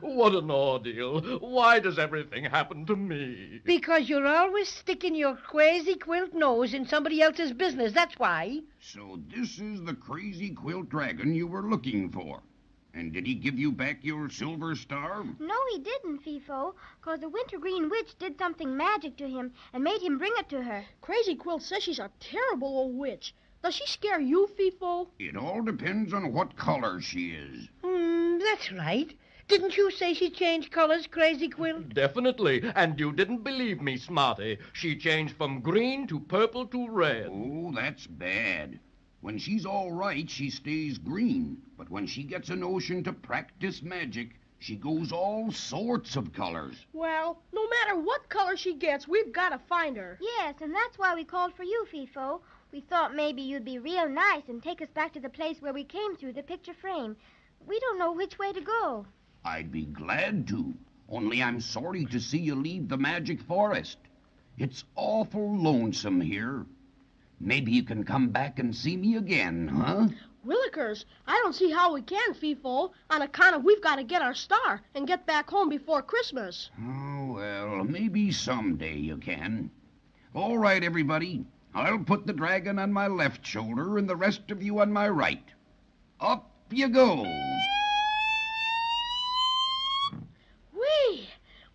what an ordeal. Why does everything happen to me? Because you're always sticking your Crazy Quilt nose in somebody else's business, that's why. So this is the Crazy Quilt Dragon you were looking for. And did he give you back your silver star? No, he didn't, Fee-Fo, because the Wintergreen Witch did something magic to him and made him bring it to her. Crazy Quilt says she's a terrible old witch. Does she scare you, Fee-Fo? It all depends on what color she is. That's right. Didn't you say she changed colors, Crazy Quilt? Definitely. And you didn't believe me, Smarty. She changed from green to purple to red. Oh, that's bad. When she's all right, she stays green. But when she gets a notion to practice magic, she goes all sorts of colors. Well, no matter what color she gets, we've got to find her. Yes, and that's why we called for you, Fee-Fo. We thought maybe you'd be real nice and take us back to the place where we came through the picture frame. We don't know which way to go. I'd be glad to, only I'm sorry to see you leave the magic forest. It's awful lonesome here. Maybe you can come back and see me again, huh? Willikers, I don't see how we can, Fee-Fo, on account of we've got to get our star and get back home before Christmas. Oh, well, maybe someday you can. All right, everybody. I'll put the dragon on my left shoulder and the rest of you on my right. Up you go.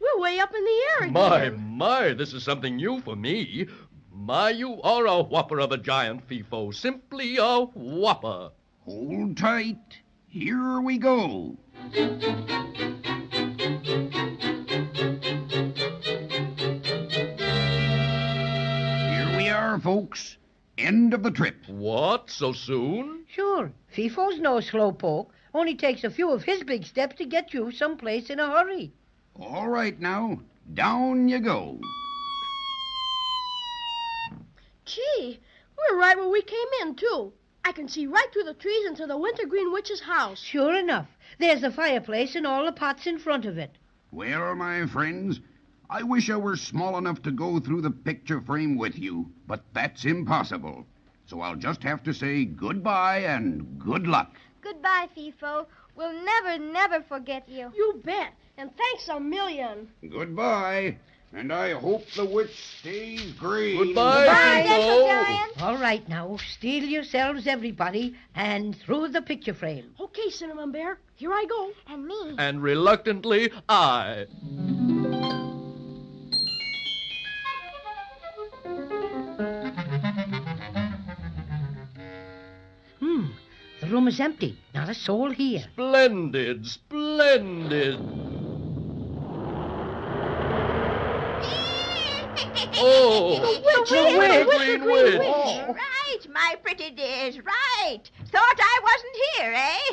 We're way up in the air again. My, this is something new for me. My, you are a whopper of a giant, Fee-Fo. Simply a whopper. Hold tight. Here we go. Here we are, folks. End of the trip. What? So soon? Sure. Fee-Fo's no slowpoke. Only takes a few of his big steps to get you someplace in a hurry. All right, now. Down you go. Gee, we're right where we came in, too. I can see right through the trees into the Wintergreen Witch's house. Sure enough. There's the fireplace and all the pots in front of it. Well, my friends, I wish I were small enough to go through the picture frame with you, but that's impossible. So I'll just have to say goodbye and good luck. Goodbye, Fee-Fo. We'll never forget you. You bet. And thanks a million. Goodbye. And I hope the witch stays green. Goodbye, Fee-Fo. All right, now, steel yourselves, everybody, and through the picture frame. Okay, Cinnamon Bear. Here I go. And me. And reluctantly, I. The room is empty. Not a soul here. Splendid, splendid. Oh, the Green Witch. Oh. Right, my pretty dears, right. Thought I wasn't here, eh?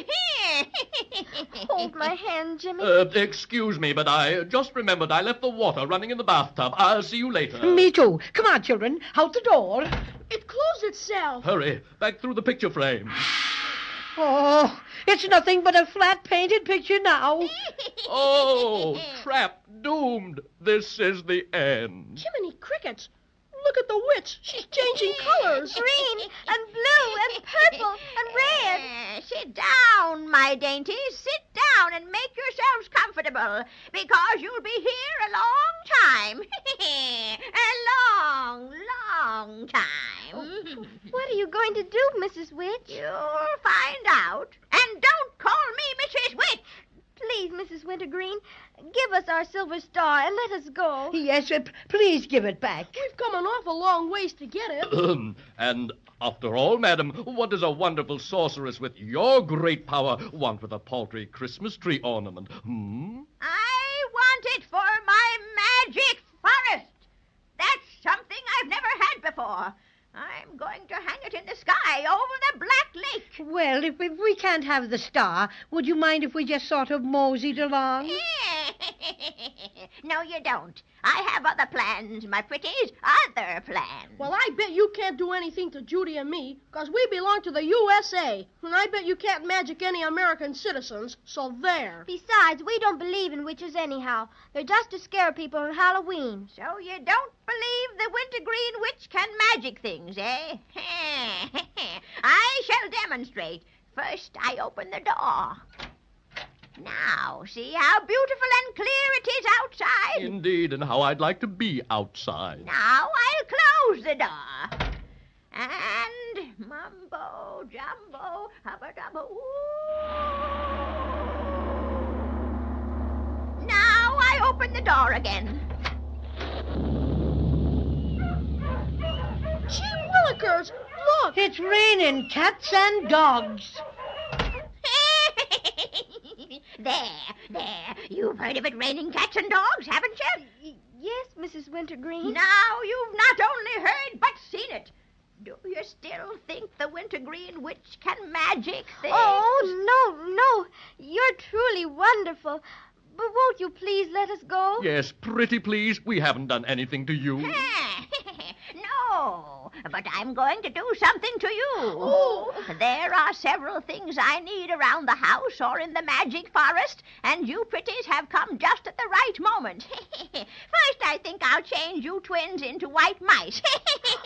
Hold my hand, Jimmy. Excuse me, but I just remembered I left the water running in the bathtub. I'll see you later. Me too. Come on, children. Out the door. It closed itself. Hurry, back through the picture frame. Oh, it's nothing but a flat painted picture now. Oh, trapped, doomed. This is the end. Jiminy crickets. Look at the witch. She's changing colors. Green and blue and purple and red. Sit down, my dainties. Sit down and make yourselves comfortable, because you'll be here a long time. A long, long time. What are you going to do, Mrs. Witch? You'll find out. And don't call me Mrs. Witch. Please, Mrs. Wintergreen, give us our silver star and let us go. Yes, please give it back. We've come an awful long ways to get it. And after all, madam, what does a wonderful sorceress with your great power want with a paltry Christmas tree ornament? I want it for my magic forest. That's something I've never had before. I'm going to hang it in the sky over the Black Lake. Well, if we can't have the star, would you mind if we just sort of moseyed along? No, you don't. I have other plans, my pretties, other plans. Well, I bet you can't do anything to Judy and me, because we belong to the USA. And I bet you can't magic any American citizens, so there. Besides, we don't believe in witches anyhow. They're just to scare people on Halloween. So you don't believe the Wintergreen Witch can magic things, eh? I shall demonstrate. First, I open the door. Now, see how beautiful and clear it is outside? Indeed, and how I'd like to be outside. Now I'll close the door. And mumbo, jumbo, hubba dubba, ooh. Now I open the door again. Gee willikers, look! It's raining cats and dogs. There. You've heard of it raining cats and dogs, haven't you? Yes, Mrs. Wintergreen. Now you've not only heard, but seen it. Do you still think the Wintergreen Witch can magic things? Oh, no. You're truly wonderful. But won't you please let us go? Yes, pretty please. We haven't done anything to you. No, but I'm going to do something to you. Oh. There are several things I need around the house or in the magic forest, and you pretties have come just at the right moment. First, I think I'll change you twins into white mice.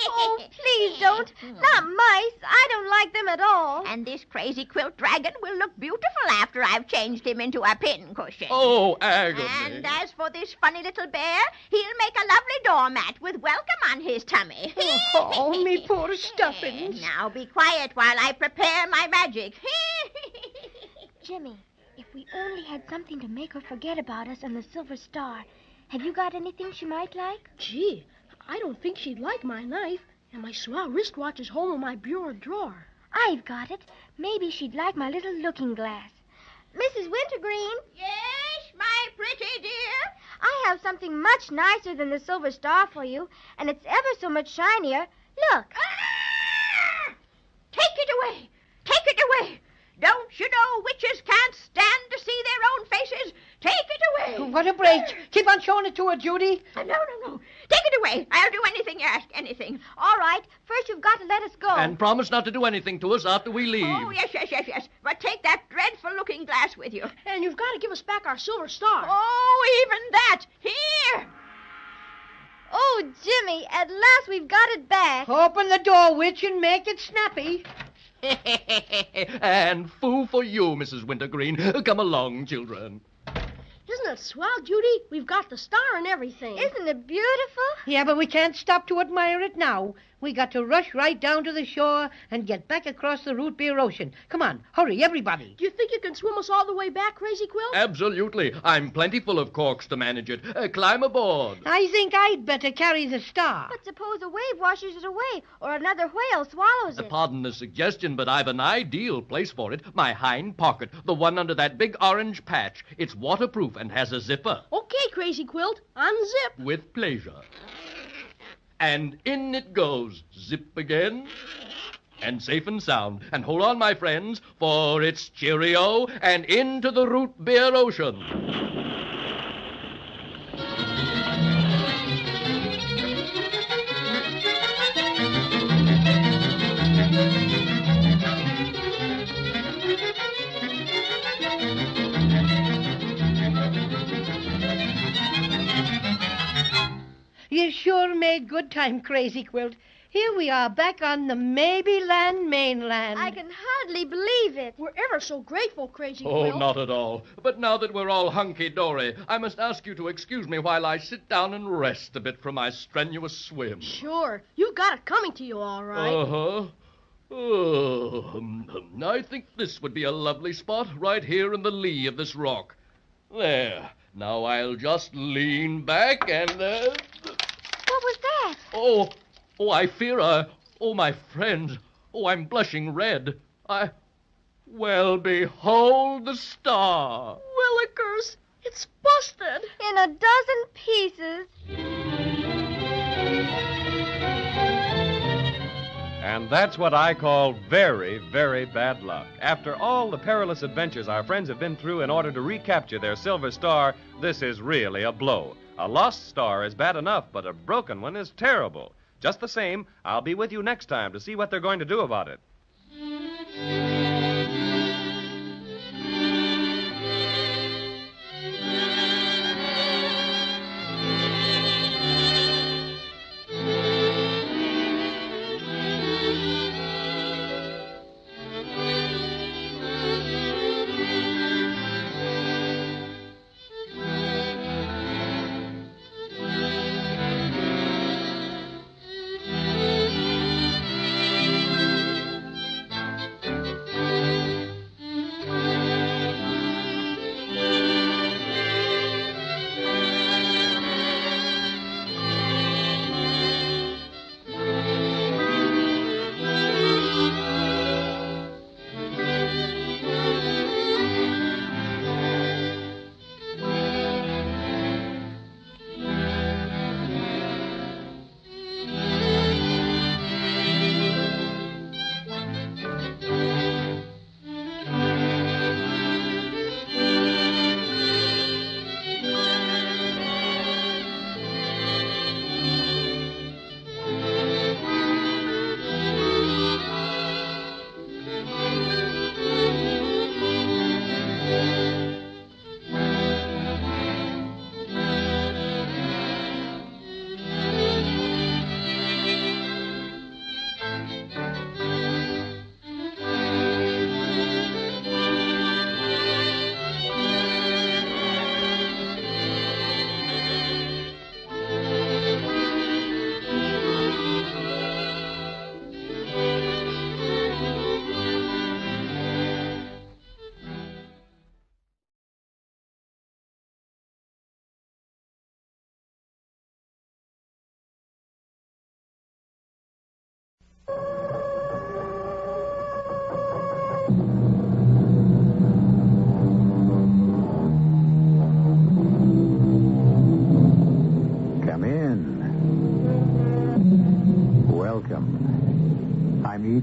Oh, please don't. Not mice. I don't like them at all. And this crazy quilt dragon will look beautiful after I've changed him into a pincushion. Oh, agony. And as for this funny little bear, he'll make a lovely doormat with welcome on his tummy. Oh, me poor stuffings. Now be quiet while I prepare my magic. Jimmy, if we only had something to make her forget about us and the silver star. Have you got anything she might like? Gee, I don't think she'd like my knife, and my swell wristwatch is home in my bureau drawer. I've got it. Maybe she'd like my little looking glass. Mrs. Wintergreen? Yes, my pretty dear? I have something much nicer than the silver star for you, and it's ever so much shinier. Look. Ah! Take it away. Take it away. Don't you know witches can't stand to see their own faces? Take it away. What a break. Keep on showing it to her, Judy. No. Take it away. I'll do anything you ask, anything. All right. First, you've got to let us go. And promise not to do anything to us after we leave. Oh, yes. But take that dreadful looking glass with you. And you've got to give us back our silver star. Oh, even that. Here. Oh, Jimmy, at last we've got it back. Open the door, witch, and make it snappy. And foo for you, Mrs. Wintergreen. Come along, children. Isn't it swell, Judy? We've got the star and everything. Isn't it beautiful? Yeah, but we can't stop to admire it now. We got to rush right down to the shore and get back across the root beer ocean. Come on, hurry, everybody. Do you think you can swim us all the way back, Crazy Quilt? Absolutely. I'm plenty full of corks to manage it. Climb aboard. I think I'd better carry the star. But suppose a wave washes it away, or another whale swallows it. Pardon the suggestion, but I've an ideal place for it. My hind pocket, the one under that big orange patch. It's waterproof and has a zipper. Okay, Crazy Quilt, unzip. With pleasure. And in it goes. Zip again. and safe and sound. And hold on, my friends, for it's cheerio and into the root beer ocean. You sure made good time, Crazy Quilt. Here we are back on the Maybeland mainland. I can hardly believe it. We're ever so grateful, Crazy Oh, Quilt. not at all. But now that we're all hunky-dory, I must ask you to excuse me while I sit down and rest a bit from my strenuous swim. Sure. You got it coming to you, all right. Uh-huh. I think this would be a lovely spot right here in the lee of this rock. There. Now I'll just lean back and... What was that? Oh, I fear my friends. Oh, I'm blushing red. Well, behold the star. Willikers, it's busted. In a dozen pieces. And that's what I call very, very bad luck. After all the perilous adventures our friends have been through in order to recapture their silver star, this is really a blow. A lost star is bad enough, but a broken one is terrible. Just the same, I'll be with you next time to see what they're going to do about it.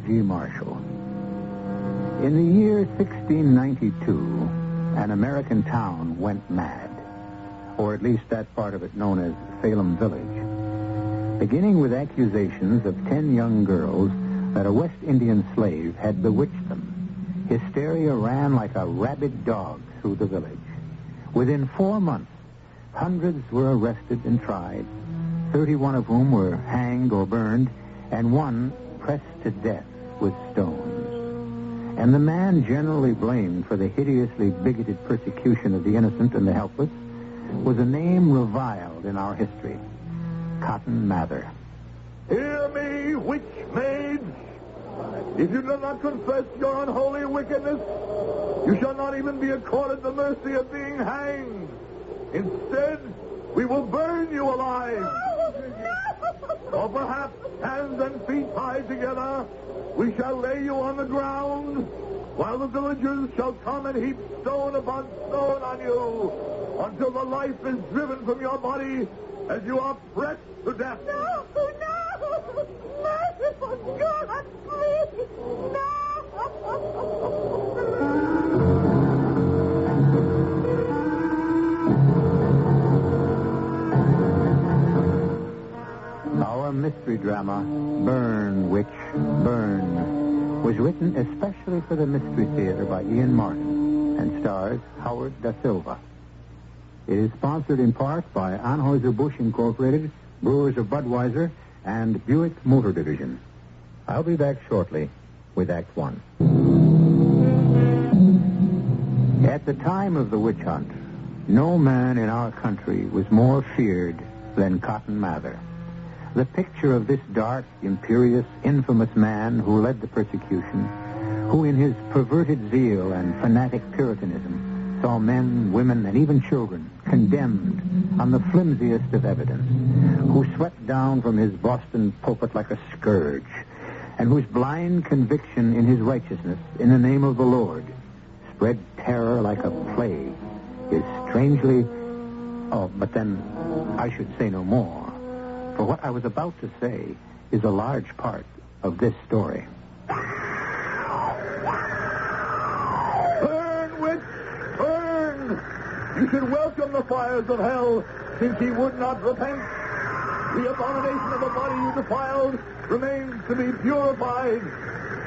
Marshall. In the year 1692, an American town went mad, or at least that part of it known as Salem Village, beginning with accusations of 10 young girls that a West Indian slave had bewitched them. Hysteria ran like a rabid dog through the village. Within 4 months, hundreds were arrested and tried, 31 of whom were hanged or burned, and one pressed to death with stones. And the man generally blamed for the hideously bigoted persecution of the innocent and the helpless was a name reviled in our history, Cotton Mather. Hear me, witch maids. If you do not confess your unholy wickedness, you shall not even be accorded the mercy of being hanged. Instead, we will burn you alive. Or perhaps, hands and feet tied together, we shall lay you on the ground, while the villagers shall come and heap stone upon stone on you, until the life is driven from your body as you are pressed to death. No, no! Merciful God, please. Our mystery drama, Burn, Witch, Burn, was written especially for the Mystery Theater by Ian Martin and stars Howard Da Silva. It is sponsored in part by Anheuser-Busch Incorporated, Brewers of Budweiser, and Buick Motor Division. I'll be back shortly with Act One. At the time of the witch hunt, no man in our country was more feared than Cotton Mather. The picture of this dark, imperious, infamous man who led the persecution, who in his perverted zeal and fanatic Puritanism saw men, women, and even children condemned on the flimsiest of evidence, who swept down from his Boston pulpit like a scourge, and whose blind conviction in his righteousness in the name of the Lord spread terror like a plague, is strangely... Oh, but then I should say no more. For what I was about to say is a large part of this story. Burn, witch, burn! You should welcome the fires of hell, since he would not repent. The abomination of the body you defiled remains to be purified,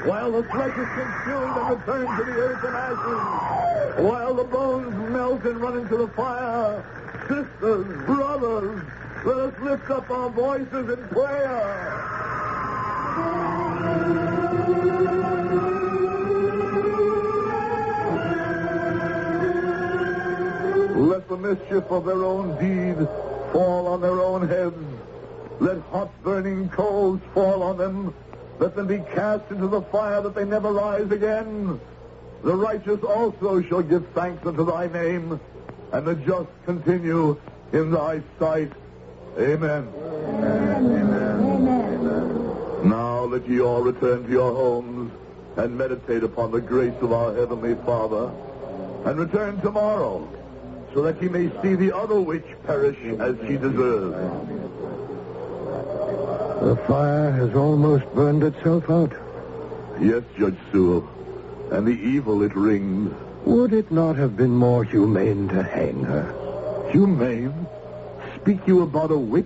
while the flesh is consumed and returned to the earth in ashes, while the bones melt and run into the fire. Sisters, brothers, let us lift up our voices in prayer. Let the mischief of their own deed fall on their own heads. Let hot burning coals fall on them. Let them be cast into the fire that they never rise again. The righteous also shall give thanks unto thy name, and the just continue in thy sight. Amen. Amen. Now let ye all return to your homes and meditate upon the grace of our Heavenly Father, and return tomorrow, so that ye may see the other witch perish as she deserves. The fire has almost burned itself out. Yes, Judge Sewell, and the evil it wringed. Would it not have been more humane to hang her? Humane? Speak you about a witch?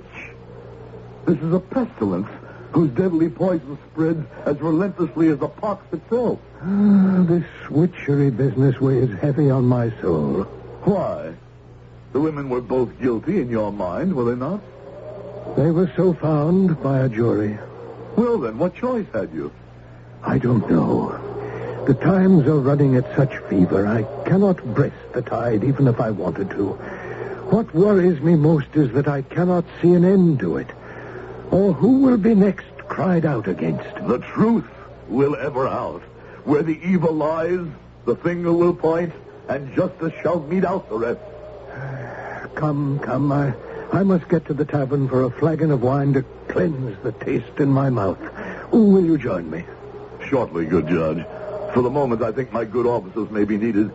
This is a pestilence whose deadly poison spreads as relentlessly as the pox itself. This witchery business weighs heavy on my soul. Why? The women were both guilty in your mind, were they not? They were so found by a jury. Well, then, what choice had you? I don't know. The times are running at such fever, I cannot breast the tide even if I wanted to. What worries me most is that I cannot see an end to it, or who will be next cried out against. The truth will ever out. Where the evil lies, the finger will point, and justice shall mete out the rest. Come, I must get to the tavern for a flagon of wine to cleanse the taste in my mouth. Will you join me? Shortly, good judge. For the moment, I think my good offices may be needed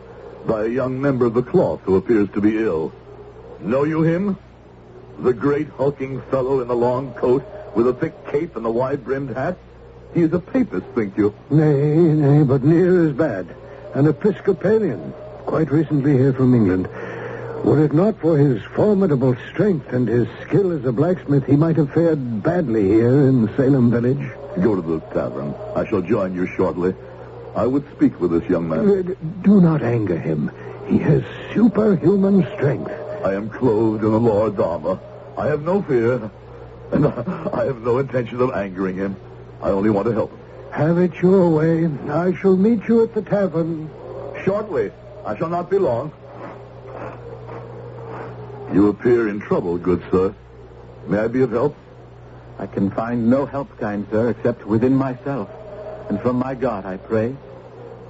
by a young member of the cloth who appears to be ill. Know you him? The great hulking fellow in the long coat with a thick cape and the wide-brimmed hat? He is a papist, think you? Nay, but near as bad. An Episcopalian, quite recently here from England. Were it not for his formidable strength and his skill as a blacksmith, he might have fared badly here in Salem village. Go to the tavern. I shall join you shortly. I would speak with this young man. Do not anger him. He has superhuman strength. I am clothed in the Lord's armor. I have no fear, and I have no intention of angering him. I only want to help him. Have it your way. I shall meet you at the tavern. Shortly. I shall not be long. You appear in trouble, good sir. May I be of help? I can find no help, kind sir, except within myself. And from my God, I pray.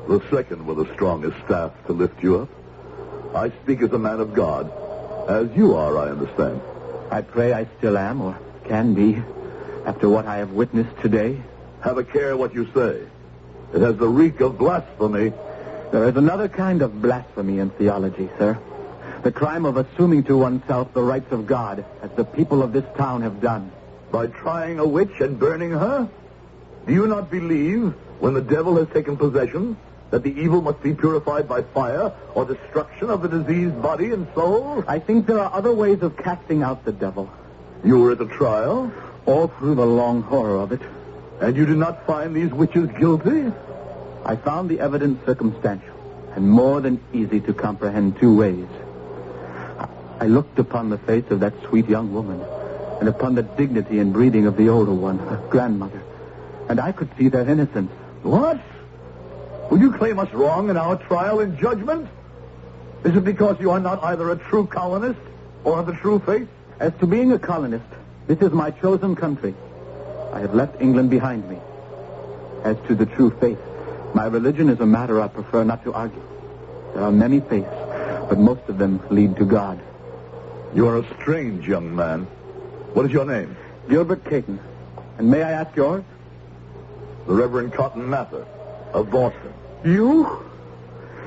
The second were the strongest staff to lift you up. I speak as a man of God. As you are, I understand. I pray I still am, or can be, after what I have witnessed today. Have a care what you say. It has the reek of blasphemy. There is another kind of blasphemy in theology, sir. The crime of assuming to oneself the rights of God, as the people of this town have done. By trying a witch and burning her? Do you not believe, when the devil has taken possession, that the evil must be purified by fire or destruction of the diseased body and soul? I think there are other ways of casting out the devil. You were at the trial? All through the long horror of it. And you did not find these witches guilty? I found the evidence circumstantial and more than easy to comprehend two ways. I looked upon the face of that sweet young woman and upon the dignity and breeding of the older one, her grandmother, and I could see their innocence. What? Will you claim us wrong in our trial and judgment? Is it because you are not either a true colonist or of the true faith? As to being a colonist, this is my chosen country. I have left England behind me. As to the true faith, my religion is a matter I prefer not to argue. There are many faiths, but most of them lead to God. You are a strange young man. What is your name? Gilbert Caton. And may I ask yours? The Reverend Cotton Mather of Boston. You?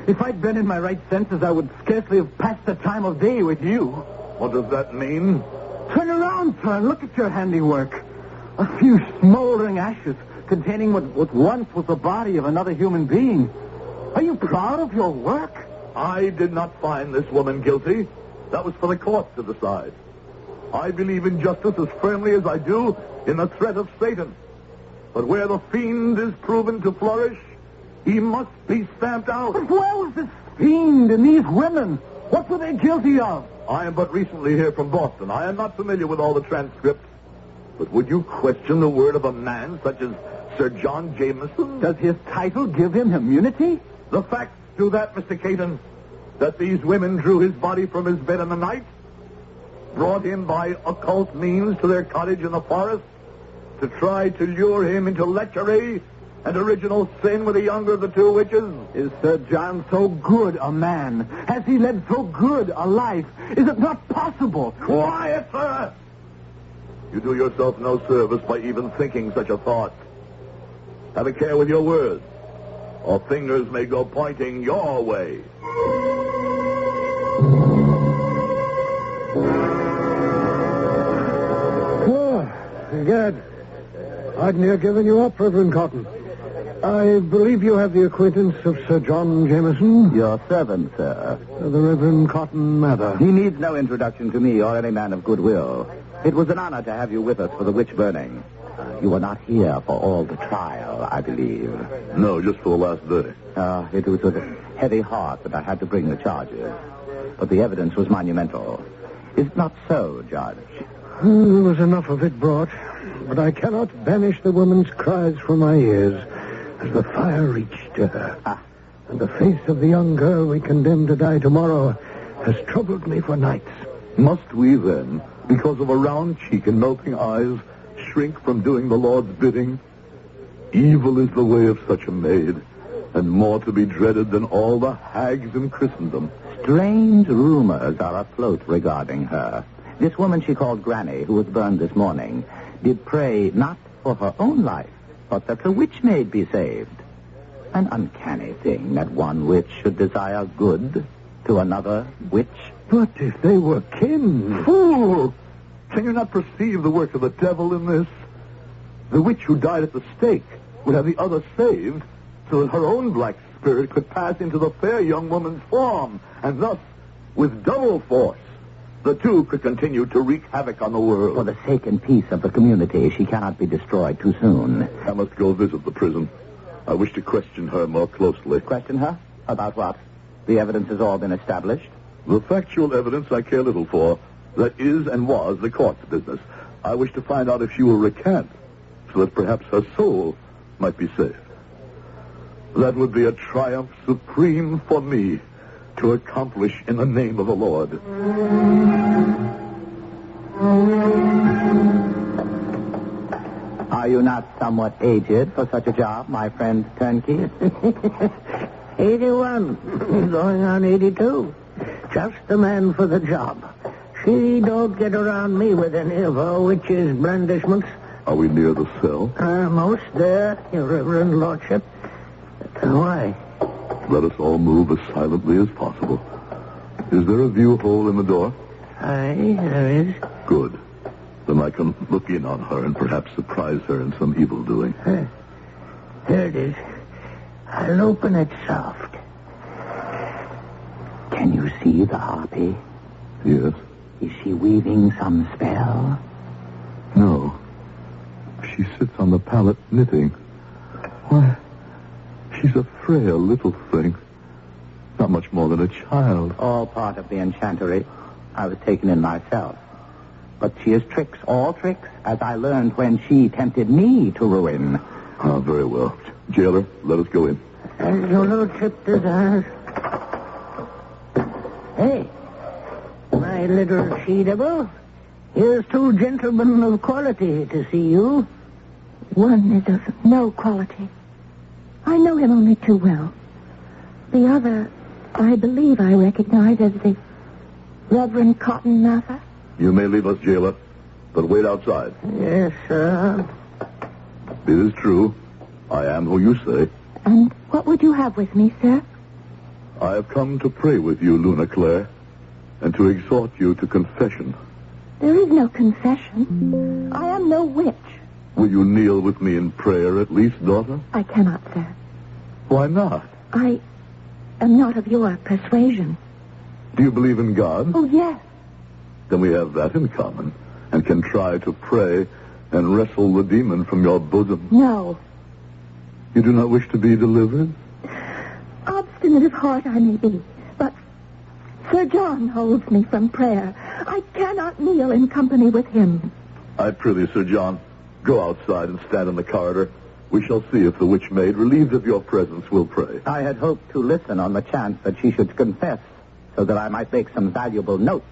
If I'd been in my right senses, I would scarcely have passed the time of day with you. What does that mean? Turn around, sir, and look at your handiwork. A few smoldering ashes containing what once was the body of another human being. Are you proud of your work? I did not find this woman guilty. That was for the courts to decide. I believe in justice as firmly as I do in the threat of Satan. But where the fiend is proven to flourish, he must be stamped out. But where was this fiend and these women? What were they guilty of? I am but recently here from Boston. I am not familiar with all the transcripts. But would you question the word of a man such as Sir John Jameson? Does his title give him immunity? The facts do that, Mr. Caton. That these women drew his body from his bed in the night, brought him by occult means to their cottage in the forest to try to lure him into lechery and original sin with the younger of the two witches. Is Sir John so good a man? Has he led so good a life? Is it not possible? Quiet, sir! You do yourself no service by even thinking such a thought. Have a care with your words, or fingers may go pointing your way. Egad, I'd near given you up, Reverend Cotton. I believe you have the acquaintance of Sir John Jameson? Your servant, sir. The Reverend Cotton Mather. He needs no introduction to me or any man of goodwill. It was an honor to have you with us for the witch burning. You were not here for all the trial, I believe. No, just for the last day. It was with a heavy heart that I had to bring the charges. But the evidence was monumental. Is it not so, Judge? There was enough of it brought, but I cannot banish the woman's cries from my ears as the fire reached to her. And the face of the young girl we condemn to die tomorrow has troubled me for nights. Must we, then, because of a round cheek and melting eyes, shrink from doing the Lord's bidding? Evil is the way of such a maid, and more to be dreaded than all the hags in Christendom. Strange rumors are afloat regarding her. This woman she called Granny, who was burned this morning, did pray not for her own life, but that the witch maid be saved. An uncanny thing that one witch should desire good to another witch. But if they were kin... Fool! Can you not perceive the work of the devil in this? The witch who died at the stake would have the other saved so that her own black spirit could pass into the fair young woman's form, and thus, with double force, the two could continue to wreak havoc on the world. For the sake and peace of the community, she cannot be destroyed too soon. I must go visit the prison. I wish to question her more closely. Question her? About what? The evidence has all been established? The factual evidence I care little for. That is and was the court's business. I wish to find out if she will recant, so that perhaps her soul might be saved. That would be a triumph supreme for me to accomplish in the name of the Lord. Are you not somewhat aged for such a job, my friend Turnkey? 81, going on 82. Just the man for the job. She don't get around me with any of her witch's blandishments. Are we near the cell? Almost there, your Reverend Lordship. Why? Let us all move as silently as possible. Is there a view hole in the door? Aye, there is. Good. Then I can look in on her and perhaps surprise her in some evil doing. There it is. I'll open it soft. Can you see the harpy? Yes. Is she weaving some spell? No. She sits on the pallet knitting. Why, she's a frail little thing. Not much more than a child. All part of the enchantery. I was taken in myself. But she is tricks, all tricks, as I learned when she tempted me to ruin. Ah, very well. Jailer, let us go in. As your little trip desires. Hey, my little she-devil. Here's two gentlemen of quality to see you. One is of no quality. I know him only too well. The other, I believe I recognize as the Reverend Cotton Mather. You may leave us, jailer, but wait outside. Yes, sir. It is true. I am who you say. And what would you have with me, sir? I have come to pray with you, Luna Claire, and to exhort you to confession. There is no confession. I am no witch. Will you kneel with me in prayer at least, daughter? I cannot, sir. Why not? I am not of your persuasion. Do you believe in God? Oh, yes. Then we have that in common, and can try to pray and wrestle the demon from your bosom. No. You do not wish to be delivered? Obstinate of heart I may be, but Sir John holds me from prayer. I cannot kneel in company with him. I prithee, Sir John, go outside and stand in the corridor. We shall see if the witch maid, relieved of your presence, will pray. I had hoped to listen on the chance that she should confess, so that I might make some valuable notes.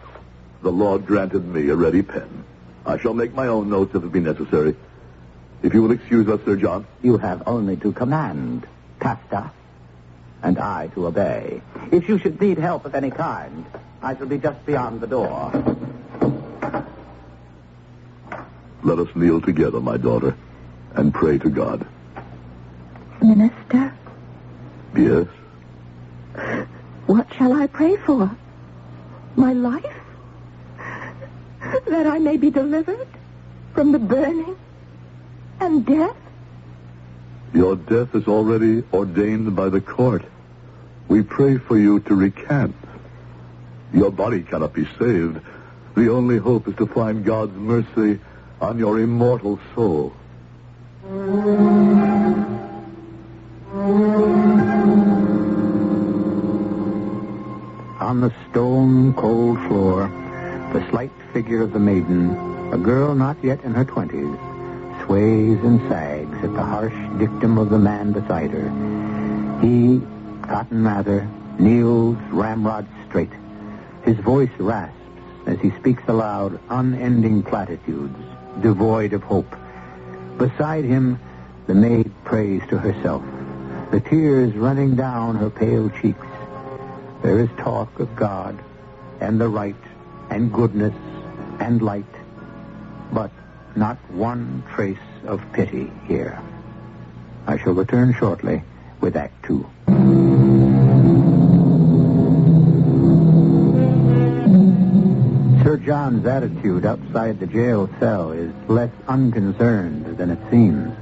The Lord granted me a ready pen. I shall make my own notes if it be necessary. If you will excuse us, Sir John. You have only to command, Casta, and I to obey. If you should need help of any kind, I shall be just beyond the door. Let us kneel together, my daughter, and pray to God. Minister? Yes? What shall I pray for? My life? That I may be delivered from the burning and death? Your death is already ordained by the court. We pray for you to recant. Your body cannot be saved. The only hope is to find God's mercy on your immortal soul. On the stone cold floor, the slight figure of the maiden, a girl not yet in her 20s, sways and sags at the harsh dictum of the man beside her. He, Cotton Mather, kneels ramrod straight. His voice rasps as he speaks aloud unending platitudes, devoid of hope. Beside him, the maid prays to herself, the tears running down her pale cheeks. There is talk of God and the right and goodness and light, but not one trace of pity here. I shall return shortly with Act 2. Sir John's attitude outside the jail cell is less unconcerned than it seems.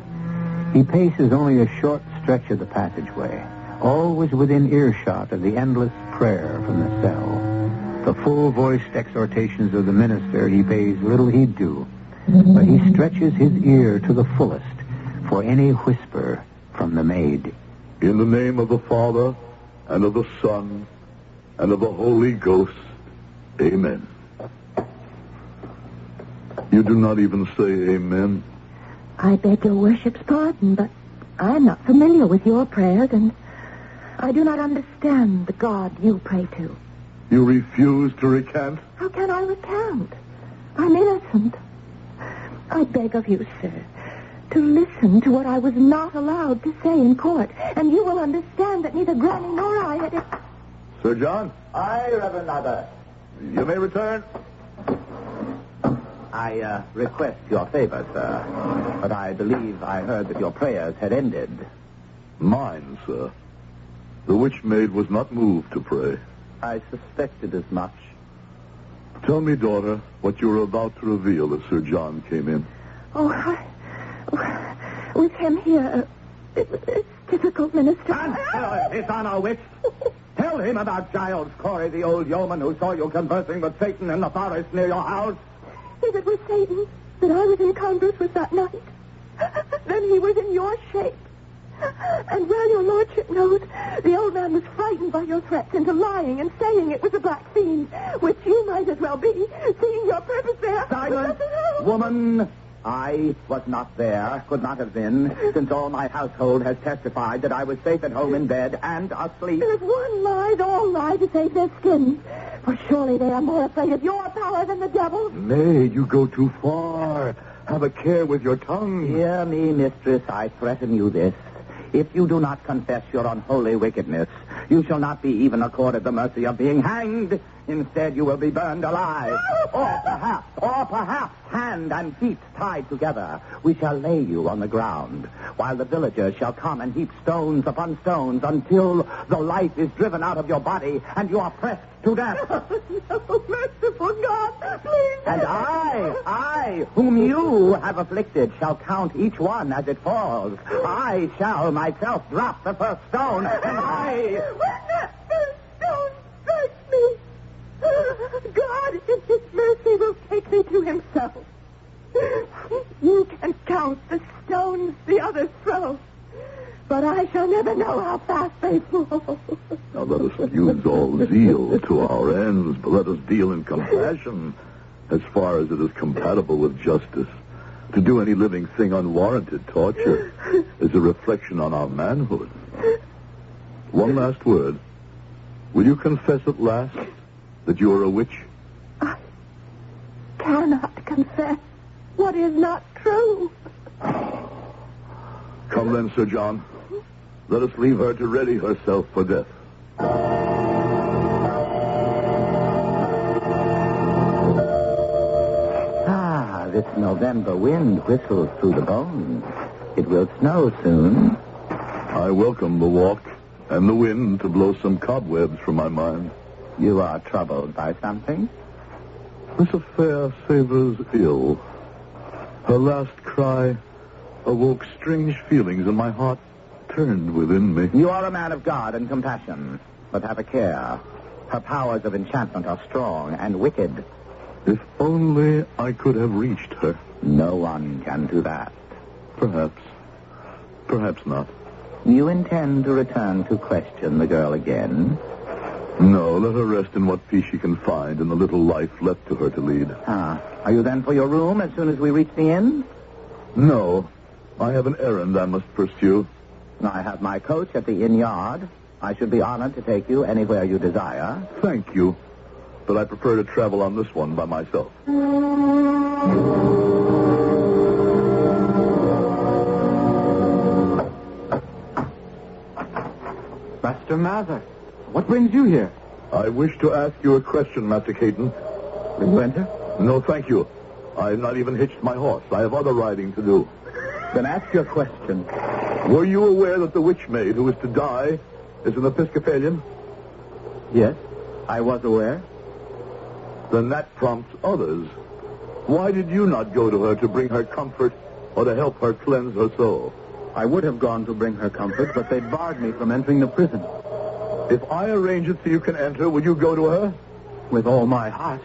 He paces only a short stretch of the passageway, always within earshot of the endless prayer from the cell. The full-voiced exhortations of the minister he pays little heed to, but he stretches his ear to the fullest for any whisper from the maid. In the name of the Father, and of the Son, and of the Holy Ghost, amen. You do not even say amen. I beg your worship's pardon, but I am not familiar with your prayers, and I do not understand the God you pray to. You refuse to recant? How can I recant? I'm innocent. I beg of you, sir, to listen to what I was not allowed to say in court, and you will understand that neither Granny nor I had... Sir John? Aye, Reverend Mather. You may return. I request your favor, sir, but I believe I heard that your prayers had ended. Mine, sir. The witch maid was not moved to pray. I suspected as much. Tell me, daughter, what you were about to reveal as Sir John came in. With him here, it's difficult, Minister. Answer, dishonor witch. Tell him about Giles Corey, the old yeoman who saw you conversing with Satan in the forest near your house. If it was Satan that I was in converse with that night, then he was in your shape. And well, your lordship knows, the old man was frightened by your threats into lying and saying it was a black fiend, which you might as well be, seeing your purpose there. Silence, woman. I was not there, could not have been, since all my household has testified that I was safe at home in bed and asleep. If one lies, all lie to save their skins. For surely they are more afraid of your power than the devil. Nay, you go too far. Have a care with your tongue. Hear me, mistress, I threaten you this. If you do not confess your unholy wickedness, you shall not be even accorded the mercy of being hanged. Instead, you will be burned alive. Or perhaps, hand and feet tied together, we shall lay you on the ground, while the villagers shall come and heap stones upon stones until the life is driven out of your body and you are pressed to death. No, merciful God, please. And I, whom you have afflicted, shall count each one as it falls. I shall myself drop the first stone, and I... When that first stone strikes me, God in his mercy will take me to himself. You can count the stones the others throw, but I shall never know how fast they fall. Now let us use all zeal to our ends, but let us deal in compassion as far as it is compatible with justice. To do any living thing unwarranted torture is a reflection on our manhood. One last word. Will you confess at last that you are a witch? I cannot confess what is not true. Come then, Sir John. Let us leave her to ready herself for death. This November wind whistles through the bones. It will snow soon. I welcome the walk and the wind to blow some cobwebs from my mind. You are troubled by something? This affair savors ill. Her last cry awoke strange feelings, and my heart turned within me. You are a man of God and compassion, but have a care. Her powers of enchantment are strong and wicked. If only I could have reached her. No one can do that. Perhaps. Perhaps not. You intend to return to question the girl again? No, let her rest in what peace she can find in the little life left to her to lead. Are you then for your room as soon as we reach the inn? No. I have an errand I must pursue. I have my coach at the inn yard. I should be honored to take you anywhere you desire. Thank you. But I prefer to travel on this one by myself. Master Mather, what brings you here? I wish to ask you a question, Master Caton. Will you enter? No, thank you. I have not even hitched my horse. I have other riding to do. Then ask your question. Were you aware that the witch maid who is to die is an Episcopalian? Yes, I was aware. Then that prompts others. Why did you not go to her to bring her comfort or to help her cleanse her soul? I would have gone to bring her comfort, but they barred me from entering the prison. If I arrange it so you can enter, will you go to her? With all my heart.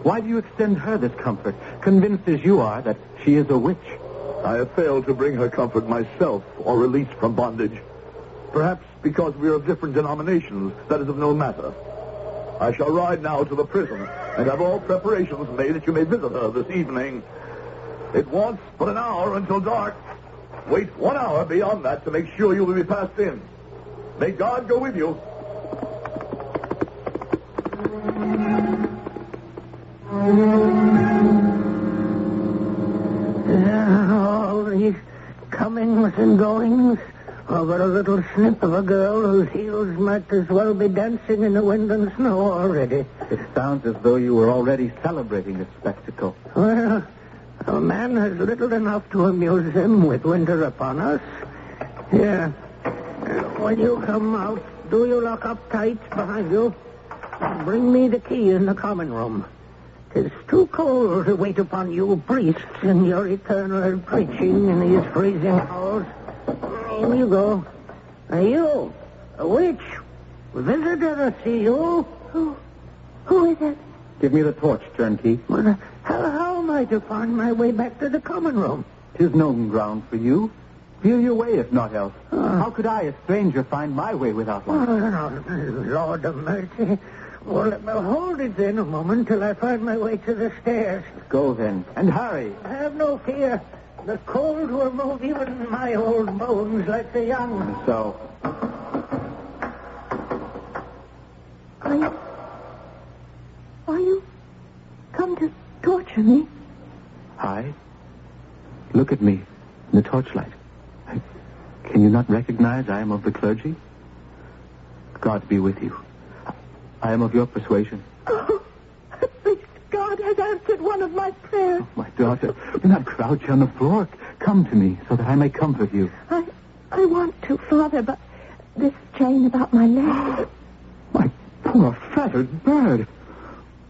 Why do you extend her this comfort, convinced as you are that she is a witch? I have failed to bring her comfort myself or release from bondage. Perhaps because we are of different denominations, that is of no matter. I shall ride now to the prison and have all preparations made that you may visit her this evening. It wants but an hour until dark. Wait 1 hour beyond that to make sure you will be passed in. May God go with you. All these comings and goings over a little snip of a girl whose heels might as well be dancing in the wind and snow already. It sounds as though you were already celebrating this spectacle. Well, a man has little enough to amuse him with winter upon us. Here, when you come out, do you lock up tight behind you? Bring me the key in the common room. 'Tis too cold to wait upon you priests in your eternal preaching in these freezing hours. In you go. Are you a witch? Visitor to see you? Who is it? Give me the torch, turnkey. Well, how am I to find my way back to the common room? 'Tis known ground for you. Feel your way, if not else. How could I, a stranger, find my way without one? Oh, Lord of mercy. Well, hold it then a moment till I find my way to the stairs. Go then, and hurry. Have no fear. The cold will move even my old bones like the young. So, Are you come to torture me? I? Look at me in the torchlight. Can you not recognize I am of the clergy? God be with you. I am of your persuasion. Oh, at least God has answered one of my prayers. Oh, my daughter, do not crouch on the floor. Come to me so that I may comfort you. I want to, Father, but this chain about my leg. My poor fettered bird.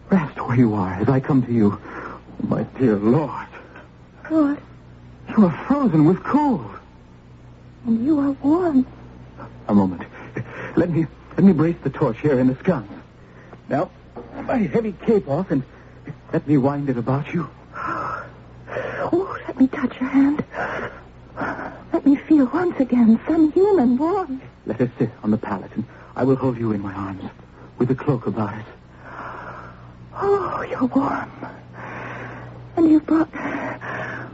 Rest where you are as I come to you. Oh, my dear Lord. Lord. You are frozen with cold. And you are warm. A moment. Let me brace the torch here in the sconce. Now, my heavy cape off and let me wind it about you. Oh, let me touch your hand. Let me feel once again some human warmth. Let us sit on the pallet and I will hold you in my arms with a cloak about us. Oh, you're warm. And you've brought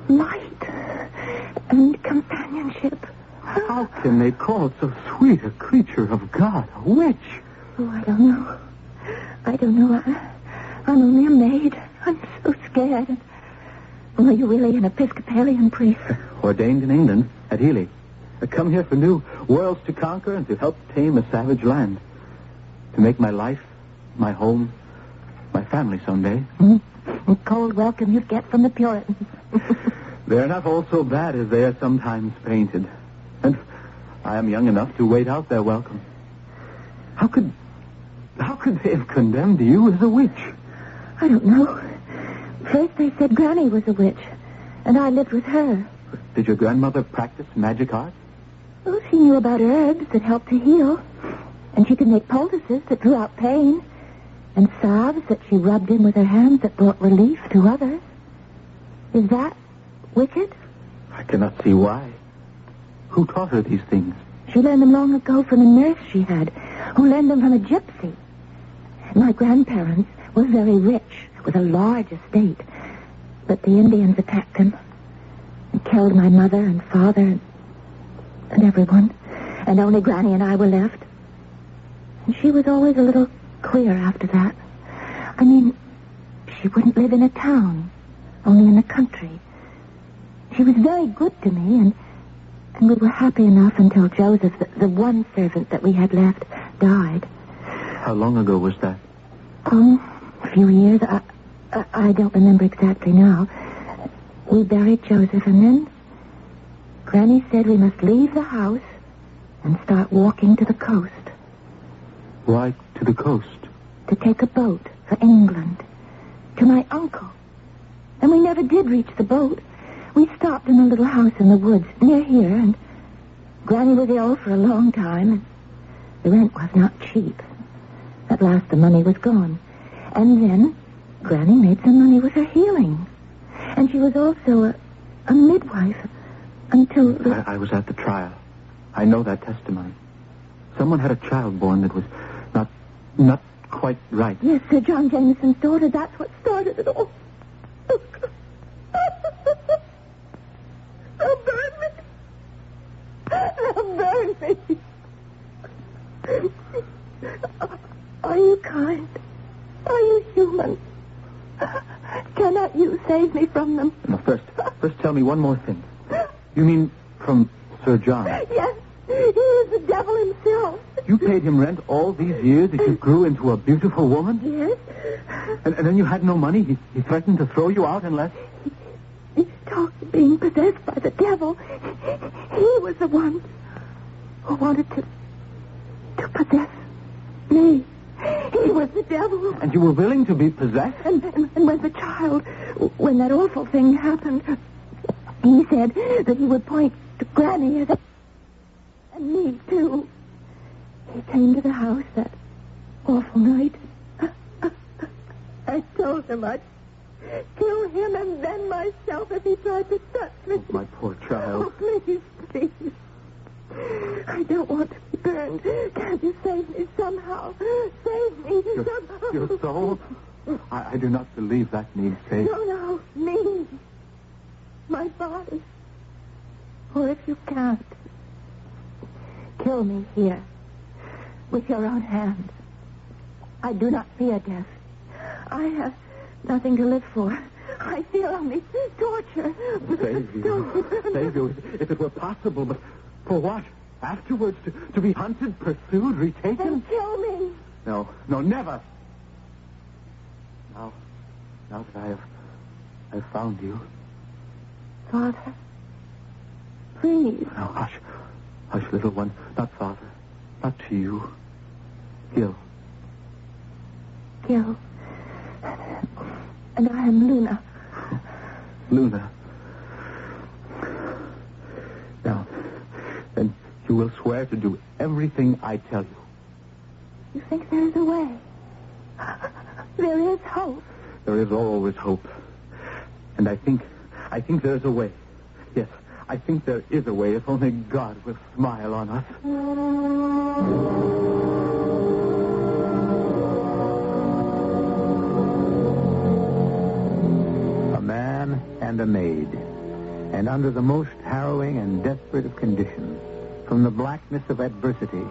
light and companionship. How can they call so sweet a creature of God a witch? Oh, I don't know. I'm only a maid. I'm so scared. Are you really an Episcopalian priest? Ordained in England at Ely. I come here for new worlds to conquer and to help tame a savage land. To make my life, my home, my family someday. A cold welcome you'd get from the Puritans. They're not all so bad as they are sometimes painted. And I am young enough to wait out their welcome. How could they have condemned you as a witch? I don't know. First they said Granny was a witch, and I lived with her. Did your grandmother practice magic art? Well, she knew about herbs that helped to heal, and she could make poultices that drew out pain, and salves that she rubbed in with her hands that brought relief to others. Is that wicked? I cannot see why. Who taught her these things? She learned them long ago from a nurse she had, who learned them from a gypsy. My grandparents were very rich, with a large estate, but the Indians attacked them and killed my mother and father and everyone, and only Granny and I were left. And she was always a little queer after that. I mean, she wouldn't live in a town, only in the country. She was very good to me, and we were happy enough until Joseph, the one servant that we had left, died. How long ago was that? A few years. I don't remember exactly now. We buried Joseph, and then Granny said we must leave the house and start walking to the coast. Why to the coast? To take a boat for England. To my uncle. And we never did reach the boat. We stopped in a little house in the woods near here, and Granny was ill for a long time, and the rent was not cheap. At last the money was gone. And then Granny made some money with her healing. And she was also a midwife until... I was at the trial. I know that testimony. Someone had a child born that was not quite right. Yes, Sir John Jameson's daughter. That's what started it all. They'll burn me. They'll burn me. Are you kind? Are you human? Cannot you save me from them? No, first tell me one more thing. You mean from Sir John? Yes. He is the devil himself. You paid him rent all these years that you grew into a beautiful woman? Yes. And then you had no money? He threatened to throw you out unless... He talked of being possessed by the devil. He was the one who wanted to possess me. He was the devil. And you were willing to be possessed? And when the child, when that awful thing happened, he said that he would point to Granny as and me, too. He came to the house that awful night. I told him I'd kill him and then myself if he tried to touch me. My poor child. Oh, please, please. I don't want to be burned. Can't you save me somehow? Save me somehow. Your soul? I do not believe that needs saving. No, me. My body. Or if you can't, kill me here with your own hands. I do not fear death. I have nothing to live for. I feel only torture. Save you. Save you if it were possible, but for what? Afterwards, to be hunted, pursued, retaken? Then kill me. No, never. Now that I've found you. Father, please. Now, hush, little one. Not Father. Not to you. Gil. And I am Luna. Luna. Now, then you will swear to do everything I tell you. You think there is a way? There is hope. There is always hope. And I think there is a way. Yes, I think there is a way if only God will smile on us. A man and a maid. And under the most harrowing and desperate of conditions, from the blackness of adversity,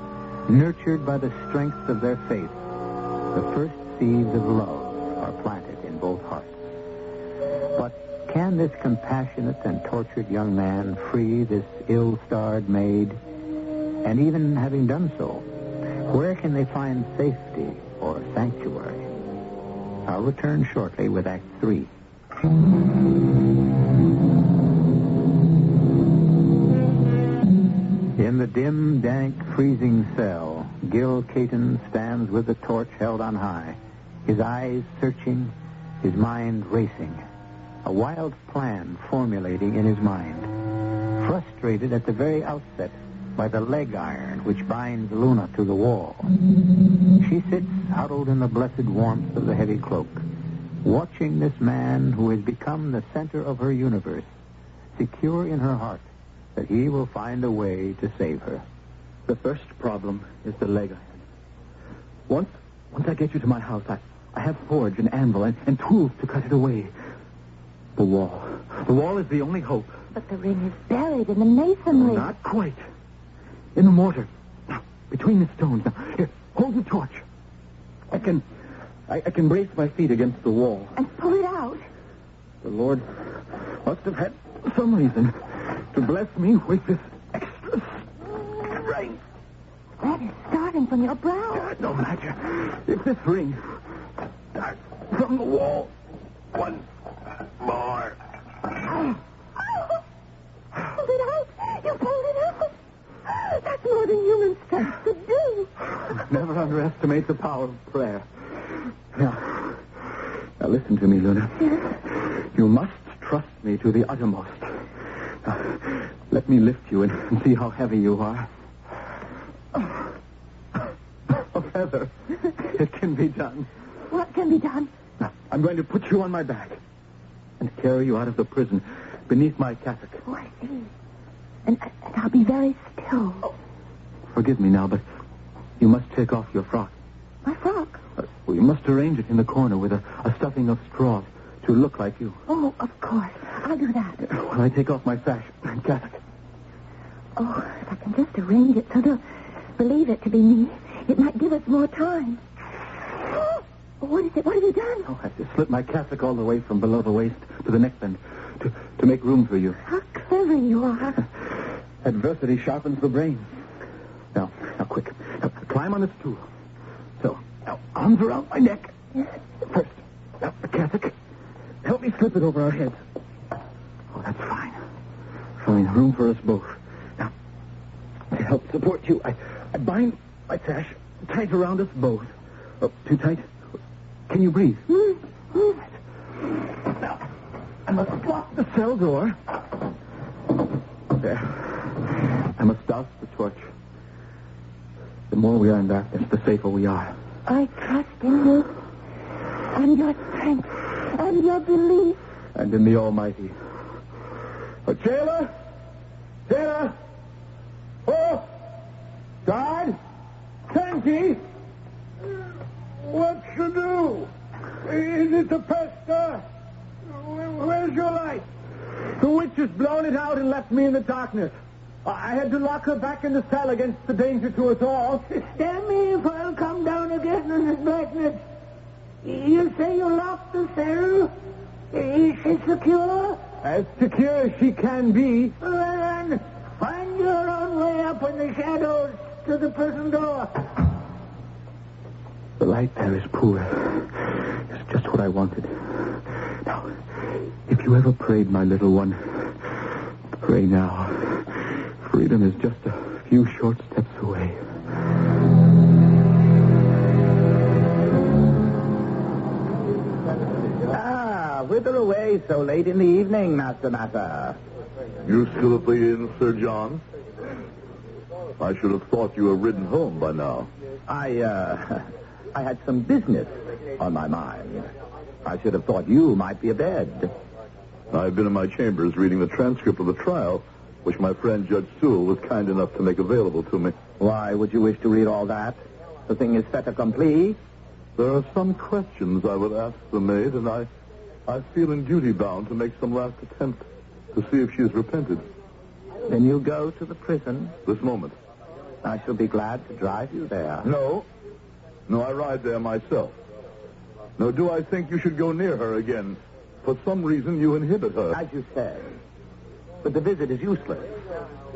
nurtured by the strength of their faith, the first seeds of love are planted in both hearts. But can this compassionate and tortured young man free this ill-starred maid? And even having done so, where can they find safety or sanctuary? I'll return shortly with Act 3. In the dim, dank, freezing cell, Gil Caton stands with the torch held on high, his eyes searching, his mind racing, a wild plan formulating in his mind, frustrated at the very outset by the leg iron which binds Luna to the wall. She sits huddled in the blessed warmth of the heavy cloak, watching this man who has become the center of her universe, secure in her heart that he will find a way to save her. The first problem is the leg iron. Once I get you to my house, I have forge and anvil and tools to cut it away. The wall is the only hope. But the ring is buried in the masonry. Not quite. In the mortar. Now, between the stones. Now, here, hold the torch. I can brace my feet against the wall. And pull it out. The Lord must have had some reason to bless me with this extra strength. That is starting from your brow. No matter. If this ring starts from the wall once more. Pulled it out. You pulled it out. That's more than human strength could do. Never underestimate the power of prayer. Now listen to me, Luna. Yes? You must trust me to the uttermost. Now, let me lift you and see how heavy you are. A feather. It can be done. What can be done? Now, I'm going to put you on my back and carry you out of the prison beneath my cassock. Oh, I see. And I'll be very still. Oh. Forgive me now, but you must take off your frock. My frock? You must arrange it in the corner with a stuffing of straw to look like you. Oh, of course. I'll do that. When I take off my sash and cassock. Oh, if I can just arrange it so they'll believe it to be me, it might give us more time. Oh, what is it? What have you done? Oh, I just slipped my cassock all the way from below the waist to the neckband to make room for you. How clever you are. Adversity sharpens the brain. Now, quick. Now, climb on this stool. So, now, arms around my neck. Yes. First, now, the cassock. Help me slip it over our heads. Oh, that's fine. Fine. Room for us both. Now, to help support you, I bind my sash tight around us both. Oh, too tight? Can you breathe? Now, I must lock the cell door. There. I must douse the torch. The more we are in darkness, the safer we are. I trust in you and your strength and your belief. And in the Almighty. Jailer! Jailer! Oh! Guard! Sankey! What should do? Is it the pester? Where's your light? The witch has blown it out and left me in the darkness. I had to lock her back in the cell against the danger to us all. Damn me if I'll come down again in this darkness. You say you locked the cell? Is she secure? As secure as she can be. Well, then, find your own way up in the shadows to the prison door. The light there is poor. It's just what I wanted. Now, if you ever prayed, my little one, pray now. Freedom is just a few short steps away. Whither away so late in the evening, Master? You still at the inn, Sir John? I should have thought you were ridden home by now. I had some business on my mind. I should have thought you might be abed. I've been in my chambers reading the transcript of the trial, which my friend Judge Sewell was kind enough to make available to me. Why would you wish to read all that? The thing is fait accompli. There are some questions I would ask the maid, and I feel in duty bound to make some last attempt to see if she has repented. Then you go to the prison? This moment. I shall be glad to drive you there. No, I ride there myself. Nor do I think you should go near her again. For some reason, you inhibit her. As you say. But the visit is useless.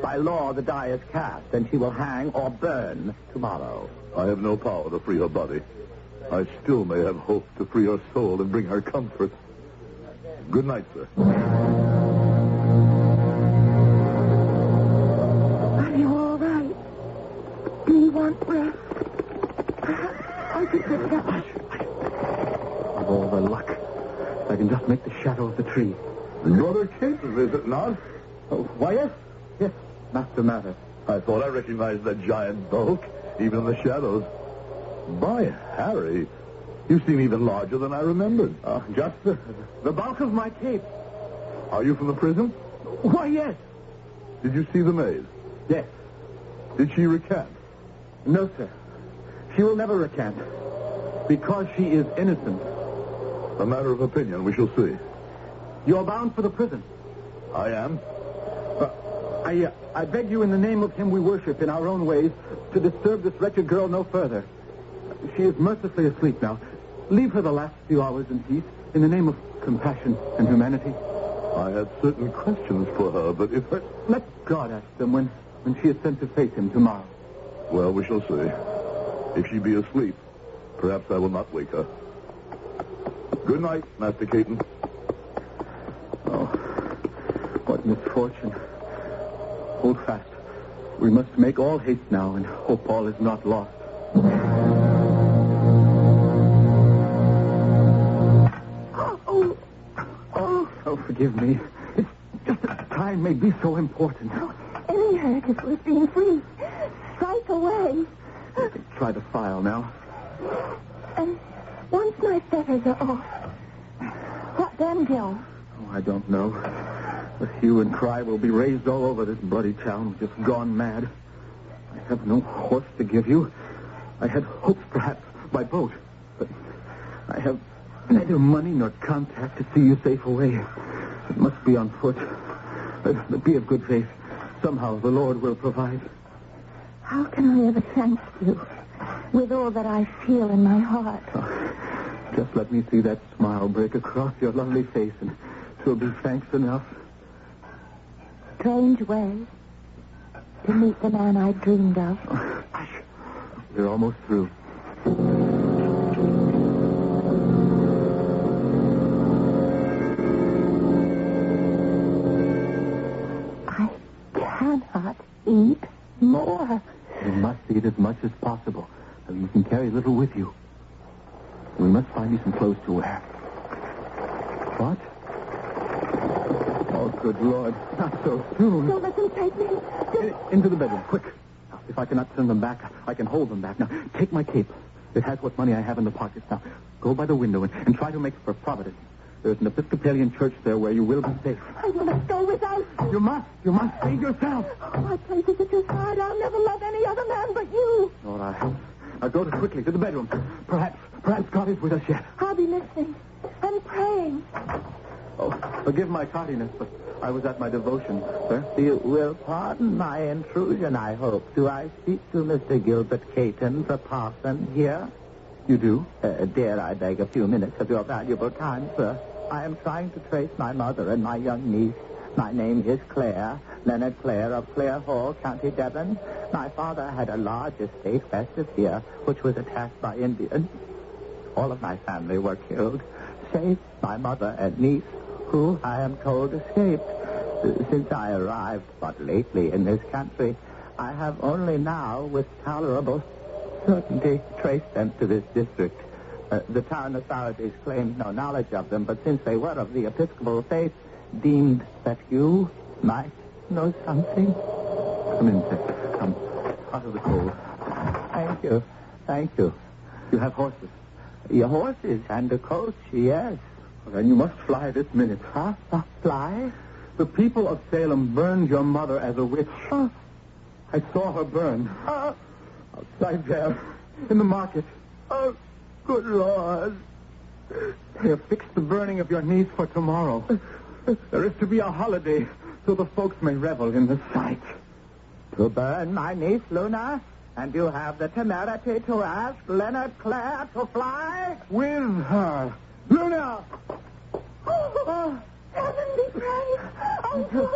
By law, the die is cast, and she will hang or burn tomorrow. I have no power to free her body. I still may have hope to free her soul and bring her comfort. Good night, sir. Are you all right? Do you want rest? I could pick it up. Of all the luck, I can just make the shadow of the tree. Brother Cases, is it not? Oh, why, yes. Yes, Master Mather. I thought I recognized that giant bulk, even in the shadows. By Harry, you seem even larger than I remembered. Just the bulk of my cape. Are you from the prison? Why, yes. Did you see the maid? Yes. Did she recant? No, sir. She will never recant. Because she is innocent. A matter of opinion, we shall see. You're bound for the prison. I am. I beg you in the name of him we worship in our own ways to disturb this wretched girl no further. She is mercifully asleep now. Leave her the last few hours in peace in the name of compassion and humanity. I had certain questions for her, but if I... Let God ask them when she is sent to face him tomorrow. Well, we shall see. If she be asleep, perhaps I will not wake her. Good night, Master Caton. Oh, what misfortune. Hold fast. We must make all haste now and hope all is not lost. Oh, forgive me. It's just that time may be so important. Oh, any hurt is worth being free. Strike away. Try the file now. And once my fetters are off, what then, Joe? Oh, I don't know. The hue and cry will be raised all over this bloody town, just gone mad. I have no horse to give you. I had hoped, perhaps, by boat. But I have neither money nor contact to see you safe away. It must be on foot. But be of good faith. Somehow the Lord will provide. How can I ever thank you with all that I feel in my heart? Oh, just let me see that smile break across your lovely face, and 'twill be thanks enough. Strange way to meet the man I dreamed of. Hush. We're almost through. I cannot eat more. You must eat as much as possible, so you can carry little with you. Clothes to wear. What? Oh, good Lord. Not so soon. Don't let them take me. Into the bedroom, quick. Now, if I cannot send them back, I can hold them back. Now, take my cape. It has what money I have in the pockets. Now, go by the window and try to make for Providence. There's an Episcopalian church there where you will be safe. I will not go without. You must save yourself. Oh, my place is at your side. I'll never love any other man but you. All right. Now go quickly to the bedroom. Perhaps God is with us yet. I'll be listening and praying. Oh, forgive my tardiness, but I was at my devotion, sir. You will pardon my intrusion, I hope. Do I speak to Mr. Gilbert Caton, the parson, here? You do? Dare I beg a few minutes of your valuable time, sir? I am trying to trace my mother and my young niece. My name is Clare, Leonard Clare of Clare Hall, County Devon. My father had a large estate west of here, which was attacked by Indians. All of my family were killed, save my mother and niece, who, I am told, escaped. Since I arrived but lately in this country, I have only now, with tolerable certainty, traced them to this district. The town authorities claimed no knowledge of them, but since they were of the Episcopal faith, deemed that you might know something. Come in, sir. Come. Out of the cold. Thank you. You have horses? Your horses and a coach, yes. Well, then you must fly this minute. Huh? Fly? The people of Salem burned your mother as a witch. I saw her burn. Outside there, in the market. Oh, good Lord. They have fixed the burning of your niece for tomorrow. There is to be a holiday, so the folks may revel in the sight. To burn my niece, Luna? And you have the temerity to ask Leonard Clare to fly? With her. Luna! Oh, heaven be praised. Uncle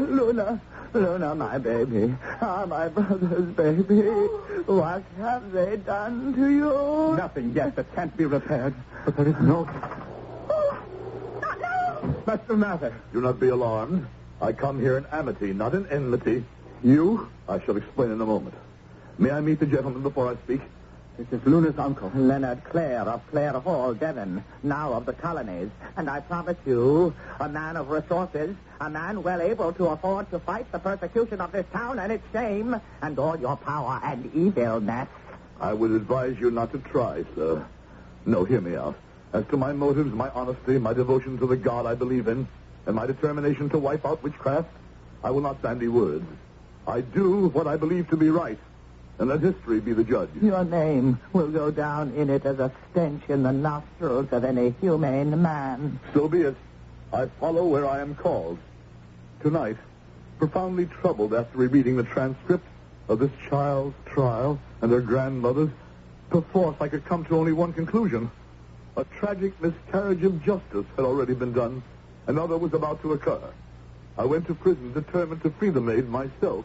Leonard. Luna, my baby. My brother's baby. What have they done to you? Nothing yet that can't be repaired. But there is no... Not now. What's the matter? Do not be alarmed. I come here in amity, not in enmity. You? I shall explain in a moment. May I meet the gentleman before I speak? This is Luna's uncle. Leonard Clare of Clare Hall, Devon, now of the colonies. And I promise you, a man of resources, a man well able to afford to fight the persecution of this town and its shame, and all your power and evilness. I would advise you not to try, sir. No, hear me out. As to my motives, my honesty, my devotion to the God I believe in, and my determination to wipe out witchcraft, I will not bandy words. I do what I believe to be right, and let history be the judge. Your name will go down in it as a stench in the nostrils of any humane man. So be it. I follow where I am called. Tonight, profoundly troubled after rereading the transcript of this child's trial and her grandmother's, perforce I could come to only one conclusion. A tragic miscarriage of justice had already been done. Another was about to occur. I went to prison determined to free the maid myself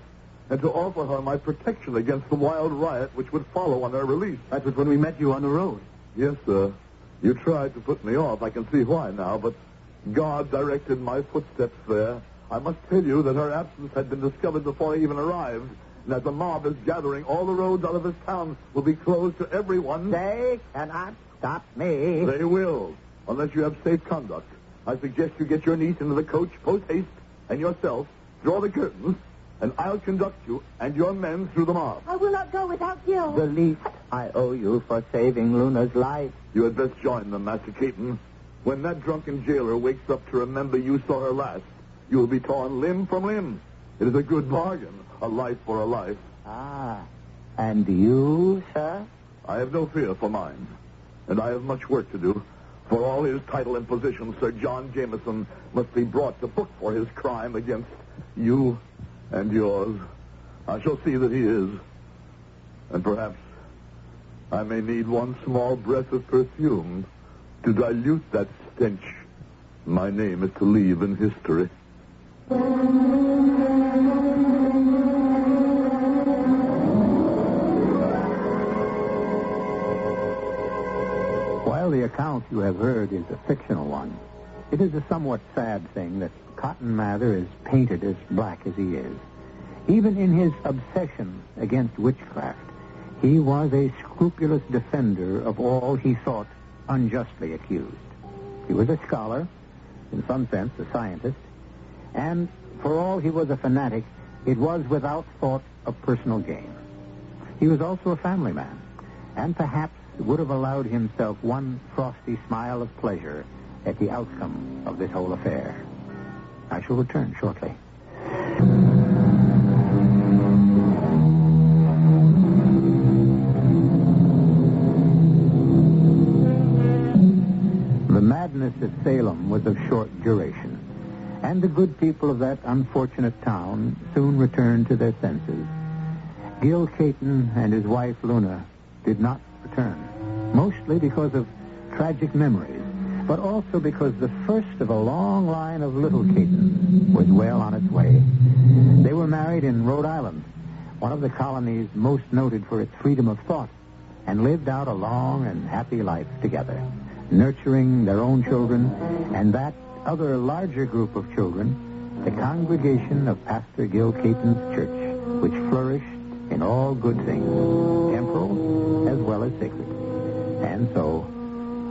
and to offer her my protection against the wild riot which would follow on her release. That was when we met you on the road. Yes, sir. You tried to put me off. I can see why now, but God directed my footsteps there. I must tell you that her absence had been discovered before I even arrived, and as the mob is gathering, all the roads out of this town will be closed to everyone. They cannot stop me. They will, unless you have safe conduct. I suggest you get your niece into the coach post-haste, and yourself draw the curtains, and I'll conduct you and your men through the mob. I will not go without Gil. The least I owe you for saving Luna's life. You had best join them, Master Caton. When that drunken jailer wakes up to remember you saw her last, you will be torn limb from limb. It is a good bargain, a life for a life. Ah, and you, sir? I have no fear for mine, and I have much work to do. For all his title and position, Sir John Jameson must be brought to book for his crime against you and yours. I shall see that he is. And perhaps I may need one small breath of perfume to dilute that stench my name is to leave in history. While the account you have heard is a fictional one, it is a somewhat sad thing that Cotton Mather is painted as black as he is. Even in his obsession against witchcraft, he was a scrupulous defender of all he thought unjustly accused. He was a scholar, in some sense a scientist, and for all he was a fanatic, it was without thought of personal gain. He was also a family man, and perhaps would have allowed himself one frosty smile of pleasure at the outcome of this whole affair. I shall return shortly. The madness at Salem was of short duration, and the good people of that unfortunate town soon returned to their senses. Gil Caton and his wife Luna did not return, mostly because of tragic memories, but also because the first of a long line of little Catons was well on its way. They were married in Rhode Island, one of the colonies most noted for its freedom of thought, and lived out a long and happy life together, nurturing their own children and that other larger group of children, the congregation of Pastor Gil Caton's church, which flourished in all good things, temporal as well as sacred. And so,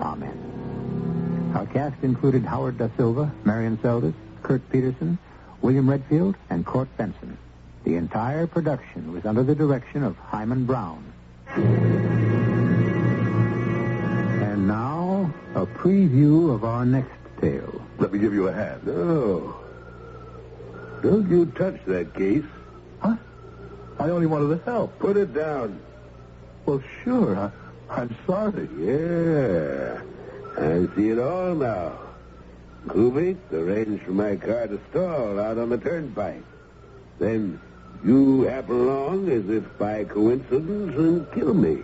amen. Our cast included Howard Da Silva, Marion Seldes, Kurt Peterson, William Redfield, and Court Benson. The entire production was under the direction of Hyman Brown. And now, a preview of our next tale. Let me give you a hand. No. Don't you touch that case. Huh? I only wanted to help. Put it down. Well, sure. I'm sorry. Yeah. I see it all now. Kubik arranged for my car to stall out on the turnpike. Then you happen along as if by coincidence and kill me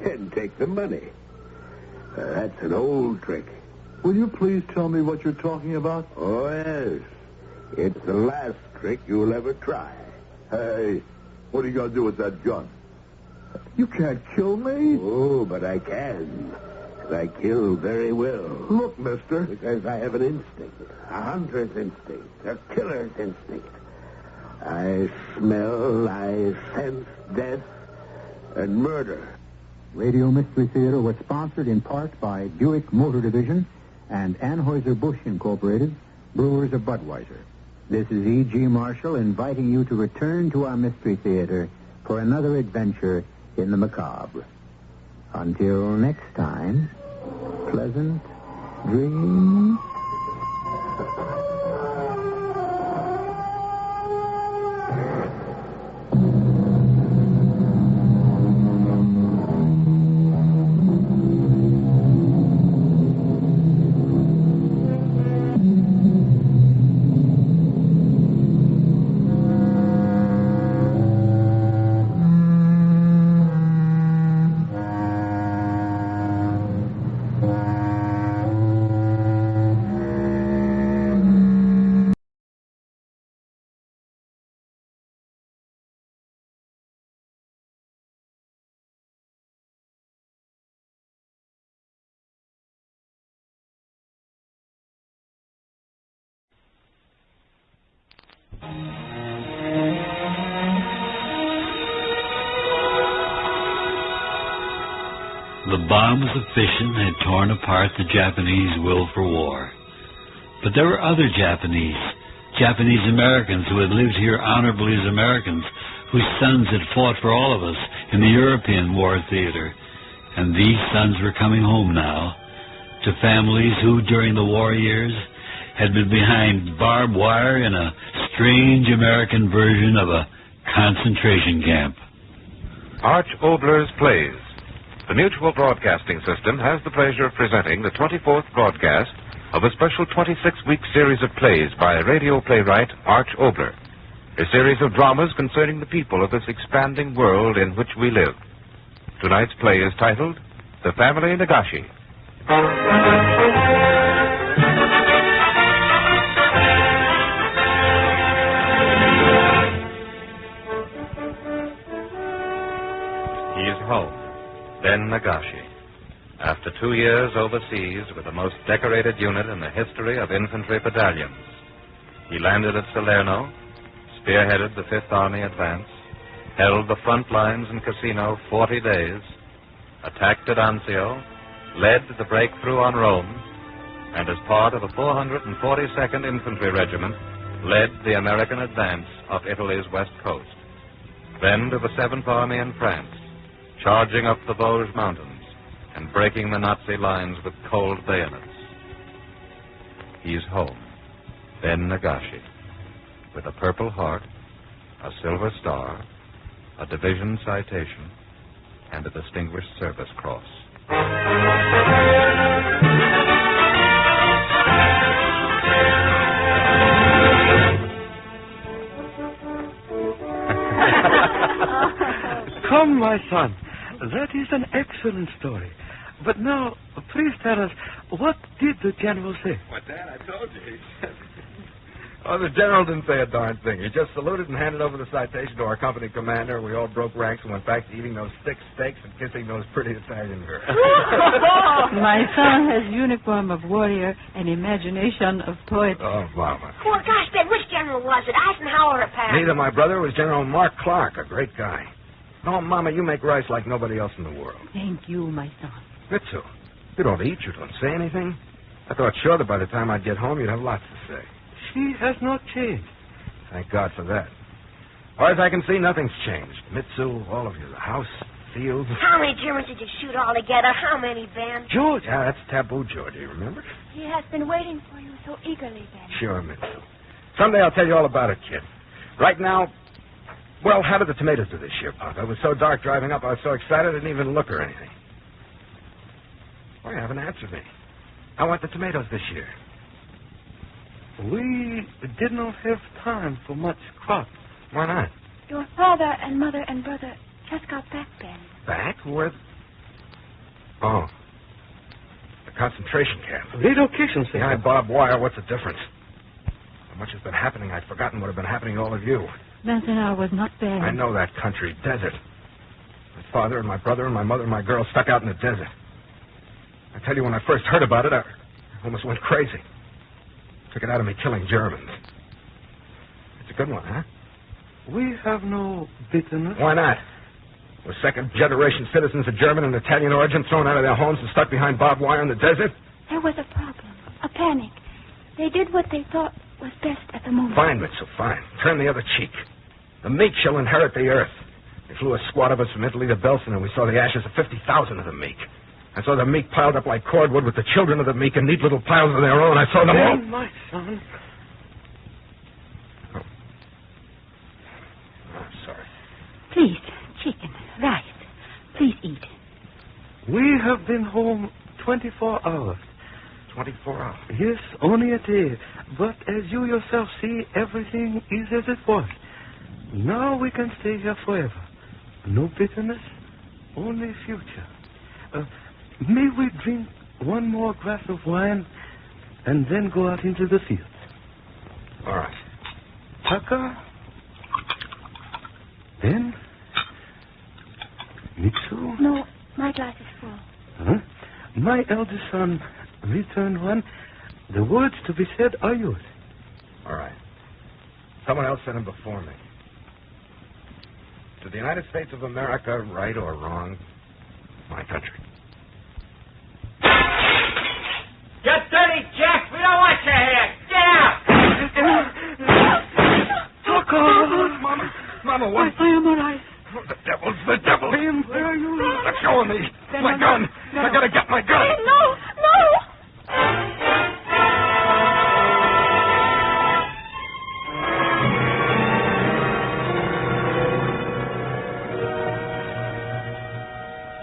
and take the money. That's an old trick. Will you please tell me what you're talking about? Oh, yes. It's the last trick you'll ever try. Hey, what are you going to do with that gun? You can't kill me. Oh, but I can. I kill very well. Look, mister. Because I have an instinct. A hunter's instinct. A killer's instinct. I smell, I sense death and murder. Radio Mystery Theater was sponsored in part by Buick Motor Division and Anheuser-Busch Incorporated, brewers of Budweiser. This is E.G. Marshall inviting you to return to our Mystery Theater for another adventure in the macabre. Until next time, pleasant dreams. The bombs of fission had torn apart the Japanese will for war. But there were other Japanese Americans who had lived here honorably as Americans, whose sons had fought for all of us in the European war theater. And these sons were coming home now to families who, during the war years, had been behind barbed wire in a strange American version of a concentration camp. Arch Obler's Plays. The Mutual Broadcasting System has the pleasure of presenting the 24th broadcast of a special 26-week series of plays by radio playwright Arch Obler, a series of dramas concerning the people of this expanding world in which we live. Tonight's play is titled The Family Nagashi. He's home. Then Nagashi. After 2 years overseas with the most decorated unit in the history of infantry battalions, he landed at Salerno, spearheaded the Fifth Army advance, held the front lines in Cassino 40 days, attacked at Anzio, led the breakthrough on Rome, and as part of the 442nd Infantry Regiment, led the American advance up Italy's west coast. Then to the 7th Army in France, charging up the Vosges Mountains and breaking the Nazi lines with cold bayonets. He's home, Ben Nagashi, with a Purple Heart, a Silver Star, a Division Citation, and a Distinguished Service Cross. Come, my son. That is an excellent story. But now, please tell us, what did the general say? Well, Dad, I told you. He said... Oh, the general didn't say a darn thing. He just saluted and handed over the citation to our company commander, and we all broke ranks and went back to eating those thick steaks and kissing those pretty Italian girls. My son has uniform of warrior and imagination of poet. Oh, Mama. Oh, gosh, Ben, which general was it? Eisenhower or Patton? Neither my brother. It was General Mark Clark, a great guy. No, Mama, you make rice like nobody else in the world. Thank you, my son. Mitsu, you don't eat, you don't say anything. I thought sure that by the time I'd get home, you'd have lots to say. She has not changed. Thank God for that. As far as I can see, nothing's changed. Mitsu, all of you, the house, fields. How many Germans did you shoot all together? How many, Ben? George. Yeah, that's Taboo George, you remember? He has been waiting for you so eagerly, Ben. Sure, Mitsu. Someday I'll tell you all about it, kid. Right now, well, how did the tomatoes do this year, Pop? It was so dark driving up, I was so excited I didn't even look or anything. Oh, you haven't answered me. How went the tomatoes this year? We did not have time for much crop. Why not? Your father and mother and brother just got back, Ben. Back? Where? Oh. The concentration camp. Relocation center. Behind barbed wire, what's the difference? So much has been happening, I'd forgotten what had been happening to all of you. Manzanar was not bad. I know that country. Desert. My father and my brother and my mother and my girl stuck out in the desert. I tell you, when I first heard about it, I almost went crazy. Took it out of me killing Germans. It's a good one, huh? We have no bitterness. Why not? We're second-generation citizens of German and Italian origin thrown out of their homes and stuck behind barbed wire in the desert? There was a problem, a panic. They did what they thought was best at the moment. Fine, Mitchell, fine. Turn the other cheek. The meek shall inherit the earth. They flew a squad of us from Italy to Belsen, and we saw the ashes of 50,000 of the meek. I saw the meek piled up like cordwood with the children of the meek in neat little piles of their own. I saw them all. Oh, my son. Oh. I'm sorry. Please, chicken, rice. Please eat. We have been home 24 hours. 24 hours? Yes, only a day. But as you yourself see, everything is as it was. Now we can stay here forever. No bitterness, only future. May we drink one more glass of wine and then go out into the fields? All right. Taka? Ben? Mitsu? No, my glass is full. Huh? My eldest son returned one. The words to be said are yours. All right. Someone else said them before me. To the United States of America, right or wrong, my country. Get dirty, Jack! We don't want you here! Get out! Tucker! Mama, what? I am all right. Oh, the devil! Ben, where are you? Let go of me! Ben, My gun! No. I gotta get my gun! Ben, no!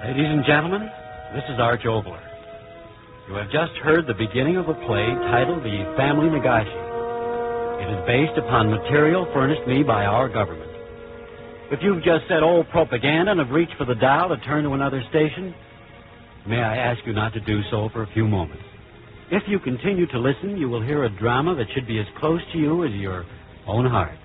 Ladies and gentlemen, this is Arch Obler. You have just heard the beginning of a play titled The Family Nagashi. It is based upon material furnished me by our government. If you've just said old propaganda and have reached for the dial to turn to another station, may I ask you not to do so for a few moments. If you continue to listen, you will hear a drama that should be as close to you as your own heart.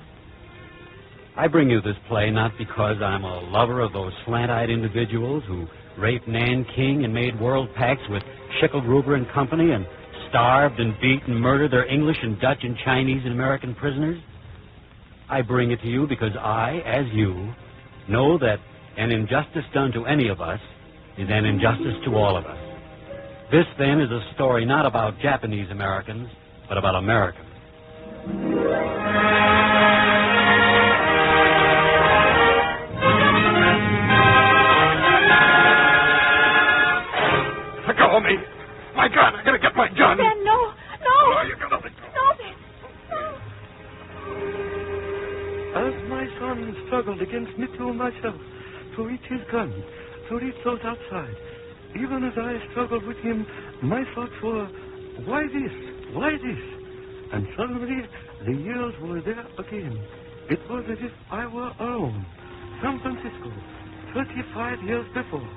I bring you this play not because I'm a lover of those slant-eyed individuals who raped Nanking and made world pacts with Schicklgruber and company and starved and beat and murdered their English and Dutch and Chinese and American prisoners. I bring it to you because I, as you, know that an injustice done to any of us is an injustice to all of us. This, then, is a story not about Japanese Americans, but about Americans. Let go of me. My gun. I gotta get my gun. Ben, no. Oh, you gotta let go. No, Ben. As my son struggled against me to myself to reach his gun, to reach those outside, even as I struggled with him, my thoughts were, why this? Why this? And suddenly, the years were there again. It was as if I were alone. San Francisco, 35 years before.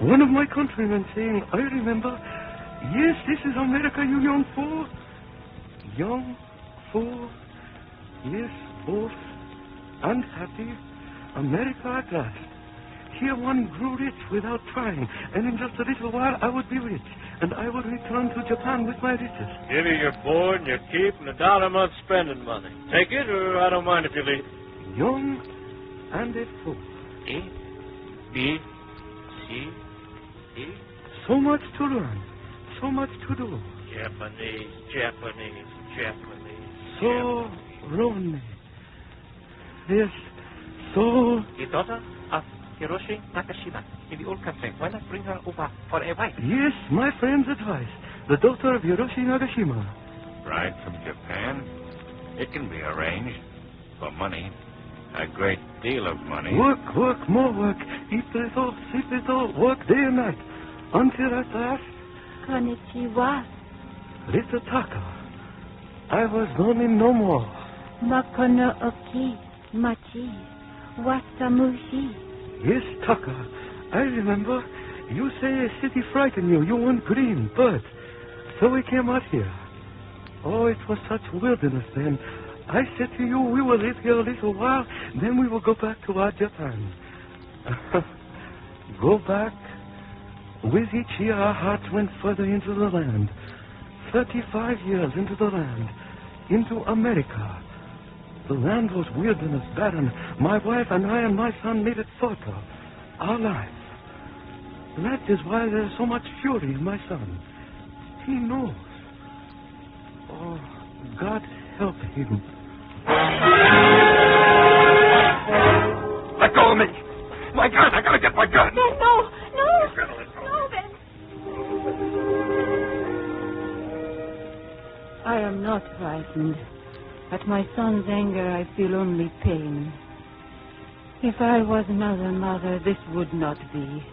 One of my countrymen saying, I remember, yes, this is America, you young fool. Young fool. Yes, both unhappy. America at last. Here one grew rich without trying, and in just a little while I would be rich, and I would return to Japan with my riches. Give you your board and your keep and $1 a month spending money. Take it, or I don't mind if you leave. Young and a fool. A, B, C, D. So much to learn, so much to do. Japanese. So lonely. Yes, so... The daughter of Hiroshi Nakashima in the old country. Why not bring her over for a wife? Yes, my friend's advice. The daughter of Hiroshi Nagashima. Bride from Japan? It can be arranged. For money. A great deal of money. Work, more work. Eat little, sleep little, work day and night. Until at last... Konnichiwa. Little Taka. I was lonely no more. Makono oki, machi, wasamushi. Yes, Taka. I remember. You say a city frightened you. You want green, birds. So we came out here. Oh, it was such wilderness then. I said to you, we will live here a little while, then we will go back to our Japan. Go back. With each year, our hearts went further into the land. 35 years into the land. Into America. The land was wilderness, barren. My wife and I and my son made it fertile. Our life. That is why there's so much fury in my son. He knows. Oh, God help him. Let go of me. My gun. I gotta get my gun. Ben, no. You've gotta let go. No, Ben. I am not frightened. At my son's anger, I feel only pain. If I was another mother, this would not be.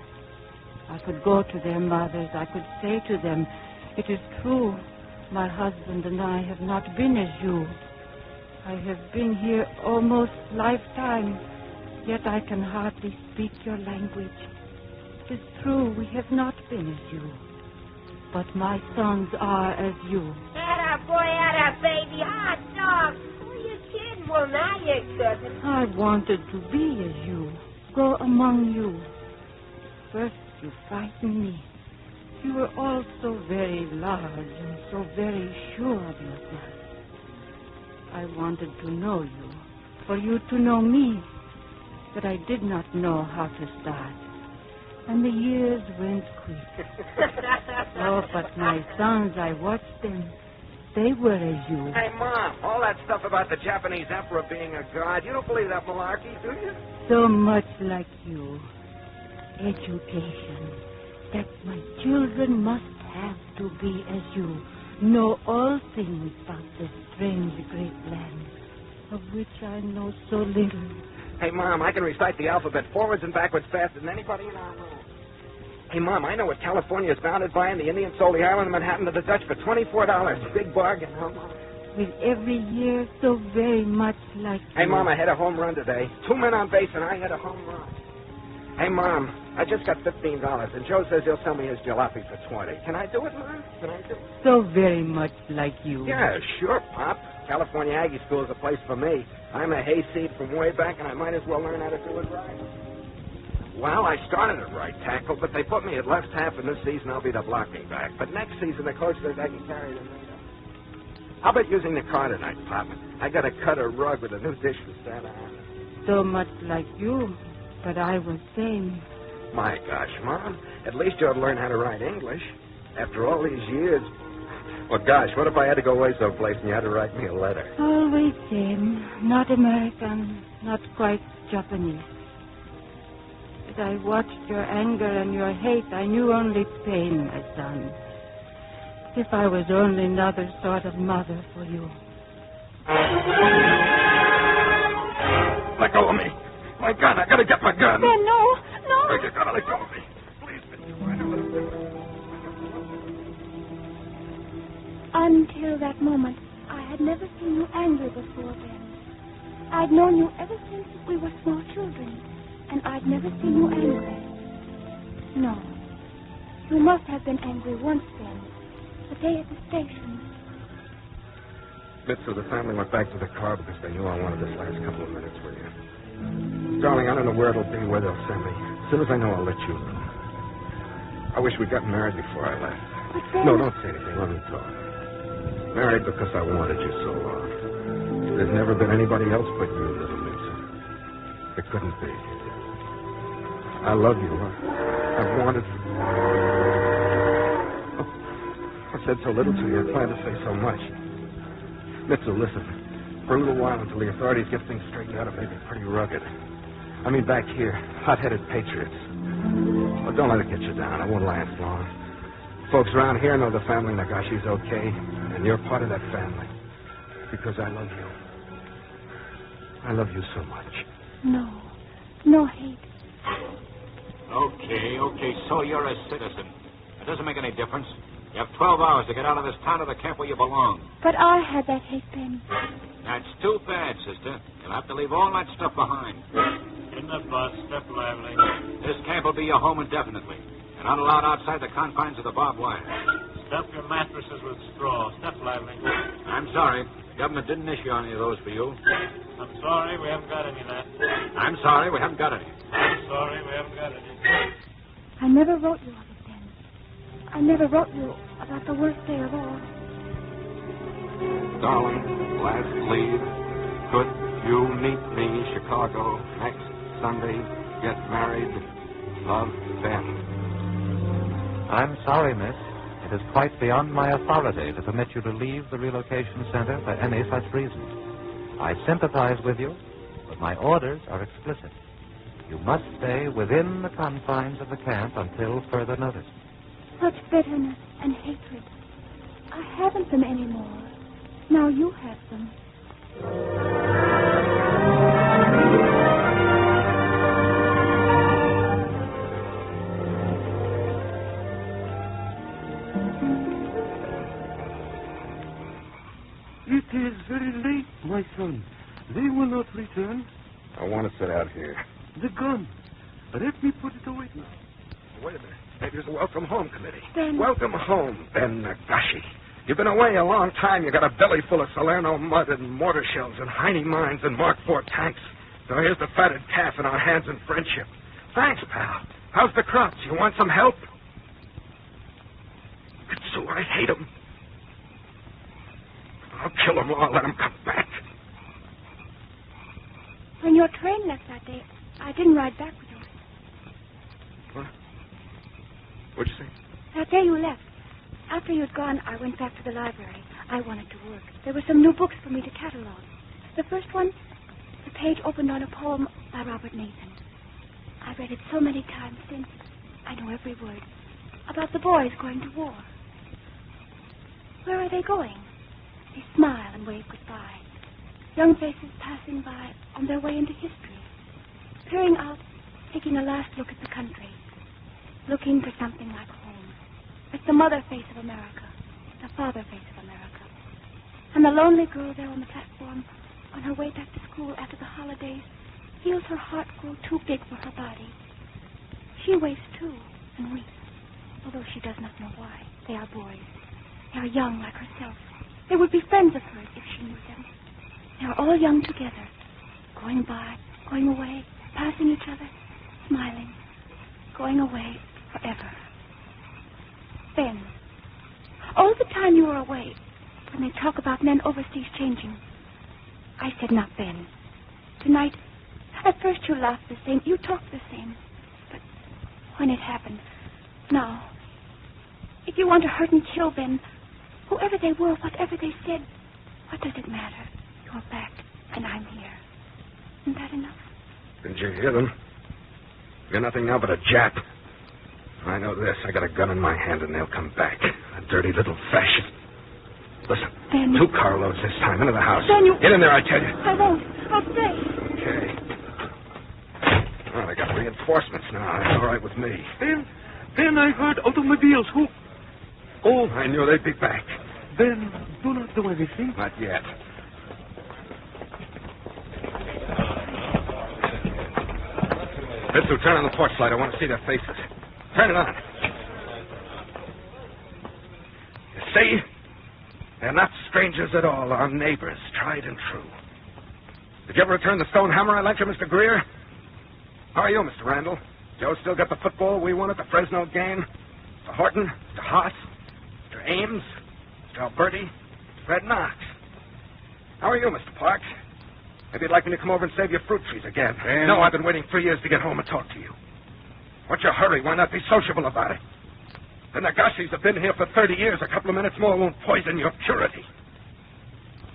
I could go to their mothers. I could say to them, it is true, my husband and I have not been as you. I have been here almost lifetime, yet I can hardly speak your language. It is true, we have not been as you. But my sons are as you. Atta boy, atta baby, hot dog. Who are you kidding? Well, now you're cousin. I wanted to be as you, go among you. First, you frightened me. You were all so very large and so very sure of yourself. I wanted to know you, for you to know me, but I did not know how to start. And the years went quick. Oh, but my sons, I watched them. They were as you. Hey, Mom, all that stuff about the Japanese emperor being a god, you don't believe that malarkey, do you? So much like you. Education. That my children must have to be as you. Know all things about this strange great land, of which I know so little. Hey, Mom, I can recite the alphabet forwards and backwards faster than anybody in our room. Hey, Mom, I know what California is bounded by, and the Indians sold the island of Manhattan to the Dutch for $24. Big bargain, huh, Mom? With every year so very much like Hey, you. Mom, I had a home run today. 2 men on base, and I had a home run. Hey, Mom, I just got $15, and Joe says he'll sell me his jalopy for $20. Can I do it, Mom? Can I do it? So very much like you. Yeah, sure, Pop. California Aggie School is a place for me. I'm a hayseed from way back, and I might as well learn how to do it right. Well, I started at right tackle, but they put me at left half, and this season I'll be the blocking back. But next season, the coach says I can carry the net. How about using the car tonight, Pop? I got to cut a rug with a new dish from Santa Ana. So much like you. But I was sane. My gosh, Mom. At least you ought to learn how to write English. After all these years. Well, gosh, what if I had to go away someplace and you had to write me a letter? Always same. Not American, not quite Japanese. As I watched your anger and your hate, I knew only pain, my son. If I was only another sort of mother for you. Let go of me. My gun. I gotta get my gun. Ben, no. You gotta let go of me. Please, Until that moment, I had never seen you angry before, Ben. I'd known you ever since we were small children, and I'd never seen you angry. No. You must have been angry once, Ben. The day at the station. Mitsu, the family went back to the car because they knew I wanted this last couple of minutes with you. Darling, I don't know where it'll be, where they'll send me. As soon as I know, I'll let you know. I wish we'd gotten married before I left. But Ben... No, don't say anything. Let me talk. Married because I wanted you so long. There's never been anybody else but you, little Mitsu. It couldn't be. I love you. I've wanted... I said so little to you. I planned to say so much. Mitsu, listen. For a little while until the authorities get things straightened out, it may be pretty rugged. I mean, back here, hot-headed patriots. Well, don't let it get you down. It won't last long. Folks around here know the family Nagashi's okay, and you're part of that family. Because I love you. I love you so much. No. No hate. Okay, so you're a citizen. It doesn't make any difference. You have 12 hours to get out of this town to the camp where you belong. But I had that hate, Ben. That's too bad, sister. You'll have to leave all that stuff behind. In the bus, step lively. This camp will be your home indefinitely. You're not allowed outside the confines of the barbed wire. Stuff your mattresses with straw. Step lively. I'm sorry. The government didn't issue any of those for you. I'm sorry, we haven't got any of that. I'm sorry, we haven't got any. I'm sorry, we haven't got any. I never wrote you of it, Ben. I never wrote you about the worst day of all. Darling, last leave. Could you meet me, Chicago, next Sunday? Get married. Love, Ben. I'm sorry, miss. It is quite beyond my authority to permit you to leave the relocation center for any such reason. I sympathize with you, but my orders are explicit. You must stay within the confines of the camp until further notice. Such bitterness and hatred. I haven't them anymore. Now you have them. It is very late, my son. They will not return. I want to sit out here. The gun. Let me put it away now. Wait a minute. Maybe there's a welcome home committee. Ben. Welcome home, Ben Nagashi. You've been away a long time. You got a belly full of Salerno mud and mortar shells and Heine mines and Mark IV tanks. So here's the fatted calf in our hands in friendship. Thanks, pal. How's the crops? You want some help? So I hate them. I'll kill them all. Let them come back. When your train left that day, I didn't ride back with you. What? What'd you say? That day you left. After you'd gone, I went back to the library. I wanted to work. There were some new books for me to catalog. The first one, the page opened on a poem by Robert Nathan. I've read it so many times since. I know every word. About the boys going to war. Where are they going? They smile and wave goodbye. Young faces passing by on their way into history. Peering out, taking a last look at the country. Looking for something like home. It's the mother face of America. The father face of America. And the lonely girl there on the platform, on her way back to school after the holidays, feels her heart grow too big for her body. She waits too and weeps, although she does not know why. They are boys. They are young like herself. They would be friends of hers if she knew them. They are all young together, going by, going away, passing each other, smiling, going away forever. Ben, all the time you were away, when they talk about men overseas changing, I said not Ben. Tonight, At first you laughed the same, you talked the same. But when it happened, now, if you want to hurt and kill them, whoever they were, whatever they said, what does it matter? You're back, and I'm here. Isn't that enough? Didn't you hear them? You're nothing now but a Jap. I know this. I got a gun in my hand, and they'll come back. A dirty little fascist. Listen, Ben. 2 carloads this time. Into the house. Ben, you... Get in there, I tell you. I won't. I'll stay. Okay. Well, I got reinforcements now. That's all right with me. Ben, I heard automobiles. Who? Oh, I knew they'd be back. Ben, do not do anything. Not yet. Let's turn on the porch light. I want to see their faces. Turn it on. You see? They're not strangers at all. Our neighbors, tried and true. Did you ever return the stone hammer I lent you, Mr. Greer? How are you, Mr. Randall? Joe still got the football we won at the Fresno game? Mr. Horton? Mr. Haas? Mr. Ames? Mr. Alberti? Fred Knox? How are you, Mr. Parks? Maybe you'd like me to come over and save your fruit trees again. Ben. No, I've been waiting 3 years to get home and talk to you. What's your hurry? Why not be sociable about it? The Nagashis have been here for 30 years. A couple of minutes more won't poison your purity.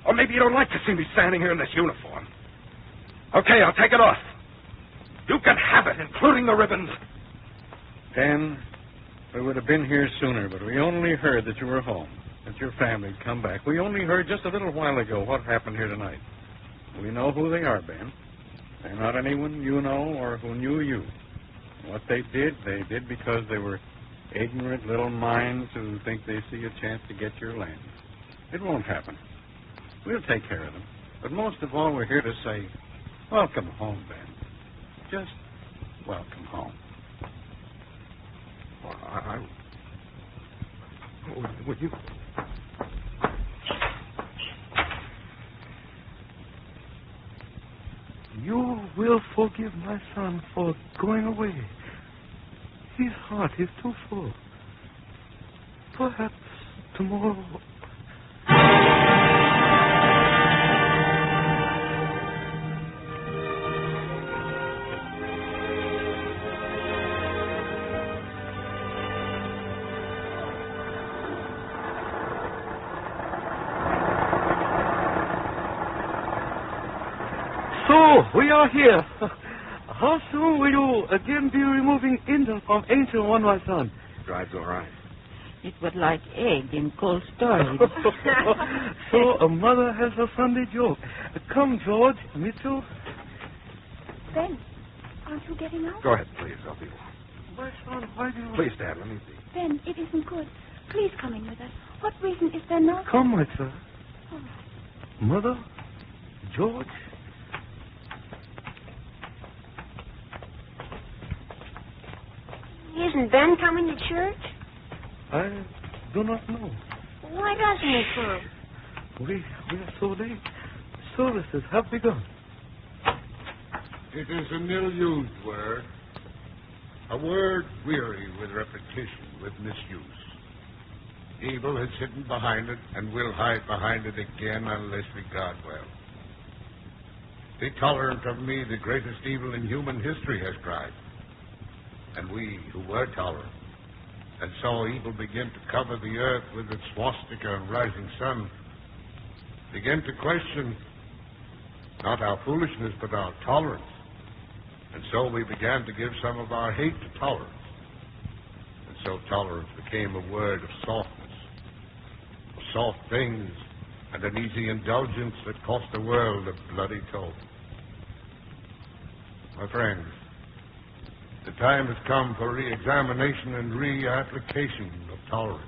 Or maybe you don't like to see me standing here in this uniform. Okay, I'll take it off. You can have it, including the ribbons. Ben, we would have been here sooner, but we only heard that you were home, that your family'd come back. We only heard just a little while ago what happened here tonight. We know who they are, Ben. They're not anyone you know or who knew you. What they did because they were ignorant little minds who think they see a chance to get your land. It won't happen. We'll take care of them. But most of all, we're here to say, welcome home, Ben. Just welcome home. Would you... You will forgive my son for going away. His heart is too full. Perhaps tomorrow... So, we are here. How soon will you again be removing Indian from Angel One, my son? Drives all right. It was like egg in cold storage. So a mother has a Sunday joke. Come, George, Mitchell. Ben, aren't you getting out? Go ahead, please. I'll be... My son, why do you... Please, Dad, let me be. Ben, it isn't good. Please come in with us. What reason is there not? Come, my son. All right. Mother, George. Isn't Ben coming to church? I do not know. Why doesn't he come? We are so late. Services have begun. It is an ill-used word. A word weary with repetition, with misuse. Evil has hidden behind it and will hide behind it again unless we guard well. Be tolerant of me, the greatest evil in human history has cried. And we who were tolerant and saw evil begin to cover the earth with its swastika and rising sun, began to question not our foolishness but our tolerance. And so we began to give some of our hate to tolerance. And so tolerance became a word of softness, of soft things, and an easy indulgence that cost the world a bloody toll. My friends, the time has come for re-examination and re-application of tolerance.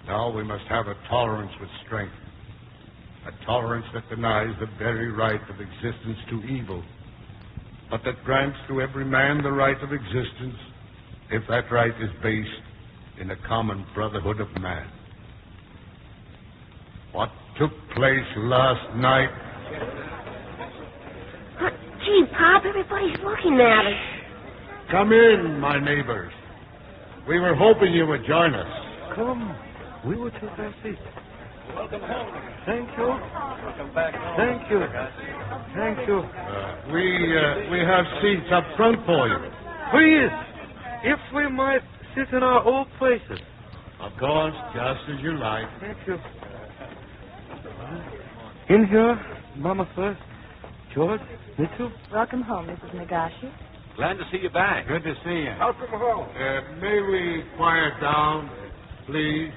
Now we must have a tolerance with strength, a tolerance that denies the very right of existence to evil, but that grants to every man the right of existence if that right is based in a common brotherhood of man. What took place last night... Gee, Pop, everybody's looking at us. Come in, my neighbors. We were hoping you would join us. Come, we will take our seats. Welcome home. Thank you. Welcome back home. Thank you. Thank you. We have seats up front for you. Please, if we might sit in our old places. Of course, just as you like. Thank you. In here, Mama first. George, Mitchell. Welcome home, Mrs. Nagashi. Glad to see you back. Good to see you. Welcome home. May we quiet down, please?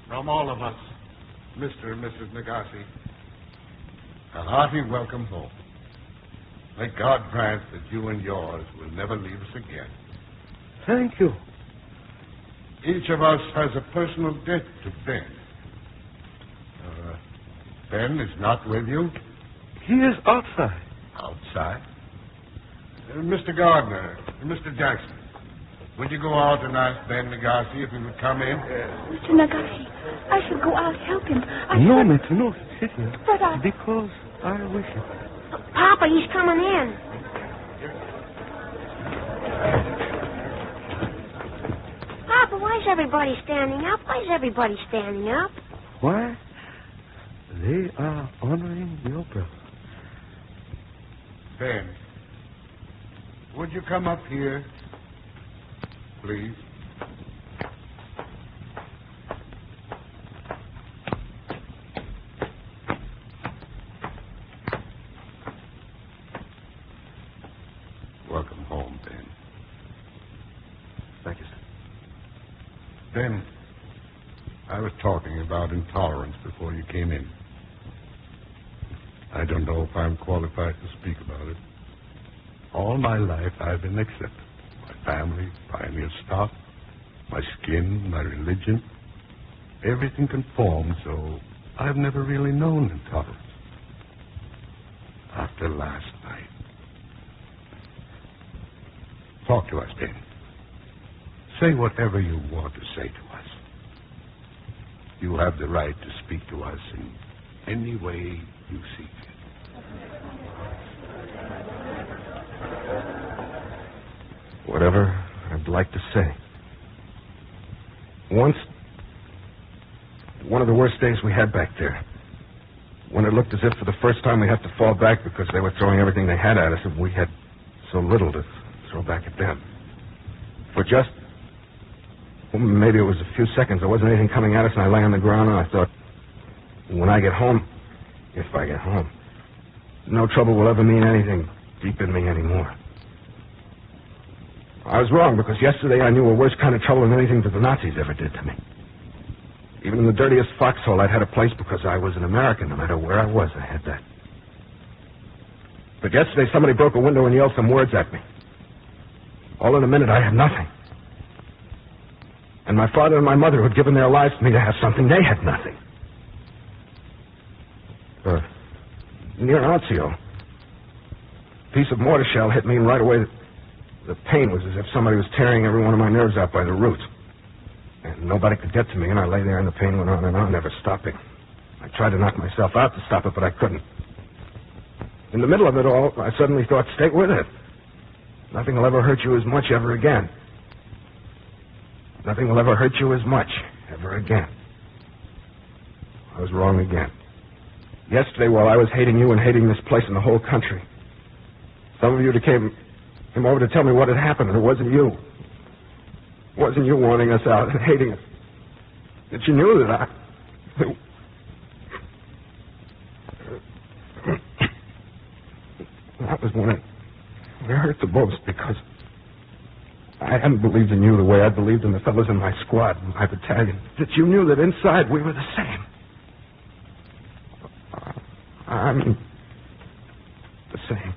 From all of us, Mr. and Mrs. Nagashi, a hearty welcome home. May God grant that you and yours will never leave us again. Thank you. Each of us has a personal debt to Ben. Ben is not with you? He is outside. Outside? Mr. Gardner, Mr. Jackson, would you go out and ask Ben Nagashi if he would come in? Mr. Nagashi, I shall go out help him. No, Mitchell, no. Sit here. But I... Because I wish it. Papa, he's coming in. Papa, why is everybody standing up? Why is everybody standing up? Why? They are honoring your brother. Ben, would you come up here, please? Welcome home, Ben. Thank you, sir. Ben, I was talking about intolerance before you came in. I don't know if I'm qualified to speak about it. All my life I've been accepted. My family, pioneer stock, my skin, my religion. Everything conforms, so I've never really known intolerance. After last night. Talk to us, Ben. Say whatever you want to say to us. You have the right to speak to us in any way you see fit. Whatever I'd like to say. Once, one of the worst days we had back there, when it looked as if for the first time we had to fall back because they were throwing everything they had at us and we had so little to throw back at them. For just, well, maybe it was a few seconds, there wasn't anything coming at us, and I lay on the ground and I thought, when I get home, if I get home, no trouble will ever mean anything deep in me anymore. I was wrong, because yesterday I knew a worse kind of trouble than anything that the Nazis ever did to me. Even in the dirtiest foxhole, I'd had a place because I was an American. No matter where I was, I had that. But yesterday, somebody broke a window and yelled some words at me. All in a minute, I had nothing. And my father and my mother, who had given their lives to me to have something, they had nothing. Near Anzio, a piece of mortar shell hit me, and right away the pain was as if somebody was tearing every one of my nerves out by the roots. And nobody could get to me, and I lay there, and the pain went on and on, never stopping. I tried to knock myself out to stop it, but I couldn't. In the middle of it all, I suddenly thought, stay with it. Nothing will ever hurt you as much ever again. Nothing will ever hurt you as much ever again. I was wrong again. Yesterday, while I was hating you and hating this place and the whole country, some of you came over to tell me what had happened, and it wasn't you. It wasn't you wanting us out and hating us. That you knew that that was when it hurt the most, because I hadn't believed in you the way I believed in the fellows in my squad, in my battalion. That you knew that inside we were the same. I mean, the same.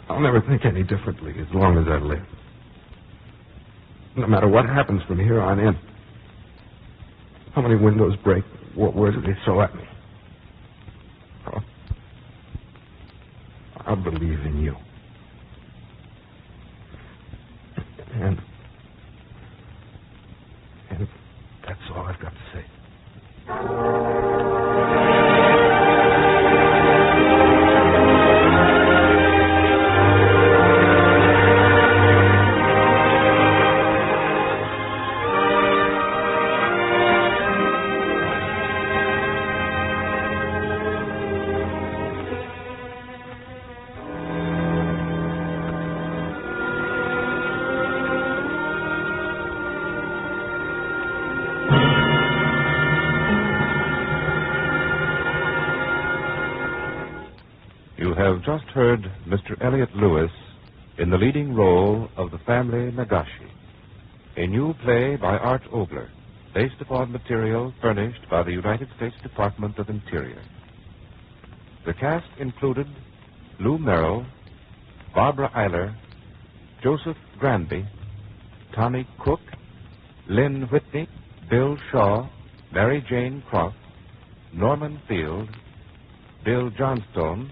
I'll never think any differently as long as I live. No matter what happens from here on in. How many windows break, what words they throw at me. I'll believe in you. And that's all I've got to say. have just heard Mr. Elliot Lewis in the leading role of the family Nagashi, a new play by Art Obler, based upon material furnished by the United States Department of Interior. The cast included Lou Merrill, Barbara Eiler, Joseph Granby, Tommy Cook, Lynn Whitney, Bill Shaw, Mary Jane Croft, Norman Field, Bill Johnstone,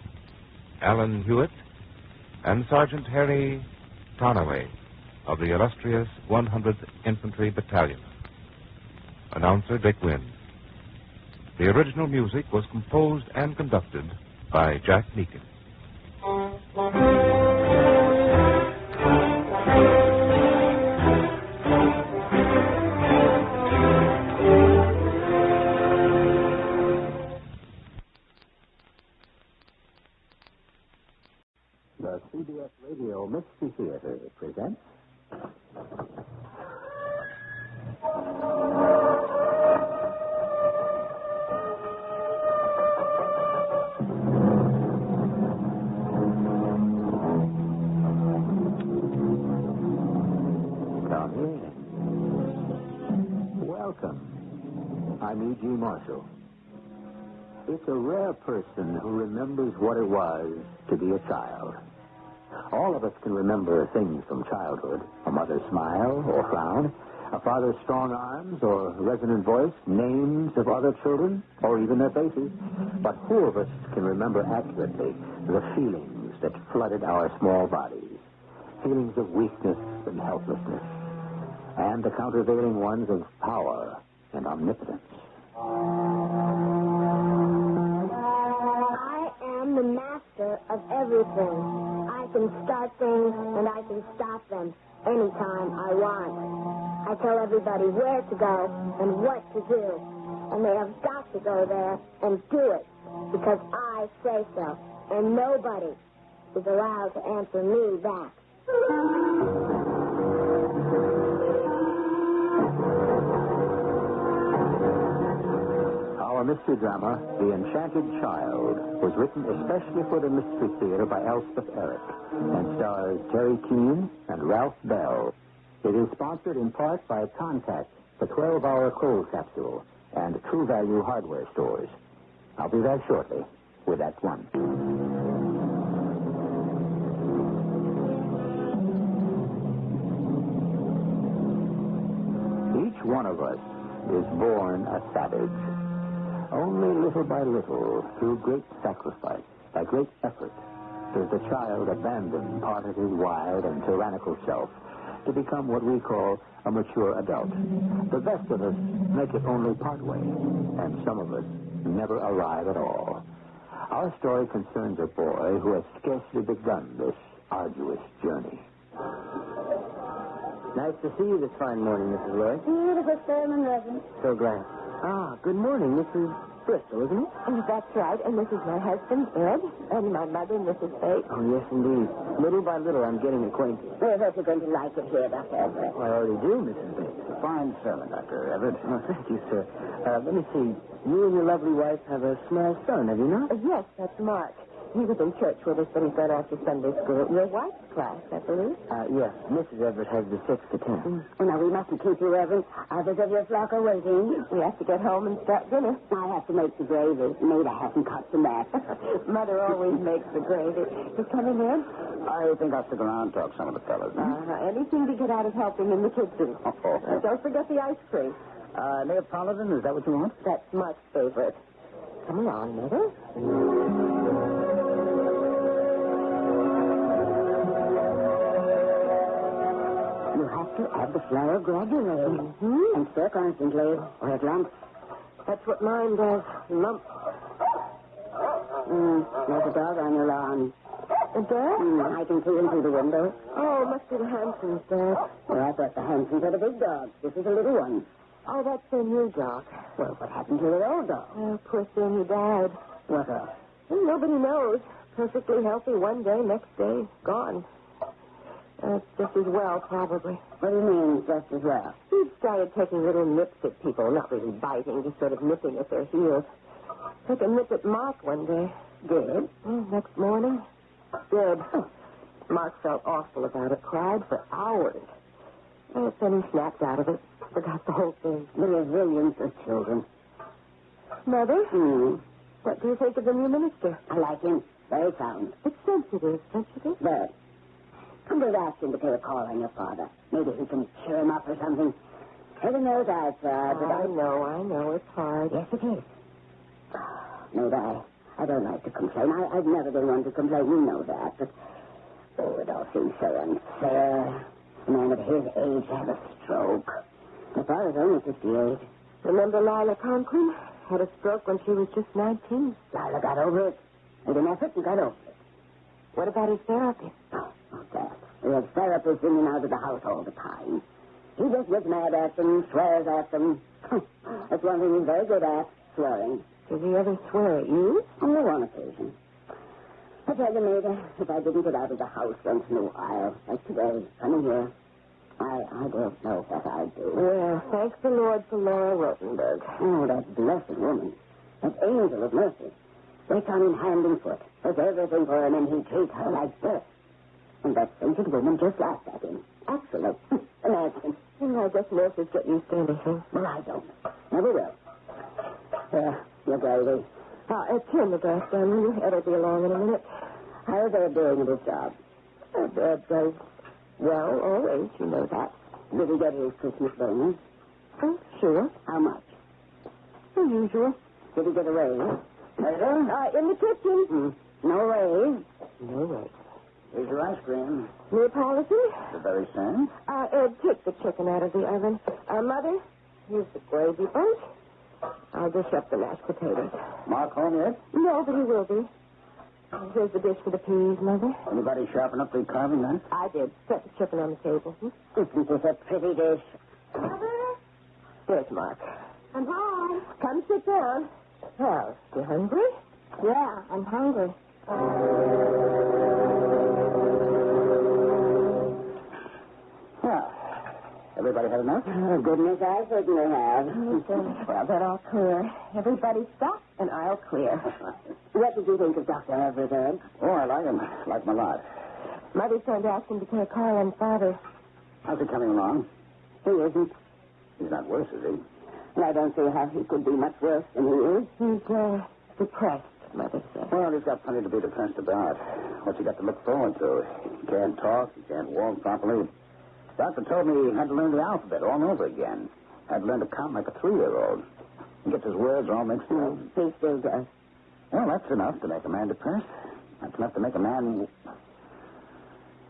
Alan Hewitt, and Sergeant Harry Conaway of the illustrious 100th Infantry Battalion. Announcer Dick Wynn. The original music was composed and conducted by Jack Meakin. The CBS Radio Mystery Theater presents... Come in. Welcome. I'm E.G. Marshall. It's a rare person who remembers what it was to be a child. All of us can remember things from childhood. A mother's smile or frown, a father's strong arms or resonant voice, names of other children, or even their faces. But who of us can remember accurately the feelings that flooded our small bodies? Feelings of weakness and helplessness, and the countervailing ones of power and omnipotence. I am the master of everything. I can start things and I can stop them anytime I want. I tell everybody where to go and what to do, and they have got to go there and do it because I say so, and nobody is allowed to answer me back. Our mystery drama, The Enchanted Child, was written especially for the Mystery Theater by Elspeth Eric and stars Terry Keane and Ralph Bell. It is sponsored in part by Contact, the 12-hour cold capsule, and True Value hardware stores. I'll be there shortly with Act One. Each one of us is born a savage. Only little by little, through great sacrifice, by great effort, does the child abandon part of his wild and tyrannical self to become what we call a mature adult. The best of us make it only partway, and some of us never arrive at all. Our story concerns a boy who has scarcely begun this arduous journey. Nice to see you this fine morning, Mrs. Lloyd. Beautiful sermon, Reverend. So glad. Ah, good morning, Mrs. Bristol, isn't it? That's right, and this is my husband, Ed, and my mother, Mrs. Bates. Oh, yes, indeed. Little by little, I'm getting acquainted. I hope you're going to like it here, Dr. Everett. I already do, Mrs. Bates. A fine sermon, Dr. Everett. Oh, thank you, sir. Let me see. You and your lovely wife have a small son, have you not? Yes, that's Mark. He was in church with us, but he's gone off to Sunday school. Your wife's class, I believe. Yes. Mrs. Everett has the 6 to 10. Well, now, we mustn't keep you, Reverend. Others of your flock are waiting. We have to get home and start dinner. I have to make the gravy. Maida hasn't cut the mat. Mother always makes the gravy. You coming in? I think I'll stick around and talk to some of the fellas. Anything to get out of helping in the kitchen. Don't forget the ice cream. Neapolitan, is that what you want? That's Mark's favorite. Come along, Mother. You have to add the flour gradually. And stir constantly, or it lumps. That's what mine does, lumps. There's a dog on your lawn. A dog? I can see him through the window. Oh, must be the Hansons, Dad. Well, I thought the Hansons are the big dogs. This is a little one. Oh, that's their new dog. Well, what happened to their old dog? Oh, poor thing, he died. What else? Well, nobody knows. Perfectly healthy one day, next day, gone. Just as well, probably. What do you mean, just as well? He started taking little nips at people, not really biting, just sort of nipping at their heels. Took a nip at Mark one day. Good. Next morning? Good. Mark felt awful about it, cried for hours. But then he snapped out of it, forgot the whole thing. The resilience of children. Mother? What do you think of the new minister? I like him. Very sound. It's sensitive. Very. I'm going to ask him to pay a call on your father. Maybe he can cheer him up or something. Heaven knows I've tried, but I know. It's hard. Yes, it is. Maybe I don't like to complain. I've never been one to complain. You know that. But, it all seems so unfair. A man of his age to have a stroke. My father's only 58. Remember Lila Conklin? Had a stroke when she was just 19. Lila got over it. Made an effort and got over it. What about his therapist? That. We have therapists in and out of the house all the time. He just gets mad at them, swears at them. That's one thing he's very good at, swearing. Does he ever swear at you? Only one occasion. I tell you, Maida, if I didn't get out of the house once in a while, like today, coming here, I don't know what I'd do. Well, thank the Lord for Laura Rotenberg. Oh, that blessed woman. That angel of mercy. Waits on him hand and foot. Does everything for him, and he treats her like this. And that sainted woman just laughed at him. Absolute. Imagine. Well, I guess nurses get used to anything. Well, I don't. Never will. Your gravy. Turn the gas down, will you? Ed'll be along in a minute. How's Ed doing this job? Ed does well, always. You know that. Did he get his Christmas bonus? Oh, sure. How much? The usual. Did he get a raise? In the kitchen. No raise. No raise. Here's your ice cream. Neapolitan? The very same. Ed, take the chicken out of the oven. Mother, here's the gravy bunch. I'll dish up the mashed potatoes. Mark home yet? No, but he will be. Here's the dish for the peas, Mother. Anybody sharpen up the carving knife? I did. Set the chicken on the table. Isn't this a pretty dish? Mother? There's Mark. I'm home. Come sit down. Well, you hungry? Yeah, I'm hungry. Well, everybody had enough? Oh, goodness, I certainly have. Well, then I'll clear. Everybody stop, and I'll clear. What did you think of Dr. Everett? Oh, I like him. Like him a lot. Mother's going to ask him to pay a call on Father. How's he coming along? He isn't. He's not worse, is he? And I don't see how he could be much worse than he is. He's depressed, Mother said. Well, he's got plenty to be depressed about. What's he got to look forward to? He can't talk. He can't walk properly. Doctor told me he had to learn the alphabet all over again. Had to learn to count like a 3-year-old. He gets his words all mixed up. He still does. Well, that's enough to make a man depressed. That's enough to make a man...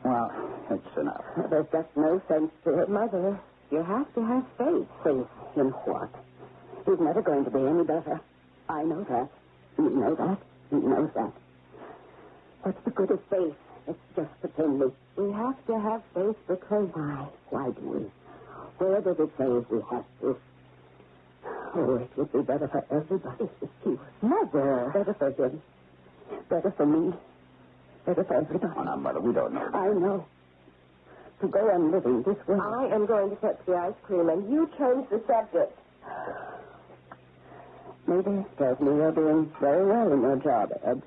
Well, it's enough. There's just no sense to it, Mother. You have to have faith. Faith in what? He's never going to be any better. I know that. You know that. He knows that. What's the good of faith? It's just pretending. We have to have faith because... Why do we? Where does it say we have to? Oh, it would be better for everybody if he was. Mother! Better for him. Better for me. Better for everybody. Oh, now, Mother, we don't know. I know. To go on living this way. I am going to fetch the ice cream, and you change the subject. Maybe tells me you're doing very well in your job, Ed.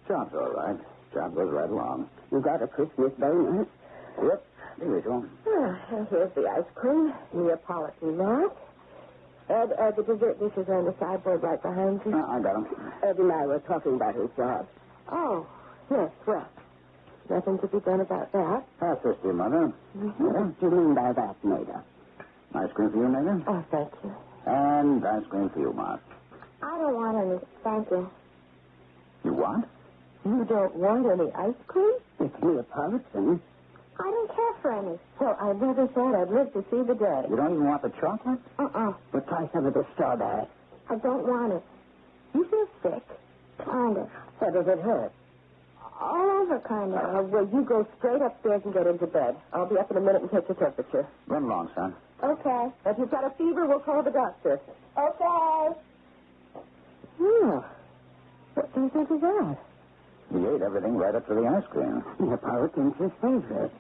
Job's all right. Job goes right along. You got a Christmas bonus? Yep, the usual. Here's the ice cream. Neapolitan Mark. Ed, the dessert dishes are on the sideboard right behind you. I got them. Ed and I were talking about his job. Oh, yes, well, nothing to be done about that. Pass this to you, Mother. Mm-hmm. What do you mean by that, Maida? Ice cream for you, Maida? Oh, thank you. And ice cream for you, Mark. I don't want any. Thank you. You what? You don't want any ice cream? It's Neapolitan. I don't care for any. Well, I never thought I'd live to see the day. You don't even want the chocolate? But try some of the strawberry. I don't want it. You feel sick? Kind of. What does it hurt? All over, kind of. Well, you go straight upstairs and get into bed. I'll be up in a minute and take your temperature. Run along, son. Okay. If you've got a fever, we'll call the doctor. Okay. Yeah. What do you think of that? He ate everything right up to the ice cream. Neapolitan's his favorite.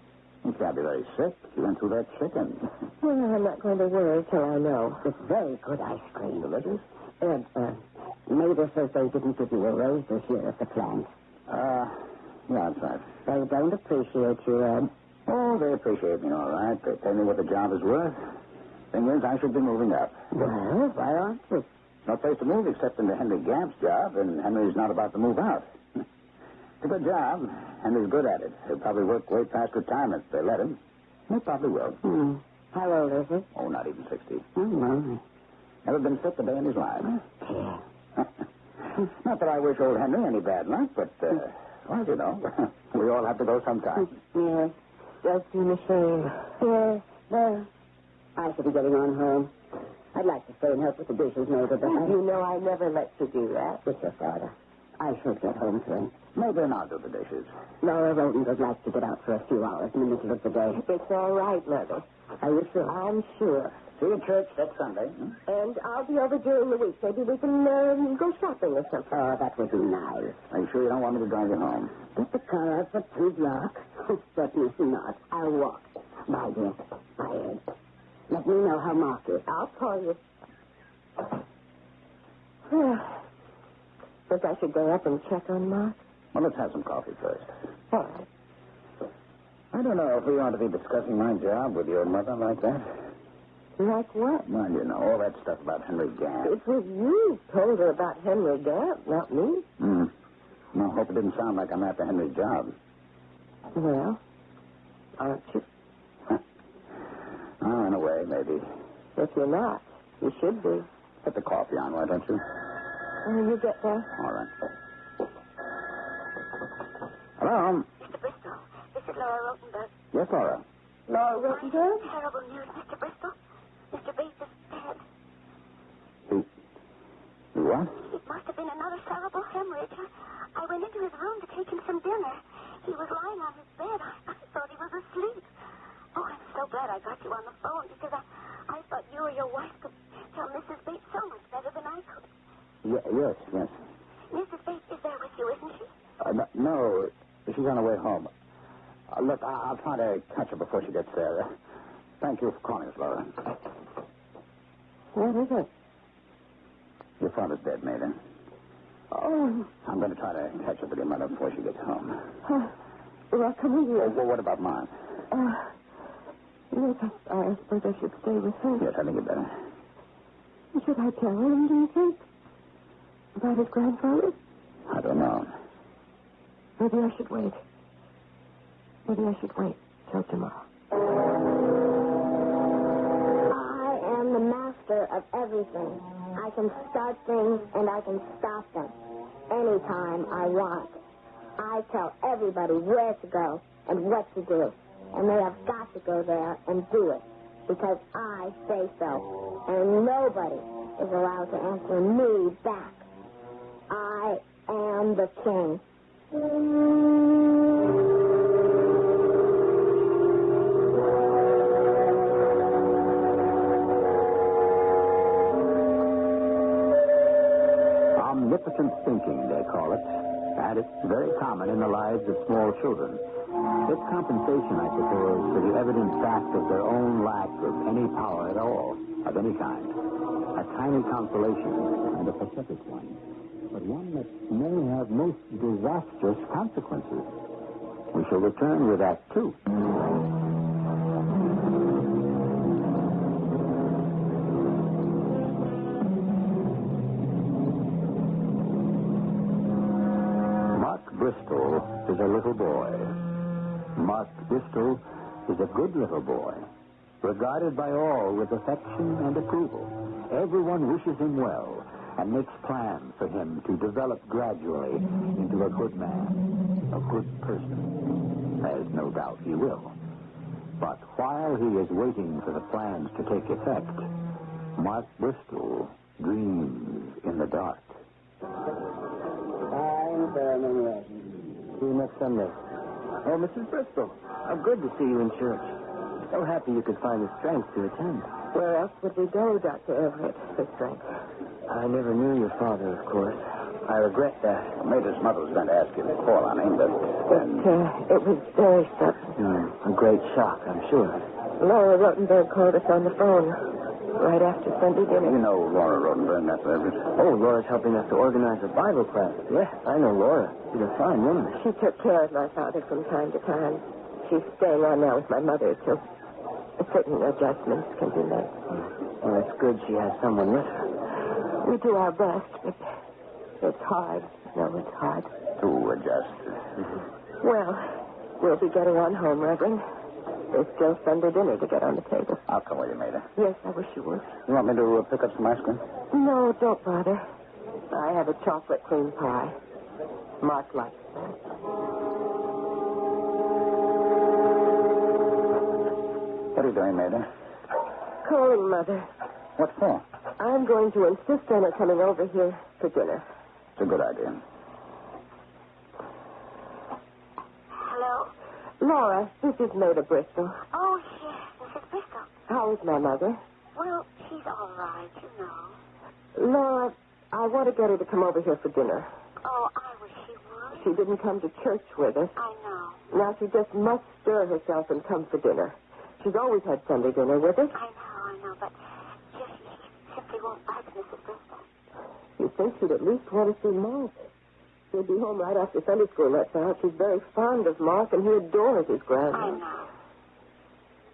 He can't be very sick. He went through that chicken. Well, I'm not going to worry till I know. It's very good ice cream. Delicious. And, Mater says they didn't give you a raise this year at the plant. Yeah, that's right. They don't appreciate you, Ed. Oh, they appreciate me, all right. They tell me what the job is worth. Thing is, I should be moving up. Well, why aren't you? No place to move except into Henry Gamp's job, and Henry's not about to move out. It's a good job. Henry's good at it. He'll probably work way past retirement if they let him. He probably will. How old is he? Oh, not even 60. No. Never been sick a day in his life. Not that I wish old Henry any bad luck, but, well, you know, we all have to go sometime. Yes. Just seem a shame. Yes. Well, I should be getting on home. I'd like to stay and help with the dishes, Mater, but You know I never let you do that. It's your father. I should get home to him. Maybe I'll do the dishes. Laura Roden would like to get out for a few hours in the middle of the day. It's all right, Mother. Are you sure? I'm sure. See you at church next Sunday. And I'll be over during the week. Maybe we can go shopping or something. Oh, that would be nice. Are you sure you don't want me to drive you home? Get the car out for 2 blocks. Certainly not. I'll walk. Bye, dear. Bye, Ed. Let me know how Mark is. I'll call you. Think I should go up and check on Mark? Well, let's have some coffee first. All right. I don't know if we ought to be discussing my job with your mother like that. Like what? Well, you know, all that stuff about Henry Gamp. It was you told her about Henry Gamp, not me. No, hope it didn't sound like I'm after Henry's job. Well, aren't you? Oh, in a way, maybe. If you're not, you should be. Put the coffee on, why don't you? You get there. All right. Hello? Mr. Bristol, this is Laura Rotenberg. Yes, Laura. Laura Rotenberg? Terrible news, Mr. Bristol. Mr. Bates is dead. Who what? It must have been another terrible hemorrhage. I went into his room to take him some dinner. He was lying on his bed. I thought he was asleep. Oh, I'm so glad I got you on the phone because I thought you or your wife could tell Mrs. Bates so much better than I could. Yes. Mrs. Bates is there with you, isn't she? No, she's on her way home. Look, I'll try to catch her before she gets there. Thank you for calling us, Laura. What is it? Your father's dead, Maiden. Oh. I'm going to try to catch up with your mother before she gets home. Well, come in here. Well, what about mine? Yes, I suppose I should stay with her. Yes, I think you better. Should I tell him, do you think? About his grandfather? I don't know. Maybe I should wait. Maybe I should wait till tomorrow. I am the master of everything. I can start things and I can stop them anytime I want. I tell everybody where to go and what to do. And they have got to go there and do it because I say so. And nobody is allowed to answer me back. I am the king. Omnipotent thinking, they call it. And it's very common in the lives of small children. It's compensation, I suppose, for the evident fact of their own lack of any power at all, of any kind. A tiny consolation, and a pathetic one, but one that may have most disastrous consequences. We shall return with Act 2. Mark Bristol is a little boy. Mark Bristol is a good little boy, regarded by all with affection and approval. Everyone wishes him well and makes plans for him to develop gradually into a good man, a good person, as no doubt he will. But while he is waiting for the plans to take effect, Mark Bristol dreams in the dark. I'm Thurman. See you next Sunday. Oh, Mrs. Bristol, how good to see you in church. So happy you could find the strength to attend. Where else would we go, Dr. Everett, for strength? I never knew your father, of course. I regret that. Mater's mother was going to ask you to call on him, but... It was very sudden. A great shock, I'm sure. Laura Rotenberg called us on the phone. right after Sunday dinner. You know Laura Rodenberg, that's Everett. Oh, Laura's helping us to organize a Bible class. Yes, I know Laura. She's a fine woman. She took care of my father from time to time. She's staying on now with my mother, till certain adjustments can be made. Well, it's good she has someone with her. We do our best, but it's hard. No, it's hard. To adjust. Well, we'll be getting on home, Reverend. There's still Sunday dinner to get on the table. I'll come with you, Maida. Yes, I wish you would. You want me to pick up some ice cream? No, don't bother. I have a chocolate cream pie. Mark likes that. What are you doing, Maida? Calling Mother. What for? I'm going to insist on her coming over here for dinner. It's a good idea. Hello? Laura, this is Maida Bristol. Oh, yes, Mrs. Bristol. How is my mother? Well, she's all right, you know. Laura, I want to get her to come over here for dinner. Oh, I wish she would. She didn't come to church with us. I know. Now she just must stir herself and come for dinner. She's always had Sunday dinner with us. I know, but she simply won't like Mrs. Bristol. You think she'd at least want to see Mark. He'll be home right after Sunday school lets out. She's very fond of Mark, and he adores his grandma. I know.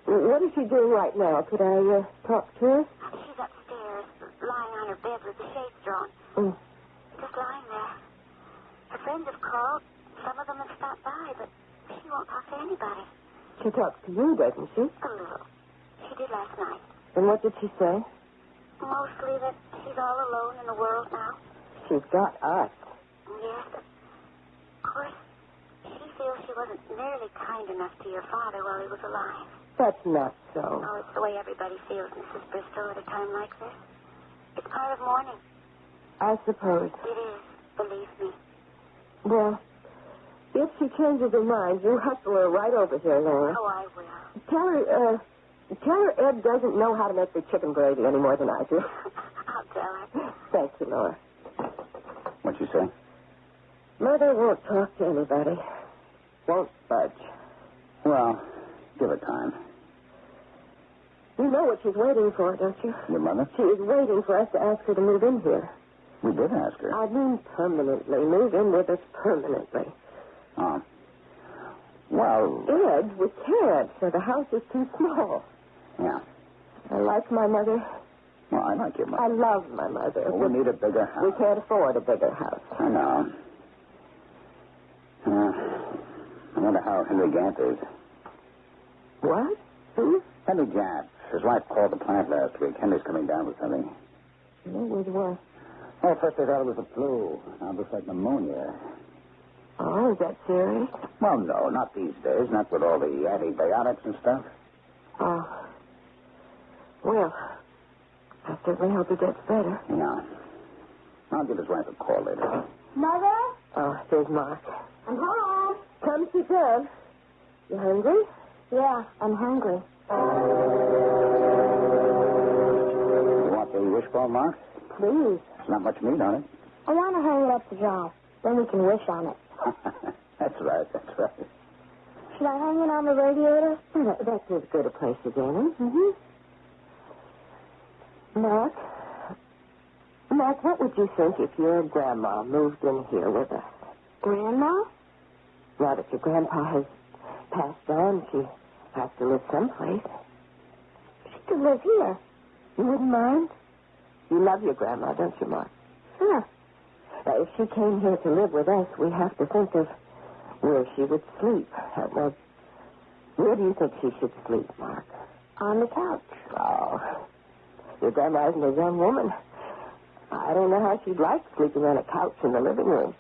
What is she doing right now? Could I talk to her? She's upstairs, lying on her bed with the shades drawn. Just lying there. Her friends have called. Some of them have stopped by, but she won't talk to anybody. She talks to you, doesn't she? A little. She did last night. And what did she say? Mostly that she's all alone in the world now. She's got us. Yes, but of course, she feels she wasn't nearly kind enough to your father while he was alive. That's not so. Oh, it's the way everybody feels, Mrs. Bristol, at a time like this. It's part of mourning. I suppose. It is, believe me. Well, if she changes her mind, you hustle her right over here, Laura. Oh, I will. Tell her Ed doesn't know how to make the chicken gravy any more than I do. I'll tell her. Thank you, Laura. What'd she say? Mother won't talk to anybody. Won't budge. Well, give her time. You know what she's waiting for, don't you? Your mother? She is waiting for us to ask her to move in here. We did ask her. I mean permanently. Move in with us permanently. Oh. Well... Ed, we can't, so the house is too small. Yeah. I like my mother. Well, I like your mother. I love my mother. Well, we need a bigger house. We can't afford a bigger house. I know. I wonder how Henry Gant is. What? Who? Henry Gant. His wife called the plant last week. Henry's coming down with something. With what? Oh, first they thought it was the flu. Now it looks like pneumonia. Oh, is that serious? Well, no, not these days. Not with all the antibiotics and stuff. Oh. Well, I certainly hope he gets better. Yeah. I'll give his wife a call later. Mother? Oh, there's Mark. I'm home. Come sit down. You hungry? Yeah, I'm hungry. You want the wishbone, Mark? Please. There's not much meat on it. I want to hang it up to dry. Then we can wish on it. That's right. Should I hang it on the radiator? That's as good a place as any. Mm-hmm. Mark, what would you think if your grandma moved in here with us? Grandma? Now that your grandpa has passed on, she has to live someplace. She could live here. You wouldn't mind? You love your grandma, don't you, Mark? Sure. Now, if she came here to live with us, we have to think of where she would sleep. Now, where do you think she should sleep, Mark? On the couch. Oh, your grandma isn't a young woman. I don't know how she'd like sleeping on a couch in the living room.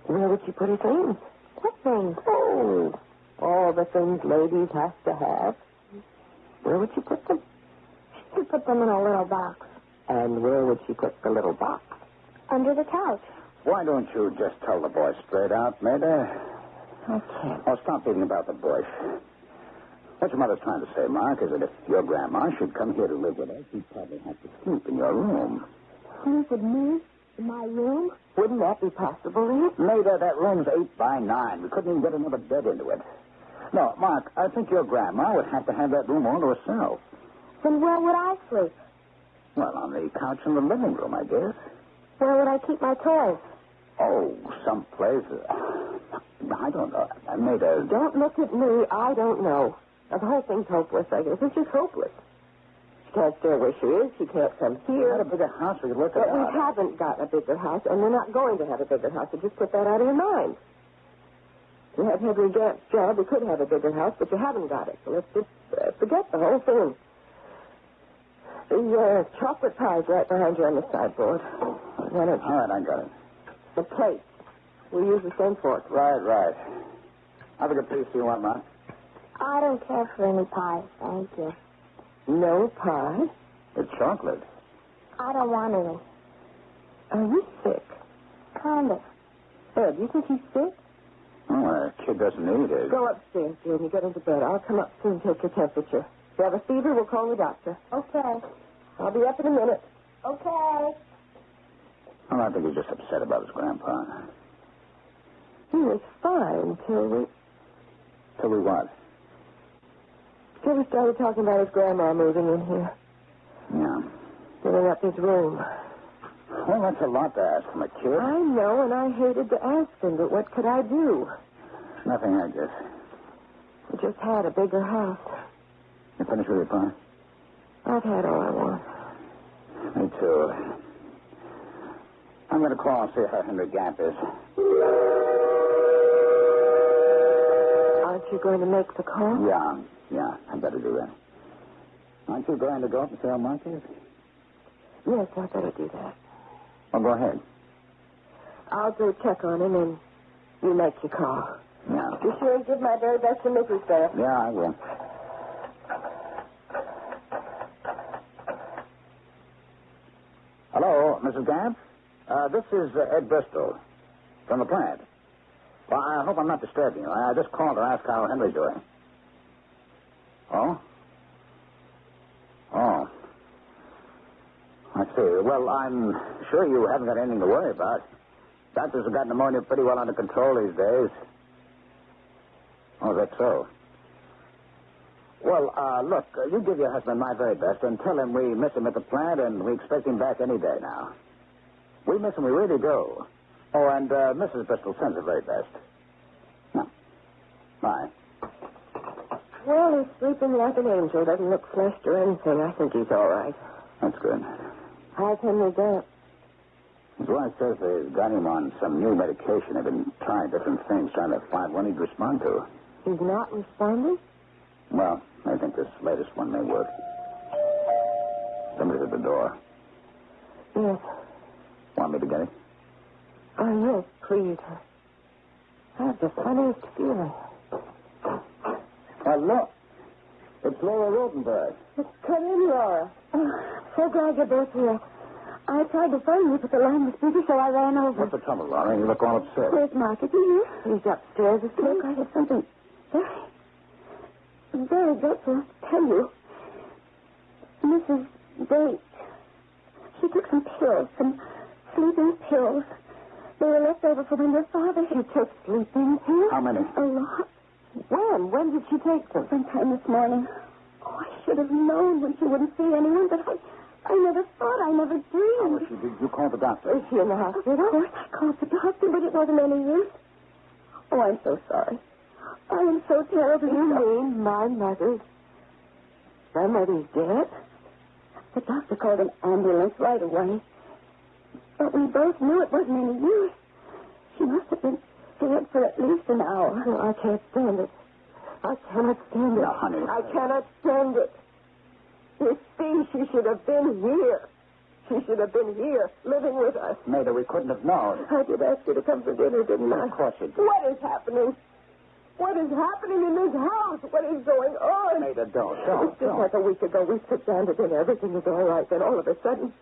Where would she put her things? What things? Oh, all the things ladies have to have. Where would she put them? She could put them in a little box. And where would she put the little box? Under the couch. Why don't you just tell the boy straight out, Maida? I can't. Oh, stop beating about the bush. What your mother's trying to say, Mark, is that if your grandma should come here to live with us, you'd probably have to sleep in your room. Sleep with me? In my room? Wouldn't that be possible, Lee? Maida, that room's 8 by 9. We couldn't even get another bed into it. No, Mark, I think your grandma would have to have that room all to herself. Then where would I sleep? Well, on the couch in the living room, I guess. Where would I keep my toys? Oh, someplace. I don't know. I made a... Don't look at me. I don't know. Now, the whole thing's hopeless, I guess. It's just hopeless. She can't stay where she is. She can't come here. We had a bigger house. We could work it But out. we haven't got a bigger house, and we're not going to have a bigger house. So just put that out of your mind. If you had Henry Gant's job, we could have a bigger house, but you haven't got it. So let's just forget the whole thing. The chocolate pie's right behind you on the sideboard. All right, I got it. The plate. We use the same fork. Right. How big a piece do you want, Ma? I don't care for any pie, thank you. No pie? It's chocolate. I don't want any. Are you sick? Kind of. Ed, you think he's sick? Oh, a kid doesn't need it. Go upstairs, dear, and you get into bed. I'll come up soon and take your temperature. If you have a fever, we'll call the doctor. Okay. I'll be up in a minute. Okay. Well, I think he's just upset about his grandpa. He was fine till we... Till we what? Till we started talking about his grandma moving in here. Yeah. Giving up his room. Well, that's a lot to ask from a kid. I know, and I hated to ask him, but what could I do? Nothing, I guess. We just had a bigger house. You finished with your pie? I've had all I want. Me too. I'm going to call and see how Henry Gant is. Aren't you going to make the call? Yeah, I better do that. Aren't you going to go up and see how Mark is? Yes, I better do that. Well, go ahead. I'll go check on him, and you make your call. Yeah. Be sure and give my very best to Mrs. Bear. Yeah, I will. Hello, Mrs. Gant? This is Ed Bristol from the plant. Well, I hope I'm not disturbing you. I just called to ask how Henry's doing. Oh? Oh. I see. Well, I'm sure you haven't got anything to worry about. Doctors have got pneumonia pretty well under control these days. Oh, that's so. Well, look, you give your husband my very best and tell him we miss him at the plant and we expect him back any day now. We miss him, we really do. Oh, and Mrs. Bristol sends her very best. Now, bye. Well, he's sleeping like an angel. Doesn't look fleshed or anything. I think he's all right. That's good. How's Henry Gant? His wife says they've got him on some new medication. They've been trying different things, trying to find one he'd respond to. He's not responding? Well, I think this latest one may work. Somebody's at the door. Yes. Want me to get it? Oh, yes, please. I have the funniest feeling. Look. It's Laura Rodenberg. Come in, Laura. Oh, so glad you're both here. I tried to phone you, but the line was busy, so I ran over. What's the trouble, Laura? You look all upset. Where's Mark? Is he here? He's upstairs. Look, I have something very dreadful to tell you. Mrs. Bates, she took some pills, some sleeping pills. They were left over from when your father... She took sleeping pills? How many? A lot. When? When did she take them? Sometime this morning. Oh, I should have known when she wouldn't see anyone, but I never thought, I never dreamed. How was she? Did you call the doctor? Is she in the hospital? Of course I called the doctor, but it wasn't any use. Oh, I'm so sorry. I am so terribly You sorry. mean my mother's... Somebody's dead? The doctor called an ambulance right away. But we both knew it wasn't any use. She must have been dead for at least an hour. Oh, I can't stand it. I cannot stand it. Now, honey. I cannot stand it. You see, she should have been here. She should have been here, living with us. Maida, we couldn't have known. I did ask her to come for dinner, didn't I? Of course you did. What is happening? What is happening in this house? What is going on? Maida, don't. It's just like a week ago. We sit down to dinner. Everything is all right. Then all of a sudden,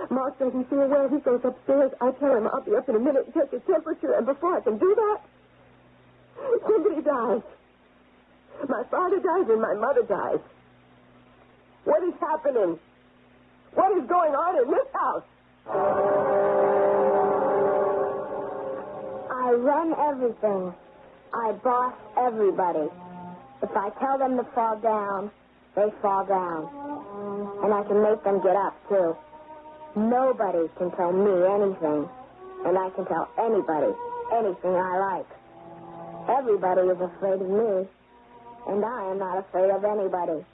Mark doesn't feel well. He goes upstairs. I tell him I'll be up in a minute and take his temperature. And before I can do that, somebody dies. My father dies and my mother dies. What is happening? What is going on in this house? I run everything. I boss everybody. If I tell them to fall down, they fall down. And I can make them get up, too. Nobody can tell me anything. And I can tell anybody anything I like. Everybody is afraid of me. And I am not afraid of anybody.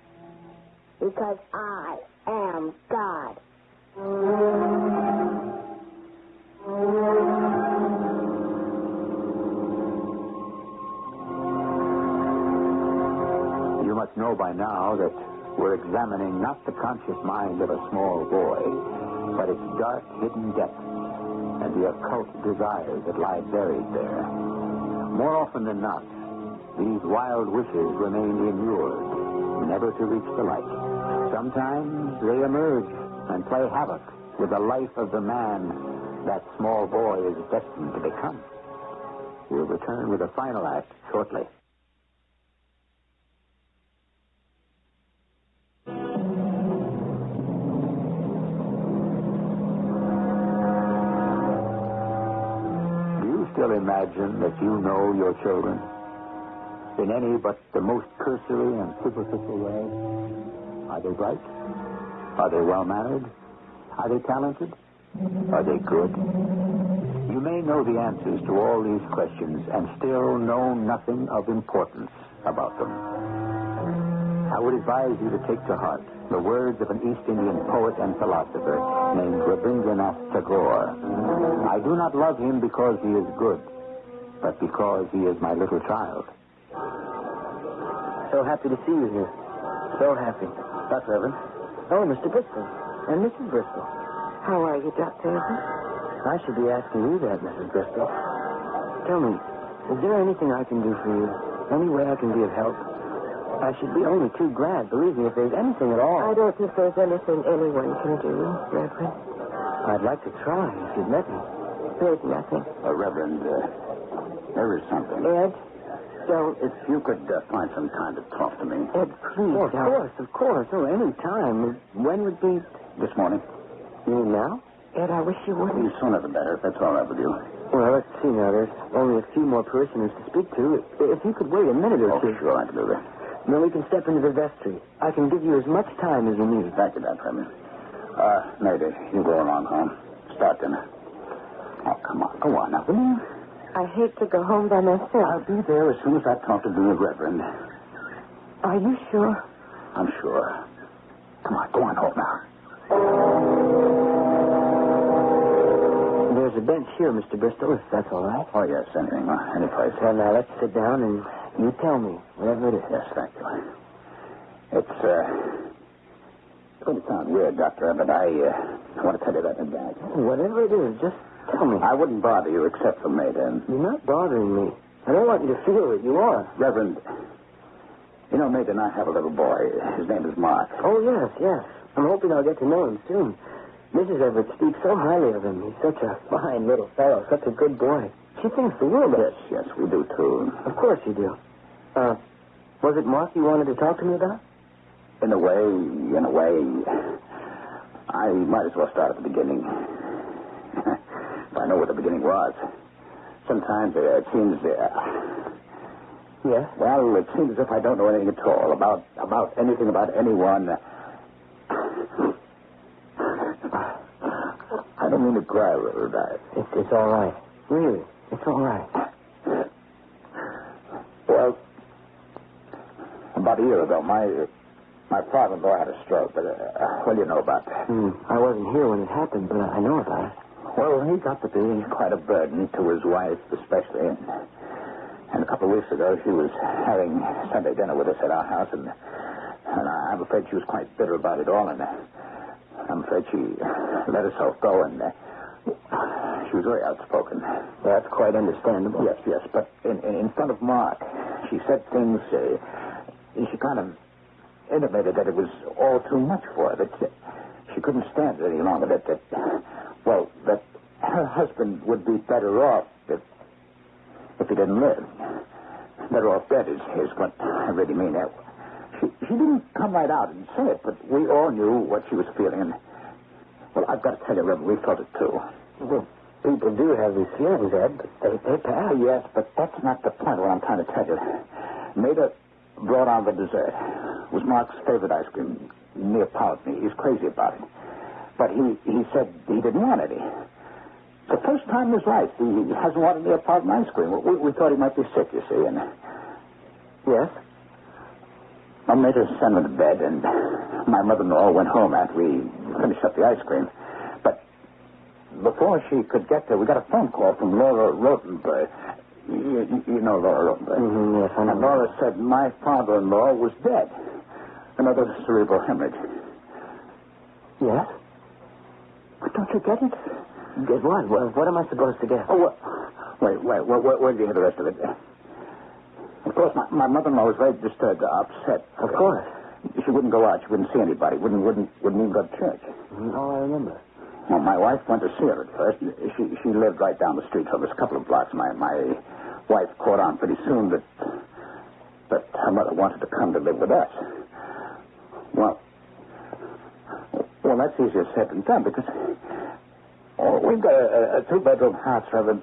Because I am God. You must know by now that we're examining not the conscious mind of a small boy, but its dark, hidden depths and the occult desires that lie buried there. More often than not, these wild wishes remain immured, never to reach the light. Sometimes they emerge and play havoc with the life of the man that small boy is destined to become. We'll return with a final act shortly. Do you still imagine that you know your children in any but the most cursory and superficial way? Are they bright? Are they well-mannered? Are they talented? Are they good? You may know the answers to all these questions and still know nothing of importance about them. I would advise you to take to heart the words of an East Indian poet and philosopher named Rabindranath Tagore. I do not love him because he is good, but because he is my little child. So happy to see you here. So happy. Dr. Evans. Oh, Mr. Bristol. And Mrs. Bristol. How are you, Dr. Evans? I should be asking you that, Mrs. Bristol. Tell me, is there anything I can do for you? Any way I can be of help? I should be only too glad, believe me, if there's anything at all. I don't think there's anything anyone can do, Reverend. I'd like to try if you'd let me. There's nothing. Reverend, there is something. Ed, don't. If you could find some time to talk to me. Ed, please, Oh, of course. Oh, any time. When would be... This morning. You mean now? Ed, I wish you wouldn't. The sooner the better, if that's all right with you. Well, let's see now. There's only a few more parishioners to speak to. If you could wait a minute or two. Sure, I can do that. Then we can step into the vestry. I can give you as much time as you need. Thank you, Dr. Evans. Mayday, you go along home. Start dinner. Oh, come on. Go on now, will you? I hate to go home by myself. I'll be there as soon as I talk to the Reverend. Are you sure? I'm sure. Come on, go on home now. There's a bench here, Mr. Bristol, if that's all right. Oh, yes, anything, any place. Well, now, let's sit down and you tell me, whatever it is. Yes, thank you. It's going to sound weird, Doctor, but I want to tell you that in advance. Whatever it is, just tell me. I wouldn't bother you except for Mayday. You're not bothering me. I don't want you to feel that you are. Reverend, you know, Mayday and I have a little boy. His name is Mark. Oh, yes. I'm hoping I'll get to know him soon. Mrs. Everett speaks so highly of him. He's such a fine little fellow, such a good boy. She thinks the world of him. Yes, we do, too. Of course you do. Was it Mark you wanted to talk to me about? In a way, I might as well start at the beginning. If I know what the beginning was. Sometimes it seems... Yes? Well, it seems as if I don't know anything at all about anything about anyone. I don't mean to cry, Reverend. It's all right. Really, it's all right. Well, about a year ago, my father-in-law had a stroke, but, well, you know about that. I wasn't here when it happened, but I know about it. Well, he got to be quite a burden to his wife, especially. And a couple of weeks ago, she was having Sunday dinner with us at our house, and I'm afraid she was quite bitter about it all, and I'm afraid she let herself go, and she was very outspoken. That's quite understandable. Yes, but in front of Mark, she said things, she kind of intimated that it was all too much for her, that she couldn't stand it any longer, that her husband would be better off if he didn't live. Better off dead is what I really mean. She didn't come right out and say it, but we all knew what she was feeling. And, well, I've got to tell you, Reverend, we felt it too. Well, people do have these feelings, Ed, but they pass. Yes, but that's not the point of what I'm trying to tell you. Maida brought on the dessert. It was Mark's favorite ice cream. Neapolitan. He's crazy about it. But he said he didn't want any. It's the first time in his life he hasn't wanted Neapolitan ice cream. We thought he might be sick, you see, and... Yes? I made her send him to bed, and my mother-in-law went home after we finished up the ice cream. But before she could get there, we got a phone call from Laura Rotenberg. You know Laura Rotenberg? Mm-hmm, yes, I know. And Laura said my father-in-law was dead. Another cerebral hemorrhage. Yes? But don't you get it? Get what? What am I supposed to get? Oh, wait did you hear the rest of it? Of course, my mother-in-law was very disturbed, upset. Of course. She wouldn't go out. She wouldn't see anybody. Wouldn't even go to church. Oh, I remember. Well, my wife went to see her at first. She lived right down the street from us, a couple of blocks. My wife caught on pretty soon that her mother wanted to come to live with us. Well, that's easier said than done because we've got a two-bedroom house, Reverend.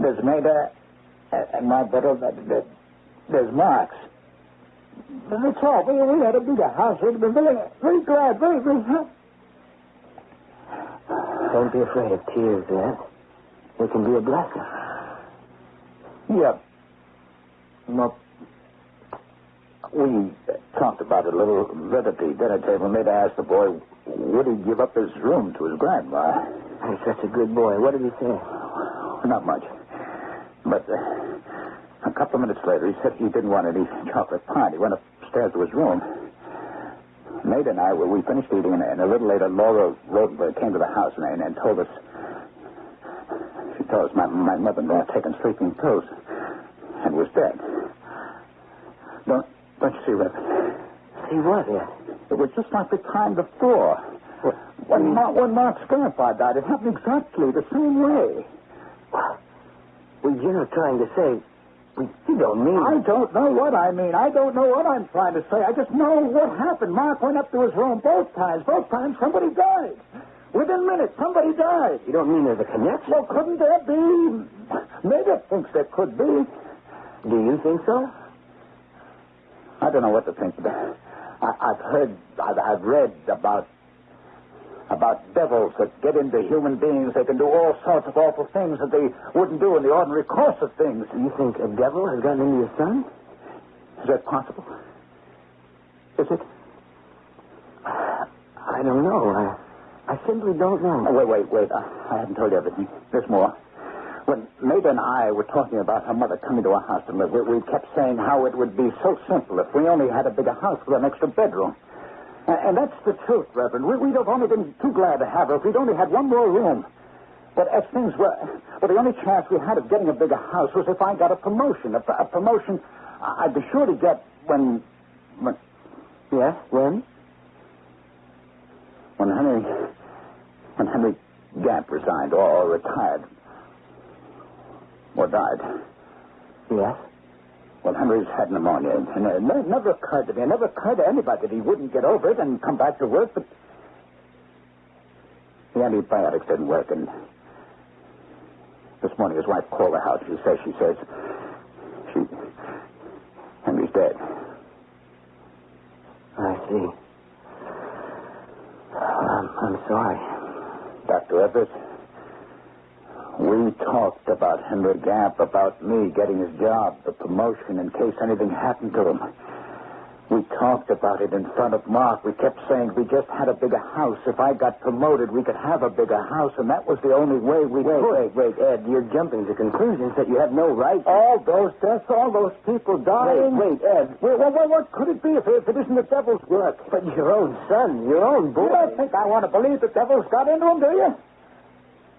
There's Maida and my bedroom. There's Mark's. That's all. We had a bigger house. We'd have been very, very glad, very, very happy. Don't be afraid of tears, Ed. They can be a blessing. Yeah. No. We talked about it a little bit at the dinner table. Maida asked the boy, would he give up his room to his grandma? He's such a good boy. What did he say? Not much. But a couple of minutes later, he said he didn't want any chocolate pie. He went upstairs to his room. Maida and I, we finished eating, and a little later, Laura Rotenberg came to the house and told us... She told us my mother-in-law had taken sleeping pills and was dead. Don't you see, Reverend? See what, yeah? It was just like the time before. When Mark's grandpa died, it happened exactly the same way. Well, you're not trying to say... You don't mean... I don't know what I mean. I don't know what I'm trying to say. I just know what happened. Mark went up to his room both times. Both times, somebody died. Within minutes, somebody died. You don't mean there's a connection? Well, couldn't there be? Maida thinks there could be. Do you think so? I don't know what to think. I've read about devils that get into human beings. They can do all sorts of awful things that they wouldn't do in the ordinary course of things. You think a devil has gotten into your son? Is that possible? Is it? I don't know. I simply don't know. Oh, wait. I haven't told you everything. There's more. When Maida and I were talking about her mother coming to our house to live, we kept saying how it would be so simple if we only had a bigger house with an extra bedroom. And that's the truth, Reverend. We'd have only been too glad to have her if we'd only had one more room. But as things were, the only chance we had of getting a bigger house was if I got a promotion. A promotion I'd be sure to get when... Yes, when? When Henry Gamp resigned or retired. Or died. Yes? Well, Henry's had pneumonia, and it never occurred to me, it never occurred to anybody that he wouldn't get over it and come back to work, but the antibiotics didn't work, and this morning his wife called the house. She says, Henry's dead. I see. I'm sorry. Dr. Everett, we talked about Henry Gamp, about me getting his job, the promotion, in case anything happened to him. We talked about it in front of Mark. We kept saying we just had a bigger house. If I got promoted, we could have a bigger house, and that was the only way we could. Wait, Ed, you're jumping to conclusions that you have no right. All those deaths, all those people dying. Wait, Ed. Well, what could it be if it isn't the devil's work? But your own son, your own boy. You don't think I want to believe the devil's got into him, do you?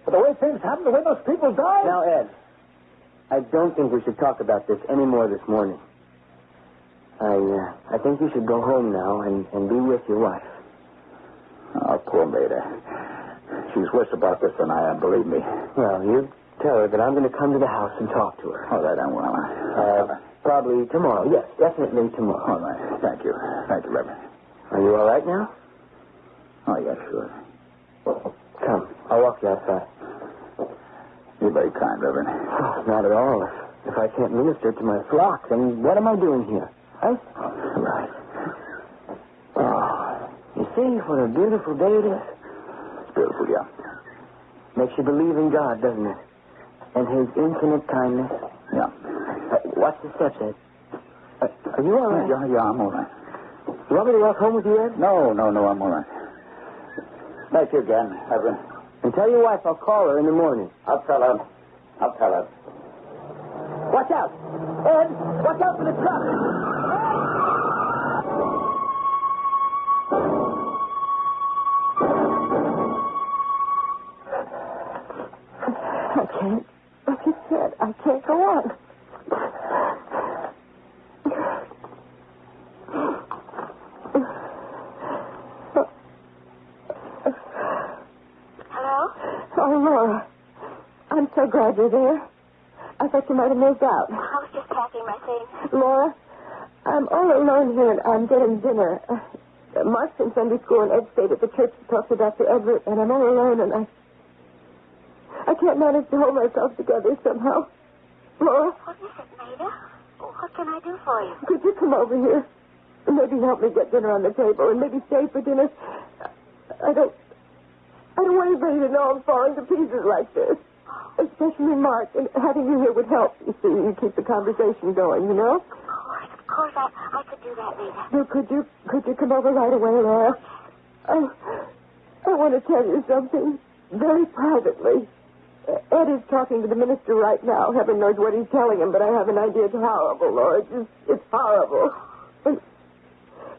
But the way things happen, the way those people died. Now, Ed, I don't think we should talk about this any more this morning. I think you should go home now and be with your wife. Oh, poor Maida. She's worse about this than I am, believe me. Well, you tell her that I'm going to come to the house and talk to her. All right, I will. Probably tomorrow. Yes, definitely tomorrow. All right. Thank you. Thank you, Reverend. Are you all right now? Oh, yes, sure. Come, I'll walk you outside. You're very kind, Reverend. Oh, not at all. If I can't minister to my flock, then what am I doing here? Right. Oh. see what a beautiful day it is? It's beautiful, yeah. Makes you believe in God, doesn't it? And His infinite kindness. Yeah. Watch the steps, Ed. Are you all right? Yeah, I'm all right. You want me to walk home with you, Ed? No, I'm all right. Thank you again, Evelyn. And tell your wife I'll call her in the morning. I'll tell her. Watch out! Ed, watch out for the truck! I can't. Like you said, I can't go on. Hello? Oh, Laura. I'm so glad you're there. I thought you might have moved out. I was just packing my things. Laura, I'm all alone here and I'm getting dinner. Mark's in Sunday school and Ed stayed at the church to talk to Dr. Everett, and I'm all alone and I can't manage to hold myself together somehow. Laura? What is it, Maida? What can I do for you? Could you come over here? And maybe help me get dinner on the table and maybe stay for dinner. I don't want anybody to know I'm falling to pieces like this. Especially Mark, and having you here would help. You see, you keep the conversation going, you know? Of course, I could do that, Maida. Well, could you come over right away, Laura? I want to tell you something very privately. Ed is talking to the minister right now. Heaven knows what he's telling him, but I have an idea it's horrible, Laura. It's horrible. And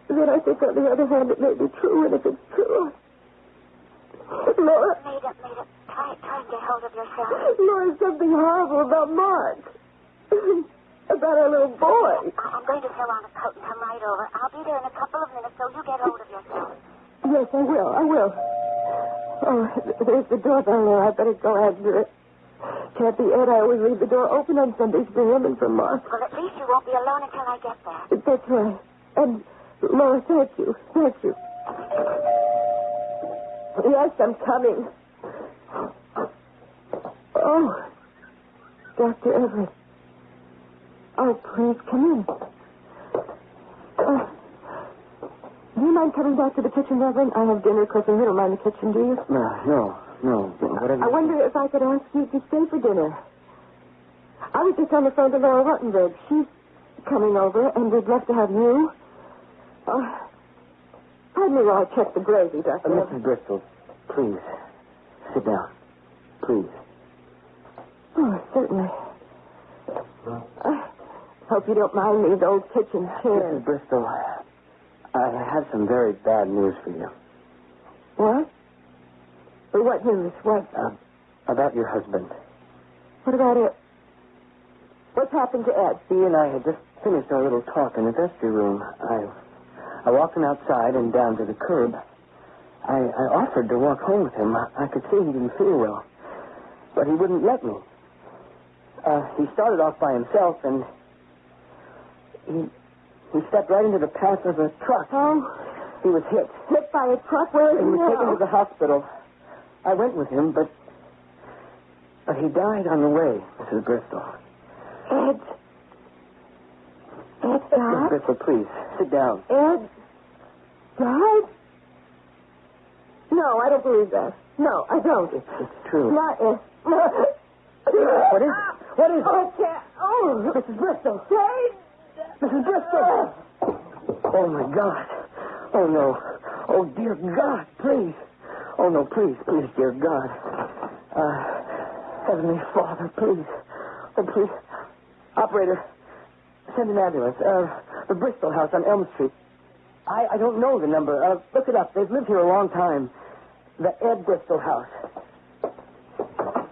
then I think, on the other hand, it may be true, and if it's true... Laura... Maida, try and get hold of yourself. Laura, something horrible about Mark. About our little boy. I'm going to throw on a coat and come right over. I'll be there in a couple of minutes, so you get hold of yourself. Yes, I will. Oh, there's the doorbell there. I better go answer it. Can't be Ed. I always leave the door open on Sundays for him and for Mark. Well, at least you won't be alone until I get there. That's right. And, Laura, thank you. Yes, I'm coming. Oh, Dr. Everett. Oh, please, come in. Do you mind coming back to the kitchen, Reverend? I have dinner cooking. You don't mind the kitchen, do you? No. Whatever. I wonder if I could ask you to stay for dinner. I was just on the phone to Laura Ruttenberg. She's coming over, and we'd love to have you. Pardon me while I check the gravy, Dr. Mrs. Bristol, please, sit down. Please. Oh, certainly. Hope you don't mind these old kitchen chairs. Mrs. Bristol, I have some very bad news for you. What? What news? What? About your husband. What about it? What's happened to Ed? He and I had just finished our little talk in the vestry room. I walked him outside and down to the curb. I offered to walk home with him. I could see he didn't feel well. But he wouldn't let me. He started off by himself, and he stepped right into the path of a truck. Oh? He was hit. Hit by a truck? Where is he now? He was taken to the hospital. I went with him, but he died on the way, Mrs. Bristol. Ed died? Mrs. Bristol, please, sit down. Ed died? No, I don't believe that. No, I don't. It's true. Not Ed. What is it? What is it? Oh, I can't. Oh, Mrs. Bristol. Ed! Mrs. Bristol. Oh, my God. Oh, no. Oh, dear God, please. Oh, no, please, dear God. Heavenly Father, please. Oh, please. Operator, send an ambulance. The Bristol House on Elm Street. I don't know the number. Look it up. They've lived here a long time. The Ed Bristol House.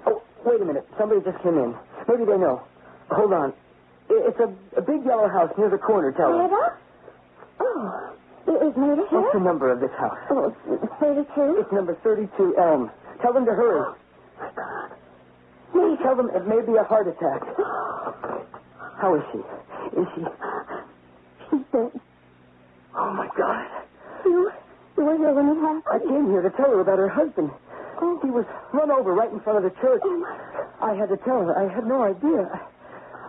Oh, wait a minute. Somebody just came in. Maybe they know. Hold on. It's a big yellow house near the corner, tell them. Maida? Oh, is Maida here? What's the number of this house? Oh, it's 32? It's number 32 Elm. Tell them to hurry. Oh, my God. Please tell them it may be a heart attack. How is she? She's dead. Oh, my God. You were here when it happened? I came here to tell her about her husband. Oh. He was run over right in front of the church. Oh, my God. I had to tell her. I had no idea.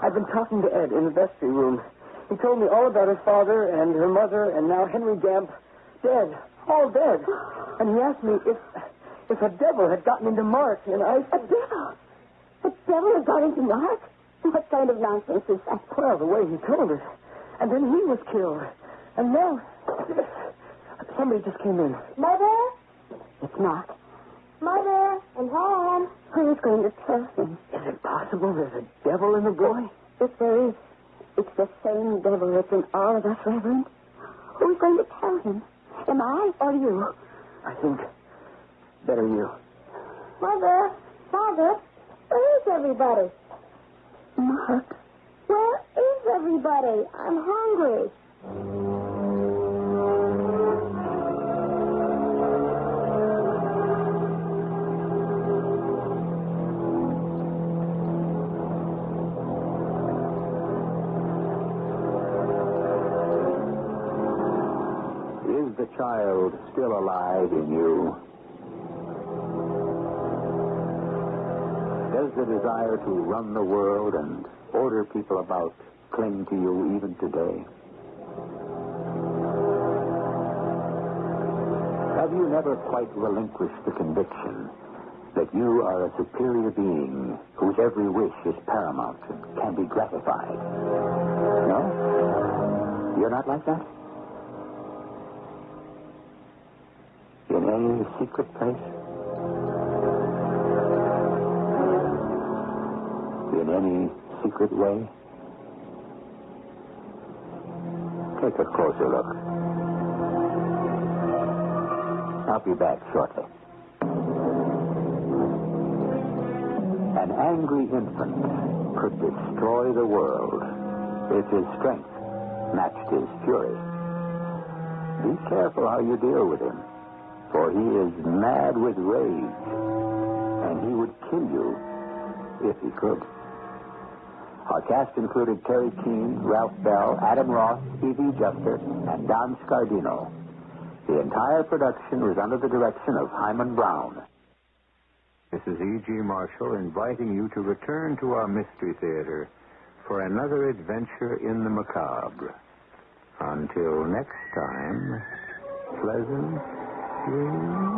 I've been talking to Ed in the vestry room. He told me all about her father and her mother, and now Henry Gamp dead. All dead. And he asked me if a devil had gotten into Mark, and I said... A devil? The devil had got into Mark? What kind of nonsense is that? Well, the way he told it. And then he was killed. And now... Somebody just came in. Mother? It's Mark. Mother, I'm home. Who's going to tell him? Is it possible there's a devil in the boy? If there is, it's the same devil that's in all of us, Reverend. Who's going to tell him? Am I or you? I think better you. Mother, Father, where is everybody? Mark, where is everybody? I'm hungry. Is the child still alive in you? Does the desire to run the world and order people about cling to you even today? Have you never quite relinquished the conviction that you are a superior being whose every wish is paramount and can be gratified? No? You're not like that? In any secret place? In any secret way? Take a closer look. I'll be back shortly. An angry infant could destroy the world if his strength matched his fury. Be careful how you deal with him, for he is mad with rage, and he would kill you if he could. Our cast included Terry Keane, Ralph Bell, Adam Ross, E.V. Juster, and Don Scardino. The entire production was under the direction of Hyman Brown. This is E.G. Marshall inviting you to return to our Mystery Theater for another adventure in the macabre. Until next time, pleasant dreams.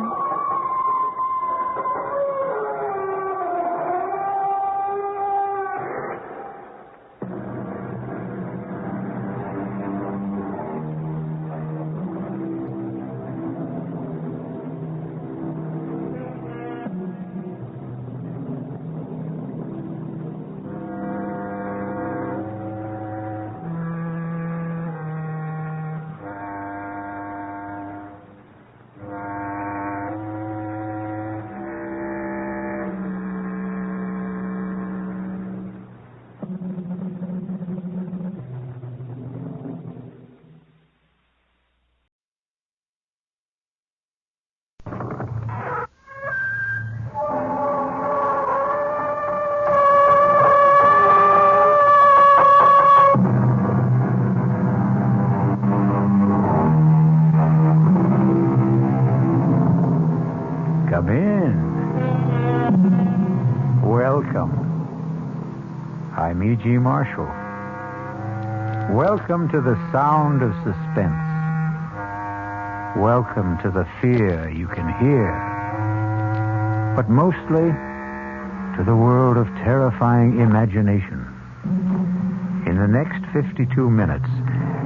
Come in. Welcome. I'm E.G. Marshall. Welcome to the sound of suspense. Welcome to the fear you can hear. But mostly to the world of terrifying imagination. In the next 52 minutes,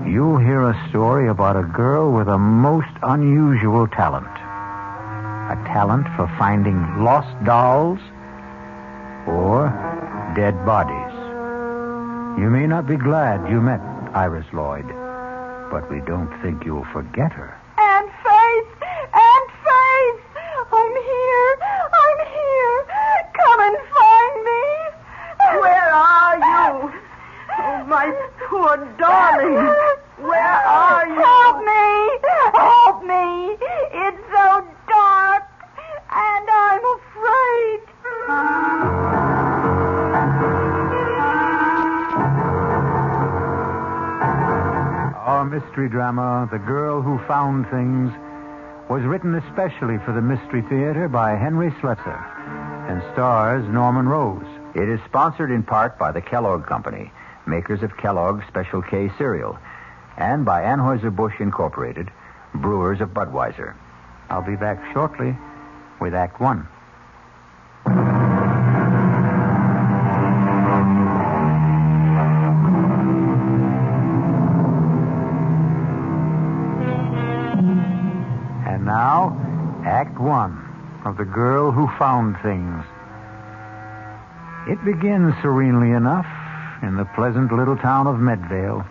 you'll hear a story about a girl with a most unusual talent. A talent for finding lost dolls or dead bodies. You may not be glad you met Iris Lloyd, but we don't think you'll forget her. Aunt Faith! Aunt Faith! I'm here! I'm here! Come and find me! Where are you? Oh, my poor darling. Where are you? Help me! Help me! It's so dark, and I'm afraid. Our mystery drama, The Girl Who Found Things, was written especially for the Mystery Theater by Henry Slesser and stars Norman Rose. It is sponsored in part by the Kellogg Company, makers of Kellogg's Special K cereal, and by Anheuser-Busch Incorporated, brewers of Budweiser. I'll be back shortly with Act One. And now, Act One of The Girl Who Found Things. It begins serenely enough in the pleasant little town of Medvale,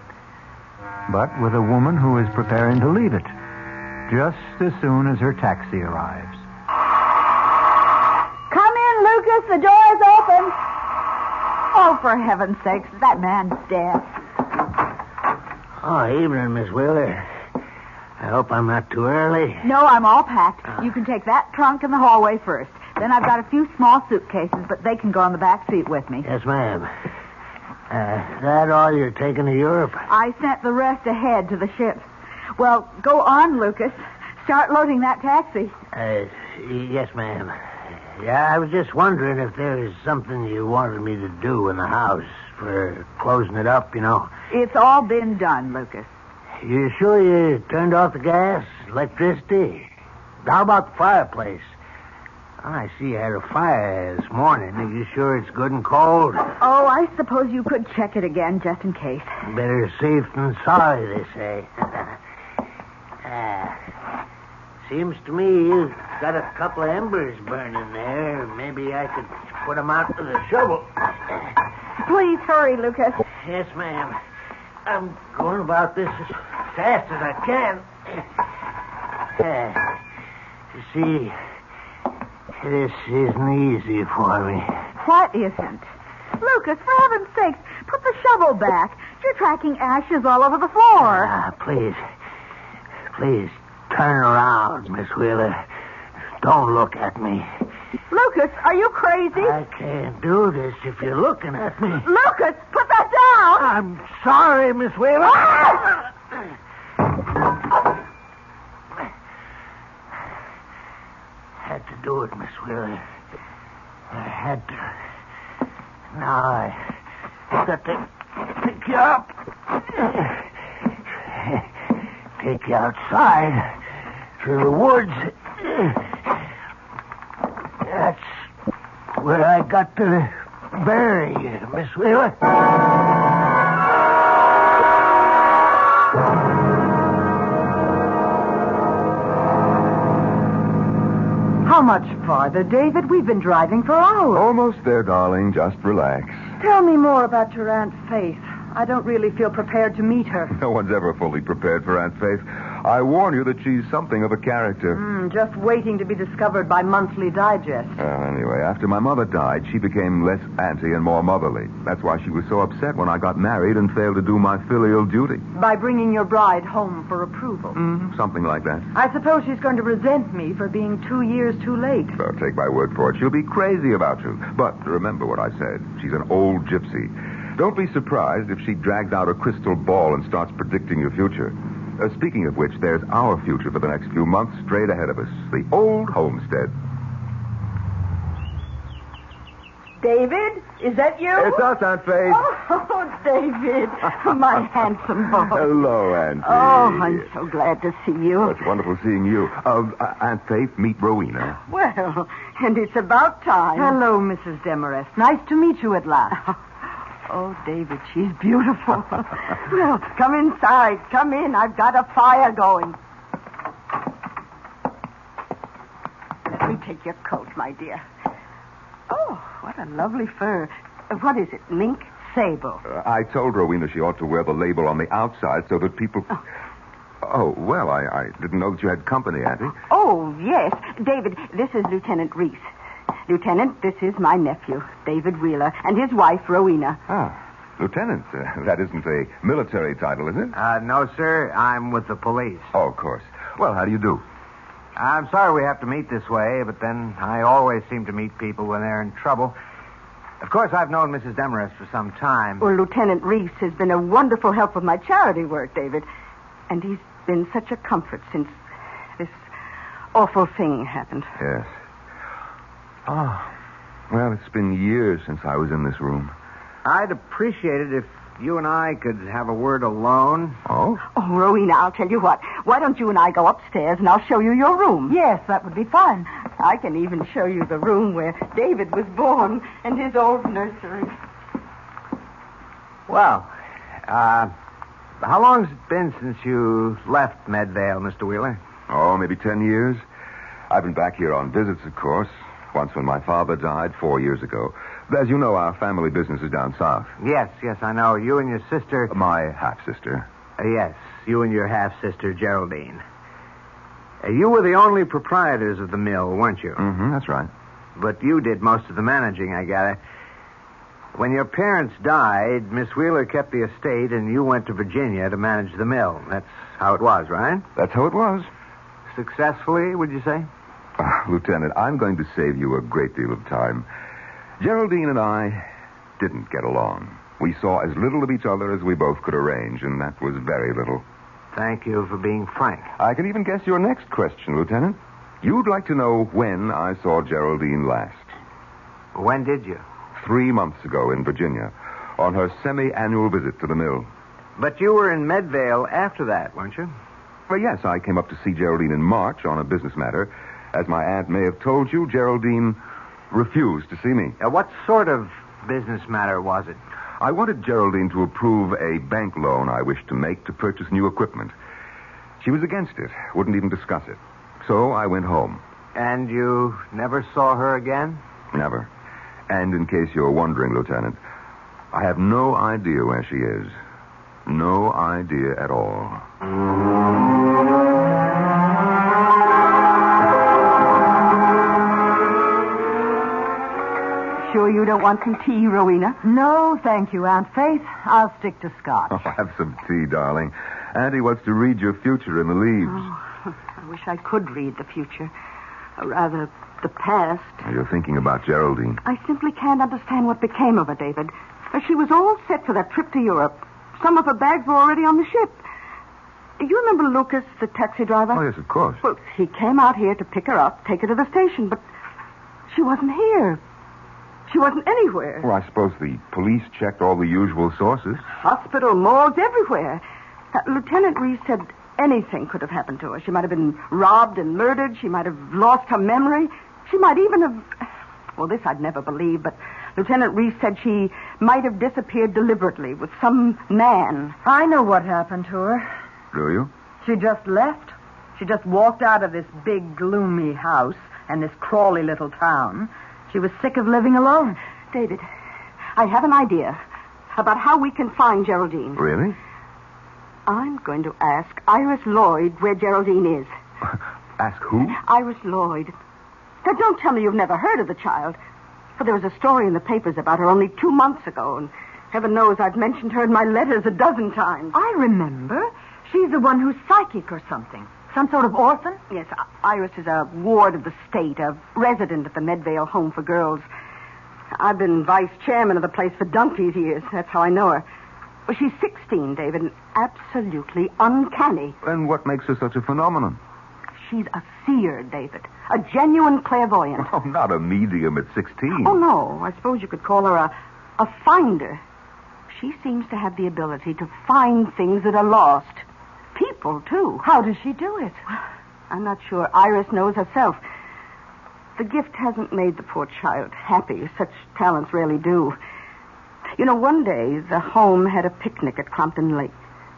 but with a woman who is preparing to leave it just as soon as her taxi arrives. Come in, Lucas. The door is open. Oh, for heaven's sakes, that man's dead. Oh, evening, Miss Wheeler. I hope I'm not too early. No, I'm all packed. You can take that trunk in the hallway first. Then I've got a few small suitcases, but they can go on the back seat with me. Yes, ma'am. That all you're taking to Europe? I sent the rest ahead to the ship. Well, go on, Lucas. Start loading that taxi. Yes, ma'am. Yeah, I was just wondering if there was something you wanted me to do in the house for closing it up, you know. It's all been done, Lucas. You sure you turned off the gas, electricity? How about the fireplace? I see you had a fire this morning. Are you sure it's good and cold? Oh, I suppose you could check it again just in case. Better safe than sorry, they say. Seems to me you've got a couple of embers burning there. Maybe I could put them out with a shovel. Please hurry, Lucas. Yes, ma'am. I'm going about this as fast as I can. You see, this isn't easy for me. What isn't? Lucas, for heaven's sakes, put the shovel back. You're tracking ashes all over the floor. Please, turn around, Miss Wheeler. Don't look at me. Lucas, are you crazy? I can't do this if you're looking at me. Lucas, put that down! I'm sorry, Miss Wheeler. Had to do it, Miss Wheeler. I had to. Now I've got to pick you up. Take you outside through the woods. That's where I got to bury you, Miss Wheeler. How much farther, David? We've been driving for hours. Almost there, darling. Just relax. Tell me more about your Aunt Faith. I don't really feel prepared to meet her. No one's ever fully prepared for Aunt Faith. I warn you that she's something of a character. Just waiting to be discovered by Monthly Digest. Anyway, after my mother died, she became less auntie and more motherly. That's why she was so upset when I got married and failed to do my filial duty. By bringing your bride home for approval. Something like that. I suppose she's going to resent me for being 2 years too late. So take my word for it. She'll be crazy about you. But remember what I said. She's an old gypsy. Don't be surprised if she drags out a crystal ball and starts predicting your future. Speaking of which, there's our future for the next few months straight ahead of us. The old homestead. David, is that you? It's us, Aunt Faith. Oh, David, my handsome boy. Hello, Auntie. Oh, I'm so glad to see you. It's wonderful seeing you. Aunt Faith, meet Rowena. Well, and it's about time. Hello, Mrs. Demarest. Nice to meet you at last. Oh, David, she's beautiful. Well, come inside. Come in. I've got a fire going. Let me take your coat, my dear. Oh, what a lovely fur. What is it, mink? Sable. I told Rowena she ought to wear the label on the outside so that people... Oh, well, I didn't know that you had company, Auntie. Oh, yes. David, this is Lieutenant Reese. Lieutenant, this is my nephew, David Wheeler, and his wife, Rowena. Lieutenant. That isn't a military title, is it? No, sir. I'm with the police. Oh, of course. Well, how do you do? I'm sorry we have to meet this way, but then I always seem to meet people when they're in trouble. Of course, I've known Mrs. Demarest for some time. Well, Lieutenant Reese has been a wonderful help with my charity work, David. And he's been such a comfort since this awful thing happened. Yes. Oh, well, it's been years since I was in this room. I'd appreciate it if you and I could have a word alone. Oh? Oh, Rowena, I'll tell you what. Why don't you and I go upstairs and I'll show you your room? Yes, that would be fine. I can even show you the room where David was born and his old nursery. Well, how long's it been since you left Medvale, Mr. Wheeler? Oh, maybe 10 years. I've been back here on visits, of course. Once when my father died 4 years ago. As you know, our family business is down south. Yes, I know. You and your sister... My half-sister. Yes, you and your half-sister, Geraldine. You were the only proprietors of the mill, weren't you? Mm-hmm, that's right. But you did most of the managing, I gather. When your parents died, Miss Wheeler kept the estate and you went to Virginia to manage the mill. That's how it was, right? That's how it was. Successfully, would you say? Lieutenant, I'm going to save you a great deal of time. Geraldine and I didn't get along. We saw as little of each other as we both could arrange, and that was very little. Thank you for being frank. I can even guess your next question, Lieutenant. You'd like to know when I saw Geraldine last. When did you? 3 months ago in Virginia, on her semi-annual visit to the mill. But you were in Medvale after that, weren't you? Well, yes, I came up to see Geraldine in March on a business matter. As my aunt may have told you, Geraldine refused to see me. What sort of business matter was it? I wanted Geraldine to approve a bank loan I wished to make to purchase new equipment. She was against it, wouldn't even discuss it. So I went home. And you never saw her again? Never. And in case you're wondering, Lieutenant, I have no idea where she is. No idea at all. Sure you don't want some tea, Rowena? No, thank you, Aunt Faith. I'll stick to scotch. Oh, have some tea, darling. Auntie wants to read your future in the leaves. Oh, I wish I could read the future. Or rather, the past. You're thinking about Geraldine. I simply can't understand what became of her, David. She was all set for that trip to Europe. Some of her bags were already on the ship. You remember Lucas, the taxi driver? Oh, yes, of course. Well, he came out here to pick her up, take her to the station, but she wasn't here. She wasn't anywhere. Well, I suppose the police checked all the usual sources. Hospital, morgues, everywhere. Lieutenant Reese said anything could have happened to her. She might have been robbed and murdered. She might have lost her memory. She might even have... Well, this I'd never believe, but Lieutenant Reese said she might have disappeared deliberately with some man. I know what happened to her. Do you? She just left. She just walked out of this big, gloomy house and this crawly little town. She was sick of living alone. David, I have an idea about how we can find Geraldine. Really? I'm going to ask Iris Lloyd where Geraldine is. Ask who? Iris Lloyd. Now, don't tell me you've never heard of the child. For there was a story in the papers about her only 2 months ago, and heaven knows I've mentioned her in my letters a dozen times. I remember. She's the one who's psychic or something. Some sort of orphan? Yes, Iris is a ward of the state, a resident at the Medvale Home for Girls. I've been vice chairman of the place for donkey's years. That's how I know her. Well, she's 16, David, and absolutely uncanny. And what makes her such a phenomenon? She's a seer, David. A genuine clairvoyant. Oh, not a medium at 16. Oh, no. I suppose you could call her a finder. She seems to have the ability to find things that are lost. People, too. How does she do it? I'm not sure Iris knows herself. The gift hasn't made the poor child happy. Such talents rarely do. You know, one day, the home had a picnic at Crompton Lake.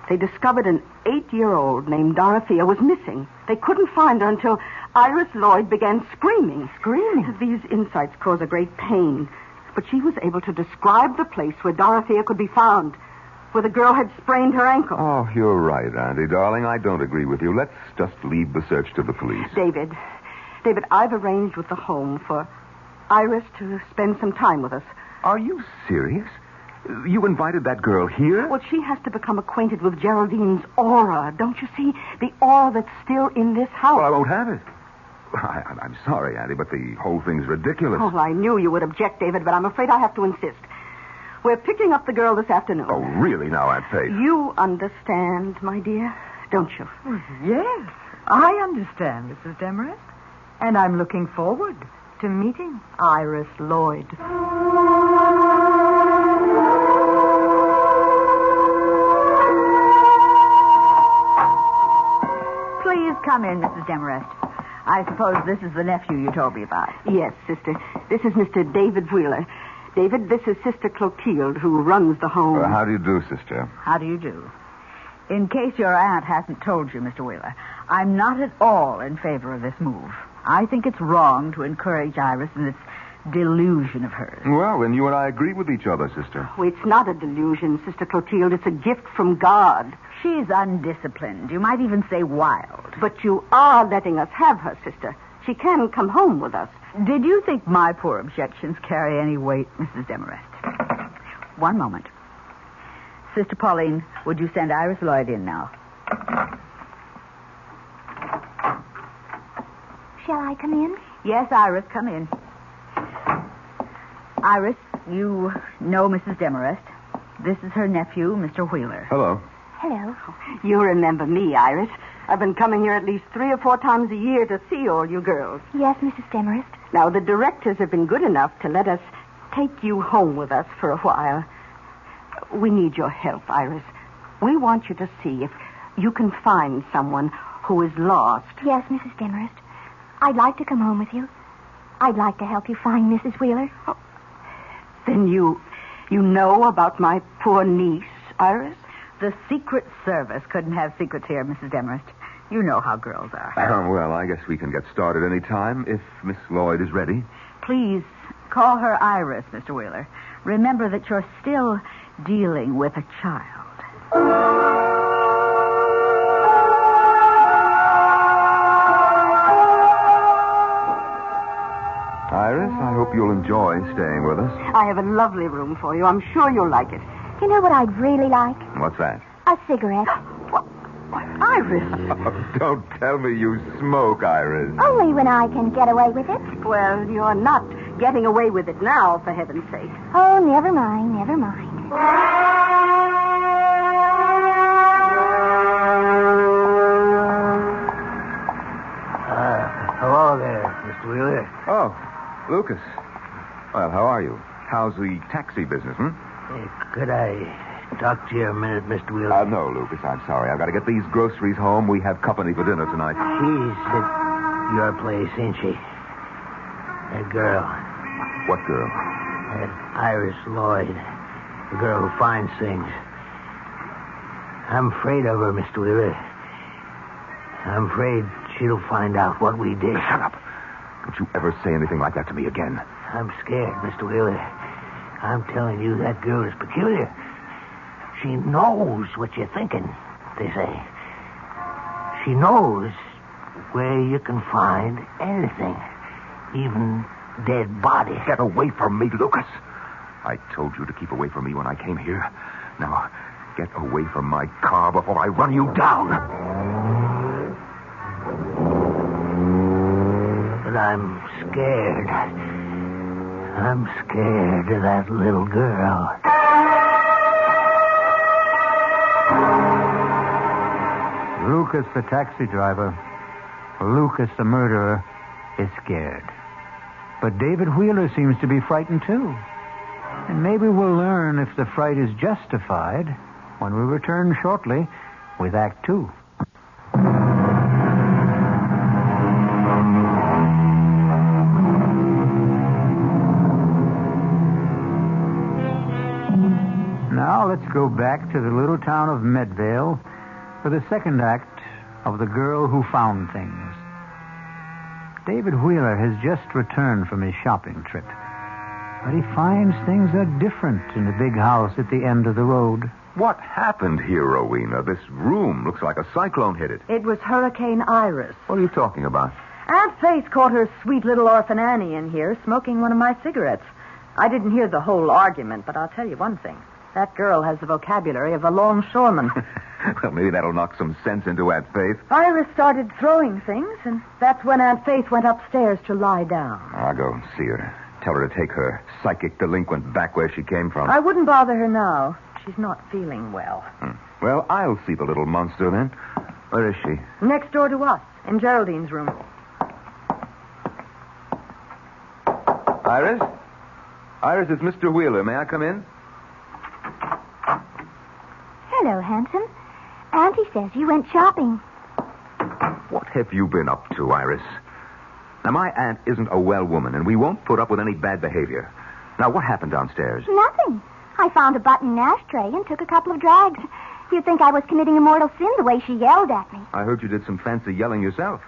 They discovered an 8-year-old named Dorothea was missing. They couldn't find her until Iris Lloyd began screaming. Screaming? These insights cause a great pain. But she was able to describe the place where Dorothea could be found, where the girl had sprained her ankle. Oh, you're right, Auntie, darling. I don't agree with you. Let's just leave the search to the police. David, I've arranged with the home for Iris to spend some time with us. Are you serious? You invited that girl here? Well, she has to become acquainted with Geraldine's aura. Don't you see? The aura that's still in this house. Well, I won't have it. I'm sorry, Auntie, but the whole thing's ridiculous. Oh, I knew you would object, David, but I'm afraid I have to insist. We're picking up the girl this afternoon. Oh, really now, Aunt Faith? You understand, my dear, don't you? Yes, I understand, Mrs. Demarest. And I'm looking forward to meeting Iris Lloyd. Come in, Mrs. Demarest. I suppose this is the nephew you told me about. Yes, sister. This is Mr. David Wheeler. David, this is Sister Clotilde, who runs the home. How do you do, sister? How do you do? In case your aunt hasn't told you, Mr. Wheeler, I'm not at all in favor of this move. I think it's wrong to encourage Iris in this delusion of hers. Well, then you and I agree with each other, sister. Oh, it's not a delusion, Sister Clotilde. It's a gift from God. She's undisciplined. You might even say wild. But you are letting us have her, sister. She can come home with us. Did you think my poor objections carry any weight, Mrs. Demarest? One moment. Sister Pauline, would you send Iris Lloyd in now? Shall I come in? Yes, Iris, come in. Iris, you know Mrs. Demarest. This is her nephew, Mr. Wheeler. Hello. Hello. You remember me, Iris. I've been coming here at least 3 or 4 times a year to see all you girls. Yes, Mrs. Demarest. Now, the directors have been good enough to let us take you home with us for a while. We need your help, Iris. We want you to see if you can find someone who is lost. Yes, Mrs. Demarest. I'd like to come home with you. I'd like to help you find Mrs. Wheeler. Oh. Then you know about my poor niece, Iris? The Secret Service couldn't have secrets here, Mrs. Demarest. You know how girls are. Well, I guess we can get started any time if Miss Lloyd is ready. Please call her Iris, Mr. Wheeler. Remember that you're still dealing with a child. Iris, I hope you'll enjoy staying with us. I have a lovely room for you. I'm sure you'll like it. You know what I'd really like? What's that? A cigarette. Iris. Don't tell me you smoke, Iris. Only when I can get away with it. Well, you're not getting away with it now, for heaven's sake. Oh, never mind, never mind. Hello there, Mr. Wheeler. Oh, Lucas. Well, how are you? How's the taxi business, Hey, could I talk to you a minute, Mr. Wheeler? No, Lucas, I'm sorry. I've got to get these groceries home. We have company for dinner tonight. She's at your place, ain't she? That girl. What girl? That Iris Lloyd. The girl who finds things. I'm afraid of her, Mr. Wheeler. I'm afraid she'll find out what we did. Shut up. Don't you ever say anything like that to me again. I'm scared, Mr. Wheeler. I'm telling you, that girl is peculiar. She knows what you're thinking, they say. She knows where you can find anything, even dead bodies. Get away from me, Lucas. I told you to keep away from me when I came here. Now, get away from my car before I run you down. But I'm scared. I'm scared of that little girl. Lucas, the taxi driver, Lucas, the murderer, is scared. But David Wheeler seems to be frightened, too. And maybe we'll learn if the fright is justified when we return shortly with Act 2. Now let's go back to the little town of Medvale for the second act of The Girl Who Found Things. David Wheeler has just returned from his shopping trip, but he finds things are different in the big house at the end of the road. What happened here, Rowena? This room looks like a cyclone hit it. It was Hurricane Iris. What are you talking about? Aunt Faith caught her sweet little orphan Annie in here smoking one of my cigarettes. I didn't hear the whole argument, but I'll tell you one thing. That girl has the vocabulary of a longshoreman. Well, maybe that'll knock some sense into Aunt Faith. Iris started throwing things, and that's when Aunt Faith went upstairs to lie down. I'll go and see her. Tell her to take her psychic delinquent back where she came from. I wouldn't bother her now. She's not feeling well. Well, I'll see the little monster then. Where is she? Next door to us, in Geraldine's room. Iris? Iris, it's Mr. Wheeler. May I come in? Hello, handsome. Auntie says you went shopping. What have you been up to, Iris? Now, my aunt isn't a well woman, and we won't put up with any bad behavior. Now, what happened downstairs? Nothing. I found a button in an ashtray and took a couple of drags. You'd think I was committing a mortal sin the way she yelled at me. I heard you did some fancy yelling yourself.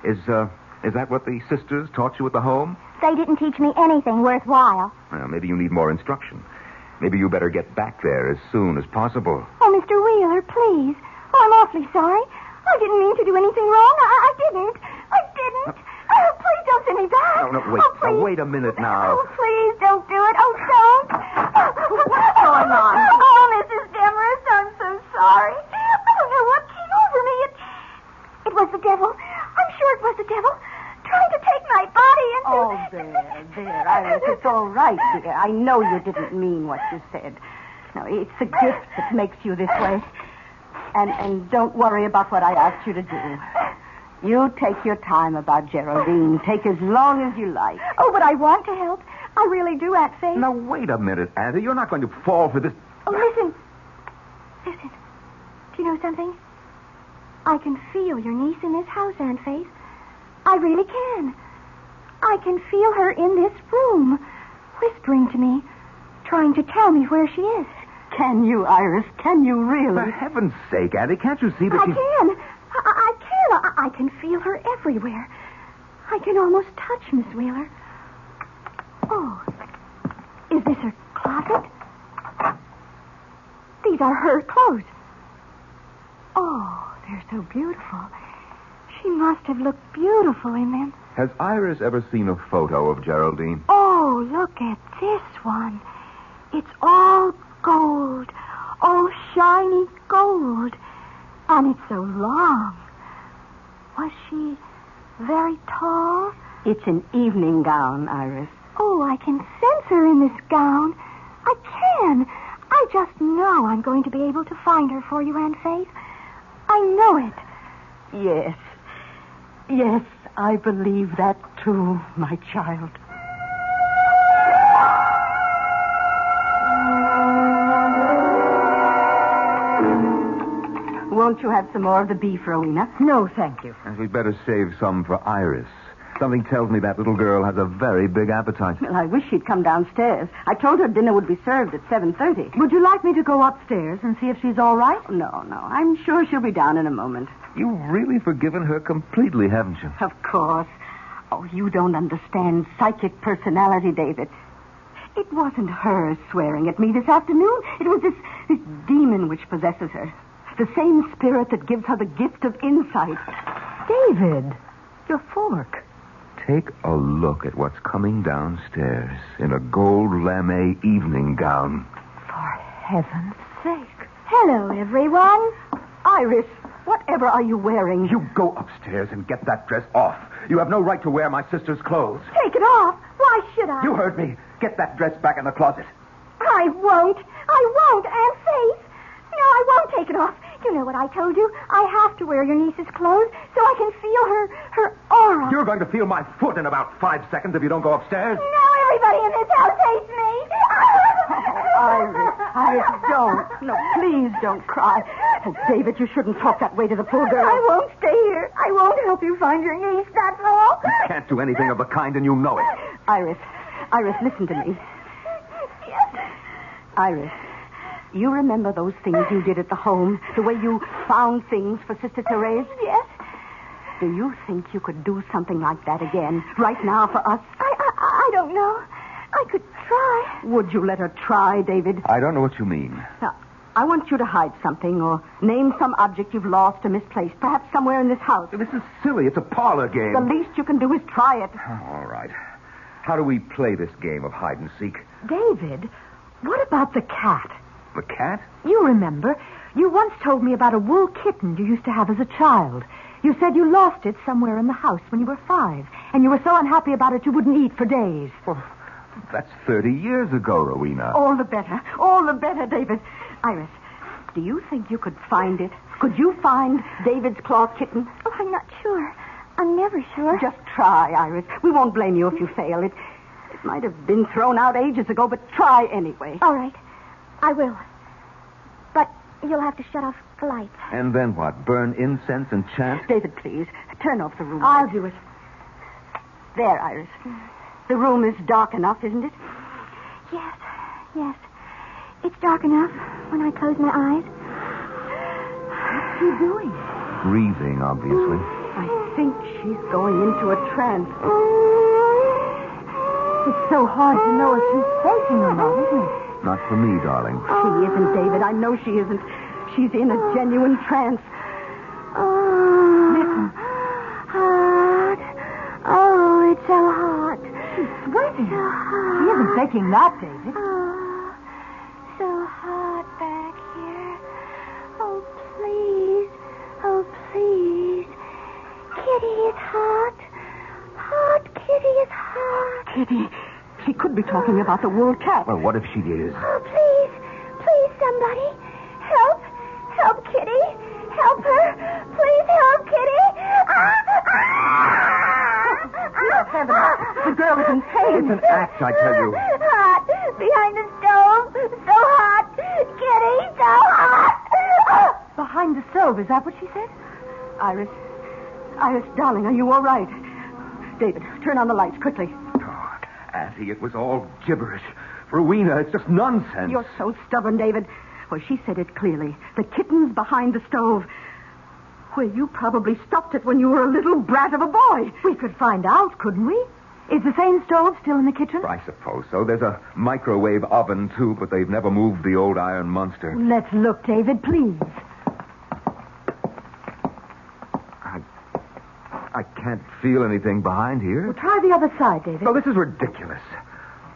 Is that what the sisters taught you at the home? They didn't teach me anything worthwhile. Well, maybe you need more instruction. Maybe you better get back there as soon as possible. Oh, Mr. Wheeler, please. Oh, I'm awfully sorry. I didn't mean to do anything wrong. I didn't. Oh, please don't send me back. No, wait. Oh, please. Now, wait a minute now. Oh, please don't do it. Oh, don't. What's going on? Oh, Mrs. Demarest, I'm so sorry. I don't know what came over me. It was the devil. I'm sure it was the devil trying to take my body into... Oh, there, Iris. It's all right, dear. I know you didn't mean what you said. No, it's a gift that makes you this way. And don't worry about what I asked you to do. You take your time about Geraldine. Take as long as you like. Oh, but I want to help. I really do, Aunt Faith. Now, wait a minute, Auntie. You're not going to fall for this... Oh, listen. Listen. Do you know something? I can feel your niece in this house, Aunt Faith. I really can. I can feel her in this room, whispering to me, trying to tell me where she is. Can you, Iris? Can you really? For heaven's sake, Auntie, can't you see that I can. I can. I can feel her everywhere. I can almost touch Miss Wheeler. Oh, is this her closet? These are her clothes. Oh, they're so beautiful. She must have looked beautiful in them. Has Iris ever seen a photo of Geraldine? Oh, look at this one. It's all gold. All shiny gold. And it's so long. Was she very tall? It's an evening gown, Iris. Oh, I can sense her in this gown. I can. I just know I'm going to be able to find her for you, Aunt Faith. I know it. Yes. Yes, I believe that too, my child. Won't you have some more of the beef, Rowena? No, thank you. And we'd better save some for Iris. Something tells me that little girl has a very big appetite. Well, I wish she'd come downstairs. I told her dinner would be served at 7:30. Would you like me to go upstairs and see if she's all right? No. I'm sure she'll be down in a moment. You've really forgiven her completely, haven't you? Of course. Oh, you don't understand psychic personality, David. It wasn't her swearing at me this afternoon. It was this demon which possesses her. The same spirit that gives her the gift of insight. David, your fork. Take a look at what's coming downstairs in a gold lame evening gown. For heaven's sake. Hello, everyone. Iris, whatever are you wearing? You go upstairs and get that dress off. You have no right to wear my sister's clothes. Take it off. Why should I? You heard me. Get that dress back in the closet. I won't. Aunt Faith. No, I won't take it off. You know what I told you? I have to wear your niece's clothes so I can feel her aura. You're going to feel my foot in about 5 seconds if you don't go upstairs. No, everybody in this house hates me. Iris, don't. No, please don't cry. Oh, David, you shouldn't talk that way to the poor girl. I won't stay here. I won't help you find your niece, that's all. You can't do anything of the kind, and you know it. Iris, listen to me. Yes. Iris, you remember those things you did at the home? The way you found things for Sister Therese? Yes. Do you think you could do something like that again, right now for us? I don't know. I could try. Would you let her try, David? I don't know what you mean. Now, I want you to hide something or name some object you've lost or misplaced, perhaps somewhere in this house. This is silly. It's a parlor game. The least you can do is try it. All right. How do we play this game of hide and seek? David, what about the cat? The cat? You remember, you once told me about a wool kitten you used to have as a child. You said you lost it somewhere in the house when you were 5, and you were so unhappy about it you wouldn't eat for days. Well, that's 30 years ago, Rowena. All the better, David. Iris, do you think you could find it? Could you find David's claw kitten? Oh, I'm not sure. I'm never sure. Just try, Iris. We won't blame you if you fail. It might have been thrown out ages ago, but try anyway. All right. I will. But You'll have to shut off the lights. And then what? Burn incense and chant? David, please, turn off the room. I'll do it. There, Iris. The room is dark enough, isn't it? Yes. It's dark enough when I close my eyes. What's she doing? Breathing, obviously. I think she's going into a trance. It's so hard to know if she's faking or not, isn't it? Not for me, darling. She isn't, David. I know she isn't. She's in a genuine trance. Listen. Hot. Oh, it's so hot. She's sweating. So hot. She isn't faking that, David. Oh, so hot back here. Oh, please. Oh, please. Kitty is hot. Hot Kitty is hot. Kitty, she could be talking about the wool cat. Well, what if she is? Oh, please. Please, somebody. Help. Help Kitty. Help her. Please help Kitty. Dear heaven, the girl is in pain. It's an act, I tell you. Hot. Behind the stove. So hot. Kitty, so hot. Behind the stove, is that what she said? Iris, darling, are you all right? David, turn on the lights, quickly. Oh, Auntie, it was all gibberish. Rowena, it's just nonsense. You're so stubborn, David. Well, she said it clearly. The kitten's behind the stove. Well, you probably stopped it when you were a little brat of a boy. We could find out, couldn't we? Is the same stove still in the kitchen? I suppose so. There's a microwave oven, too, but they've never moved the old iron monster. Let's look, David, please. I can't feel anything behind here. Well, try the other side, David. No, this is ridiculous.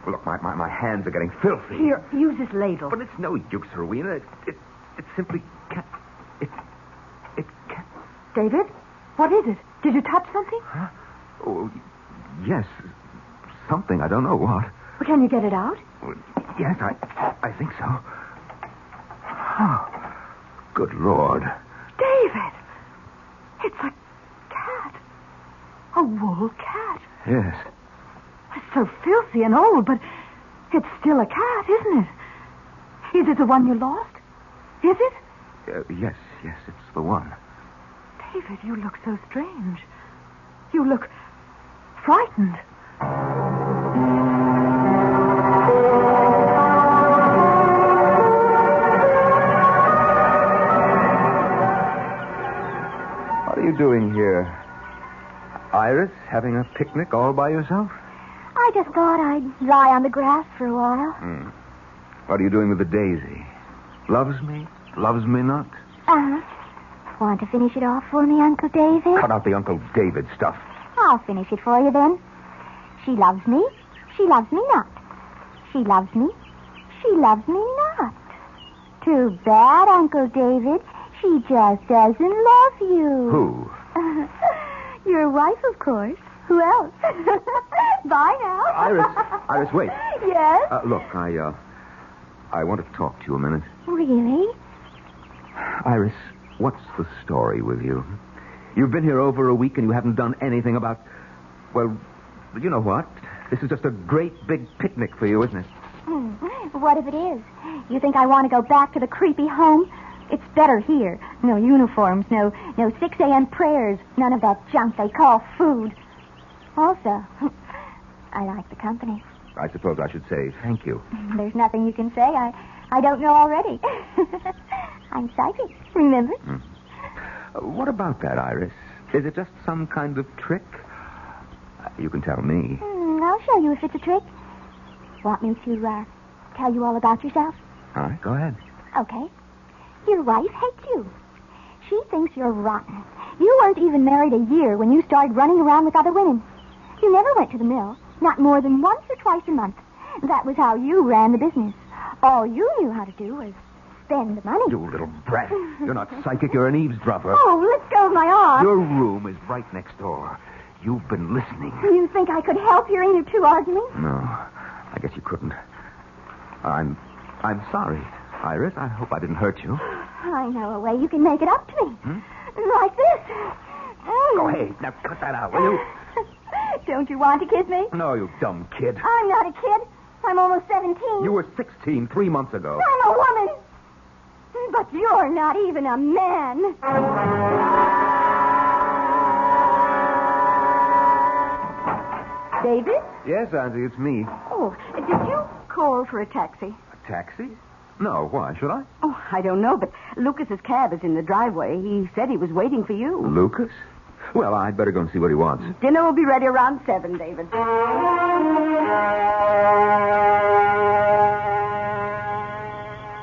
Well, look, my hands are getting filthy. Here, use this ladle. But it's no use, Rowena. It simply can't... It can't... David, what is it? Did you touch something? Huh? Oh, yes. Something. I don't know what. Well, can you get it out? Well, yes, I think so. Oh, good Lord. David! It's a cat. A wool cat. Yes. It's so filthy and old, but it's still a cat, isn't it? Is it the one you lost? Is it? Yes, it's the one. David, you look so strange. You look frightened. What are you doing here? Iris, having a picnic all by yourself? I just thought I'd lie on the grass for a while. What are you doing with the daisy? Loves me? Loves me not? Want to finish it off for me, Uncle David? Cut out the Uncle David stuff. I'll finish it for you then. She loves me. She loves me not. She loves me. She loves me not. Too bad, Uncle David. She just doesn't love you. Who? Your wife, of course. Who else? Bye now. Iris, wait. Yes? Look, I want to talk to you a minute. Really? Iris, what's the story with you? You've been here over a week and you haven't done anything about... Well, you know what? This is just a great big picnic for you, isn't it? What if it is? You think I want to go back to the creepy home? It's better here. No uniforms, no 6 a.m. prayers, none of that junk they call food. Also, I like the company. I suppose I should say thank you. There's nothing you can say I don't know already. I'm psychic, remember? What about that, Iris? Is it just some kind of trick? You can tell me. I'll show you if it's a trick. Want me to tell you all about yourself? All right, go ahead. Okay. Your wife hates you. She thinks you're rotten. You weren't even married a year when you started running around with other women. You never went to the mill, not more than once or twice a month. That was how you ran the business. All you knew how to do was spend the money. You little brat. You're not psychic, you're an eavesdropper. Oh, let go of my arm. Your room is right next door. You've been listening. You think I could help you in your two arguments? No, I guess you couldn't. I'm sorry, Iris. I hope I didn't hurt you. I know a way you can make it up to me. Like this. Go ahead. Now cut that out, will you? Don't you want to kiss me? No, you dumb kid. I'm not a kid. I'm almost 17. You were 16 3 months ago. I'm a woman. But you're not even a man. David? Yes, Auntie, it's me. Oh, did you call for a taxi? A taxi? No, why? Should I? Oh, I don't know, but Lucas's cab is in the driveway. He said he was waiting for you. Lucas? Well, I'd better go and see what he wants. Dinner will be ready around 7, David.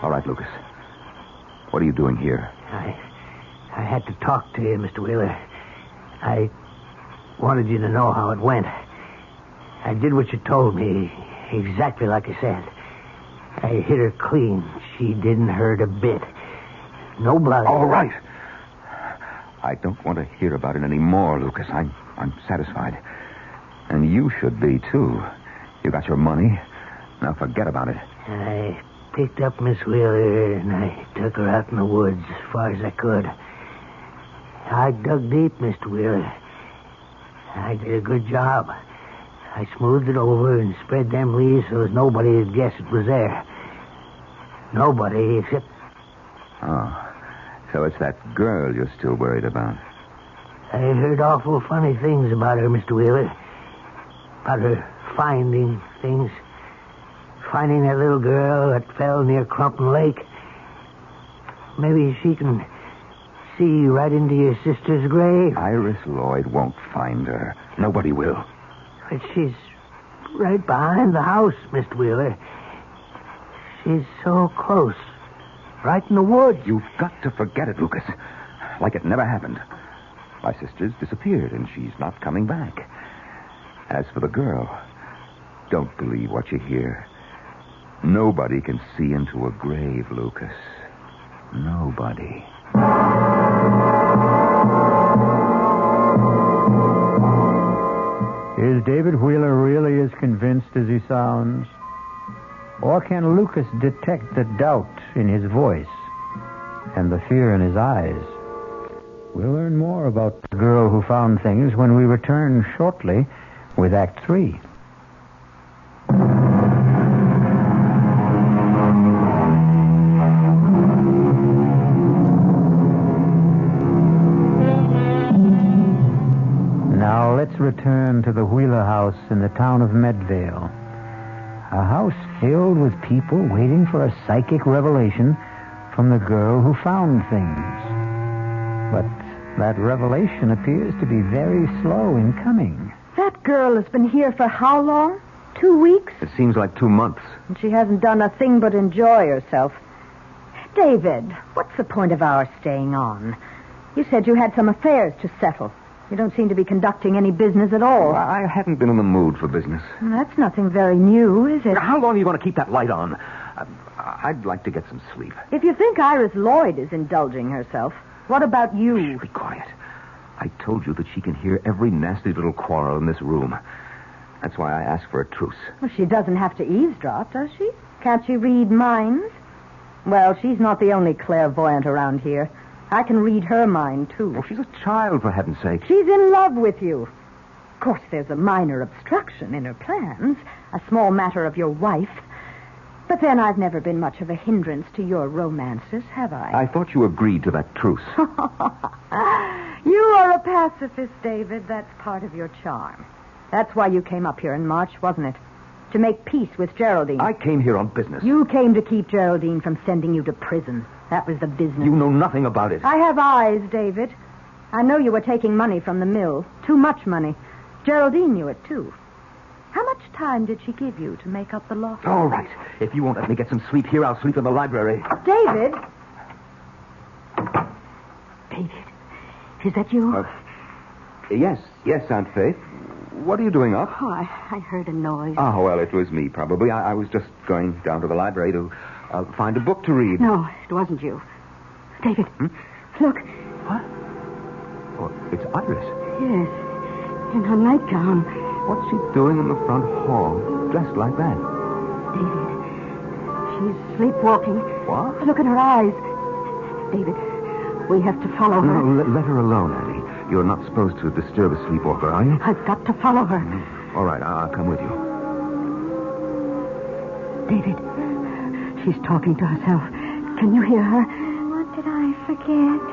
All right, Lucas. What are you doing here? I had to talk to you, Mr. Wheeler. I wanted you to know how it went. I did what you told me, exactly like I said. I hit her clean. She didn't hurt a bit. No blood. All right. I don't want to hear about it anymore, Lucas. I'm satisfied. And you should be, too. You got your money. Now forget about it. I picked up Miss Wheeler and I took her out in the woods as far as I could. I dug deep, Mr. Wheeler. I did a good job. I smoothed it over and spread them leaves so as nobody would guess it was there. Nobody except... Oh, so it's that girl you're still worried about. I heard awful funny things about her, Mr. Wheeler. About her finding things. Finding that little girl that fell near Crumpton Lake. Maybe she can see right into your sister's grave. Iris Lloyd won't find her. Nobody will. But she's right behind the house, Mr. Wheeler. She's so close. Right in the woods. You've got to forget it, Lucas. Like it never happened. My sister's disappeared, and she's not coming back. As for the girl, don't believe what you hear. Nobody can see into a grave, Lucas. Nobody. Is David Wheeler really as convinced as he sounds? Or can Lucas detect the doubt in his voice and the fear in his eyes? We'll learn more about the girl who found things when we return shortly with Act 3. Now let's return to the Wheeler house in the town of Medvale. A house filled with people waiting for a psychic revelation from the girl who found things. But that revelation appears to be very slow in coming. That girl has been here for how long? 2 weeks? It seems like 2 months. And she hasn't done a thing but enjoy herself. David, what's the point of our staying on? You said you had some affairs to settle. You don't seem to be conducting any business at all. Well, I haven't been in the mood for business. That's nothing very new, is it? How long are you going to keep that light on? I'd like to get some sleep. If you think Iris Lloyd is indulging herself, what about you? Be quiet. I told you that she can hear every nasty little quarrel in this room. That's why I asked for a truce. Well, she doesn't have to eavesdrop, does she? Can't she read minds? Well, she's not the only clairvoyant around here. I can read her mind, too. Oh, she's a child, for heaven's sake. She's in love with you. Of course, there's a minor obstruction in her plans, a small matter of your wife. But then I've never been much of a hindrance to your romances, have I? I thought you agreed to that truce. You are a pacifist, David. That's part of your charm. That's why you came up here in March, wasn't it? To make peace with Geraldine. I came here on business. You came to keep Geraldine from sending you to prison. That was the business. You know nothing about it. I have eyes, David. I know you were taking money from the mill. Too much money. Geraldine knew it, too. How much time did she give you to make up the loss? All right. If you won't let me get some sleep here, I'll sleep in the library. David? David, is that you? Yes, Aunt Faith. What are you doing up? Oh, I heard a noise. Oh, well, it was me, probably. I was just going down to the library to find a book to read. No, it wasn't you. David, look. What? Oh, it's Iris. Yes, in her nightgown. What's she doing in the front hall, dressed like that? David, she's sleepwalking. What? Look at her eyes. David, we have to follow her. No, let her alone, Annie. You're not supposed to disturb a sleepwalker, are you? I've got to follow her. All right, I'll come with you. David, she's talking to herself. Can you hear her? forget?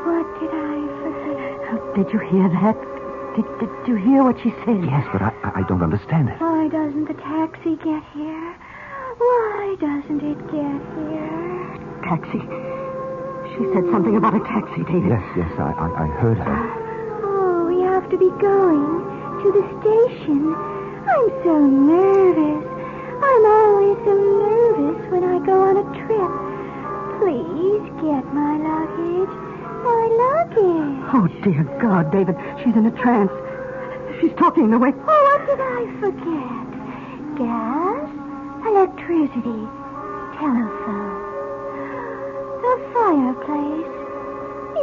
What did I forget? Did you hear that? Did you hear what she said? Yes, but I don't understand it. Why doesn't the taxi get here? Why doesn't it get here? Taxi. She said something about a taxi, David. Yes, I heard her. Oh, we have to be going to the station. I'm so nervous. I'm always so nervous when I go on a trip. Please get my luggage. My luggage. Oh, dear God, David. She's in a trance. She's talking the way... Oh, what did I forget? Gas, electricity, telephone. The fireplace.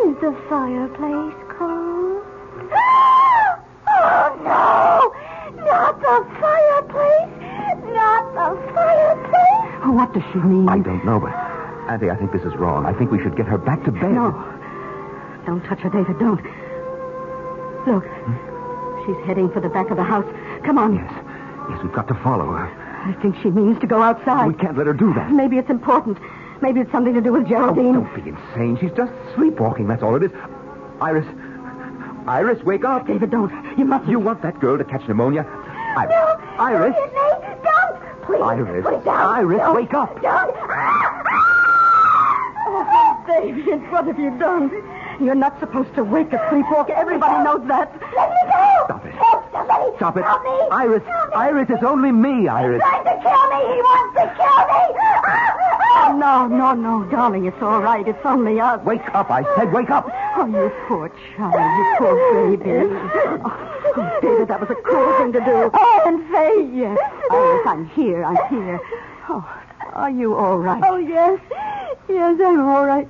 Is the fireplace cold? Oh, no! Not the fireplace! Not the fireplace! Oh, what does she mean? I don't know, but... Auntie, I think this is wrong. I think we should get her back to bed. No. Don't touch her, David. Don't. Look. She's heading for the back of the house. Come on. Yes, we've got to follow her. I think she means to go outside. We can't let her do that. Maybe it's important. Maybe it's something to do with Geraldine. Oh, don't be insane. She's just sleepwalking. That's all it is. Iris, wake up. David, don't. You mustn't. You want that girl to catch pneumonia? Iris. No, Iris. Don't. Please. Iris. Put it down. Iris, Don't. wake up. Don't. Oh, David, what have you done? You're not supposed to wake a sleepwalker. Everybody knows that. Let me go. Stop it. Help somebody. Stop it. Help me. Iris. Help me. Iris, it's only me, Iris. He's trying to kill me. He wants to kill me. No, darling. It's all right. It's only us. Wake up, I said. Wake up. Oh, you poor child. You poor baby. Oh, David, that was a cruel thing to do. Oh, and Faye. Yes. Iris, I'm here. Oh, are you all right? Oh, yes. Yes, I'm all right.